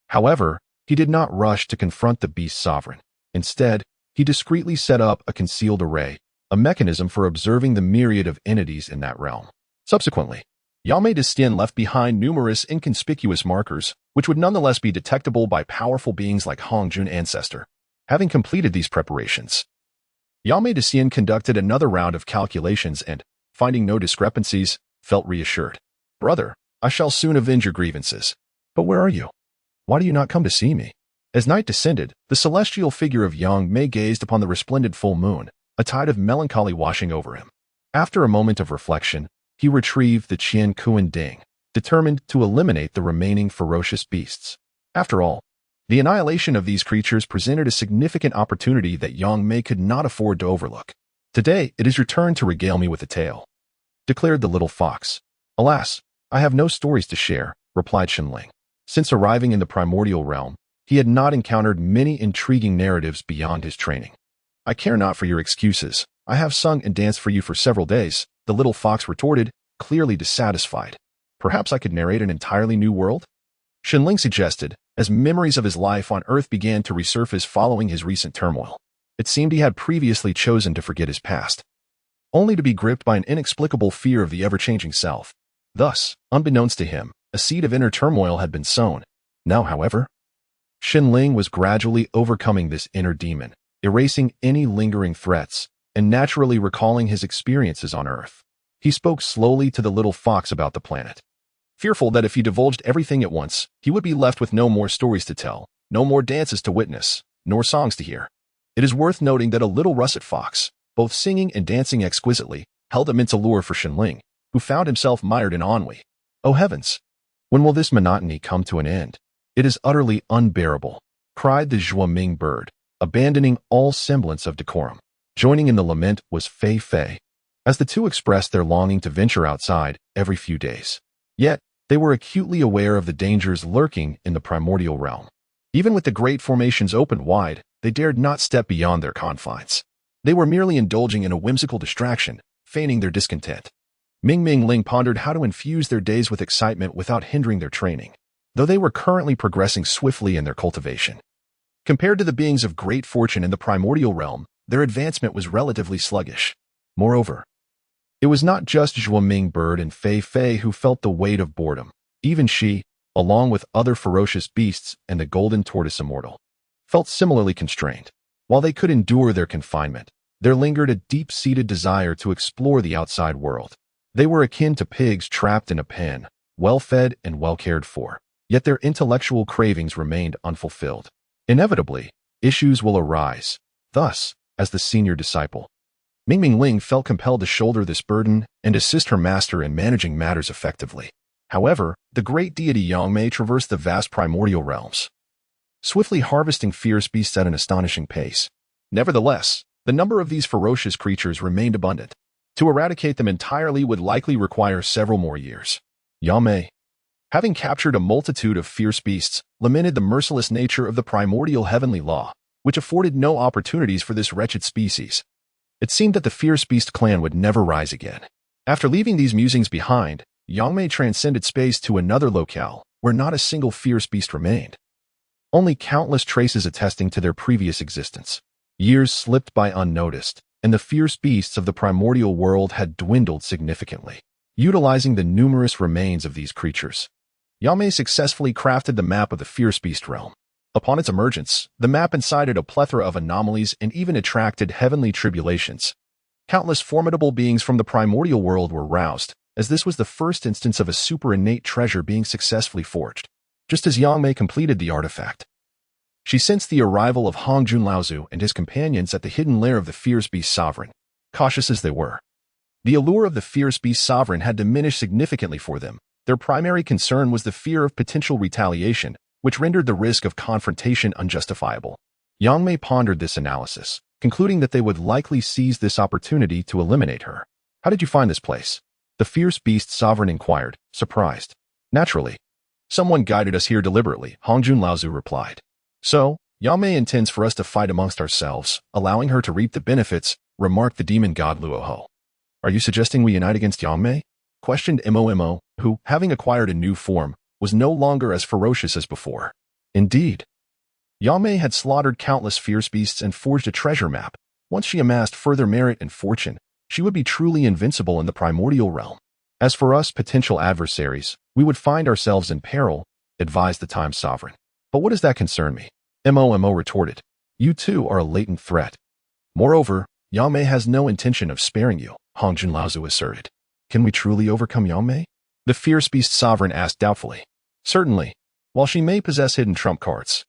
However, he did not rush to confront the beast sovereign. Instead, he discreetly set up a concealed array, a mechanism for observing the myriad of entities in that realm. Subsequently, Yangmei Immortal left behind numerous inconspicuous markers, which would nonetheless be detectable by powerful beings like Hongjun ancestor. Having completed these preparations, Yangmei Immortal conducted another round of calculations and, finding no discrepancies, felt reassured. Brother, I shall soon avenge your grievances. But where are you? Why do you not come to see me? As night descended, the celestial figure of Yangmei gazed upon the resplendent full moon, a tide of melancholy washing over him. After a moment of reflection, he retrieved the Qian Kuan Ding, determined to eliminate the remaining ferocious beasts. After all, the annihilation of these creatures presented a significant opportunity that Yangmei could not afford to overlook. Today, it is your turn to regale me with a tale, declared the little fox. Alas, I have no stories to share, replied Shenling. Since arriving in the primordial realm, he had not encountered many intriguing narratives beyond his training. I care not for your excuses. I have sung and danced for you for several days, the little fox retorted, clearly dissatisfied. Perhaps I could narrate an entirely new world? Shenling suggested, as memories of his life on Earth began to resurface following his recent turmoil. It seemed he had previously chosen to forget his past, only to be gripped by an inexplicable fear of the ever-changing self. Thus, unbeknownst to him, a seed of inner turmoil had been sown. Now, however, Shenling was gradually overcoming this inner demon, erasing any lingering threats and naturally recalling his experiences on Earth. He spoke slowly to the little fox about the planet, fearful that if he divulged everything at once, he would be left with no more stories to tell, no more dances to witness, nor songs to hear. It is worth noting that a little russet fox, both singing and dancing exquisitely, held immense allure for Shenling, who found himself mired in ennui. Oh heavens! When will this monotony come to an end? It is utterly unbearable, cried the Zhuaming bird, abandoning all semblance of decorum. Joining in the lament was Fei Fei, as the two expressed their longing to venture outside every few days. Yet, they were acutely aware of the dangers lurking in the primordial realm. Even with the great formations open wide, they dared not step beyond their confines. They were merely indulging in a whimsical distraction, feigning their discontent. Ming Ling pondered how to infuse their days with excitement without hindering their training, though they were currently progressing swiftly in their cultivation. Compared to the beings of great fortune in the primordial realm, their advancement was relatively sluggish. Moreover, it was not just Zhuaming bird and Fei Fei who felt the weight of boredom. Even she, along with other ferocious beasts and the golden tortoise immortal, felt similarly constrained. While they could endure their confinement, there lingered a deep-seated desire to explore the outside world. They were akin to pigs trapped in a pen, well-fed and well-cared for, yet their intellectual cravings remained unfulfilled. Inevitably, issues will arise. Thus, as the senior disciple, Ming Ling felt compelled to shoulder this burden and assist her master in managing matters effectively. However, the great deity Yangmei traversed the vast primordial realms, swiftly harvesting fierce beasts at an astonishing pace. Nevertheless, the number of these ferocious creatures remained abundant. To eradicate them entirely would likely require several more years. Yangmei, having captured a multitude of fierce beasts, lamented the merciless nature of the primordial heavenly law, which afforded no opportunities for this wretched species. It seemed that the fierce beast clan would never rise again. After leaving these musings behind, Yangmei transcended space to another locale, where not a single fierce beast remained, only countless traces attesting to their previous existence. Years slipped by unnoticed, and the fierce beasts of the primordial world had dwindled significantly. Utilizing the numerous remains of these creatures, Yangmei successfully crafted the map of the fierce beast realm. Upon its emergence, the map incited a plethora of anomalies and even attracted heavenly tribulations. Countless formidable beings from the primordial world were roused, as this was the first instance of a super-innate treasure being successfully forged. Just as Yangmei completed the artifact, she sensed the arrival of Hongjun Laozu and his companions at the hidden lair of the fierce beast sovereign. Cautious as they were, the allure of the fierce beast sovereign had diminished significantly for them. Their primary concern was the fear of potential retaliation, which rendered the risk of confrontation unjustifiable. Yangmei pondered this analysis, concluding that they would likely seize this opportunity to eliminate her. How did you find this place? The fierce beast sovereign inquired, surprised. Naturally. Someone guided us here deliberately, Hongjun Laozu replied. So, Yangmei intends for us to fight amongst ourselves, allowing her to reap the benefits, remarked the demon god Luoho. Are you suggesting we unite against Yangmei? Questioned Momo, who, having acquired a new form, was no longer as ferocious as before. Indeed. Yangmei had slaughtered countless fierce beasts and forged a treasure map. Once she amassed further merit and fortune, she would be truly invincible in the primordial realm. As for us potential adversaries, we would find ourselves in peril, advised the Time Sovereign. But what does that concern me? Momo retorted. You too are a latent threat. Moreover, Yangmei has no intention of sparing you, Hongjun Laozu asserted. Can we truly overcome Yangmei? The fierce beast sovereign asked doubtfully. Certainly. While she may possess hidden trump cards,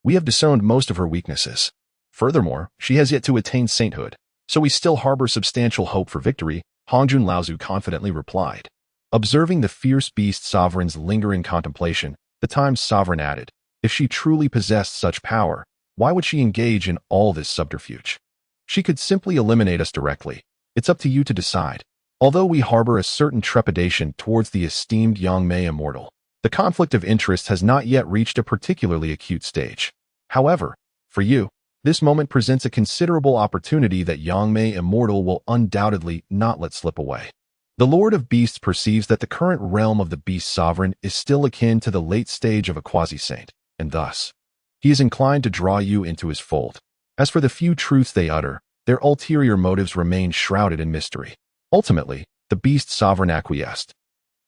we have disowned most of her weaknesses. Furthermore, she has yet to attain sainthood, so we still harbor substantial hope for victory, Hongjun Laozu confidently replied. Observing the fierce beast sovereign's lingering contemplation, the Time Sovereign added, if she truly possessed such power, why would she engage in all this subterfuge? She could simply eliminate us directly. It's up to you to decide. Although we harbor a certain trepidation towards the esteemed Yangmei Immortal, the conflict of interest has not yet reached a particularly acute stage. However, for you, this moment presents a considerable opportunity that Yangmei Immortal will undoubtedly not let slip away. The Lord of Beasts perceives that the current realm of the Beast Sovereign is still akin to the late stage of a quasi-saint, and thus, he is inclined to draw you into his fold. As for the few truths they utter, their ulterior motives remain shrouded in mystery. Ultimately, the Beast Sovereign acquiesced,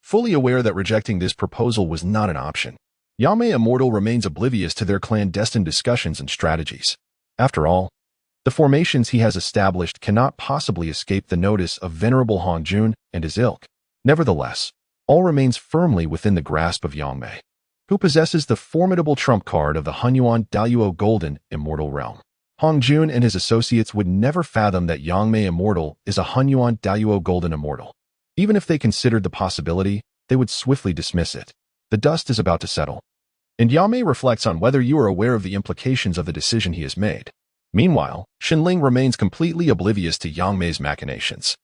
fully aware that rejecting this proposal was not an option. Yangmei Immortal remains oblivious to their clandestine discussions and strategies. After all, The formations he has established cannot possibly escape the notice of venerable Hongjun and his ilk. Nevertheless, all remains firmly within the grasp of Yangmei, who possesses the formidable trump card of the Hunyuan Daluo Golden Immortal Realm. Hongjun and his associates would never fathom that Yangmei Immortal is a Hunyuan Daluo Golden Immortal. Even if they considered the possibility, they would swiftly dismiss it. The dust is about to settle, and Yangmei reflects on whether you are aware of the implications of the decision he has made. Meanwhile, Shenling remains completely oblivious to Yangmei's machinations.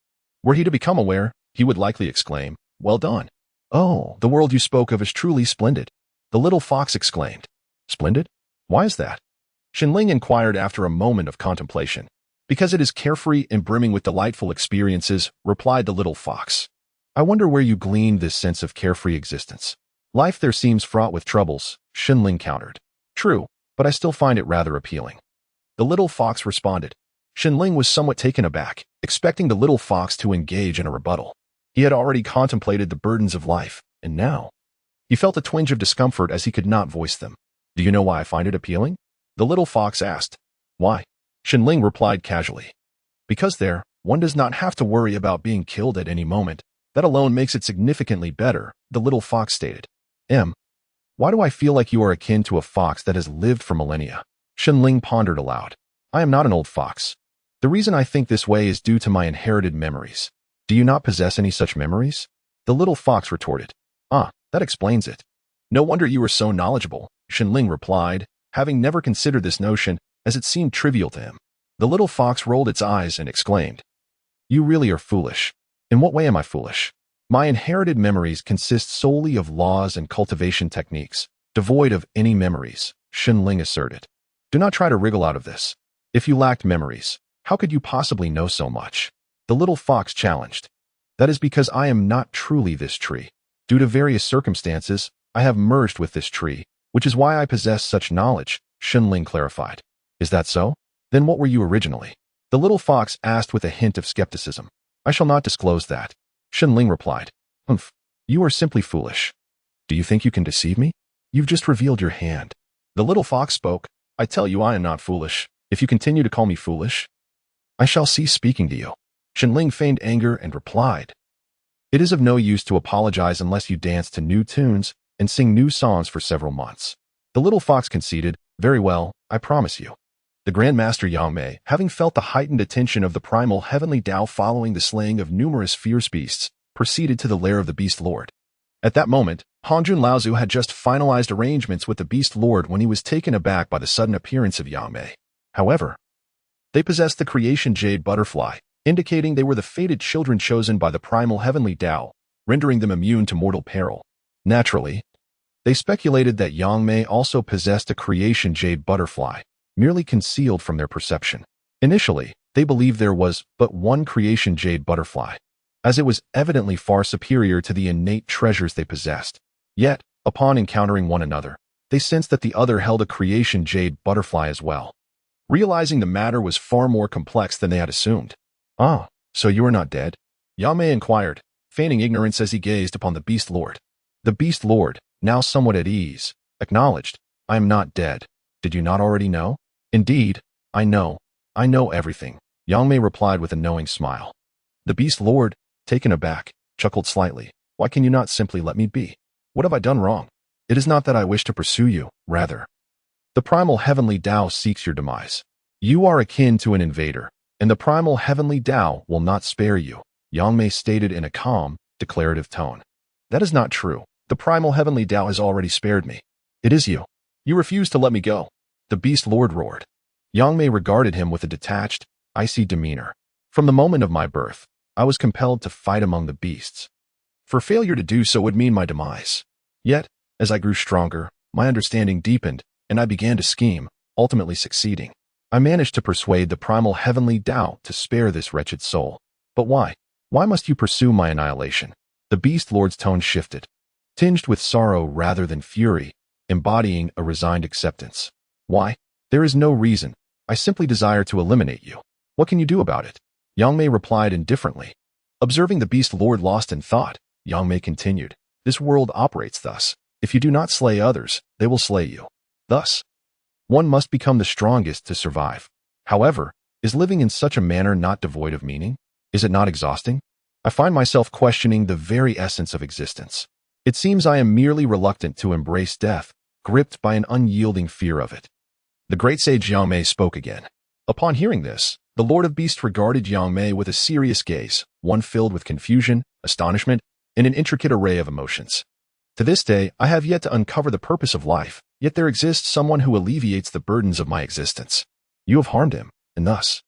Were he to become aware, he would likely exclaim, "Well done. Oh, the world you spoke of is truly splendid," the little fox exclaimed. "Splendid? Why is that?" Shenling inquired after a moment of contemplation. "Because it is carefree and brimming with delightful experiences," replied the little fox. "I wonder where you gleaned this sense of carefree existence." "Life there seems fraught with troubles," Shenling countered. "True, but I still find it rather appealing," the little fox responded. Shenling was somewhat taken aback, expecting the little fox to engage in a rebuttal. He had already contemplated the burdens of life, and now he felt a twinge of discomfort as he could not voice them. "Do you know why I find it appealing?" the little fox asked. "Why?" Shenling replied casually. "Because one does not have to worry about being killed at any moment. That alone makes it significantly better," the little fox stated. Why do I feel like you are akin to a fox that has lived for millennia?" Shenling pondered aloud. "I am not an old fox. The reason I think this way is due to my inherited memories." "Do you not possess any such memories?" the little fox retorted. "Ah, that explains it. No wonder you are so knowledgeable," Shenling replied, having never considered this notion, as it seemed trivial to him. The little fox rolled its eyes and exclaimed, "You really are foolish." "In what way am I foolish?" "My inherited memories consist solely of laws and cultivation techniques, devoid of any memories," Shenling asserted. "Do not try to wriggle out of this. If you lacked memories, how could you possibly know so much?" the little fox challenged. "That is because I am not truly this tree. Due to various circumstances, I have merged with this tree, which is why I possess such knowledge," Shenling clarified. "Is that so? Then what were you originally?" the little fox asked with a hint of skepticism. "I shall not disclose that," Shenling replied. "Humph, you are simply foolish. Do you think you can deceive me? You've just revealed your hand." The little fox spoke. "I tell you I am not foolish. If you continue to call me foolish, I shall cease speaking to you." Shenling feigned anger and replied, "It is of no use to apologize unless you dance to new tunes and sing new songs for several months." The little fox conceded, "Very well, I promise you." The Grand Master Yangmei, having felt the heightened attention of the primal heavenly Tao following the slaying of numerous fierce beasts, proceeded to the lair of the Beast Lord. At that moment, Hongjun Laozu had just finalized arrangements with the Beast Lord when he was taken aback by the sudden appearance of Yangmei. However, they possessed the creation Jade Butterfly, indicating they were the fated children chosen by the primal heavenly Tao, rendering them immune to mortal peril. Naturally, they speculated that Yangmei also possessed a creation Jade Butterfly, merely concealed from their perception. Initially, they believed there was but one creation Jade Butterfly, as it was evidently far superior to the innate treasures they possessed. Yet, upon encountering one another, they sensed that the other held a creation Jade Butterfly as well. Realizing the matter was far more complex than they had assumed. "Ah, so you are not dead?" Yangmei inquired, feigning ignorance as he gazed upon the Beast Lord. The Beast Lord, now somewhat at ease, acknowledged, "I am not dead. Did you not already know?" "Indeed, I know everything," Yangmei replied with a knowing smile. The Beast Lord, taken aback, chuckled slightly. "Why can you not simply let me be? What have I done wrong? It is not that I wish to pursue you, rather. The primal heavenly Tao seeks your demise. You are akin to an invader, and the primal heavenly Tao will not spare you," Yangmei stated in a calm, declarative tone. "That is not true. The primal heavenly Tao has already spared me. It is you. You refuse to let me go," the Beast Lord roared. Yangmei regarded him with a detached, icy demeanor. "From the moment of my birth, I was compelled to fight among the beasts. For failure to do so would mean my demise. Yet, as I grew stronger, my understanding deepened, and I began to scheme, ultimately succeeding. I managed to persuade the primal heavenly Tao to spare this wretched soul. But why? Why must you pursue my annihilation?" The Beast Lord's tone shifted, tinged with sorrow rather than fury, embodying a resigned acceptance. "Why? There is no reason. I simply desire to eliminate you. What can you do about it?" Yangmei replied indifferently. Observing the Beast Lord lost in thought, Yangmei continued, "This world operates thus. If you do not slay others, they will slay you. Thus, one must become the strongest to survive. However, Is living in such a manner not devoid of meaning? Is it not exhausting? I find myself questioning the very essence of existence. It seems I am merely reluctant to embrace death, gripped by an unyielding fear of it. The great sage Yangmei spoke again. Upon hearing this, the Lord of Beasts regarded Yangmei with a serious gaze, one filled with confusion, astonishment, and an intricate array of emotions. To this day, I have yet to uncover the purpose of life, yet there exists someone who alleviates the burdens of my existence. You have harmed him, and thus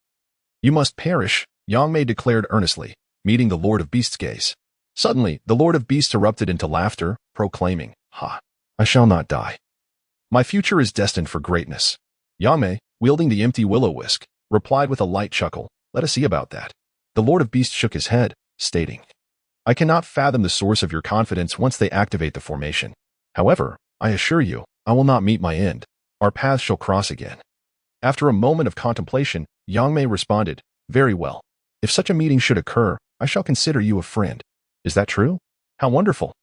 you must perish, Yangmei declared earnestly, meeting the Lord of Beasts' gaze. Suddenly, the Lord of Beasts erupted into laughter, proclaiming, "Ha! I shall not die. My future is destined for greatness." Yangmei, wielding the empty will-o-wisp, replied with a light chuckle, "Let us see about that." The Lord of Beasts shook his head, stating, "I cannot fathom the source of your confidence once they activate the formation. However, I assure you, I will not meet my end. Our paths shall cross again." After a moment of contemplation, Yangmei responded, "Very well. If such a meeting should occur, I shall consider you a friend." "Is that true? How wonderful."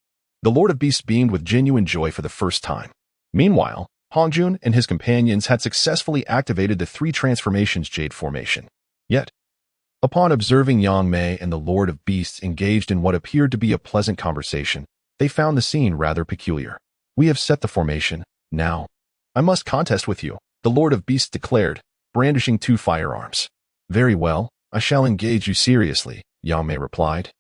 The Lord of Beasts beamed with genuine joy for the first time. Meanwhile, Hongjun and his companions had successfully activated the three transformations Jade formation. Yet, upon observing Yangmei and the Lord of Beasts engaged in what appeared to be a pleasant conversation, they found the scene rather peculiar. "We have set the formation. Now, I must contest with you," the Lord of Beasts declared, brandishing two firearms. "Very well, I shall engage you seriously," Yangmei replied.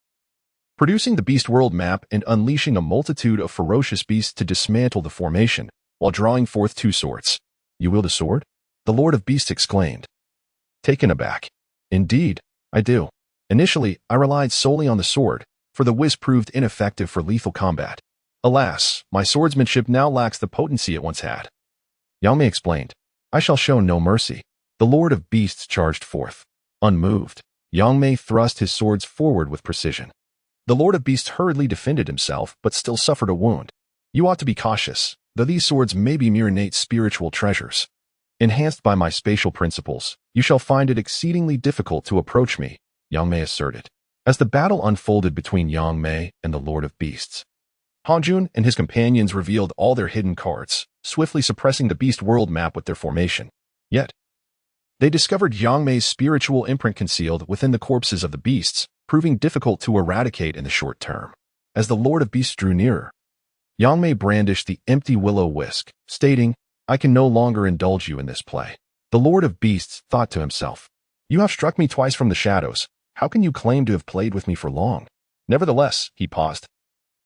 Producing the Beast World map and unleashing a multitude of ferocious beasts to dismantle the formation, while drawing forth two swords. "You wield a sword?" the Lord of Beasts exclaimed. Taken aback. "Indeed, I do. Initially, I relied solely on the sword, for the wisp proved ineffective for lethal combat. Alas, my swordsmanship now lacks the potency it once had." Yangmei explained, "I shall show no mercy." The Lord of Beasts charged forth. Unmoved, Yangmei thrust his swords forward with precision. The Lord of Beasts hurriedly defended himself, but still suffered a wound. "You ought to be cautious, though these swords may be mere innate spiritual treasures. Enhanced by my spatial principles, you shall find it exceedingly difficult to approach me," Yangmei asserted. As the battle unfolded between Yangmei and the Lord of Beasts, Hongjun and his companions revealed all their hidden cards, swiftly suppressing the Beast World map with their formation. Yet, they discovered Yangmei's spiritual imprint concealed within the corpses of the beasts, proving difficult to eradicate in the short term. As the Lord of Beasts drew nearer, Yangmei brandished the empty will-o-wisp, stating, "I can no longer indulge you in this play." The Lord of Beasts thought to himself, "You have struck me twice from the shadows. How can you claim to have played with me for long?" Nevertheless, he paused,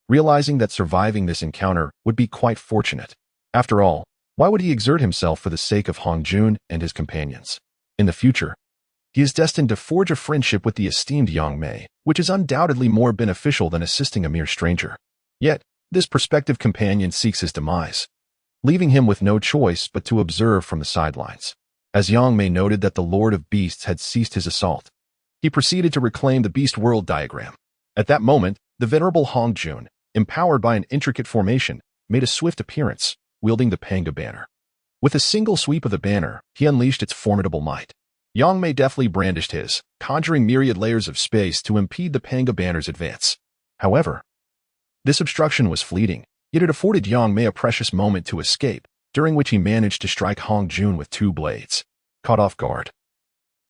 realizing that surviving this encounter would be quite fortunate. After all, why would he exert himself for the sake of Hongjun and his companions? In the future, he is destined to forge a friendship with the esteemed Yangmei, which is undoubtedly more beneficial than assisting a mere stranger. Yet, this prospective companion seeks his demise, leaving him with no choice but to observe from the sidelines. As Yangmei noted that the Lord of Beasts had ceased his assault, he proceeded to reclaim the Beast World diagram. At that moment, the venerable Hongjun, empowered by an intricate formation, made a swift appearance, wielding the Pangu banner. With a single sweep of the banner, he unleashed its formidable might. Yangmei deftly brandished his, conjuring myriad layers of space to impede the Pangu banner's advance. However, this obstruction was fleeting, yet it afforded Yangmei a precious moment to escape, during which he managed to strike Hongjun with two blades. Caught off guard,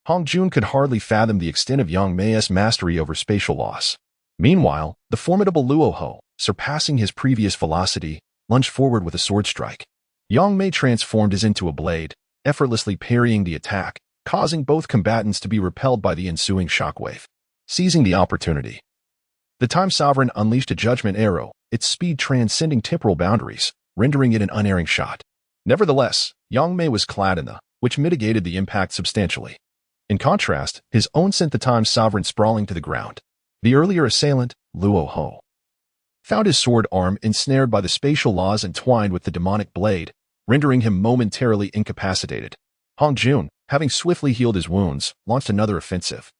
Hongjun could hardly fathom the extent of Yangmei's mastery over spatial loss. Meanwhile, the formidable Luoho, surpassing his previous velocity, lunged forward with a sword strike. Yangmei transformed his into a blade, effortlessly parrying the attack, causing both combatants to be repelled by the ensuing shockwave. Seizing the opportunity, the Time Sovereign unleashed a judgment arrow, its speed transcending temporal boundaries, rendering it an unerring shot. Nevertheless, Yangmei was clad in the, which mitigated the impact substantially. In contrast, his own sent the Time Sovereign sprawling to the ground. The earlier assailant, Luoho, found his sword arm ensnared by the spatial laws entwined with the demonic blade, rendering him momentarily incapacitated. Hongjun, having swiftly healed his wounds, launched another offensive,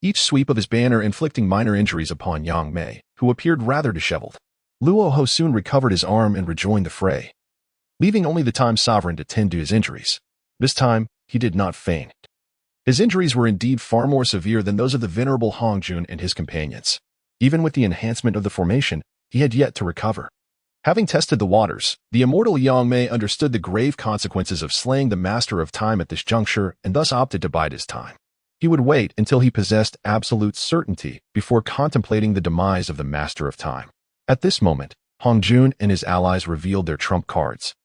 each sweep of his banner inflicting minor injuries upon Yangmei, who appeared rather disheveled. Luoho soon recovered his arm and rejoined the fray, leaving only the Time Sovereign to tend to his injuries. This time, he did not faint. His injuries were indeed far more severe than those of the venerable Hongjun and his companions. Even with the enhancement of the formation, he had yet to recover. Having tested the waters, the immortal Yangmei understood the grave consequences of slaying the Master of Time at this juncture and thus opted to bide his time. He would wait until he possessed absolute certainty before contemplating the demise of the Master of Time. At this moment, Hongjun and his allies revealed their trump cards.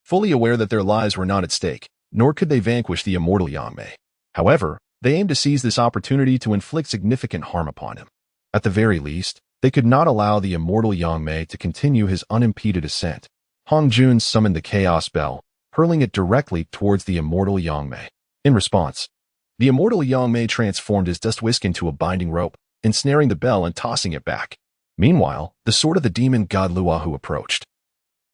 Fully aware that their lives were not at stake, nor could they vanquish the immortal Yangmei. However, they aimed to seize this opportunity to inflict significant harm upon him. At the very least, they could not allow the immortal Yangmei to continue his unimpeded ascent. Hongjun summoned the Chaos Bell, hurling it directly towards the immortal Yangmei. In response, the immortal Yangmei transformed his dust whisk into a binding rope, ensnaring the bell and tossing it back. Meanwhile, the sword of the demon god Luahu approached,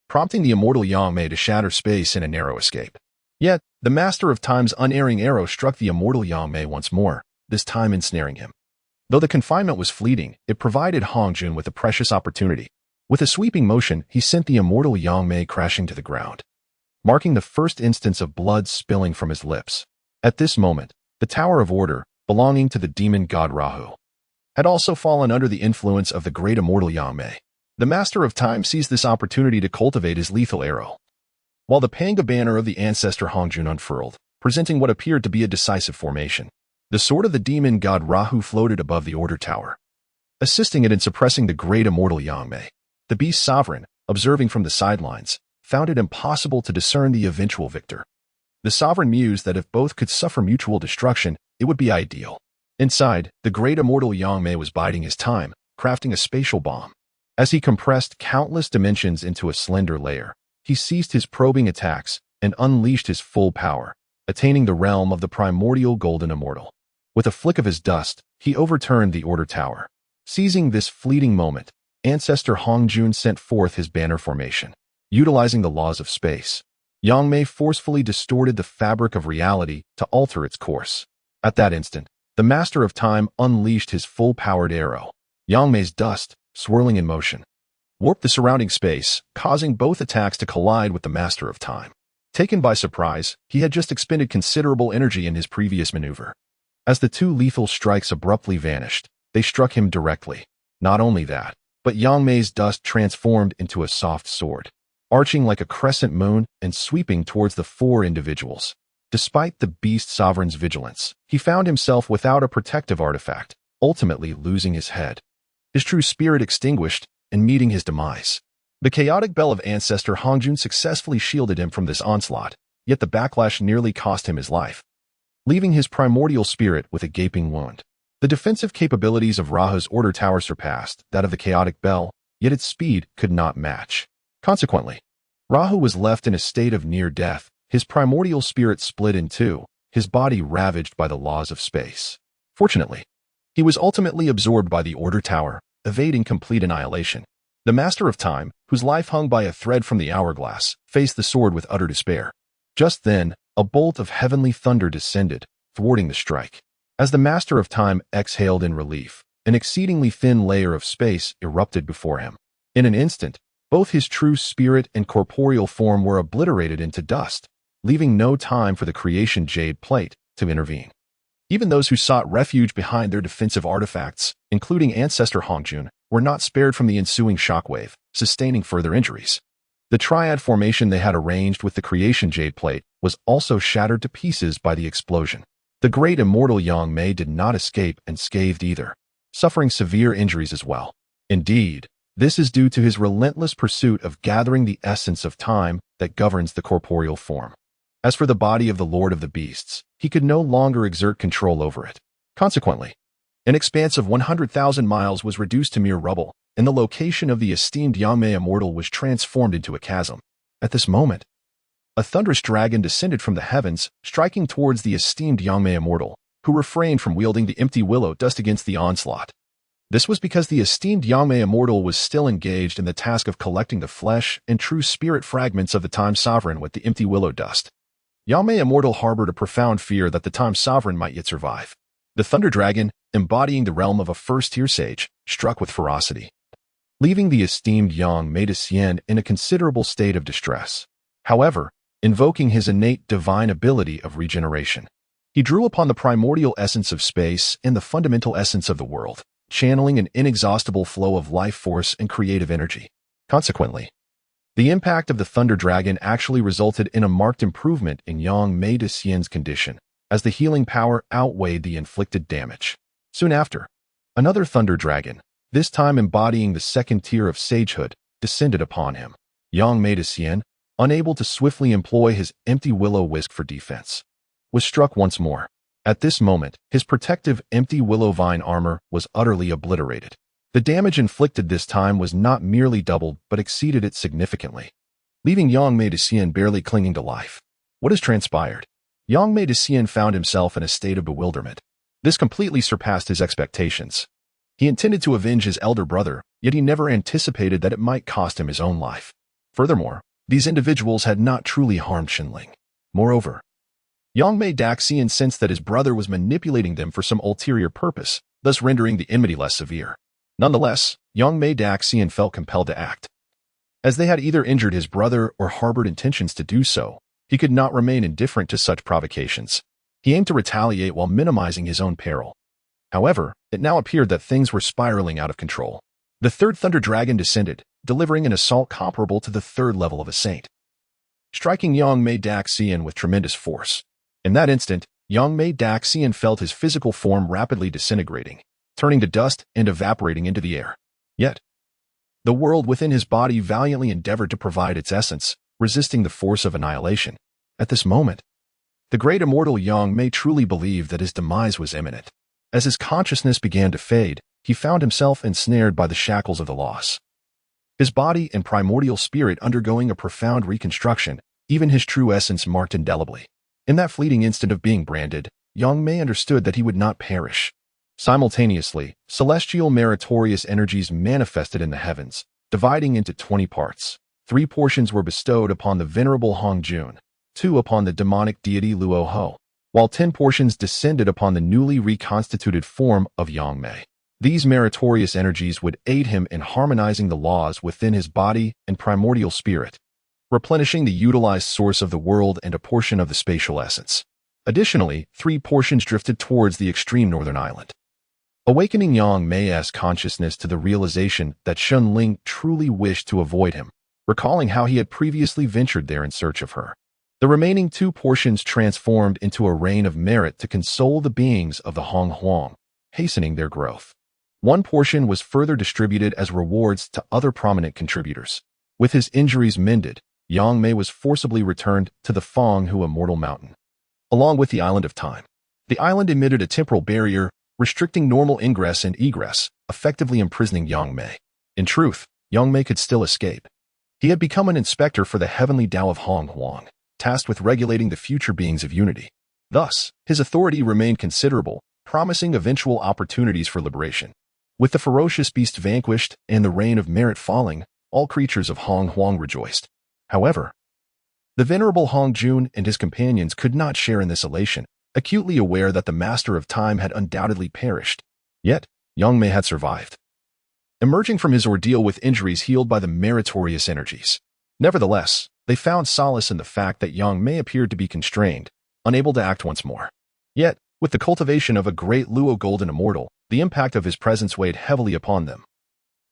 prompting the immortal Yangmei to shatter space in a narrow escape. Yet, the Master of Time's unerring arrow struck the immortal Yangmei once more, this time ensnaring him. Though the confinement was fleeting, it provided Hongjun with a precious opportunity. With a sweeping motion, he sent the immortal Yangmei crashing to the ground, marking the first instance of blood spilling from his lips. At this moment, the Tower of Order, belonging to the demon god Rahu, had also fallen under the influence of the great immortal Yangmei. The Master of Time seized this opportunity to cultivate his lethal arrow, while the Pangu banner of the ancestor Hongjun unfurled, presenting what appeared to be a decisive formation. The sword of the demon god Rahu floated above the Order Tower, assisting it in suppressing the great immortal Yangmei. The beast sovereign, observing from the sidelines, found it impossible to discern the eventual victor. The sovereign mused that if both could suffer mutual destruction, it would be ideal. Inside, the great immortal Yangmei was biding his time, crafting a spatial bomb. As he compressed countless dimensions into a slender layer, he ceased his probing attacks and unleashed his full power, attaining the realm of the primordial golden immortal. With a flick of his dust, he overturned the Order Tower. Seizing this fleeting moment, Ancestor Hongjun sent forth his banner formation. Utilizing the laws of space, Yangmei forcefully distorted the fabric of reality to alter its course. At that instant, the Master of Time unleashed his full-powered arrow. Yangmei's dust, swirling in motion, warped the surrounding space, causing both attacks to collide with the Master of Time. Taken by surprise, he had just expended considerable energy in his previous maneuver. As the two lethal strikes abruptly vanished, they struck him directly. Not only that, but Yangmei's dust transformed into a soft sword, arching like a crescent moon and sweeping towards the four individuals. Despite the beast sovereign's vigilance, he found himself without a protective artifact, ultimately losing his head, his true spirit extinguished and meeting his demise. The chaotic bell of Ancestor Hongjun successfully shielded him from this onslaught, yet the backlash nearly cost him his life, leaving his primordial spirit with a gaping wound. The defensive capabilities of Rahu's Order Tower surpassed that of the chaotic bell, yet its speed could not match. Consequently, Rahu was left in a state of near death, his primordial spirit split in two, his body ravaged by the laws of space. Fortunately, he was ultimately absorbed by the Order Tower, evading complete annihilation. The Master of Time, whose life hung by a thread from the hourglass, faced the sword with utter despair. Just then, a bolt of heavenly thunder descended, thwarting the strike. As the Master of Time exhaled in relief, an exceedingly thin layer of space erupted before him. In an instant, both his true spirit and corporeal form were obliterated into dust, leaving no time for the creation jade plate to intervene. Even those who sought refuge behind their defensive artifacts, including Ancestor Hongjun, were not spared from the ensuing shockwave, sustaining further injuries. The triad formation they had arranged with the creation jade plate was also shattered to pieces by the explosion. The great immortal Yangmei did not escape unscathed either, suffering severe injuries as well. Indeed, this is due to his relentless pursuit of gathering the essence of time that governs the corporeal form. As for the body of the Lord of the Beasts, he could no longer exert control over it. Consequently, an expanse of 100,000 miles was reduced to mere rubble, and the location of the esteemed Yangmei Immortal was transformed into a chasm. At this moment, a thunderous dragon descended from the heavens, striking towards the esteemed Yangmei Immortal, who refrained from wielding the empty willow dust against the onslaught. This was because the esteemed Yangmei Immortal was still engaged in the task of collecting the flesh and true spirit fragments of the Time Sovereign with the empty willow dust. Yangmei Immortal harbored a profound fear that the Time Sovereign might yet survive. The Thunder Dragon, embodying the realm of a first-tier sage, struck with ferocity, leaving the esteemed Yangmei Xian in a considerable state of distress. However, invoking his innate divine ability of regeneration, he drew upon the primordial essence of space and the fundamental essence of the world, channeling an inexhaustible flow of life force and creative energy. Consequently, The impact of the Thunder Dragon actually resulted in a marked improvement in Yangmei Xian's condition, as the healing power outweighed the inflicted damage. Soon after, another Thunder Dragon, this time embodying the second tier of sagehood, descended upon him. Yangmei Xian, unable to swiftly employ his empty will-o-wisp for defense, was struck once more. At this moment, his protective empty willow vine armor was utterly obliterated. The damage inflicted this time was not merely doubled but exceeded it significantly, leaving Yangmei Xian barely clinging to life. What has transpired? Yangmei Xian found himself in a state of bewilderment. This completely surpassed his expectations. He intended to avenge his elder brother, yet he never anticipated that it might cost him his own life. Furthermore, these individuals had not truly harmed Xinling. Moreover, Yangmei Xian sensed that his brother was manipulating them for some ulterior purpose, thus rendering the enmity less severe. Nonetheless, Yangmei Xian felt compelled to act. As they had either injured his brother or harbored intentions to do so, he could not remain indifferent to such provocations. He aimed to retaliate while minimizing his own peril. However, it now appeared that things were spiraling out of control. The third Thunder Dragon descended, delivering an assault comparable to the third level of a saint, striking Yangmei Xian with tremendous force. In that instant, Yangmei Xian felt his physical form rapidly disintegrating, turning to dust and evaporating into the air. Yet, the world within his body valiantly endeavored to provide its essence, resisting the force of annihilation. At this moment, the great immortal Yangmei truly believed that his demise was imminent. As his consciousness began to fade, he found himself ensnared by the shackles of the loss. His body and primordial spirit undergoing a profound reconstruction, even his true essence marked indelibly. In that fleeting instant of being branded, Yangmei understood that he would not perish. Simultaneously, celestial meritorious energies manifested in the heavens, dividing into 20 parts. 3 portions were bestowed upon the venerable Hongjun, 2 upon the demonic deity Luoho, while 10 portions descended upon the newly reconstituted form of Yangmei. These meritorious energies would aid him in harmonizing the laws within his body and primordial spirit, replenishing the utilized source of the world and a portion of the spatial essence. Additionally, 3 portions drifted towards the extreme northern island, awakening Yangmei's consciousness to the realization that Xinling truly wished to avoid him, recalling how he had previously ventured there in search of her. The remaining 2 portions transformed into a rain of merit to console the beings of the Hong Huang, hastening their growth. 1 portion was further distributed as rewards to other prominent contributors. With his injuries mended, Yangmei was forcibly returned to the Pangu Immortal Mountain, along with the Island of Time. The island emitted a temporal barrier, restricting normal ingress and egress, effectively imprisoning Yangmei. In truth, Yangmei could still escape. He had become an inspector for the heavenly Tao of Hong Huang, tasked with regulating the future beings of unity. Thus, his authority remained considerable, promising eventual opportunities for liberation. With the ferocious beast vanquished and the reign of merit falling, all creatures of Hong Huang rejoiced. However, the venerable Hongjun and his companions could not share in this elation, acutely aware that the Master of Time had undoubtedly perished. Yet, Yangmei had survived, emerging from his ordeal with injuries healed by the meritorious energies. Nevertheless, they found solace in the fact that Yangmei appeared to be constrained, unable to act once more. Yet, with the cultivation of a great Luo Golden Immortal, the impact of his presence weighed heavily upon them.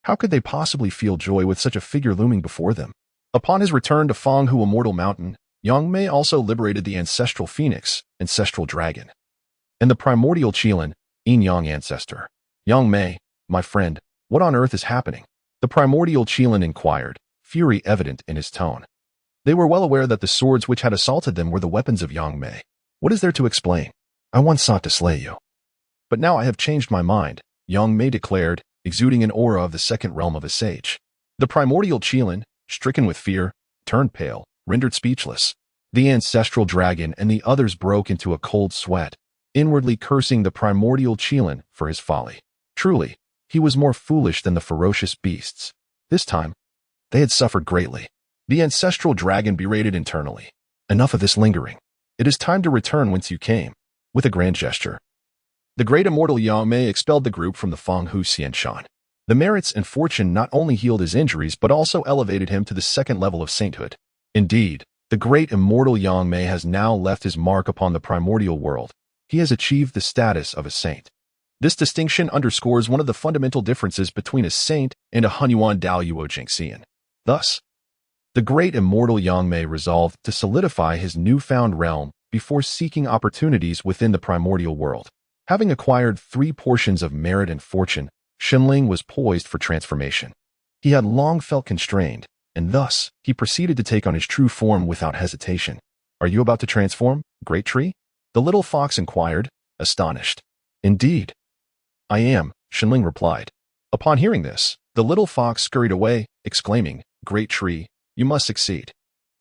How could they possibly feel joy with such a figure looming before them? Upon his return to Pangu Immortal Mountain, Yangmei also liberated the ancestral phoenix, ancestral dragon, and the primordial Qilin, Yin Yang ancestor. Yangmei, my friend, what on earth is happening? The primordial Qilin inquired, fury evident in his tone. They were well aware that the swords which had assaulted them were the weapons of Yangmei. What is there to explain? I once sought to slay you, but now I have changed my mind, Yangmei declared, exuding an aura of the second realm of a sage. The primordial Qilin, stricken with fear, turned pale, rendered speechless. The ancestral dragon and the others broke into a cold sweat, inwardly cursing the primordial Qilin for his folly. Truly, he was more foolish than the ferocious beasts. This time, they had suffered greatly. The ancestral dragon berated internally. Enough of this lingering. It is time to return whence you came. With a grand gesture, the great immortal Yangmei expelled the group from the Pangu Xianshan. The merits and fortune not only healed his injuries but also elevated him to the second level of sainthood. Indeed, the great immortal Yangmei has now left his mark upon the primordial world. He has achieved the status of a saint. This distinction underscores one of the fundamental differences between a saint and a Hunyuan Daoyuo Jingxian. Thus, The great immortal Yangmei resolved to solidify his newfound realm before seeking opportunities within the primordial world. Having acquired 3 portions of merit and fortune, Shenling was poised for transformation. He had long felt constrained, and thus he proceeded to take on his true form without hesitation. "Are you about to transform, Great Tree?" the little fox inquired, astonished. "Indeed, I am," Shenling replied. Upon hearing this, the little fox scurried away, exclaiming, "Great Tree, you must succeed."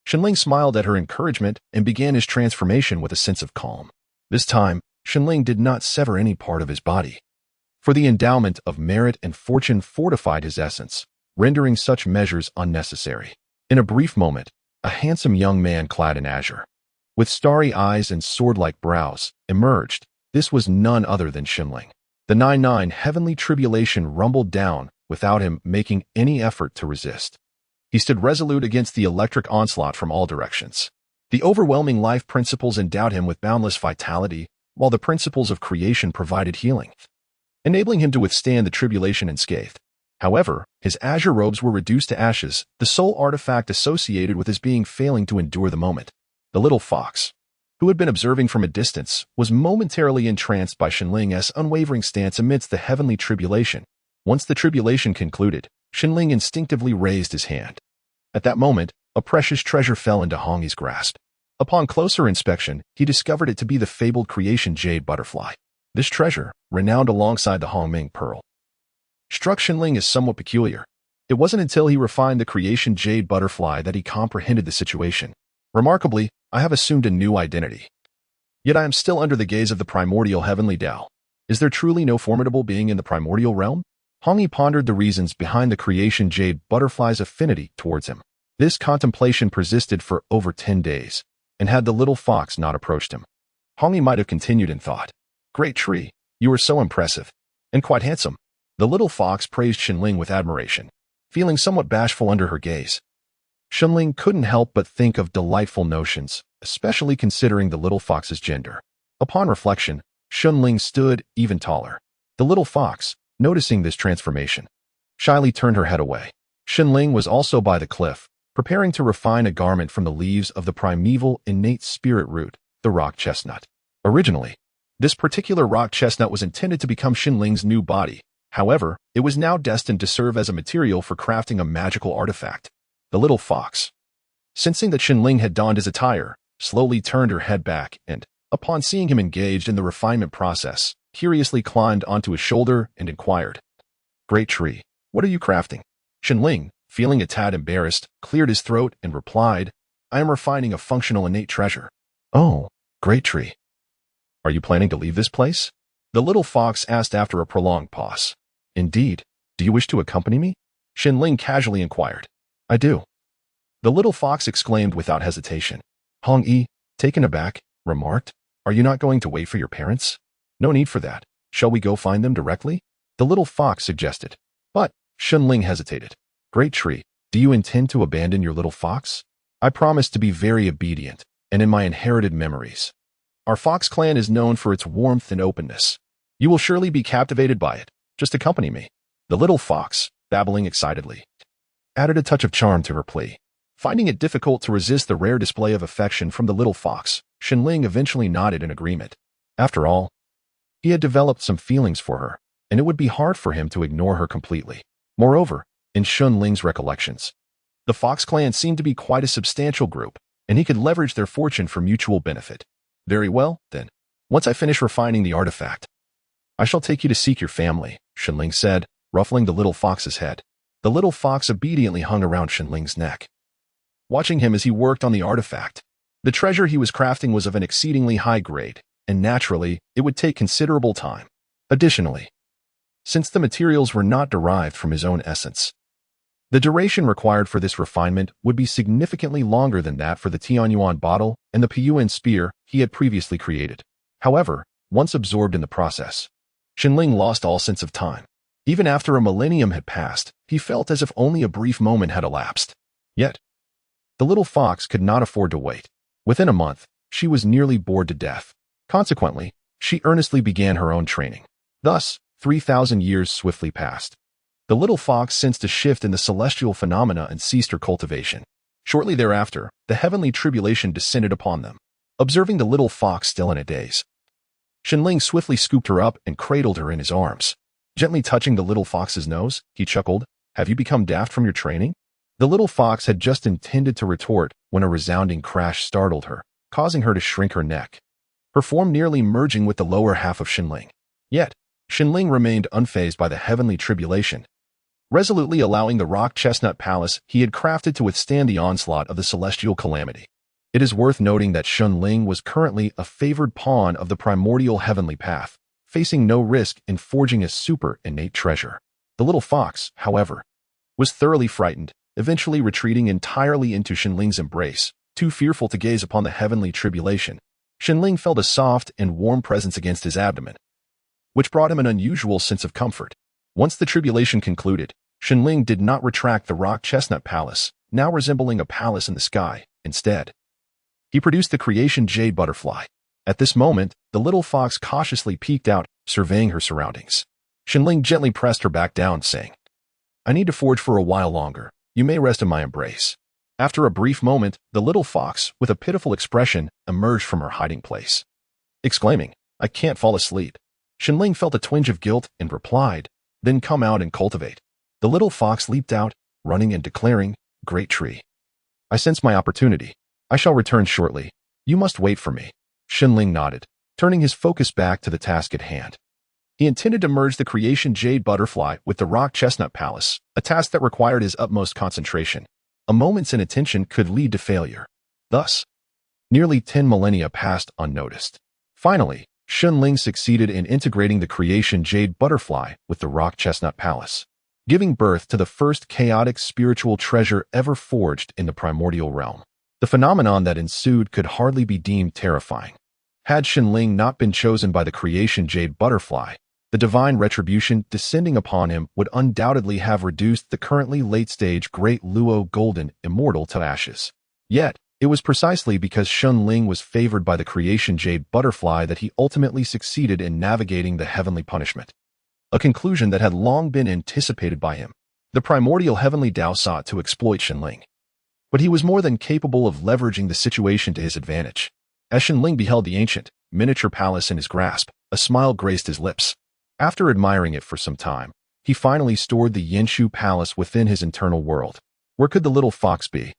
Shenling smiled at her encouragement and began his transformation with a sense of calm. This time, Shenling did not sever any part of his body, for the endowment of merit and fortune fortified his essence, rendering such measures unnecessary. In a brief moment, a handsome young man clad in azure, with starry eyes and sword-like brows, emerged. This was none other than Shenling. The 99 heavenly tribulation rumbled down without him making any effort to resist. He stood resolute against the electric onslaught from all directions. The overwhelming life principles endowed him with boundless vitality, while the principles of creation provided healing, enabling him to withstand the tribulation unscathed. However, his azure robes were reduced to ashes, the sole artifact associated with his being failing to endure the moment. The little fox, who had been observing from a distance, was momentarily entranced by Shenling's unwavering stance amidst the heavenly tribulation. Once the tribulation concluded, Shenling instinctively raised his hand. At that moment, a precious treasure fell into Hongyi's grasp. Upon closer inspection, he discovered it to be the fabled creation jade butterfly. This treasure, renowned alongside the Hongming pearl, struck Shenling as somewhat peculiar. It wasn't until he refined the creation jade butterfly that he comprehended the situation. "Remarkably, I have assumed a new identity. Yet I am still under the gaze of the primordial heavenly Tao. Is there truly no formidable being in the primordial realm?" Hongyi pondered the reasons behind the creation jade butterfly's affinity towards him. This contemplation persisted for over 10 days, and had the little fox not approached him, Hongyi might have continued in thought. "Great Tree, you are so impressive, and quite handsome." The little fox praised Shenling with admiration, feeling somewhat bashful under her gaze. Shenling couldn't help but think of delightful notions, especially considering the little fox's gender. Upon reflection, Shenling stood even taller. The little fox, noticing this transformation, shyly turned her head away. Shenling was also by the cliff, preparing to refine a garment from the leaves of the primeval innate spirit root, the rock chestnut. Originally, this particular rock chestnut was intended to become Shenling's new body. However, it was now destined to serve as a material for crafting a magical artifact. The little fox, sensing that Shenling had donned his attire, slowly turned her head back and, upon seeing him engaged in the refinement process, curiously climbed onto his shoulder and inquired, "Great Tree, what are you crafting?" Shenling, feeling a tad embarrassed, cleared his throat and replied, "I am refining a functional innate treasure." "Oh, Great Tree. Are you planning to leave this place?" the little fox asked after a prolonged pause. "Indeed. Do you wish to accompany me?" Shenling casually inquired. "I do," the little fox exclaimed without hesitation. Hongyi, taken aback, remarked, "Are you not going to wait for your parents?" "No need for that. Shall we go find them directly?" the little fox suggested. But Shenling hesitated. "Great Tree, do you intend to abandon your little fox?" "I promise to be very obedient, and in my inherited memories. Our fox clan is known for its warmth and openness. You will surely be captivated by it. Just accompany me." The little fox, babbling excitedly, added a touch of charm to her plea. Finding it difficult to resist the rare display of affection from the little fox, Shenling eventually nodded in agreement. After all, he had developed some feelings for her, and it would be hard for him to ignore her completely. Moreover, in Shenling's recollections, the Fox clan seemed to be quite a substantial group, and he could leverage their fortune for mutual benefit. "Very well, then. Once I finish refining the artifact, I shall take you to seek your family," Shenling said, ruffling the little fox's head. The little fox obediently hung around Shenling's neck, watching him as he worked on the artifact. The treasure he was crafting was of an exceedingly high grade, and naturally, it would take considerable time. Additionally, since the materials were not derived from his own essence, the duration required for this refinement would be significantly longer than that for the Tianyuan bottle and the Piyuan spear he had previously created. However, once absorbed in the process, Shenling lost all sense of time. Even after a millennium had passed, he felt as if only a brief moment had elapsed. Yet, the little fox could not afford to wait. Within a month, she was nearly bored to death. Consequently, she earnestly began her own training. Thus, 3,000 years swiftly passed. The little fox sensed a shift in the celestial phenomena and ceased her cultivation. Shortly thereafter, the heavenly tribulation descended upon them. Observing the little fox still in a daze, Shenling swiftly scooped her up and cradled her in his arms. Gently touching the little fox's nose, he chuckled, "Have you become daft from your training?" The little fox had just intended to retort when a resounding crash startled her, causing her to shrink her neck, her form nearly merging with the lower half of Shenling. Yet, Shenling remained unfazed by the heavenly tribulation, resolutely allowing the rock chestnut palace he had crafted to withstand the onslaught of the celestial calamity. It is worth noting that Shenling was currently a favored pawn of the primordial heavenly path, facing no risk in forging a super innate treasure. The little fox, however, was thoroughly frightened, eventually retreating entirely into Shenling's embrace, too fearful to gaze upon the heavenly tribulation. Shenling felt a soft and warm presence against his abdomen, which brought him an unusual sense of comfort. Once the tribulation concluded, Shenling did not retract the rock chestnut palace, now resembling a palace in the sky. Instead, he produced the creation jade butterfly. At this moment, the little fox cautiously peeked out, surveying her surroundings. Shenling gently pressed her back down, saying, "I need to forge for a while longer. You may rest in my embrace." After a brief moment, the little fox, with a pitiful expression, emerged from her hiding place. Exclaiming, "I can't fall asleep," Shenling felt a twinge of guilt and replied, "Then come out and cultivate." The little fox leaped out, running and declaring, "Great tree. I sense my opportunity. I shall return shortly. You must wait for me." Shenling nodded, turning his focus back to the task at hand. He intended to merge the creation jade butterfly with the rock chestnut palace, a task that required his utmost concentration. A moment's inattention could lead to failure. Thus, nearly 10 millennia passed unnoticed. Finally, Shenling succeeded in integrating the creation jade butterfly with the rock chestnut palace, giving birth to the first chaotic spiritual treasure ever forged in the primordial realm. The phenomenon that ensued could hardly be deemed terrifying. Had Shenling not been chosen by the creation jade butterfly, the divine retribution descending upon him would undoubtedly have reduced the currently late-stage Great Luo Golden Immortal to ashes. Yet, it was precisely because Shenling was favored by the creation jade butterfly that he ultimately succeeded in navigating the heavenly punishment, a conclusion that had long been anticipated by him. The primordial heavenly Tao sought to exploit Shenling, but he was more than capable of leveraging the situation to his advantage. As Shenling beheld the ancient, miniature palace in his grasp, a smile graced his lips. After admiring it for some time, he finally stored the Yenshu palace within his internal world. Where could the little fox be?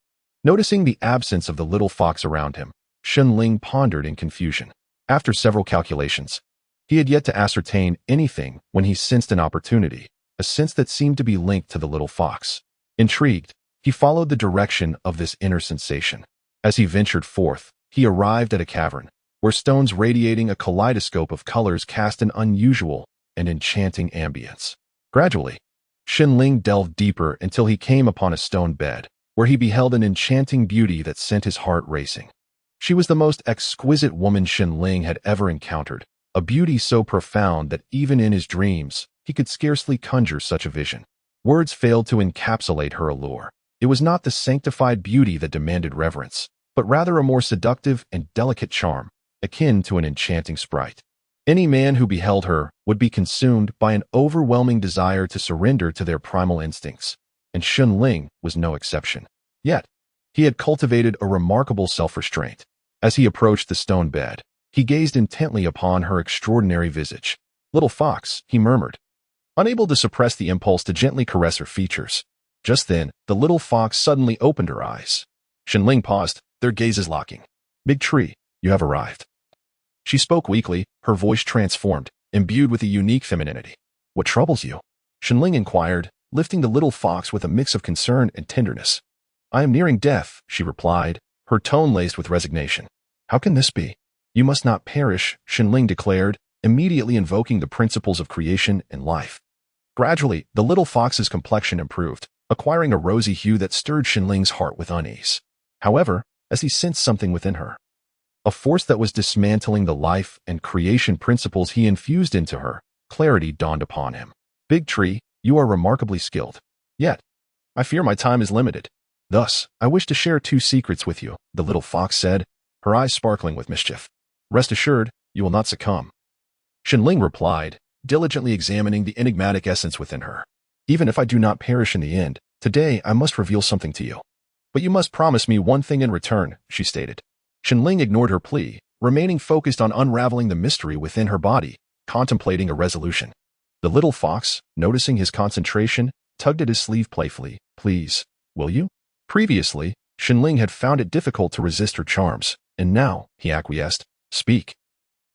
Noticing the absence of the little fox around him, Shenling pondered in confusion. After several calculations, he had yet to ascertain anything when he sensed an opportunity, a sense that seemed to be linked to the little fox. Intrigued, he followed the direction of this inner sensation. As he ventured forth, he arrived at a cavern, where stones radiating a kaleidoscope of colors cast an unusual and enchanting ambience. Gradually, Shenling delved deeper until he came upon a stone bed, where he beheld an enchanting beauty that sent his heart racing. She was the most exquisite woman Shenling had ever encountered, a beauty so profound that even in his dreams, he could scarcely conjure such a vision. Words failed to encapsulate her allure. It was not the sanctified beauty that demanded reverence, but rather a more seductive and delicate charm, akin to an enchanting sprite. Any man who beheld her would be consumed by an overwhelming desire to surrender to their primal instincts, and Shenling was no exception. Yet, he had cultivated a remarkable self-restraint. As he approached the stone bed, he gazed intently upon her extraordinary visage. "Little fox," he murmured, unable to suppress the impulse to gently caress her features. Just then, the little fox suddenly opened her eyes. Shenling paused, their gazes locking. "Big tree, you have arrived." She spoke weakly, her voice transformed, imbued with a unique femininity. "What troubles you?" Shenling inquired, lifting the little fox with a mix of concern and tenderness. "I am nearing death," she replied, her tone laced with resignation. "How can this be?" "You must not perish," Shenling declared, immediately invoking the principles of creation and life. Gradually, the little fox's complexion improved, acquiring a rosy hue that stirred Shenling's heart with unease. However, as he sensed something within her, a force that was dismantling the life and creation principles he infused into her, clarity dawned upon him. "Big tree, you are remarkably skilled. Yet, I fear my time is limited. Thus, I wish to share 2 secrets with you," the little fox said, her eyes sparkling with mischief. "Rest assured, you will not succumb." Shenling replied, diligently examining the enigmatic essence within her. "Even if I do not perish in the end, today I must reveal something to you." But you must promise me one thing in return, she stated. Shenling ignored her plea, remaining focused on unraveling the mystery within her body, contemplating a resolution. The little fox, noticing his concentration, tugged at his sleeve playfully. Please, will you? Previously, Shenling had found it difficult to resist her charms, and now, he acquiesced, speak.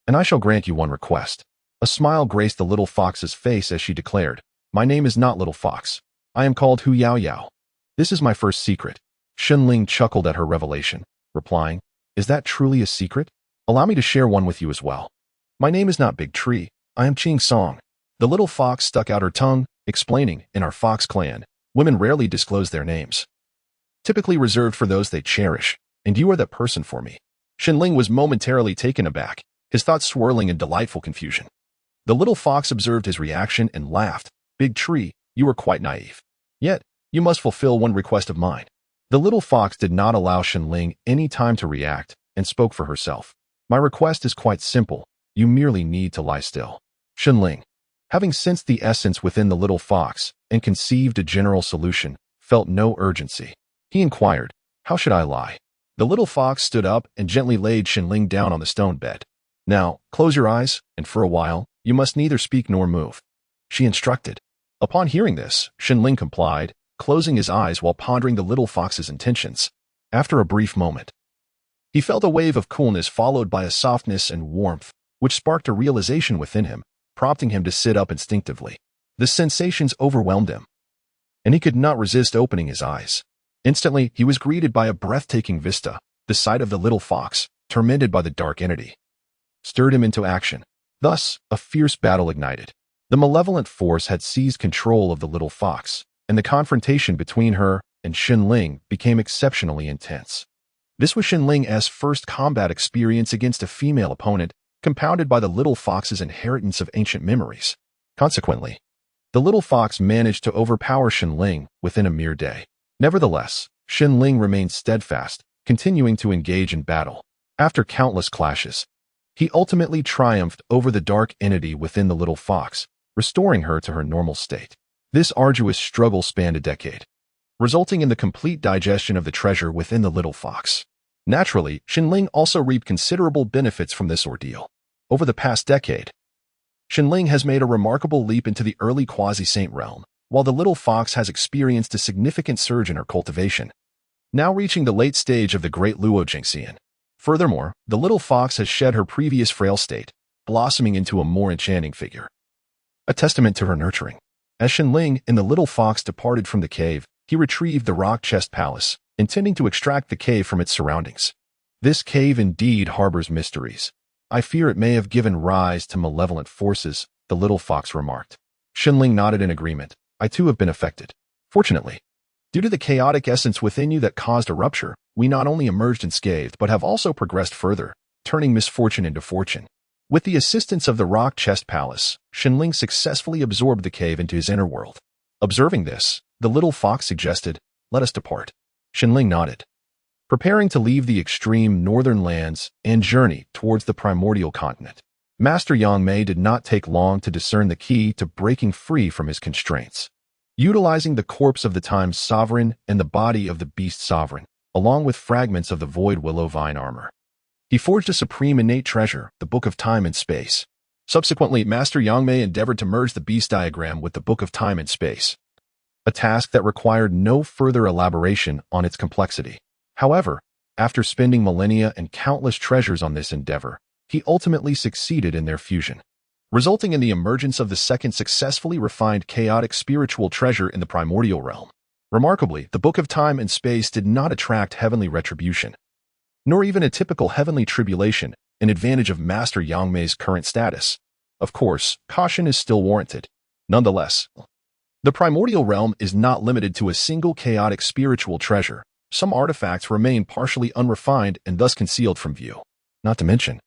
And I shall grant you one request. A smile graced the little fox's face as she declared, My name is not Little Fox. I am called Hu Yao Yao. This is my first secret. Shenling chuckled at her revelation, replying, Is that truly a secret? Allow me to share one with you as well. My name is not Big Tree. I am Ching Song. The little fox stuck out her tongue, explaining, in our fox clan, women rarely disclose their names. Typically reserved for those they cherish, and you are that person for me. Shenling was momentarily taken aback, his thoughts swirling in delightful confusion. The little fox observed his reaction and laughed. Big Tree, you are quite naive. Yet, you must fulfill one request of mine. The little fox did not allow Shenling any time to react and spoke for herself. My request is quite simple. You merely need to lie still. Shenling, having sensed the essence within the little fox and conceived a general solution, felt no urgency. He inquired, How should I lie? The little fox stood up and gently laid Shenling down on the stone bed. Now, close your eyes, and for a while, you must neither speak nor move. She instructed. Upon hearing this, Shenling complied, closing his eyes while pondering the little fox's intentions. After a brief moment, he felt a wave of coolness followed by a softness and warmth, which sparked a realization within him, prompting him to sit up instinctively. The sensations overwhelmed him, and he could not resist opening his eyes. Instantly, he was greeted by a breathtaking vista. The sight of the little fox, tormented by the dark entity, stirred him into action. Thus, a fierce battle ignited. The malevolent force had seized control of the little fox, and the confrontation between her and Shenling became exceptionally intense. This was Shenling's first combat experience against a female opponent, compounded by the little fox's inheritance of ancient memories. Consequently, the little fox managed to overpower Shenling within a mere day. Nevertheless, Shenling remained steadfast, continuing to engage in battle. After countless clashes, he ultimately triumphed over the dark entity within the little fox, restoring her to her normal state. This arduous struggle spanned a decade, resulting in the complete digestion of the treasure within the little fox. Naturally, Shenling also reaped considerable benefits from this ordeal. Over the past decade, Shenling has made a remarkable leap into the early quasi-saint realm, while the little fox has experienced a significant surge in her cultivation, now reaching the late stage of the Great Luo Jingxian. Furthermore, the little fox has shed her previous frail state, blossoming into a more enchanting figure, a testament to her nurturing. As Shenling and the little fox departed from the cave, he retrieved the rock chest palace, intending to extract the cave from its surroundings. This cave indeed harbors mysteries. I fear it may have given rise to malevolent forces, the little fox remarked. Shenling nodded in agreement. I too have been affected. Fortunately, due to the chaotic essence within you that caused a rupture, we not only emerged unscathed but have also progressed further, turning misfortune into fortune. With the assistance of the rock chest palace, Shenling successfully absorbed the cave into his inner world. Observing this, the little fox suggested, Let us depart. Shenling nodded, preparing to leave the extreme northern lands and journey towards the primordial continent. Master Yangmei did not take long to discern the key to breaking free from his constraints. Utilizing the corpse of the Time Sovereign and the body of the Beast Sovereign, along with fragments of the Void Willow Vine armor, he forged a supreme innate treasure, the Book of Time and Space. Subsequently, Master Yangmei endeavored to merge the Beast Diagram with the Book of Time and Space, a task that required no further elaboration on its complexity. However, after spending millennia and countless treasures on this endeavor, he ultimately succeeded in their fusion, resulting in the emergence of the second successfully refined chaotic spiritual treasure in the primordial realm. Remarkably, the Book of Time and Space did not attract heavenly retribution, nor even a typical heavenly tribulation, an advantage of Master Yangmei's current status. Of course, caution is still warranted. Nonetheless, the primordial realm is not limited to a single chaotic spiritual treasure. Some artifacts remain partially unrefined and thus concealed from view. Not to mention,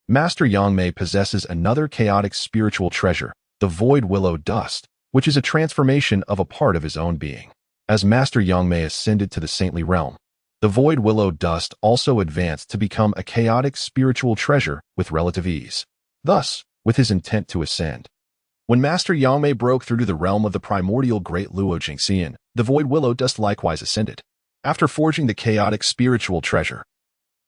Master Yangmei possesses another chaotic spiritual treasure, the Void Willow Dust, which is a transformation of a part of his own being. As Master Yangmei ascended to the saintly realm, the Void Willow Dust also advanced to become a chaotic spiritual treasure with relative ease. Thus, with his intent to ascend, when Master Yangmei broke through to the realm of the primordial Great Luo Jingxian, the Void Willow Dust likewise ascended. After forging the chaotic spiritual treasure,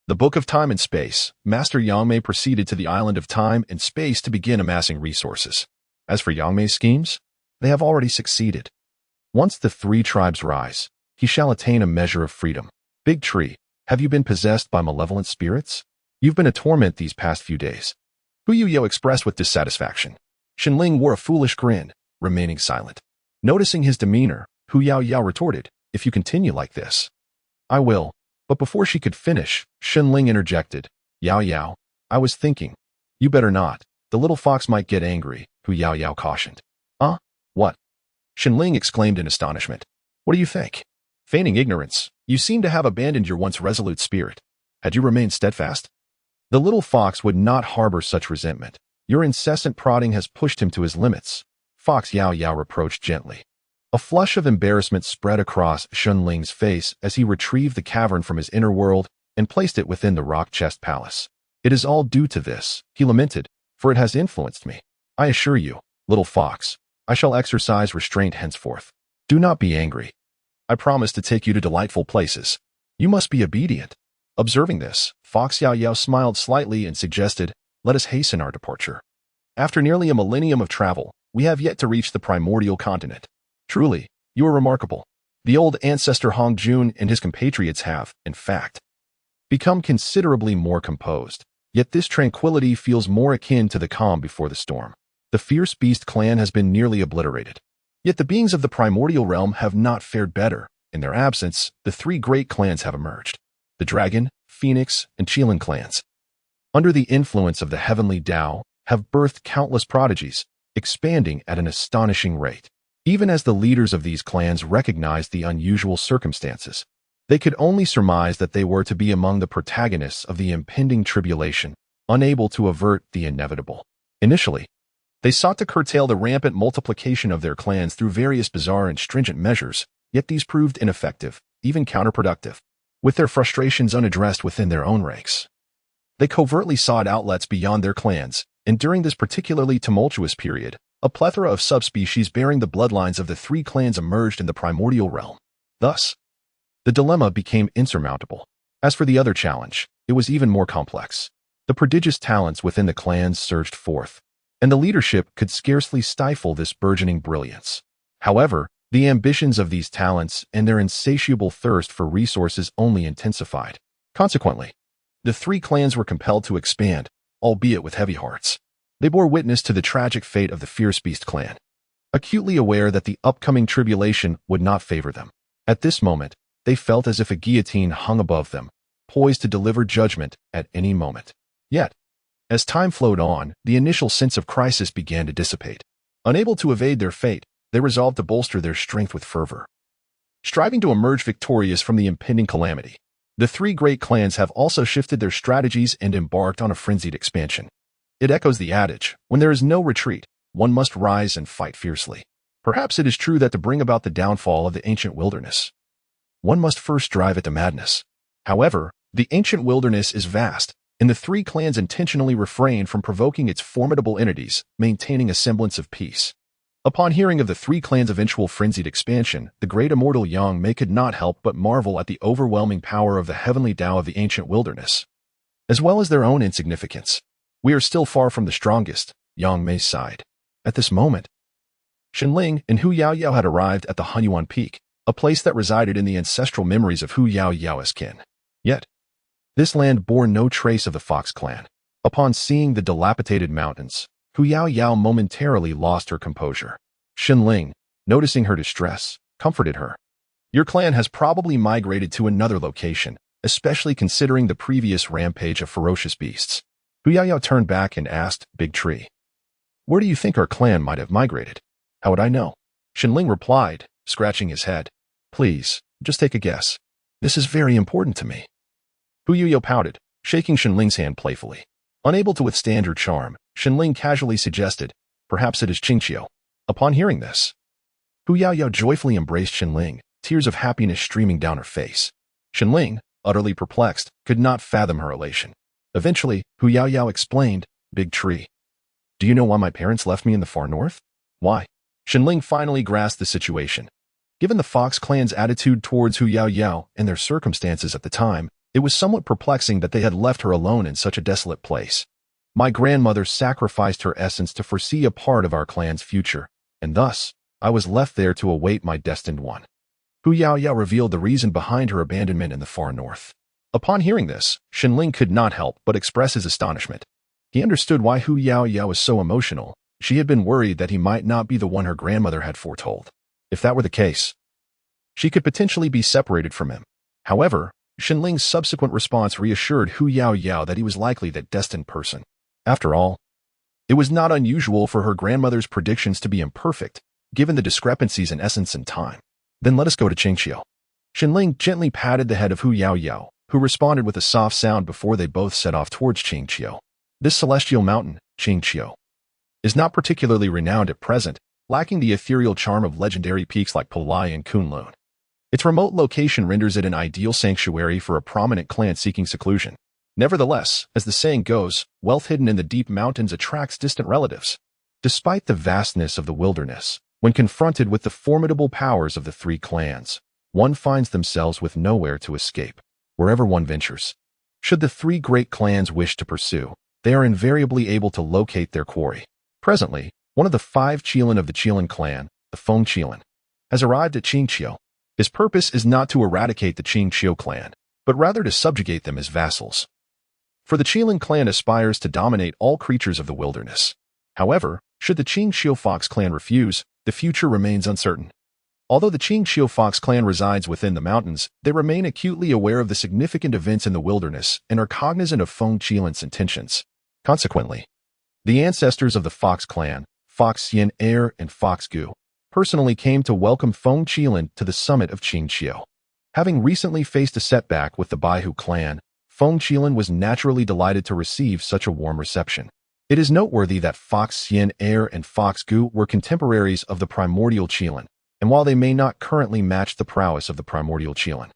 the Book of Time and Space, Master Yangmei proceeded to the island of time and space to begin amassing resources. As for Yangmei's schemes, they have already succeeded. Once the three tribes rise, he shall attain a measure of freedom. Big Tree, have you been possessed by malevolent spirits? You've been a torment these past few days. Hu Yuyo expressed with dissatisfaction. Shenling wore a foolish grin, remaining silent. Noticing his demeanor, Hu Yaoyao retorted, if you continue like this, I will. But before she could finish, Shenling interjected, Yaoyao, I was thinking, you better not. The little fox might get angry, Hu Yaoyao cautioned. What? Shenling exclaimed in astonishment. What do you think? Feigning ignorance, you seem to have abandoned your once resolute spirit. Had you remained steadfast? The little fox would not harbor such resentment. Your incessant prodding has pushed him to his limits, Fox Yaoyao reproached gently. A flush of embarrassment spread across Shenling's face as he retrieved the cavern from his inner world and placed it within the rock chest palace. It is all due to this, he lamented, for it has influenced me. I assure you, little fox, I shall exercise restraint henceforth. Do not be angry. I promise to take you to delightful places. You must be obedient. Observing this, Fox Yaoyao smiled slightly and suggested, let us hasten our departure. After nearly a millennium of travel, we have yet to reach the primordial continent. Truly, you are remarkable. The old ancestor Hong Jun and his compatriots have, in fact, become considerably more composed. Yet this tranquility feels more akin to the calm before the storm. The fierce beast clan has been nearly obliterated. Yet the beings of the primordial realm have not fared better. In their absence, the three great clans have emerged. The Dragon, Phoenix, and Qilin clans, under the influence of the heavenly Tao, have birthed countless prodigies, expanding at an astonishing rate. Even as the leaders of these clans recognized the unusual circumstances, they could only surmise that they were to be among the protagonists of the impending tribulation, unable to avert the inevitable. Initially, they sought to curtail the rampant multiplication of their clans through various bizarre and stringent measures, yet these proved ineffective, even counterproductive. With their frustrations unaddressed within their own ranks, they covertly sought outlets beyond their clans, and during this particularly tumultuous period, a plethora of subspecies bearing the bloodlines of the three clans emerged in the primordial realm. Thus, the dilemma became insurmountable. As for the other challenge, it was even more complex. The prodigious talents within the clans surged forth, and the leadership could scarcely stifle this burgeoning brilliance. However, the ambitions of these talents and their insatiable thirst for resources only intensified. Consequently, the three clans were compelled to expand, albeit with heavy hearts. They bore witness to the tragic fate of the Fierce Beast clan, acutely aware that the upcoming tribulation would not favor them. At this moment, they felt as if a guillotine hung above them, poised to deliver judgment at any moment. Yet, as time flowed on, the initial sense of crisis began to dissipate. Unable to evade their fate, they resolved to bolster their strength with fervor, striving to emerge victorious from the impending calamity. The three great clans have also shifted their strategies and embarked on a frenzied expansion. It echoes the adage, when there is no retreat, one must rise and fight fiercely. Perhaps it is true that to bring about the downfall of the ancient wilderness, one must first drive it to madness. However, the ancient wilderness is vast, and the three clans intentionally refrained from provoking its formidable entities, maintaining a semblance of peace. Upon hearing of the three clans' eventual frenzied expansion, the great immortal Yangmei could not help but marvel at the overwhelming power of the heavenly Tao of the ancient wilderness, as well as their own insignificance. We are still far from the strongest, Yangmei sighed. At this moment, Shenling and Hu Yaoyao had arrived at the Hunyuan Peak, a place that resided in the ancestral memories of Hu Yaoyao's kin. Yet, this land bore no trace of the Fox clan. Upon seeing the dilapidated mountains, Hu Yaoyao momentarily lost her composure. Shenling, noticing her distress, comforted her. Your clan has probably migrated to another location, especially considering the previous rampage of ferocious beasts. Hu Yaoyao turned back and asked, Big Tree, where do you think our clan might have migrated? How would I know? Shenling replied, scratching his head. Please, just take a guess. This is very important to me. Hu Yaoyao pouted, shaking Shenling's hand playfully. Unable to withstand her charm, Shenling casually suggested, perhaps it is Qingqiu. Upon hearing this, Hu Yaoyao joyfully embraced Shenling, tears of happiness streaming down her face. Shenling, utterly perplexed, could not fathom her elation. Eventually, Hu Yaoyao explained, Big Tree, do you know why my parents left me in the far north? Why? Shenling finally grasped the situation. Given the Fox clan's attitude towards Hu Yaoyao and their circumstances at the time, it was somewhat perplexing that they had left her alone in such a desolate place. My grandmother sacrificed her essence to foresee a part of our clan's future, and thus, I was left there to await my destined one. Hu Yaoyao revealed the reason behind her abandonment in the far north. Upon hearing this, Shenling could not help but express his astonishment. He understood why Hu Yaoyao was so emotional. She had been worried that he might not be the one her grandmother had foretold. If that were the case, she could potentially be separated from him. However, Shenling's subsequent response reassured Hu Yaoyao that he was likely that destined person. After all, it was not unusual for her grandmother's predictions to be imperfect, given the discrepancies in essence and time. Then let us go to Qingqiu. Shenling gently patted the head of Hu Yaoyao, who responded with a soft sound before they both set off towards Qingqiu. This celestial mountain, Qingqiu, is not particularly renowned at present, lacking the ethereal charm of legendary peaks like Pelai and Kunlun. Its remote location renders it an ideal sanctuary for a prominent clan seeking seclusion. Nevertheless, as the saying goes, wealth hidden in the deep mountains attracts distant relatives. Despite the vastness of the wilderness, when confronted with the formidable powers of the three clans, one finds themselves with nowhere to escape, wherever one ventures. Should the three great clans wish to pursue, they are invariably able to locate their quarry. Presently, one of the 5 Qilin of the Qilin clan, the Feng Qilin, has arrived at Qingqiu. His purpose is not to eradicate the Qingqiu clan, but rather to subjugate them as vassals. For the Qilin clan aspires to dominate all creatures of the wilderness. However, should the Qingqiu Fox clan refuse, the future remains uncertain. Although the Qingqiu Fox clan resides within the mountains, they remain acutely aware of the significant events in the wilderness and are cognizant of Feng Qilin's intentions. Consequently, the ancestors of the Fox clan, Fox Xian Air and Fox Gu, personally came to welcome Feng Qilin to the summit of Qingqiu. Having recently faced a setback with the Baihu clan, Feng Qilin was naturally delighted to receive such a warm reception. It is noteworthy that Fox Xian Air and Fox Gu were contemporaries of the Primordial Qilin, and while they may not currently match the prowess of the Primordial Qilin,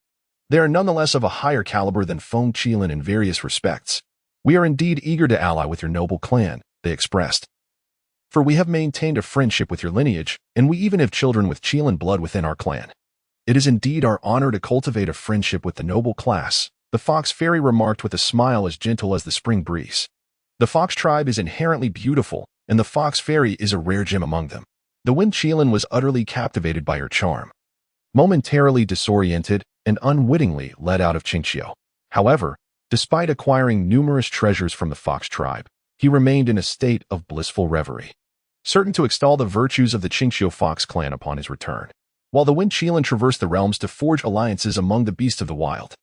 they are nonetheless of a higher caliber than Feng Qilin in various respects. We are indeed eager to ally with your noble clan, they expressed. For we have maintained a friendship with your lineage, and we even have children with Qilin blood within our clan. It is indeed our honor to cultivate a friendship with the noble class, the Fox Fairy remarked with a smile as gentle as the spring breeze. The Fox tribe is inherently beautiful, and the Fox Fairy is a rare gem among them. The Wind Qilin was utterly captivated by her charm. Momentarily disoriented and unwittingly led out of Qingqiu. However, despite acquiring numerous treasures from the Fox tribe, he remained in a state of blissful reverie, certain to extol the virtues of the Qingqiu Fox clan upon his return. While the Wind Qilin traversed the realms to forge alliances among the beasts of the wild,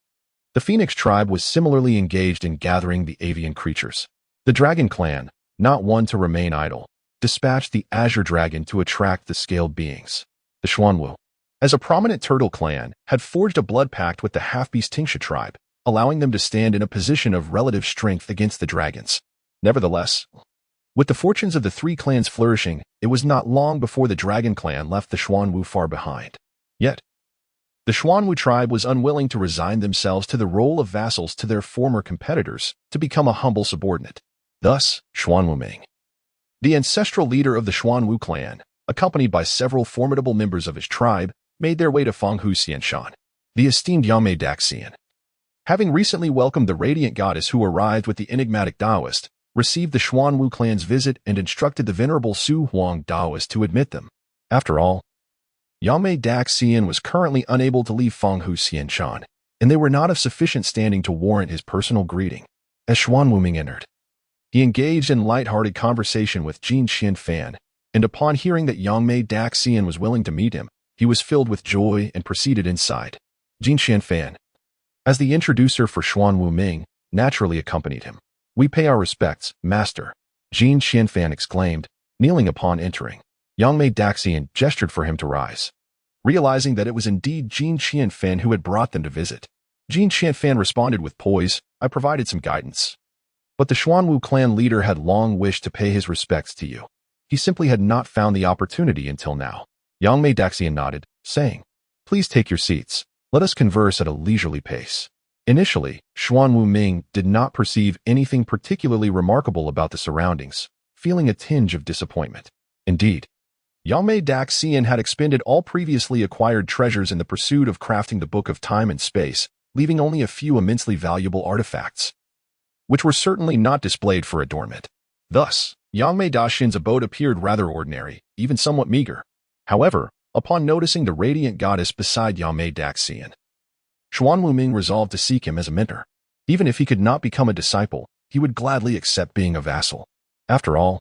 the Phoenix tribe was similarly engaged in gathering the avian creatures. The Dragon clan, not one to remain idle, dispatched the Azure Dragon to attract the scaled beings. The Xuanwu, as a prominent turtle clan, had forged a blood pact with the half-beast Tingsha tribe, allowing them to stand in a position of relative strength against the dragons. Nevertheless, with the fortunes of the three clans flourishing, it was not long before the Dragon clan left the Xuanwu far behind. Yet, the Xuanwu tribe was unwilling to resign themselves to the role of vassals to their former competitors to become a humble subordinate. Thus, Xuanwu Ming, the ancestral leader of the Xuanwu clan, accompanied by several formidable members of his tribe, made their way to Fanghu Xianshan, the esteemed Yangmei Daxian. Having recently welcomed the radiant goddess who arrived with the enigmatic Taoist, received the Xuanwu clan's visit and instructed the venerable Su Huang Taoist to admit them. After all, Yangmei Daxian was currently unable to leave Fanghu Xianshan, and they were not of sufficient standing to warrant his personal greeting. As Xuanwu Ming entered, he engaged in light-hearted conversation with Jin Xianfan, and upon hearing that Yangmei Daxian was willing to meet him, he was filled with joy and proceeded inside. Jin Xianfan, as the introducer for Xuanwu Ming, naturally accompanied him. "We pay our respects, master," Jin Xianfan exclaimed, kneeling upon entering. Yangmei Daxian gestured for him to rise. Realizing that it was indeed Jin Xianfan who had brought them to visit, Jin Xianfan responded with poise, "I provided some guidance. But the Xuanwu clan leader had long wished to pay his respects to you. He simply had not found the opportunity until now." Yangmei Daxian nodded, saying, "Please take your seats. Let us converse at a leisurely pace." Initially, Xuanwu Ming did not perceive anything particularly remarkable about the surroundings, feeling a tinge of disappointment. Indeed, Yangmei Daxian had expended all previously acquired treasures in the pursuit of crafting the Book of Time and Space, leaving only a few immensely valuable artifacts, which were certainly not displayed for adornment. Thus, Yangmei Daxian's abode appeared rather ordinary, even somewhat meager. However, upon noticing the radiant goddess beside Yangmei Daxian, Xuan Wuming resolved to seek him as a mentor. Even if he could not become a disciple, he would gladly accept being a vassal. After all,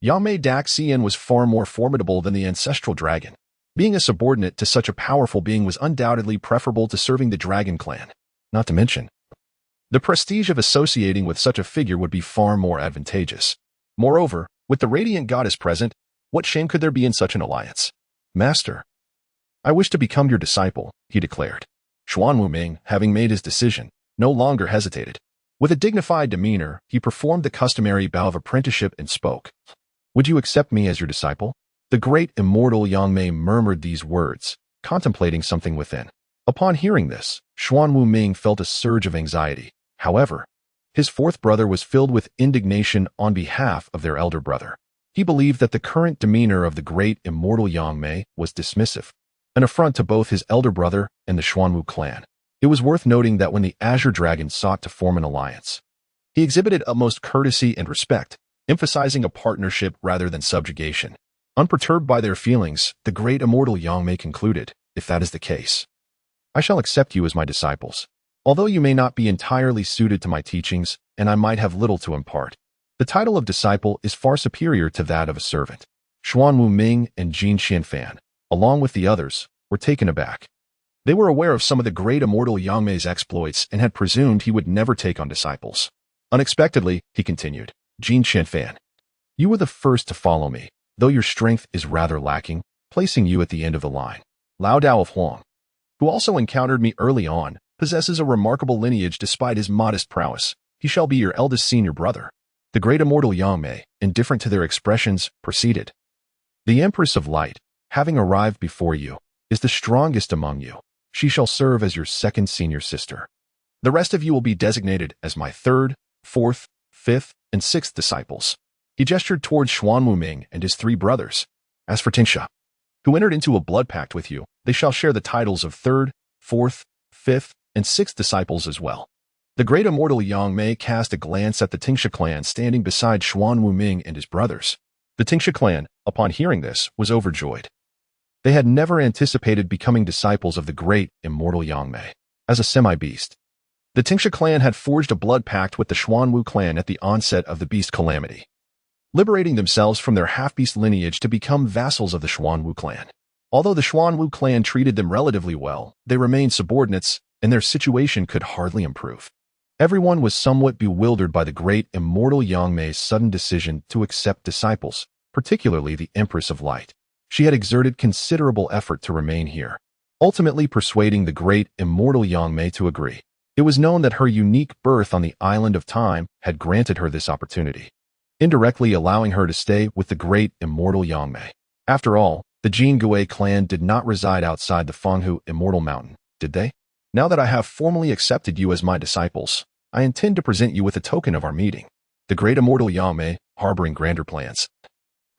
Yangmei Daxian was far more formidable than the ancestral dragon. Being a subordinate to such a powerful being was undoubtedly preferable to serving the dragon clan. Not to mention, the prestige of associating with such a figure would be far more advantageous. Moreover, with the radiant goddess present, what shame could there be in such an alliance? Master, I wish to become your disciple, he declared. Xuan Wuming, having made his decision, no longer hesitated. With a dignified demeanor, he performed the customary bow of apprenticeship and spoke. Would you accept me as your disciple? The great immortal Yangmei murmured these words, contemplating something within. Upon hearing this, Xuan Wuming felt a surge of anxiety. However, his fourth brother was filled with indignation on behalf of their elder brother. He believed that the current demeanor of the great immortal Yangmei was dismissive, an affront to both his elder brother and the Xuanwu clan. It was worth noting that when the Azure Dragon sought to form an alliance, he exhibited utmost courtesy and respect, emphasizing a partnership rather than subjugation. Unperturbed by their feelings, the great immortal Yangmei concluded, if that is the case, I shall accept you as my disciples. Although you may not be entirely suited to my teachings, and I might have little to impart, the title of disciple is far superior to that of a servant. Xuan Wuming and Jin Xianfan, along with the others, were taken aback. They were aware of some of the great immortal Yangmei's exploits and had presumed he would never take on disciples. Unexpectedly, he continued, Jin Xianfan, you were the first to follow me, though your strength is rather lacking, placing you at the end of the line. Lao Dao of Huang, who also encountered me early on, possesses a remarkable lineage despite his modest prowess. He shall be your eldest senior brother. The great immortal Yangmei, indifferent to their expressions, proceeded. The Empress of Light, having arrived before you, is the strongest among you. She shall serve as your second senior sister. The rest of you will be designated as my third, fourth, fifth, and sixth disciples. He gestured towards Xuan Wuming and his three brothers. As for Tingsha, who entered into a blood pact with you, they shall share the titles of third, fourth, fifth, and sixth disciples as well. The great immortal Yangmei cast a glance at the Tingsha clan standing beside Xuan Wuming and his brothers. The Tingsha clan, upon hearing this, was overjoyed. They had never anticipated becoming disciples of the great immortal Yangmei. As a semi-beast, the Tingsha clan had forged a blood pact with the Xuanwu clan at the onset of the beast calamity, liberating themselves from their half-beast lineage to become vassals of the Xuanwu clan. Although the Xuanwu clan treated them relatively well, they remained subordinates, and their situation could hardly improve. Everyone was somewhat bewildered by the great immortal Yangmei's sudden decision to accept disciples, particularly the Empress of Light. She had exerted considerable effort to remain here, ultimately persuading the great immortal Yangmei to agree. It was known that her unique birth on the island of time had granted her this opportunity, indirectly allowing her to stay with the great immortal Yangmei. After all, the Jingui clan did not reside outside the Fenghu Immortal Mountain, did they? Now that I have formally accepted you as my disciples, I intend to present you with a token of our meeting. The great immortal Yangmei, harboring grander plans,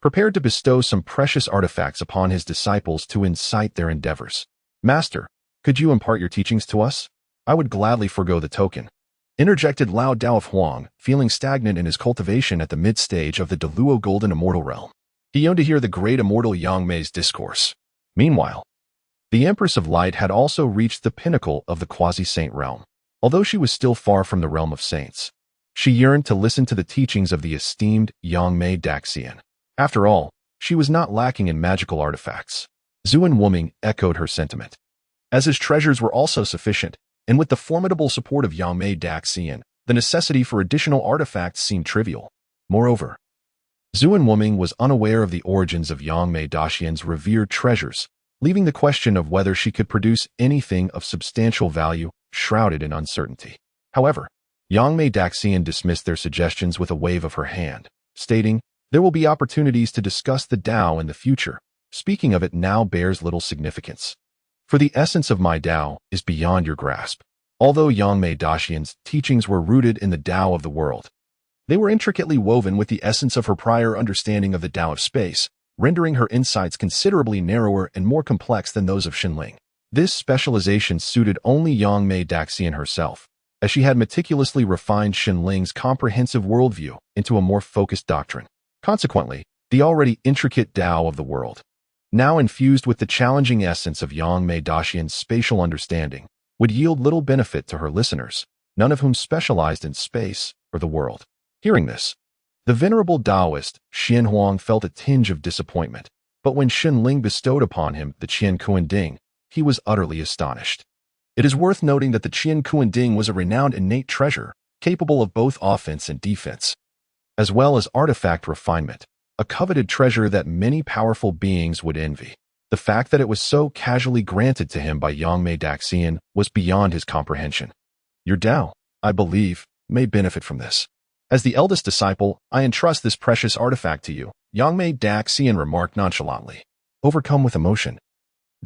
prepared to bestow some precious artifacts upon his disciples to incite their endeavors. Master, could you impart your teachings to us? I would gladly forego the token, interjected Lao Dao of Huang, feeling stagnant in his cultivation at the mid-stage of the Deluo Golden Immortal Realm. He yearned to hear the great immortal Yangmei's discourse. Meanwhile, the Empress of Light had also reached the pinnacle of the quasi-saint realm. Although she was still far from the realm of saints, she yearned to listen to the teachings of the esteemed Yangmei Daxian. After all, she was not lacking in magical artifacts. Xuan Wuming echoed her sentiment. As his treasures were also sufficient, and with the formidable support of Yangmei Daxian, the necessity for additional artifacts seemed trivial. Moreover, Xuan Wuming was unaware of the origins of Yangmei Daxian's revered treasures, leaving the question of whether she could produce anything of substantial value shrouded in uncertainty. However, Yangmei Daxian dismissed their suggestions with a wave of her hand, stating, there will be opportunities to discuss the Tao in the future. Speaking of it now bears little significance. For the essence of my Tao is beyond your grasp. Although Yangmei Daxian's teachings were rooted in the Tao of the world, they were intricately woven with the essence of her prior understanding of the Tao of space, rendering her insights considerably narrower and more complex than those of Xinling. This specialization suited only Yangmei Daxian herself, as she had meticulously refined Xinling's comprehensive worldview into a more focused doctrine. Consequently, the already intricate Tao of the world, now infused with the challenging essence of Yangmei Daxian's spatial understanding, would yield little benefit to her listeners, none of whom specialized in space or the world. Hearing this, the venerable Taoist, Xian Huang, felt a tinge of disappointment, but when Xinling bestowed upon him the Qian Kuan Ding, he was utterly astonished. It is worth noting that the Qian Kuan Ding was a renowned innate treasure, capable of both offense and defense, as well as artifact refinement, a coveted treasure that many powerful beings would envy. The fact that it was so casually granted to him by Yangmei Daxian was beyond his comprehension. Your Tao, I believe, may benefit from this. As the eldest disciple, I entrust this precious artifact to you, Yangmei Daxian remarked nonchalantly. Overcome with emotion,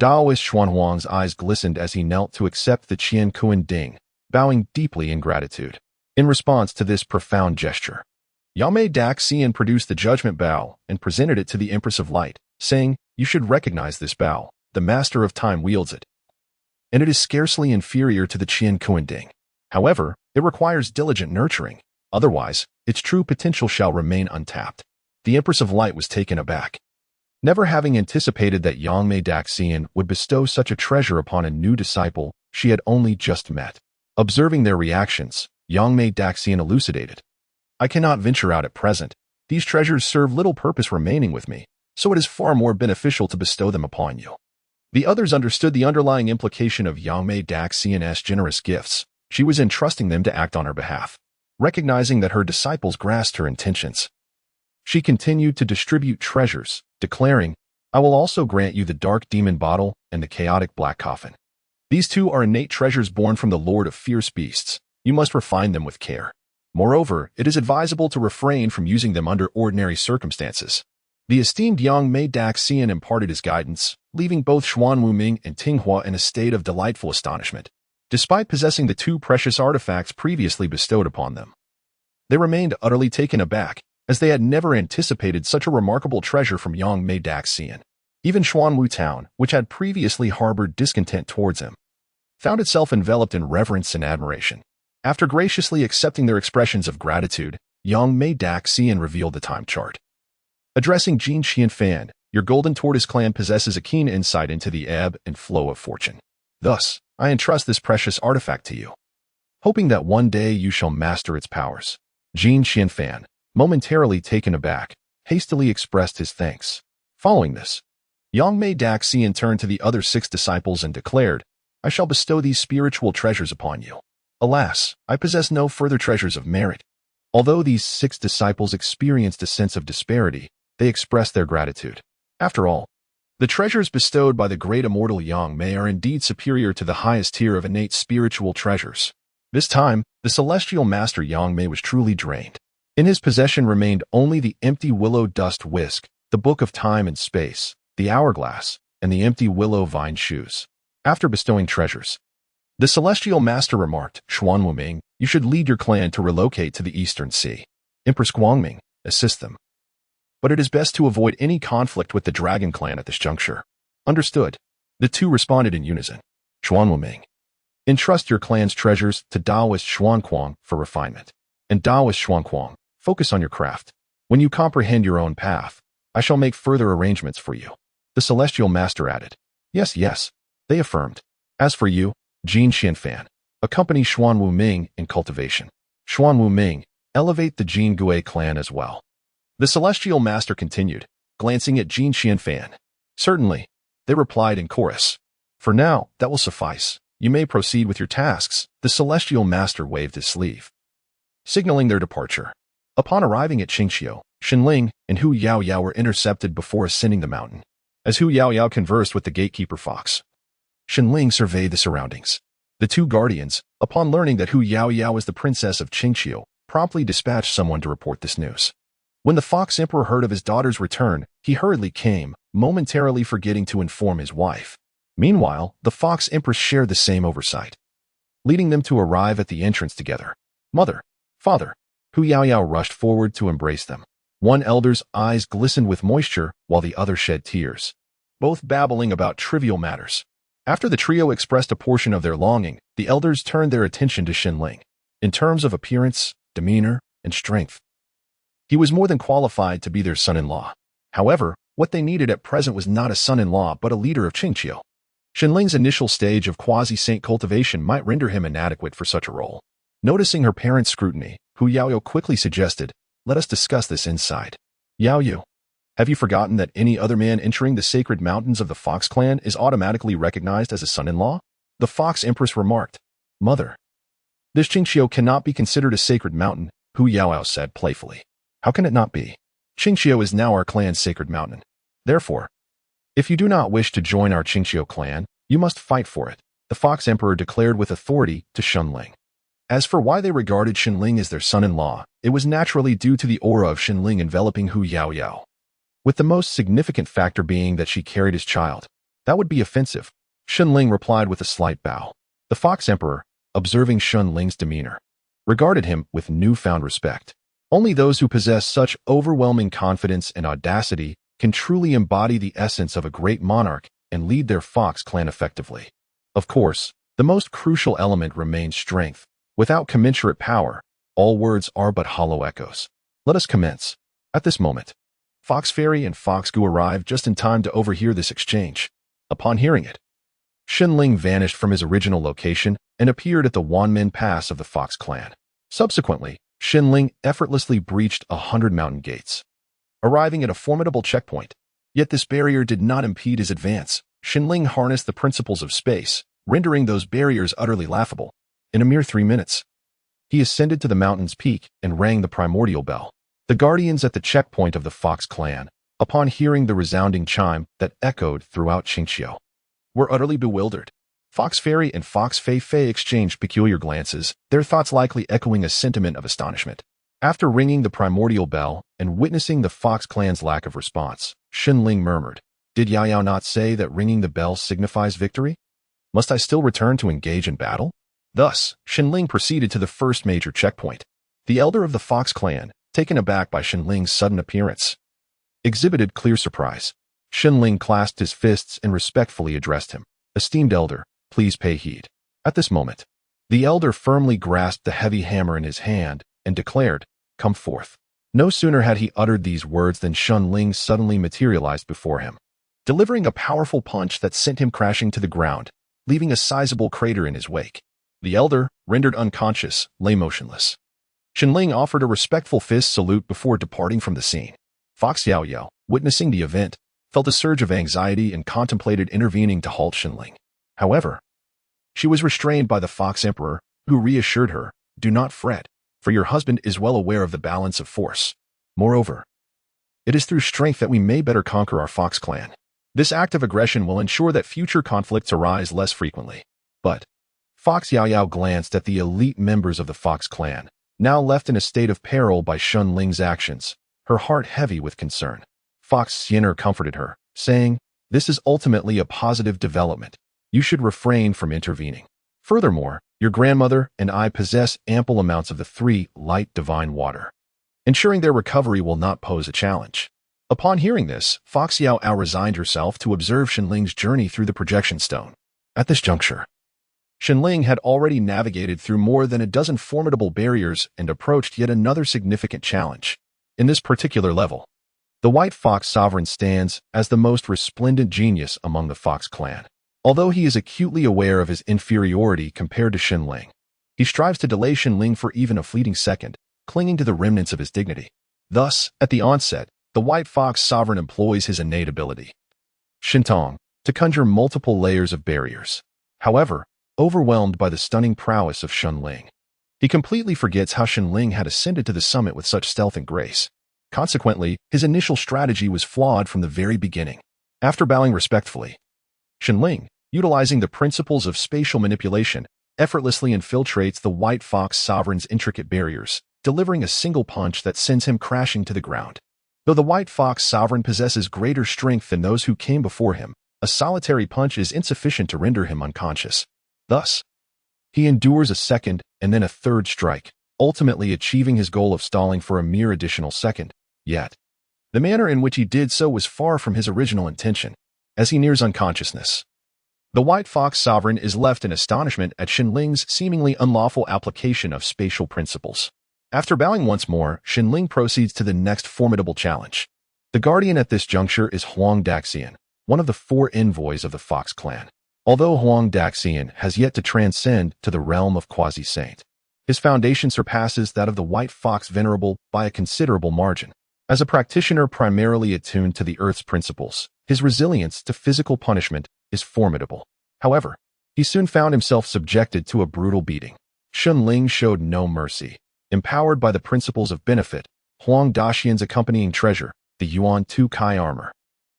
Taoist Xuanhuang's eyes glistened as he knelt to accept the Qian Kuan Ding, bowing deeply in gratitude. In response to this profound gesture, Yangmei Daxian produced the judgment bow and presented it to the Empress of Light, saying, "You should recognize this bow. The Master of Time wields it, and it is scarcely inferior to the Qian Kuan Ding. However, it requires diligent nurturing. Otherwise, its true potential shall remain untapped." The Empress of Light was taken aback, never having anticipated that Yangmei Daxian would bestow such a treasure upon a new disciple she had only just met. Observing their reactions, Yangmei Daxian elucidated, "I cannot venture out at present. These treasures serve little purpose remaining with me, so it is far more beneficial to bestow them upon you." The others understood the underlying implication of Yangmei Daxian's generous gifts. She was entrusting them to act on her behalf. Recognizing that her disciples grasped her intentions, she continued to distribute treasures, declaring, "I will also grant you the Dark Demon Bottle and the Chaotic Black Coffin. These two are innate treasures born from the Lord of Fierce Beasts. You must refine them with care. Moreover, it is advisable to refrain from using them under ordinary circumstances." The esteemed Yangmei Daxian imparted his guidance, leaving both Xuan Wuming and Tinghua in a state of delightful astonishment. Despite possessing the two precious artifacts previously bestowed upon them, they remained utterly taken aback, as they had never anticipated such a remarkable treasure from Yangmei Daxian. Even Xuanwu Town, which had previously harbored discontent towards him, found itself enveloped in reverence and admiration. After graciously accepting their expressions of gratitude, Yangmei Daxian revealed the time chart. Addressing Jin Qianfan, "Your Golden Tortoise clan possesses a keen insight into the ebb and flow of fortune. Thus, I entrust this precious artifact to you, hoping that one day you shall master its powers." Jin Qianfan, momentarily taken aback, hastily expressed his thanks. Following this, Yangmei Daxian turned to the other 6 disciples and declared, "I shall bestow these spiritual treasures upon you. Alas, I possess no further treasures of merit." Although these 6 disciples experienced a sense of disparity, they expressed their gratitude. After all, the treasures bestowed by the great immortal Yangmei are indeed superior to the highest tier of innate spiritual treasures. This time, the celestial master Yangmei was truly drained. In his possession remained only the empty willow dust whisk, the book of time and space, the hourglass, and the empty willow vine shoes. After bestowing treasures, the celestial master remarked, "Xuan Wuming, you should lead your clan to relocate to the Eastern Sea. Empress Guangming, assist them. But it is best to avoid any conflict with the Dragon Clan at this juncture." "Understood." The two responded in unison. "Xuan Wuming, entrust your clan's treasures to Taoist Xuanquang for refinement. And Taoist Xuanquang, focus on your craft. When you comprehend your own path, I shall make further arrangements for you." The celestial master added. "Yes, yes," they affirmed. "As for you, Jin Qianfan, accompany Xuan Wuming in cultivation. Xuan Wuming, elevate the Jin Gui clan as well." The celestial master continued, glancing at Jin Qianfan. "Certainly," they replied in chorus. "For now, that will suffice. You may proceed with your tasks." The celestial master waved his sleeve, signaling their departure. Upon arriving at Qingxiu, Xinling and Hu Yaoyao were intercepted before ascending the mountain. As Hu Yaoyao conversed with the gatekeeper fox, Xinling surveyed the surroundings. The two guardians, upon learning that Hu Yaoyao was the princess of Qingxiu, promptly dispatched someone to report this news. When the Fox Emperor heard of his daughter's return, he hurriedly came, momentarily forgetting to inform his wife. Meanwhile, the Fox Empress shared the same oversight, leading them to arrive at the entrance together. "Mother, father," Hu Yaoyao rushed forward to embrace them. One elder's eyes glistened with moisture, while the other shed tears, both babbling about trivial matters. After the trio expressed a portion of their longing, the elders turned their attention to Xinling. In terms of appearance, demeanor, and strength, he was more than qualified to be their son-in-law. However, what they needed at present was not a son-in-law but a leader of Qingqiu. Xinling's initial stage of quasi-saint cultivation might render him inadequate for such a role. Noticing her parents' scrutiny, Hu Yaoyu quickly suggested, "Let us discuss this inside." "Yaoyu, have you forgotten that any other man entering the sacred mountains of the Fox clan is automatically recognized as a son-in-law?" The Fox Empress remarked. "Mother, this Qingqiu cannot be considered a sacred mountain," Hu Yaoyu said playfully. "How can it not be? Qingqiu is now our clan's sacred mountain. Therefore, if you do not wish to join our Qingqiu clan, you must fight for it," the Fox Emperor declared with authority to Xinling. As for why they regarded Xinling as their son-in-law, it was naturally due to the aura of Xinling enveloping Hu Yaoyu, with the most significant factor being that she carried his child. "That would be offensive," Xinling replied with a slight bow. The Fox Emperor, observing Xinling's demeanor, regarded him with newfound respect. Only those who possess such overwhelming confidence and audacity can truly embody the essence of a great monarch and lead their Fox clan effectively. Of course, the most crucial element remains strength. Without commensurate power, all words are but hollow echoes. Let us commence. At this moment, Fox Fairy and Fox Gu arrived just in time to overhear this exchange. Upon hearing it, Xinling vanished from his original location and appeared at the Wanmen Pass of the Fox clan. Subsequently, Xinling effortlessly breached 100 mountain gates, arriving at a formidable checkpoint. Yet this barrier did not impede his advance. Xinling harnessed the principles of space, rendering those barriers utterly laughable. In a mere 3 minutes, he ascended to the mountain's peak and rang the primordial bell. The guardians at the checkpoint of the Fox clan, upon hearing the resounding chime that echoed throughout Qingqiu, were utterly bewildered. Fox Fairy and Fox Fei Fei exchanged peculiar glances, their thoughts likely echoing a sentiment of astonishment. After ringing the primordial bell and witnessing the Fox clan's lack of response, Xinling murmured, "Did Yaoyu not say that ringing the bell signifies victory? Must I still return to engage in battle?" Thus, Xinling proceeded to the first major checkpoint. The elder of the Fox clan, taken aback by Xinling's sudden appearance, exhibited clear surprise. Xinling clasped his fists and respectfully addressed him. "Esteemed elder, please pay heed." At this moment, the elder firmly grasped the heavy hammer in his hand and declared, "Come forth." No sooner had he uttered these words than Xinling suddenly materialized before him, delivering a powerful punch that sent him crashing to the ground, leaving a sizable crater in his wake. The elder, rendered unconscious, lay motionless. Xinling offered a respectful fist salute before departing from the scene. Fox Yaoyu, witnessing the event, felt a surge of anxiety and contemplated intervening to halt Xinling. However, she was restrained by the Fox Emperor, who reassured her, "Do not fret, for your husband is well aware of the balance of force. Moreover, it is through strength that we may better conquer our Fox clan. This act of aggression will ensure that future conflicts arise less frequently." But Fox Yaoyu glanced at the elite members of the Fox clan, now left in a state of peril by Xinling's actions, her heart heavy with concern. Fox Xin'er comforted her, saying, "This is ultimately a positive development. You should refrain from intervening. Furthermore, your grandmother and I possess ample amounts of the 3 light divine water. Ensuring their recovery will not pose a challenge." Upon hearing this, Fox Yaoyu resigned herself to observe Xinling's journey through the projection stone. At this juncture, Xinling had already navigated through more than a dozen formidable barriers and approached yet another significant challenge. In this particular level, the White Fox Sovereign stands as the most resplendent genius among the Fox clan. Although he is acutely aware of his inferiority compared to Xinling, he strives to delay Xinling for even a fleeting second, clinging to the remnants of his dignity. Thus, at the onset, the White Fox Sovereign employs his innate ability, Xintong, to conjure multiple layers of barriers. However, overwhelmed by the stunning prowess of Xinling, he completely forgets how Xinling had ascended to the summit with such stealth and grace. Consequently, his initial strategy was flawed from the very beginning. After bowing respectfully, Xinling, utilizing the principles of spatial manipulation, effortlessly infiltrates the White Fox Sovereign's intricate barriers, delivering a single punch that sends him crashing to the ground. Though the White Fox Sovereign possesses greater strength than those who came before him, a solitary punch is insufficient to render him unconscious. Thus, he endures a second and then a third strike, ultimately achieving his goal of stalling for a mere additional second. Yet, the manner in which he did so was far from his original intention. As he nears unconsciousness, the White Fox Sovereign is left in astonishment at Shenling's seemingly unlawful application of spatial principles. After bowing once more, Shenling proceeds to the next formidable challenge. The guardian at this juncture is Huang Daxian, one of the 4 envoys of the Fox clan. Although Huang Daxian has yet to transcend to the realm of quasi-saint, his foundation surpasses that of the White Fox Venerable by a considerable margin. As a practitioner primarily attuned to the Earth's principles, his resilience to physical punishment is formidable. However, he soon found himself subjected to a brutal beating. Shenling showed no mercy. Empowered by the principles of benefit, Huang Daxian's accompanying treasure, the Yuan Tu Kai armor,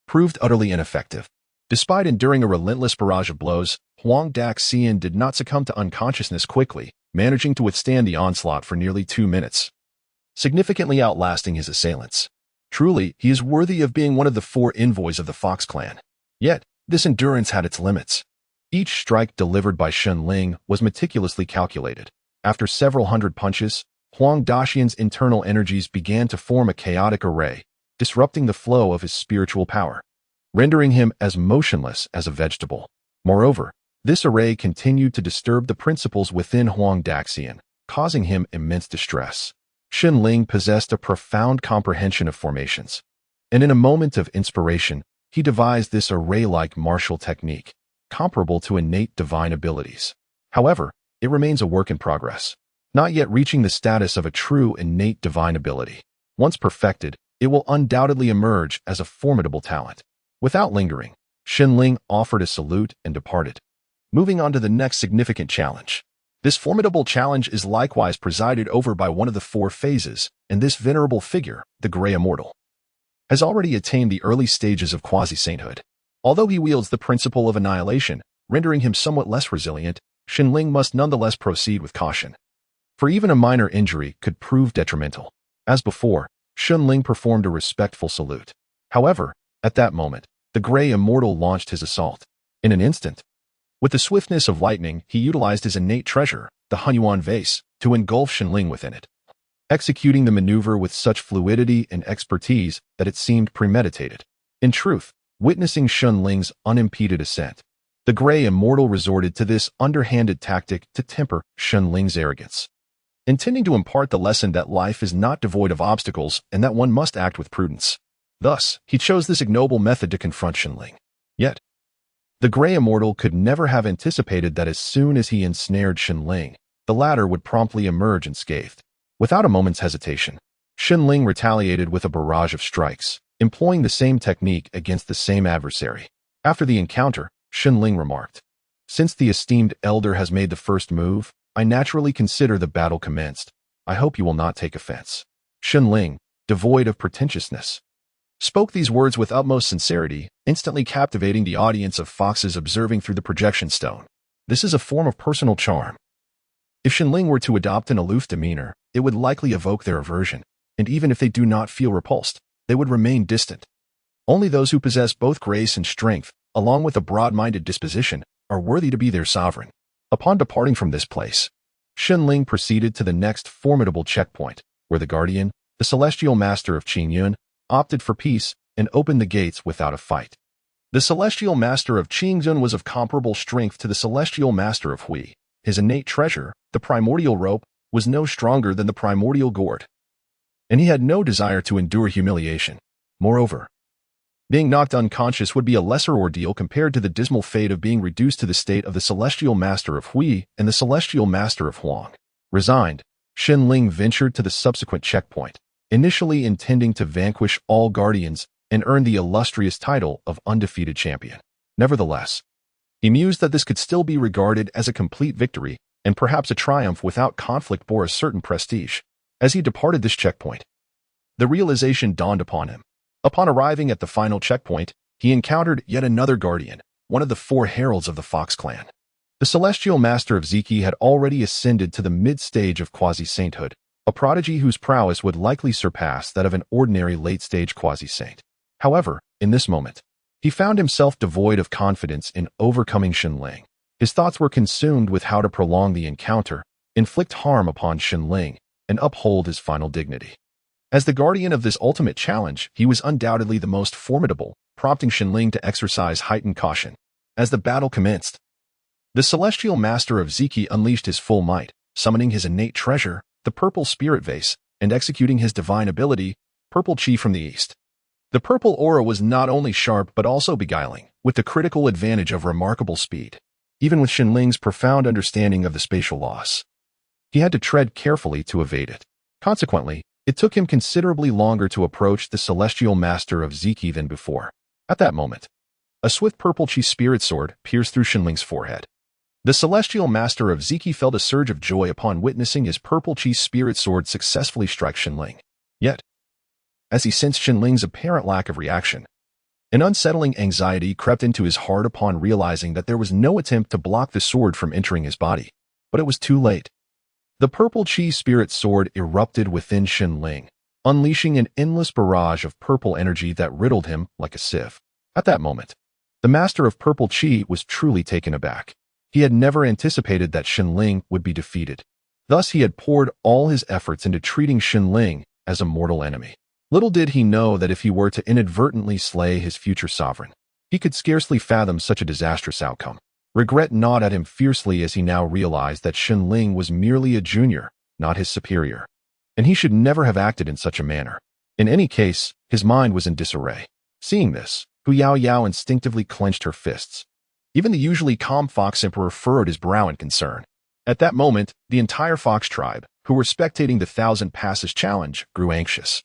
proved utterly ineffective. Despite enduring a relentless barrage of blows, Huang Daxian did not succumb to unconsciousness quickly, managing to withstand the onslaught for nearly 2 minutes, significantly outlasting his assailants. Truly, he is worthy of being one of the 4 envoys of the Fox clan. Yet, this endurance had its limits. Each strike delivered by Shenling was meticulously calculated. After several hundred punches, Huang Daxian's internal energies began to form a chaotic array, disrupting the flow of his spiritual power, rendering him as motionless as a vegetable. Moreover, this array continued to disturb the principles within Huang Daxian, causing him immense distress. Shenling possessed a profound comprehension of formations, and in a moment of inspiration, he devised this array-like martial technique, comparable to innate divine abilities. However, it remains a work in progress, not yet reaching the status of a true innate divine ability. Once perfected, it will undoubtedly emerge as a formidable talent. Without lingering, Shenling offered a salute and departed. Moving on to the next significant challenge. This formidable challenge is likewise presided over by one of the 4 phases, and this venerable figure, the Grey Immortal, has already attained the early stages of quasi-sainthood. Although he wields the principle of annihilation, rendering him somewhat less resilient, Shenling must nonetheless proceed with caution, for even a minor injury could prove detrimental. As before, Shenling performed a respectful salute. However, at that moment, the Grey Immortal launched his assault. In an instant, with the swiftness of lightning, he utilized his innate treasure, the Hunyuan vase, to engulf Shenling within it, executing the maneuver with such fluidity and expertise that it seemed premeditated. In truth, witnessing Shenling's unimpeded ascent, the Grey Immortal resorted to this underhanded tactic to temper Shenling's arrogance, intending to impart the lesson that life is not devoid of obstacles and that one must act with prudence. Thus, he chose this ignoble method to confront Shenling. Yet, the Grey Immortal could never have anticipated that as soon as he ensnared Shenling, the latter would promptly emerge unscathed. Without a moment's hesitation, Shenling retaliated with a barrage of strikes, employing the same technique against the same adversary. After the encounter, Shenling remarked, "Since the esteemed elder has made the first move, I naturally consider the battle commenced. I hope you will not take offense." Shenling, devoid of pretentiousness, spoke these words with utmost sincerity, instantly captivating the audience of foxes observing through the projection stone. This is a form of personal charm. If Shenling were to adopt an aloof demeanor, it would likely evoke their aversion, and even if they do not feel repulsed, they would remain distant. Only those who possess both grace and strength, along with a broad-minded disposition, are worthy to be their sovereign. Upon departing from this place, Shenling proceeded to the next formidable checkpoint, where the Guardian, the Celestial Master of Qingyun, opted for peace and opened the gates without a fight. The Celestial Master of Qingyun was of comparable strength to the Celestial Master of Hui. His innate treasure, the Primordial rope, was no stronger than the Primordial gourd, and he had no desire to endure humiliation. Moreover, being knocked unconscious would be a lesser ordeal compared to the dismal fate of being reduced to the state of the Celestial Master of Hui and the Celestial Master of Huang. Resigned, Shenling ventured to the subsequent checkpoint, initially intending to vanquish all guardians and earn the illustrious title of undefeated champion. Nevertheless, he mused that this could still be regarded as a complete victory, and perhaps a triumph without conflict bore a certain prestige. As he departed this checkpoint, the realization dawned upon him. Upon arriving at the final checkpoint, he encountered yet another guardian, one of the 4 heralds of the Fox clan. The Celestial Master of Ziki had already ascended to the mid-stage of quasi-sainthood, a prodigy whose prowess would likely surpass that of an ordinary late-stage quasi-saint. However, in this moment, he found himself devoid of confidence in overcoming Shenling. His thoughts were consumed with how to prolong the encounter, inflict harm upon Shenling, and uphold his final dignity. As the guardian of this ultimate challenge, he was undoubtedly the most formidable, prompting Shenling to exercise heightened caution. As the battle commenced, the celestial master of Ziki unleashed his full might, summoning his innate treasure, the purple spirit vase, and executing his divine ability, purple chi from the east. The purple aura was not only sharp but also beguiling, with the critical advantage of remarkable speed. Even with Shenling's profound understanding of the spatial laws, he had to tread carefully to evade it. Consequently, it took him considerably longer to approach the celestial master of Ziki than before. At that moment, a swift purple chi spirit sword pierced through Shenling's forehead. The celestial master of Ziki felt a surge of joy upon witnessing his purple chi spirit sword successfully strike Shenling. Yet, as he sensed Shenling's apparent lack of reaction, an unsettling anxiety crept into his heart upon realizing that there was no attempt to block the sword from entering his body. But it was too late. The purple chi spirit sword erupted within Shenling, unleashing an endless barrage of purple energy that riddled him like a sieve. At that moment, the master of purple chi was truly taken aback. He had never anticipated that Shenling would be defeated. Thus he had poured all his efforts into treating Shenling as a mortal enemy. Little did he know that if he were to inadvertently slay his future sovereign, he could scarcely fathom such a disastrous outcome. Regret gnawed at him fiercely as he now realized that Shenling was merely a junior, not his superior, and he should never have acted in such a manner. In any case, his mind was in disarray. Seeing this, Hu Yaoyao instinctively clenched her fists. Even the usually calm Fox Emperor furrowed his brow in concern. At that moment, the entire Fox tribe, who were spectating the Thousand Passes challenge, grew anxious,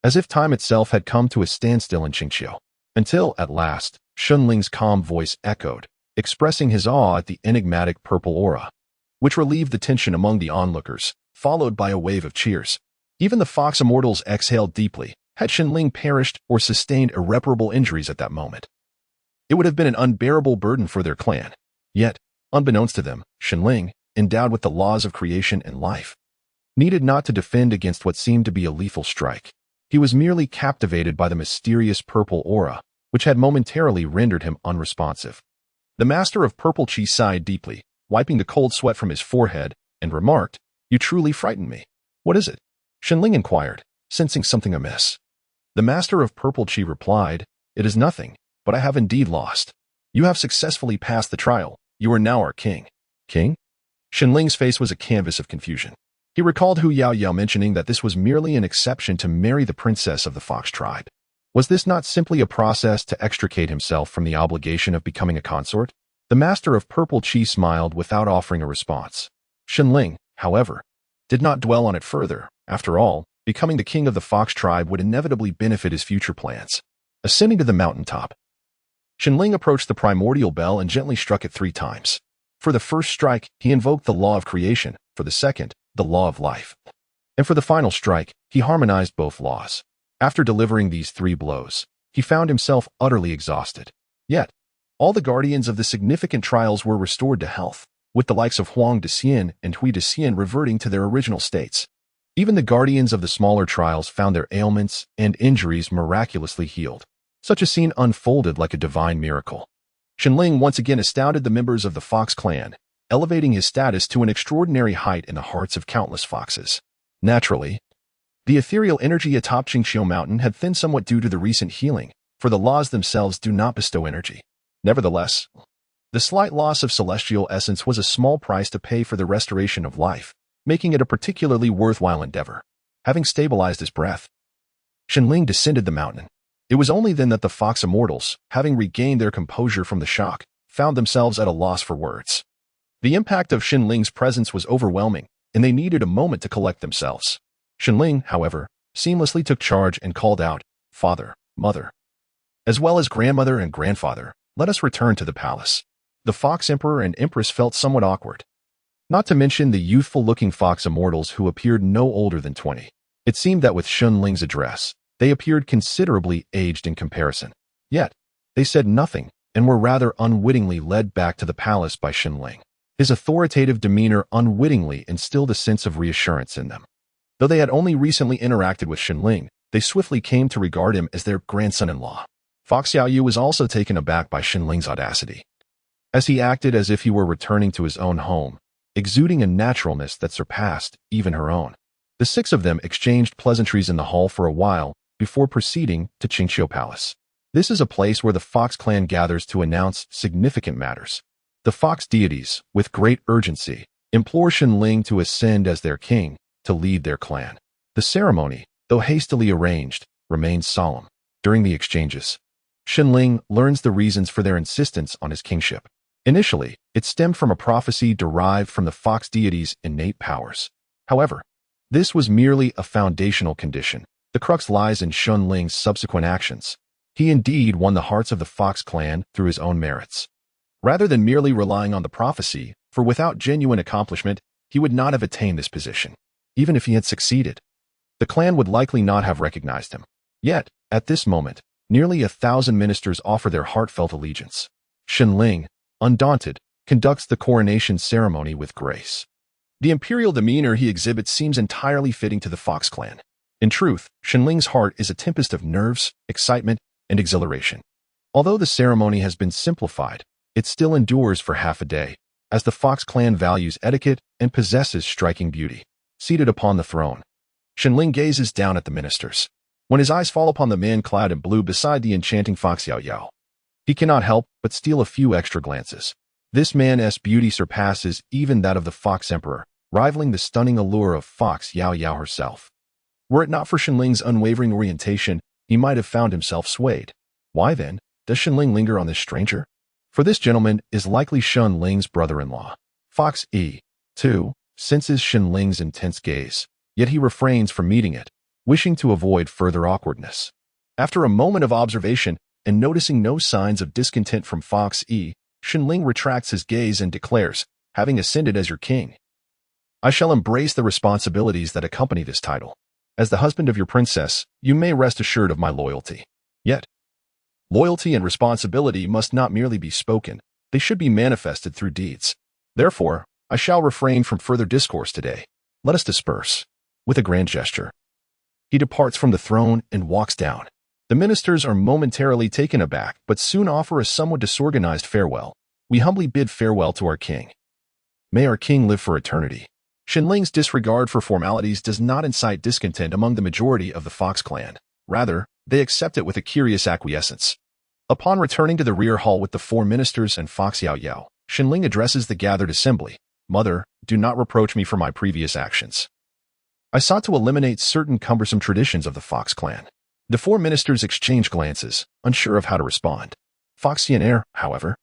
as if time itself had come to a standstill in Qingqiu. Until, at last, Shenling's calm voice echoed, expressing his awe at the enigmatic purple aura, which relieved the tension among the onlookers, followed by a wave of cheers. Even the Fox Immortals exhaled deeply. Had Shenling perished or sustained irreparable injuries at that moment, it would have been an unbearable burden for their clan. Yet, unbeknownst to them, Shenling, endowed with the laws of creation and life, needed not to defend against what seemed to be a lethal strike. He was merely captivated by the mysterious purple aura, which had momentarily rendered him unresponsive. The master of purple chi sighed deeply, wiping the cold sweat from his forehead, and remarked, "You truly frighten me." "What is it?" Shenling inquired, sensing something amiss. The master of purple chi replied, "It is nothing, but I have indeed lost. You have successfully passed the trial. You are now our king." "King?" Shenling's face was a canvas of confusion. He recalled Hu Yaoyao mentioning that this was merely an exception to marry the princess of the Fox tribe. Was this not simply a process to extricate himself from the obligation of becoming a consort? The master of purple chi smiled without offering a response. Shenling, however, did not dwell on it further. After all, becoming the king of the Fox tribe would inevitably benefit his future plans. Ascending to the mountaintop, Shenling approached the primordial bell and gently struck it 3 times. For the first strike, he invoked the law of creation, for the second, the law of life, and for the final strike, he harmonized both laws. After delivering these 3 blows, he found himself utterly exhausted. Yet, all the guardians of the significant trials were restored to health, with the likes of Huang Dexian and Hui Dexian reverting to their original states. Even the guardians of the smaller trials found their ailments and injuries miraculously healed. Such a scene unfolded like a divine miracle. Shenling once again astounded the members of the Fox clan, elevating his status to an extraordinary height in the hearts of countless foxes. Naturally, the ethereal energy atop Qingqiu Mountain had thinned somewhat due to the recent healing, for the laws themselves do not bestow energy. Nevertheless, the slight loss of celestial essence was a small price to pay for the restoration of life, making it a particularly worthwhile endeavor. Having stabilized his breath, Shenling descended the mountain. It was only then that the Fox Immortals, having regained their composure from the shock, found themselves at a loss for words. The impact of Shenling's presence was overwhelming, and they needed a moment to collect themselves. Shenling, however, seamlessly took charge and called out, "Father, Mother, as well as grandmother and grandfather, let us return to the palace." The Fox Emperor and Empress felt somewhat awkward, not to mention the youthful-looking Fox Immortals who appeared no older than 20. It seemed that with Shenling's address, they appeared considerably aged in comparison. Yet, they said nothing and were rather unwittingly led back to the palace by Shenling. His authoritative demeanor unwittingly instilled a sense of reassurance in them. Though they had only recently interacted with Shenling, they swiftly came to regard him as their grandson-in-law. Fox Xiaoyu was also taken aback by Shenling's audacity, as he acted as if he were returning to his own home, exuding a naturalness that surpassed even her own. The six of them exchanged pleasantries in the hall for a while before proceeding to Qingqiu Palace. This is a place where the Fox clan gathers to announce significant matters. The Fox deities, with great urgency, implore Shenling to ascend as their king to lead their clan. The ceremony, though hastily arranged, remains solemn. During the exchanges, Shenling learns the reasons for their insistence on his kingship. Initially, it stemmed from a prophecy derived from the Fox deities' innate powers. However, this was merely a foundational condition. The crux lies in Shenling's subsequent actions. He indeed won the hearts of the Fox clan through his own merits. Rather than merely relying on the prophecy, for without genuine accomplishment, he would not have attained this position. Even if he had succeeded, the clan would likely not have recognized him. Yet, at this moment, nearly 1,000 ministers offer their heartfelt allegiance. Shenling, undaunted, conducts the coronation ceremony with grace. The imperial demeanor he exhibits seems entirely fitting to the Fox clan. In truth, Shenling's heart is a tempest of nerves, excitement, and exhilaration. Although the ceremony has been simplified, it still endures for half a day, as the Fox clan values etiquette and possesses striking beauty. Seated upon the throne, Shenling gazes down at the ministers. When his eyes fall upon the man clad in blue beside the enchanting Fox Yao Yao, he cannot help but steal a few extra glances. This man's beauty surpasses even that of the Fox Emperor, rivaling the stunning allure of Fox Yao Yao herself. Were it not for Shenling's unwavering orientation, he might have found himself swayed. Why then does Shenling linger on this stranger? For this gentleman is likely Shenling's brother-in-law. Fox E, too, senses Shenling's intense gaze, yet he refrains from meeting it, wishing to avoid further awkwardness. After a moment of observation and noticing no signs of discontent from Fox E, Shenling retracts his gaze and declares, having ascended as your king, I shall embrace the responsibilities that accompany this title. As the husband of your princess, you may rest assured of my loyalty. Yet, loyalty and responsibility must not merely be spoken, they should be manifested through deeds. Therefore, I shall refrain from further discourse today. Let us disperse. With a grand gesture, he departs from the throne and walks down. The ministers are momentarily taken aback, but soon offer a somewhat disorganized farewell. We humbly bid farewell to our king. May our king live for eternity. Shenling's disregard for formalities does not incite discontent among the majority of the Fox clan. Rather, they accept it with a curious acquiescence. Upon returning to the rear hall with the four ministers and Fox Yao Yao, Shenling addresses the gathered assembly. Mother, do not reproach me for my previous actions. I sought to eliminate certain cumbersome traditions of the Fox clan. The four ministers exchange glances, unsure of how to respond. Fox Yan'er, however,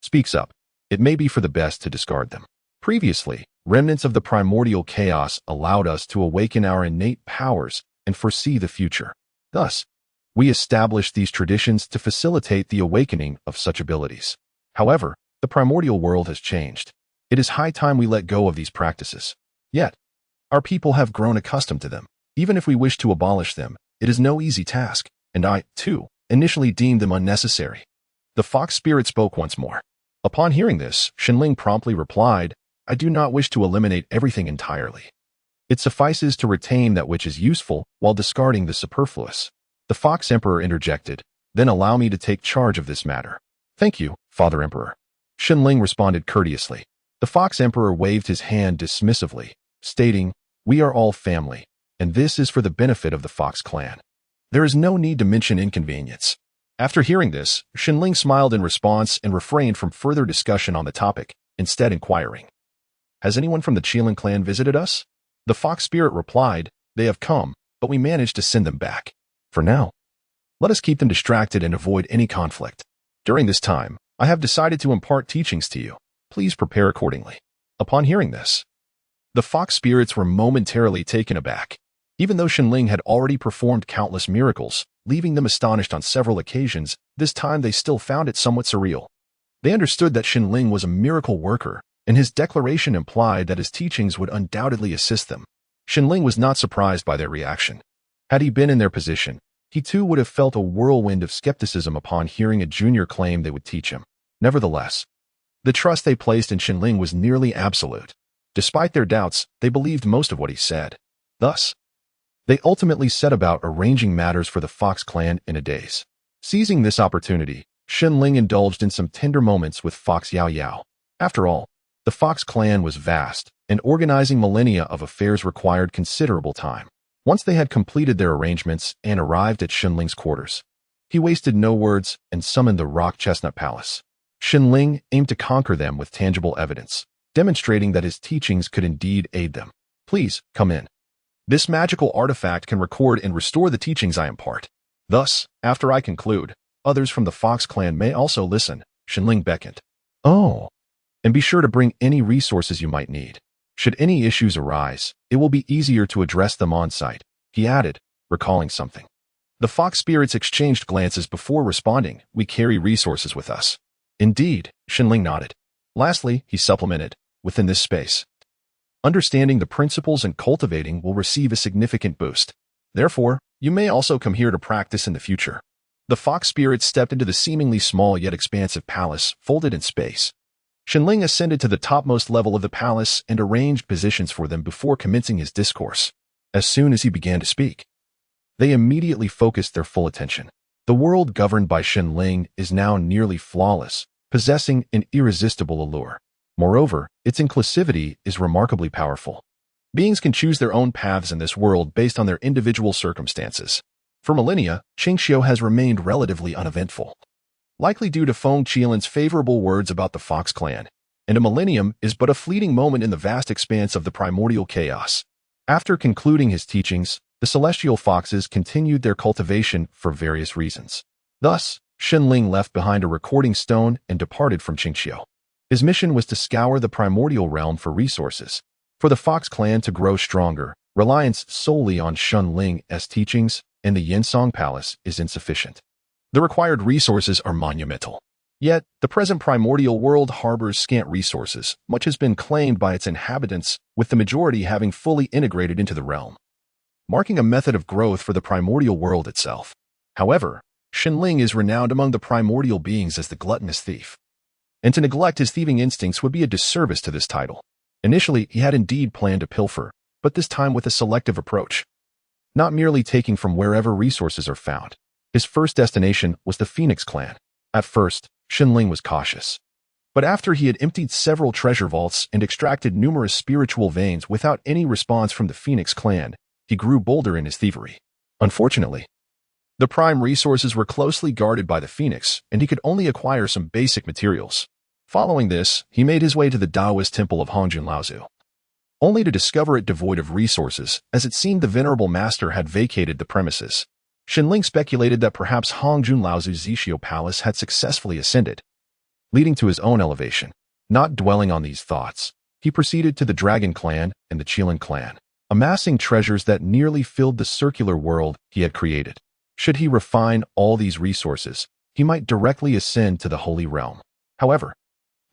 speaks up. It may be for the best to discard them. Previously, remnants of the primordial chaos allowed us to awaken our innate powers and foresee the future. Thus, we established these traditions to facilitate the awakening of such abilities. However, the primordial world has changed. It is high time we let go of these practices. Yet, our people have grown accustomed to them. Even if we wish to abolish them, it is no easy task, and I, too, initially deemed them unnecessary. The Fox spirit spoke once more. Upon hearing this, Shenling promptly replied, I do not wish to eliminate everything entirely. It suffices to retain that which is useful while discarding the superfluous. The Fox Emperor interjected, then allow me to take charge of this matter. Thank you, Father Emperor. Shenling responded courteously. The Fox Emperor waved his hand dismissively, stating, we are all family, and this is for the benefit of the Fox clan. There is no need to mention inconvenience. After hearing this, Shenling smiled in response and refrained from further discussion on the topic, instead inquiring, has anyone from the Qilin clan visited us? The Fox spirit replied, they have come, but we managed to send them back. For now, let us keep them distracted and avoid any conflict. During this time, I have decided to impart teachings to you. Please prepare accordingly. Upon hearing this, the Fox spirits were momentarily taken aback. Even though Shenling had already performed countless miracles, leaving them astonished on several occasions, this time they still found it somewhat surreal. They understood that Shenling was a miracle worker, and his declaration implied that his teachings would undoubtedly assist them. Shenling was not surprised by their reaction. Had he been in their position, he too would have felt a whirlwind of skepticism upon hearing a junior claim they would teach him. Nevertheless, the trust they placed in Shenling was nearly absolute. Despite their doubts, they believed most of what he said. Thus, they ultimately set about arranging matters for the Fox clan in a daze. Seizing this opportunity, Shenling indulged in some tender moments with Fox Yao Yao. After all, the Fox clan was vast, and organizing millennia of affairs required considerable time. Once they had completed their arrangements and arrived at Xinling's quarters, he wasted no words and summoned the Rock Chestnut Palace. Xinling aimed to conquer them with tangible evidence, demonstrating that his teachings could indeed aid them. Please, come in. This magical artifact can record and restore the teachings I impart. Thus, after I conclude, others from the Fox clan may also listen. Xinling beckoned. Oh, and be sure to bring any resources you might need. Should any issues arise, it will be easier to address them on site, he added, recalling something. The Fox spirits exchanged glances before responding. We carry resources with us. Indeed, Xinling nodded. Lastly, he supplemented, within this space, understanding the principles and cultivating will receive a significant boost. Therefore, you may also come here to practice in the future. The Fox spirits stepped into the seemingly small yet expansive palace, folded in space. Xinling ascended to the topmost level of the palace and arranged positions for them before commencing his discourse. As soon as he began to speak, they immediately focused their full attention. The world governed by Xinling is now nearly flawless, possessing an irresistible allure. Moreover, its inclusivity is remarkably powerful. Beings can choose their own paths in this world based on their individual circumstances. For millennia, Qingxiu has remained relatively uneventful, likely due to Feng Qianlin's favorable words about the Fox clan, and a millennium is but a fleeting moment in the vast expanse of the primordial chaos. After concluding his teachings, the celestial foxes continued their cultivation for various reasons. Thus, Xinling left behind a recording stone and departed from Qingxiu. His mission was to scour the primordial realm for resources. For the Fox clan to grow stronger, reliance solely on Xinling's teachings and the Yinsong Palace is insufficient. The required resources are monumental. Yet, the present primordial world harbors scant resources. Much has been claimed by its inhabitants, with the majority having fully integrated into the realm, marking a method of growth for the primordial world itself. However, Xinling is renowned among the primordial beings as the gluttonous thief, and to neglect his thieving instincts would be a disservice to this title. Initially, he had indeed planned to pilfer, but this time with a selective approach, not merely taking from wherever resources are found. His first destination was the Phoenix clan. At first, Xinling was cautious, but after he had emptied several treasure vaults and extracted numerous spiritual veins without any response from the Phoenix clan, he grew bolder in his thievery. Unfortunately, the prime resources were closely guarded by the Phoenix, and he could only acquire some basic materials. Following this, he made his way to the Taoist temple of Hongjun Laozu, only to discover it devoid of resources, as it seemed the venerable master had vacated the premises. Xinling speculated that perhaps Hongjun Laozu's Zixio Palace had successfully ascended, leading to his own elevation. Not dwelling on these thoughts, he proceeded to the Dragon clan and the Qilin clan, amassing treasures that nearly filled the circular world he had created. Should he refine all these resources, he might directly ascend to the Holy Realm. However,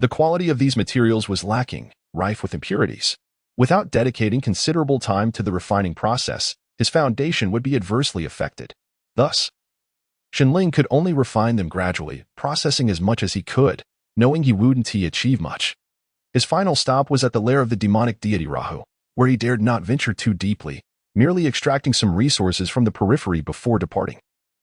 the quality of these materials was lacking, rife with impurities. Without dedicating considerable time to the refining process, his foundation would be adversely affected. Thus, Xinling could only refine them gradually, processing as much as he could, knowing he wouldn't achieve much. His final stop was at the lair of the demonic deity Rahu, where he dared not venture too deeply, merely extracting some resources from the periphery before departing.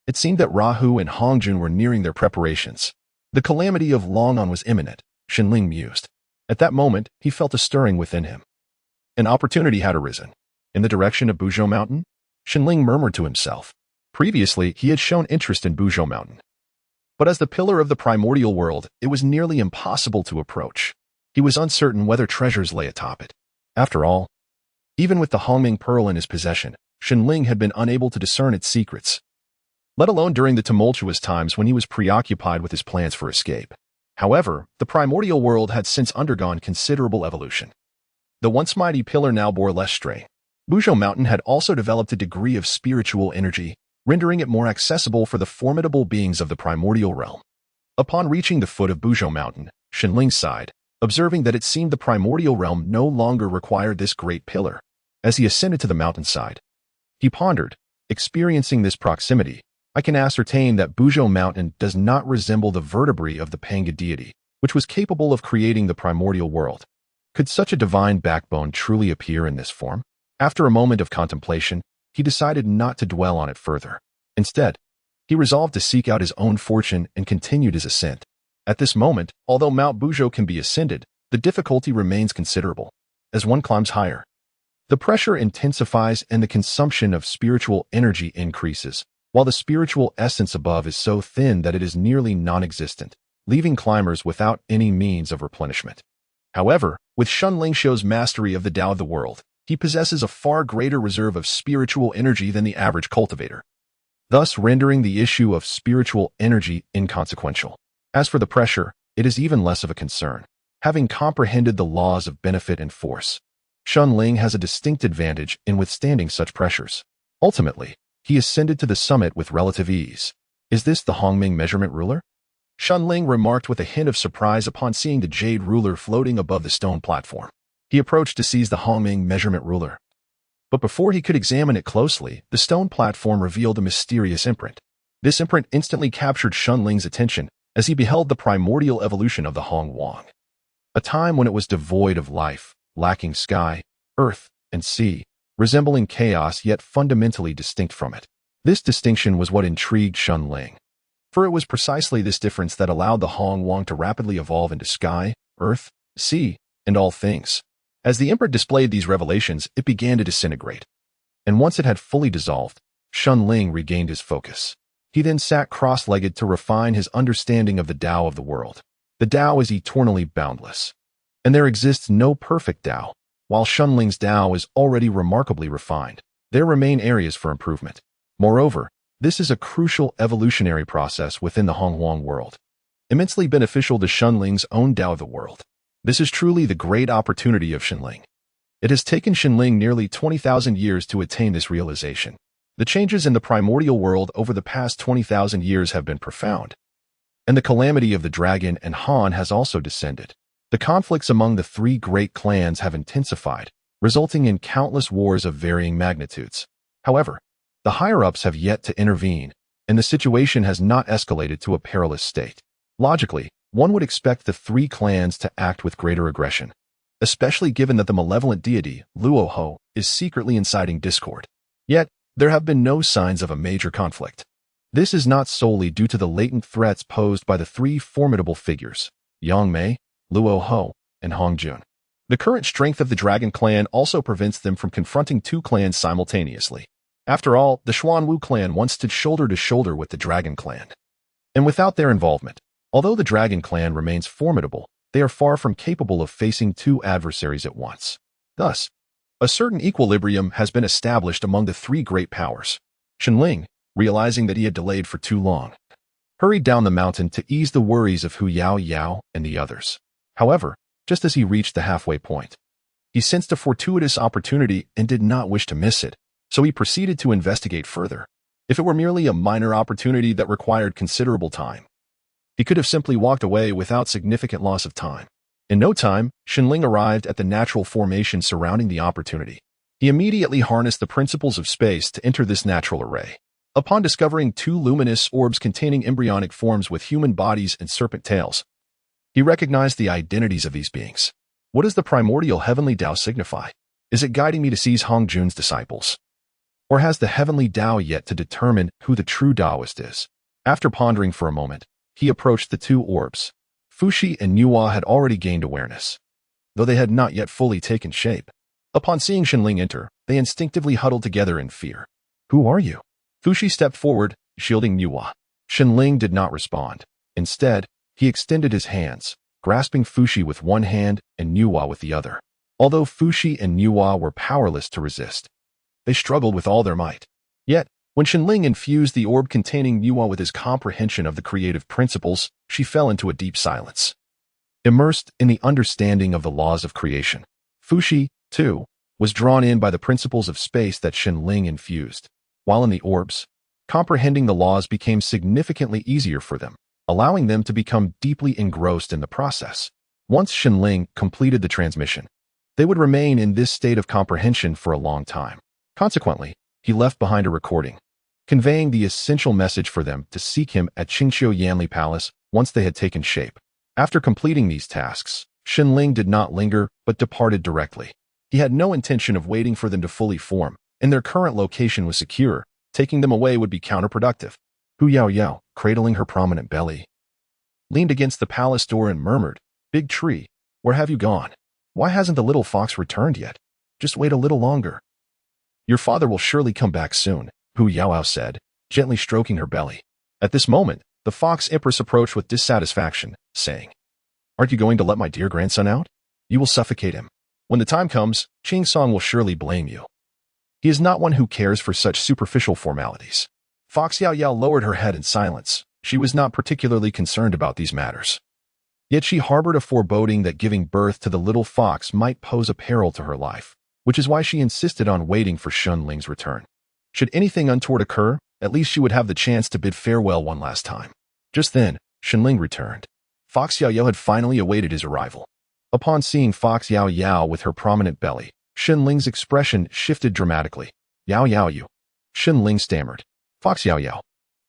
It seemed that Rahu and Hongjun were nearing their preparations. The calamity of Longon was imminent, Xinling mused. At that moment, he felt a stirring within him. An opportunity had arisen. In the direction of Buzhou Mountain, Xinling murmured to himself. Previously, he had shown interest in Buzhou Mountain, but as the pillar of the primordial world, it was nearly impossible to approach. He was uncertain whether treasures lay atop it. After all, even with the Hongming Pearl in his possession, Xinling had been unable to discern its secrets, let alone during the tumultuous times when he was preoccupied with his plans for escape. However, the primordial world had since undergone considerable evolution. The once mighty pillar now bore less strain. Buzhou Mountain had also developed a degree of spiritual energy, rendering it more accessible for the formidable beings of the primordial realm. Upon reaching the foot of Buzhou Mountain, Xinling sighed, observing that it seemed the primordial realm no longer required this great pillar. As he ascended to the mountainside, he pondered, experiencing this proximity, I can ascertain that Buzhou Mountain does not resemble the vertebrae of the Pangu deity, which was capable of creating the primordial world. Could such a divine backbone truly appear in this form? After a moment of contemplation, he decided not to dwell on it further. Instead, he resolved to seek out his own fortune and continued his ascent. At this moment, although Mount Buzhou can be ascended, the difficulty remains considerable. as one climbs higher. The pressure intensifies and the consumption of spiritual energy increases, while the spiritual essence above is so thin that it is nearly non-existent, leaving climbers without any means of replenishment. However, with Shun Lingxiu's mastery of the Tao of the world, he possesses a far greater reserve of spiritual energy than the average cultivator, thus rendering the issue of spiritual energy inconsequential. As for the pressure, it is even less of a concern. Having comprehended the laws of benefit and force, Shun Ling has a distinct advantage in withstanding such pressures. Ultimately, he ascended to the summit with relative ease. Is this the Hongming measurement ruler? Shun Ling remarked with a hint of surprise upon seeing the jade ruler floating above the stone platform. He approached to seize the Hongming measurement ruler. But before he could examine it closely, the stone platform revealed a mysterious imprint. This imprint instantly captured Shun Ling's attention as he beheld the primordial evolution of the Hong Wang, a time when it was devoid of life, lacking sky, earth, and sea, resembling chaos yet fundamentally distinct from it. This distinction was what intrigued Shun Ling, for it was precisely this difference that allowed the Hong Wang to rapidly evolve into sky, earth, sea, and all things. As the imprint displayed these revelations, it began to disintegrate. And once it had fully dissolved, Shun Ling regained his focus. He then sat cross-legged to refine his understanding of the Tao of the world. The Tao is eternally boundless, and there exists no perfect Tao. While Shun Ling's Tao is already remarkably refined, there remain areas for improvement. Moreover, this is a crucial evolutionary process within the Hongwang world, immensely beneficial to Shun Ling's own Tao of the world. This is truly the great opportunity of Shun Ling. It has taken Shun Ling nearly 20,000 years to attain this realization. The changes in the primordial world over the past 20,000 years have been profound, and the calamity of the dragon and Han has also descended. The conflicts among the three great clans have intensified, resulting in countless wars of varying magnitudes. However, the higher-ups have yet to intervene, and the situation has not escalated to a perilous state. Logically, one would expect the three clans to act with greater aggression, especially given that the malevolent deity, Luoho, is secretly inciting discord. Yet, there have been no signs of a major conflict. This is not solely due to the latent threats posed by the three formidable figures, Yangmei, Luoho, and Hongjun. The current strength of the Dragon clan also prevents them from confronting two clans simultaneously. After all, the Xuanwu clan once stood shoulder to shoulder with the Dragon clan. And without their involvement, although the Dragon clan remains formidable, they are far from capable of facing two adversaries at once. Thus, a certain equilibrium has been established among the three great powers. Shun Ling, realizing that he had delayed for too long, hurried down the mountain to ease the worries of Hu Yao Yao and the others. However, just as he reached the halfway point, he sensed a fortuitous opportunity and did not wish to miss it, so he proceeded to investigate further. If it were merely a minor opportunity that required considerable time, he could have simply walked away without significant loss of time. In no time, Shun Ling arrived at the natural formation surrounding the opportunity. He immediately harnessed the principles of space to enter this natural array. Upon discovering two luminous orbs containing embryonic forms with human bodies and serpent tails, he recognized the identities of these beings. What does the primordial heavenly Tao signify? Is it guiding me to seize Hongjun's disciples? Or has the heavenly Tao yet to determine who the true Taoist is? After pondering for a moment, he approached the two orbs. Fuxi and Nuwa had already gained awareness, though they had not yet fully taken shape. Upon seeing Shun Ling enter, they instinctively huddled together in fear. Who are you? Fuxi stepped forward, shielding Nuwa. Shun Ling did not respond. Instead, he extended his hands, grasping Fuxi with one hand and Nuwa with the other. Although Fuxi and Nuwa were powerless to resist, they struggled with all their might. Yet, when Shun Ling infused the orb containing Nuwa with his comprehension of the creative principles, she fell into a deep silence, immersed in the understanding of the laws of creation. Fuxi, too, was drawn in by the principles of space that Shun Ling infused. While in the orbs, comprehending the laws became significantly easier for them, allowing them to become deeply engrossed in the process. Once Shun Ling completed the transmission, they would remain in this state of comprehension for a long time. Consequently, he left behind a recording, conveying the essential message for them to seek him at Qingqiu Yanli Palace once they had taken shape. After completing these tasks, Shun Ling did not linger but departed directly. He had no intention of waiting for them to fully form, and their current location was secure. Taking them away would be counterproductive. Hu Yao Yao, cradling her prominent belly, leaned against the palace door and murmured, "Big tree, where have you gone?" Why hasn't the little fox returned yet? Just wait a little longer. Your father will surely come back soon, Hu Yaoyao said, gently stroking her belly. At this moment, the fox empress approached with dissatisfaction, saying, Aren't you going to let my dear grandson out? You will suffocate him. When the time comes, Ching Song will surely blame you. He is not one who cares for such superficial formalities. Fox Yaoyao lowered her head in silence. She was not particularly concerned about these matters. Yet she harbored a foreboding that giving birth to the little fox might pose a peril to her life, which is why she insisted on waiting for Shun Ling's return. Should anything untoward occur, at least she would have the chance to bid farewell one last time. Just then, Shun Ling returned. Fox Yaoyao had finally awaited his arrival. Upon seeing Fox Yaoyao with her prominent belly, Shun Ling's expression shifted dramatically. Yaoyao you. Shun Ling stammered. Fox Yaoyao,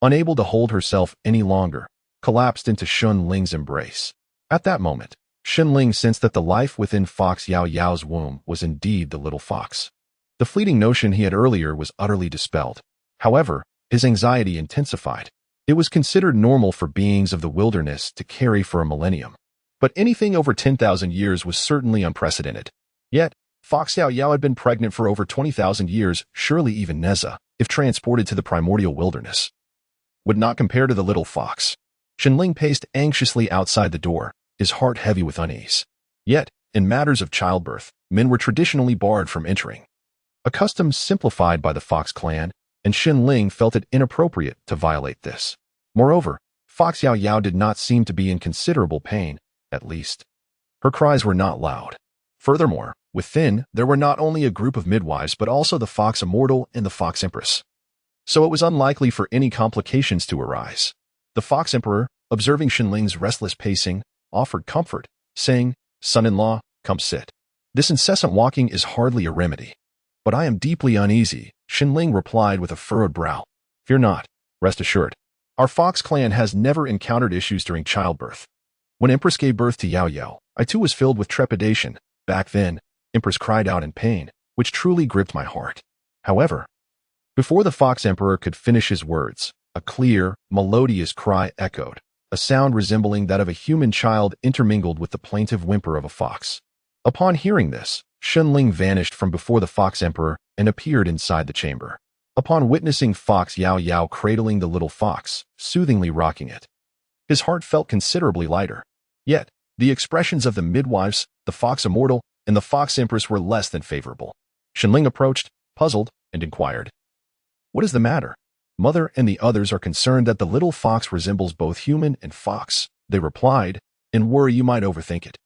unable to hold herself any longer, collapsed into Shun Ling's embrace. At that moment, Shun Ling sensed that the life within Fox Yaoyao's womb was indeed the little fox. The fleeting notion he had earlier was utterly dispelled. However, his anxiety intensified. It was considered normal for beings of the wilderness to carry for a millennium. But anything over 10,000 years was certainly unprecedented. Yet, Fox Yaoyao had been pregnant for over 20,000 years, surely even Neza, if transported to the primordial wilderness, would not compare to the little fox. Shun Ling paced anxiously outside the door, his heart heavy with unease. Yet, in matters of childbirth, men were traditionally barred from entering. A custom simplified by the Fox clan, and Shun Ling felt it inappropriate to violate this. Moreover, Fox Yaoyao did not seem to be in considerable pain, at least. Her cries were not loud. Furthermore, within, there were not only a group of midwives but also the Fox Immortal and the Fox Empress. So it was unlikely for any complications to arise. The Fox Emperor, observing Shun Ling's restless pacing, offered comfort, saying, Son-in-law, come sit. This incessant walking is hardly a remedy. But I am deeply uneasy, Shun Ling replied with a furrowed brow. Fear not, rest assured. Our Fox clan has never encountered issues during childbirth. When Empress gave birth to Yaoyao, I too was filled with trepidation. Back then, Empress cried out in pain, which truly gripped my heart. However, before the Fox Emperor could finish his words, a clear, melodious cry echoed, a sound resembling that of a human child intermingled with the plaintive whimper of a fox. Upon hearing this, Shun Ling vanished from before the Fox Emperor and appeared inside the chamber. Upon witnessing Fox Yaoyao cradling the little fox, soothingly rocking it, his heart felt considerably lighter. Yet, the expressions of the midwives, the Fox Immortal, and the Fox Empress were less than favorable. Shun Ling approached, puzzled, and inquired, What is the matter? Mother and the others are concerned that the little fox resembles both human and fox, they replied, and worry you might overthink it.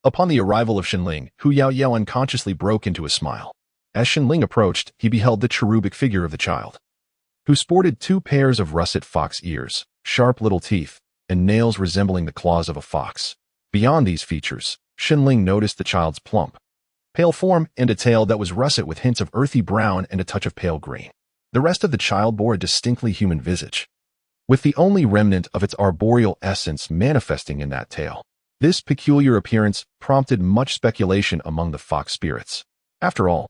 Upon the arrival of Shun Ling, Hu Yaoyao unconsciously broke into a smile. As Shun Ling approached, he beheld the cherubic figure of the child, who sported 2 pairs of russet fox ears, sharp little teeth, and nails resembling the claws of a fox. Beyond these features, Shun Ling noticed the child's plump, pale form and a tail that was russet with hints of earthy brown and a touch of pale green. The rest of the child bore a distinctly human visage, with the only remnant of its arboreal essence manifesting in that tail. This peculiar appearance prompted much speculation among the fox spirits. After all,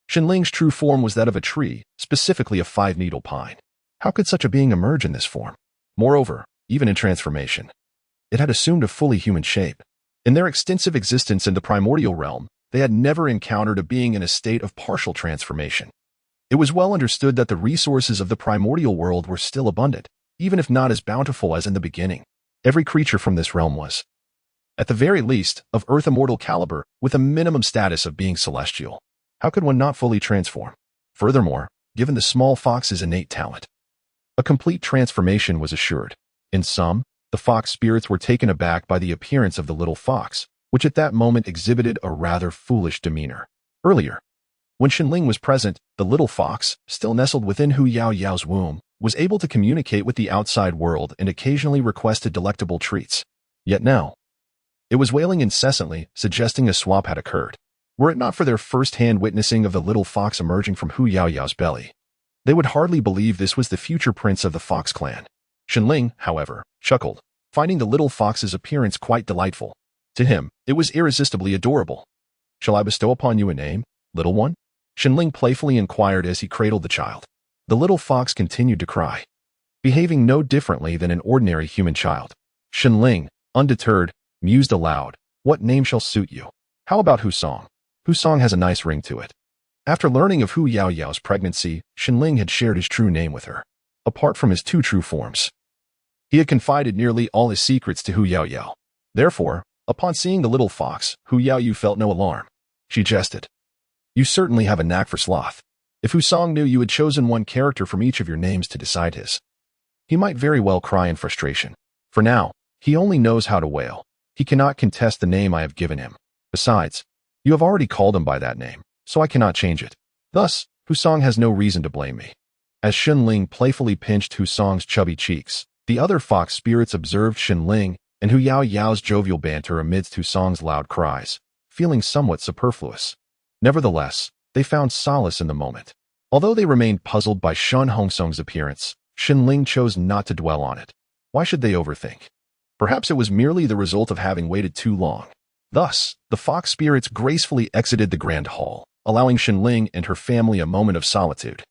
Shun Ling's true form was that of a tree, specifically a 5-needle pine. How could such a being emerge in this form? Moreover, even in transformation, it had assumed a fully human shape. In their extensive existence in the primordial realm, they had never encountered a being in a state of partial transformation. It was well understood that the resources of the primordial world were still abundant, even if not as bountiful as in the beginning. Every creature from this realm was, at the very least, of earth immortal caliber, with a minimum status of being celestial. How could one not fully transform? Furthermore, given the small fox's innate talent, a complete transformation was assured. In sum, the fox spirits were taken aback by the appearance of the little fox, which at that moment exhibited a rather foolish demeanor. Earlier, when Shun Ling was present, the little fox, still nestled within Hu Yaoyao's womb, was able to communicate with the outside world and occasionally requested delectable treats. Yet now, it was wailing incessantly, suggesting a swap had occurred. Were it not for their first-hand witnessing of the little fox emerging from Hu Yaoyao's belly, they would hardly believe this was the future prince of the Fox clan. Shun Ling, however, chuckled, finding the little fox's appearance quite delightful. To him, it was irresistibly adorable. Shall I bestow upon you a name, little one? Shun Ling playfully inquired as he cradled the child. The little fox continued to cry, behaving no differently than an ordinary human child. Shun Ling, undeterred, mused aloud, What name shall suit you? How about Husong? Husong has a nice ring to it. After learning of Hu Yaoyao's pregnancy, Xinling had shared his true name with her. Apart from his two true forms, he had confided nearly all his secrets to Hu Yaoyao. Therefore, upon seeing the little fox, Hu Yaoyu felt no alarm. She jested. You certainly have a knack for sloth. If Husong knew you had chosen one character from each of your names to decide his, he might very well cry in frustration. For now, he only knows how to wail. He cannot contest the name I have given him. Besides, you have already called him by that name, so I cannot change it. Thus, Husong has no reason to blame me. As Xinling playfully pinched Husong's chubby cheeks, the other fox spirits observed Xinling and Hu Yaoyao's jovial banter amidst Husong's loud cries, feeling somewhat superfluous. Nevertheless, they found solace in the moment. Although they remained puzzled by Shun Hongsong's appearance, Xinling chose not to dwell on it. Why should they overthink? Perhaps it was merely the result of having waited too long. Thus, the fox spirits gracefully exited the grand hall, allowing Xinling and her family a moment of solitude,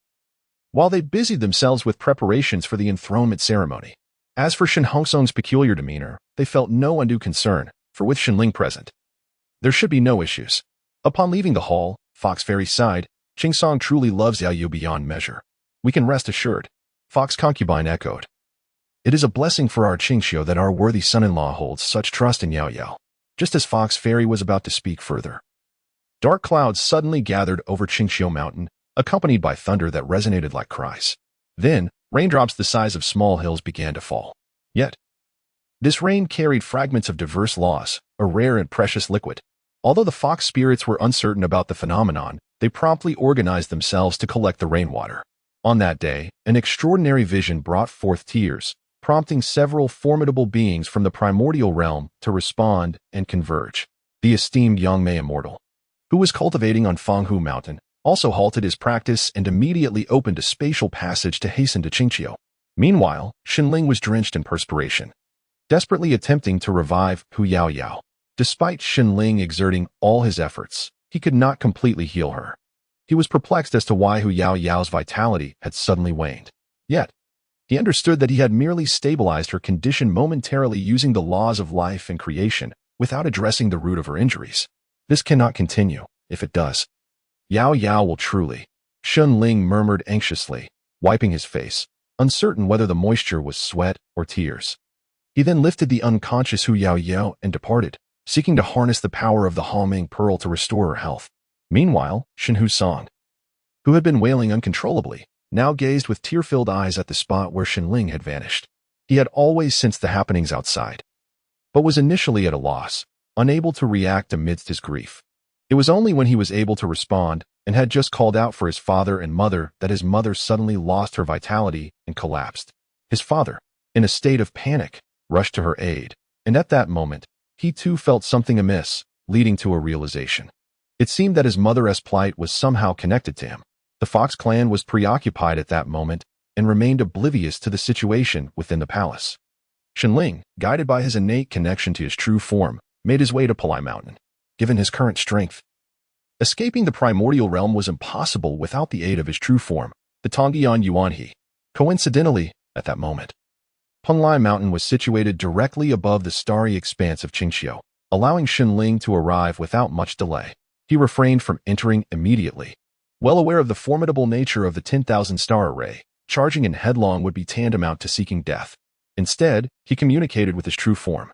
while they busied themselves with preparations for the enthronement ceremony. As for Shen Hongsong's peculiar demeanor, they felt no undue concern, for with Xinling present, there should be no issues. Upon leaving the hall, Fox Fairy sighed, Qingsong truly loves Yaoyu beyond measure. We can rest assured. Fox Concubine echoed. It is a blessing for our Qingxiu that our worthy son-in-law holds such trust in Yaoyao. Just as Fox Fairy was about to speak further, dark clouds suddenly gathered over Qingxiu Mountain, accompanied by thunder that resonated like cries. Then, raindrops the size of small hills began to fall. Yet, this rain carried fragments of diverse laws, a rare and precious liquid. Although the fox spirits were uncertain about the phenomenon, they promptly organized themselves to collect the rainwater. On that day, an extraordinary vision brought forth tears, prompting several formidable beings from the primordial realm to respond and converge. The esteemed Yangmei Immortal, who was cultivating on Pangu Mountain, also halted his practice and immediately opened a spatial passage to hasten to Qingqiu. Meanwhile, Xinling was drenched in perspiration, desperately attempting to revive Hu Yaoyao. Despite Xinling exerting all his efforts, he could not completely heal her. He was perplexed as to why Hu Yaoyao's vitality had suddenly waned. Yet, he understood that he had merely stabilized her condition momentarily using the laws of life and creation, without addressing the root of her injuries. This cannot continue. If it does, Yaoyao will truly. Xinling murmured anxiously, wiping his face, uncertain whether the moisture was sweat or tears. He then lifted the unconscious Hu Yaoyao and departed, seeking to harness the power of the Haoming Pearl to restore her health. Meanwhile, Shen Husong, who had been wailing uncontrollably, now gazed with tear-filled eyes at the spot where Xinling had vanished. He had always sensed the happenings outside, but was initially at a loss, unable to react amidst his grief. It was only when he was able to respond and had just called out for his father and mother that his mother suddenly lost her vitality and collapsed. His father, in a state of panic, rushed to her aid, and at that moment, he too felt something amiss, leading to a realization. It seemed that his mother's plight was somehow connected to him. The Fox clan was preoccupied at that moment and remained oblivious to the situation within the palace. Xinling, guided by his innate connection to his true form, made his way to Palai Mountain. Given his current strength, escaping the primordial realm was impossible without the aid of his true form, the Tongyan Yuanhe. Coincidentally, at that moment, Palai Mountain was situated directly above the starry expanse of Qingqiu, allowing Xinling to arrive without much delay. He refrained from entering immediately. Well aware of the formidable nature of the 10,000 star array, charging in headlong would be tantamount to seeking death. Instead, he communicated with his true form,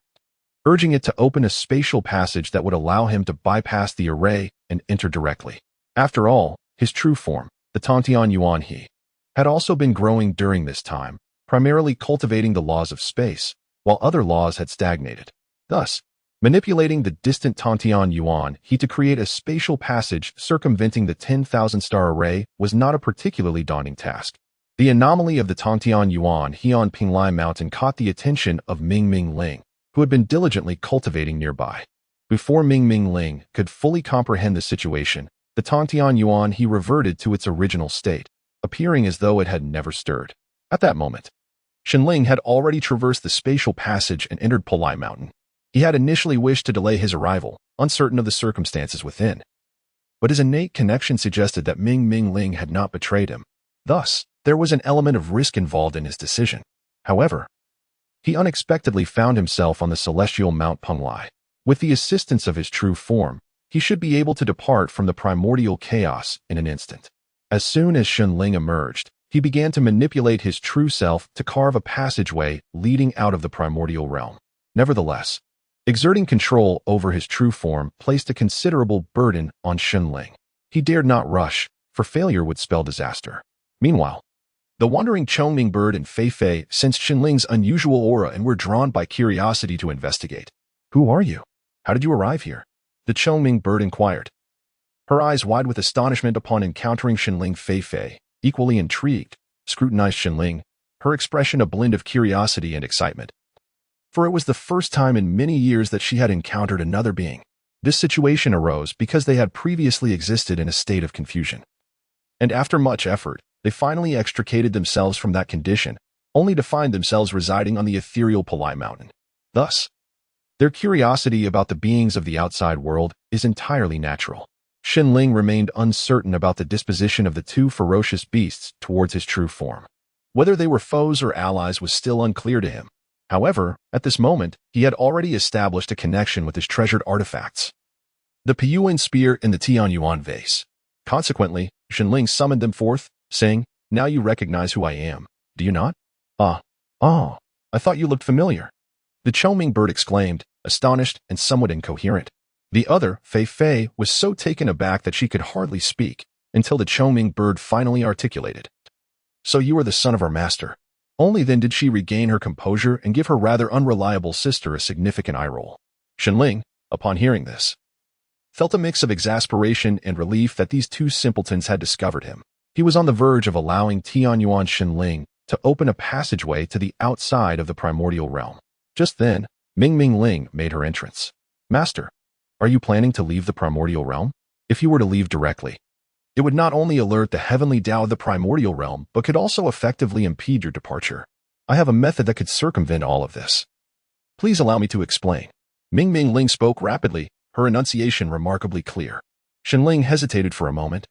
urging it to open a spatial passage that would allow him to bypass the array and enter directly. After all, his true form, the Tongtian Yuanhe, had also been growing during this time, primarily cultivating the laws of space, while other laws had stagnated. Thus, manipulating the distant Tongtian Yuanhe to create a spatial passage circumventing the 10,000 star array was not a particularly daunting task. The anomaly of the Tongtian Yuanhe on Pinglai Mountain caught the attention of Ming Ling, who had been diligently cultivating nearby. Before Ming Ling could fully comprehend the situation, the Tongtian Yuanhe reverted to its original state, appearing as though it had never stirred. At that moment, Xinling had already traversed the spatial passage and entered Palai Mountain. He had initially wished to delay his arrival, uncertain of the circumstances within, but his innate connection suggested that Ming Ling had not betrayed him. Thus, there was an element of risk involved in his decision. However, he unexpectedly found himself on the celestial Mount Penglai. With the assistance of his true form, he should be able to depart from the primordial chaos in an instant. As soon as Shenling emerged, he began to manipulate his true self to carve a passageway leading out of the primordial realm. Nevertheless, exerting control over his true form placed a considerable burden on Shenling. He dared not rush, for failure would spell disaster. Meanwhile, the wandering Chongming bird and Fei Fei sensed Shenling's unusual aura and were drawn by curiosity to investigate. "Who are you? How did you arrive here?" the Chongming bird inquired. Her eyes wide with astonishment upon encountering Shenling. Fei Fei, equally intrigued, scrutinized Shenling, her expression a blend of curiosity and excitement. For it was the first time in many years that she had encountered another being. This situation arose because they had previously existed in a state of confusion. And after much effort, they finally extricated themselves from that condition, only to find themselves residing on the ethereal Palai Mountain. Thus, their curiosity about the beings of the outside world is entirely natural. Shenling remained uncertain about the disposition of the two ferocious beasts towards his true form. Whether they were foes or allies was still unclear to him. However, at this moment, he had already established a connection with his treasured artifacts, the Piyuan spear and the Tianyuan vase. Consequently, Shenling summoned them forth, saying, "Now you recognize who I am, do you not?" I thought you looked familiar," the Chongming bird exclaimed, astonished and somewhat incoherent. The other, Fei Fei, was so taken aback that she could hardly speak, until the Chongming bird finally articulated, "So you are the son of our master." Only then did she regain her composure and give her rather unreliable sister a significant eye roll. Shenling, upon hearing this, felt a mix of exasperation and relief that these two simpletons had discovered him. He was on the verge of allowing Tianyuan Shenling to open a passageway to the outside of the primordial realm. Just then, Ming Ling made her entrance. "Master, are you planning to leave the primordial realm? If you were to leave directly, it would not only alert the heavenly Tao of the primordial realm, but could also effectively impede your departure. I have a method that could circumvent all of this. Please allow me to explain." Ming Ling spoke rapidly, her enunciation remarkably clear. Shenling hesitated for a moment,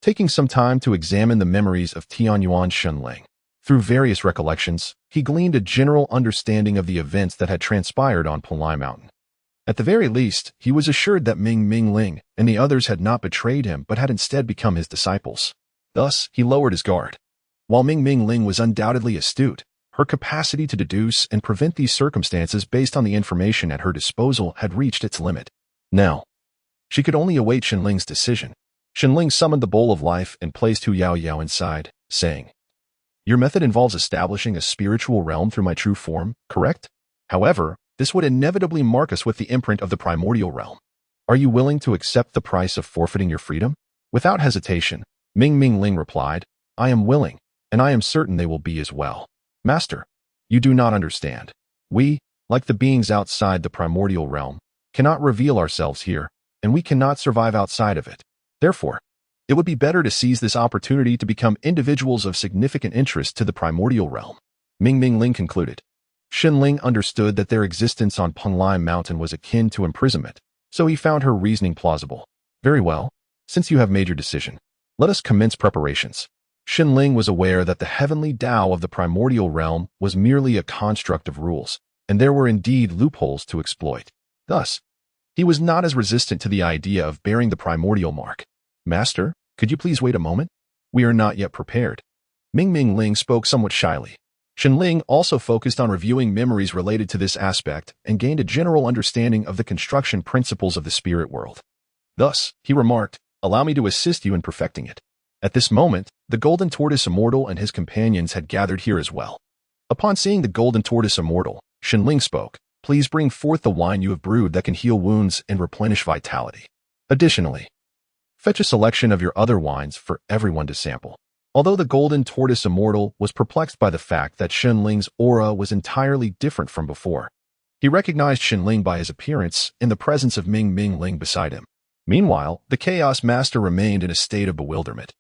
taking some time to examine the memories of Tianyuan Shenling. Through various recollections, he gleaned a general understanding of the events that had transpired on Palai Mountain. At the very least, he was assured that Ming Ling and the others had not betrayed him but had instead become his disciples. Thus, he lowered his guard. While Ming Ling was undoubtedly astute, her capacity to deduce and prevent these circumstances based on the information at her disposal had reached its limit. Now, she could only await Shenling's decision. Shenling summoned the bowl of life and placed Hu Yao inside, saying, "Your method involves establishing a spiritual realm through my true form, correct? However, this would inevitably mark us with the imprint of the primordial realm. Are you willing to accept the price of forfeiting your freedom?" Without hesitation, Ming Ling replied, "I am willing, and I am certain they will be as well." "Master, you do not understand. We, like the beings outside the primordial realm, cannot reveal ourselves here, and we cannot survive outside of it. Therefore, it would be better to seize this opportunity to become individuals of significant interest to the primordial realm," Ming Ling concluded. Shenling understood that their existence on Palai Mountain was akin to imprisonment, so he found her reasoning plausible. "Very well, since you have made your decision, let us commence preparations." Shenling was aware that the heavenly Tao of the primordial realm was merely a construct of rules, and there were indeed loopholes to exploit. Thus, he was not as resistant to the idea of bearing the primordial mark. "Master, could you please wait a moment? We are not yet prepared." Ming Ling spoke somewhat shyly. Shenling also focused on reviewing memories related to this aspect and gained a general understanding of the construction principles of the spirit world. Thus, he remarked, "Allow me to assist you in perfecting it." At this moment, the Golden Tortoise Immortal and his companions had gathered here as well. Upon seeing the Golden Tortoise Immortal, Shenling spoke, "Please bring forth the wine you have brewed that can heal wounds and replenish vitality. Additionally, fetch a selection of your other wines for everyone to sample." Although the Golden Tortoise Immortal was perplexed by the fact that Shenling's aura was entirely different from before, he recognized Shenling by his appearance in the presence of Ming Ling beside him. Meanwhile, the Chaos Master remained in a state of bewilderment,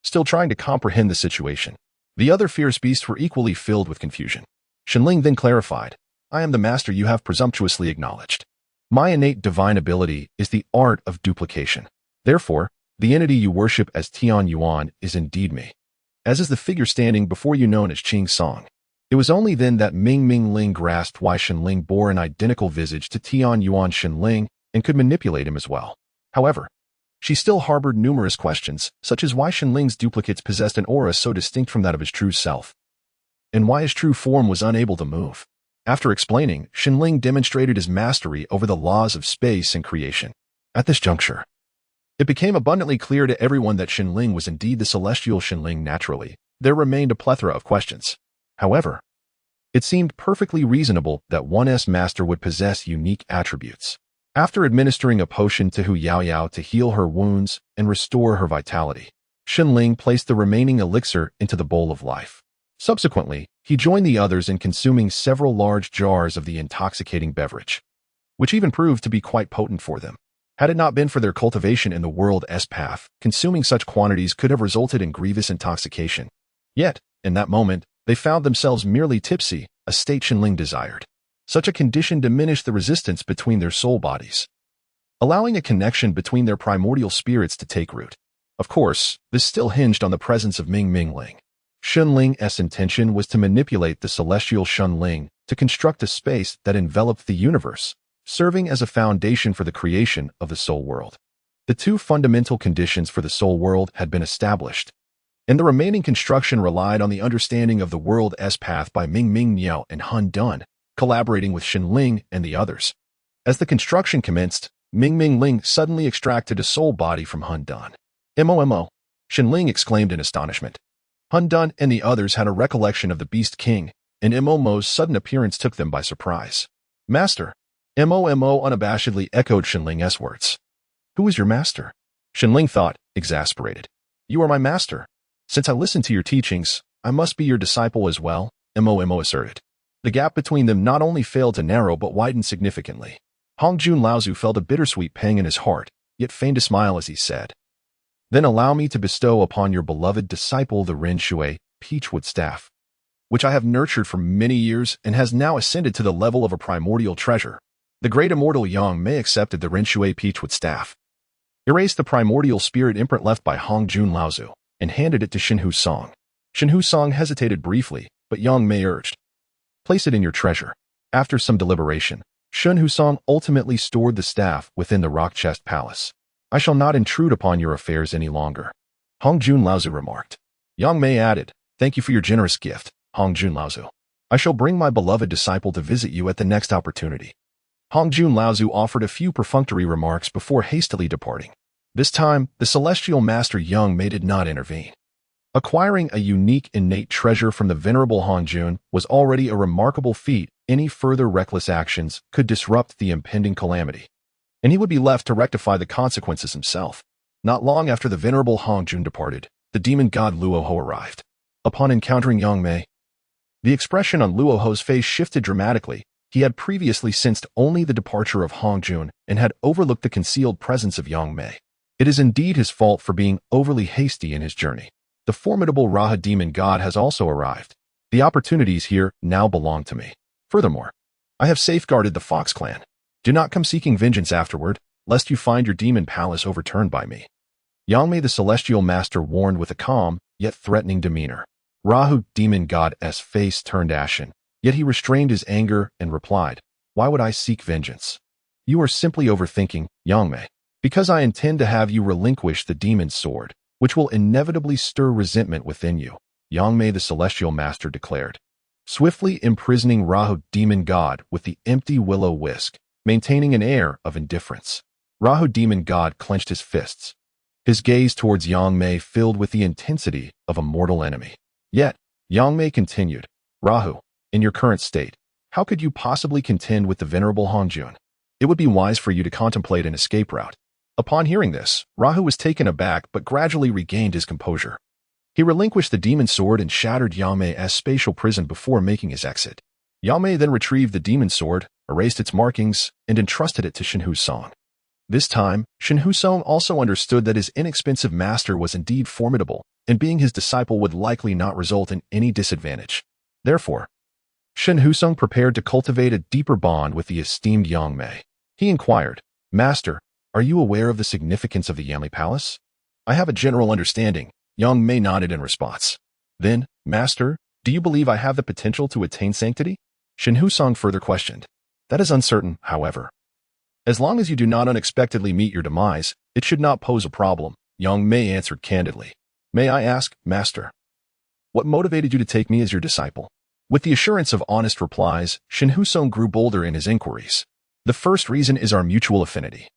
still trying to comprehend the situation. The other fierce beasts were equally filled with confusion. Shenling then clarified, "I am the master you have presumptuously acknowledged. My innate divine ability is the art of duplication. Therefore, the entity you worship as Tianyuan is indeed me, as is the figure standing before you known as Qing Song." It was only then that Ming Ling grasped why Shenling bore an identical visage to Tianyuan Shenling and could manipulate him as well. However, she still harbored numerous questions, such as why Shenling's duplicates possessed an aura so distinct from that of his true self, and why his true form was unable to move. After explaining, Shenling demonstrated his mastery over the laws of space and creation. At this juncture, it became abundantly clear to everyone that Shenling was indeed the celestial Shenling naturally. There remained a plethora of questions. However, it seemed perfectly reasonable that one's master would possess unique attributes. After administering a potion to Hu Yaoyao to heal her wounds and restore her vitality, Shenling placed the remaining elixir into the bowl of life. Subsequently, he joined the others in consuming several large jars of the intoxicating beverage, which even proved to be quite potent for them. Had it not been for their cultivation in the world's path, consuming such quantities could have resulted in grievous intoxication. Yet, in that moment, they found themselves merely tipsy, a state Shenling desired. Such a condition diminished the resistance between their soul bodies, allowing a connection between their primordial spirits to take root. Of course, this still hinged on the presence of Ming Ling. Shenling's intention was to manipulate the celestial Shenling to construct a space that enveloped the universe, serving as a foundation for the creation of the soul world. The two fundamental conditions for the soul world had been established, and the remaining construction relied on the understanding of the world's path by Ming Niao and Han Dun, collaborating with Shenling and the others. As the construction commenced, Ming Ling suddenly extracted a soul body from Han Dun. "Mo," Shenling exclaimed in astonishment. Han Dun and the others had a recollection of the Beast King, and Mo's sudden appearance took them by surprise. "Master," Mo unabashedly echoed Shenling's words. "Who is your master?" Shenling thought, exasperated. "You are my master. Since I listened to your teachings, I must be your disciple as well," Mo asserted. The gap between them not only failed to narrow but widened significantly. Hongjun Laozu felt a bittersweet pang in his heart, yet feigned a smile as he said, "Then allow me to bestow upon your beloved disciple the Ren Shui, Peachwood Staff, which I have nurtured for many years and has now ascended to the level of a primordial treasure." The great immortal Yangmei accepted the Ren Shui Peachwood Staff, erased the primordial spirit imprint left by Hongjun Laozu, and handed it to Shinhu Song. Shinhu Song hesitated briefly, but Yangmei urged, "Place it in your treasure." After some deliberation, Shinhu Song ultimately stored the staff within the rock chest palace. "I shall not intrude upon your affairs any longer," Hongjun Laozu remarked. Yangmei added, "Thank you for your generous gift, Hongjun Laozu. I shall bring my beloved disciple to visit you at the next opportunity." Hongjun Laozu offered a few perfunctory remarks before hastily departing. This time, the celestial master Yangmei did not intervene. Acquiring a unique innate treasure from the venerable Hongjun was already a remarkable feat. Any further reckless actions could disrupt the impending calamity, and he would be left to rectify the consequences himself. Not long after the venerable Hongjun departed, the demon god Luoho arrived. Upon encountering Yangmei, the expression on Luoho's face shifted dramatically. He had previously sensed only the departure of Hongjun and had overlooked the concealed presence of Yangmei. It is indeed his fault for being overly hasty in his journey. The formidable Raha demon god has also arrived. The opportunities here now belong to me. Furthermore, I have safeguarded the Fox clan. Do not come seeking vengeance afterward, lest you find your demon palace overturned by me." Yangmei the celestial master warned with a calm, yet threatening demeanor. Rahu demon god's face turned ashen, yet he restrained his anger and replied, "Why would I seek vengeance? You are simply overthinking, Yangmei. Because I intend to have you relinquish the demon's sword, which will inevitably stir resentment within you," Yangmei the celestial master declared, swiftly imprisoning Rahu demon god with the empty willow whisk, maintaining an air of indifference. Rahu demon god clenched his fists, his gaze towards Yangmei filled with the intensity of a mortal enemy. Yet, Yangmei continued, "Rahu, in your current state, how could you possibly contend with the venerable Hongjun? It would be wise for you to contemplate an escape route." Upon hearing this, Rahu was taken aback but gradually regained his composure. He relinquished the demon sword and shattered Yangmei's spatial prison before making his exit. Yangmei then retrieved the demon sword, erased its markings, and entrusted it to Shinhu Song. This time, Shinhu Song also understood that his inexpensive master was indeed formidable, and being his disciple would likely not result in any disadvantage. Therefore, Shinhu Song prepared to cultivate a deeper bond with the esteemed Yangmei. He inquired, "Master, are you aware of the significance of the Yangmei Palace?" "I have a general understanding," Yangmei nodded in response. "Then, Master, do you believe I have the potential to attain sanctity?" Shinhu Song further questioned. "That is uncertain, however. As long as you do not unexpectedly meet your demise, It should not pose a problem, Yangmei answered candidly. May I ask, Master, what motivated you to take me as your disciple? With the assurance of honest replies, Shen Husong grew bolder in his inquiries. The first reason is our mutual affinity.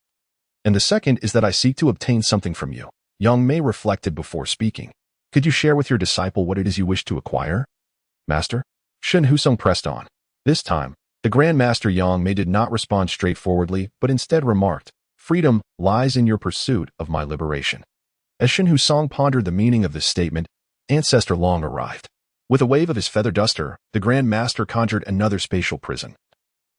And the second is that I seek to obtain something from you. Yangmei reflected before speaking. Could you share with your disciple what it is you wish to acquire? Master? Shen Husong pressed on. This time, the Grand Master Yangmei did not respond straightforwardly, but instead remarked, Freedom lies in your pursuit of my liberation. As Shen Husong pondered the meaning of this statement, Ancestor Long arrived. With a wave of his feather duster, the Grand Master conjured another spatial prison.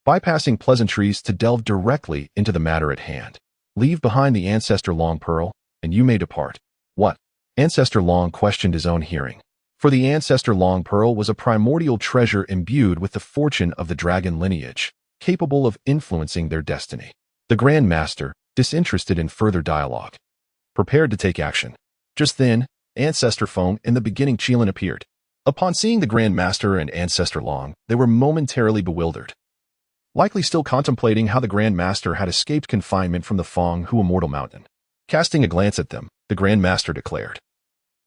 Bypassing pleasantries to delve directly into the matter at hand. Leave behind the Ancestor Long pearl, and you may depart. What? Ancestor Long questioned his own hearing. For the Ancestor Long pearl was a primordial treasure imbued with the fortune of the dragon lineage, capable of influencing their destiny. The Grand Master, disinterested in further dialogue, prepared to take action. Just then, Ancestor Feng and the beginning Qilin appeared. Upon seeing the Grand Master and Ancestor Long, they were momentarily bewildered. Likely still contemplating how the Grand Master had escaped confinement from the Pangu Immortal Mountain. Casting a glance at them, the Grand Master declared,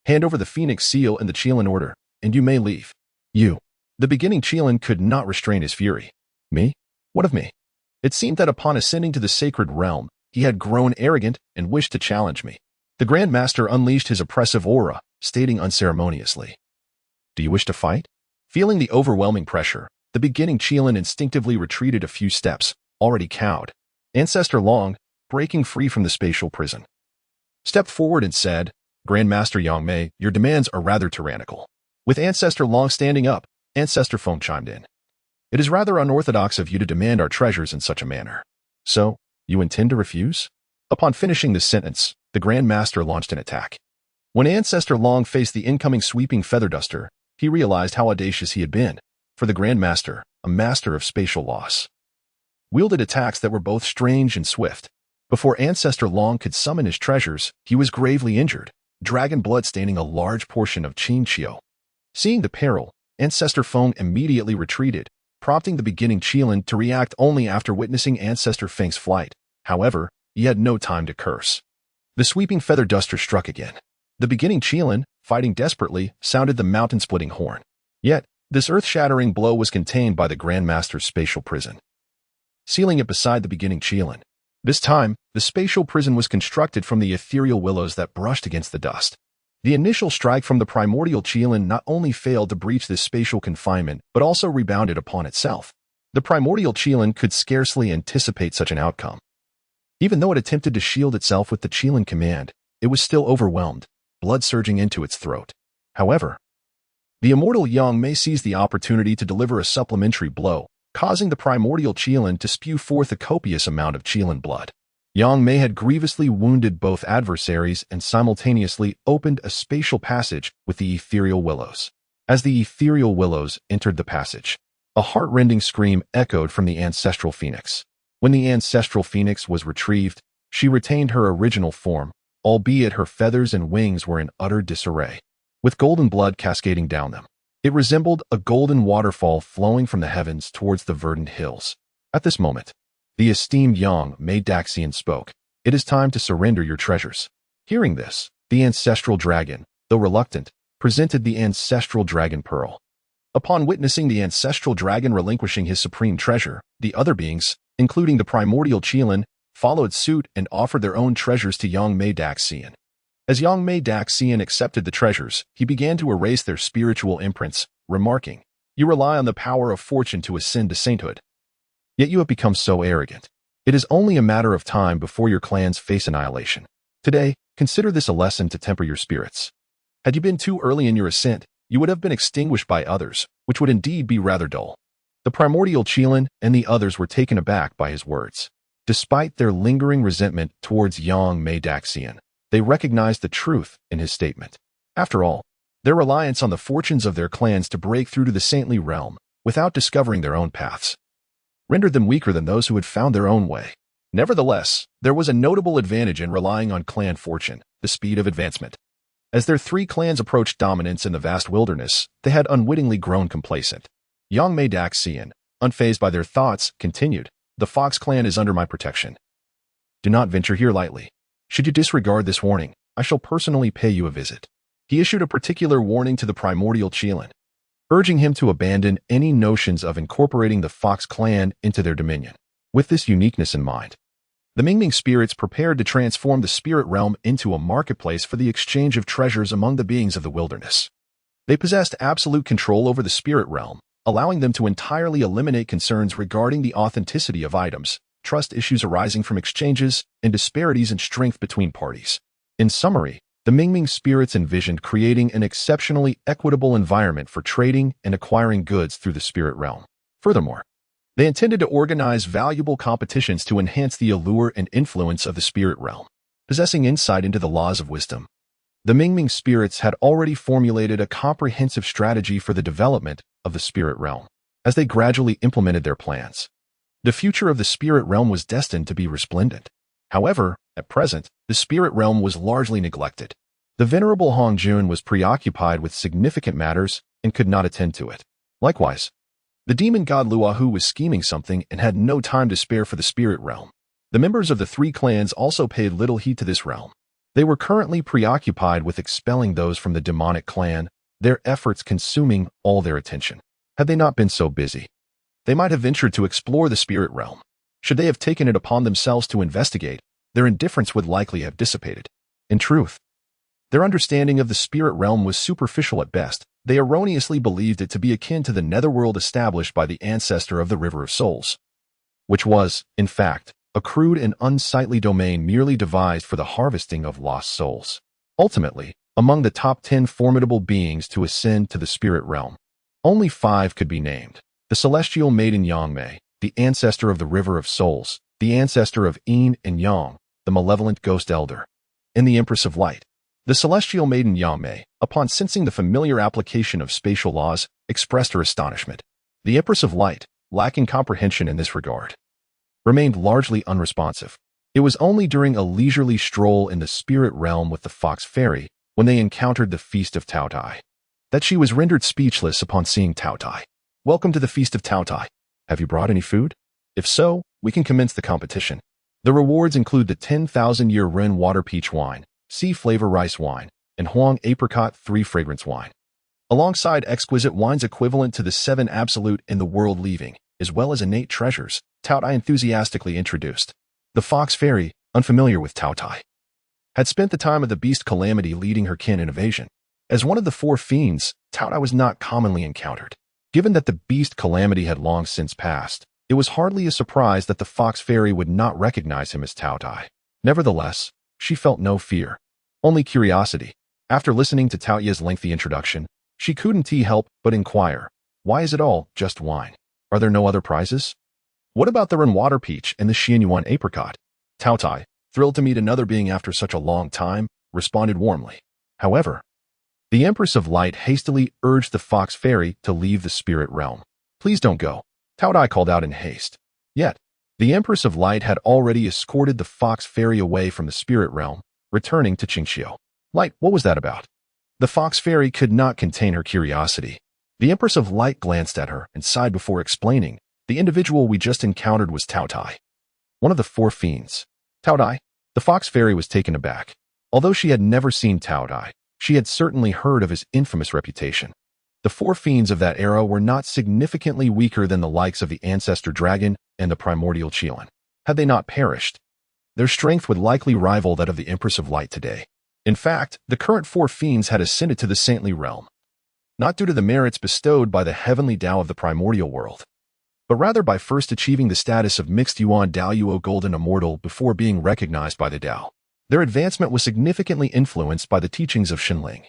Hand over the Phoenix Seal and the Qilin Order, and you may leave. You. The beginning Qilin could not restrain his fury. Me? What of me? It seemed that upon ascending to the sacred realm, he had grown arrogant and wished to challenge me. The Grand Master unleashed his oppressive aura, stating unceremoniously, Do you wish to fight? Feeling the overwhelming pressure, the beginning Qilin instinctively retreated a few steps, already cowed. Ancestor Long, breaking free from the spatial prison, stepped forward and said, Grand Master Yangmei, your demands are rather tyrannical. With Ancestor Long standing up, Ancestor Feng chimed in. It is rather unorthodox of you to demand our treasures in such a manner. So, you intend to refuse? Upon finishing this sentence, the Grand Master launched an attack. When Ancestor Long faced the incoming sweeping feather duster, he realized how audacious he had been. For the Grand Master, a master of spatial loss, wielded attacks that were both strange and swift. Before Ancestor Long could summon his treasures, he was gravely injured, dragon blood staining a large portion of Qin Qiu. Seeing the peril, Ancestor Feng immediately retreated, prompting the beginning Qilin to react only after witnessing Ancestor Feng's flight. However, he had no time to curse. The sweeping feather duster struck again. The beginning Qilin, fighting desperately, sounded the mountain-splitting horn. Yet, this earth-shattering blow was contained by the Grand Master's spatial prison, sealing it beside the beginning Qilin. This time, the spatial prison was constructed from the ethereal willows that brushed against the dust. The initial strike from the primordial Qilin not only failed to breach this spatial confinement, but also rebounded upon itself. The primordial Qilin could scarcely anticipate such an outcome. Even though it attempted to shield itself with the Qilin command, it was still overwhelmed, blood surging into its throat. However, the immortal Yangmei seized the opportunity to deliver a supplementary blow, causing the primordial Qilin to spew forth a copious amount of Qilin blood. Yangmei had grievously wounded both adversaries and simultaneously opened a spatial passage with the ethereal willows. As the ethereal willows entered the passage, a heart-rending scream echoed from the ancestral phoenix. When the ancestral phoenix was retrieved, she retained her original form, albeit her feathers and wings were in utter disarray, with golden blood cascading down them. It resembled a golden waterfall flowing from the heavens towards the verdant hills. At this moment, the esteemed Yangmei Daxian spoke. It is time to surrender your treasures. Hearing this, the ancestral dragon, though reluctant, presented the ancestral dragon pearl. Upon witnessing the ancestral dragon relinquishing his supreme treasure, the other beings, including the primordial Qilin, followed suit and offered their own treasures to Yangmei Daxian. As Yangmei Daxian accepted the treasures, he began to erase their spiritual imprints, remarking, You rely on the power of fortune to ascend to sainthood. Yet you have become so arrogant. It is only a matter of time before your clans face annihilation. Today, consider this a lesson to temper your spirits. Had you been too early in your ascent, you would have been extinguished by others, which would indeed be rather dull. The primordial Qilin and the others were taken aback by his words. Despite their lingering resentment towards Yangmei Daxian, they recognized the truth in his statement. After all, their reliance on the fortunes of their clans to break through to the saintly realm, without discovering their own paths, rendered them weaker than those who had found their own way. Nevertheless, there was a notable advantage in relying on clan fortune, the speed of advancement. As their three clans approached dominance in the vast wilderness, they had unwittingly grown complacent. Yangmei Daxian, unfazed by their thoughts, continued, The Fox clan is under my protection. Do not venture here lightly. Should you disregard this warning, I shall personally pay you a visit. He issued a particular warning to the Primordial Qilin, urging him to abandon any notions of incorporating the Fox clan into their dominion. With this uniqueness in mind, the Mingming spirits prepared to transform the spirit realm into a marketplace for the exchange of treasures among the beings of the wilderness. They possessed absolute control over the spirit realm, allowing them to entirely eliminate concerns regarding the authenticity of items, trust issues arising from exchanges, and disparities in strength between parties. In summary, the Mingming spirits envisioned creating an exceptionally equitable environment for trading and acquiring goods through the spirit realm. Furthermore, they intended to organize valuable competitions to enhance the allure and influence of the spirit realm. Possessing insight into the laws of wisdom, the Mingming spirits had already formulated a comprehensive strategy for the development of the spirit realm. As they gradually implemented their plans, the future of the spirit realm was destined to be resplendent. However, at present, the spirit realm was largely neglected. The venerable Hong Jun was preoccupied with significant matters and could not attend to it. Likewise, the demon god Luahu was scheming something and had no time to spare for the spirit realm. The members of the three clans also paid little heed to this realm. They were currently preoccupied with expelling those from the demonic clan, their efforts consuming all their attention. Had they not been so busy, they might have ventured to explore the spirit realm. Should they have taken it upon themselves to investigate, their indifference would likely have dissipated. In truth, their understanding of the spirit realm was superficial at best. They erroneously believed it to be akin to the netherworld established by the ancestor of the River of Souls, which was, in fact, a crude and unsightly domain merely devised for the harvesting of lost souls. Ultimately, among the top 10 formidable beings to ascend to the spirit realm, only 5 could be named: the celestial maiden Yangmei, the ancestor of the River of Souls, the ancestor of Yin and Yang, the malevolent ghost elder, and the Empress of Light. The celestial maiden Yangmei, upon sensing the familiar application of spatial laws, expressed her astonishment. The Empress of Light, lacking comprehension in this regard, remained largely unresponsive. It was only during a leisurely stroll in the spirit realm with the Fox Fairy, when they encountered the Feast of Taotai, that she was rendered speechless upon seeing Taotai. "Welcome to the Feast of Taotai. Have you brought any food? If so, we can commence the competition. The rewards include the 10,000-year Ren water peach wine, sea flavor rice wine, and Huang apricot 3 fragrance wine, alongside exquisite wines equivalent to the 7 absolute in the world leaving, as well as innate treasures," Taotai enthusiastically introduced. The Fox Fairy, unfamiliar with Taotai, had spent the time of the Beast Calamity leading her kin in evasion. As one of the 4 fiends, Taotai was not commonly encountered. Given that the Beast Calamity had long since passed, it was hardly a surprise that the Fox Fairy would not recognize him as Taotai. Nevertheless, she felt no fear, only curiosity. After listening to Taoya's lengthy introduction, she couldn't help but inquire, "Why is it all just wine? Are there no other prizes? What about the Ren water peach and the Xianyuan apricot?" Taotai, thrilled to meet another being after such a long time, responded warmly. However, the Empress of Light hastily urged the Fox Fairy to leave the spirit realm. "Please don't go," Taotai called out in haste. Yet, the Empress of Light had already escorted the Fox Fairy away from the spirit realm, returning to Qingxiu. "Light, what was that about?" The Fox Fairy could not contain her curiosity. The Empress of Light glanced at her and sighed before explaining, "The individual we just encountered was Taotai, one of the 4 fiends." "Taotai?" The Fox Fairy was taken aback. Although she had never seen Taotai, she had certainly heard of his infamous reputation. The 4 fiends of that era were not significantly weaker than the likes of the Ancestor Dragon and the Primordial Qilin. Had they not perished, their strength would likely rival that of the Empress of Light today. In fact, the current 4 fiends had ascended to the saintly realm, not due to the merits bestowed by the heavenly Tao of the primordial world, but rather by first achieving the status of mixed Yuan Daoyuo Golden Immortal before being recognized by the Tao. Their advancement was significantly influenced by the teachings of Shenling,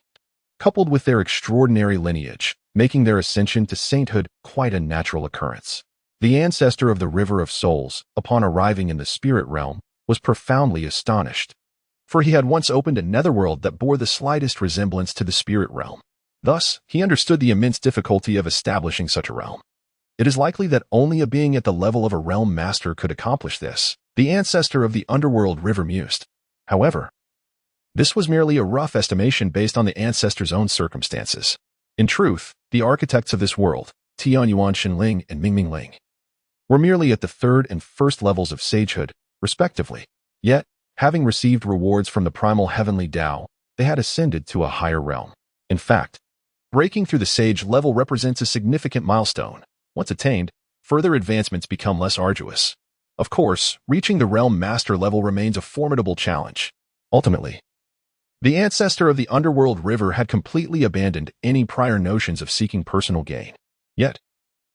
coupled with their extraordinary lineage, making their ascension to sainthood quite a natural occurrence. The ancestor of the River of Souls, upon arriving in the spirit realm, was profoundly astonished, for he had once opened a netherworld that bore the slightest resemblance to the spirit realm. Thus, he understood the immense difficulty of establishing such a realm. It is likely that only a being at the level of a realm master could accomplish this, the ancestor of the underworld River mused. However, this was merely a rough estimation based on the ancestor's own circumstances. In truth, the architects of this world, Tianyuan Shenling and Mingming Ling, were merely at the 3rd and 1st levels of sagehood, respectively. Yet, Having received rewards from the primal heavenly Tao, they had ascended to a higher realm. In fact, breaking through the sage level represents a significant milestone. Once attained, further advancements become less arduous. Of course, reaching the realm master level remains a formidable challenge. Ultimately, the ancestor of the underworld river had completely abandoned any prior notions of seeking personal gain. Yet,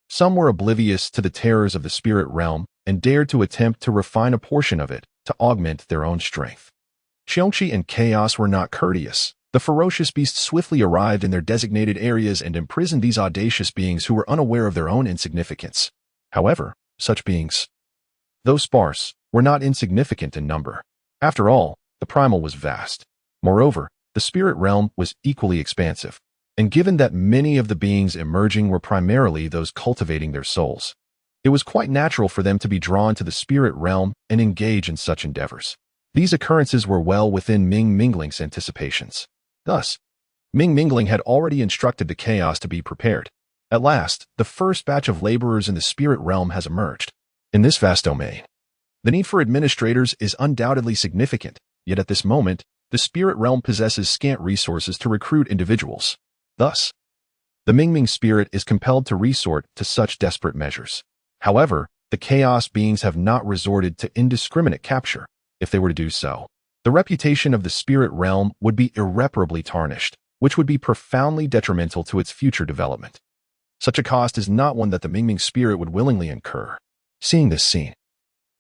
some were oblivious to the terrors of the spirit realm and dared to attempt to refine a portion of it to augment their own strength. Xiongqi and Chaos were not courteous. The ferocious beasts swiftly arrived in their designated areas and imprisoned these audacious beings who were unaware of their own insignificance. However, such beings, though sparse, were not insignificant in number. After all, the primal was vast. Moreover, the spirit realm was equally expansive. And given that many of the beings emerging were primarily those cultivating their souls, it was quite natural for them to be drawn to the spirit realm and engage in such endeavors. These occurrences were well within Ming Mingling's anticipations. Thus, Ming Mingling had already instructed the chaos to be prepared. At last, the first batch of laborers in the spirit realm has emerged. In this vast domain, the need for administrators is undoubtedly significant, yet at this moment, the spirit realm possesses scant resources to recruit individuals. Thus, the Mingming spirit is compelled to resort to such desperate measures. However, the chaos beings have not resorted to indiscriminate capture. If they were to do so, the reputation of the spirit realm would be irreparably tarnished, which would be profoundly detrimental to its future development. Such a cost is not one that the Mingming spirit would willingly incur. Seeing this scene,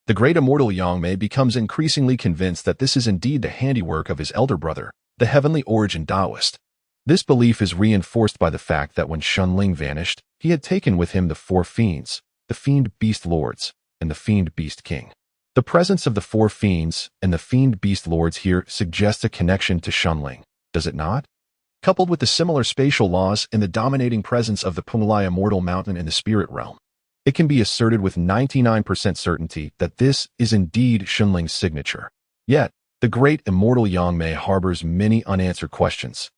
the great immortal Yangmei becomes increasingly convinced that this is indeed the handiwork of his elder brother, the heavenly origin Taoist. This belief is reinforced by the fact that when Shunling vanished, he had taken with him the four fiends, the Fiend Beast Lords, and the Fiend Beast King. The presence of the four fiends and the Fiend Beast Lords here suggests a connection to Shunling, does it not? Coupled with the similar spatial laws and the dominating presence of the Yangmei Immortal Mountain in the spirit realm, it can be asserted with 99% certainty that this is indeed Shunling's signature. Yet, the great immortal Yangmei harbors many unanswered questions,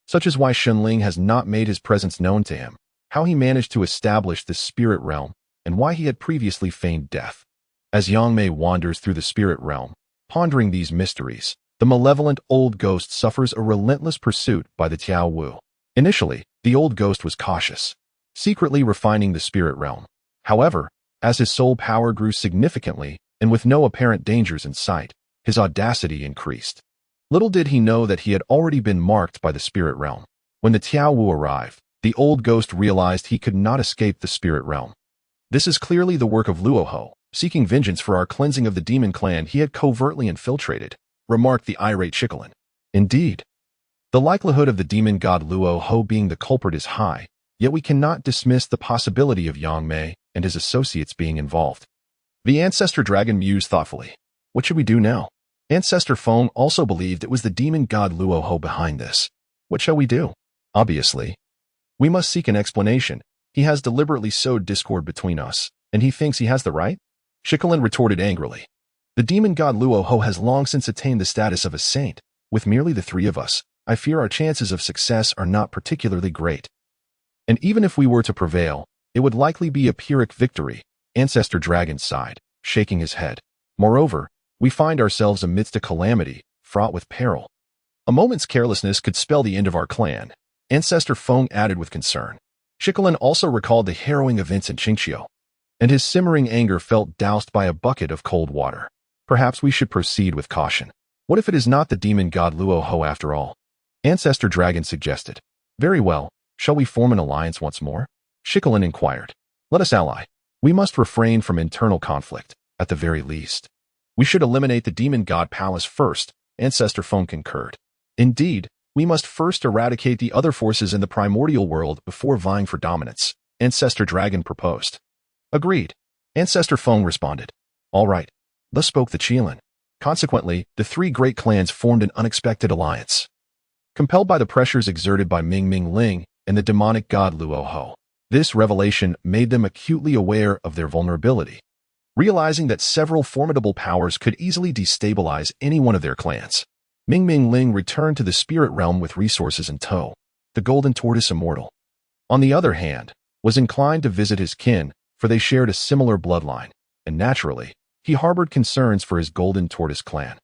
such as why Shunling has not made his presence known to him, how he managed to establish this spirit realm, and why he had previously feigned death. As Yangmei wanders through the spirit realm, pondering these mysteries, the malevolent old ghost suffers a relentless pursuit by the Tiao Wu. Initially, the old ghost was cautious, secretly refining the spirit realm. However, as his soul power grew significantly, and with no apparent dangers in sight, his audacity increased. Little did he know that he had already been marked by the spirit realm. When the Tiao Wu arrived, the old ghost realized he could not escape the spirit realm. This is clearly the work of Luoho, seeking vengeance for our cleansing of the demon clan he had covertly infiltrated, remarked the irate Chicolin. Indeed, the likelihood of the demon god Luoho being the culprit is high, yet we cannot dismiss the possibility of Yangmei and his associates being involved. The ancestor dragon mused thoughtfully. What should we do now? Ancestor Feng also believed it was the demon god Luoho behind this. What shall we do? Obviously, we must seek an explanation. He has deliberately sowed discord between us, and he thinks he has the right? Chicolin retorted angrily. The demon god Luoho has long since attained the status of a saint. With merely the three of us, I fear our chances of success are not particularly great. And even if we were to prevail, it would likely be a Pyrrhic victory, Ancestor Dragon sighed, shaking his head. Moreover, we find ourselves amidst a calamity, fraught with peril. A moment's carelessness could spell the end of our clan, Ancestor Feng added with concern. Chicolin also recalled the harrowing events in Qingqiu, and his simmering anger felt doused by a bucket of cold water. Perhaps we should proceed with caution. What if it is not the demon god Luoho after all? Ancestor Dragon suggested. Very well, shall we form an alliance once more? Chicolin inquired. Let us ally. We must refrain from internal conflict, at the very least. We should eliminate the demon god palace first, Ancestor Feng concurred. Indeed, we must first eradicate the other forces in the primordial world before vying for dominance, Ancestor Dragon proposed. Agreed. Ancestor Feng responded. All right. Thus spoke the Qilin. Consequently, the three great clans formed an unexpected alliance. Compelled by the pressures exerted by Ming Ming Ling and the demonic god Luoho, this revelation made them acutely aware of their vulnerability. Realizing that several formidable powers could easily destabilize any one of their clans, Ming Ming Ling returned to the spirit realm with resources in tow. The Golden Tortoise Immortal, on the other hand, was inclined to visit his kin, for they shared a similar bloodline, and naturally, he harbored concerns for his Golden Tortoise clan.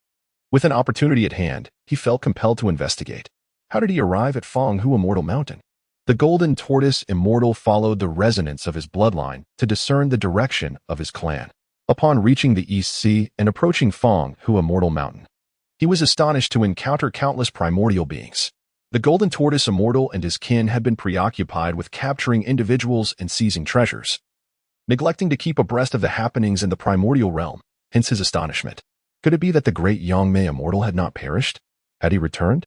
With an opportunity at hand, he felt compelled to investigate. How did he arrive at Pangu Immortal Mountain? The golden tortoise Immortal followed the resonance of his bloodline to discern the direction of his clan. Upon reaching the East Sea and approaching Pangu Immortal Mountain, he was astonished to encounter countless primordial beings. The golden tortoise Immortal and his kin had been preoccupied with capturing individuals and seizing treasures, neglecting to keep abreast of the happenings in the primordial realm, hence his astonishment. Could it be that the great Yangmei Immortal had not perished? Had he returned?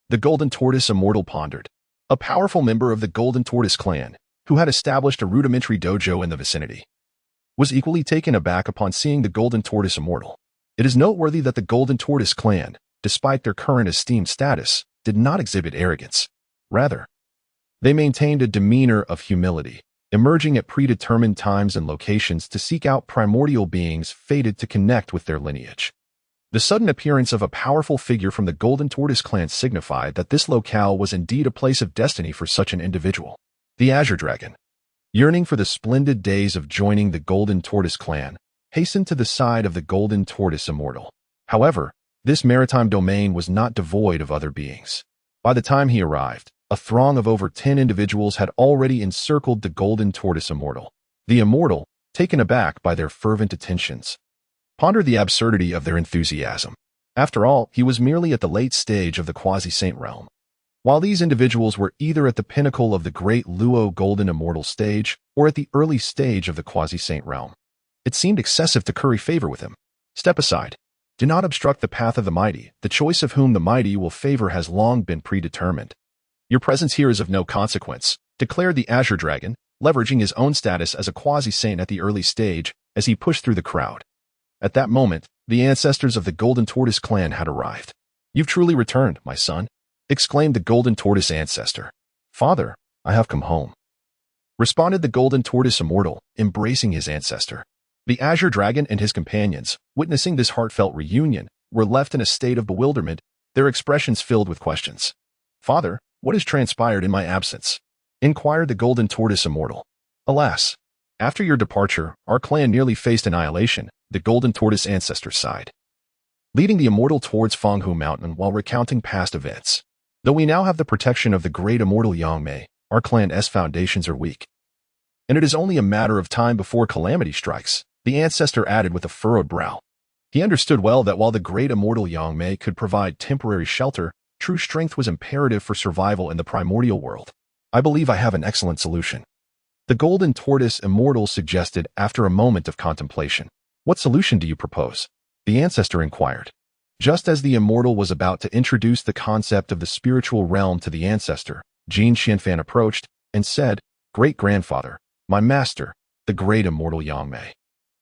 The golden tortoise Immortal pondered. A powerful member of the golden tortoise clan, who had established a rudimentary dojo in the vicinity, was equally taken aback upon seeing the golden tortoise Immortal. It is noteworthy that the golden tortoise clan, despite their current esteemed status, did not exhibit arrogance. Rather, they maintained a demeanor of humility, emerging at predetermined times and locations to seek out primordial beings fated to connect with their lineage. The sudden appearance of a powerful figure from the golden tortoise clan signified that this locale was indeed a place of destiny for such an individual. The Azure Dragon, yearning for the splendid days of joining the golden tortoise clan, hastened to the side of the golden tortoise Immortal. However, this maritime domain was not devoid of other beings. By the time he arrived, a throng of over 10 individuals had already encircled the golden tortoise Immortal. The Immortal, taken aback by their fervent attentions, pondered the absurdity of their enthusiasm. After all, he was merely at the late stage of the quasi-saint realm, while these individuals were either at the pinnacle of the great Luo golden immortal stage or at the early stage of the quasi-saint realm. It seemed excessive to curry favor with him. Step aside. Do not obstruct the path of the mighty. The choice of whom the mighty will favor has long been predetermined. Your presence here is of no consequence, declared the Azure Dragon, leveraging his own status as a quasi-saint at the early stage as he pushed through the crowd. At that moment, the ancestors of the Golden Tortoise clan had arrived. "You've truly returned, my son," exclaimed the Golden Tortoise ancestor. "Father, I have come home," responded the Golden Tortoise Immortal, embracing his ancestor. The Azure Dragon and his companions, witnessing this heartfelt reunion, were left in a state of bewilderment, their expressions filled with questions. "Father, what has transpired in my absence?" inquired the Golden Tortoise Immortal. "Alas, after your departure, our clan nearly faced annihilation," the Golden Tortoise ancestor sighed, leading the Immortal towards Pangu Mountain while recounting past events. "Though we now have the protection of the great immortal Yangmei, our clan's foundations are weak, and it is only a matter of time before calamity strikes," the ancestor added with a furrowed brow. He understood well that while the great immortal Yangmei could provide temporary shelter, true strength was imperative for survival in the primordial world. "I believe I have an excellent solution," the Golden Tortoise Immortal suggested after a moment of contemplation. "What solution do you propose?" the ancestor inquired. Just as the Immortal was about to introduce the concept of the spiritual realm to the ancestor, Jin Xianfan approached and said, "Great-grandfather, my master, the great immortal Yangmei,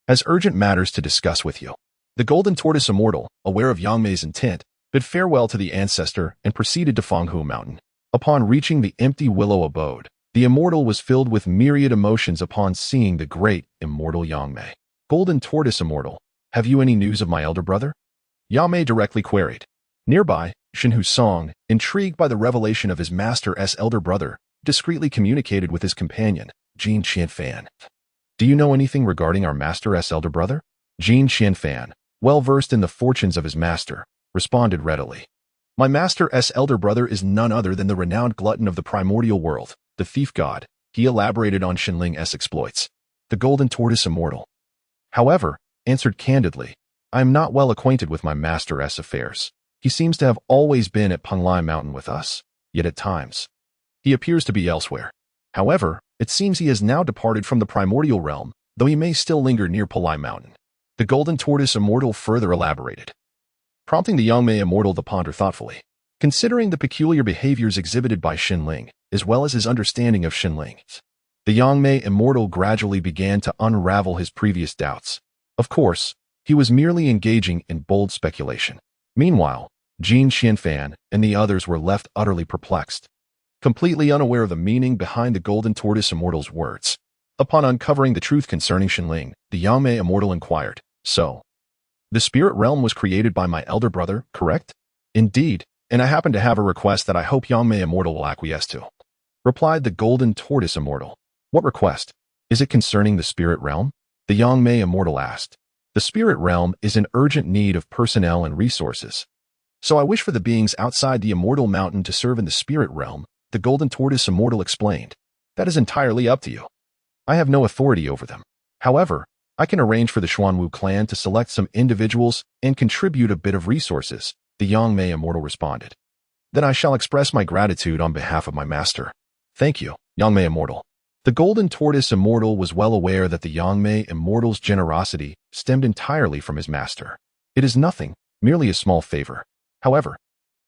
has urgent matters to discuss with you." The Golden Tortoise Immortal, aware of Yangmei's intent, bid farewell to the ancestor and proceeded to Pangu Mountain. Upon reaching the empty willow abode, the Immortal was filled with myriad emotions upon seeing the great immortal Yangmei. "Golden Tortoise Immortal, have you any news of my elder brother?" Yangmei directly queried. Nearby, Shinhu Song, intrigued by the revelation of his master's elder brother, discreetly communicated with his companion, Jin Xianfan. "Do you know anything regarding our master's elder brother?" Jin Xianfan, well versed in the fortunes of his master, responded readily. "My master's elder brother is none other than the renowned glutton of the primordial world, the thief god." He elaborated on Shinling's exploits. The Golden Tortoise Immortal, however, answered candidly, "I am not well acquainted with my master's affairs. He seems to have always been at Panglai Mountain with us, yet at times he appears to be elsewhere. However, it seems he has now departed from the primordial realm, though he may still linger near Panglai Mountain." The Golden Tortoise Immortal further elaborated, prompting the Yangmei Immortal to ponder thoughtfully. Considering the peculiar behaviors exhibited by Shinling, as well as his understanding of Shinling, the Yangmei Immortal gradually began to unravel his previous doubts. Of course, he was merely engaging in bold speculation. Meanwhile, Jin Xianfan and the others were left utterly perplexed, completely unaware of the meaning behind the Golden Tortoise Immortal's words. Upon uncovering the truth concerning Shinling, the Yangmei Immortal inquired, "So, the spirit realm was created by my elder brother, correct?" "Indeed, and I happen to have a request that I hope Yangmei Immortal will acquiesce to," replied the Golden Tortoise Immortal. "What request? Is it concerning the spirit realm?" the Yangmei Immortal asked. The spirit realm is in urgent need of personnel and resources. So I wish for the beings outside the immortal mountain to serve in the spirit realm, the golden tortoise immortal explained. That is entirely up to you. I have no authority over them. However, I can arrange for the Xuanwu clan to select some individuals and contribute a bit of resources, the Yangmei Immortal responded. Then I shall express my gratitude on behalf of my master. Thank you, Yangmei Immortal. The golden tortoise immortal was well aware that the Yangmei Immortal's generosity stemmed entirely from his master. It is nothing, merely a small favor. However,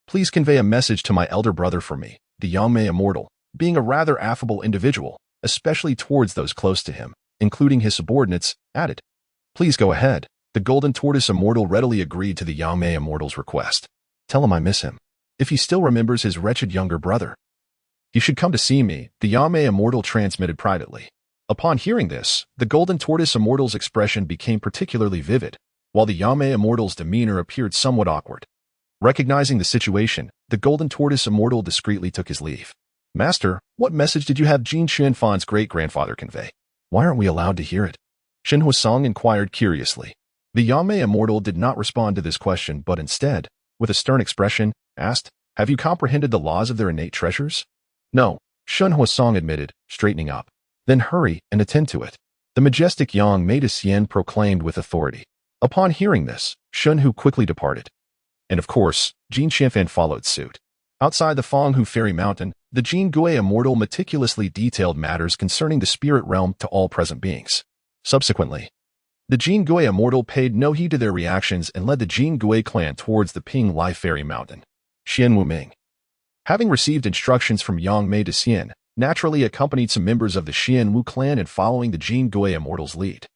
please convey a message to my elder brother for me, the Yangmei Immortal, being a rather affable individual, especially towards those close to him, including his subordinates, added. Please go ahead. The golden tortoise immortal readily agreed to the Yangmei Immortal's request. Tell him I miss him. If he still remembers his wretched younger brother, he should come to see me, the Yangmei Immortal transmitted privately. Upon hearing this, the golden tortoise immortal's expression became particularly vivid, while the Yangmei Immortal's demeanor appeared somewhat awkward. Recognizing the situation, the golden tortoise immortal discreetly took his leave. Master, what message did you have Jin Xuanfan's great-grandfather convey? Why aren't we allowed to hear it? Shen Huasong inquired curiously. The Yangmei Immortal did not respond to this question, but instead, with a stern expression, asked, Have you comprehended the laws of their innate treasures? No, Shen Huasong admitted, straightening up. Then hurry and attend to it. The majestic Yangmei Immortal proclaimed with authority. Upon hearing this, Shen Hu quickly departed. And of course, Jin Xuanfan followed suit. Outside the Pangu Fairy Mountain, the Yangmei Immortal meticulously detailed matters concerning the spirit realm to all present beings. Subsequently, the Yangmei Immortal paid no heed to their reactions and led the Yangmei clan towards the Pangu Fairy Mountain. Xian Wuming, having received instructions from Yangmei Immortal, naturally accompanied some members of the Xianwu clan in following the Yangmei Immortal's lead.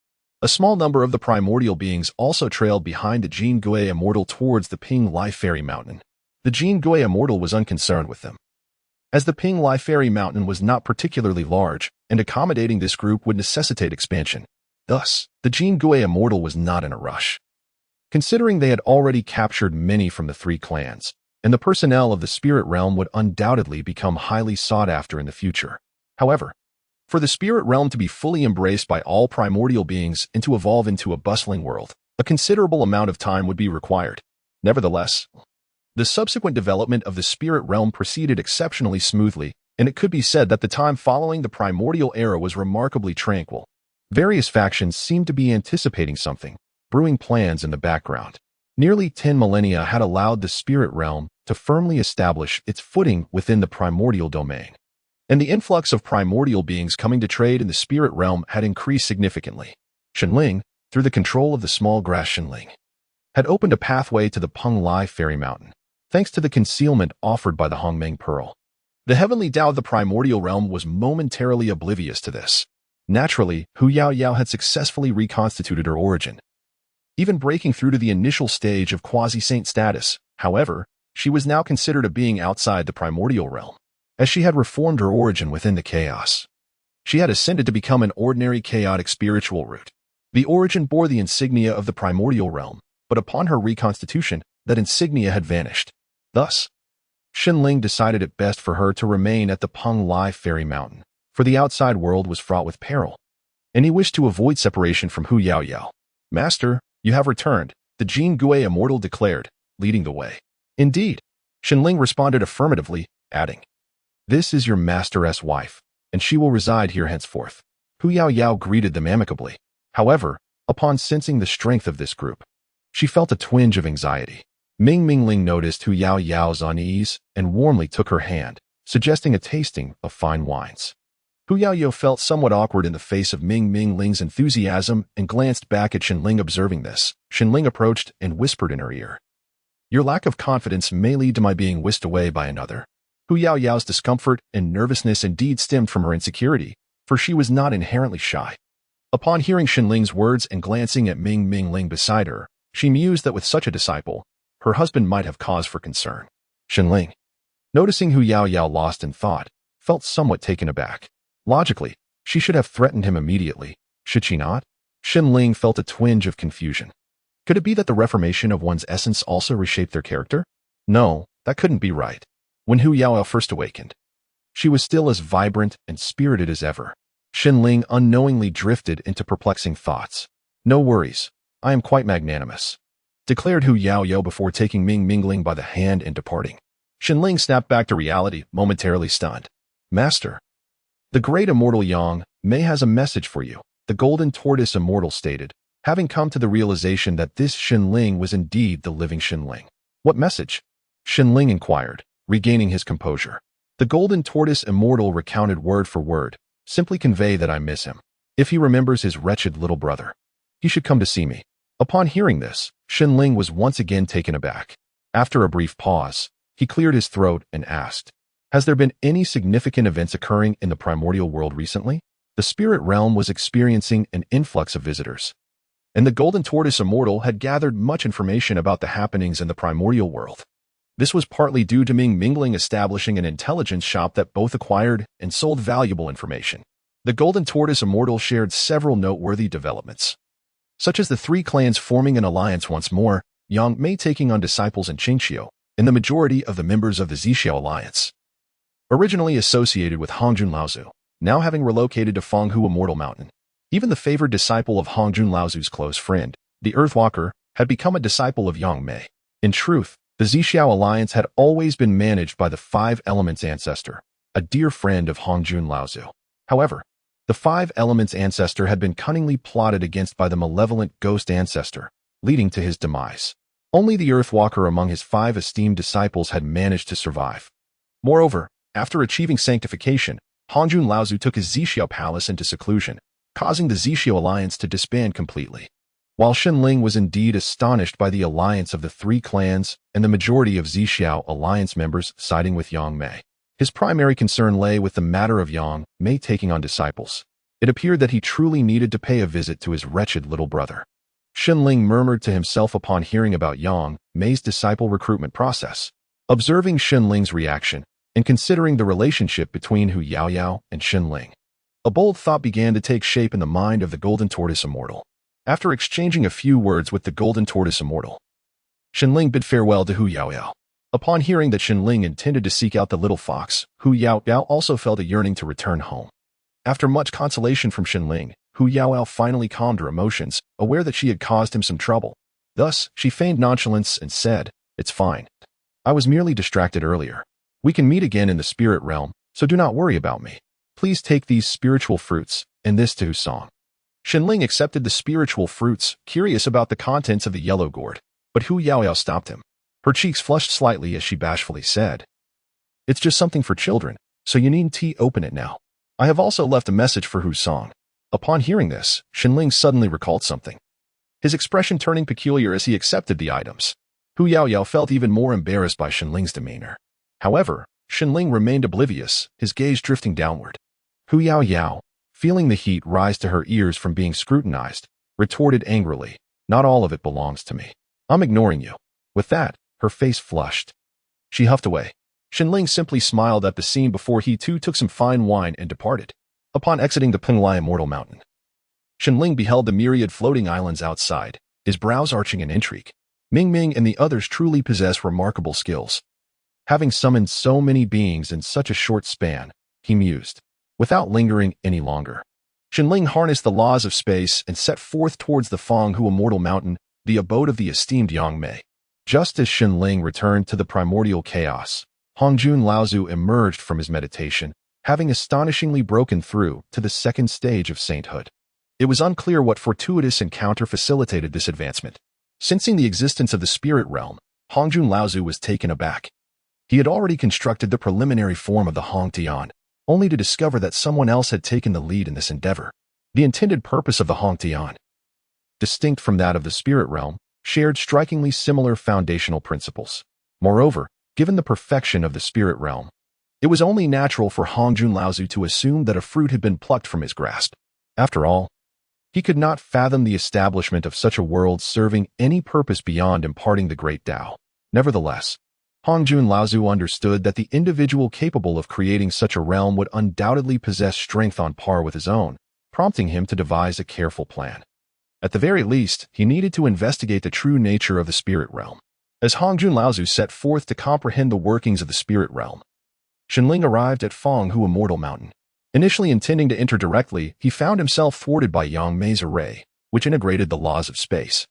A small number of the primordial beings also trailed behind the Yangmei Immortal towards the Pangu Fairy Mountain. The Yangmei Immortal was unconcerned with them, as the Pangu Fairy Mountain was not particularly large, and accommodating this group would necessitate expansion. Thus, the Yangmei Immortal was not in a rush. Considering they had already captured many from the three clans, and the personnel of the spirit realm would undoubtedly become highly sought after in the future. However, for the spirit realm to be fully embraced by all primordial beings and to evolve into a bustling world, a considerable amount of time would be required. Nevertheless, the subsequent development of the spirit realm proceeded exceptionally smoothly, and it could be said that the time following the primordial era was remarkably tranquil. Various factions seemed to be anticipating something, brewing plans in the background. Nearly 10 millennia had allowed the spirit realm to firmly establish its footing within the primordial domain, and the influx of primordial beings coming to trade in the spirit realm had increased significantly. Shenling, through the control of the small grass Shenling, had opened a pathway to the Pangu Fairy Mountain, thanks to the concealment offered by the Hongmeng Pearl. The heavenly Tao of the primordial realm was momentarily oblivious to this. Naturally, Hu Yaoyao had successfully reconstituted her origin, even breaking through to the initial stage of quasi-saint status. However, she was now considered a being outside the primordial realm, as she had reformed her origin within the chaos. She had ascended to become an ordinary chaotic spiritual root. The origin bore the insignia of the primordial realm, but upon her reconstitution, that insignia had vanished. Thus, Shenling decided it best for her to remain at the Pangu Fairy Mountain, for the outside world was fraught with peril, and he wished to avoid separation from Hu Yaoyao. Master, you have returned, the Yangmei Immortal declared, leading the way. Indeed, Shenling responded affirmatively, adding, This is your master's wife, and she will reside here henceforth. Hu Yaoyao greeted them amicably. However, upon sensing the strength of this group, she felt a twinge of anxiety. Ming Mingling noticed Hu Yaoyao's unease and warmly took her hand, suggesting a tasting of fine wines. Hu Yaoyao felt somewhat awkward in the face of Ming Mingling's enthusiasm and glanced back at Shenling. Observing this, Shenling approached and whispered in her ear, Your lack of confidence may lead to my being whisked away by another. Hu Yaoyao's discomfort and nervousness indeed stemmed from her insecurity, for she was not inherently shy. Upon hearing Shenling's words and glancing at Ming Mingling beside her, she mused that with such a disciple, her husband might have cause for concern. Shenling, noticing Hu Yaoyao lost in thought, felt somewhat taken aback. Logically, she should have threatened him immediately, should she not? Shenling felt a twinge of confusion. Could it be that the reformation of one's essence also reshaped their character? No, that couldn't be right. When Hu Yaoyao first awakened, she was still as vibrant and spirited as ever. Shenling unknowingly drifted into perplexing thoughts. No worries. I am quite magnanimous," declared Hu Yaoyao before taking Ming Mingling by the hand and departing. Shenling snapped back to reality, momentarily stunned. "Master, the great immortal Yangmei has a message for you," the golden tortoise immortal stated, having come to the realization that this Shenling was indeed the living Shenling. "What message?" Shenling inquired, regaining his composure. The golden tortoise immortal recounted word for word, "Simply convey that I miss him. If he remembers his wretched little brother, he should come to see me." Upon hearing this, Shenling was once again taken aback. After a brief pause, he cleared his throat and asked, "Has there been any significant events occurring in the primordial world recently?" The spirit realm was experiencing an influx of visitors, and the golden tortoise immortal had gathered much information about the happenings in the primordial world. This was partly due to Ming Mingling establishing an intelligence shop that both acquired and sold valuable information. The golden tortoise immortal shared several noteworthy developments, such as the three clans forming an alliance once more, Yangmei taking on disciples in Qingqiu, and the majority of the members of the Zixiao alliance, originally associated with Hongjun Laozu, now having relocated to Pangu Immortal Mountain. Even the favored disciple of Hongjun Laozu's close friend, the Earthwalker, had become a disciple of Yangmei. In truth, the Zixiao alliance had always been managed by the Five Elements ancestor, a dear friend of Hongjun Laozu. However, the Five Elements ancestor had been cunningly plotted against by the malevolent ghost ancestor, leading to his demise. Only the Earthwalker among his 5 esteemed disciples had managed to survive. Moreover, after achieving sanctification, Hongjun Laozu took his Zixiao palace into seclusion, causing the Zixiao alliance to disband completely. While Shenling was indeed astonished by the alliance of the 3 clans and the majority of Zixiao alliance members siding with Yangmei, his primary concern lay with the matter of Yangmei taking on disciples. It appeared that he truly needed to pay a visit to his wretched little brother. Shenling murmured to himself upon hearing about Yangmei's disciple recruitment process. Observing Shenling's reaction and considering the relationship between Hu Yaoyao and Shenling, a bold thought began to take shape in the mind of the golden tortoise immortal. After exchanging a few words with the golden tortoise immortal, Shenling bid farewell to Hu Yaoyao. Upon hearing that Shenling intended to seek out the little fox, Hu Yaoyao also felt a yearning to return home. After much consolation from Shenling, Hu Yaoyao finally calmed her emotions, aware that she had caused him some trouble. Thus, she feigned nonchalance and said, "It's fine. I was merely distracted earlier. We can meet again in the spirit realm, so do not worry about me. Please take these spiritual fruits, and this to Husong." Shenling accepted the spiritual fruits, curious about the contents of the yellow gourd, but Hu Yaoyao stopped him. Her cheeks flushed slightly as she bashfully said, "It's just something for children, so you needn't open it now. I have also left a message for Husong." Upon hearing this, Shenling suddenly recalled something, his expression turning peculiar as he accepted the items. Hu Yaoyao felt even more embarrassed by Shenling's demeanor. However, Shenling remained oblivious, his gaze drifting downward. Hu Yaoyao, feeling the heat rise to her ears from being scrutinized, retorted angrily, "Not all of it belongs to me. I'm ignoring you." With that, her face flushed. She huffed away. Shenling simply smiled at the scene before he too took some fine wine and departed. Upon exiting the Yangmei Immortal Mountain, Shenling beheld the myriad floating islands outside, his brows arching in intrigue. Ming Ming and the others truly possess remarkable skills. Having summoned so many beings in such a short span, he mused. Without lingering any longer, Shenling harnessed the laws of space and set forth towards the Pangu Immortal Mountain, the abode of the esteemed Yangmei. Just as Shenling returned to the primordial chaos, Hongjun Laozu emerged from his meditation, having astonishingly broken through to the second stage of sainthood. It was unclear what fortuitous encounter facilitated this advancement. Sensing the existence of the spirit realm, Hongjun Laozu was taken aback. He had already constructed the preliminary form of the Hong Tian, only to discover that someone else had taken the lead in this endeavor. The intended purpose of the Hong Tian, distinct from that of the spirit realm, shared strikingly similar foundational principles. Moreover, given the perfection of the spirit realm, it was only natural for Hongjun Laozu to assume that a fruit had been plucked from his grasp. After all, he could not fathom the establishment of such a world serving any purpose beyond imparting the great Tao. Nevertheless, Hongjun Laozu understood that the individual capable of creating such a realm would undoubtedly possess strength on par with his own, prompting him to devise a careful plan. At the very least, he needed to investigate the true nature of the spirit realm. As Hongjun Laozu set forth to comprehend the workings of the spirit realm, Shenling arrived at Pangu Immortal Mountain. Initially intending to enter directly, he found himself thwarted by Yangmei's array, which integrated the laws of space,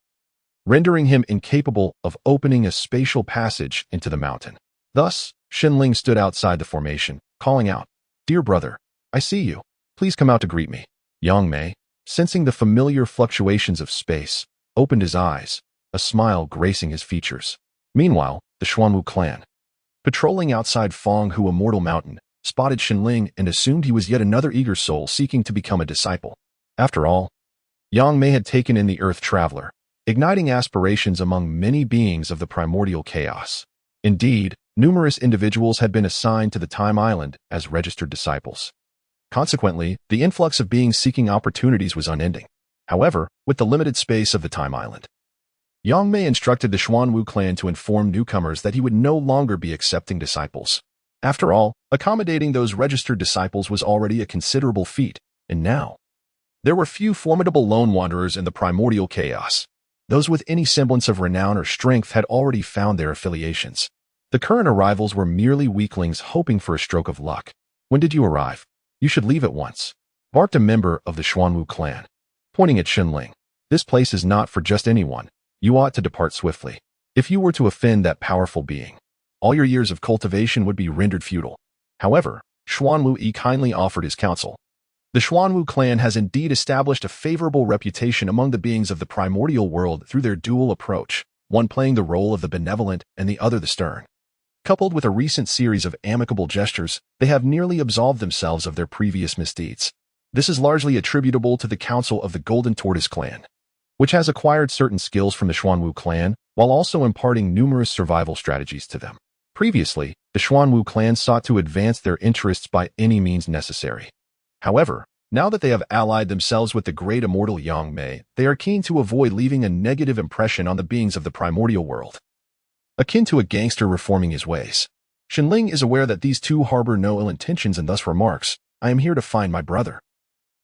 rendering him incapable of opening a spatial passage into the mountain. Thus, Xinling stood outside the formation, calling out, "Dear brother, I see you. Please come out to greet me." Yangmei, sensing the familiar fluctuations of space, opened his eyes, a smile gracing his features. Meanwhile, the Xuanwu clan, patrolling outside Pangu Immortal Mountain, spotted Xinling and assumed he was yet another eager soul seeking to become a disciple. After all, Yangmei had taken in the Earth Traveler, igniting aspirations among many beings of the primordial chaos. Indeed, numerous individuals had been assigned to the Time Island as registered disciples. Consequently, the influx of beings seeking opportunities was unending. However, with the limited space of the Time Island, Yangmei instructed the Xuanwu clan to inform newcomers that he would no longer be accepting disciples. After all, accommodating those registered disciples was already a considerable feat, and now, there were few formidable lone wanderers in the primordial chaos. Those with any semblance of renown or strength had already found their affiliations. The current arrivals were merely weaklings hoping for a stroke of luck. "When did you arrive? You should leave at once," barked a member of the Xuanwu clan, pointing at Xinling. "This place is not for just anyone. You ought to depart swiftly. If you were to offend that powerful being, all your years of cultivation would be rendered futile." However, Xuanwu kindly offered his counsel. The Xuanwu clan has indeed established a favorable reputation among the beings of the primordial world through their dual approach, one playing the role of the benevolent and the other the stern. Coupled with a recent series of amicable gestures, they have nearly absolved themselves of their previous misdeeds. This is largely attributable to the council of the Golden Tortoise clan, which has acquired certain skills from the Xuanwu clan, while also imparting numerous survival strategies to them. Previously, the Xuanwu clan sought to advance their interests by any means necessary. However, now that they have allied themselves with the great immortal Yangmei, they are keen to avoid leaving a negative impression on the beings of the primordial world. Akin to a gangster reforming his ways, Xinling is aware that these two harbor no ill intentions and thus remarks, "I am here to find my brother.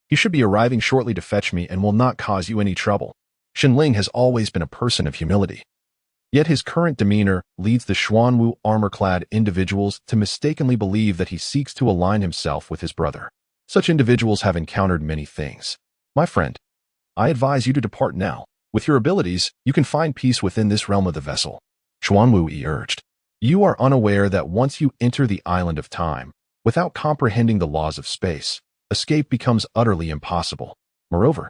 He should be arriving shortly to fetch me and will not cause you any trouble." Xinling has always been a person of humility. Yet his current demeanor leads the Xuanwu armor-clad individuals to mistakenly believe that he seeks to align himself with his brother. Such individuals have encountered many things. "My friend, I advise you to depart now. With your abilities, you can find peace within this realm of the vessel," Xuanwu urged. "You are unaware that once you enter the island of time, without comprehending the laws of space, escape becomes utterly impossible. Moreover,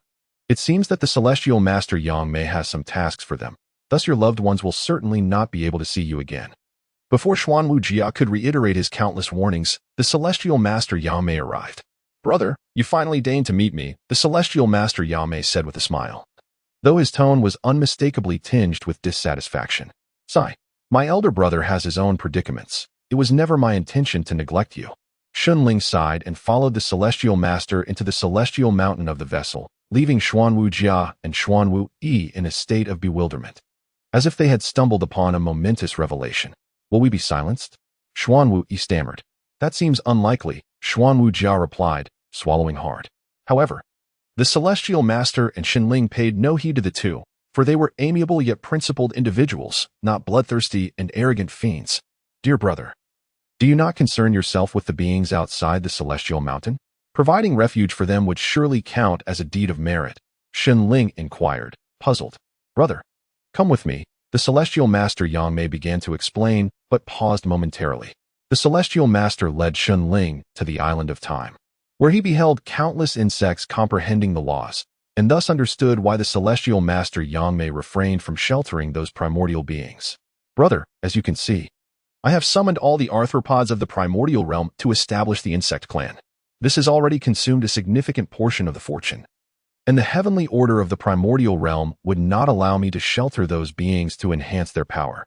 it seems that the celestial master Yangmei has some tasks for them. Thus your loved ones will certainly not be able to see you again." Before Xuanwu Jia could reiterate his countless warnings, the celestial master Yangmei arrived. "Brother, you finally deigned to meet me," the celestial master Yangmei said with a smile, though his tone was unmistakably tinged with dissatisfaction. "Sigh, my elder brother has his own predicaments. It was never my intention to neglect you." Xinling sighed and followed the celestial master into the celestial mountain of the vessel, leaving Xuanwu Jia and Xuanwu Yi in a state of bewilderment, as if they had stumbled upon a momentous revelation. "Will we be silenced?" Xuanwu Yi stammered. "That seems unlikely," Xuanwu Jia replied, swallowing hard. However, the celestial master and Xinling paid no heed to the two, for they were amiable yet principled individuals, not bloodthirsty and arrogant fiends. "Dear brother, do you not concern yourself with the beings outside the celestial mountain? Providing refuge for them would surely count as a deed of merit," Xinling inquired, puzzled. "Brother, come with me," the celestial master Yangmei began to explain, but paused momentarily. The celestial master led Xinling to the island of time, where he beheld countless insects comprehending the laws, and thus understood why the celestial master Yangmei refrained from sheltering those primordial beings. "Brother, as you can see, I have summoned all the arthropods of the primordial realm to establish the insect clan. This has already consumed a significant portion of the fortune, and the heavenly order of the primordial realm would not allow me to shelter those beings to enhance their power.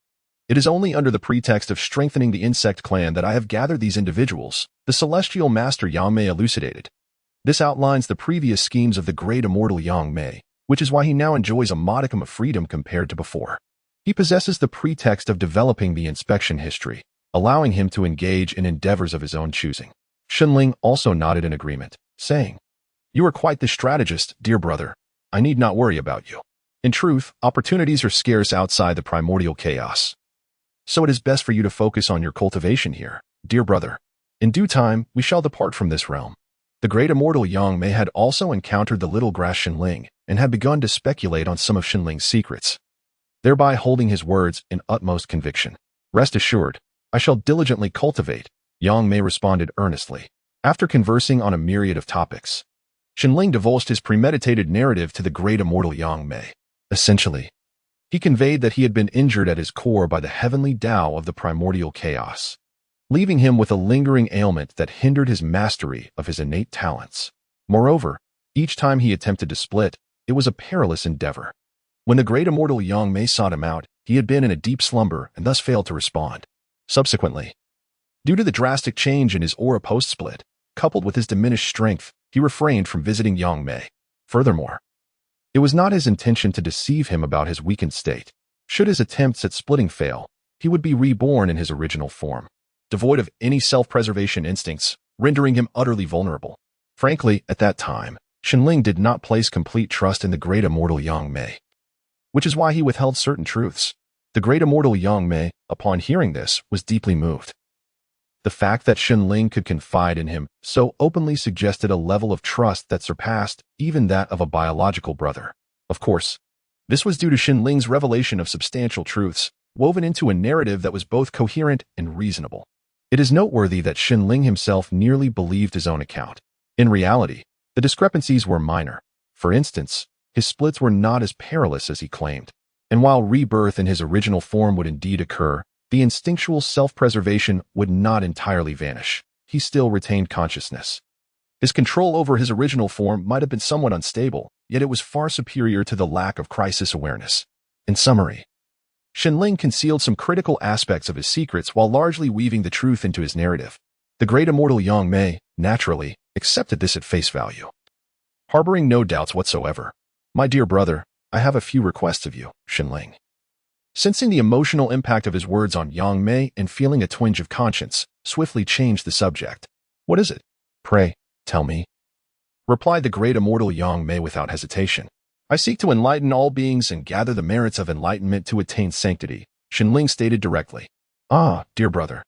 It is only under the pretext of strengthening the insect clan that I have gathered these individuals," the celestial master Yangmei elucidated. This outlines the previous schemes of the great immortal Yangmei, which is why he now enjoys a modicum of freedom compared to before. He possesses the pretext of developing the inspection history, allowing him to engage in endeavors of his own choosing. Xinling also nodded in agreement, saying, "You are quite the strategist, dear brother. I need not worry about you. In truth, opportunities are scarce outside the primordial chaos. So it is best for you to focus on your cultivation here, dear brother. In due time, we shall depart from this realm." The great immortal Yangmei had also encountered the little grass Shenling and had begun to speculate on some of Shenling's secrets, thereby holding his words in utmost conviction. Rest assured, I shall diligently cultivate, Yangmei responded earnestly. After conversing on a myriad of topics, Shenling divulged his premeditated narrative to the great immortal Yangmei. Essentially, he conveyed that he had been injured at his core by the heavenly Tao of the primordial chaos, leaving him with a lingering ailment that hindered his mastery of his innate talents. Moreover, each time he attempted to split, it was a perilous endeavor. When the great immortal Yangmei sought him out, he had been in a deep slumber and thus failed to respond. Subsequently, due to the drastic change in his aura post-split, coupled with his diminished strength, he refrained from visiting Yangmei. Furthermore, it was not his intention to deceive him about his weakened state. Should his attempts at splitting fail, he would be reborn in his original form, devoid of any self-preservation instincts, rendering him utterly vulnerable. Frankly, at that time, Shenling did not place complete trust in the great immortal Yangmei, which is why he withheld certain truths. The great immortal Yangmei, upon hearing this, was deeply moved. The fact that Shenling could confide in him so openly suggested a level of trust that surpassed even that of a biological brother. Of course, this was due to Shenling's revelation of substantial truths, woven into a narrative that was both coherent and reasonable. It is noteworthy that Shenling himself nearly believed his own account. In reality, the discrepancies were minor. For instance, his splits were not as perilous as he claimed. And while rebirth in his original form would indeed occur, the instinctual self-preservation would not entirely vanish. He still retained consciousness. His control over his original form might have been somewhat unstable, yet it was far superior to the lack of crisis awareness. In summary, Shenling concealed some critical aspects of his secrets while largely weaving the truth into his narrative. The great immortal Yangmei, naturally, accepted this at face value, harboring no doubts whatsoever. My dear brother, I have a few requests of you, Shenling. Sensing the emotional impact of his words on Yangmei and feeling a twinge of conscience, swiftly changed the subject. What is it? Pray, tell me, replied the great immortal Yangmei without hesitation. I seek to enlighten all beings and gather the merits of enlightenment to attain sanctity, Shenling stated directly. Ah, dear brother.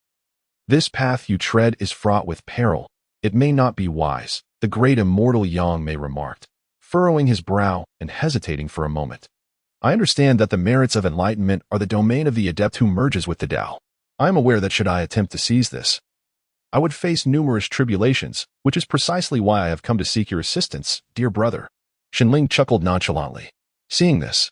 This path you tread is fraught with peril. It may not be wise, the great immortal Yangmei remarked, furrowing his brow and hesitating for a moment. I understand that the merits of enlightenment are the domain of the adept who merges with the Tao. I am aware that should I attempt to seize this, I would face numerous tribulations, which is precisely why I have come to seek your assistance, dear brother. Shenling chuckled nonchalantly. Seeing this,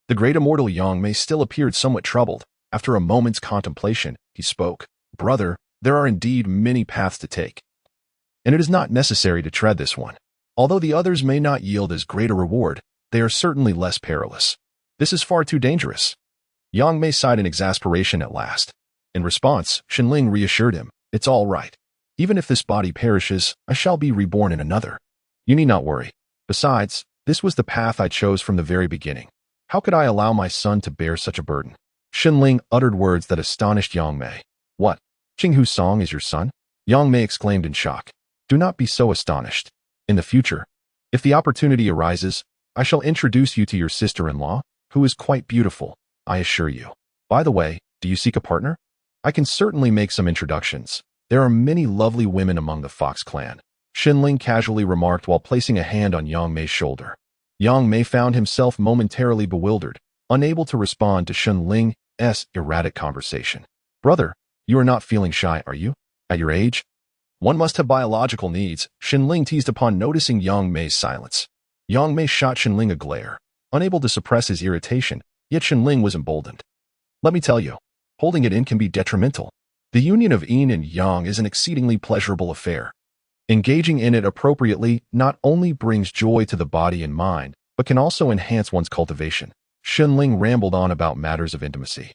the great immortal Yangmei still appeared somewhat troubled. After a moment's contemplation, he spoke. Brother, there are indeed many paths to take, and it is not necessary to tread this one. Although the others may not yield as great a reward, they are certainly less perilous. This is far too dangerous. Yangmei sighed in exasperation at last. In response, Shenling reassured him, it's all right. Even if this body perishes, I shall be reborn in another. You need not worry. Besides, this was the path I chose from the very beginning. How could I allow my son to bear such a burden? Shenling uttered words that astonished Yangmei. What? Qinghu Song is your son? Yangmei exclaimed in shock. Do not be so astonished. In the future, if the opportunity arises, I shall introduce you to your sister-in-law, who is quite beautiful, I assure you. By the way, do you seek a partner? I can certainly make some introductions. There are many lovely women among the Fox clan, Shenling casually remarked while placing a hand on Yangmei's shoulder. Yangmei found himself momentarily bewildered, unable to respond to Shenling's erratic conversation. Brother, you are not feeling shy, are you? At your age? One must have biological needs, Shenling teased upon noticing Yangmei's silence. Yangmei shot Shenling a glare, unable to suppress his irritation, yet Shenling was emboldened. Let me tell you, holding it in can be detrimental. The union of yin and yang is an exceedingly pleasurable affair. Engaging in it appropriately not only brings joy to the body and mind, but can also enhance one's cultivation. Shenling rambled on about matters of intimacy,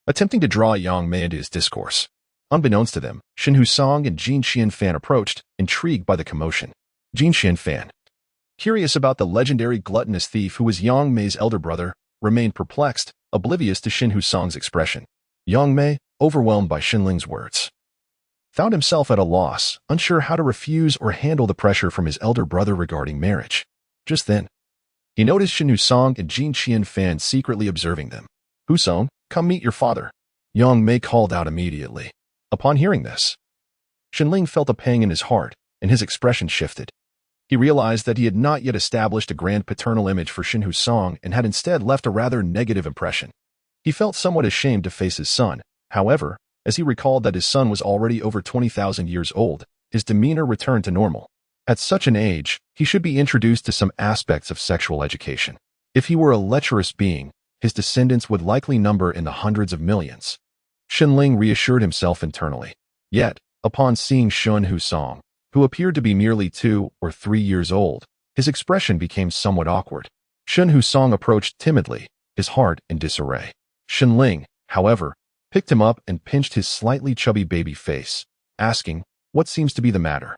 attempting to draw Yangmei into his discourse. Unbeknownst to them, Qinghu Song and Jin Qianfan approached, intrigued by the commotion. Jin Qianfan, curious about the legendary gluttonous thief who was Yangmei's elder brother, remained perplexed, oblivious to Qinghu Song's expression. Yangmei, overwhelmed by Shenling's words, found himself at a loss, unsure how to refuse or handle the pressure from his elder brother regarding marriage. Just then, he noticed Qinghu Song and Jin Qianfan secretly observing them. Hu Song, come meet your father, Yangmei called out immediately. Upon hearing this, Shenling felt a pang in his heart, and his expression shifted. He realized that he had not yet established a grand paternal image for Shin Husong and had instead left a rather negative impression. He felt somewhat ashamed to face his son. However, as he recalled that his son was already over 20,000 years old, his demeanor returned to normal. At such an age, he should be introduced to some aspects of sexual education. If he were a lecherous being, his descendants would likely number in the hundreds of millions. Shenling reassured himself internally. Yet, upon seeing Shun Husong, who appeared to be merely 2 or 3 years old, his expression became somewhat awkward. Shun Husong approached timidly, his heart in disarray. Shenling, however, picked him up and pinched his slightly chubby baby face, asking, "What seems to be the matter?"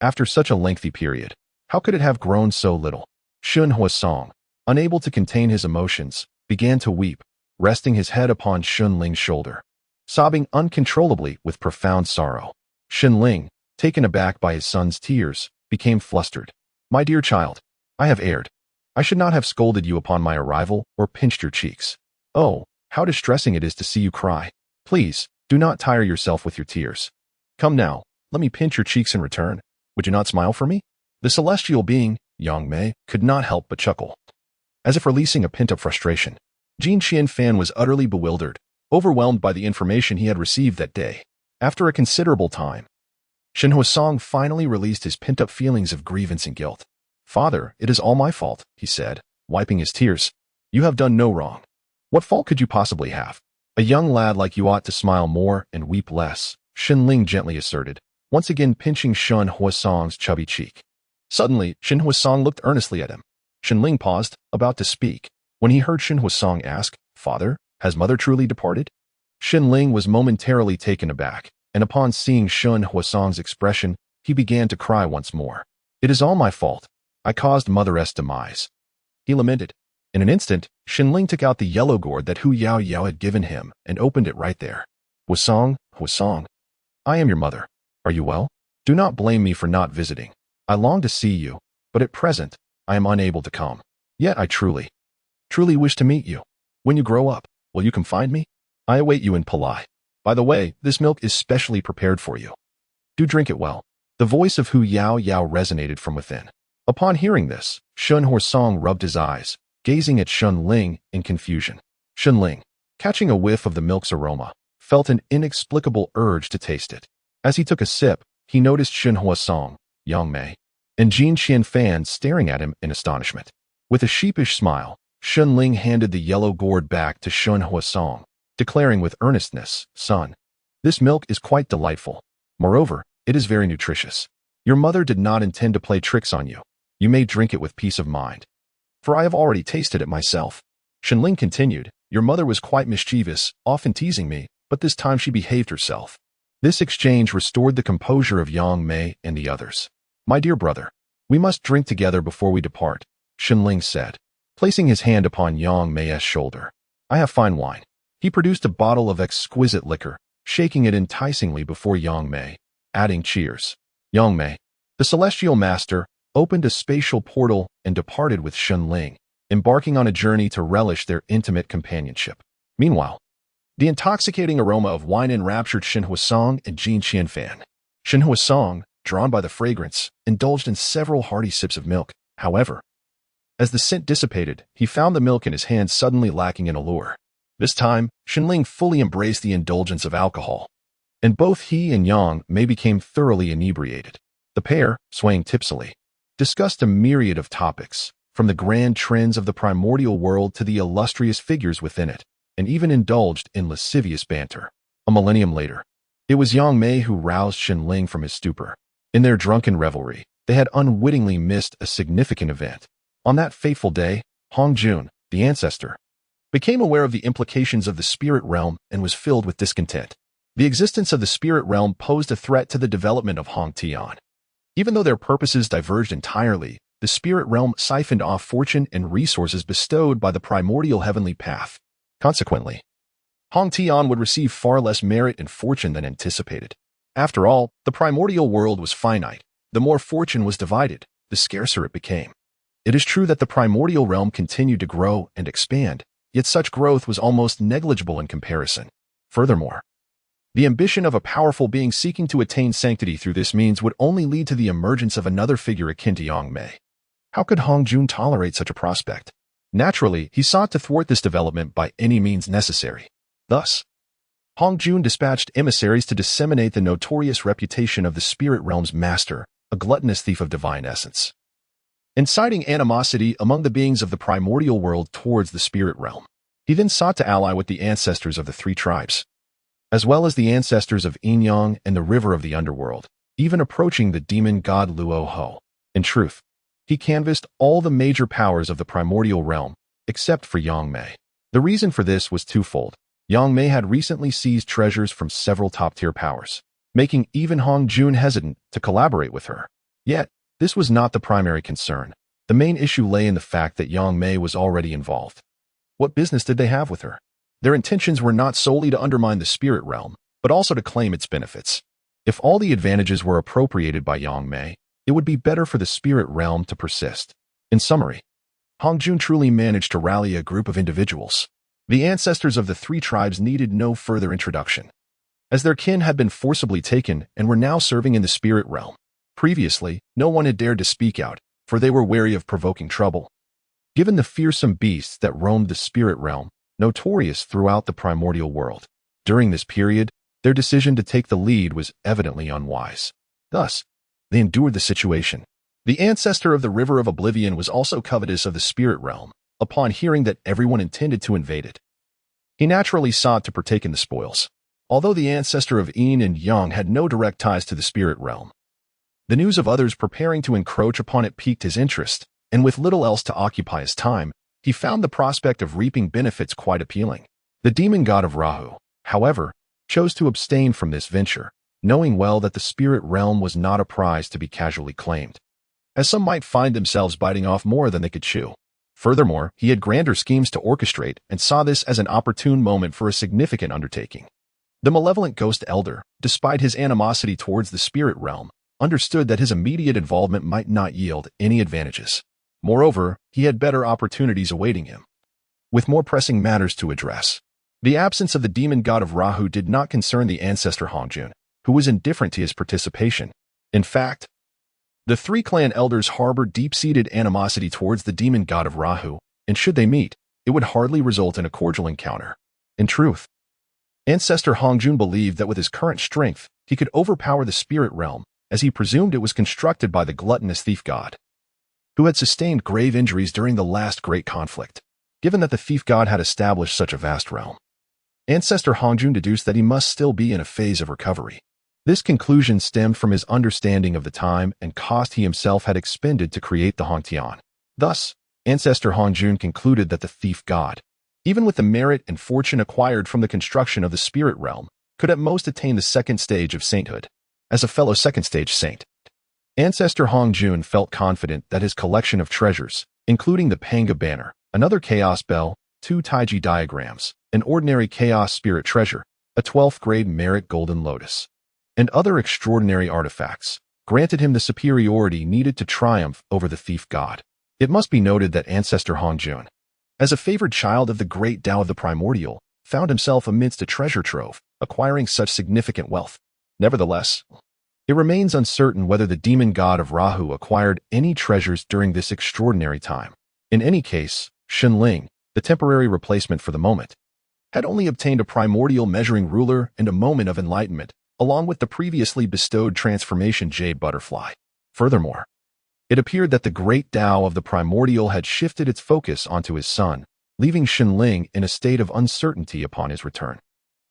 After such a lengthy period, how could it have grown so little? Shun Husong, unable to contain his emotions, began to weep, resting his head upon Shenling's shoulder, sobbing uncontrollably with profound sorrow. Shenling, taken aback by his son's tears, became flustered. "My dear child, I have erred. I should not have scolded you upon my arrival or pinched your cheeks. Oh, how distressing it is to see you cry. Please, do not tire yourself with your tears. Come now, let me pinch your cheeks in return. Would you not smile for me?" The celestial being, Yangmei, could not help but chuckle. As if releasing a pent-up frustration, Jin Qianfan was utterly bewildered, overwhelmed by the information he had received that day. After a considerable time, Shin Husong finally released his pent-up feelings of grievance and guilt. "Father, it is all my fault," he said, wiping his tears. "You have done no wrong. What fault could you possibly have? A young lad like you ought to smile more and weep less," Shenling gently asserted, once again pinching Shun Husong's chubby cheek. Suddenly, Shin Husong looked earnestly at him. Shenling paused, about to speak, when he heard Shin Husong ask, "Father, has mother truly departed?" Shenling was momentarily taken aback, and upon seeing Shun Husong's expression, he began to cry once more. "It is all my fault. I caused mother's demise," he lamented. In an instant, Shenling took out the yellow gourd that Hu Yao Yao had given him and opened it right there. "Husong, Husong, I am your mother. Are you well? Do not blame me for not visiting. I long to see you, but at present, I am unable to come. Yet I truly wish to meet you. When you grow up, will you come find me? I await you in Palai. By the way, this milk is specially prepared for you. Do drink it well." The voice of Hu Yao Yao resonated from within. Upon hearing this, Shun Husong rubbed his eyes, gazing at Shenling in confusion. Shenling, catching a whiff of the milk's aroma, felt an inexplicable urge to taste it. As he took a sip, he noticed Shin Husong, Yangmei, and Jin Qianfan staring at him in astonishment. With a sheepish smile, Shenling handed the yellow gourd back to Shun Husong, declaring with earnestness, "Son, this milk is quite delightful. Moreover, it is very nutritious. Your mother did not intend to play tricks on you. You may drink it with peace of mind. For I have already tasted it myself." Shenling continued, "Your mother was quite mischievous, often teasing me, but this time she behaved herself." This exchange restored the composure of Yangmei and the others. "My dear brother, we must drink together before we depart," Shenling said, placing his hand upon Yangmei's shoulder. "I have fine wine." He produced a bottle of exquisite liquor, shaking it enticingly before Yangmei, adding, "Cheers." Yangmei, the celestial master, opened a spatial portal and departed with Shenling, embarking on a journey to relish their intimate companionship. Meanwhile, the intoxicating aroma of wine enraptured Shin Husong and Jin Qianfan. Shin Husong, drawn by the fragrance, indulged in several hearty sips of milk. However, as the scent dissipated, he found the milk in his hand suddenly lacking in allure. This time, Shenling fully embraced the indulgence of alcohol, and both he and Yangmei became thoroughly inebriated. The pair, swaying tipsily, discussed a myriad of topics, from the grand trends of the primordial world to the illustrious figures within it, and even indulged in lascivious banter. A millennium later, it was Yangmei who roused Shenling from his stupor. In their drunken revelry, they had unwittingly missed a significant event. On that fateful day, Hongjun, the ancestor, became aware of the implications of the spirit realm and was filled with discontent. The existence of the spirit realm posed a threat to the development of Hongtian. Even though their purposes diverged entirely, the spirit realm siphoned off fortune and resources bestowed by the primordial heavenly path. Consequently, Hongtian would receive far less merit and fortune than anticipated. After all, the primordial world was finite. The more fortune was divided, the scarcer it became. It is true that the primordial realm continued to grow and expand, yet such growth was almost negligible in comparison. Furthermore, The ambition of a powerful being seeking to attain sanctity through this means would only lead to the emergence of another figure akin to Yangmei. How could Hong Jun tolerate such a prospect? Naturally, he sought to thwart this development by any means necessary. Thus, Hong Jun dispatched emissaries to disseminate the notorious reputation of the spirit realm's master, a gluttonous thief of divine essence, inciting animosity among the beings of the primordial world towards the spirit realm. He then sought to ally with the ancestors of the three tribes, as well as the ancestors of Yin and the river of the underworld, even approaching the demon god Luo Ho. In truth, he canvassed all the major powers of the primordial realm, except for Yangmei. The reason for this was twofold. Yangmei had recently seized treasures from several top-tier powers, making even Hong Jun hesitant to collaborate with her. Yet, this was not the primary concern. The main issue lay in the fact that Yangmei was already involved. What business did they have with her? Their intentions were not solely to undermine the spirit realm, but also to claim its benefits. If all the advantages were appropriated by Yangmei, it would be better for the spirit realm to persist. In summary, Hong Jun truly managed to rally a group of individuals. The ancestors of the three tribes needed no further introduction, as their kin had been forcibly taken and were now serving in the spirit realm. Previously, no one had dared to speak out, for they were wary of provoking trouble. Given the fearsome beasts that roamed the spirit realm, notorious throughout the primordial world, during this period, their decision to take the lead was evidently unwise. Thus, they endured the situation. The ancestor of the River of Oblivion was also covetous of the spirit realm. Upon hearing that everyone intended to invade it, he naturally sought to partake in the spoils. Although the ancestor of Yin and Yang had no direct ties to the spirit realm, the news of others preparing to encroach upon it piqued his interest, and with little else to occupy his time, he found the prospect of reaping benefits quite appealing. The demon god of Rahu, however, chose to abstain from this venture, knowing well that the spirit realm was not a prize to be casually claimed, as some might find themselves biting off more than they could chew. Furthermore, he had grander schemes to orchestrate and saw this as an opportune moment for a significant undertaking. The malevolent ghost elder, despite his animosity towards the spirit realm, understood that his immediate involvement might not yield any advantages. Moreover, he had better opportunities awaiting him, with more pressing matters to address. The absence of the demon god of Rahu did not concern the ancestor Hong Jun, who was indifferent to his participation. In fact, the three clan elders harbored deep-seated animosity towards the demon god of Rahu, and should they meet, it would hardly result in a cordial encounter. In truth, ancestor Hong Jun believed that with his current strength, he could overpower the spirit realm, as he presumed it was constructed by the gluttonous thief god, who had sustained grave injuries during the last great conflict. Given that the thief god had established such a vast realm, ancestor Hong Jun deduced that he must still be in a phase of recovery. This conclusion stemmed from his understanding of the time and cost he himself had expended to create the Hongtian. Thus, ancestor Hong Jun concluded that the thief god, even with the merit and fortune acquired from the construction of the spirit realm, could at most attain the second stage of sainthood. As a fellow second-stage saint, ancestor Hong Jun felt confident that his collection of treasures, including the Pangu banner, another chaos bell, 2 Taiji diagrams, an ordinary chaos spirit treasure, a 12th grade merit golden lotus, and other extraordinary artifacts, granted him the superiority needed to triumph over the thief god. It must be noted that ancestor Hong Jun, as a favored child of the great Tao of the Primordial, found himself amidst a treasure trove, acquiring such significant wealth. Nevertheless, it remains uncertain whether the demon god of Rahu acquired any treasures during this extraordinary time. In any case, Shenling, the temporary replacement for the moment, had only obtained a primordial measuring ruler and a moment of enlightenment, along with the previously bestowed transformation jade butterfly. Furthermore, it appeared that the great Tao of the primordial had shifted its focus onto his son, leaving Shenling in a state of uncertainty upon his return.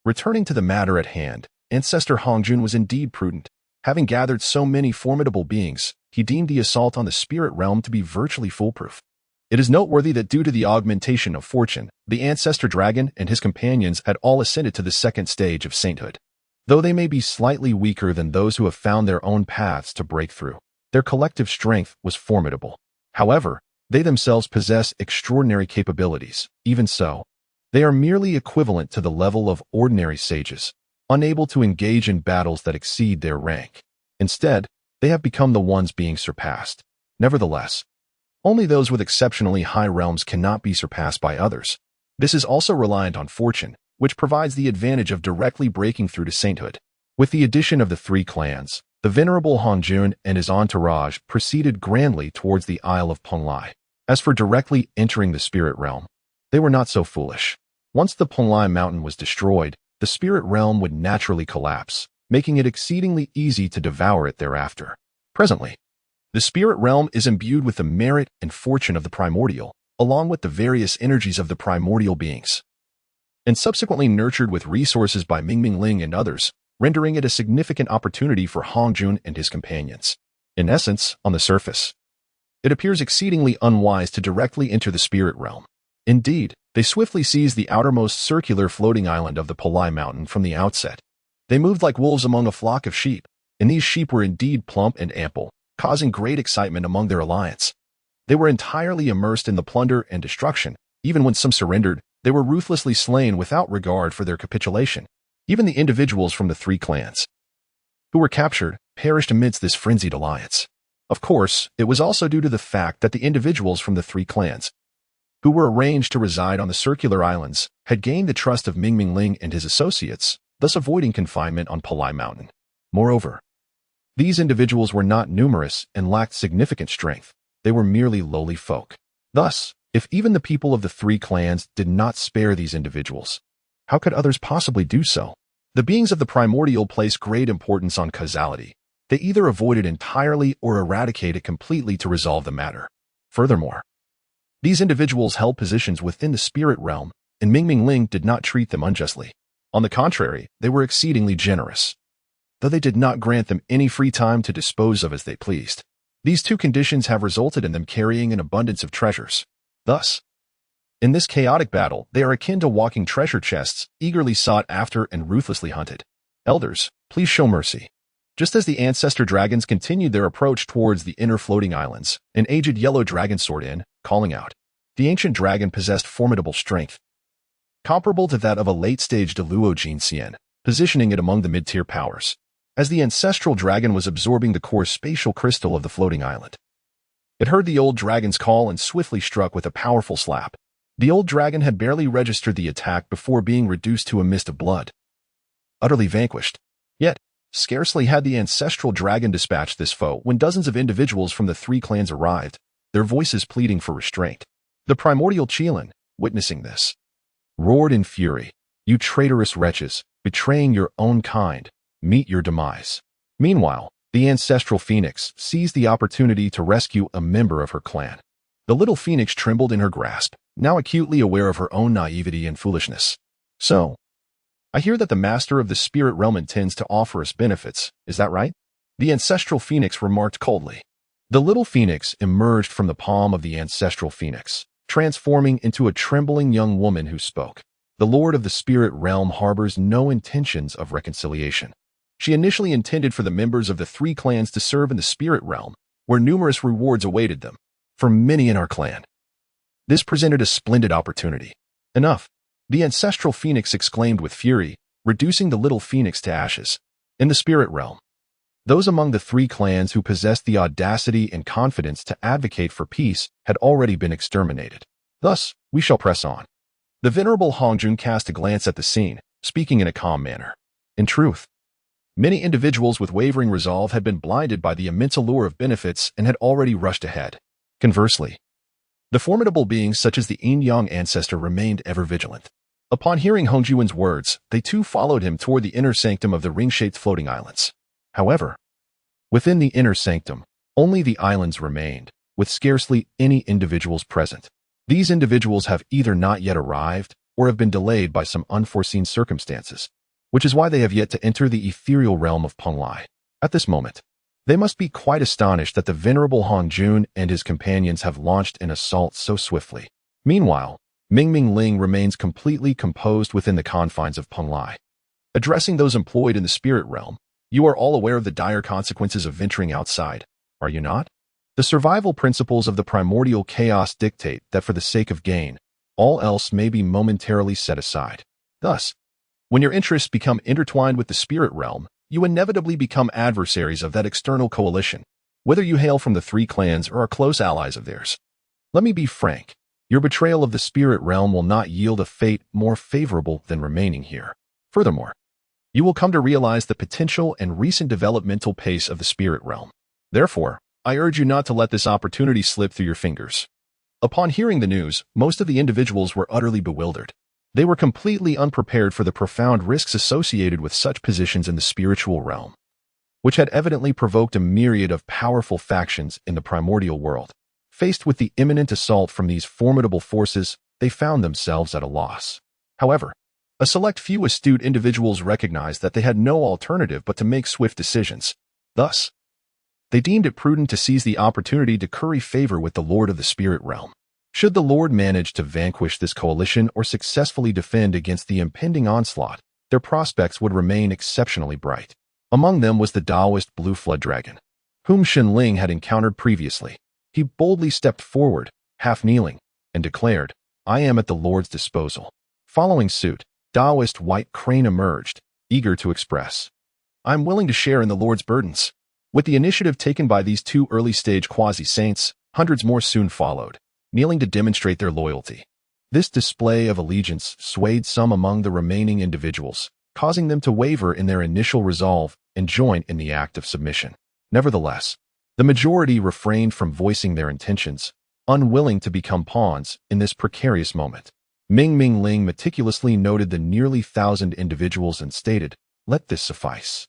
Returning to the matter at hand, ancestor Hong Jun was indeed prudent. Having gathered so many formidable beings, he deemed the assault on the spirit realm to be virtually foolproof. It is noteworthy that due to the augmentation of fortune, the ancestor dragon and his companions had all ascended to the second stage of sainthood. Though they may be slightly weaker than those who have found their own paths to break through, their collective strength was formidable. However, they themselves possess extraordinary capabilities. Even so, they are merely equivalent to the level of ordinary sages, unable to engage in battles that exceed their rank. Instead, they have become the ones being surpassed. Nevertheless, only those with exceptionally high realms cannot be surpassed by others. This is also reliant on fortune, which provides the advantage of directly breaking through to sainthood. With the addition of the three clans, the venerable Hongjun and his entourage proceeded grandly towards the Isle of Penglai. As for directly entering the spirit realm, they were not so foolish. Once the Penglai mountain was destroyed, the spirit realm would naturally collapse, making it exceedingly easy to devour it thereafter. Presently, the spirit realm is imbued with the merit and fortune of the primordial, along with the various energies of the primordial beings, and subsequently nurtured with resources by Mingming Ling and others, rendering it a significant opportunity for Hongjun and his companions. In essence, on the surface, it appears exceedingly unwise to directly enter the spirit realm. Indeed, they swiftly seized the outermost circular floating island of the Penglai mountain from the outset. They moved like wolves among a flock of sheep, and these sheep were indeed plump and ample, causing great excitement among their alliance. They were entirely immersed in the plunder and destruction. Even when some surrendered, they were ruthlessly slain without regard for their capitulation. Even the individuals from the three clans who were captured perished amidst this frenzied alliance. Of course, it was also due to the fact that the individuals from the three clans who were arranged to reside on the circular islands had gained the trust of Mingming Ling and his associates, thus avoiding confinement on Penglai Mountain. Moreover, these individuals were not numerous and lacked significant strength. They were merely lowly folk. Thus, if even the people of the three clans did not spare these individuals, how could others possibly do so? The beings of the primordial place great importance on causality. They either avoid it entirely or eradicate it completely to resolve the matter. Furthermore, these individuals held positions within the spirit realm, and Mingming Ling did not treat them unjustly. On the contrary, they were exceedingly generous, though they did not grant them any free time to dispose of as they pleased. These two conditions have resulted in them carrying an abundance of treasures. Thus, in this chaotic battle, they are akin to walking treasure chests, eagerly sought after and ruthlessly hunted. Elders, please show mercy. Just as the ancestor dragons continued their approach towards the inner floating islands, an aged yellow dragon soared in, calling out. The ancient dragon possessed formidable strength, comparable to that of a late-stage Deluo Jin Xian, positioning it among the mid-tier powers. As the ancestral dragon was absorbing the core spatial crystal of the floating island, it heard the old dragon's call and swiftly struck with a powerful slap. The old dragon had barely registered the attack before being reduced to a mist of blood, utterly vanquished. Yet, scarcely had the ancestral dragon dispatched this foe when dozens of individuals from the three clans arrived, their voices pleading for restraint. The primordial Qilin, witnessing this, roared in fury. You traitorous wretches, betraying your own kind, meet your demise. Meanwhile, the ancestral phoenix seized the opportunity to rescue a member of her clan. The little phoenix trembled in her grasp, now acutely aware of her own naivety and foolishness. So, I hear that the master of the spirit realm intends to offer us benefits, is that right? The ancestral phoenix remarked coldly. The little phoenix emerged from the palm of the ancestral phoenix, transforming into a trembling young woman who spoke. The lord of the spirit realm harbors no intentions of reconciliation. She initially intended for the members of the three clans to serve in the spirit realm, where numerous rewards awaited them. For many in our clan, this presented a splendid opportunity. Enough, the ancestral phoenix exclaimed with fury, reducing the little phoenix to ashes. In the spirit realm, those among the three clans who possessed the audacity and confidence to advocate for peace had already been exterminated. Thus, we shall press on. The venerable Hongjun cast a glance at the scene, speaking in a calm manner. In truth, many individuals with wavering resolve had been blinded by the immense allure of benefits and had already rushed ahead. Conversely, the formidable beings such as the Yin-Yang ancestor remained ever vigilant. Upon hearing Hongjuan's words, they too followed him toward the inner sanctum of the ring-shaped floating islands. However, within the inner sanctum, only the islands remained, with scarcely any individuals present. These individuals have either not yet arrived or have been delayed by some unforeseen circumstances, which is why they have yet to enter the ethereal realm of Penglai. At this moment, they must be quite astonished that the venerable Hongjun and his companions have launched an assault so swiftly. Meanwhile, Mingming Ling remains completely composed within the confines of Penglai. Addressing those employed in the spirit realm, you are all aware of the dire consequences of venturing outside, are you not? The survival principles of the primordial chaos dictate that for the sake of gain, all else may be momentarily set aside. Thus, when your interests become intertwined with the spirit realm, you inevitably become adversaries of that external coalition, whether you hail from the three clans or are close allies of theirs. Let me be frank. Your betrayal of the spirit realm will not yield a fate more favorable than remaining here. Furthermore, you will come to realize the potential and recent developmental pace of the spirit realm. Therefore, I urge you not to let this opportunity slip through your fingers. Upon hearing the news, most of the individuals were utterly bewildered. They were completely unprepared for the profound risks associated with such positions in the spiritual realm, which had evidently provoked a myriad of powerful factions in the primordial world. Faced with the imminent assault from these formidable forces, they found themselves at a loss. However, a select few astute individuals recognized that they had no alternative but to make swift decisions. Thus, they deemed it prudent to seize the opportunity to curry favor with the Lord of the Spirit Realm. Should the Lord manage to vanquish this coalition or successfully defend against the impending onslaught, their prospects would remain exceptionally bright. Among them was the Taoist Blue Flood Dragon, whom Shenling had encountered previously. He boldly stepped forward, half kneeling, and declared, "I am at the Lord's disposal." Following suit, Taoist White Crane emerged, eager to express, "I am willing to share in the Lord's burdens." With the initiative taken by these two early-stage quasi-saints, hundreds more soon followed, kneeling to demonstrate their loyalty. This display of allegiance swayed some among the remaining individuals, causing them to waver in their initial resolve and join in the act of submission. Nevertheless, the majority refrained from voicing their intentions, unwilling to become pawns in this precarious moment. Ming Ling meticulously noted the nearly 1,000 individuals and stated, "Let this suffice.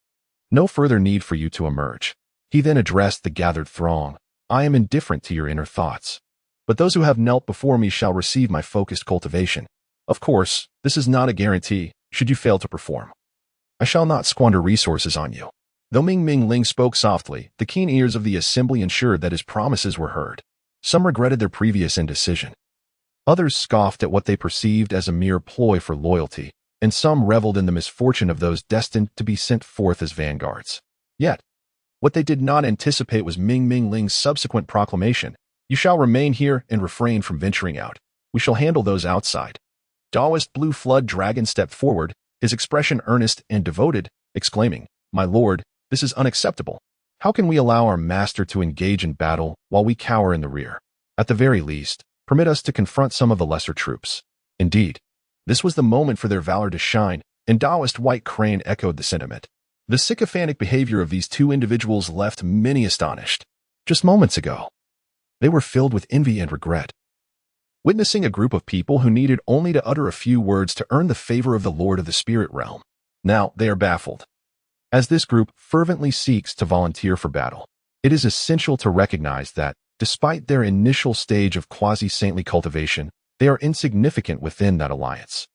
No further need for you to emerge." He then addressed the gathered throng, "I am indifferent to your inner thoughts, but those who have knelt before me shall receive my focused cultivation. Of course, this is not a guarantee, should you fail to perform. I shall not squander resources on you." Though Ming Ling spoke softly, the keen ears of the assembly ensured that his promises were heard. Some regretted their previous indecision. Others scoffed at what they perceived as a mere ploy for loyalty, and some reveled in the misfortune of those destined to be sent forth as vanguards. Yet, what they did not anticipate was Ming Ling's subsequent proclamation, "You shall remain here and refrain from venturing out. We shall handle those outside." Taoist Blue Flood Dragon stepped forward, his expression earnest and devoted, exclaiming, "My lord, this is unacceptable. How can we allow our master to engage in battle while we cower in the rear? At the very least, permit us to confront some of the lesser troops." Indeed, this was the moment for their valor to shine, and Taoist White Crane echoed the sentiment. The sycophantic behavior of these two individuals left many astonished. Just moments ago, they were filled with envy and regret, witnessing a group of people who needed only to utter a few words to earn the favor of the Lord of the Spirit Realm. Now they are baffled. As this group fervently seeks to volunteer for battle, it is essential to recognize that, despite their initial stage of quasi-saintly cultivation, they are insignificant within that alliance.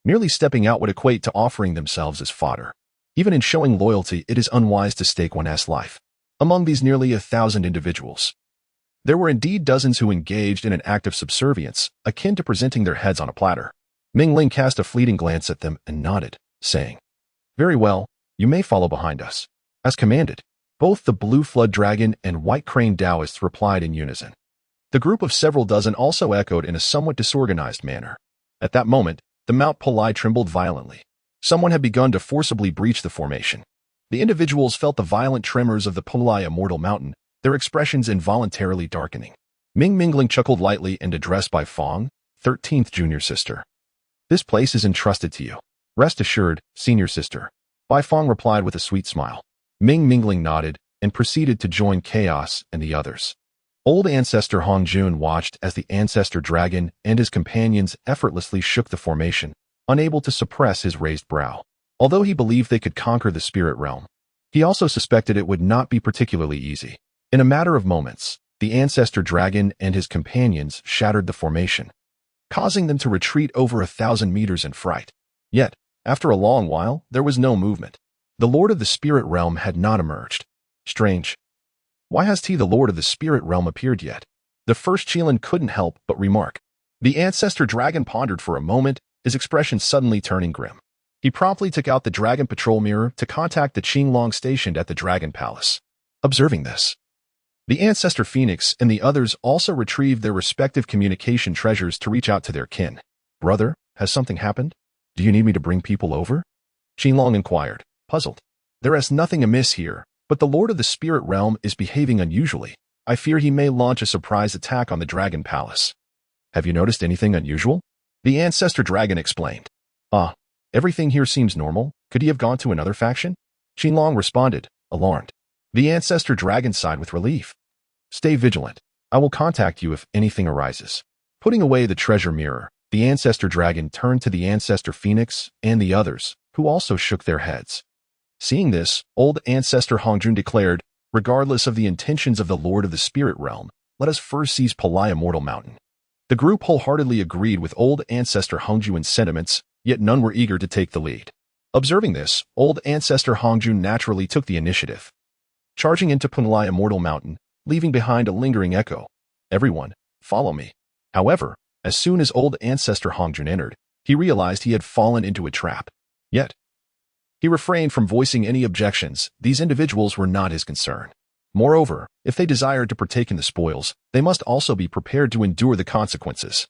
Merely stepping out would equate to offering themselves as fodder. Even in showing loyalty, it is unwise to stake one's life. Among these nearly 1,000 individuals, there were indeed dozens who engaged in an act of subservience, akin to presenting their heads on a platter. Ming Ling cast a fleeting glance at them and nodded, saying, "Very well, you may follow behind us." As commanded, both the Blue Flood Dragon and White Crane Taoists replied in unison. The group of several dozen also echoed in a somewhat disorganized manner. At that moment, the Mount Pulai trembled violently. Someone had begun to forcibly breach the formation. The individuals felt the violent tremors of the Yangmei Immortal mountain, their expressions involuntarily darkening. Ming Ling chuckled lightly and addressed by Fong, 13th junior sister. "This place is entrusted to you. Rest assured, senior sister." Bai Fong replied with a sweet smile. Ming Ling nodded and proceeded to join Chaos and the others. Old Ancestor Hong Jun watched as the Ancestor Dragon and his companions effortlessly shook the formation, unable to suppress his raised brow. Although he believed they could conquer the spirit realm, he also suspected it would not be particularly easy. In a matter of moments, the Ancestor Dragon and his companions shattered the formation, causing them to retreat over 1,000 meters in fright. Yet, after a long while, there was no movement. The Lord of the Spirit Realm had not emerged. Strange. Why has the Lord of the Spirit Realm appeared yet? The first Qilin couldn't help but remark. The Ancestor Dragon pondered for a moment, his expression suddenly turning grim. He promptly took out the Dragon Patrol Mirror to contact the Qinglong stationed at the Dragon Palace. Observing this, the Ancestor Phoenix and the others also retrieved their respective communication treasures to reach out to their kin. "Brother, has something happened? Do you need me to bring people over?" Qinglong inquired, puzzled. "There is nothing amiss here, but the Lord of the Spirit Realm is behaving unusually. I fear he may launch a surprise attack on the Dragon Palace." Have you noticed anything unusual? The ancestor dragon explained. Ah, everything here seems normal. Could he have gone to another faction? Qinlong responded, alarmed. The ancestor dragon sighed with relief. Stay vigilant. I will contact you if anything arises. Putting away the treasure mirror, the ancestor dragon turned to the ancestor phoenix and the others, who also shook their heads. Seeing this, old ancestor Hongjun declared, regardless of the intentions of the Lord of the Spirit Realm, let us first seize Immortal Mountain. The group wholeheartedly agreed with old ancestor Hongjun's sentiments, yet none were eager to take the lead. Observing this, old ancestor Hongjun naturally took the initiative. Charging into Immortal Mountain, leaving behind a lingering echo. Everyone, follow me. However, as soon as old ancestor Hongjun entered, he realized he had fallen into a trap. Yet, he refrained from voicing any objections. These individuals were not his concern. Moreover, if they desired to partake in the spoils, they must also be prepared to endure the consequences.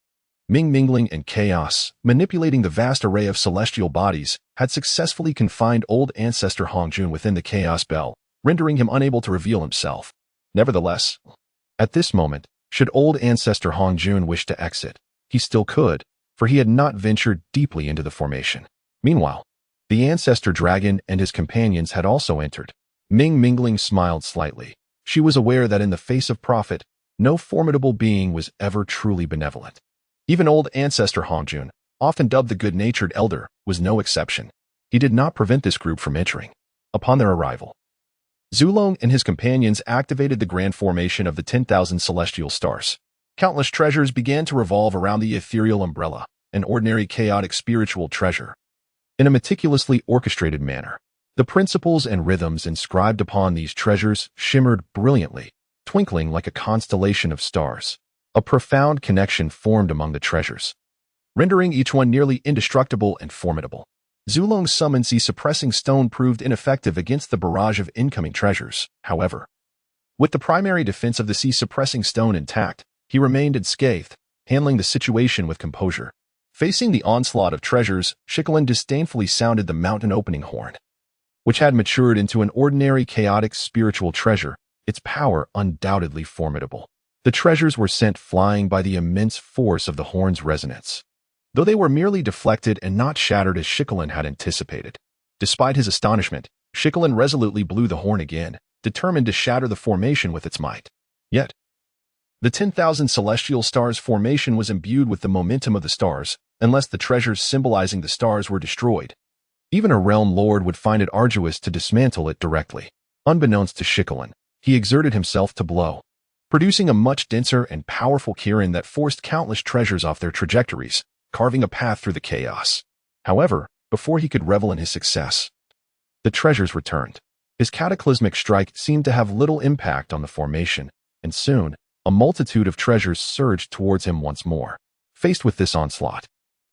Mingling and chaos, manipulating the vast array of celestial bodies, had successfully confined old ancestor Hongjun within the chaos bell, rendering him unable to reveal himself. Nevertheless, at this moment, should old ancestor Hongjun wish to exit, he still could, for he had not ventured deeply into the formation. Meanwhile, the ancestor dragon and his companions had also entered. Mingling smiled slightly. She was aware that in the face of profit, no formidable being was ever truly benevolent. Even old ancestor Hongjun, often dubbed the good-natured elder, was no exception. He did not prevent this group from entering. Upon their arrival, Zulong and his companions activated the grand formation of the 10,000 celestial stars. Countless treasures began to revolve around the ethereal umbrella, an ordinary chaotic spiritual treasure. In a meticulously orchestrated manner, the principles and rhythms inscribed upon these treasures shimmered brilliantly, twinkling like a constellation of stars. A profound connection formed among the treasures, rendering each one nearly indestructible and formidable. Zulong's summon sea-suppressing stone proved ineffective against the barrage of incoming treasures, however. With the primary defense of the sea-suppressing stone intact, he remained unscathed, handling the situation with composure. Facing the onslaught of treasures, Shikolin disdainfully sounded the mountain-opening horn, which had matured into an ordinary chaotic spiritual treasure, its power undoubtedly formidable. The treasures were sent flying by the immense force of the horn's resonance, though they were merely deflected and not shattered as Shikolin had anticipated. Despite his astonishment, Shikolin resolutely blew the horn again, determined to shatter the formation with its might. Yet, the 10,000 celestial stars formation was imbued with the momentum of the stars, unless the treasures symbolizing the stars were destroyed. Even a realm lord would find it arduous to dismantle it directly. Unbeknownst to Shikolin, he exerted himself to blow, producing a much denser and powerful Kirin that forced countless treasures off their trajectories, carving a path through the chaos. However, before he could revel in his success, the treasures returned. His cataclysmic strike seemed to have little impact on the formation, and soon, a multitude of treasures surged towards him once more. Faced with this onslaught,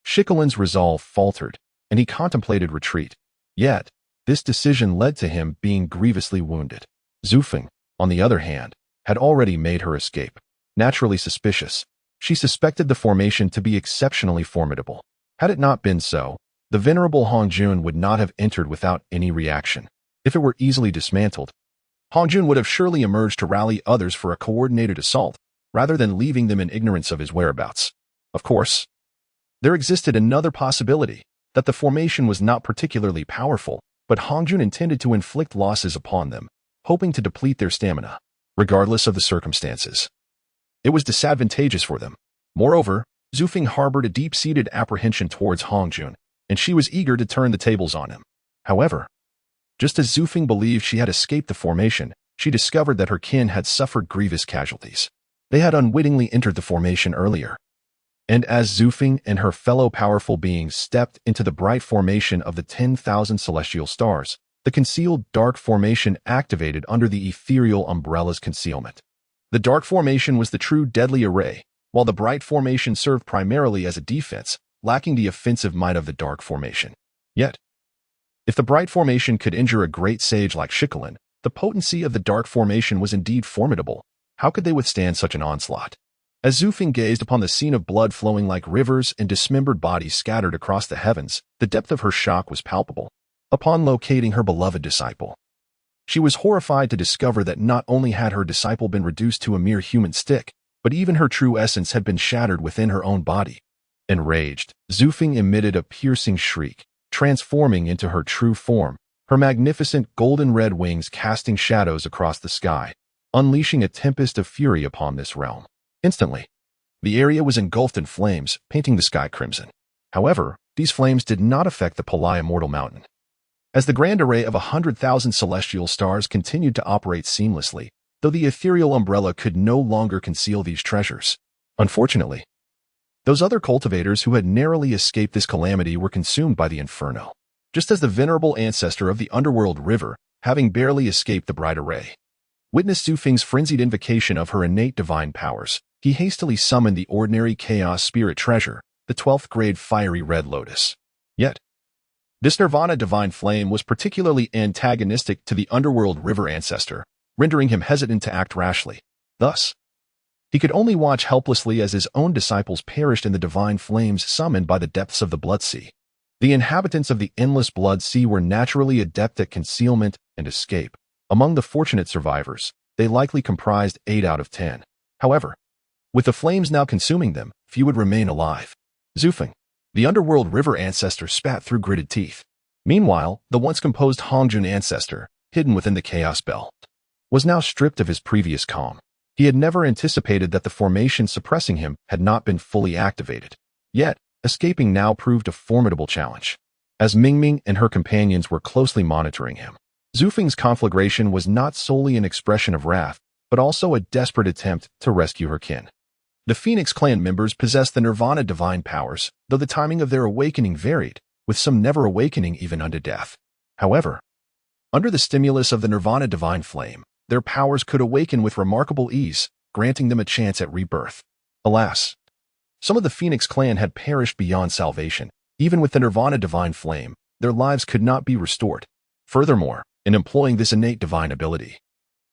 Shikolin's resolve faltered, and he contemplated retreat. Yet, this decision led to him being grievously wounded. Zufeng, on the other hand, had already made her escape. Naturally suspicious, she suspected the formation to be exceptionally formidable. Had it not been so, the venerable Hongjun would not have entered without any reaction. If it were easily dismantled, Hongjun would have surely emerged to rally others for a coordinated assault, rather than leaving them in ignorance of his whereabouts. Of course, there existed another possibility, that the formation was not particularly powerful, but Hongjun intended to inflict losses upon them, hoping to deplete their stamina, regardless of the circumstances. It was disadvantageous for them. Moreover, Zufeng harbored a deep-seated apprehension towards Hongjun, and she was eager to turn the tables on him. However, just as Zufeng believed she had escaped the formation, she discovered that her kin had suffered grievous casualties. They had unwittingly entered the formation earlier. And as Zufeng and her fellow powerful beings stepped into the bright formation of the 10,000 celestial stars, the concealed dark formation activated under the ethereal umbrella's concealment. The dark formation was the true deadly array, while the bright formation served primarily as a defense, lacking the offensive might of the dark formation. Yet, if the bright formation could injure a great sage like Shikolin, the potency of the dark formation was indeed formidable. How could they withstand such an onslaught? As Zufeng gazed upon the scene of blood flowing like rivers and dismembered bodies scattered across the heavens, the depth of her shock was palpable. Upon locating her beloved disciple, she was horrified to discover that not only had her disciple been reduced to a mere human stick, but even her true essence had been shattered within her own body. Enraged, Zufeng emitted a piercing shriek, transforming into her true form, her magnificent golden-red wings casting shadows across the sky, unleashing a tempest of fury upon this realm. Instantly, the area was engulfed in flames, painting the sky crimson. However, these flames did not affect the Immortal Mountain. As the grand array of 100,000 celestial stars continued to operate seamlessly, though the ethereal umbrella could no longer conceal these treasures. Unfortunately, those other cultivators who had narrowly escaped this calamity were consumed by the inferno, just as the venerable ancestor of the underworld river, having barely escaped the bright array. Witness Zufeng's frenzied invocation of her innate divine powers, he hastily summoned the ordinary chaos spirit treasure, the 12th grade fiery red lotus. Yet, this Nirvana divine flame was particularly antagonistic to the underworld river ancestor, rendering him hesitant to act rashly. Thus, he could only watch helplessly as his own disciples perished in the divine flames summoned by the depths of the Blood Sea. The inhabitants of the endless Blood Sea were naturally adept at concealment and escape. Among the fortunate survivors, they likely comprised 8 out of 10. However, with the flames now consuming them, few would remain alive. Zufeng, the underworld river ancestor, spat through gritted teeth. Meanwhile, the once composed Hongjun ancestor, hidden within the chaos belt, was now stripped of his previous calm. He had never anticipated that the formation suppressing him had not been fully activated. Yet, escaping now proved a formidable challenge. As Mingming and her companions were closely monitoring him, Zufeng's conflagration was not solely an expression of wrath, but also a desperate attempt to rescue her kin. The Phoenix clan members possessed the Nirvana divine powers, though the timing of their awakening varied, with some never awakening even unto death. However, under the stimulus of the Nirvana divine flame, their powers could awaken with remarkable ease, granting them a chance at rebirth. Alas, some of the Phoenix clan had perished beyond salvation. Even with the Nirvana divine flame, their lives could not be restored. Furthermore, in employing this innate divine ability,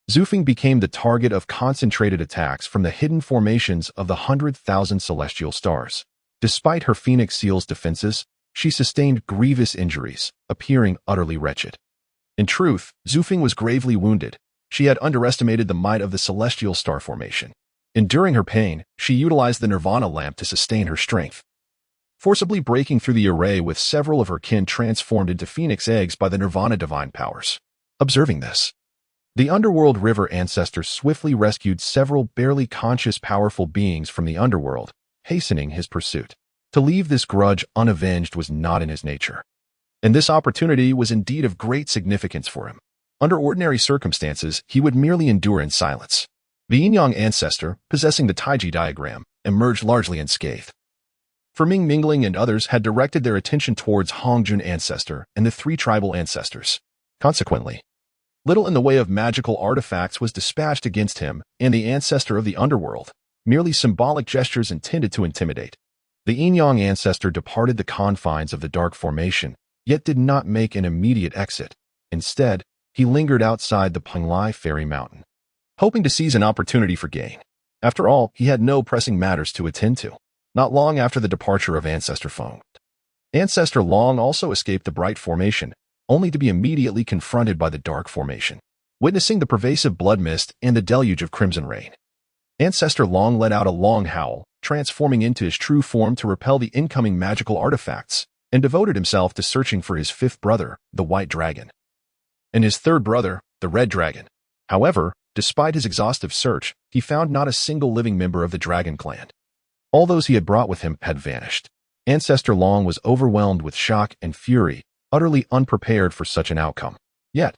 Zufeng became the target of concentrated attacks from the hidden formations of the 100,000 celestial stars. Despite her Phoenix Seal's defenses, she sustained grievous injuries, appearing utterly wretched. In truth, Zufeng was gravely wounded. She had underestimated the might of the celestial star formation. Enduring her pain, she utilized the Nirvana lamp to sustain her strength, forcibly breaking through the array with several of her kin transformed into Phoenix eggs by the Nirvana divine powers. Observing this, the underworld river ancestor swiftly rescued several barely conscious powerful beings from the underworld, hastening his pursuit. To leave this grudge unavenged was not in his nature, and this opportunity was indeed of great significance for him. Under ordinary circumstances, he would merely endure in silence. The Yin-Yang ancestor, possessing the Taiji diagram, emerged largely unscathed. For Ming-Mingling and others had directed their attention towards Hongjun ancestor and the 3 tribal ancestors. Consequently, little in the way of magical artifacts was dispatched against him and the ancestor of the underworld, merely symbolic gestures intended to intimidate. The Yin-Yang ancestor departed the confines of the dark formation, yet did not make an immediate exit. Instead, he lingered outside the Panglai Fairy Mountain, hoping to seize an opportunity for gain. After all, he had no pressing matters to attend to. Not long after the departure of Ancestor Feng, Ancestor Long also escaped the bright formation, only to be immediately confronted by the dark formation. Witnessing the pervasive blood mist and the deluge of crimson rain, Ancestor Long let out a long howl, transforming into his true form to repel the incoming magical artifacts, and devoted himself to searching for his 5th brother, the White Dragon, and his 3rd brother, the Red Dragon. However, despite his exhaustive search, he found not a single living member of the Dragon clan. All those he had brought with him had vanished. Ancestor Long was overwhelmed with shock and fury, utterly unprepared for such an outcome. Yet,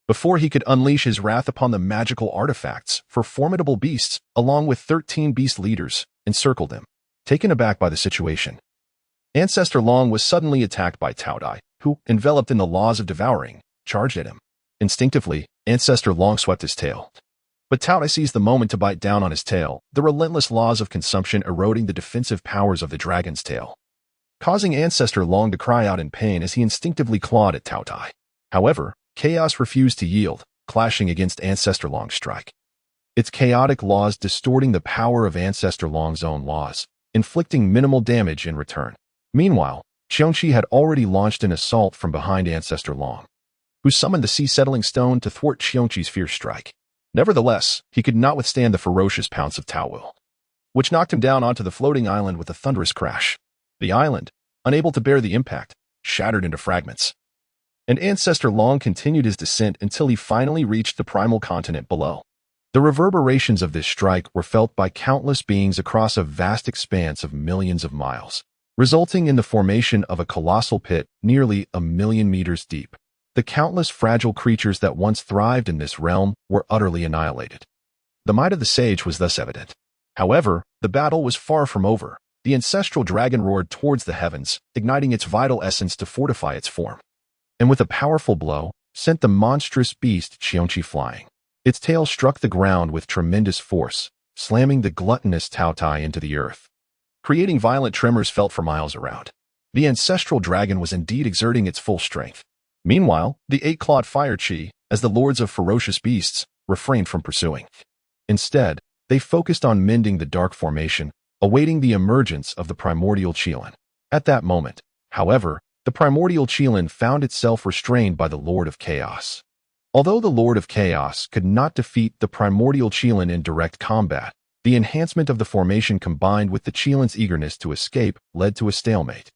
before he could unleash his wrath upon the magical artifacts, 4 formidable beasts, along with 13 beast leaders, encircled him. Taken aback by the situation, Ancestor Long was suddenly attacked by Taodai, who, enveloped in the laws of devouring, charged at him. Instinctively, Ancestor Long swept his tail. But Taodai seized the moment to bite down on his tail, the relentless laws of consumption eroding the defensive powers of the dragon's tail, causing Ancestor Long to cry out in pain as he instinctively clawed at Taodai. However, chaos refused to yield, clashing against Ancestor Long's strike. Its chaotic laws distorting the power of Ancestor Long's own laws, inflicting minimal damage in return. Meanwhile, Xiongqi had already launched an assault from behind Ancestor Long, who summoned the sea-settling stone to thwart Xiongqi's fierce strike. Nevertheless, he could not withstand the ferocious pounce of Taowu. which knocked him down onto the floating island with a thunderous crash. The island, unable to bear the impact, shattered into fragments. And Ancestor Long continued his descent until he finally reached the primal continent below. The reverberations of this strike were felt by countless beings across a vast expanse of millions of miles, resulting in the formation of a colossal pit nearly 1,000,000 meters deep. The countless fragile creatures that once thrived in this realm were utterly annihilated. The might of the sage was thus evident. However, the battle was far from over. The ancestral dragon roared towards the heavens, igniting its vital essence to fortify its form. And with a powerful blow, sent the monstrous beast Qiongqi flying. Its tail struck the ground with tremendous force, slamming the gluttonous Taotai into the earth, creating violent tremors felt for miles around. The ancestral dragon was indeed exerting its full strength. Meanwhile, the eight-clawed fire Qi, as the lords of ferocious beasts, refrained from pursuing. Instead, they focused on mending the dark formation, awaiting the emergence of the primordial Qilin. At that moment, however, the primordial Qilin found itself restrained by the Lord of Chaos. Although the Lord of Chaos could not defeat the primordial Qilin in direct combat, the enhancement of the formation combined with the Qilin's eagerness to escape led to a stalemate,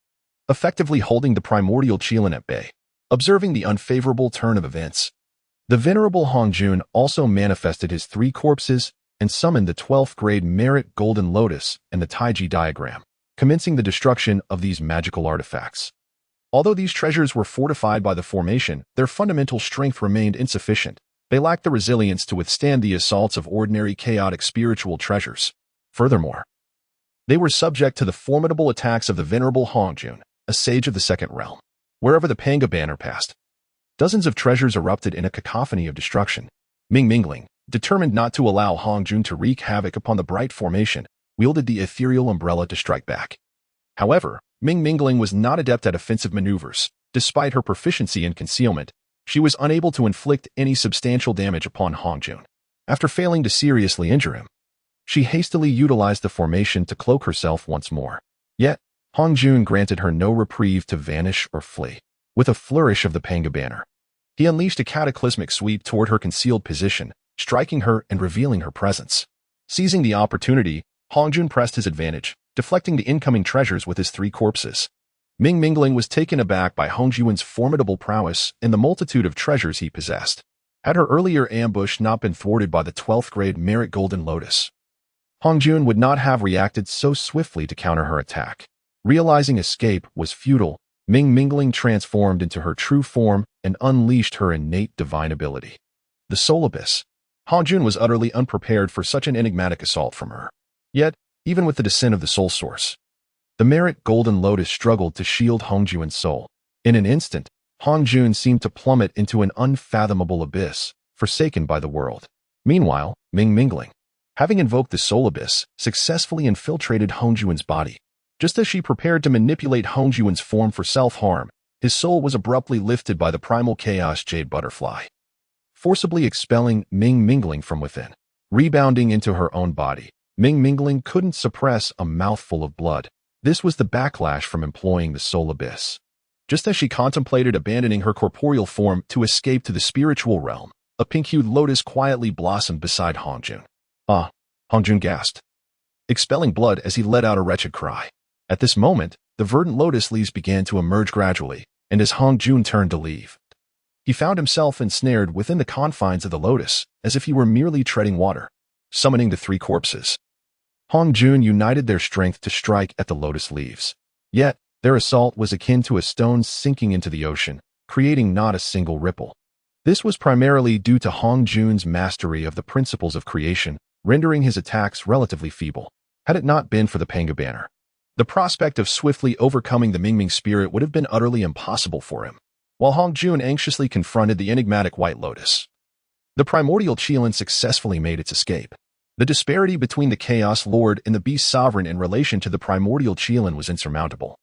effectively holding the primordial Qilin at bay. Observing the unfavorable turn of events, the venerable Hongjun also manifested his 3 corpses and summoned the 12th grade Merit Golden Lotus and the Taiji diagram, commencing the destruction of these magical artifacts. Although these treasures were fortified by the formation, their fundamental strength remained insufficient. They lacked the resilience to withstand the assaults of ordinary chaotic spiritual treasures. Furthermore, they were subject to the formidable attacks of the venerable Hongjun, a sage of the second realm. Wherever the Pangu banner passed, dozens of treasures erupted in a cacophony of destruction. Mingling, determined not to allow Hongjun to wreak havoc upon the bright formation, wielded the ethereal umbrella to strike back. However, Mingling was not adept at offensive maneuvers. Despite her proficiency in concealment, she was unable to inflict any substantial damage upon Hongjun. After failing to seriously injure him, she hastily utilized the formation to cloak herself once more. Yet, Hongjun granted her no reprieve to vanish or flee. With a flourish of the Pangu banner, he unleashed a cataclysmic sweep toward her concealed position, striking her and revealing her presence. Seizing the opportunity, Hongjun pressed his advantage, deflecting the incoming treasures with his 3 corpses. Mingling was taken aback by Hongjun's formidable prowess and the multitude of treasures he possessed. Had her earlier ambush not been thwarted by the 12th grade Merit Golden Lotus, Hongjun would not have reacted so swiftly to counter her attack. Realizing escape was futile, Mingling transformed into her true form and unleashed her innate divine ability. The Soul Abyss. Hongjun was utterly unprepared for such an enigmatic assault from her. Yet, even with the descent of the Soul Source, the Merit Golden Lotus struggled to shield Hongjun's soul. In an instant, Hongjun seemed to plummet into an unfathomable abyss, forsaken by the world. Meanwhile, Mingling, having invoked the Soul Abyss, successfully infiltrated Hongjun's body. Just as she prepared to manipulate Hongjun's form for self-harm, his soul was abruptly lifted by the primal chaos Jade Butterfly, forcibly expelling Mingling from within. Rebounding into her own body, Mingling couldn't suppress a mouthful of blood. This was the backlash from employing the Soul Abyss. Just as she contemplated abandoning her corporeal form to escape to the spiritual realm, a pink-hued lotus quietly blossomed beside Hongjun. Ah, Hongjun gasped, expelling blood as he let out a wretched cry. At this moment, the verdant lotus leaves began to emerge gradually, and as Hongjun turned to leave, he found himself ensnared within the confines of the lotus, as if he were merely treading water. Summoning the 3 corpses, Hongjun united their strength to strike at the lotus leaves. Yet, their assault was akin to a stone sinking into the ocean, creating not a single ripple. This was primarily due to Hongjun's mastery of the principles of creation, rendering his attacks relatively feeble. Had it not been for the Pangu banner, the prospect of swiftly overcoming the Mingming spirit would have been utterly impossible for him. While Hongjun anxiously confronted the enigmatic White Lotus, the primordial Qilin successfully made its escape. The disparity between the Chaos Lord and the Beast Sovereign in relation to the primordial Qilin was insurmountable.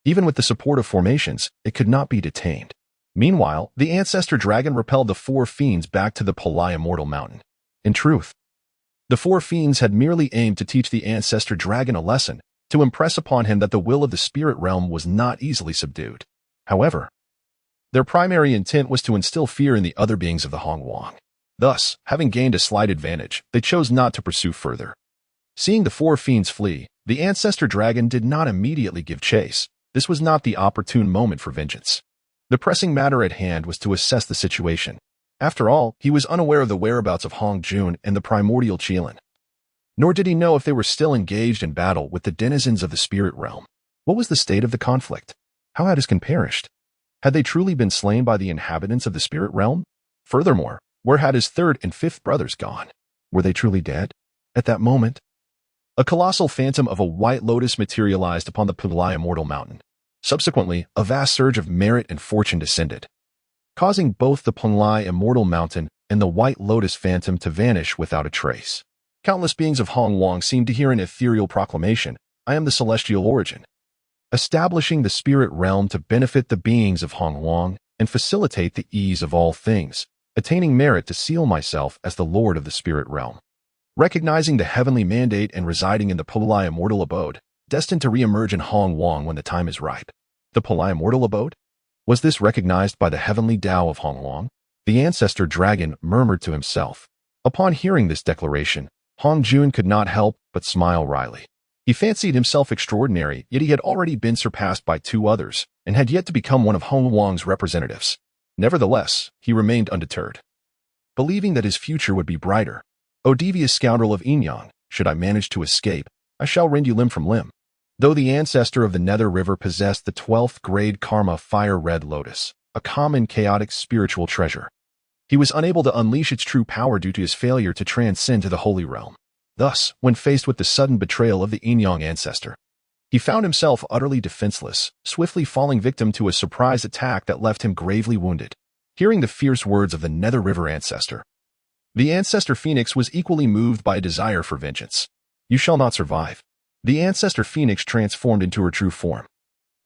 Even with the support of formations, it could not be detained. Meanwhile, the Ancestor Dragon repelled the 4 fiends back to the Yangmei Immortal mountain. In truth, the 4 fiends had merely aimed to teach the Ancestor Dragon a lesson, to impress upon him that the will of the spirit realm was not easily subdued. However, their primary intent was to instill fear in the other beings of the Hongwang. Thus, having gained a slight advantage, they chose not to pursue further. Seeing the four fiends flee, the ancestor dragon did not immediately give chase. This was not the opportune moment for vengeance. The pressing matter at hand was to assess the situation. After all, he was unaware of the whereabouts of Hong Jun and the Primordial Qilin. Nor did he know if they were still engaged in battle with the denizens of the spirit realm. What was the state of the conflict? How had his kin perished? Had they truly been slain by the inhabitants of the spirit realm? Furthermore, where had his third and fifth brothers gone? Were they truly dead? At that moment, a colossal phantom of a white lotus materialized upon the Yangmei Immortal mountain. Subsequently, a vast surge of merit and fortune descended, causing both the Yangmei Immortal mountain and the white lotus phantom to vanish without a trace. Countless beings of Hong Wang seemed to hear an ethereal proclamation, "I am the celestial origin," establishing the spirit realm to benefit the beings of Hong Wang and facilitate the ease of all things, attaining merit to seal myself as the lord of the spirit realm. Recognizing the heavenly mandate and residing in the Yangmei Immortal abode, destined to re-emerge in Hong Wang when the time is ripe. The Yangmei Immortal abode? Was this recognized by the heavenly Tao of Hong Wang? The ancestor dragon murmured to himself. Upon hearing this declaration, Hong Jun could not help but smile wryly. He fancied himself extraordinary, yet he had already been surpassed by two others, and had yet to become one of Hong Wang's representatives. Nevertheless, he remained undeterred, believing that his future would be brighter. O devious scoundrel of Inyang, should I manage to escape, I shall rend you limb from limb. Though the ancestor of the Nether River possessed the 12th grade Karma Fire Red Lotus, a common chaotic spiritual treasure, he was unable to unleash its true power due to his failure to transcend to the Holy Realm. Thus, when faced with the sudden betrayal of the Inyang ancestor, he found himself utterly defenseless, swiftly falling victim to a surprise attack that left him gravely wounded. Hearing the fierce words of the Nether River ancestor, the ancestor Phoenix was equally moved by a desire for vengeance. You shall not survive. The ancestor Phoenix transformed into her true form,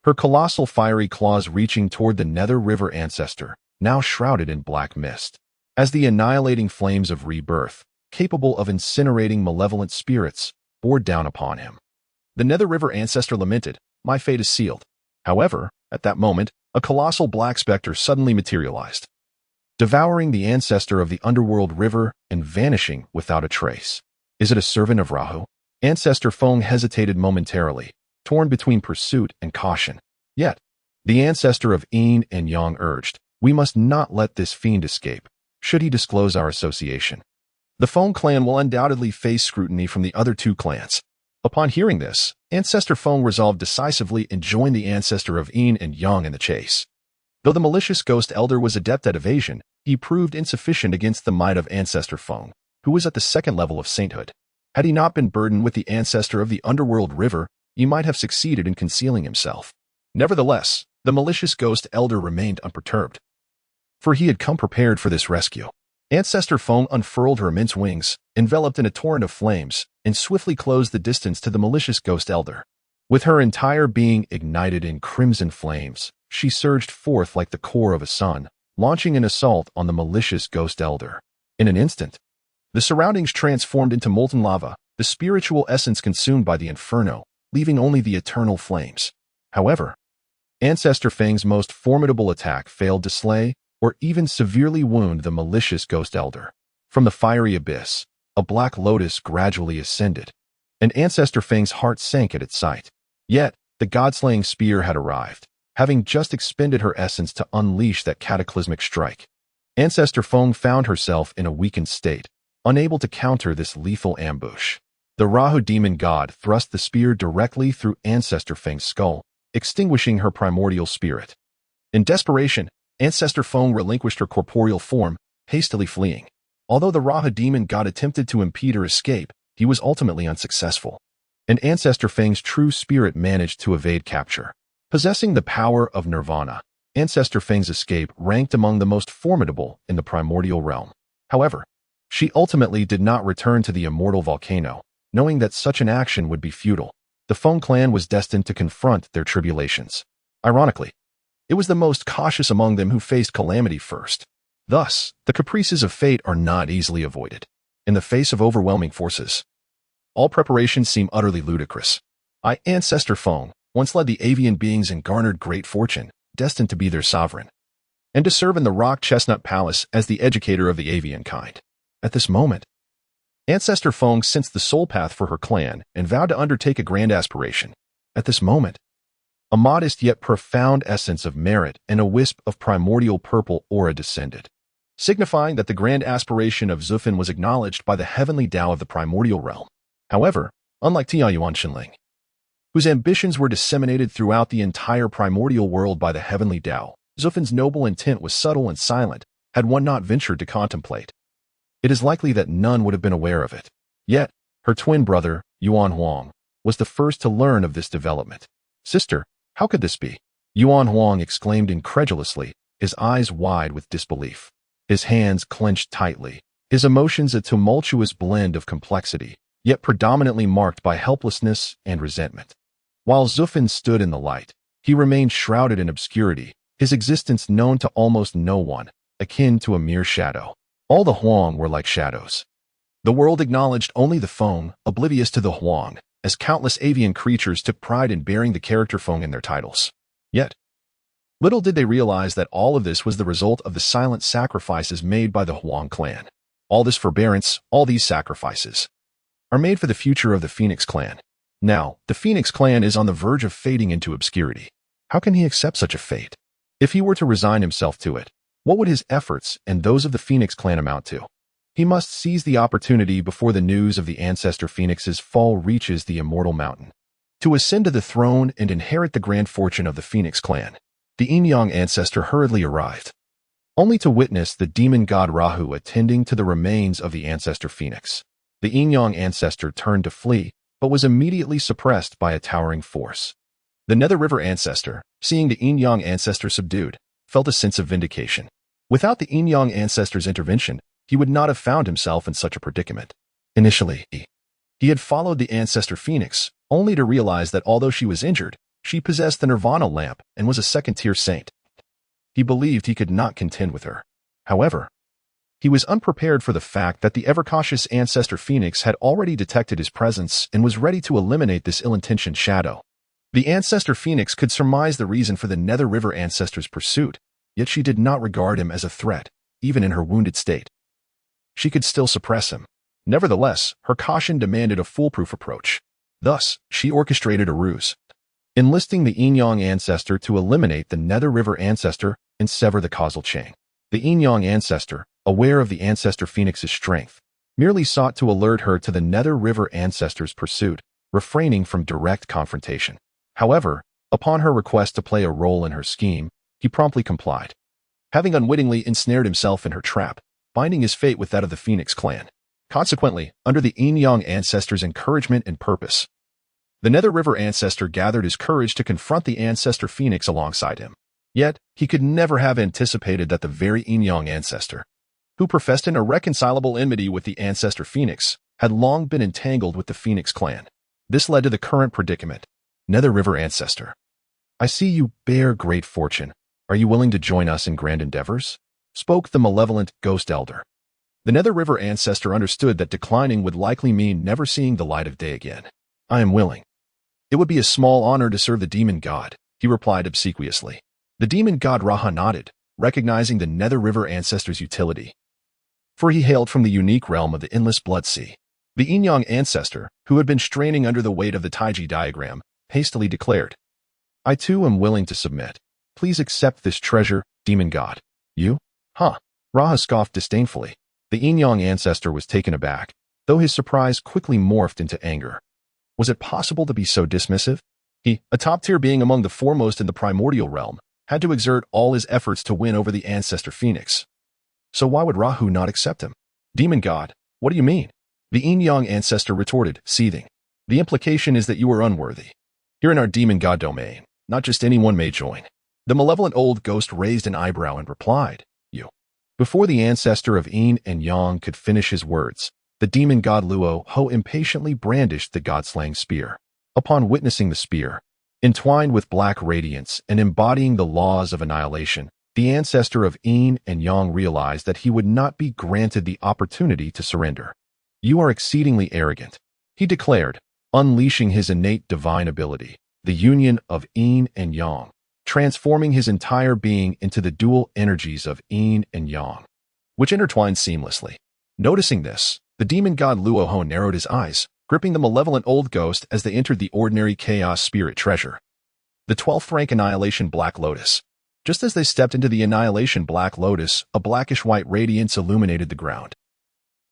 her colossal fiery claws reaching toward the Nether River ancestor, now shrouded in black mist. As the annihilating flames of rebirth, capable of incinerating malevolent spirits, bore down upon him, the Nether River ancestor lamented, "My fate is sealed." However, at that moment, a colossal black specter suddenly materialized, devouring the ancestor of the underworld river and vanishing without a trace. Is it a servant of Rahu? Ancestor Feng hesitated momentarily, torn between pursuit and caution. Yet, the ancestor of Yin and Yang urged, "We must not let this fiend escape, should he disclose our association. The Feng clan will undoubtedly face scrutiny from the other two clans." Upon hearing this, Ancestor Feng resolved decisively and joined the ancestor of Yin and Yang in the chase. Though the malicious ghost elder was adept at evasion, he proved insufficient against the might of Ancestor Feng, who was at the second level of sainthood. Had he not been burdened with the ancestor of the underworld river, he might have succeeded in concealing himself. Nevertheless, the malicious ghost elder remained unperturbed, for he had come prepared for this rescue. Ancestor Feng unfurled her immense wings, enveloped in a torrent of flames, and swiftly closed the distance to the malicious ghost elder. With her entire being ignited in crimson flames, she surged forth like the core of a sun, launching an assault on the malicious ghost elder. In an instant, the surroundings transformed into molten lava, the spiritual essence consumed by the inferno, leaving only the eternal flames. However, Ancestor Feng's most formidable attack failed to slay or even severely wound the malicious ghost elder. From the fiery abyss, a black lotus gradually ascended, and Ancestor Feng's heart sank at its sight. Yet, the god-slaying spear had arrived, having just expended her essence to unleash that cataclysmic strike. Ancestor Feng found herself in a weakened state, unable to counter this lethal ambush. The Rahu demon god thrust the spear directly through Ancestor Feng's skull, extinguishing her primordial spirit. In desperation, Ancestor Feng relinquished her corporeal form, hastily fleeing. Although the Rahu demon god attempted to impede her escape, he was ultimately unsuccessful, and Ancestor Feng's true spirit managed to evade capture. Possessing the power of nirvana, Ancestor Feng's escape ranked among the most formidable in the primordial realm. However, she ultimately did not return to the immortal volcano, knowing that such an action would be futile. The Feng clan was destined to confront their tribulations. Ironically, it was the most cautious among them who faced calamity first. Thus, the caprices of fate are not easily avoided. In the face of overwhelming forces, all preparations seem utterly ludicrous. Ancestor Feng once led the avian beings and garnered great fortune, destined to be their sovereign, and to serve in the Rock Chestnut Palace as the educator of the avian kind. At this moment, Ancestor Feng sensed the soul path for her clan and vowed to undertake a grand aspiration. At this moment, a modest yet profound essence of merit and a wisp of primordial purple aura descended, signifying that the grand aspiration of Zufan was acknowledged by the heavenly Tao of the primordial realm. However, unlike Tianyuan Shenling, whose ambitions were disseminated throughout the entire primordial world by the heavenly Tao, Zufan's noble intent was subtle and silent, had one not ventured to contemplate. It is likely that none would have been aware of it. Yet, her twin brother, Yuan Huang, was the first to learn of this development. "Sister, how could this be?" Yuan Huang exclaimed incredulously, his eyes wide with disbelief. His hands clenched tightly, his emotions a tumultuous blend of complexity, yet predominantly marked by helplessness and resentment. While Zufan stood in the light, he remained shrouded in obscurity, his existence known to almost no one, akin to a mere shadow. All the Huang were like shadows. The world acknowledged only the Feng, oblivious to the Huang, as countless avian creatures took pride in bearing the character Feng in their titles. Yet, little did they realize that all of this was the result of the silent sacrifices made by the Huang clan. All this forbearance, all these sacrifices, are made for the future of the Phoenix clan. Now, the Phoenix clan is on the verge of fading into obscurity. How can he accept such a fate? If he were to resign himself to it, what would his efforts and those of the Phoenix clan amount to? He must seize the opportunity before the news of the ancestor Phoenix's fall reaches the immortal mountain. To ascend to the throne and inherit the grand fortune of the Phoenix clan, the Yin-Yang ancestor hurriedly arrived, only to witness the demon god Rahu attending to the remains of the ancestor Phoenix. The Yin-Yang ancestor turned to flee, but was immediately suppressed by a towering force. The Nether River ancestor, seeing the Yin-Yang ancestor subdued, felt a sense of vindication. Without the Yin-Yang ancestor's intervention, he would not have found himself in such a predicament. Initially, he had followed the ancestor Phoenix, only to realize that although she was injured, she possessed the Nirvana lamp and was a second-tier saint. He believed he could not contend with her. However, he was unprepared for the fact that the ever-cautious ancestor Phoenix had already detected his presence and was ready to eliminate this ill-intentioned shadow. The ancestor Phoenix could surmise the reason for the Nether River ancestor's pursuit, yet she did not regard him as a threat, even in her wounded state. She could still suppress him. Nevertheless, her caution demanded a foolproof approach. Thus, she orchestrated a ruse, enlisting the Yin-Yang ancestor to eliminate the Nether River ancestor and sever the causal chain. The Yin-Yang ancestor, aware of the ancestor Phoenix's strength, merely sought to alert her to the Nether River ancestor's pursuit, refraining from direct confrontation. However, upon her request to play a role in her scheme, he promptly complied, having unwittingly ensnared himself in her trap, binding his fate with that of the Phoenix clan. Consequently, under the Yin-Yang ancestor's encouragement and purpose, the Nether River ancestor gathered his courage to confront the ancestor Phoenix alongside him. Yet, he could never have anticipated that the very Yin-Yang ancestor, who professed an irreconcilable enmity with the ancestor Phoenix, had long been entangled with the Phoenix clan. This led to the current predicament. Nether River ancestor, I see you bear great fortune. Are you willing to join us in grand endeavors? Spoke the malevolent ghost elder. The Nether River ancestor understood that declining would likely mean never seeing the light of day again. I am willing. It would be a small honor to serve the demon god, he replied obsequiously. The demon god Raha nodded, recognizing the Nether River ancestor's utility, for he hailed from the unique realm of the endless blood sea. The Yin-Yang ancestor, who had been straining under the weight of the Taiji diagram, hastily declared, I too am willing to submit. Please accept this treasure, demon god. You? Huh. Raha scoffed disdainfully. The Yin-Yang ancestor was taken aback, though his surprise quickly morphed into anger. Was it possible to be so dismissive? He, a top-tier being among the foremost in the primordial realm, had to exert all his efforts to win over the ancestor Phoenix. So why would Rahu not accept him? Demon god, what do you mean? The Yin-Yang ancestor retorted, seething. The implication is that you are unworthy. Here in our demon god domain, not just anyone may join. The malevolent old ghost raised an eyebrow and replied, You. Before the ancestor of Yin and Yang could finish his words, the demon god Luo Ho impatiently brandished the god-slaying spear. Upon witnessing the spear, entwined with black radiance and embodying the laws of annihilation, the ancestor of Yin and Yang realized that he would not be granted the opportunity to surrender. You are exceedingly arrogant, he declared, unleashing his innate divine ability, the union of Yin and Yang, transforming his entire being into the dual energies of Yin and Yang, which intertwined seamlessly. Noticing this, The demon god Luoho narrowed his eyes, gripping the malevolent old ghost as they entered the ordinary chaos spirit treasure. The 12th rank Annihilation Black Lotus. Just as they stepped into the Annihilation Black Lotus, a blackish-white radiance illuminated the ground,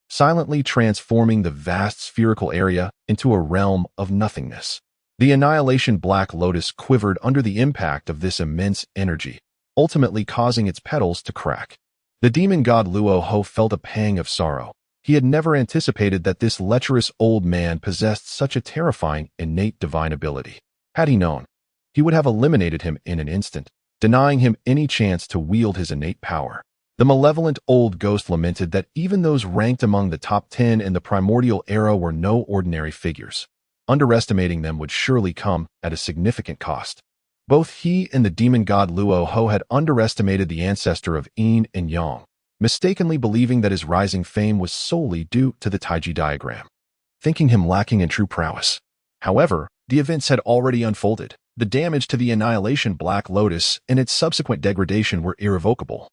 silently transforming the vast spherical area into a realm of nothingness. The Annihilation Black Lotus quivered under the impact of this immense energy, ultimately causing its petals to crack. The demon god Luoho felt a pang of sorrow. He had never anticipated that this lecherous old man possessed such a terrifying, innate divine ability. Had he known, he would have eliminated him in an instant, denying him any chance to wield his innate power. The malevolent old ghost lamented that even those ranked among the top 10 in the Primordial era were no ordinary figures. Underestimating them would surely come at a significant cost. Both he and the demon god Luoho had underestimated the ancestor of Yin and Yang, mistakenly believing that his rising fame was solely due to the Taiji diagram, thinking him lacking in true prowess. However, the events had already unfolded. The damage to the Annihilation Black Lotus and its subsequent degradation were irrevocable,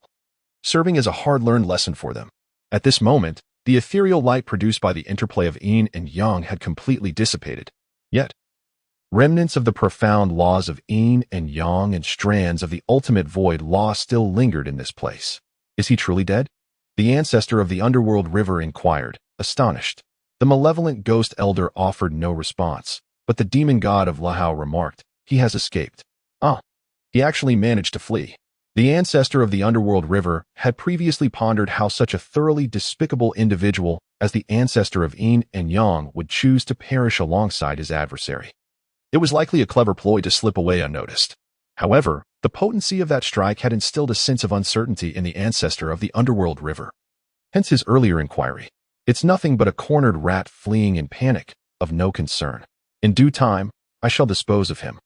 serving as a hard-learned lesson for them. At this moment, the ethereal light produced by the interplay of Yin and Yang had completely dissipated. Yet, remnants of the profound laws of Yin and Yang and strands of the ultimate void law still lingered in this place. Is he truly dead? The ancestor of the Underworld River inquired, astonished. The malevolent ghost elder offered no response, but the demon god of Lahao remarked, "He has escaped." He actually managed to flee. The ancestor of the Underworld River had previously pondered how such a thoroughly despicable individual as the ancestor of Yin and Yang would choose to perish alongside his adversary. It was likely a clever ploy to slip away unnoticed. However, the potency of that strike had instilled a sense of uncertainty in the ancestor of the Underworld River. Hence his earlier inquiry. "It's nothing but a cornered rat fleeing in panic, of no concern. In due time, I shall dispose of him."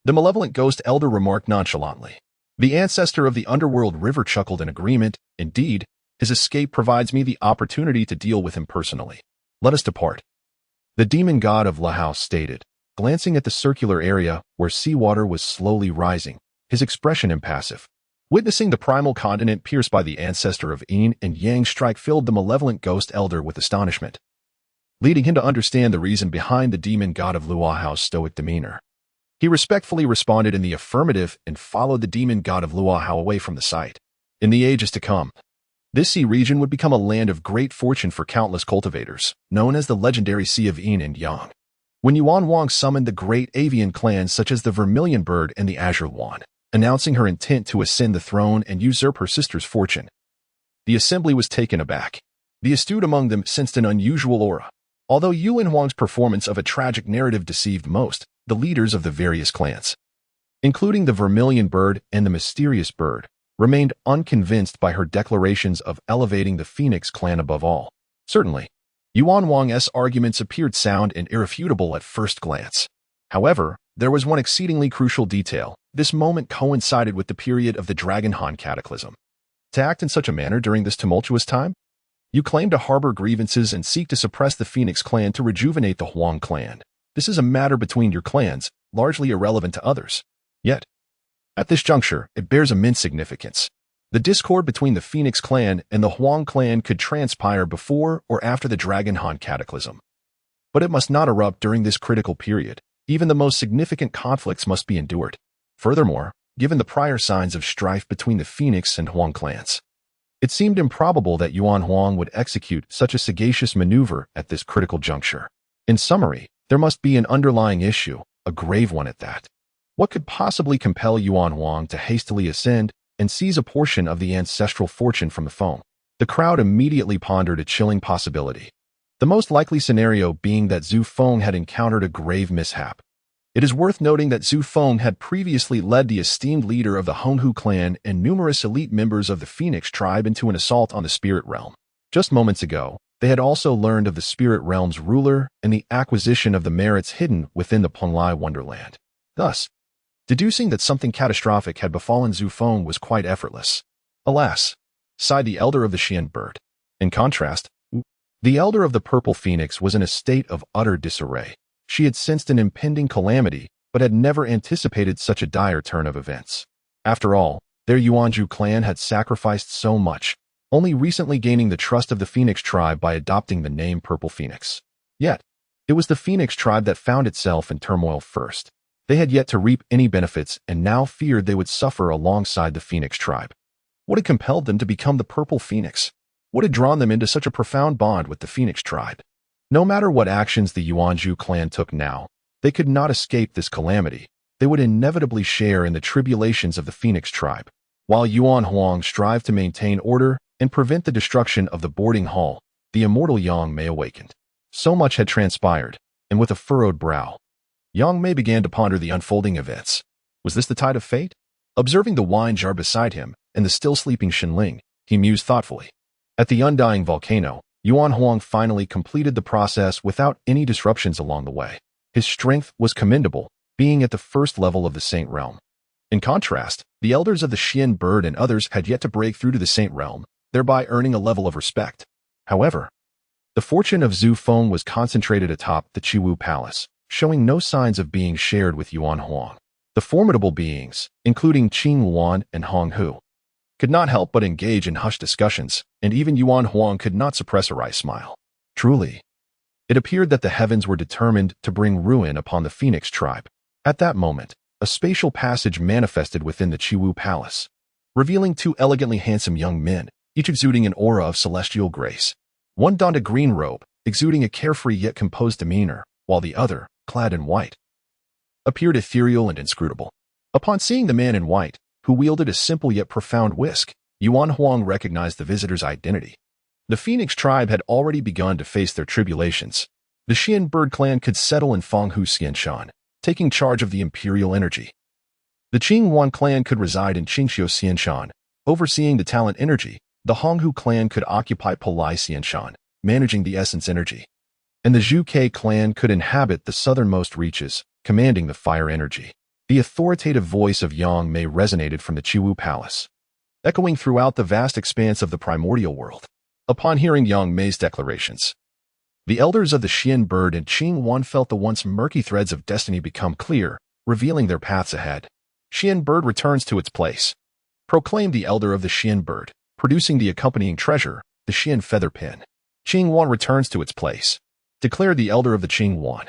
The malevolent ghost elder remarked nonchalantly. The ancestor of the Underworld River chuckled in agreement. "Indeed, his escape provides me the opportunity to deal with him personally. Let us depart." The demon god of Lahao stated, glancing at the circular area where seawater was slowly rising, his expression impassive. Witnessing the primal continent pierced by the ancestor of Yin and Yang strike filled the malevolent ghost elder with astonishment, leading him to understand the reason behind the demon god of Luohao's stoic demeanor. He respectfully responded in the affirmative and followed the demon god of Luohao away from the site. In the ages to come, this sea region would become a land of great fortune for countless cultivators, known as the legendary Sea of Yin and Yang. When Yuan Wang summoned the great avian clans such as the Vermilion Bird and the Azure Wand, announcing her intent to ascend the throne and usurp her sister's fortune, the assembly was taken aback. The astute among them sensed an unusual aura. Although Yuan Wang's performance of a tragic narrative deceived most, the leaders of the various clans, including the Vermilion Bird and the Mysterious Bird, remained unconvinced by her declarations of elevating the Phoenix clan above all. Certainly, Yuan Wang's arguments appeared sound and irrefutable at first glance. However, there was one exceedingly crucial detail. This moment coincided with the period of the Dragon Han Cataclysm. To act in such a manner during this tumultuous time? You claim to harbor grievances and seek to suppress the Phoenix clan to rejuvenate the Huang clan. This is a matter between your clans, largely irrelevant to others. Yet, at this juncture, it bears immense significance. The discord between the Phoenix clan and the Huang clan could transpire before or after the Dragon Han Cataclysm. But it must not erupt during this critical period. Even the most significant conflicts must be endured. Furthermore, given the prior signs of strife between the Phoenix and Huang clans, it seemed improbable that Yuan Huang would execute such a sagacious maneuver at this critical juncture. In summary, there must be an underlying issue, a grave one at that. What could possibly compel Yuan Huang to hastily ascend and seize a portion of the ancestral fortune from the foe? The crowd immediately pondered a chilling possibility. The most likely scenario being that Zhu Feng had encountered a grave mishap. It is worth noting that Zhu Feng had previously led the esteemed leader of the Honghu clan and numerous elite members of the Phoenix tribe into an assault on the spirit realm. Just moments ago, they had also learned of the spirit realm's ruler and the acquisition of the merits hidden within the Penglai Wonderland. Thus, deducing that something catastrophic had befallen Zhu Feng was quite effortless. Alas, sighed the elder of the Xian bird. In contrast, the elder of the Purple Phoenix was in a state of utter disarray. She had sensed an impending calamity, but had never anticipated such a dire turn of events. After all, their Yuanzhu clan had sacrificed so much. only recently gaining the trust of the Phoenix tribe by adopting the name Purple Phoenix. Yet, it was the Phoenix tribe that found itself in turmoil first. They had yet to reap any benefits and now feared they would suffer alongside the Phoenix tribe. What had compelled them to become the Purple Phoenix? What had drawn them into such a profound bond with the Phoenix tribe? No matter what actions the Yuanzhu clan took now, they could not escape this calamity. They would inevitably share in the tribulations of the Phoenix tribe. While Yuan Huang strived to maintain order and prevent the destruction of the boarding hall, the immortal Yangmei awakened. So much had transpired, and with a furrowed brow, Yangmei began to ponder the unfolding events. Was this the tide of fate? Observing the wine jar beside him and the still sleeping Shenling, he mused thoughtfully. At the undying volcano, Yuan Huang finally completed the process without any disruptions along the way. His strength was commendable, being at the first level of the Saint Realm. In contrast, the elders of the Xian Bird and others had yet to break through to the Saint Realm, thereby earning a level of respect. However, the fortune of Zhu Feng was concentrated atop the Qiwu Palace, showing no signs of being shared with Yuan Huang. The formidable beings, including Qing Wan and Hong Hu, could not help but engage in hushed discussions, and even Yuan Huang could not suppress a wry smile. Truly, it appeared that the heavens were determined to bring ruin upon the Phoenix tribe. At that moment, a spatial passage manifested within the Qiwu Palace, revealing two elegantly handsome young men, each exuding an aura of celestial grace. One donned a green robe, exuding a carefree yet composed demeanor, while the other, clad in white, appeared ethereal and inscrutable. Upon seeing the man in white, who wielded a simple yet profound whisk, Yuan Huang recognized the visitor's identity. The Phoenix tribe had already begun to face their tribulations. The Xian Bird clan could settle in Fanghu Xianshan, taking charge of the imperial energy. The Qing Wan clan could reside in Qingxiu Xianshan, overseeing the talent energy. The Honghu clan could occupy Palai Xianshan, managing the essence energy. And the Zhu Ke clan could inhabit the southernmost reaches, commanding the fire energy. The authoritative voice of Yangmei resonated from the Qiwu Palace, echoing throughout the vast expanse of the primordial world. Upon hearing Yangmei's declarations, the elders of the Xian Bird and Qing Wan felt the once murky threads of destiny become clear, revealing their paths ahead. Xian Bird returns to its place, proclaimed the elder of the Xian Bird, producing the accompanying treasure, the Xian Feather Pin. Qing Wan returns to its place, declared the elder of the Qing Wan,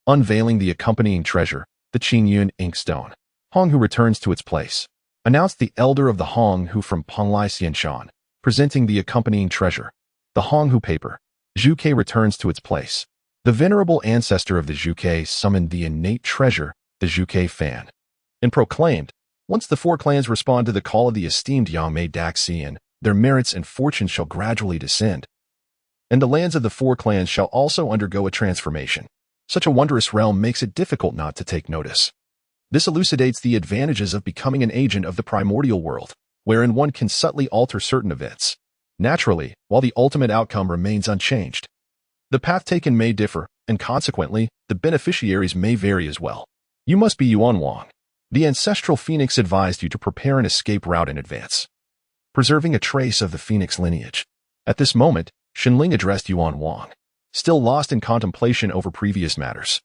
unveiling the accompanying treasure, the Qingyun Inkstone. Hong Hu returns to its place, announced the elder of the Hong Hu from Panglai Xianshan, presenting the accompanying treasure, the Hong Hu paper. Zhu Ke returns to its place. The venerable ancestor of the Zhu Ke summoned the innate treasure, the Zhu Ke fan, and proclaimed, once the four clans respond to the call of the esteemed Yangmei Daxian, their merits and fortunes shall gradually descend, and the lands of the four clans shall also undergo a transformation. Such a wondrous realm makes it difficult not to take notice. This elucidates the advantages of becoming an agent of the primordial world, wherein one can subtly alter certain events, naturally, while the ultimate outcome remains unchanged. The path taken may differ, and consequently, the beneficiaries may vary as well. You must be Yuan Wang. The ancestral phoenix advised you to prepare an escape route in advance, preserving a trace of the phoenix lineage. At this moment, Shenling addressed Yuan Wang, still lost in contemplation over previous matters.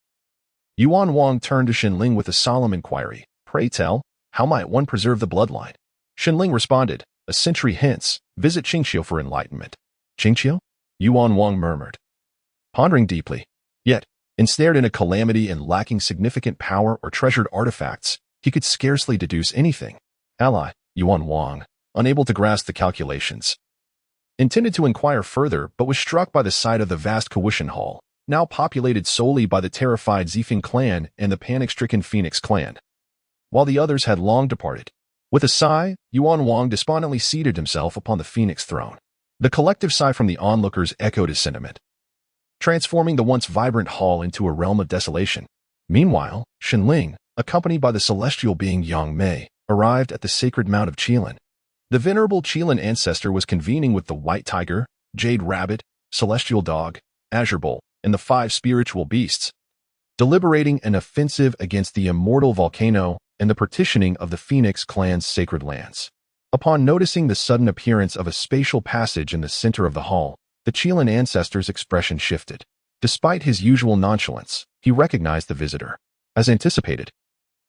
Yuan Wang turned to Shenling with a solemn inquiry. Pray tell, how might one preserve the bloodline? Shenling responded, a century hence, visit Qingxiu for enlightenment. Qingxiu? Yuan Wang murmured, pondering deeply. Yet, ensnared in a calamity and lacking significant power or treasured artifacts, he could scarcely deduce anything. Ally, Yuan Wang, unable to grasp the calculations, intended to inquire further but was struck by the sight of the vast Kawishan Hall, now populated solely by the terrified Zifeng clan and the panic-stricken Phoenix clan, while the others had long departed. With a sigh, Yuan Wang despondently seated himself upon the Phoenix throne. The collective sigh from the onlookers echoed his sentiment, transforming the once vibrant hall into a realm of desolation. Meanwhile, Shenling, accompanied by the celestial being Yangmei, arrived at the sacred mount of Qilin. The venerable Qilin ancestor was convening with the White Tiger, Jade Rabbit, Celestial Dog, Azure Bull, and the 5 spiritual beasts, deliberating an offensive against the immortal volcano and the partitioning of the Phoenix clan's sacred lands. Upon noticing the sudden appearance of a spatial passage in the center of the hall, the Qilin ancestor's expression shifted. Despite his usual nonchalance, he recognized the visitor. As anticipated,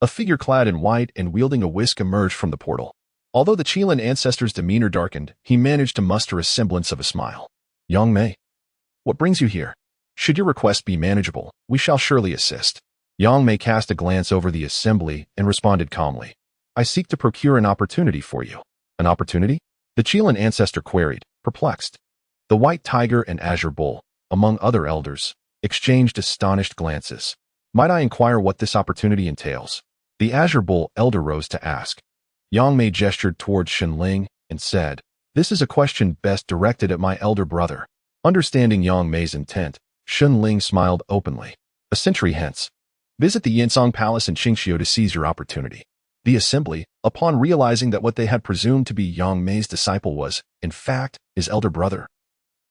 a figure clad in white and wielding a whisk emerged from the portal. Although the Qilin ancestor's demeanor darkened, he managed to muster a semblance of a smile. Yangmei, what brings you here? Should your request be manageable, we shall surely assist. Yangmei cast a glance over the assembly and responded calmly. I seek to procure an opportunity for you. An opportunity? The Qilin ancestor queried, perplexed. The White Tiger and Azure Bull, among other elders, exchanged astonished glances. Might I inquire what this opportunity entails? The Azure Bull elder rose to ask. Yangmei gestured towards Shenling and said, This is a question best directed at my elder brother. Understanding Yangmei's intent, Shenling smiled openly. A century hence, visit the Yinsong Palace in Qingxiu to seize your opportunity. The assembly, upon realizing that what they had presumed to be Yangmei's disciple was, in fact, his elder brother,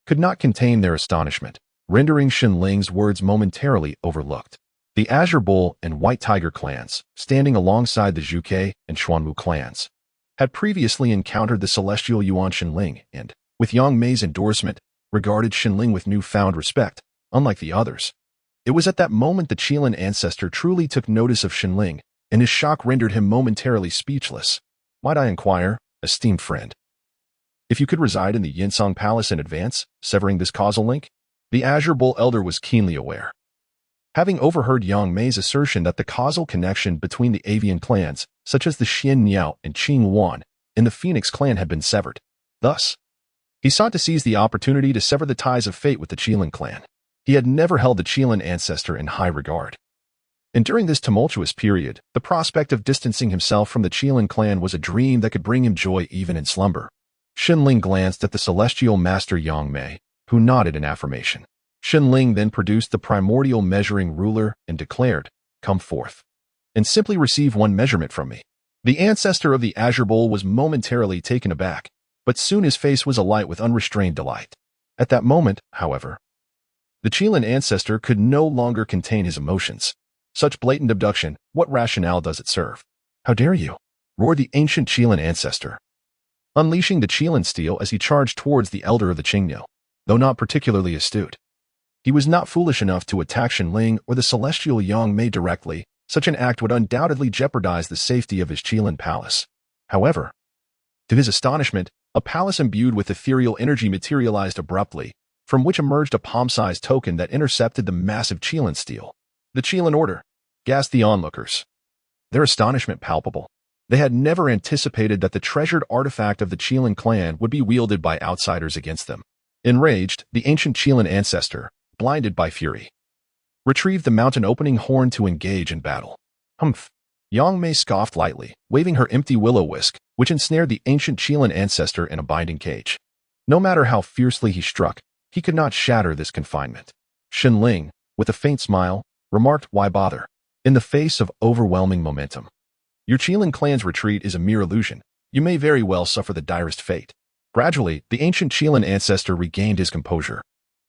could not contain their astonishment, rendering Shenling's words momentarily overlooked. The Azure Bull and White Tiger clans, standing alongside the Zhuke and Xuanwu clans, had previously encountered the celestial Yuan Shenling and, with Yangmei's endorsement, regarded Shenling with newfound respect, unlike the others. It was at that moment the Qilin ancestor truly took notice of Shenling, and his shock rendered him momentarily speechless. Might I inquire, esteemed friend, if you could reside in the Yinsong Palace in advance, severing this causal link? The Azure Bull elder was keenly aware. Having overheard Yangmei's assertion that the causal connection between the avian clans, such as the Xian Niao and Qing Wan, and the Phoenix clan had been severed. Thus, he sought to seize the opportunity to sever the ties of fate with the Qilin clan. He had never held the Qilin ancestor in high regard. And during this tumultuous period, the prospect of distancing himself from the Qilin clan was a dream that could bring him joy even in slumber. Shenling glanced at the celestial master Yangmei, who nodded in affirmation. Shenling then produced the primordial measuring ruler and declared, Come forth, and simply receive one measurement from me. The ancestor of the Azure Bull was momentarily taken aback, but soon his face was alight with unrestrained delight. At that moment, however, the Qilin ancestor could no longer contain his emotions. Such blatant abduction, what rationale does it serve? How dare you? Roared the ancient Qilin ancestor, unleashing the Qilin steel as he charged towards the elder of the Qingniu. Though not particularly astute, he was not foolish enough to attack Shenling or the celestial Yangmei directly. Such an act would undoubtedly jeopardize the safety of his Qilin palace. However, to his astonishment, a palace imbued with ethereal energy materialized abruptly, from which emerged a palm-sized token that intercepted the massive Qilin steel. The Qilin Order, gasped the onlookers, their astonishment palpable. They had never anticipated that the treasured artifact of the Qilin clan would be wielded by outsiders against them. Enraged, the ancient Qilin ancestor, blinded by fury, retrieved the mountain-opening horn to engage in battle. Humph! Yangmei scoffed lightly, waving her empty willow whisk, which ensnared the ancient Qilin ancestor in a binding cage. No matter how fiercely he struck, he could not shatter this confinement. Shenling, with a faint smile, remarked, Why bother? In the face of overwhelming momentum, your Qilin clan's retreat is a mere illusion. You may very well suffer the direst fate. Gradually, the ancient Qilin ancestor regained his composure,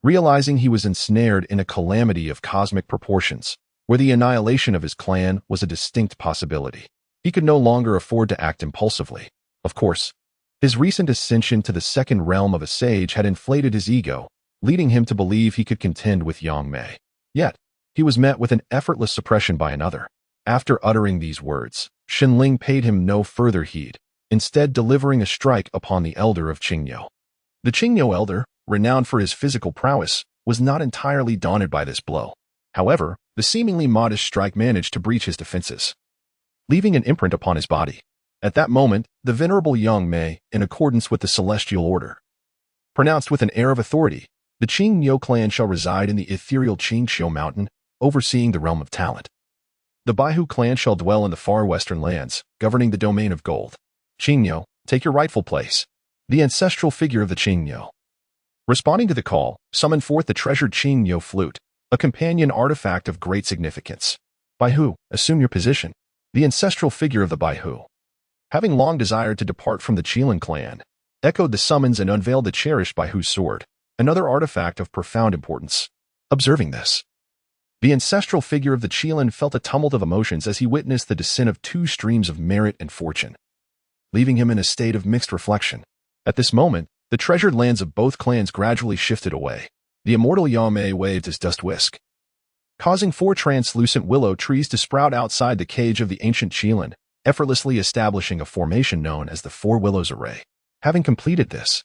realizing he was ensnared in a calamity of cosmic proportions, where the annihilation of his clan was a distinct possibility. He could no longer afford to act impulsively. Of course, his recent ascension to the second realm of a sage had inflated his ego, leading him to believe he could contend with Yangmei. Yet, he was met with an effortless suppression by another. After uttering these words, Shenling paid him no further heed, instead delivering a strike upon the elder of Qingniu. The Qingniu elder, renowned for his physical prowess, was not entirely daunted by this blow. However, the seemingly modest strike managed to breach his defenses, leaving an imprint upon his body. At that moment, the venerable Yangmei, in accordance with the celestial order, pronounced with an air of authority, the Qingniu clan shall reside in the ethereal Qingxiu mountain, overseeing the realm of talent. The Baihu clan shall dwell in the far western lands, governing the domain of gold. Qingniu, take your rightful place. The ancestral figure of the Qingniu, responding to the call, summoned forth the treasured Qingniu flute, a companion artifact of great significance. Baihu, assume your position. The ancestral figure of the Baihu, having long desired to depart from the Qilin clan, echoed the summons and unveiled the cherished Baihu sword, another artifact of profound importance. Observing this, the ancestral figure of the Qilin felt a tumult of emotions as he witnessed the descent of two streams of merit and fortune, leaving him in a state of mixed reflection. At this moment, the treasured lands of both clans gradually shifted away. The immortal Yangmei waved his dust whisk, causing 4 translucent willow trees to sprout outside the cage of the ancient Qilin, effortlessly establishing a formation known as the Four Willows Array. Having completed this,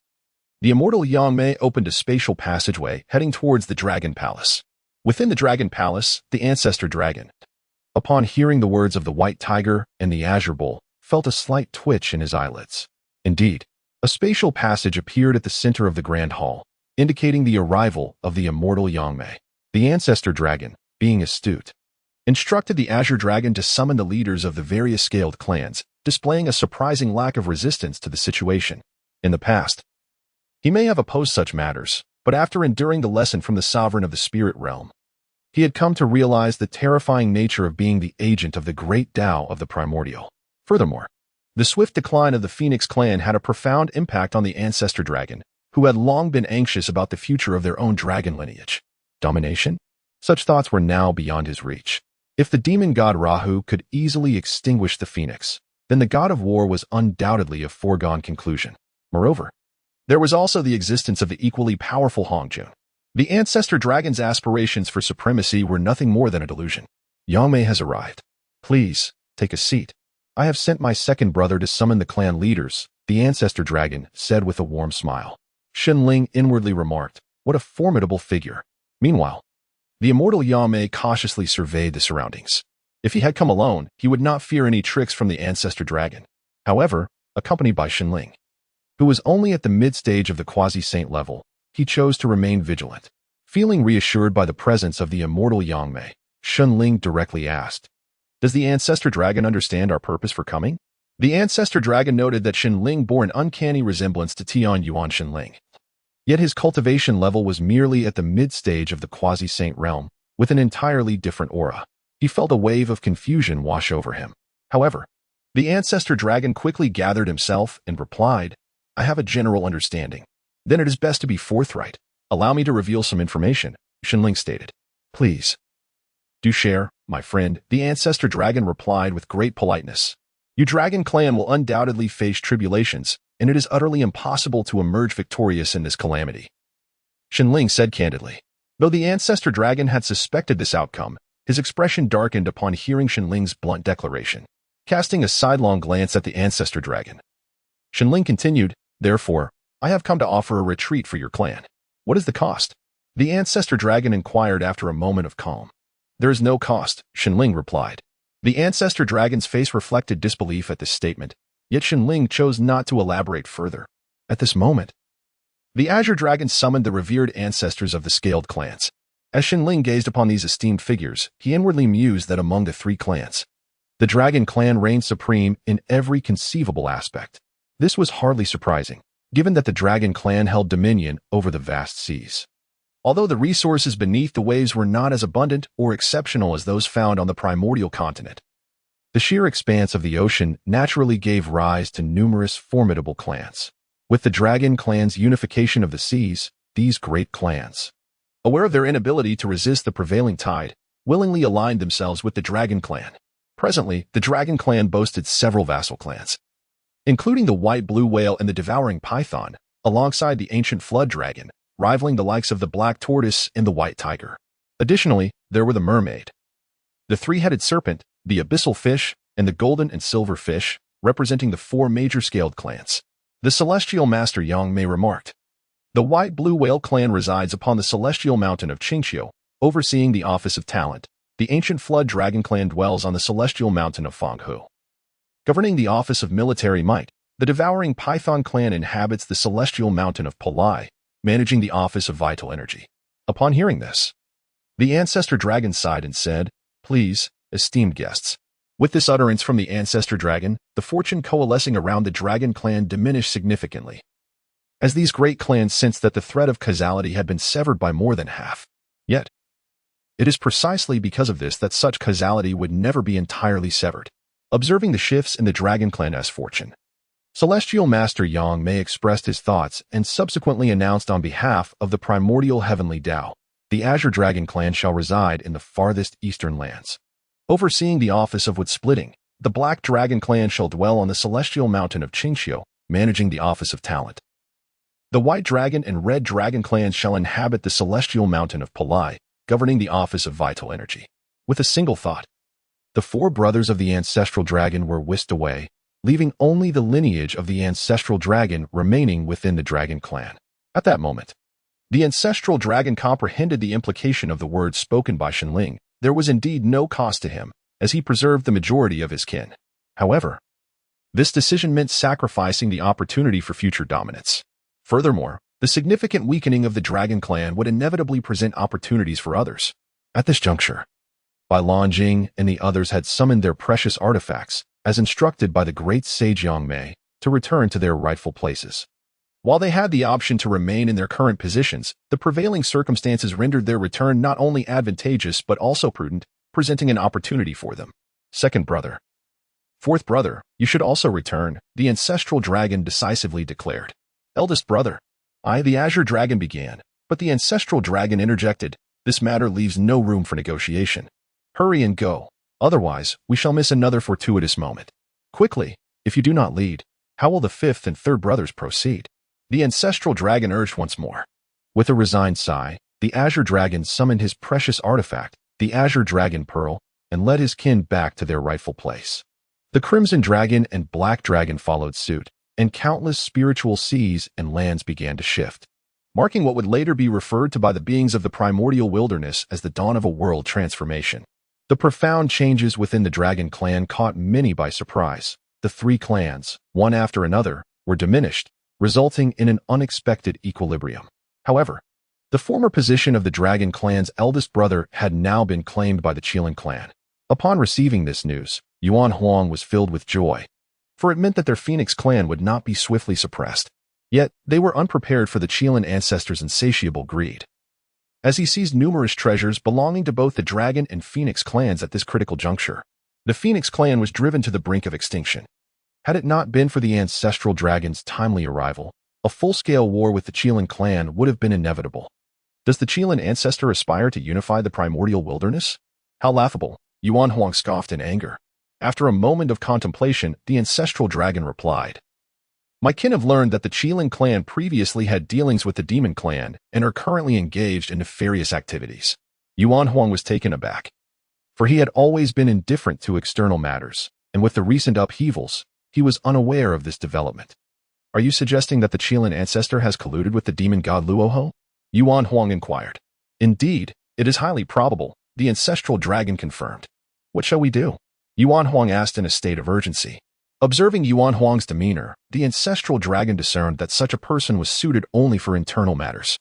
the immortal Yangmei opened a spatial passageway heading towards the Dragon Palace. Within the Dragon Palace, the Ancestor Dragon, upon hearing the words of the White Tiger and the Azure Bull, felt a slight twitch in his eyelids. Indeed, a spatial passage appeared at the center of the Grand Hall, indicating the arrival of the immortal Yangmei. The Ancestor Dragon, being astute, instructed the Azure Dragon to summon the leaders of the various scaled clans, displaying a surprising lack of resistance to the situation. In the past, he may have opposed such matters, but after enduring the lesson from the Sovereign of the Spirit Realm, he had come to realize the terrifying nature of being the agent of the great Tao of the Primordial. Furthermore, the swift decline of the Phoenix clan had a profound impact on the Ancestor Dragon, who had long been anxious about the future of their own dragon lineage. Domination? Such thoughts were now beyond his reach. If the demon god Rahu could easily extinguish the Phoenix, then the god of war was undoubtedly a foregone conclusion. Moreover, there was also the existence of the equally powerful Hongjun. The Ancestor Dragon's aspirations for supremacy were nothing more than a delusion. Yangmei has arrived. Please, take a seat. I have sent my second brother to summon the clan leaders, the Ancestor Dragon said with a warm smile. Shenling inwardly remarked, what a formidable figure. Meanwhile, the immortal Yangmei cautiously surveyed the surroundings. If he had come alone, he would not fear any tricks from the Ancestor Dragon. However, accompanied by Shenling, who was only at the mid-stage of the quasi-saint level, he chose to remain vigilant. Feeling reassured by the presence of the immortal Yangmei, Shenling directly asked, does the Ancestor Dragon understand our purpose for coming? The Ancestor Dragon noted that Shenling bore an uncanny resemblance to Tian Yuan Shenling. Yet his cultivation level was merely at the mid-stage of the quasi-saint realm, with an entirely different aura. He felt a wave of confusion wash over him. However, the Ancestor Dragon quickly gathered himself and replied, I have a general understanding. Then it is best to be forthright. Allow me to reveal some information, Shenling stated. Please. Do share, my friend, the Ancestor Dragon replied with great politeness. Your dragon clan will undoubtedly face tribulations, and it is utterly impossible to emerge victorious in this calamity. Shenling said candidly. Though the Ancestor Dragon had suspected this outcome, his expression darkened upon hearing Shenling's blunt declaration. Casting a sidelong glance at the Ancestor Dragon, Shenling continued, therefore, I have come to offer a retreat for your clan. What is the cost? The Ancestor Dragon inquired after a moment of calm. There is no cost, Shenling replied. The Ancestor Dragon's face reflected disbelief at this statement, yet Shenling chose not to elaborate further. At this moment, the Azure Dragon summoned the revered ancestors of the scaled clans. As Shenling gazed upon these esteemed figures, he inwardly mused that among the three clans, the Dragon clan reigned supreme in every conceivable aspect. This was hardly surprising, given that the Dragon clan held dominion over the vast seas. Although the resources beneath the waves were not as abundant or exceptional as those found on the primordial continent, the sheer expanse of the ocean naturally gave rise to numerous formidable clans. With the Dragon clan's unification of the seas, these great clans, aware of their inability to resist the prevailing tide, willingly aligned themselves with the Dragon clan. Presently, the Dragon clan boasted several vassal clans, including the White Blue Whale and the Devouring Python, alongside the Ancient Flood Dragon, rivaling the likes of the Black Tortoise and the White Tiger. Additionally, there were the Mermaid, the Three-Headed Serpent, the Abyssal Fish, and the Golden and Silver Fish, representing the four major scaled clans. The Celestial Master Yangmei remarked, the White Blue Whale clan resides upon the celestial mountain of Qingqiu, overseeing the Office of Talent. The Ancient Flood Dragon clan dwells on the celestial mountain of Pangu, governing the Office of Military Might. The Devouring Python clan inhabits the celestial mountain of Palai, managing the Office of Vital Energy. Upon hearing this, the Ancestor Dragon sighed and said, please, esteemed guests. With this utterance from the Ancestor Dragon, the fortune coalescing around the Dragon clan diminished significantly, as these great clans sensed that the thread of causality had been severed by more than half. Yet, it is precisely because of this that such causality would never be entirely severed. Observing the shifts in the Dragon clan's fortune, Celestial Master Yangmei expressed his thoughts and subsequently announced on behalf of the primordial heavenly Tao, the Azure Dragon clan shall reside in the farthest eastern lands. Overseeing the Office of Wood Splitting, the Black Dragon clan shall dwell on the celestial mountain of Qingqiu, managing the Office of Talent. The White Dragon and Red Dragon clans shall inhabit the celestial mountain of Palai, governing the Office of Vital Energy. With a single thought, The four brothers of the ancestral dragon were whisked away, leaving only the lineage of the ancestral dragon remaining within the dragon clan. At that moment, the ancestral dragon comprehended the implication of the words spoken by Shenling. There was indeed no cost to him, as he preserved the majority of his kin. However, this decision meant sacrificing the opportunity for future dominance. Furthermore, the significant weakening of the dragon clan would inevitably present opportunities for others. At this juncture, Bai Longjing and the others had summoned their precious artifacts, as instructed by the great sage Yangmei, to return to their rightful places. While they had the option to remain in their current positions, the prevailing circumstances rendered their return not only advantageous but also prudent, presenting an opportunity for them. Second brother. Fourth brother, you should also return, the ancestral dragon decisively declared. Eldest brother. The azure dragon began, but the ancestral dragon interjected. This matter leaves no room for negotiation. Hurry and go, otherwise we shall miss another fortuitous moment. Quickly, if you do not lead, how will the fifth and third brothers proceed? The ancestral dragon urged once more. With a resigned sigh, the azure dragon summoned his precious artifact, the azure dragon pearl, and led his kin back to their rightful place. The crimson dragon and black dragon followed suit, and countless spiritual seas and lands began to shift, marking what would later be referred to by the beings of the primordial wilderness as the dawn of a world transformation. The profound changes within the dragon clan caught many by surprise. The three clans, one after another, were diminished, resulting in an unexpected equilibrium. However, the former position of the dragon clan's eldest brother had now been claimed by the Qilin clan. Upon receiving this news, Yuan Huang was filled with joy, for it meant that their Phoenix clan would not be swiftly suppressed. Yet, they were unprepared for the Qilin ancestors' insatiable greed. As he seized numerous treasures belonging to both the dragon and Phoenix clans at this critical juncture, the Phoenix clan was driven to the brink of extinction. Had it not been for the ancestral dragon's timely arrival, a full-scale war with the Qilin clan would have been inevitable. Does the Qilin ancestor aspire to unify the primordial wilderness? How laughable, Yuan Huang scoffed in anger. After a moment of contemplation, the ancestral dragon replied, My kin have learned that the Qilin clan previously had dealings with the demon clan and are currently engaged in nefarious activities. Yuan Huang was taken aback, for he had always been indifferent to external matters, and with the recent upheavals, he was unaware of this development. Are you suggesting that the Qilin ancestor has colluded with the demon god Luoho? Yuan Huang inquired. Indeed, it is highly probable, the ancestral dragon confirmed. What shall we do? Yuan Huang asked in a state of urgency. Observing Yuan Huang's demeanor, the ancestral dragon discerned that such a person was suited only for internal matters.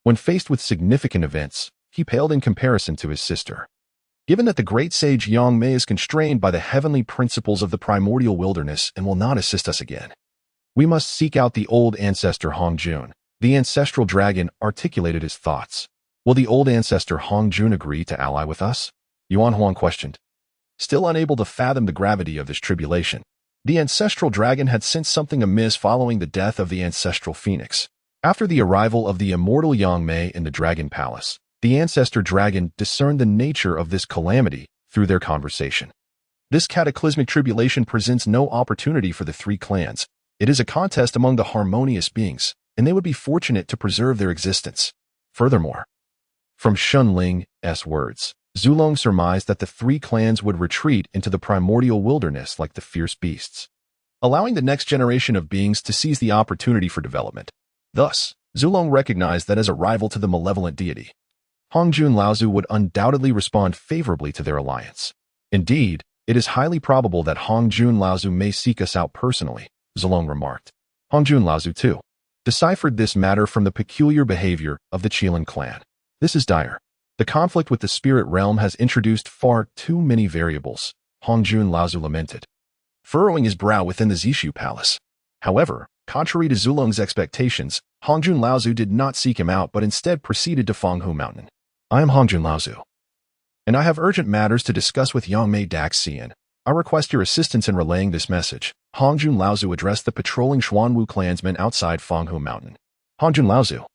When faced with significant events, he paled in comparison to his sister. Given that the great sage Yangmei is constrained by the heavenly principles of the primordial wilderness and will not assist us again, we must seek out the old ancestor Hongjun. The ancestral dragon articulated his thoughts. Will the old ancestor Hongjun agree to ally with us? Yuan Huang questioned. Still unable to fathom the gravity of this tribulation, the ancestral dragon had sensed something amiss following the death of the ancestral phoenix. After the arrival of the immortal Yangmei in the dragon palace, the ancestor dragon discerned the nature of this calamity through their conversation. This cataclysmic tribulation presents no opportunity for the three clans. It is a contest among the harmonious beings, and they would be fortunate to preserve their existence. Furthermore, from Shenling's words, Zulong surmised that the three clans would retreat into the primordial wilderness like the fierce beasts, allowing the next generation of beings to seize the opportunity for development. Thus, Zulong recognized that as a rival to the malevolent deity, Hongjun Laozu would undoubtedly respond favorably to their alliance. Indeed, it is highly probable that Hongjun Laozu may seek us out personally, Zulong remarked. Hongjun Laozu, too, deciphered this matter from the peculiar behavior of the Qilin clan. This is dire. The conflict with the spirit realm has introduced far too many variables, Hongjun Laozu lamented, furrowing his brow within the Zishu palace. However, contrary to Zulong's expectations, Hongjun Laozu did not seek him out but instead proceeded to Fanghu Mountain. I am Hongjun Laozu, and I have urgent matters to discuss with Yangmei Daxian. I request your assistance in relaying this message. Hongjun Laozu addressed the patrolling Xuanwu clansmen outside Fanghu Mountain. Hongjun Laozu.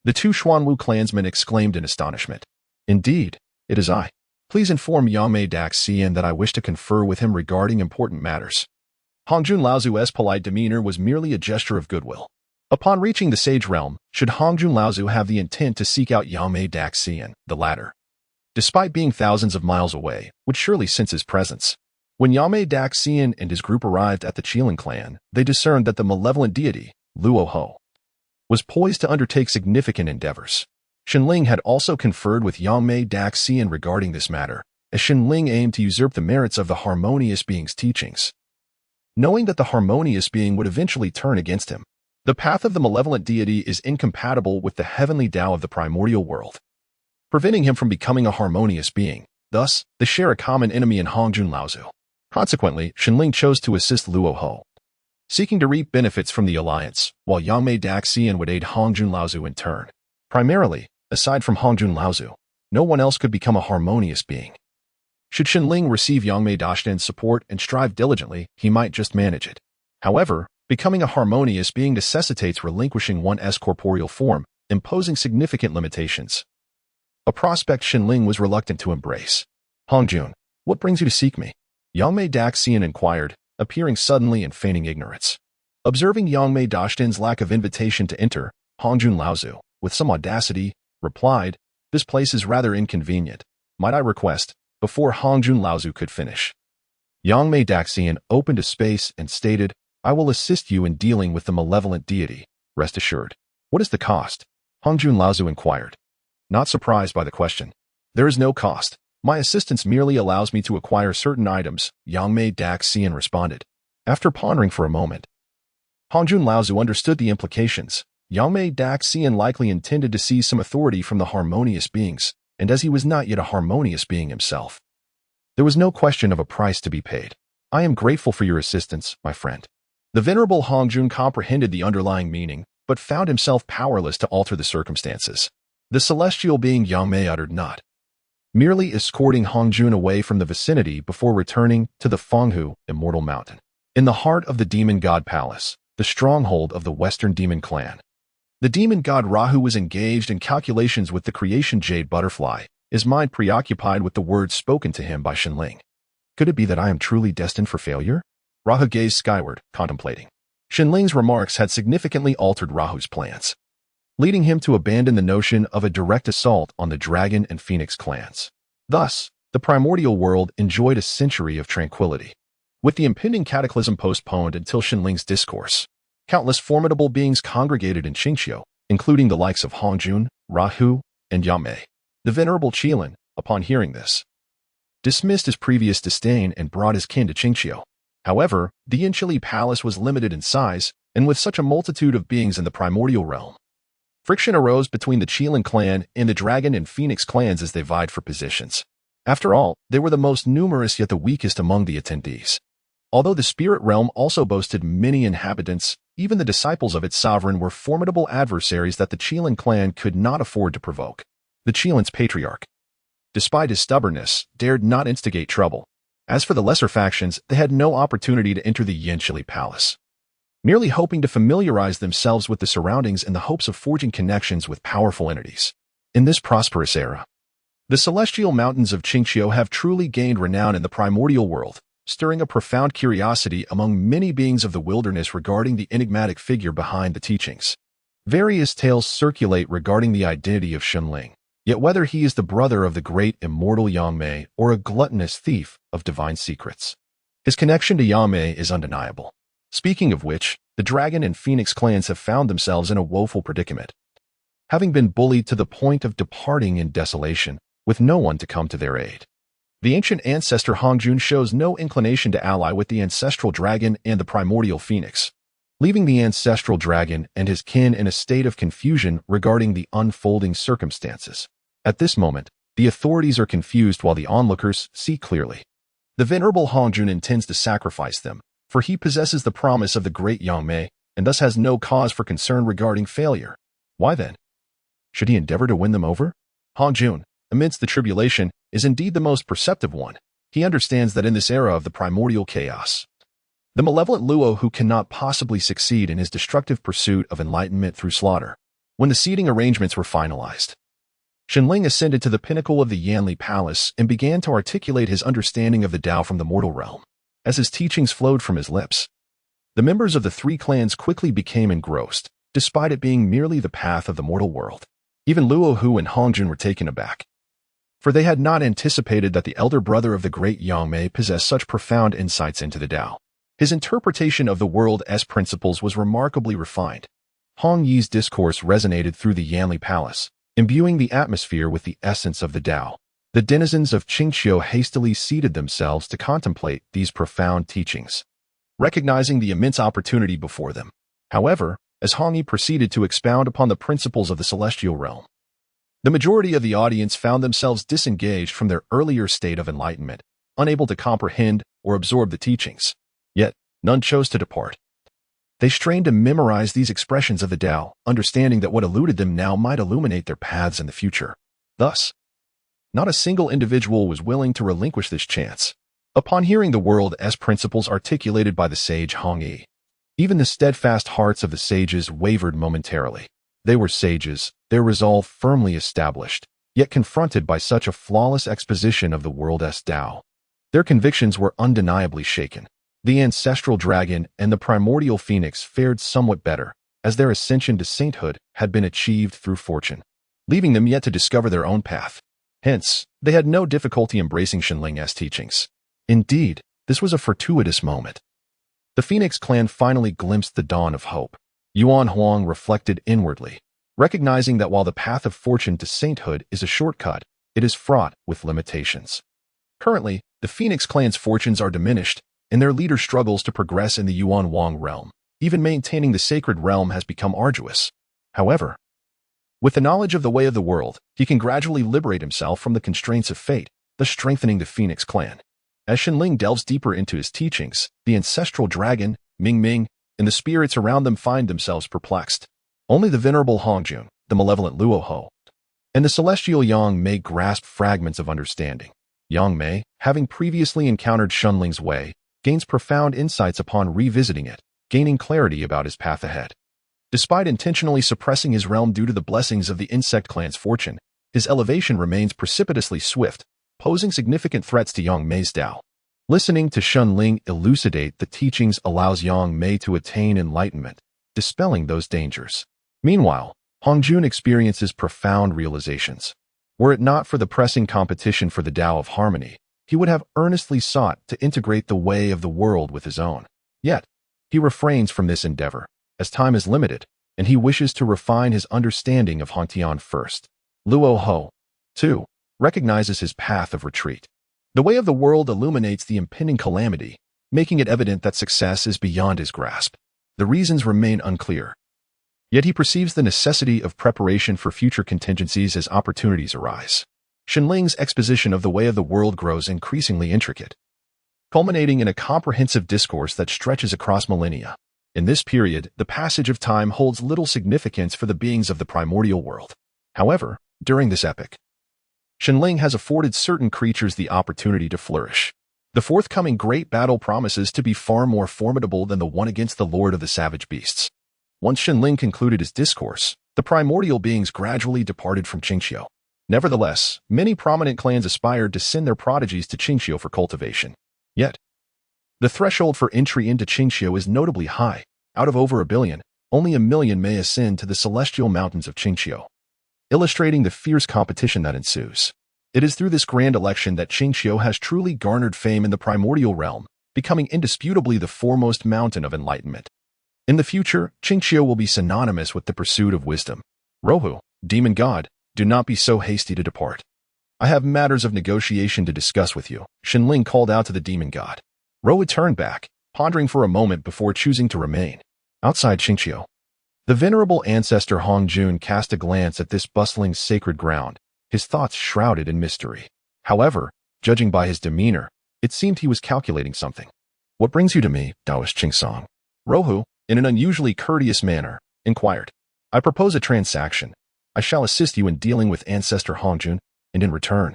The two Xuanwu clansmen exclaimed in astonishment. Indeed, it is I. Please inform Yangmei Daxian that I wish to confer with him regarding important matters. Hongjun Laozu's polite demeanor was merely a gesture of goodwill. Upon reaching the Sage Realm, should Hongjun Laozu have the intent to seek out Yangmei Daxian, the latter despite being thousands of miles away, would surely sense his presence. When Yangmei Daxian and his group arrived at the Qilin clan, they discerned that the malevolent deity, Luo Ho, was poised to undertake significant endeavors. Shenling had also conferred with Yangmei Daxian regarding this matter, as Shenling aimed to usurp the merits of the harmonious being's teachings. Knowing that the harmonious being would eventually turn against him, the path of the malevolent deity is incompatible with the heavenly Tao of the primordial world, preventing him from becoming a harmonious being. Thus, they share a common enemy in Hongjun Laozu. Consequently, Shenling chose to assist Luo Ho, seeking to reap benefits from the alliance, while Yangmei Daxian would aid Hongjun Laozu in turn. Primarily, aside from Hongjun Laozu, no one else could become a harmonious being. Should Shenling receive Yangmei Daxian's support and strive diligently, he might just manage it. However, becoming a harmonious being necessitates relinquishing one's corporeal form, imposing significant limitations. A prospect Shenling was reluctant to embrace. Hongjun, what brings you to seek me? Yangmei Daxian inquired, appearing suddenly and feigning ignorance. Observing Yangmei Daxian's lack of invitation to enter, Hongjun Laozu, with some audacity, replied, "This place is rather inconvenient. Might I request?" Before Hongjun Laozu could finish, Yangmei Daxian opened a space and stated, "I will assist you in dealing with the malevolent deity, rest assured." "What is the cost?" Hongjun Laozu inquired, not surprised by the question. "There is no cost. My assistance merely allows me to acquire certain items," Yangmei Daxian responded. After pondering for a moment, Hongjun Laozu understood the implications. Yangmei Daxian likely intended to seize some authority from the harmonious beings, and as he was not yet a harmonious being himself, there was no question of a price to be paid. "I am grateful for your assistance, my friend." The venerable Hongjun comprehended the underlying meaning, but found himself powerless to alter the circumstances. The celestial being Yangmei uttered not, merely escorting Hongjun away from the vicinity before returning to the Pangu Immortal Mountain, in the heart of the Demon God Palace, the stronghold of the Western Demon Clan. The demon god Rahu was engaged in calculations with the creation jade butterfly, his mind preoccupied with the words spoken to him by Shenling. Could it be that I am truly destined for failure? Rahu gazed skyward, contemplating. Shenling's remarks had significantly altered Rahu's plans, leading him to abandon the notion of a direct assault on the Dragon and Phoenix clans. Thus, the primordial world enjoyed a century of tranquility. With the impending cataclysm postponed until Shenling's discourse, countless formidable beings congregated in Qingqiu, including the likes of Hongjun, Rahu, and Yangmei. The venerable Qilin, upon hearing this, dismissed his previous disdain and brought his kin to Qingqiu. However, the Yanqili Palace was limited in size, and with such a multitude of beings in the primordial realm, friction arose between the Qilin clan and the Dragon and Phoenix clans as they vied for positions. After all, they were the most numerous yet the weakest among the attendees. Although the spirit realm also boasted many inhabitants, even the disciples of its sovereign were formidable adversaries that the Qilin clan could not afford to provoke. The Qilin's patriarch, despite his stubbornness, dared not instigate trouble. As for the lesser factions, they had no opportunity to enter the Yanqili Palace, merely hoping to familiarize themselves with the surroundings in the hopes of forging connections with powerful entities. In this prosperous era, the celestial mountains of Qingqiu have truly gained renown in the primordial world, stirring a profound curiosity among many beings of the wilderness regarding the enigmatic figure behind the teachings. Various tales circulate regarding the identity of Shenling, yet whether he is the brother of the great immortal Yangmei or a gluttonous thief of divine secrets, his connection to Yangmei is undeniable. Speaking of which, the Dragon and Phoenix clans have found themselves in a woeful predicament, having been bullied to the point of departing in desolation, with no one to come to their aid. The ancient ancestor Hongjun shows no inclination to ally with the ancestral dragon and the primordial phoenix, leaving the ancestral dragon and his kin in a state of confusion regarding the unfolding circumstances. At this moment, the authorities are confused while the onlookers see clearly. The venerable Hongjun intends to sacrifice them, for he possesses the promise of the great Yangmei, and thus has no cause for concern regarding failure. Why then should he endeavor to win them over? Hongjun, amidst the tribulation, is indeed the most perceptive one. He understands that in this era of the primordial chaos, the malevolent Luo who cannot possibly succeed in his destructive pursuit of enlightenment through slaughter. When the seating arrangements were finalized, Shenling ascended to the pinnacle of the Yanli Palace and began to articulate his understanding of the Tao from the mortal realm. As his teachings flowed from his lips, the members of the three clans quickly became engrossed, despite it being merely the path of the mortal world. Even Luo Hu and Hongjun were taken aback. for they had not anticipated that the elder brother of the great Yangmei possessed such profound insights into the Tao. His interpretation of the world's principles was remarkably refined. Hong Yi's discourse resonated through the Yanli Palace, imbuing the atmosphere with the essence of the Tao. The denizens of Qingqiu hastily seated themselves to contemplate these profound teachings, recognizing the immense opportunity before them. However, as Hong Yi proceeded to expound upon the principles of the celestial realm, the majority of the audience found themselves disengaged from their earlier state of enlightenment, unable to comprehend or absorb the teachings. Yet, none chose to depart. They strained to memorize these expressions of the Tao, understanding that what eluded them now might illuminate their paths in the future. Thus, not a single individual was willing to relinquish this chance. Upon hearing the world's principles articulated by the sage Hong Yi, even the steadfast hearts of the sages wavered momentarily. They were sages, their resolve firmly established, yet confronted by such a flawless exposition of the world's Tao, their convictions were undeniably shaken. The ancestral dragon and the primordial phoenix fared somewhat better, as their ascension to sainthood had been achieved through fortune, leaving them yet to discover their own path. Hence, they had no difficulty embracing Shenling's teachings. Indeed, this was a fortuitous moment. The Phoenix clan finally glimpsed the dawn of hope. Yuan Huang reflected inwardly, recognizing that while the path of fortune to sainthood is a shortcut, it is fraught with limitations. Currently, the Phoenix clan's fortunes are diminished, and their leader struggles to progress in the Yuan Huang realm. Even maintaining the sacred realm has become arduous. However, with the knowledge of the way of the world, he can gradually liberate himself from the constraints of fate, thus strengthening the Phoenix clan. As Shenling delves deeper into his teachings, the ancestral dragon, Ming Ming, and the spirits around them find themselves perplexed. Only the venerable Hongjun, the malevolent Luo Ho, and the celestial Yang Mei grasp fragments of understanding. Yang Mei, having previously encountered Shenling's way, gains profound insights upon revisiting it, gaining clarity about his path ahead. Despite intentionally suppressing his realm due to the blessings of the insect clan's fortune, his elevation remains precipitously swift, posing significant threats to Yang Mei's Tao. Listening to Shenling elucidate the teachings allows Yang Mei to attain enlightenment, dispelling those dangers. Meanwhile, Hongjun experiences profound realizations. Were it not for the pressing competition for the Tao of harmony, he would have earnestly sought to integrate the way of the world with his own. Yet, he refrains from this endeavor, as time is limited, and he wishes to refine his understanding of Hongtian first. Luo Ho, too, recognizes his path of retreat. The way of the world illuminates the impending calamity, making it evident that success is beyond his grasp. The reasons remain unclear. Yet he perceives the necessity of preparation for future contingencies as opportunities arise. Shenling's exposition of the way of the world grows increasingly intricate, culminating in a comprehensive discourse that stretches across millennia. In this period, the passage of time holds little significance for the beings of the primordial world. However, during this epoch, Shenling has afforded certain creatures the opportunity to flourish. The forthcoming great battle promises to be far more formidable than the one against the Lord of the Savage Beasts. Once Shenling concluded his discourse, the primordial beings gradually departed from Qingqiu. Nevertheless, many prominent clans aspired to send their prodigies to Qingqiu for cultivation. Yet, the threshold for entry into Qingqiu is notably high. Out of over 1 billion, only 1 million may ascend to the celestial mountains of Qingqiu, illustrating the fierce competition that ensues. It is through this grand election that Qingqiu has truly garnered fame in the primordial realm, becoming indisputably the foremost mountain of enlightenment. In the future, Qingqiu will be synonymous with the pursuit of wisdom. Rohu, demon god, do not be so hasty to depart. I have matters of negotiation to discuss with you, Shenling called out to the demon god. Rohu turned back, pondering for a moment before choosing to remain. Outside Qingqiu, the venerable ancestor Hongjun cast a glance at this bustling sacred ground, his thoughts shrouded in mystery. However, judging by his demeanor, it seemed he was calculating something. What brings you to me, Taoist Qingsong? Rohu, in an unusually courteous manner, inquired. I propose a transaction. I shall assist you in dealing with ancestor Hongjun, and in return,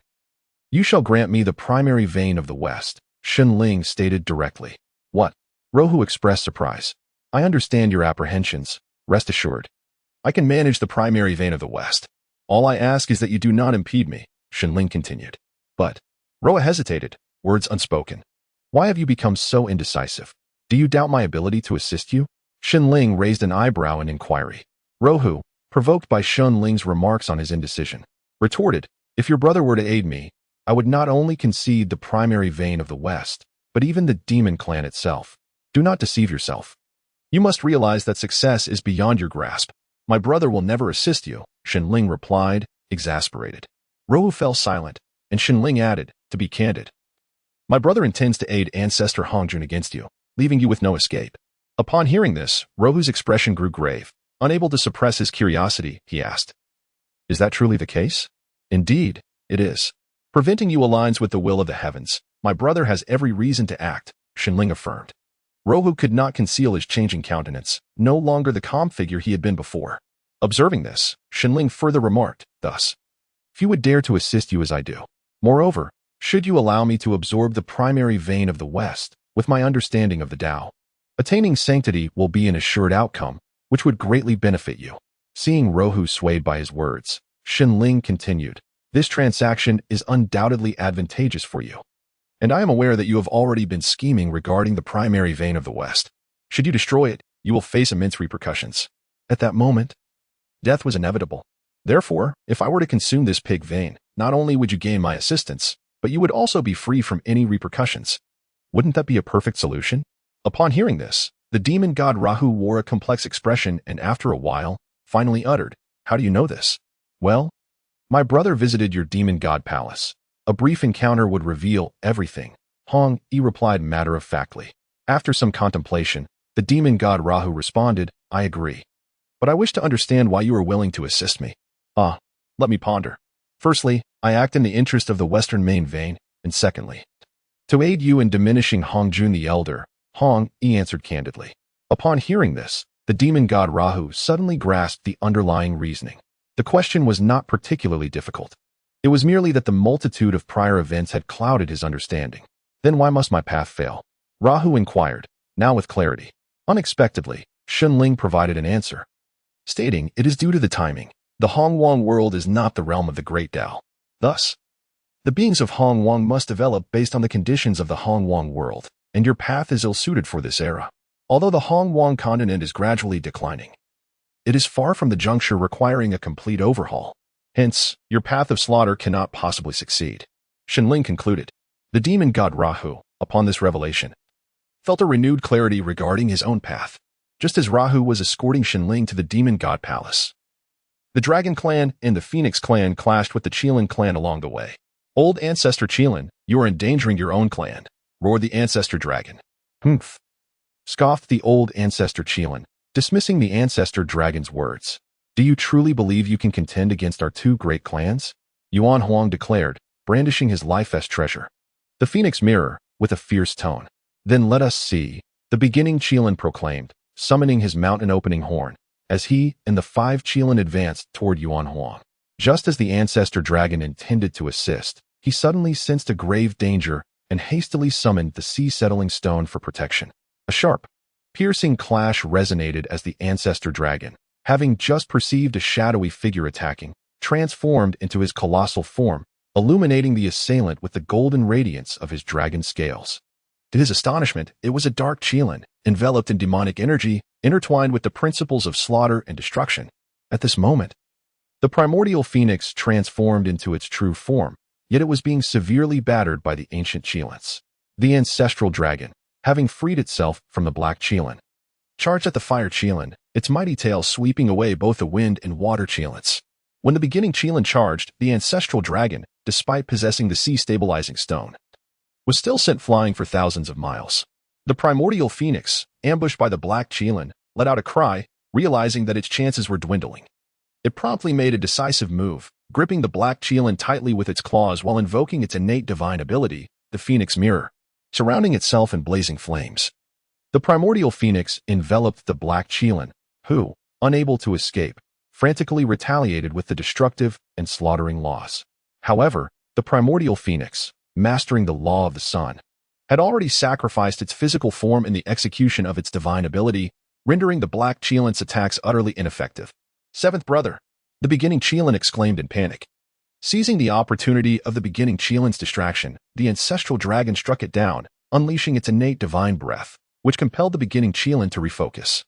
you shall grant me the primary vein of the West, Shenling stated directly. What? Rohu expressed surprise. I understand your apprehensions. Rest assured. I can manage the primary vein of the West. All I ask is that you do not impede me, Shenling continued. But, Rohu hesitated, words unspoken. Why have you become so indecisive? Do you doubt my ability to assist you? Shenling raised an eyebrow in inquiry. Rohu, provoked by Shenling's remarks on his indecision, retorted, If your brother were to aid me, I would not only concede the primary vein of the West, but even the demon clan itself. Do not deceive yourself. You must realize that success is beyond your grasp. My brother will never assist you, Shenling replied, exasperated. Rohu fell silent, and Shenling added, to be candid. My brother intends to aid Ancestor Hongjun against you, leaving you with no escape. Upon hearing this, Rohu's expression grew grave. Unable to suppress his curiosity, he asked, Is that truly the case? Indeed, it is. Preventing you aligns with the will of the heavens. My brother has every reason to act, Shenling affirmed. Rohu could not conceal his changing countenance, no longer the calm figure he had been before. Observing this, Shenling further remarked, thus, Few would dare to assist you as I do. Moreover, should you allow me to absorb the primary vein of the West, with my understanding of the Tao, attaining sanctity will be an assured outcome, which would greatly benefit you. Seeing Rohu swayed by his words, Shenling continued, This transaction is undoubtedly advantageous for you. And I am aware that you have already been scheming regarding the primary vein of the West. Should you destroy it, you will face immense repercussions. At that moment, death was inevitable. Therefore, if I were to consume this pig vein, not only would you gain my assistance, but you would also be free from any repercussions. Wouldn't that be a perfect solution? Upon hearing this, the demon god Rahu wore a complex expression and after a while, finally uttered, How do you know this? Well, my brother visited your demon god palace. A brief encounter would reveal everything, Hong Yi replied matter-of-factly. After some contemplation, the demon god Rahu responded, I agree. But I wish to understand why you are willing to assist me. Let me ponder. Firstly, I act in the interest of the western main vein, and secondly, to aid you in diminishing Hongjun the Elder, Hong Yi answered candidly. Upon hearing this, the demon god Rahu suddenly grasped the underlying reasoning. The question was not particularly difficult. It was merely that the multitude of prior events had clouded his understanding. Then why must my path fail? Rahu inquired, now with clarity. Unexpectedly, Shenling provided an answer, stating it is due to the timing. The Hongwang world is not the realm of the Great Tao. Thus, the beings of Hongwang must develop based on the conditions of the Hongwang world, and your path is ill-suited for this era. Although the Hongwang continent is gradually declining, it is far from the juncture requiring a complete overhaul. Hence, your path of slaughter cannot possibly succeed. Shenling concluded. The demon god Rahu, upon this revelation, felt a renewed clarity regarding his own path, just as Rahu was escorting Shenling to the demon god palace. The Dragon Clan and the Phoenix Clan clashed with the Qilin Clan along the way. Old Ancestor Qilin, you are endangering your own clan, roared the Ancestor Dragon. Humph, scoffed the old Ancestor Qilin, dismissing the Ancestor Dragon's words. Do you truly believe you can contend against our two great clans? Yuan Huang declared, brandishing his life-est treasure. The Phoenix mirror, with a fierce tone. Then let us see, the beginning Qilin proclaimed, summoning his mountain-opening horn, as he and the 5 Qilin advanced toward Yuan Huang. Just as the Ancestor Dragon intended to assist, he suddenly sensed a grave danger and hastily summoned the sea-settling stone for protection. A sharp, piercing clash resonated as the Ancestor Dragon, having just perceived a shadowy figure attacking, transformed into his colossal form, illuminating the assailant with the golden radiance of his dragon scales. To his astonishment, it was a dark Qilin, enveloped in demonic energy, intertwined with the principles of slaughter and destruction. At this moment, the primordial phoenix transformed into its true form, yet it was being severely battered by the ancient Qilins. The ancestral dragon, having freed itself from the black Qilin, charged at the fire Qilin, its mighty tail sweeping away both the wind and water Qilins. When the beginning Qilin charged, the ancestral dragon, despite possessing the sea-stabilizing stone, was still sent flying for thousands of miles. The primordial phoenix, ambushed by the black Qilin, let out a cry, realizing that its chances were dwindling. It promptly made a decisive move, gripping the black Qilin tightly with its claws while invoking its innate divine ability, the Phoenix Mirror, surrounding itself in blazing flames. The primordial phoenix enveloped the black Qilin, who, unable to escape, frantically retaliated with the destructive and slaughtering laws. However, the primordial phoenix, mastering the law of the sun, had already sacrificed its physical form in the execution of its divine ability, rendering the black Qilin's attacks utterly ineffective. Seventh brother, the beginning Qilin exclaimed in panic. Seizing the opportunity of the beginning Qilin's distraction, the ancestral dragon struck it down, unleashing its innate divine breath, which compelled the beginning Qilin to refocus.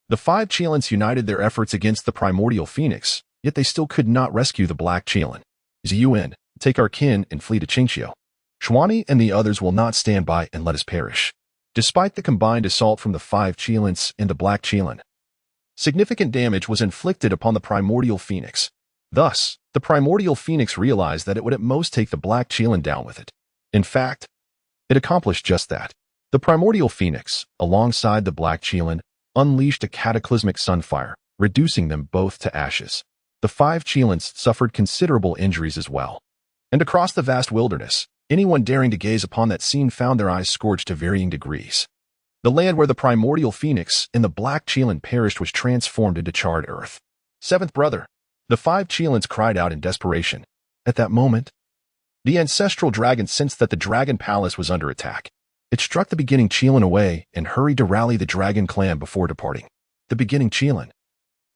The 5 Qilins united their efforts against the primordial phoenix, yet they still could not rescue the black Qilin. Ziyuan, take our kin and flee to Qingqiu. Xuani and the others will not stand by and let us perish. Despite the combined assault from the 5 Qilins and the Black Qilin, significant damage was inflicted upon the Primordial Phoenix. Thus, the Primordial Phoenix realized that it would at most take the Black Qilin down with it. In fact, it accomplished just that. The Primordial Phoenix, alongside the Black Qilin, unleashed a cataclysmic sunfire, reducing them both to ashes. The 5 Qilins suffered considerable injuries as well. And across the vast wilderness, anyone daring to gaze upon that scene found their eyes scorched to varying degrees. The land where the Primordial Phoenix and the Black Qilin perished was transformed into charred earth. Seventh brother, the 5 Qilins cried out in desperation. At that moment, the ancestral dragon sensed that the Dragon Palace was under attack. It struck the beginning Qilin away and hurried to rally the Dragon clan before departing. The beginning Qilin,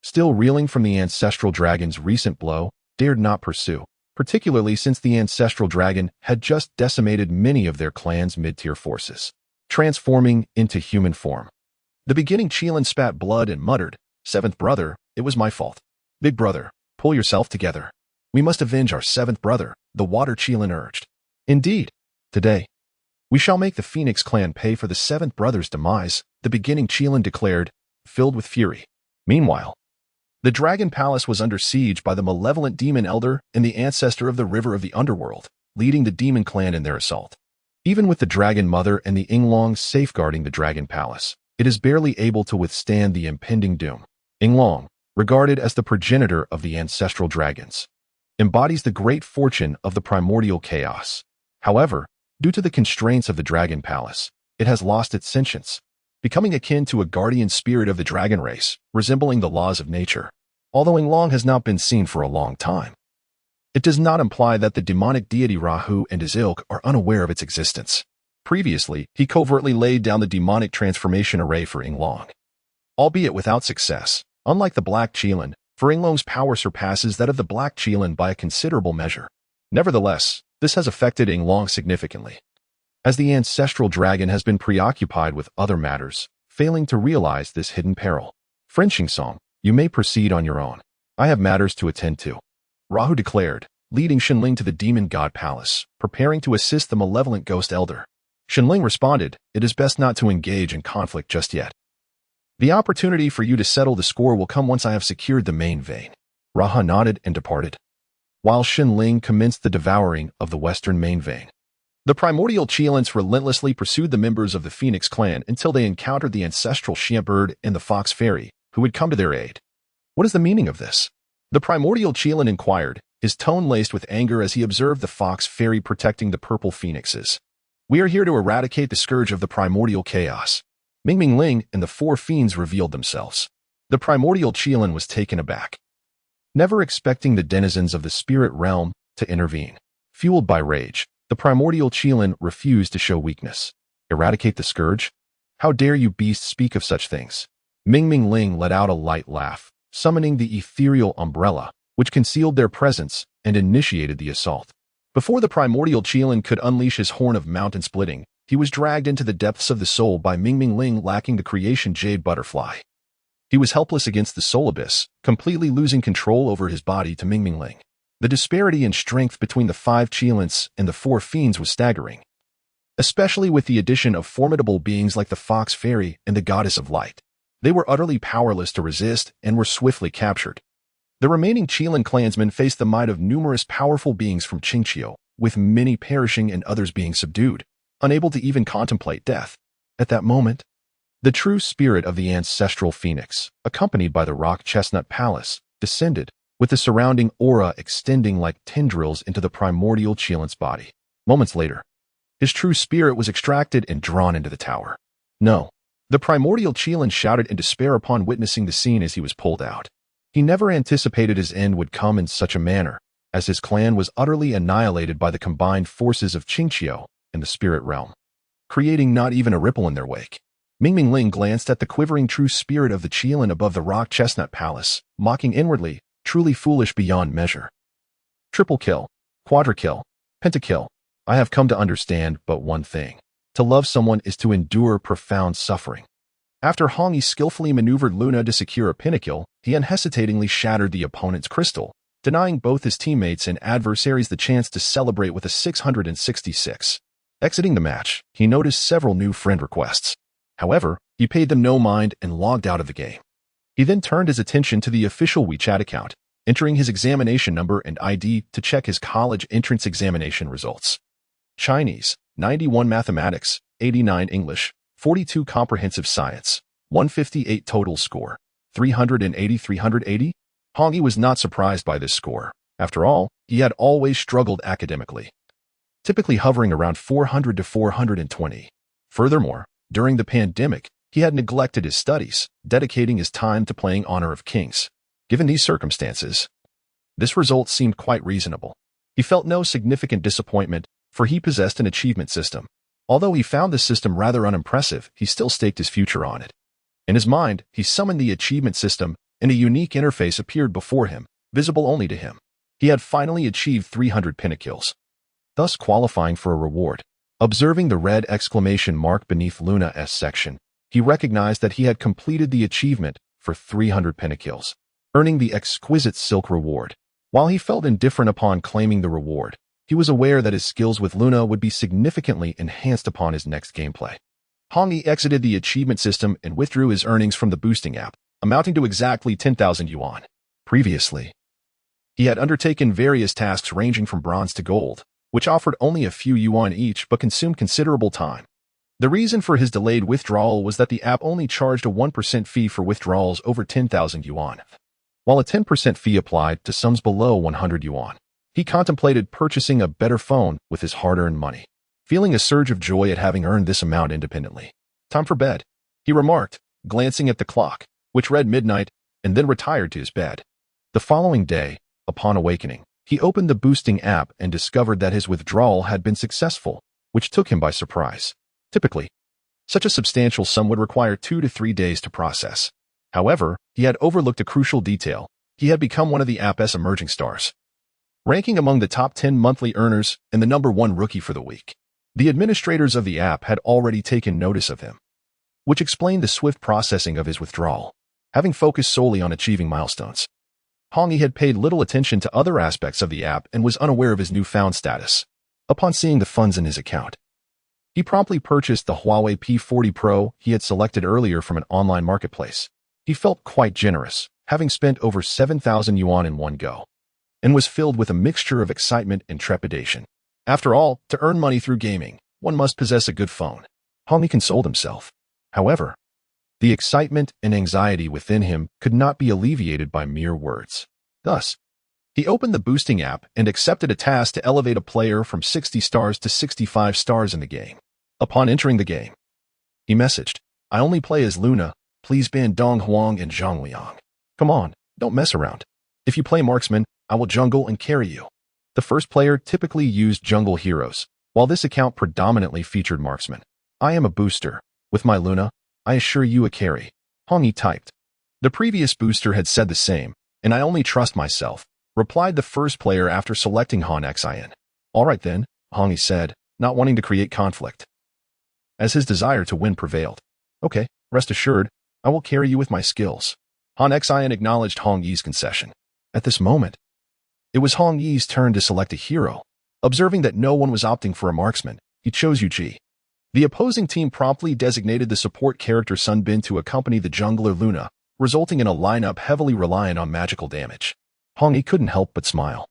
still reeling from the ancestral dragon's recent blow, dared not pursue, particularly since the ancestral dragon had just decimated many of their clan's mid-tier forces, transforming into human form. The beginning Qilin spat blood and muttered, "Seventh brother, it was my fault. Big brother, pull yourself together. We must avenge our 7th brother," the Water Qilin urged. "Indeed, today, we shall make the Phoenix clan pay for the 7th brother's demise," the beginning Qilin declared, filled with fury. Meanwhile, the Dragon Palace was under siege by the malevolent demon elder and the ancestor of the river of the underworld, leading the demon clan in their assault. Even with the Dragon Mother and the Yinglong safeguarding the Dragon Palace, it is barely able to withstand the impending doom. Yinglong, regarded as the progenitor of the ancestral dragons, embodies the great fortune of the primordial chaos. However, due to the constraints of the Dragon Palace, it has lost its sentience, becoming akin to a guardian spirit of the dragon race, resembling the laws of nature. Although Yinglong has not been seen for a long time, it does not imply that the demonic deity Rahu and his ilk are unaware of its existence. Previously, he covertly laid down the demonic transformation array for Yinglong, albeit without success. Unlike the Black Qilin, for Yinglong's power surpasses that of the Black Qilin by a considerable measure. Nevertheless, this has affected Yinglong significantly, as the ancestral dragon has been preoccupied with other matters, failing to realize this hidden peril. "Frenching Song, you may proceed on your own. I have matters to attend to," Rahu declared, leading Shenling to the Demon God Palace, preparing to assist the malevolent ghost elder. Shenling responded, "It is best not to engage in conflict just yet. The opportunity for you to settle the score will come once I have secured the main vein." Raha nodded and departed, while Shenling commenced the devouring of the western main vein. The primordial Qilins relentlessly pursued the members of the Phoenix clan until they encountered the ancestral Shia bird and the fox fairy, who had come to their aid. "What is the meaning of this?" the primordial Qilin inquired, his tone laced with anger as he observed the fox fairy protecting the purple phoenixes. "We are here to eradicate the scourge of the primordial chaos." Mingming Ling and the 4 fiends revealed themselves. The primordial Qilin was taken aback, never expecting the denizens of the spirit realm to intervene. Fueled by rage, the primordial Qilin refused to show weakness. "Eradicate the scourge? How dare you beasts speak of such things?" Mingming Ling let out a light laugh, summoning the ethereal umbrella, which concealed their presence and initiated the assault. Before the primordial Qilin could unleash his horn of mountain splitting, he was dragged into the depths of the soul by Mingming Ling lacking the creation jade butterfly. He was helpless against the soul abyss, completely losing control over his body to Mingming Ling. The disparity in strength between the 5 Qilins and the 4 fiends was staggering, especially with the addition of formidable beings like the fox fairy and the goddess of light. They were utterly powerless to resist and were swiftly captured. The remaining Qilin clansmen faced the might of numerous powerful beings from Qingqiu, with many perishing and others being subdued, unable to even contemplate death. At that moment, the true spirit of the ancestral phoenix, accompanied by the rock chestnut palace, descended, with the surrounding aura extending like tendrils into the primordial Qilin's body. Moments later, his true spirit was extracted and drawn into the tower. "No!" the primordial Qilin shouted in despair upon witnessing the scene as he was pulled out. He never anticipated his end would come in such a manner, as his clan was utterly annihilated by the combined forces of Qingqiu and the spirit realm, creating not even a ripple in their wake. Mingming Ling glanced at the quivering true spirit of the Qilin above the rock chestnut palace, mocking inwardly, truly foolish beyond measure. Triple kill, quadra-kill, pentakill. I have come to understand but one thing. To love someone is to endure profound suffering. After Hongyi skillfully maneuvered Luna to secure a pentakill, he unhesitatingly shattered the opponent's crystal, denying both his teammates and adversaries the chance to celebrate with a 666. Exiting the match, he noticed several new friend requests. However, he paid them no mind and logged out of the game. He then turned his attention to the official WeChat account, entering his examination number and ID to check his college entrance examination results. Chinese, 91 Mathematics, 89 English, 42 Comprehensive Science, 158 total score, 380. Hong Yi was not surprised by this score. After all, he had always struggled academically, typically hovering around 400 to 420. Furthermore, during the pandemic, he had neglected his studies, dedicating his time to playing Honor of Kings. Given these circumstances, this result seemed quite reasonable. He felt no significant disappointment, for he possessed an achievement system. Although he found the system rather unimpressive, he still staked his future on it. In his mind, he summoned the achievement system, and a unique interface appeared before him, visible only to him. He had finally achieved 300 pentakills, thus qualifying for a reward. Observing the red exclamation mark beneath Luna's section, he recognized that he had completed the achievement for 300 pentakills, earning the exquisite silk reward. While he felt indifferent upon claiming the reward, he was aware that his skills with Luna would be significantly enhanced upon his next gameplay. Hong Yi exited the achievement system and withdrew his earnings from the boosting app, amounting to exactly 10,000 yuan. Previously, he had undertaken various tasks ranging from bronze to gold, which offered only a few yuan each but consumed considerable time. The reason for his delayed withdrawal was that the app only charged a 1% fee for withdrawals over 10,000 yuan, while a 10% fee applied to sums below 100 yuan. He contemplated purchasing a better phone with his hard-earned money, feeling a surge of joy at having earned this amount independently. Time for bed, he remarked, glancing at the clock, which read midnight, and then retired to his bed. The following day, upon awakening, he opened the boosting app and discovered that his withdrawal had been successful, which took him by surprise. Typically, such a substantial sum would require 2 to 3 days to process. However, he had overlooked a crucial detail. He had become one of the app's emerging stars, ranking among the top 10 monthly earners and the #1 rookie for the week. The administrators of the app had already taken notice of him, which explained the swift processing of his withdrawal. Having focused solely on achieving milestones, Hong Yi had paid little attention to other aspects of the app and was unaware of his newfound status. Upon seeing the funds in his account, he promptly purchased the Huawei P40 Pro he had selected earlier from an online marketplace. He felt quite generous, having spent over 7,000 yuan in one go, and was filled with a mixture of excitement and trepidation. After all, to earn money through gaming, one must possess a good phone. Hong Yi consoled himself. However, the excitement and anxiety within him could not be alleviated by mere words. Thus, he opened the boosting app and accepted a task to elevate a player from 60 stars to 65 stars in the game. Upon entering the game, he messaged, "I only play as Luna. Please ban Dong Huang and Zhang Liang. Come on, don't mess around. If you play marksman, I will jungle and carry you." The first player typically used jungle heroes, while this account predominantly featured marksman. "I am a booster. With my Luna, I assure you a carry," Hong Yi typed. The previous booster had said the same, "and I only trust myself," replied the first player after selecting Han Xin. "All right then," Hong Yi said, not wanting to create conflict, as his desire to win prevailed. "Okay, rest assured, I will carry you with my skills." Han Xin acknowledged Hong Yi's concession. At this moment, it was Hong Yi's turn to select a hero. Observing that no one was opting for a marksman, he chose Yu Ji. The opposing team promptly designated the support character Sun Bin to accompany the jungler Luna, resulting in a lineup heavily reliant on magical damage. Hong Yi couldn't help but smile.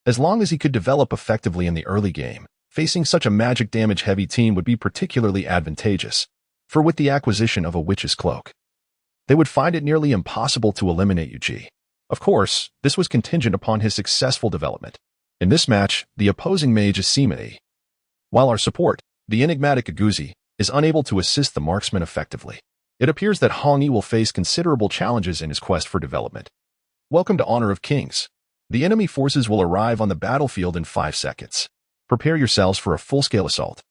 As long as he could develop effectively in the early game, facing such a magic damage-heavy team would be particularly advantageous, for with the acquisition of a witch's cloak, they would find it nearly impossible to eliminate Yu Ji. Of course, this was contingent upon his successful development. In this match, the opposing mage is Simei, while our support, the enigmatic Aguzi, is unable to assist the marksman effectively. It appears that Hong Yi will face considerable challenges in his quest for development. Welcome to Honor of Kings. The enemy forces will arrive on the battlefield in 5 seconds. Prepare yourselves for a full-scale assault.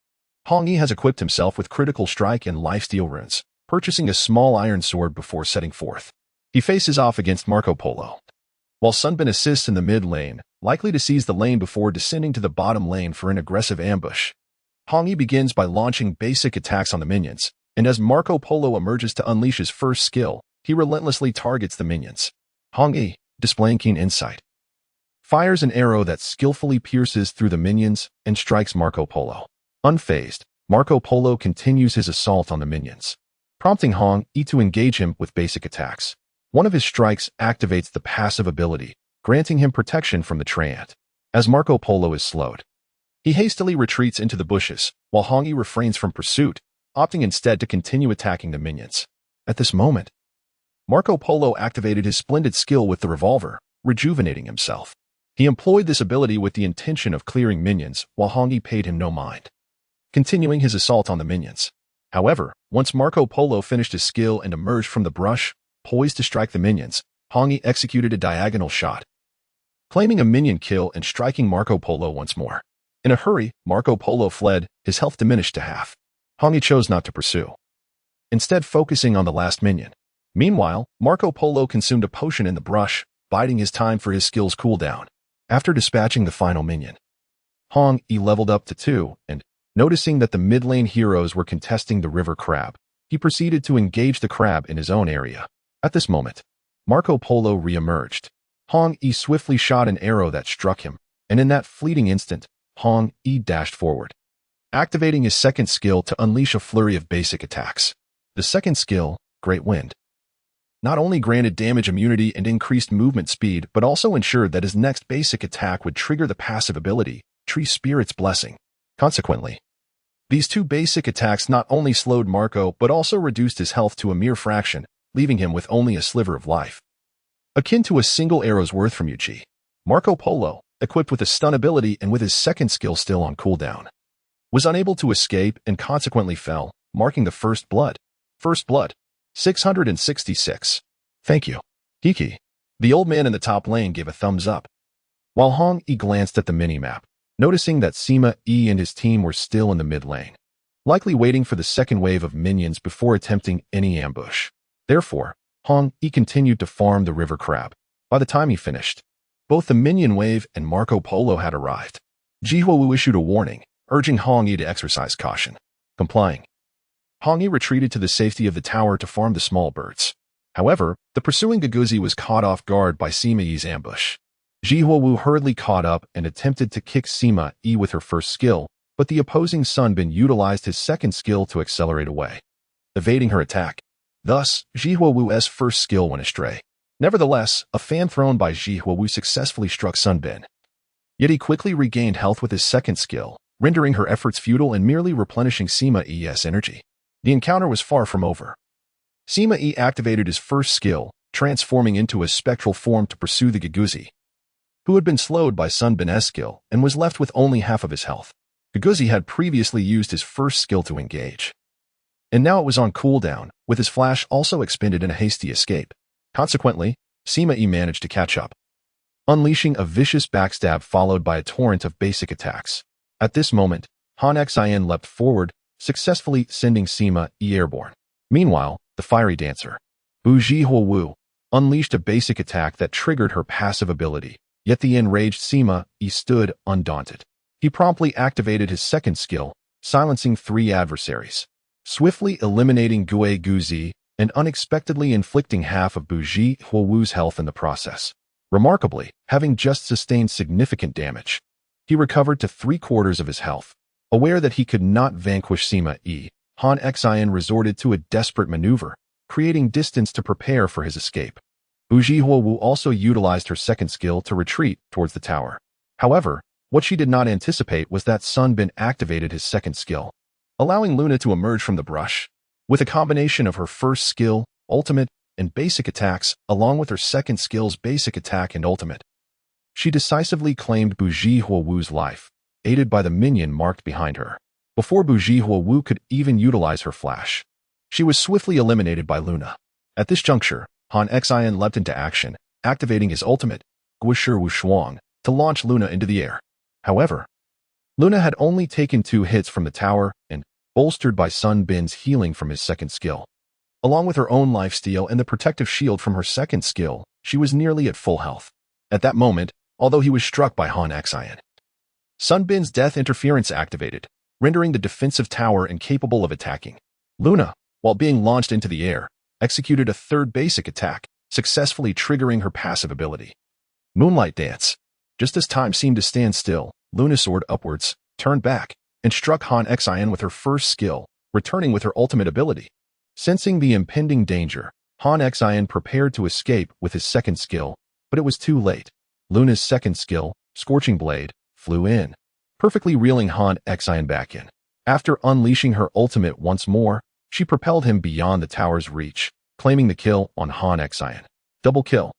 Hong Yi has equipped himself with critical strike and lifesteal runes, purchasing a small iron sword before setting forth. He faces off against Marco Polo, while Sun Bin assists in the mid lane, likely to seize the lane before descending to the bottom lane for an aggressive ambush. Hong Yi begins by launching basic attacks on the minions, and as Marco Polo emerges to unleash his first skill, he relentlessly targets the minions. Hong Yi, displaying keen insight, fires an arrow that skillfully pierces through the minions and strikes Marco Polo. Unfazed, Marco Polo continues his assault on the minions, prompting Hong Yi to engage him with basic attacks. One of his strikes activates the passive ability, granting him protection from the Treant. As Marco Polo is slowed, he hastily retreats into the bushes, while Hong Yi refrains from pursuit, opting instead to continue attacking the minions. At this moment, Marco Polo activated his splendid skill with the revolver, rejuvenating himself. He employed this ability with the intention of clearing minions, while Hong Yi paid him no mind, continuing his assault on the minions. However, once Marco Polo finished his skill and emerged from the brush, poised to strike the minions, Hong Yi executed a diagonal shot, claiming a minion kill and striking Marco Polo once more. In a hurry, Marco Polo fled, his health diminished to half. Hong Yi chose not to pursue, instead focusing on the last minion. Meanwhile, Marco Polo consumed a potion in the brush, biding his time for his skill's cooldown. After dispatching the final minion, Hong Yi leveled up to 2, and, noticing that the mid-lane heroes were contesting the river crab, he proceeded to engage the crab in his own area. At this moment, Marco Polo re-emerged. Hong Yi swiftly shot an arrow that struck him, and in that fleeting instant, Hong Yi dashed forward, activating his second skill to unleash a flurry of basic attacks. The second skill, Great Wind, not only granted damage immunity and increased movement speed, but also ensured that his next basic attack would trigger the passive ability, Tree Spirit's Blessing. Consequently, these two basic attacks not only slowed Marco but also reduced his health to a mere fraction, leaving him with only a sliver of life, akin to a single arrow's worth from Yuji. Marco Polo, equipped with a stun ability and with his second skill still on cooldown, was unable to escape and consequently fell, marking the first blood. First blood. 666. Thank you. Hiki. The old man in the top lane gave a thumbs up, while Hong Yi glanced at the mini-map, noticing that Sima Yi and his team were still in the mid lane, likely waiting for the second wave of minions before attempting any ambush. Therefore, Hong Yi continued to farm the river crab. By the time he finished, both the minion wave and Marco Polo had arrived. Jihuowu issued a warning, urging Hong Yi to exercise caution. Complying, Hong Yi retreated to the safety of the tower to farm the small birds. However, the pursuing Guguzi was caught off guard by Sima Yi's ambush. Jihuowu hurriedly caught up and attempted to kick Sima Yi with her first skill, but the opposing Sunbin utilized his second skill to accelerate away, evading her attack. Thus, Jihuowu's first skill went astray. Nevertheless, a fan thrown by Jihuowu successfully struck Sunbin. Yet he quickly regained health with his second skill, rendering her efforts futile and merely replenishing Sima Yi's energy. The encounter was far from over. Sima Yi activated his first skill, transforming into a spectral form to pursue the Guguzi, who had been slowed by Sunbin's skill and was left with only half of his health. Guguzi had previously used his first skill to engage, and now it was on cooldown, with his flash also expended in a hasty escape. Consequently, Sima Yi managed to catch up, unleashing a vicious backstab followed by a torrent of basic attacks. At this moment, Han Xian leapt forward, successfully sending Sima Yi airborne. Meanwhile, the fiery dancer, Bu Jihuowu, unleashed a basic attack that triggered her passive ability, yet the enraged Sima Yi stood undaunted. He promptly activated his second skill, silencing 3 adversaries, swiftly eliminating Gue Guzi and unexpectedly inflicting half of Bu Jihuowu's health in the process. Remarkably, having just sustained significant damage, he recovered to 3/4 of his health. Aware that he could not vanquish Sima Yi, Han Xian resorted to a desperate maneuver, creating distance to prepare for his escape. Bu Jihuowu also utilized her second skill to retreat towards the tower. However, what she did not anticipate was that Sunbin activated his second skill, allowing Luna to emerge from the brush. With a combination of her first skill, ultimate, and basic attacks, along with her second skill's basic attack and ultimate, she decisively claimed Bu Jihuowu's life, aided by the minion marked behind her. Before Bu Jihuowu could even utilize her flash, she was swiftly eliminated by Luna. At this juncture, Han Xian leapt into action, activating his ultimate, Guishi Wushuang, to launch Luna into the air. However, Luna had only taken 2 hits from the tower and, bolstered by Sunbin's healing from his second skill, along with her own lifesteal and the protective shield from her second skill, she was nearly at full health. At that moment, although he was struck by Han Xian, Sunbin's death interference activated, rendering the defensive tower incapable of attacking. Luna, while being launched into the air, executed a third basic attack, successfully triggering her passive ability, Moonlight Dance. Just as time seemed to stand still, Luna soared upwards, turned back, and struck Han Xian with her first skill, returning with her ultimate ability. Sensing the impending danger, Han Xian prepared to escape with his second skill, but it was too late. Luna's second skill, Scorching Blade, flew in, perfectly reeling Han Xian back in. After unleashing her ultimate once more, she propelled him beyond the tower's reach, claiming the kill on Han Xian. Double kill.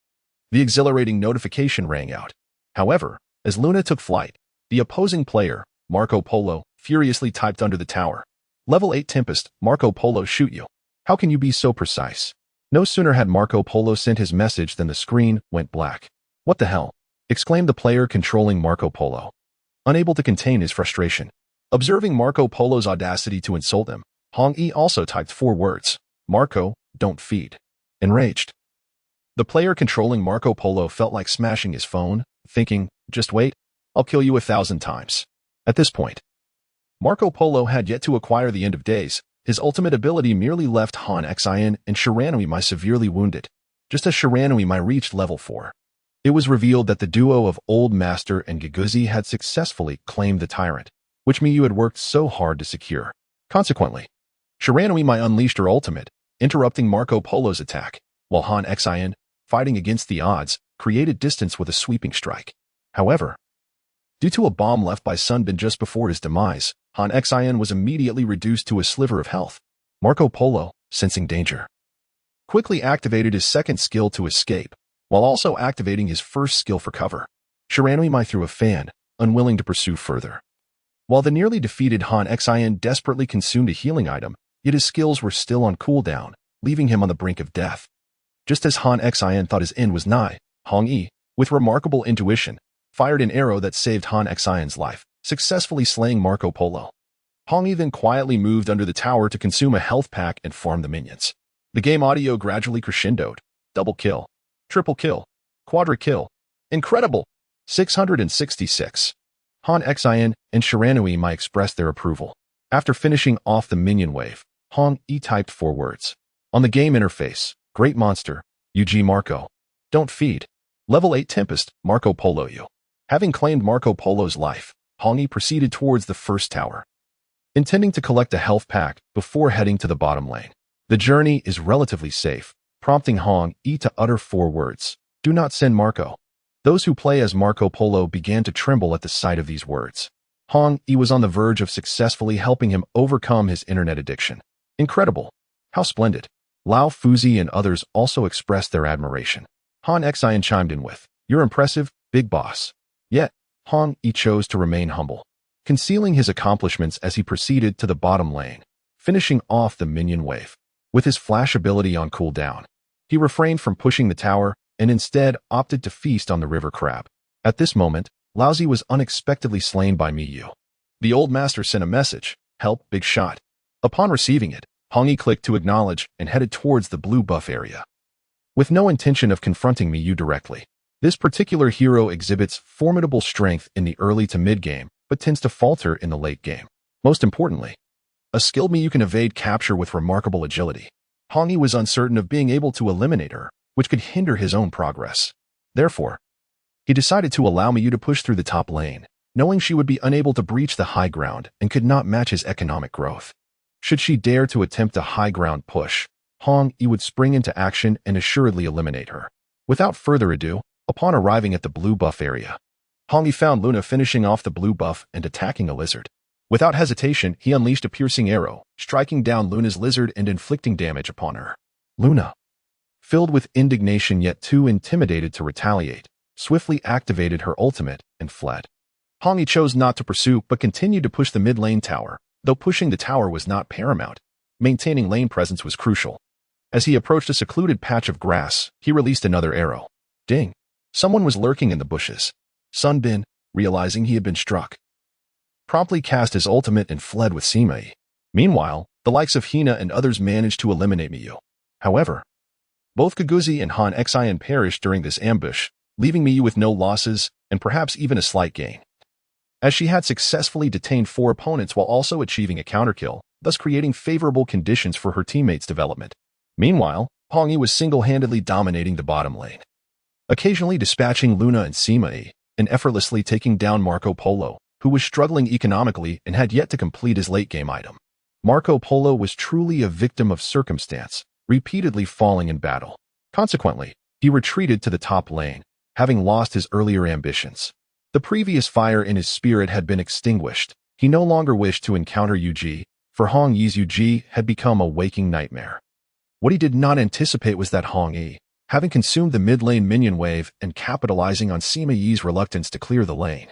The exhilarating notification rang out. However, as Luna took flight, the opposing player, Marco Polo, furiously typed under the tower. Level 8 Tempest, Marco Polo shoot you. How can you be so precise? No sooner had Marco Polo sent his message than the screen went black. What the hell? Exclaimed the player controlling Marco Polo, unable to contain his frustration. Observing Marco Polo's audacity to insult him, Hong Yi also typed 4 words. Marco, don't feed. Enraged, the player controlling Marco Polo felt like smashing his phone, thinking, just wait, I'll kill you 1,000 times. At this point, Marco Polo had yet to acquire the End of Days. His ultimate ability merely left Han Xian and Shiranui Mai severely wounded. Just as Shiranui Mai reached level 4, it was revealed that the duo of Old Master and Giguzi had successfully claimed the tyrant, which Miyu had worked so hard to secure. Consequently, Shiranui Mai unleashed her ultimate, interrupting Marco Polo's attack, while Han Xian, fighting against the odds, created distance with a sweeping strike. However, due to a bomb left by Sunbin just before his demise, Han Xian was immediately reduced to a sliver of health. Marco Polo, sensing danger, quickly activated his second skill to escape, while also activating his first skill for cover. Shiranui Mai threw a fan, unwilling to pursue further. While the nearly defeated Han Xian desperately consumed a healing item, yet his skills were still on cooldown, leaving him on the brink of death. Just as Han Xian thought his end was nigh, Hong Yi, with remarkable intuition, fired an arrow that saved Han Xian's life, successfully slaying Marco Polo. Hong Yi then quietly moved under the tower to consume a health pack and farm the minions. The game audio gradually crescendoed. Double kill. Triple kill. Quadra kill. Incredible! 666. Han Xian and Shiranui Mai expressed their approval. After finishing off the minion wave, Hong Yi typed 4 words. On the game interface, Great Monster, UG Marco. Don't feed. Level 8 Tempest, Marco Polo you. Having claimed Marco Polo's life, Hong Yi proceeded towards the first tower, intending to collect a health pack before heading to the bottom lane. The journey is relatively safe, prompting Hong Yi to utter 4 words. Do not send Marco. Those who play as Marco Polo began to tremble at the sight of these words. Hong Yi was on the verge of successfully helping him overcome his internet addiction. Incredible. How splendid. Lao Fuzi and others also expressed their admiration. Han Xian chimed in with, you're impressive, big boss. Yet, Hong Yi chose to remain humble, concealing his accomplishments as he proceeded to the bottom lane, finishing off the minion wave. With his flash ability on cooldown, he refrained from pushing the tower and instead opted to feast on the river crab. At this moment, Laozi was unexpectedly slain by Miyu. The old master sent a message, help, big shot. Upon receiving it, Hong Yi clicked to acknowledge and headed towards the blue buff area, with no intention of confronting Miyu directly. This particular hero exhibits formidable strength in the early to mid-game, but tends to falter in the late game. Most importantly, a skilled Miyu can evade capture with remarkable agility. Hong Yi was uncertain of being able to eliminate her, which could hinder his own progress. Therefore, he decided to allow Miyu to push through the top lane, knowing she would be unable to breach the high ground and could not match his economic growth. Should she dare to attempt a high ground push, Hong Yi would spring into action and assuredly eliminate her. Without further ado, upon arriving at the blue buff area, Hong Yi found Luna finishing off the blue buff and attacking a lizard. Without hesitation, he unleashed a piercing arrow, striking down Luna's lizard and inflicting damage upon her. Luna, filled with indignation yet too intimidated to retaliate, swiftly activated her ultimate and fled. Hong Yi chose not to pursue but continued to push the mid-lane tower. Though pushing the tower was not paramount, maintaining lane presence was crucial. As he approached a secluded patch of grass, he released another arrow. Ding! Someone was lurking in the bushes. Sunbin, realizing he had been struck, promptly cast his ultimate and fled with Sima. Meanwhile, the likes of Hina and others managed to eliminate Miyu. However, both Giguzi and Han Xian perished during this ambush, leaving Miyu with no losses and perhaps even a slight gain, as she had successfully detained 4 opponents while also achieving a counterkill, thus creating favorable conditions for her teammates' development. Meanwhile, Hong Yi was single-handedly dominating the bottom lane, occasionally dispatching Luna and Sima, and effortlessly taking down Marco Polo, who was struggling economically and had yet to complete his late-game item. Marco Polo was truly a victim of circumstance, repeatedly falling in battle. Consequently, he retreated to the top lane, having lost his earlier ambitions. The previous fire in his spirit had been extinguished. He no longer wished to encounter Yuji, for Hong Yi's Yuji had become a waking nightmare. What he did not anticipate was that Hong Yi, having consumed the mid-lane minion wave and capitalizing on Sima Yi's reluctance to clear the lane,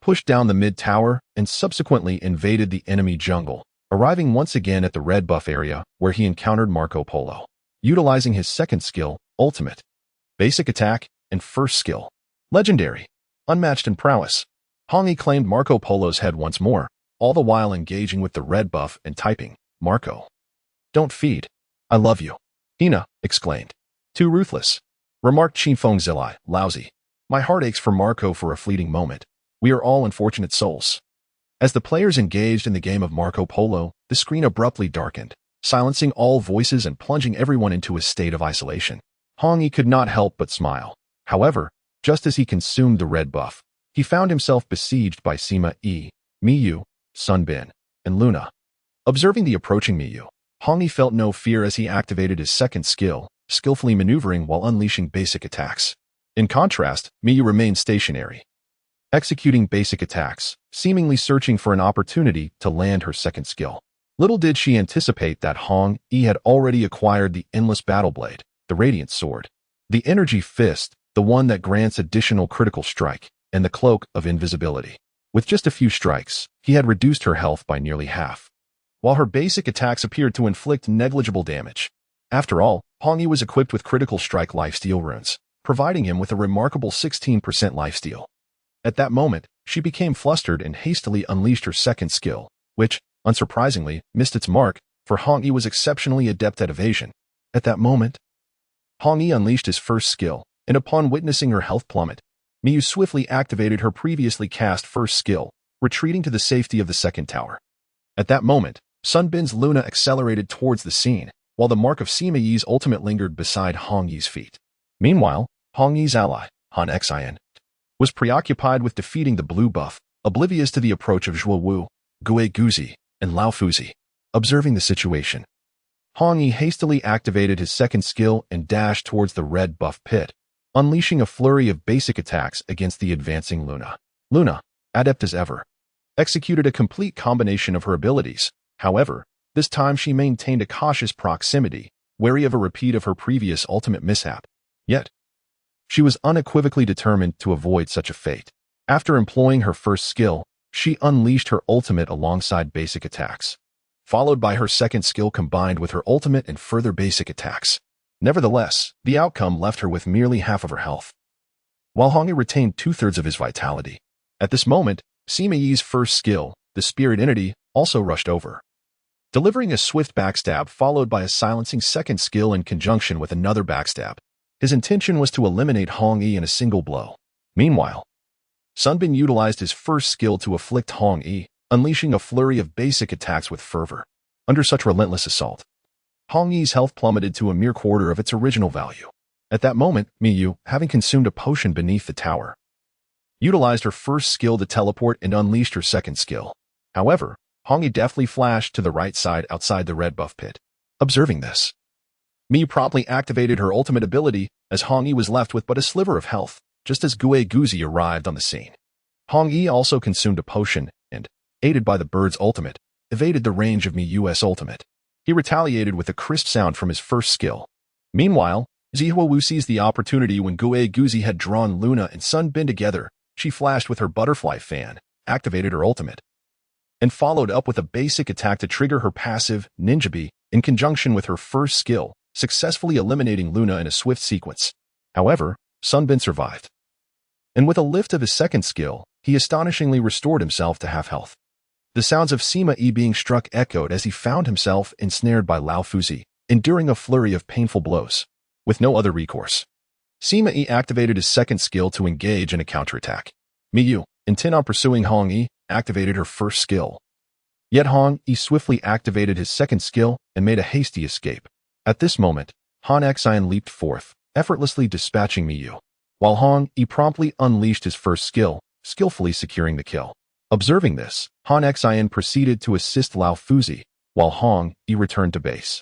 pushed down the mid-tower and subsequently invaded the enemy jungle, arriving once again at the red buff area where he encountered Marco Polo. Utilizing his second skill, Ultimate, Basic Attack, and first skill, Legendary, Unmatched in prowess, Hong Yi claimed Marco Polo's head once more, all the while engaging with the red buff and typing, "Marco, don't feed. I love you." Hina exclaimed. "Too ruthless," remarked Qinfeng Zilai, lousy. "My heart aches for Marco for a fleeting moment. We are all unfortunate souls." As the players engaged in the game of Marco Polo, the screen abruptly darkened, silencing all voices and plunging everyone into a state of isolation. Hong Yi could not help but smile. However, just as he consumed the red buff, he found himself besieged by Sima Yi, Miyu, Sunbin, and Luna. Observing the approaching Miyu, Hong Yi felt no fear as he activated his second skill, skillfully maneuvering while unleashing basic attacks. In contrast, Miyu remained stationary, executing basic attacks, seemingly searching for an opportunity to land her second skill. Little did she anticipate that Hong Yi had already acquired the Endless Battle Blade, the Radiant Sword, the Energy Fist, the one that grants additional critical strike, and the Cloak of Invisibility. With just a few strikes, he had reduced her health by nearly half, while her basic attacks appeared to inflict negligible damage. After all, Hong Yi was equipped with critical strike lifesteal runes, providing him with a remarkable 16% lifesteal. At that moment, she became flustered and hastily unleashed her second skill, which, unsurprisingly, missed its mark, for Hong Yi was exceptionally adept at evasion. At that moment, Hong Yi unleashed his first skill, and upon witnessing her health plummet, Miyu swiftly activated her previously cast first skill, retreating to the safety of the second tower. At that moment, Sunbin's Luna accelerated towards the scene, while the mark of Sima Yi's ultimate lingered beside Hong Yi's feet. Meanwhile, Hong Yi's ally, Han Xian, was preoccupied with defeating the blue buff, oblivious to the approach of Zhuo Wu, Gue Guzi, and Lao Fuzi. Observing the situation, Hong Yi hastily activated his second skill and dashed towards the red buff pit, unleashing a flurry of basic attacks against the advancing Luna. Luna, adept as ever, executed a complete combination of her abilities. However, this time she maintained a cautious proximity, wary of a repeat of her previous ultimate mishap. Yet, she was unequivocally determined to avoid such a fate. After employing her first skill, she unleashed her ultimate alongside basic attacks, followed by her second skill combined with her ultimate and further basic attacks. Nevertheless, the outcome left her with merely half of her health, while Hong Yi retained 2/3 of his vitality. At this moment, Sima Yi's first skill, the Spirit Entity, also rushed over, delivering a swift backstab followed by a silencing second skill in conjunction with another backstab. His intention was to eliminate Hong Yi in a single blow. Meanwhile, Sunbin utilized his first skill to afflict Hong Yi, unleashing a flurry of basic attacks with fervor. Under such relentless assault, Hong Yi's health plummeted to a mere quarter of its original value. At that moment, Miyu, having consumed a potion beneath the tower, utilized her first skill to teleport and unleashed her second skill. However, Hong Yi deftly flashed to the right side outside the red buff pit. Observing this, Miyu promptly activated her ultimate ability as Hong Yi was left with but a sliver of health, just as Gue Guzi arrived on the scene. Hong Yi also consumed a potion and, aided by the bird's ultimate, evaded the range of Miyu's ultimate. He retaliated with a crisp sound from his first skill. Meanwhile, Zhuo Wu seized the opportunity when Gue Guzi had drawn Luna and Sunbin together. She flashed with her butterfly fan, activated her ultimate, and followed up with a basic attack to trigger her passive, Ninja Bee, in conjunction with her first skill, successfully eliminating Luna in a swift sequence. However, Sunbin survived, and with a lift of his second skill, he astonishingly restored himself to half health. The sounds of Sima Yi being struck echoed as he found himself ensnared by Lao Fuzi, enduring a flurry of painful blows. With no other recourse, Sima Yi activated his second skill to engage in a counterattack. Miyu, intent on pursuing Hong Yi, activated her first skill. Yet Hong Yi swiftly activated his second skill and made a hasty escape. At this moment, Han Xian leaped forth, effortlessly dispatching Miyu. while Hong Yi promptly unleashed his first skill, skillfully securing the kill. Observing this, Han Xin proceeded to assist Lao Fuzi, while Hong Yi returned to base.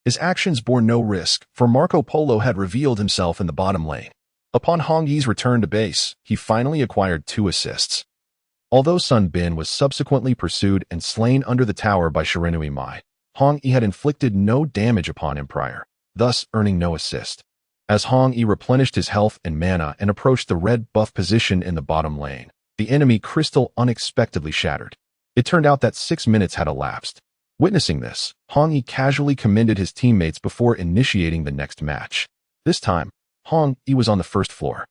His actions bore no risk, for Marco Polo had revealed himself in the bottom lane. Upon Hong Yi's return to base, he finally acquired 2 assists. Although Sun Bin was subsequently pursued and slain under the tower by Shirinui Mai, Hong Yi had inflicted no damage upon him prior, thus earning no assist. As Hong Yi replenished his health and mana and approached the red buff position in the bottom lane, the enemy crystal unexpectedly shattered. It turned out that 6 minutes had elapsed. Witnessing this, Hong Yi casually commended his teammates before initiating the next match. This time, Hong Yi was on the first floor.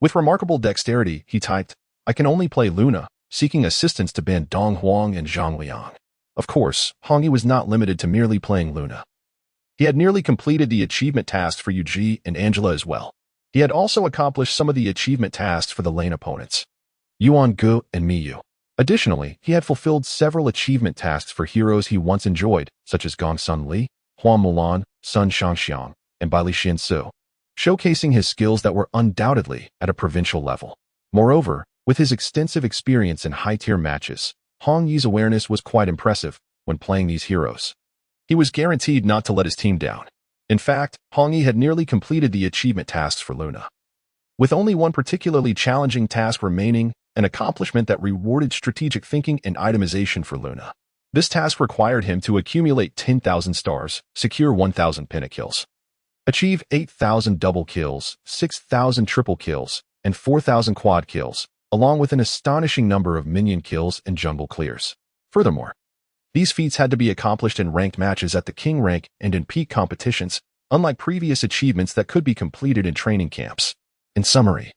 With remarkable dexterity, he typed, "I can only play Luna," seeking assistance to ban Dong Huang and Zhang Liang. Of course, Hong Yi was not limited to merely playing Luna. He had nearly completed the achievement tasks for Yuji and Angela as well. He had also accomplished some of the achievement tasks for the lane opponents, Yuan Gu and Miyu. Additionally, he had fulfilled several achievement tasks for heroes he once enjoyed, such as Gong Sun Li, Hua Mulan, Sun Shangxiang, and Bai Li Xiansu, showcasing his skills that were undoubtedly at a provincial level. Moreover, with his extensive experience in high-tier matches, Hong Yi's awareness was quite impressive when playing these heroes. He was guaranteed not to let his team down. In fact, Hong Yi had nearly completed the achievement tasks for Luna. With only one particularly challenging task remaining, an accomplishment that rewarded strategic thinking and itemization for Luna. This task required him to accumulate 10,000 stars, secure 1,000 pentakills, achieve 8,000 double kills, 6,000 triple kills, and 4,000 quad kills, along with an astonishing number of minion kills and jungle clears. Furthermore, these feats had to be accomplished in ranked matches at the king rank and in peak competitions, unlike previous achievements that could be completed in training camps. In summary,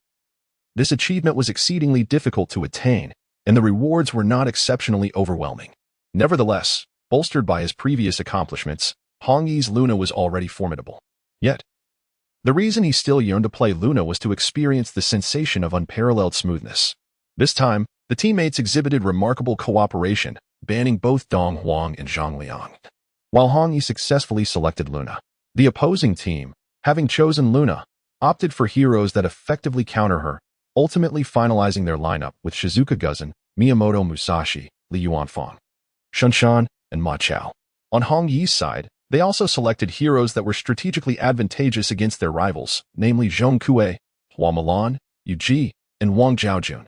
this achievement was exceedingly difficult to attain, and the rewards were not exceptionally overwhelming. Nevertheless, bolstered by his previous accomplishments, Hong Yi's Luna was already formidable. Yet, the reason he still yearned to play Luna was to experience the sensation of unparalleled smoothness. This time, the teammates exhibited remarkable cooperation, banning both Dong Huang and Zhang Liang, while Hong Yi successfully selected Luna. The opposing team, having chosen Luna, opted for heroes that effectively counter her, ultimately finalizing their lineup with Shizuka Guzan, Miyamoto Musashi, Li Yuanfang, Shunshan, and Ma Chao. On Hong Yi's side, they also selected heroes that were strategically advantageous against their rivals, namely Zhong Kue, Hua Mulan, Yu Ji, and Wang Zhaojun.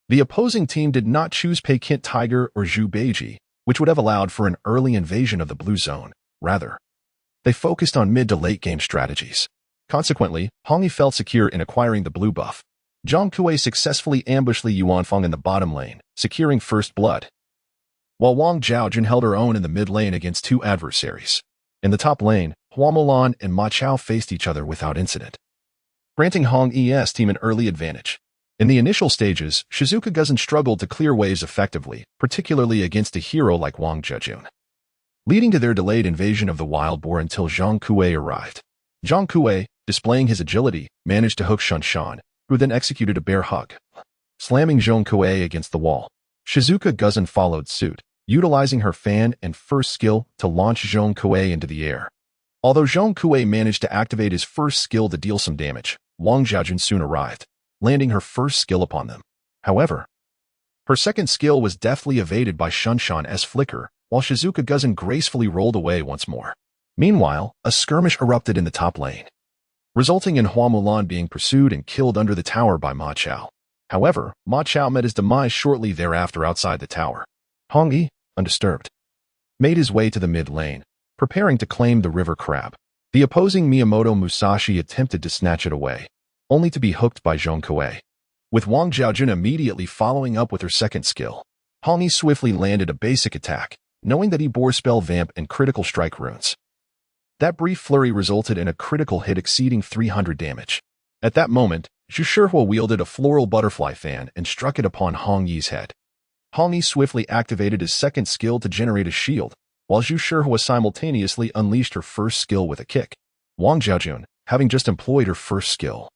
The opposing team did not choose Peikint Tiger or Zhu Beiji, which would have allowed for an early invasion of the blue zone. Rather, they focused on mid to late game strategies. Consequently, Hong Yi felt secure in acquiring the blue buff. Zhong Kue successfully ambushed Li Yuanfang in the bottom lane, securing first blood, while Wang Zhaojun held her own in the mid lane against 2 adversaries. In the top lane, Hua Mulan and Ma Chao faced each other without incident, granting Hong Yi's team an early advantage. In the initial stages, Shizuka Guzan struggled to clear waves effectively, particularly against a hero like Wang Zhaojun, leading to their delayed invasion of the wild boar until Zhong Kue arrived. Zhong Kue, displaying his agility, managed to hook Shunshan, who then executed a bear hug, slamming Zhong Kue against the wall. Shizuka Guzan followed suit, utilizing her fan and first skill to launch Zhong Kue into the air. Although Zhong Kue managed to activate his first skill to deal some damage, Wang Zhaojun soon arrived, landing her first skill upon them. However, her second skill was deftly evaded by Shunshan as Flicker, while Shizuka Guzan gracefully rolled away once more. Meanwhile, a skirmish erupted in the top lane, resulting in Hua Mulan being pursued and killed under the tower by Ma Chao. However, Ma Chao met his demise shortly thereafter outside the tower. Hong Yi, undisturbed, made his way to the mid lane, preparing to claim the river crab. The opposing Miyamoto Musashi attempted to snatch it away, only to be hooked by Zhong Kue. With Wang Zhaojun immediately following up with her second skill, Hong Yi swiftly landed a basic attack, knowing that he bore spell vamp and critical strike runes. That brief flurry resulted in a critical hit exceeding 300 damage. At that moment, Zhu Shihua wielded a floral butterfly fan and struck it upon Hong Yi's head. Hong Yi swiftly activated his second skill to generate a shield, while Zhu Shihua simultaneously unleashed her first skill with a kick. Wang Zhaojun, having just employed her first skill,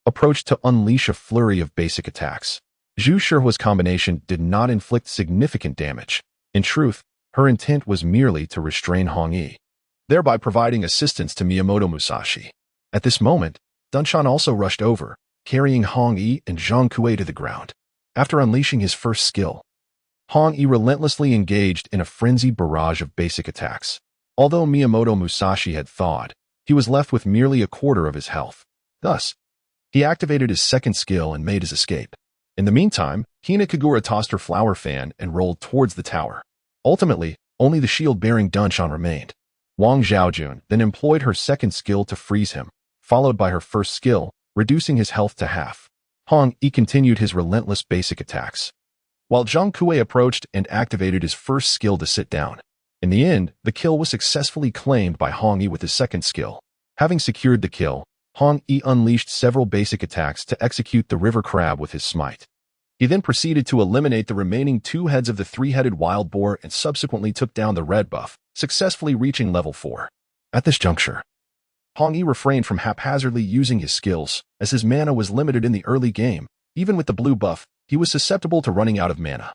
approached to unleash a flurry of basic attacks. Zhu Shihua's combination did not inflict significant damage. In truth, her intent was merely to restrain Hong Yi, thereby providing assistance to Miyamoto Musashi. At this moment, Dunshan also rushed over, carrying Hong Yi and Zhang Kuei to the ground. After unleashing his first skill, Hong Yi relentlessly engaged in a frenzied barrage of basic attacks. Although Miyamoto Musashi had thawed, he was left with merely a quarter of his health. Thus, he activated his second skill and made his escape. In the meantime, Hina Kagura tossed her flower fan and rolled towards the tower. Ultimately, only the shield-bearing Dunshan remained. Wang Zhaojun then employed her second skill to freeze him, followed by her first skill, reducing his health to half. Hong Yi continued his relentless basic attacks, while Zhang Kuei approached and activated his first skill to sit down. In the end, the kill was successfully claimed by Hong Yi with his second skill. Having secured the kill, Hong Yi unleashed several basic attacks to execute the river crab with his smite. He then proceeded to eliminate the remaining two heads of the three-headed wild boar and subsequently took down the red buff, successfully reaching level 4. At this juncture, Hong Yi refrained from haphazardly using his skills, as his mana was limited in the early game. Even with the blue buff, he was susceptible to running out of mana.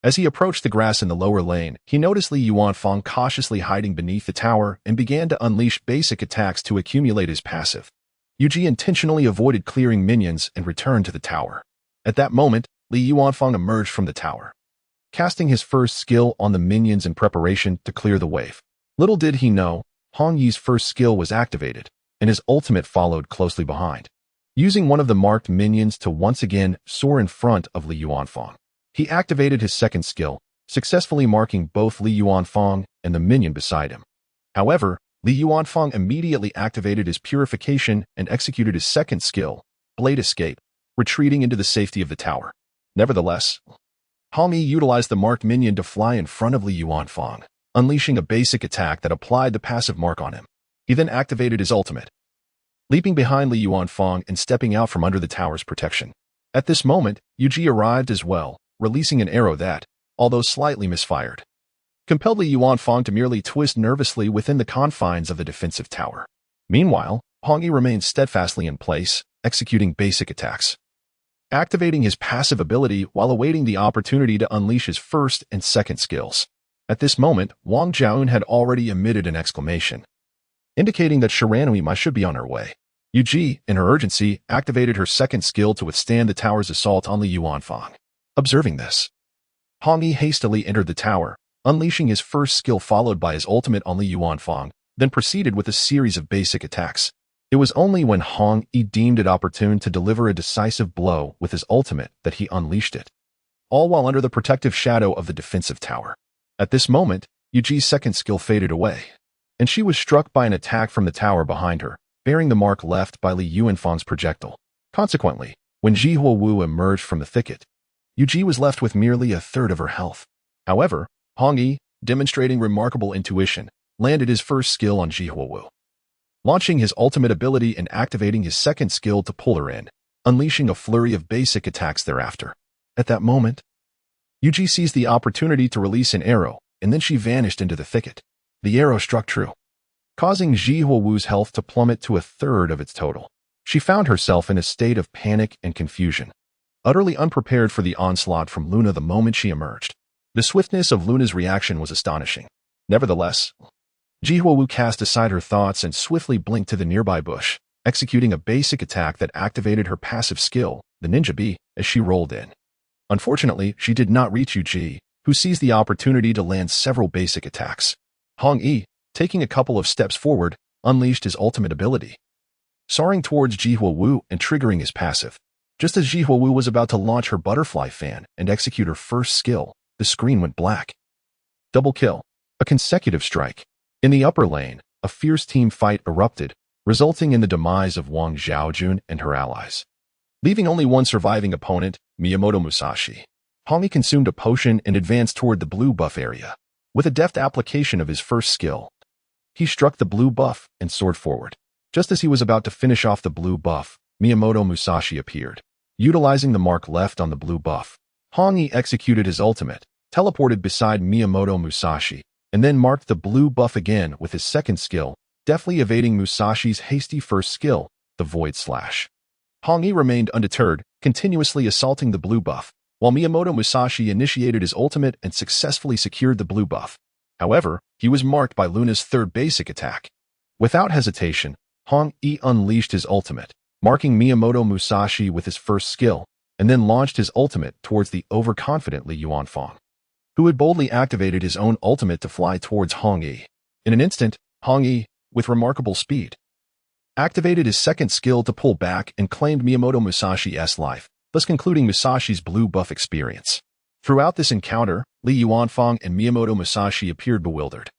As he approached the grass in the lower lane, he noticed Li Yuanfang cautiously hiding beneath the tower and began to unleash basic attacks to accumulate his passive. Yuji intentionally avoided clearing minions and returned to the tower. At that moment, Li Yuanfang emerged from the tower, casting his first skill on the minions in preparation to clear the wave. Little did he know, Hong Yi's first skill was activated, and his ultimate followed closely behind. Using one of the marked minions to once again soar in front of Li Yuanfang, he activated his second skill, successfully marking both Li Yuanfang and the minion beside him. However, Li Yuanfang immediately activated his purification and executed his second skill, Blade Escape, retreating into the safety of the tower. Nevertheless, Hong Yi utilized the marked minion to fly in front of Li Yuanfang, unleashing a basic attack that applied the passive mark on him. He then activated his ultimate, leaping behind Li Yuanfang and stepping out from under the tower's protection. At this moment, Yuji arrived as well, releasing an arrow that, although slightly misfired, compelled Li Yuanfang to merely twist nervously within the confines of the defensive tower. Meanwhile, Hong Yi remained steadfastly in place, executing basic attacks, activating his passive ability while awaiting the opportunity to unleash his first and second skills. At this moment, Wang Zhaoyun had already emitted an exclamation, indicating that Shiranui should be on her way. Yuji, in her urgency, activated her second skill to withstand the tower's assault on Li Yuanfang. Observing this, Hong Yi hastily entered the tower, unleashing his first skill followed by his ultimate on Li Yuanfang, then proceeded with a series of basic attacks. It was only when Hong Yi deemed it opportune to deliver a decisive blow with his ultimate that he unleashed it, all while under the protective shadow of the defensive tower. At this moment, Yuji's second skill faded away, and she was struck by an attack from the tower behind her, bearing the mark left by Li Yuanfang's projectile. Consequently, when Ji Huowu emerged from the thicket, Yuji was left with merely a third of her health. However, Hong Yi, demonstrating remarkable intuition, landed his first skill on Ji Huowu, launching his ultimate ability and activating his second skill to pull her in, unleashing a flurry of basic attacks thereafter. At that moment, Yuji seized the opportunity to release an arrow, and then she vanished into the thicket. The arrow struck true, causing Ji Huowu's health to plummet to a third of its total. She found herself in a state of panic and confusion, utterly unprepared for the onslaught from Luna the moment she emerged. The swiftness of Luna's reaction was astonishing. Nevertheless, Ji Huowu cast aside her thoughts and swiftly blinked to the nearby bush, executing a basic attack that activated her passive skill, the Ninja Bee, as she rolled in. Unfortunately, she did not reach Yuji, who seized the opportunity to land several basic attacks. Hong Yi, taking a couple of steps forward, unleashed his ultimate ability, soaring towards Ji Huowu and triggering his passive. Just as Ji Huowu was about to launch her butterfly fan and execute her first skill, the screen went black. Double kill. A consecutive strike. In the upper lane, a fierce team fight erupted, resulting in the demise of Wang Zhaojun and her allies. Leaving only one surviving opponent, Miyamoto Musashi, Hong Yi consumed a potion and advanced toward the blue buff area. With a deft application of his first skill, he struck the blue buff and soared forward. Just as he was about to finish off the blue buff, Miyamoto Musashi appeared. Utilizing the mark left on the blue buff, Hong Yi executed his ultimate, teleported beside Miyamoto Musashi, and then marked the blue buff again with his second skill, deftly evading Musashi's hasty first skill, the Void Slash. Hong Yi remained undeterred, continuously assaulting the blue buff, while Miyamoto Musashi initiated his ultimate and successfully secured the blue buff. However, he was marked by Luna's third basic attack. Without hesitation, Hong Yi unleashed his ultimate, marking Miyamoto Musashi with his first skill, and then launched his ultimate towards the overconfident Li Yuanfang, who had boldly activated his own ultimate to fly towards Hong Yi. In an instant, Hong Yi, with remarkable speed, activated his second skill to pull back and claimed Miyamoto Musashi's life, thus concluding Musashi's blue buff experience. Throughout this encounter, Li Yuanfang and Miyamoto Musashi appeared bewildered,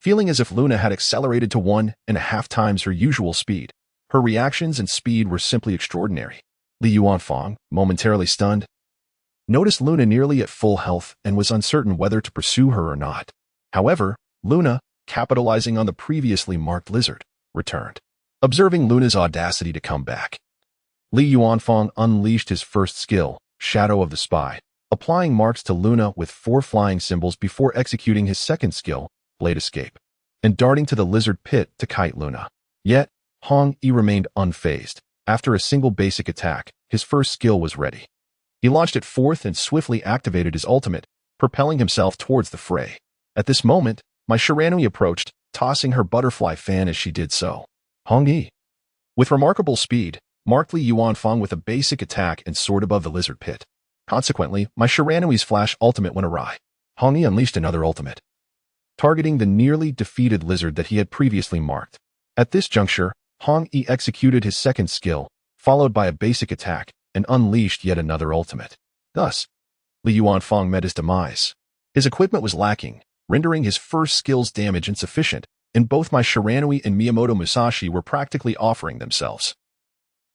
feeling as if Luna had accelerated to 1.5 times her usual speed. Her reactions and speed were simply extraordinary. Li Yuanfang, momentarily stunned, noticed Luna nearly at full health and was uncertain whether to pursue her or not. However, Luna, capitalizing on the previously marked lizard, returned. Observing Luna's audacity to come back, Li Yuanfang unleashed his first skill, Shadow of the Spy, applying marks to Luna with 4 flying symbols before executing his second skill, Blade Escape, and darting to the lizard pit to kite Luna. Yet, Hong Yi remained unfazed. After a single basic attack, his first skill was ready. He launched it forth and swiftly activated his ultimate, propelling himself towards the fray. At this moment, Mai Shiranui approached, tossing her butterfly fan as she did so. Hong Yi, with remarkable speed, marked Li Yuanfang with a basic attack and soared above the lizard pit. Consequently, Mai Shiranui's flash ultimate went awry. Hong Yi unleashed another ultimate, targeting the nearly defeated lizard that he had previously marked. At this juncture, Hong Yi executed his second skill, followed by a basic attack, and unleashed yet another ultimate. Thus, Li Yuanfang met his demise. His equipment was lacking, rendering his first skill's damage insufficient, and both Mai Shiranui and Miyamoto Musashi were practically offering themselves,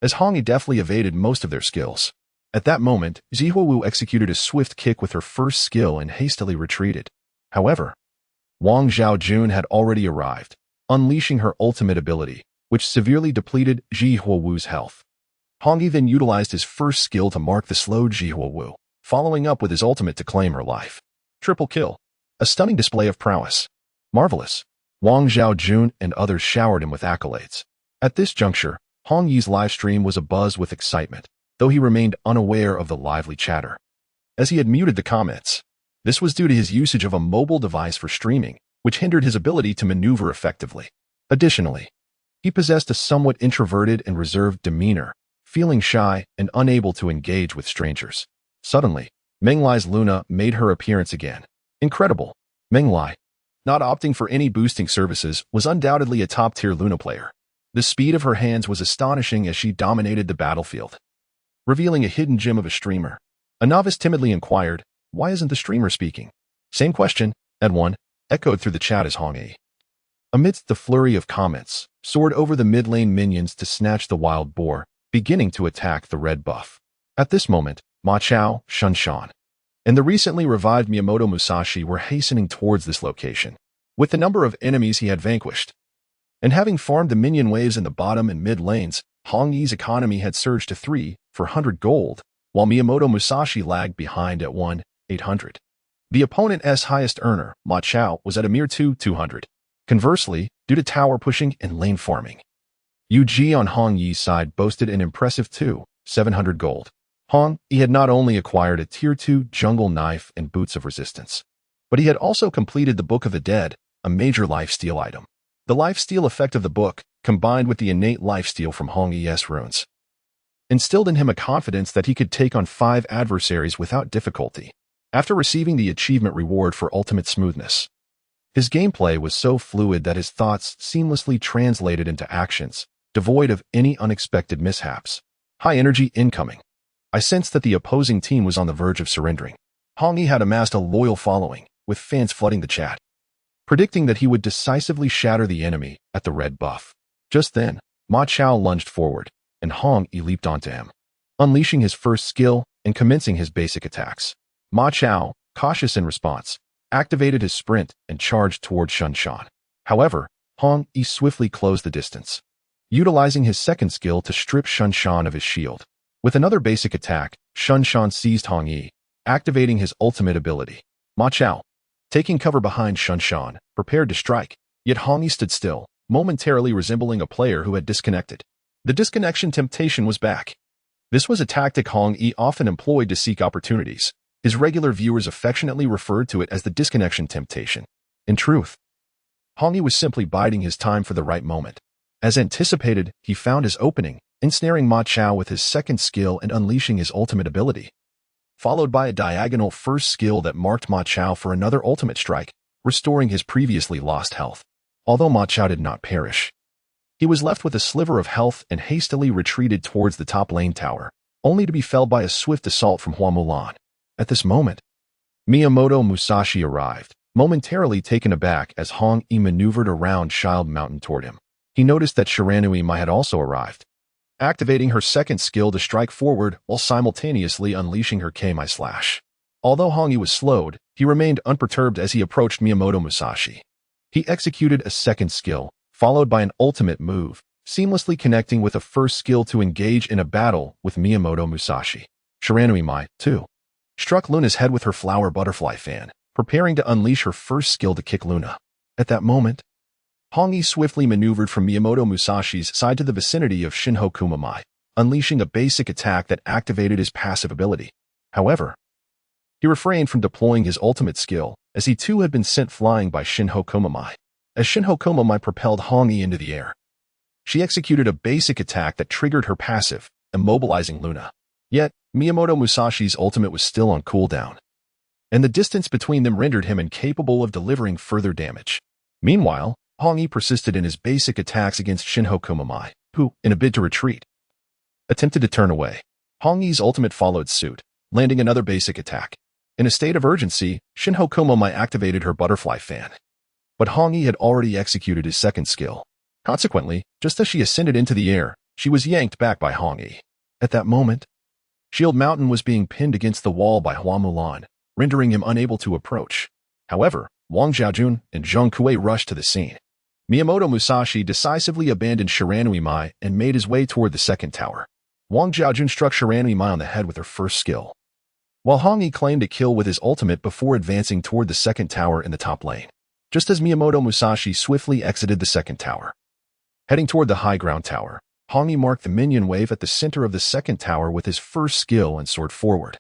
as Hong Yi deftly evaded most of their skills. At that moment, Zihuowu executed a swift kick with her first skill and hastily retreated. However, Wang Zhaojun had already arrived, unleashing her ultimate ability, which severely depleted Zihuowu's health. Hong Yi then utilized his first skill to mark the slowed Zihuowu, following up with his ultimate to claim her life. Triple kill. A stunning display of prowess. Marvelous. Wang Zhaojun and others showered him with accolades. At this juncture, Hong Yi's livestream was abuzz with excitement, though he remained unaware of the lively chatter, as he had muted the comments. This was due to his usage of a mobile device for streaming, which hindered his ability to maneuver effectively. Additionally, he possessed a somewhat introverted and reserved demeanor, feeling shy and unable to engage with strangers. Suddenly, Menglai's Luna made her appearance again. Incredible. Menglai, not opting for any boosting services, was undoubtedly a top-tier Luna player. The speed of her hands was astonishing as she dominated the battlefield, revealing a hidden gem of a streamer. A novice timidly inquired, "Why isn't the streamer speaking?" Same question, Ed1, echoed through the chat as Hong Yi, amidst the flurry of comments, soared over the mid-lane minions to snatch the wild boar, beginning to attack the red buff. At this moment, Ma Chao, Shunshan, and the recently revived Miyamoto Musashi were hastening towards this location. With the number of enemies he had vanquished, and having farmed the minion waves in the bottom and mid lanes, Hong Yi's economy had surged to 3,400 gold, while Miyamoto Musashi lagged behind at 1,800. The opponent's highest earner, Ma Chao, was at a mere 2,200. Conversely, due to tower pushing and lane farming, Yu Ji on Hong Yi's side boasted an impressive 2,700 gold. Hong Yi had not only acquired a Tier 2 jungle knife and boots of resistance, but he had also completed the Book of the Dead, a major lifesteal item. The lifesteal effect of the book, combined with the innate lifesteal from Hong Yi's runes, instilled in him a confidence that he could take on 5 adversaries without difficulty. After receiving the achievement reward for ultimate smoothness, his gameplay was so fluid that his thoughts seamlessly translated into actions, devoid of any unexpected mishaps. High energy incoming. I sensed that the opposing team was on the verge of surrendering. Hong Yi had amassed a loyal following, with fans flooding the chat, predicting that he would decisively shatter the enemy at the red buff. Just then, Ma Chao lunged forward, and Hong Yi leaped onto him, unleashing his first skill and commencing his basic attacks. Ma Chao, cautious in response, activated his sprint and charged toward Shunshan. However, Hong Yi swiftly closed the distance, utilizing his second skill to strip Shunshan of his shield. With another basic attack, Shunshan seized Hong Yi, activating his ultimate ability. Ma Chao, taking cover behind Shunshan, prepared to strike, yet Hong Yi stood still, momentarily resembling a player who had disconnected. The disconnection temptation was back. This was a tactic Hong Yi often employed to seek opportunities. His regular viewers affectionately referred to it as the disconnection temptation. In truth, Hong Yi was simply biding his time for the right moment. As anticipated, he found his opening, ensnaring Ma Chao with his second skill and unleashing his ultimate ability, followed by a diagonal first skill that marked Ma Chao for another ultimate strike, restoring his previously lost health. Although Ma Chao did not perish, he was left with a sliver of health and hastily retreated towards the top lane tower, only to be felled by a swift assault from Hua Mulan. At this moment, Miyamoto Musashi arrived, momentarily taken aback as Hong Yi maneuvered around Shield Mountain toward him. He noticed that Shiranui Mai had also arrived, activating her second skill to strike forward while simultaneously unleashing her K-Mai slash. Although Hong Yi was slowed, he remained unperturbed as he approached Miyamoto Musashi. He executed a second skill, followed by an ultimate move, seamlessly connecting with a first skill to engage in a battle with Miyamoto Musashi. Shiranui Mai, too, struck Luna's head with her flower butterfly fan, preparing to unleash her first skill to kick Luna. At that moment, Hong Yi swiftly maneuvered from Miyamoto Musashi's side to the vicinity of Shinho Kumamai, unleashing a basic attack that activated his passive ability. However, he refrained from deploying his ultimate skill, as he too had been sent flying by Shinho Kumamai. As Shinho Kumamai propelled Hong Yi into the air, she executed a basic attack that triggered her passive, immobilizing Luna. Yet, Miyamoto Musashi's ultimate was still on cooldown, and the distance between them rendered him incapable of delivering further damage. Meanwhile, Hong Yi persisted in his basic attacks against Shinho Kumamai, who, in a bid to retreat, attempted to turn away. Hong Yi's ultimate followed suit, landing another basic attack. In a state of urgency, Shinho Kumamai activated her butterfly fan, but Hong Yi had already executed his second skill. Consequently, just as she ascended into the air, she was yanked back by Hong Yi. At that moment, Shield Mountain was being pinned against the wall by Hua Mulan, rendering him unable to approach. However, Wang Xiaojun and Zhang Kuei rushed to the scene. Miyamoto Musashi decisively abandoned Shiranui Mai and made his way toward the second tower. Wang Xiaojun struck Shiranui Mai on the head with her first skill, while Hong Yi claimed a kill with his ultimate before advancing toward the second tower in the top lane. Just as Miyamoto Musashi swiftly exited the second tower, heading toward the high ground tower, Hong Yi marked the minion wave at the center of the second tower with his first skill and soared forward,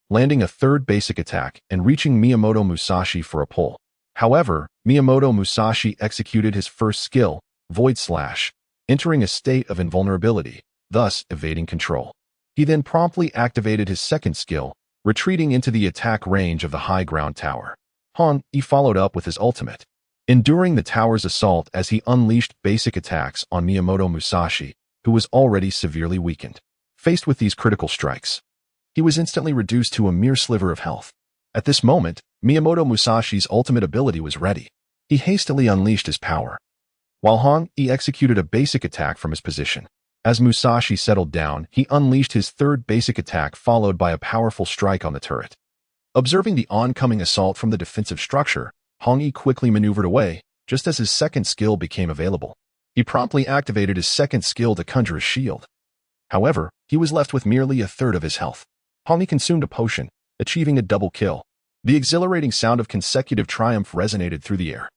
landing a third basic attack and reaching Miyamoto Musashi for a pull. However, Miyamoto Musashi executed his first skill, Void Slash, entering a state of invulnerability, thus evading control. He then promptly activated his second skill, retreating into the attack range of the high ground tower. Hong Yi followed up with his ultimate, enduring the tower's assault as he unleashed basic attacks on Miyamoto Musashi, who was already severely weakened. Faced with these critical strikes, he was instantly reduced to a mere sliver of health. At this moment, Miyamoto Musashi's ultimate ability was ready. He hastily unleashed his power, while Hong Yi executed a basic attack from his position. As Musashi settled down, he unleashed his third basic attack followed by a powerful strike on the turret. Observing the oncoming assault from the defensive structure, Hong Yi quickly maneuvered away, just as his second skill became available. He promptly activated his second skill to conjure a shield. However, he was left with merely a third of his health. Hong Yi consumed a potion, achieving a double kill. The exhilarating sound of consecutive triumph resonated through the air.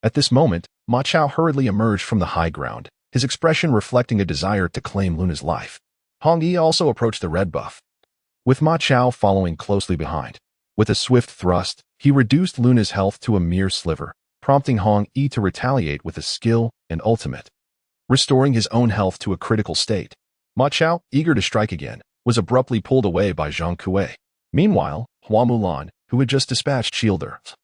At this moment, Ma Chao hurriedly emerged from the high ground, his expression reflecting a desire to claim Luna's life. Hong Yi also approached the red buff, with Ma Chao following closely behind. With a swift thrust, he reduced Luna's health to a mere sliver, prompting Hong Yi to retaliate with a skill and ultimate, restoring his own health to a critical state. Ma Chao, eager to strike again, was abruptly pulled away by Zhang Kuei. Meanwhile, Hua Mulan, who had just dispatched shielders,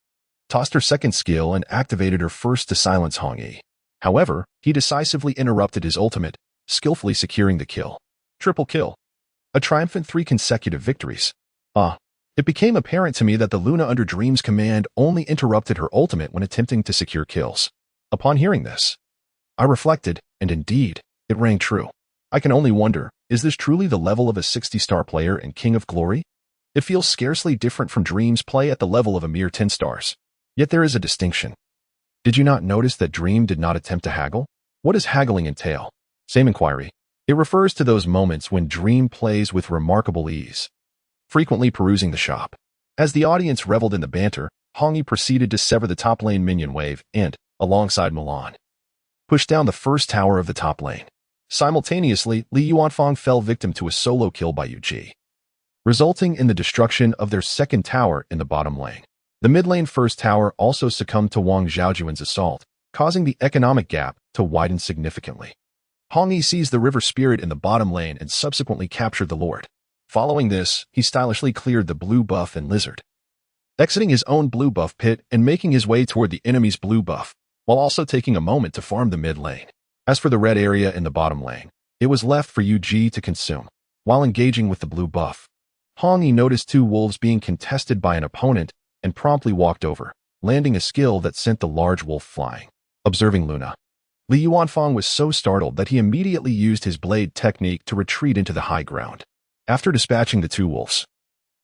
tossed her second skill and activated her first to silence Hong Yi. However, he decisively interrupted his ultimate, skillfully securing the kill. Triple kill. A triumphant 3 consecutive victories. It became apparent to me that the Luna under Dream's command only interrupted her ultimate when attempting to secure kills. Upon hearing this, I reflected, and indeed, it rang true. I can only wonder, is this truly the level of a 60-star player and King of Glory? It feels scarcely different from Dream's play at the level of a mere 10 stars. Yet there is a distinction. Did you not notice that Dream did not attempt to haggle? What does haggling entail? Same inquiry. It refers to those moments when Dream plays with remarkable ease, frequently perusing the shop. As the audience reveled in the banter, Hong Yi proceeded to sever the top lane minion wave and, alongside Mulan, pushed down the first tower of the top lane. Simultaneously, Li Yuanfang fell victim to a solo kill by Yu Ji, resulting in the destruction of their second tower in the bottom lane. The mid lane first tower also succumbed to Wang Xiaojuan's assault, causing the economic gap to widen significantly. Hong Yi seized the river spirit in the bottom lane and subsequently captured the Lord. Following this, he stylishly cleared the blue buff and lizard, exiting his own blue buff pit and making his way toward the enemy's blue buff, while also taking a moment to farm the mid lane. As for the red area in the bottom lane, it was left for UG to consume. While engaging with the blue buff, Hong Yi noticed two wolves being contested by an opponent and promptly walked over, landing a skill that sent the large wolf flying. Observing Luna, Li Yuanfang was so startled that he immediately used his blade technique to retreat into the high ground. After dispatching the two wolves,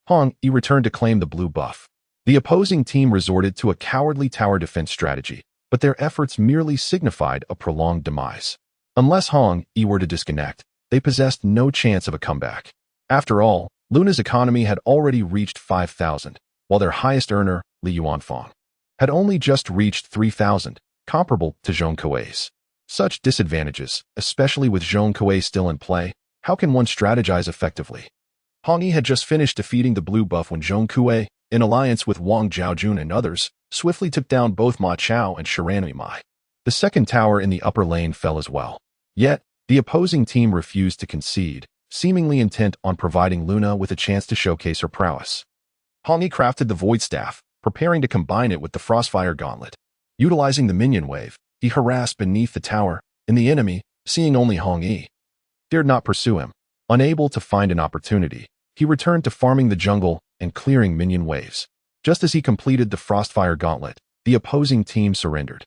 Hong Yi returned to claim the blue buff. The opposing team resorted to a cowardly tower defense strategy, but their efforts merely signified a prolonged demise. Unless Hong Yi were to disconnect, they possessed no chance of a comeback. After all, Luna's economy had already reached 5,000, while their highest earner, Li Yuanfang, had only just reached 3,000, comparable to Zhong Kuei's. Such disadvantages, especially with Zhong Kuei still in play, how can one strategize effectively? Hong Yi had just finished defeating the blue buff when Zhong Kuei, in alliance with Wang Zhaojun and others, swiftly took down both Ma Chao and Shiranui Mai. The second tower in the upper lane fell as well. Yet, the opposing team refused to concede, seemingly intent on providing Luna with a chance to showcase her prowess. Hong Yi crafted the Void Staff, preparing to combine it with the Frostfire Gauntlet. Utilizing the minion wave, he harassed beneath the tower, and the enemy, seeing only Hong Yi, dared not pursue him. Unable to find an opportunity, he returned to farming the jungle and clearing minion waves. Just as he completed the Frostfire Gauntlet, the opposing team surrendered.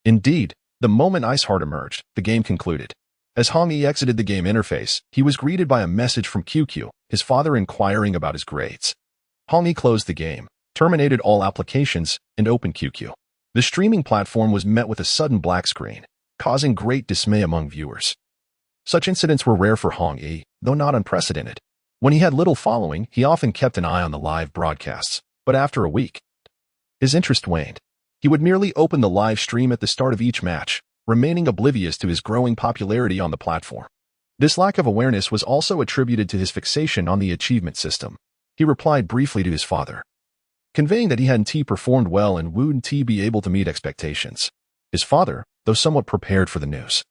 Indeed, the moment Iceheart emerged, the game concluded. As Hong Yi exited the game interface, he was greeted by a message from QQ, his father inquiring about his grades. Hong Yi closed the game, terminated all applications, and opened QQ. The streaming platform was met with a sudden black screen, causing great dismay among viewers. Such incidents were rare for Hong Yi, though not unprecedented. When he had little following, he often kept an eye on the live broadcasts, but after a week, his interest waned. He would merely open the live stream at the start of each match, remaining oblivious to his growing popularity on the platform. This lack of awareness was also attributed to his fixation on the achievement system. He replied briefly to his father, conveying that he hadn't performed well and wouldn't be able to meet expectations. His father, though somewhat prepared for the news,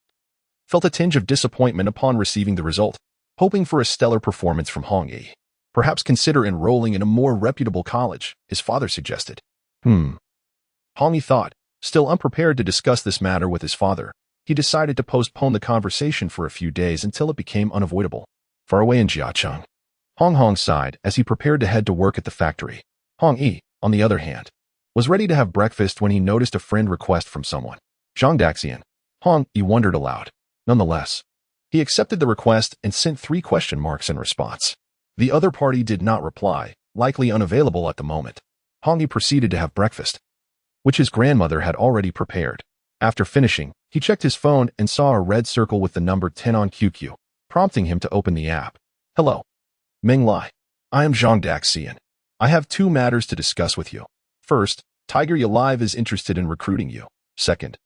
felt a tinge of disappointment upon receiving the result, hoping for a stellar performance from Hong Yi. Perhaps consider enrolling in a more reputable college, his father suggested. Hong Yi thought. Still unprepared to discuss this matter with his father, he decided to postpone the conversation for a few days until it became unavoidable. Far away in Jiacheng, Hong sighed as he prepared to head to work at the factory. Hong Yi, on the other hand, was ready to have breakfast when he noticed a friend request from someone. Zhang Daxian. Hong Yi wondered aloud. Nonetheless, he accepted the request and sent 3 question marks in response. The other party did not reply, likely unavailable at the moment. Hong Yi proceeded to have breakfast, which his grandmother had already prepared. After finishing, he checked his phone and saw a red circle with the number 10 on QQ, prompting him to open the app. Hello, Meng Lai. I am Zhang Daxian. I have 2 matters to discuss with you. First, Tiger Alive is interested in recruiting you. Second,